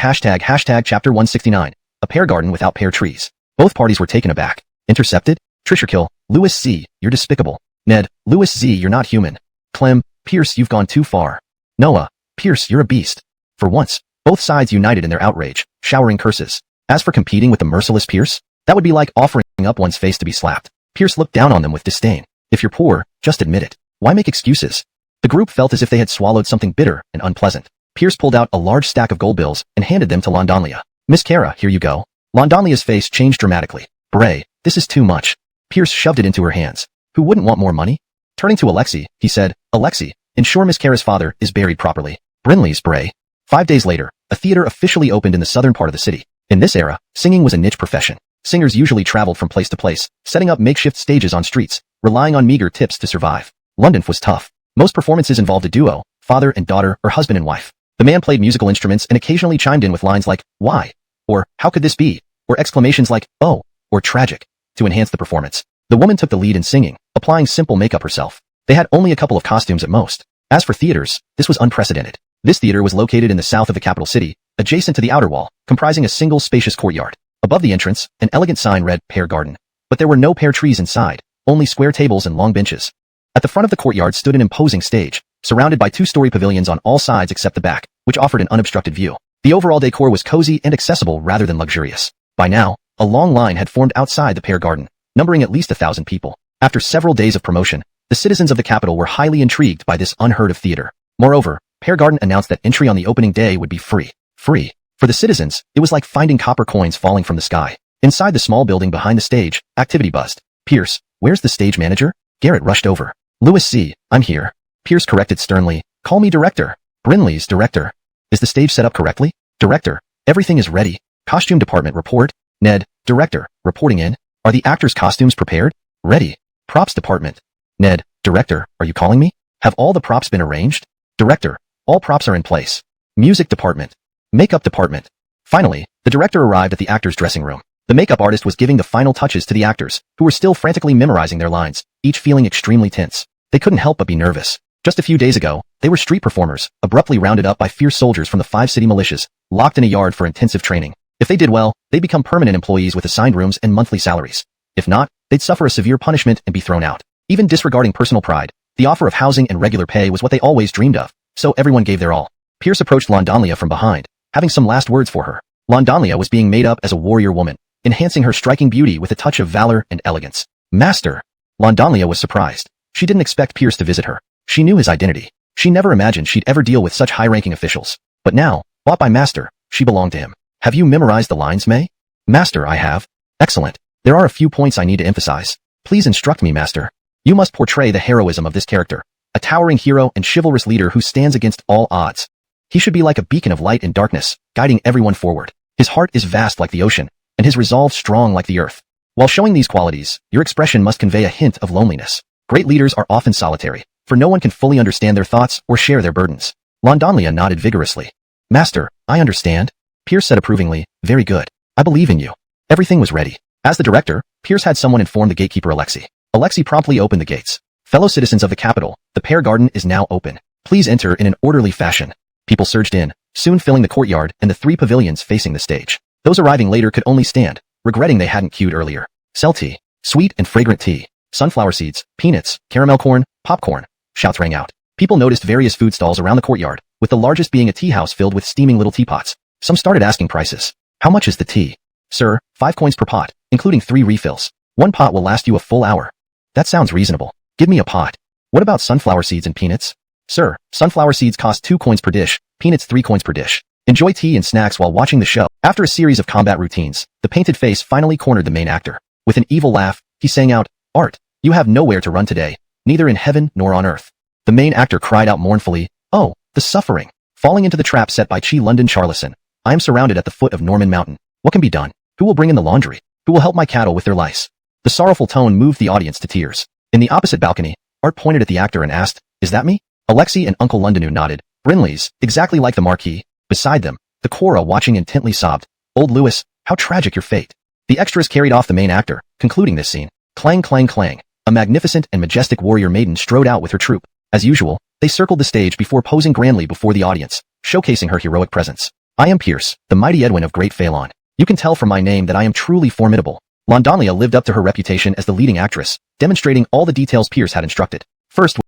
chapter 169. A pear garden without pear trees. Both parties were taken aback. Intercepted? Trisherkill, Louis C., you're despicable. Ned, Louis Z., you're not human. Clem, Pierce, you've gone too far. Noah, Pierce, you're a beast. For once, both sides united in their outrage, showering curses. As for competing with the merciless Pierce, that would be like offering up one's face to be slapped. Pierce looked down on them with disdain. If you're poor, just admit it. Why make excuses? The group felt as if they had swallowed something bitter and unpleasant. Pierce pulled out a large stack of gold bills and handed them to Londonlia. Miss Kara, here you go. Londonlia's face changed dramatically. Bray, this is too much. Pierce shoved it into her hands. Who wouldn't want more money? Turning to Alexei, he said, Alexei, ensure Miss Kara's father is buried properly. Brinley's Bray. 5 days later, a theater officially opened in the southern part of the city. In this era, singing was a niche profession. Singers usually traveled from place to place, setting up makeshift stages on streets, relying on meager tips to survive. London was tough. Most performances involved a duo, father and daughter or husband and wife. The man played musical instruments and occasionally chimed in with lines like, why? Or, how could this be? Or exclamations like, oh, or tragic, to enhance the performance. The woman took the lead in singing, applying simple makeup herself. They had only a couple of costumes at most. As for theaters, this was unprecedented. This theater was located in the south of the capital city, adjacent to the outer wall, comprising a single spacious courtyard. Above the entrance, an elegant sign read, Pear Garden. But there were no pear trees inside, only square tables and long benches. At the front of the courtyard stood an imposing stage, surrounded by 2-story pavilions on all sides except the back, which offered an unobstructed view. The overall decor was cozy and accessible rather than luxurious. By now, a long line had formed outside the Pear Garden, numbering at least 1,000 people. After several days of promotion, the citizens of the capital were highly intrigued by this unheard-of theater. Moreover, Pear Garden announced that entry on the opening day would be free. Free. For the citizens, it was like finding copper coins falling from the sky. Inside the small building behind the stage, activity buzzed. Pierce, where's the stage manager? Garrett rushed over. Louis C., I'm here. Pierce corrected sternly. Call me director. Brinley's director. Is the stage set up correctly? Director, everything is ready. Costume department report. Ned, director, reporting in. Are the actors' costumes prepared? Ready. Props department. Ned, director, are you calling me? Have all the props been arranged? Director, all props are in place. Music department. Makeup department. Finally, the director arrived at the actors' dressing room. The makeup artist was giving the final touches to the actors, who were still frantically memorizing their lines, each feeling extremely tense. They couldn't help but be nervous. Just a few days ago, they were street performers, abruptly rounded up by fierce soldiers from the 5 city militias, locked in a yard for intensive training. If they did well, they'd become permanent employees with assigned rooms and monthly salaries. If not, they'd suffer a severe punishment and be thrown out. Even disregarding personal pride, the offer of housing and regular pay was what they always dreamed of, so everyone gave their all. Pierce approached Londonlia from behind, having some last words for her. Londanlia was being made up as a warrior woman, enhancing her striking beauty with a touch of valor and elegance. Master! Londanlia was surprised. She didn't expect Pierce to visit her. She knew his identity. She never imagined she'd ever deal with such high-ranking officials. But now, bought by Master, she belonged to him. Have you memorized the lines, May? Master, I have. Excellent. There are a few points I need to emphasize. Please instruct me, Master. You must portray the heroism of this character. A towering hero and chivalrous leader who stands against all odds. He should be like a beacon of light in darkness, guiding everyone forward. His heart is vast like the ocean, and his resolve strong like the earth. While showing these qualities, your expression must convey a hint of loneliness. Great leaders are often solitary, for no one can fully understand their thoughts or share their burdens. Londanlia nodded vigorously. Master, I understand. Pierce said approvingly, very good. I believe in you. Everything was ready. As the director, Pierce had someone inform the gatekeeper Alexei. Alexei promptly opened the gates. Fellow citizens of the capital, the Pear Garden is now open. Please enter in an orderly fashion. People surged in, soon filling the courtyard and the 3 pavilions facing the stage. Those arriving later could only stand, regretting they hadn't queued earlier. Sell tea. Sweet and fragrant tea. Sunflower seeds, peanuts, caramel corn, popcorn. Shouts rang out. People noticed various food stalls around the courtyard, with the largest being a tea house filled with steaming little teapots. Some started asking prices. How much is the tea? Sir, 5 coins per pot, including 3 refills. 1 pot will last you a full hour. That sounds reasonable. Give me a pot. What about sunflower seeds and peanuts? Sir, sunflower seeds cost 2 coins per dish, peanuts 3 coins per dish. Enjoy tea and snacks while watching the show. After a series of combat routines, the painted face finally cornered the main actor. With an evil laugh, he sang out, Art, you have nowhere to run today, neither in heaven nor on earth. The main actor cried out mournfully, oh, the suffering. Falling into the trap set by Chi London Charlison. I am surrounded at the foot of Norman Mountain. What can be done? Who will bring in the laundry? Who will help my cattle with their lice? The sorrowful tone moved the audience to tears. In the opposite balcony, Art pointed at the actor and asked, is that me? Alexei and Uncle Londonu nodded. Brinley's, exactly like the Marquis. Beside them, the Cora watching intently sobbed. Old Louis, how tragic your fate. The extras carried off the main actor, concluding this scene. Clang clang clang. A magnificent and majestic warrior maiden strode out with her troop. As usual, they circled the stage before posing grandly before the audience, showcasing her heroic presence. I am Pierce, the mighty Edwin of Great Phalon. You can tell from my name that I am truly formidable. Londanlia lived up to her reputation as the leading actress, demonstrating all the details Pierce had instructed. First,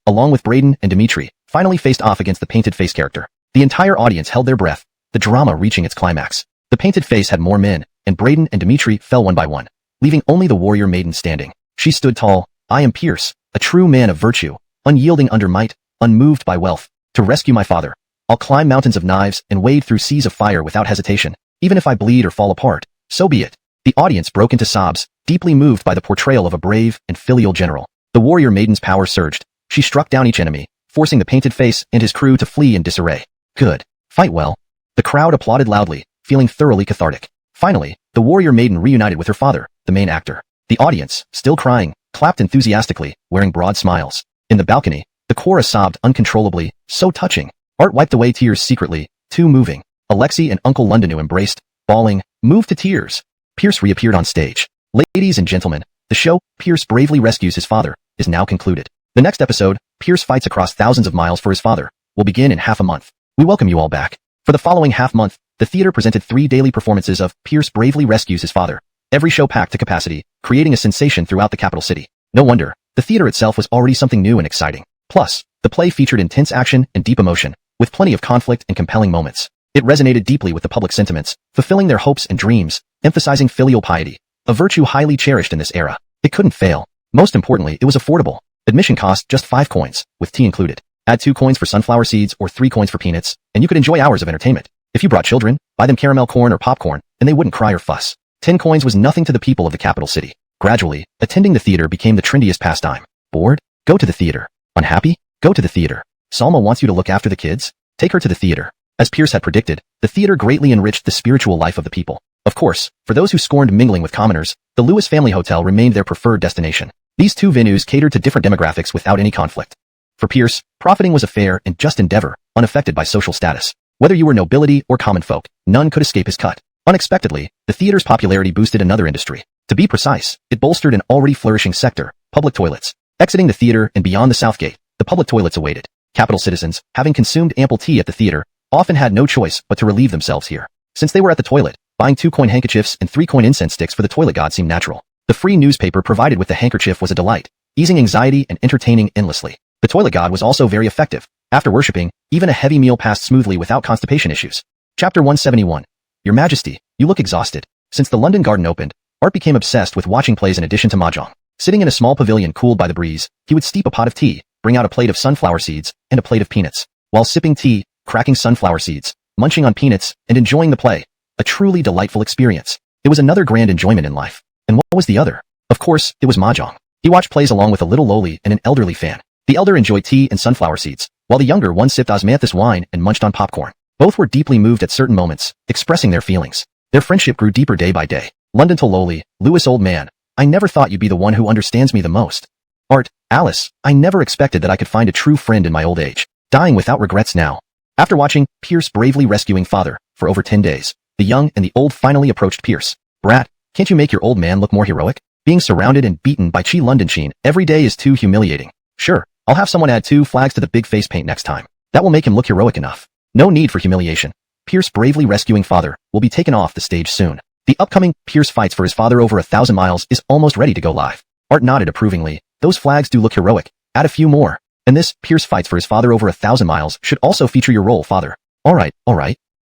along with Braden and Dimitri, finally faced off against the painted face character. The entire audience held their breath, the drama reaching its climax. The painted face had more men, and Braden and Dimitri fell one by one, leaving only the warrior maiden standing. She stood tall. I am Pierce, a true man of virtue, unyielding under might, unmoved by wealth. To rescue my father, I'll climb mountains of knives and wade through seas of fire without hesitation. Even if I bleed or fall apart, so be it. The audience broke into sobs, deeply moved by the portrayal of a brave and filial general. The warrior maiden's power surged. She struck down each enemy, forcing the painted face and his crew to flee in disarray. Good. Fight well. The crowd applauded loudly, feeling thoroughly cathartic. Finally, the warrior maiden reunited with her father, the main actor. The audience, still crying, clapped enthusiastically, wearing broad smiles. In the balcony, the chorus sobbed uncontrollably, so touching. Art wiped away tears secretly, too moving. Alexei and Uncle Londonu embraced, bawling, moved to tears. Pierce reappeared on stage. Ladies and gentlemen, the show, Pierce Bravely Rescues His Father, is now concluded. The next episode, Pierce fights across thousands of miles for his father, will begin in half a month. We welcome you all back. For the following half month, the theater presented 3 daily performances of Pierce Bravely Rescues His Father. Every show packed to capacity, creating a sensation throughout the capital city. No wonder, the theater itself was already something new and exciting. Plus, the play featured intense action and deep emotion, with plenty of conflict and compelling moments. It resonated deeply with the public sentiments, fulfilling their hopes and dreams, emphasizing filial piety, a virtue highly cherished in this era. It couldn't fail. Most importantly, it was affordable. Admission cost just 5 coins, with tea included. Add 2 coins for sunflower seeds or 3 coins for peanuts, and you could enjoy hours of entertainment. If you brought children, buy them caramel corn or popcorn, and they wouldn't cry or fuss. 10 coins was nothing to the people of the capital city. Gradually, attending the theater became the trendiest pastime. Bored? Go to the theater. Unhappy? Go to the theater. Salma wants you to look after the kids? Take her to the theater. As Pierce had predicted, the theater greatly enriched the spiritual life of the people. Of course, for those who scorned mingling with commoners, the Lewis Family Hotel remained their preferred destination. These 2 venues catered to different demographics without any conflict. For Pierce, profiting was a fair and just endeavor, unaffected by social status. Whether you were nobility or common folk, none could escape his cut. Unexpectedly, the theater's popularity boosted another industry. To be precise, it bolstered an already flourishing sector, public toilets. Exiting the theater and beyond the south gate, the public toilets awaited. Capital citizens, having consumed ample tea at the theater, often had no choice but to relieve themselves here. Since they were at the toilet, buying 2-coin handkerchiefs and 3-coin incense sticks for the toilet god seemed natural. The free newspaper provided with the handkerchief was a delight, easing anxiety and entertaining endlessly. The toilet god was also very effective. After worshipping, even a heavy meal passed smoothly without constipation issues. Chapter 171. Your Majesty, you look exhausted. Since the London Garden opened, Art became obsessed with watching plays in addition to mahjong. Sitting in a small pavilion cooled by the breeze, he would steep a pot of tea, bring out a plate of sunflower seeds, and a plate of peanuts. While sipping tea, cracking sunflower seeds, munching on peanuts, and enjoying the play. A truly delightful experience. It was another grand enjoyment in life. And what was the other? Of course, it was mahjong. He watched plays along with a little lowly and an elderly fan. The elder enjoyed tea and sunflower seeds, while the younger one sipped osmanthus wine and munched on popcorn. Both were deeply moved at certain moments, expressing their feelings. Their friendship grew deeper day by day. London to Lowly, Lewis old man, I never thought you'd be the one who understands me the most. Art, Alice, I never expected that I could find a true friend in my old age. Dying without regrets now. After watching Pierce bravely rescuing father for over 10 days, the young and the old finally approached Pierce. Brat, can't you make your old man look more heroic? Being surrounded and beaten by Chi London Sheen every day is too humiliating. Sure, I'll have someone add 2 flags to the big face paint next time. That will make him look heroic enough. No need for humiliation. Pierce bravely rescuing father will be taken off the stage soon. The upcoming Pierce fights for his father over 1,000 miles is almost ready to go live. Art nodded approvingly. Those flags do look heroic. Add a few more. And this Pierce fights for his father over 1,000 miles should also feature your role, father. Alright.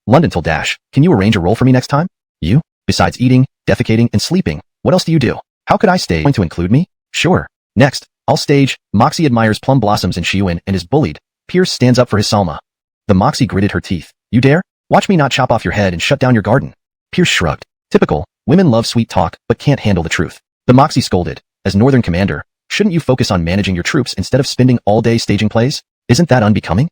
London till Dash, can you arrange a role for me next time? You? Besides eating, defecating, and sleeping, what else do you do? How could I stage? Going to include me? Sure. Next, I'll stage. Moxie admires plum blossoms in Shiuin and is bullied. Pierce stands up for his Salma. The Moxie gritted her teeth. You dare? Watch me not chop off your head and shut down your garden. Pierce shrugged. Typical. Women love sweet talk, but can't handle the truth. The Moxie scolded. As Northern Commander, shouldn't you focus on managing your troops instead of spending all day staging plays? Isn't that unbecoming?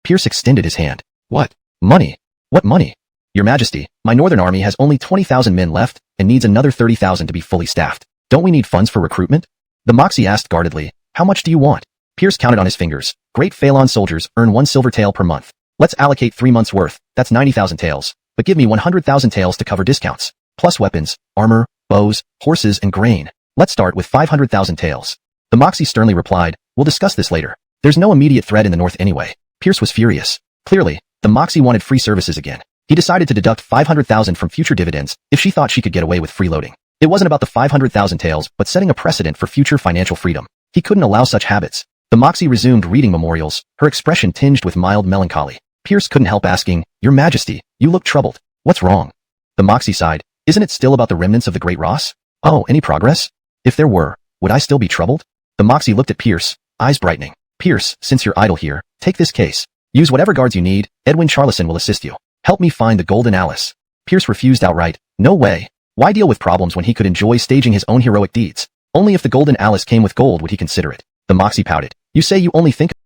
Pierce extended his hand. What? Money. What money? Your Majesty, my Northern Army has only 20,000 men left and needs another 30,000 to be fully staffed. Don't we need funds for recruitment? The Moxie asked guardedly. How much do you want? Pierce counted on his fingers. Great Phalon soldiers earn 1 silver tael per month. Let's allocate 3 months worth. That's 90,000 taels. But give me 100,000 taels to cover discounts. Plus weapons, armor, bows, horses, and grain. Let's start with 500,000 taels. The Moxie sternly replied, we'll discuss this later. There's no immediate threat in the north anyway. Pierce was furious. Clearly, the Moxie wanted free services again. He decided to deduct 500,000 from future dividends if she thought she could get away with freeloading. It wasn't about the 500,000 taels, but setting a precedent for future financial freedom. He couldn't allow such habits. The Moxie resumed reading memorials, her expression tinged with mild melancholy. Pierce couldn't help asking, Your Majesty, you look troubled. What's wrong? The Moxie sighed. Isn't it still about the remnants of the Great Ross? Oh, any progress? If there were, would I still be troubled? The Moxie looked at Pierce, eyes brightening. Pierce, since you're idle here, take this case. Use whatever guards you need. Edwin Charlison will assist you. Help me find the Golden Alice. Pierce refused outright. No way. Why deal with problems when he could enjoy staging his own heroic deeds? Only if the Golden Alice came with gold would he consider it. The Moxie pouted. You say you only think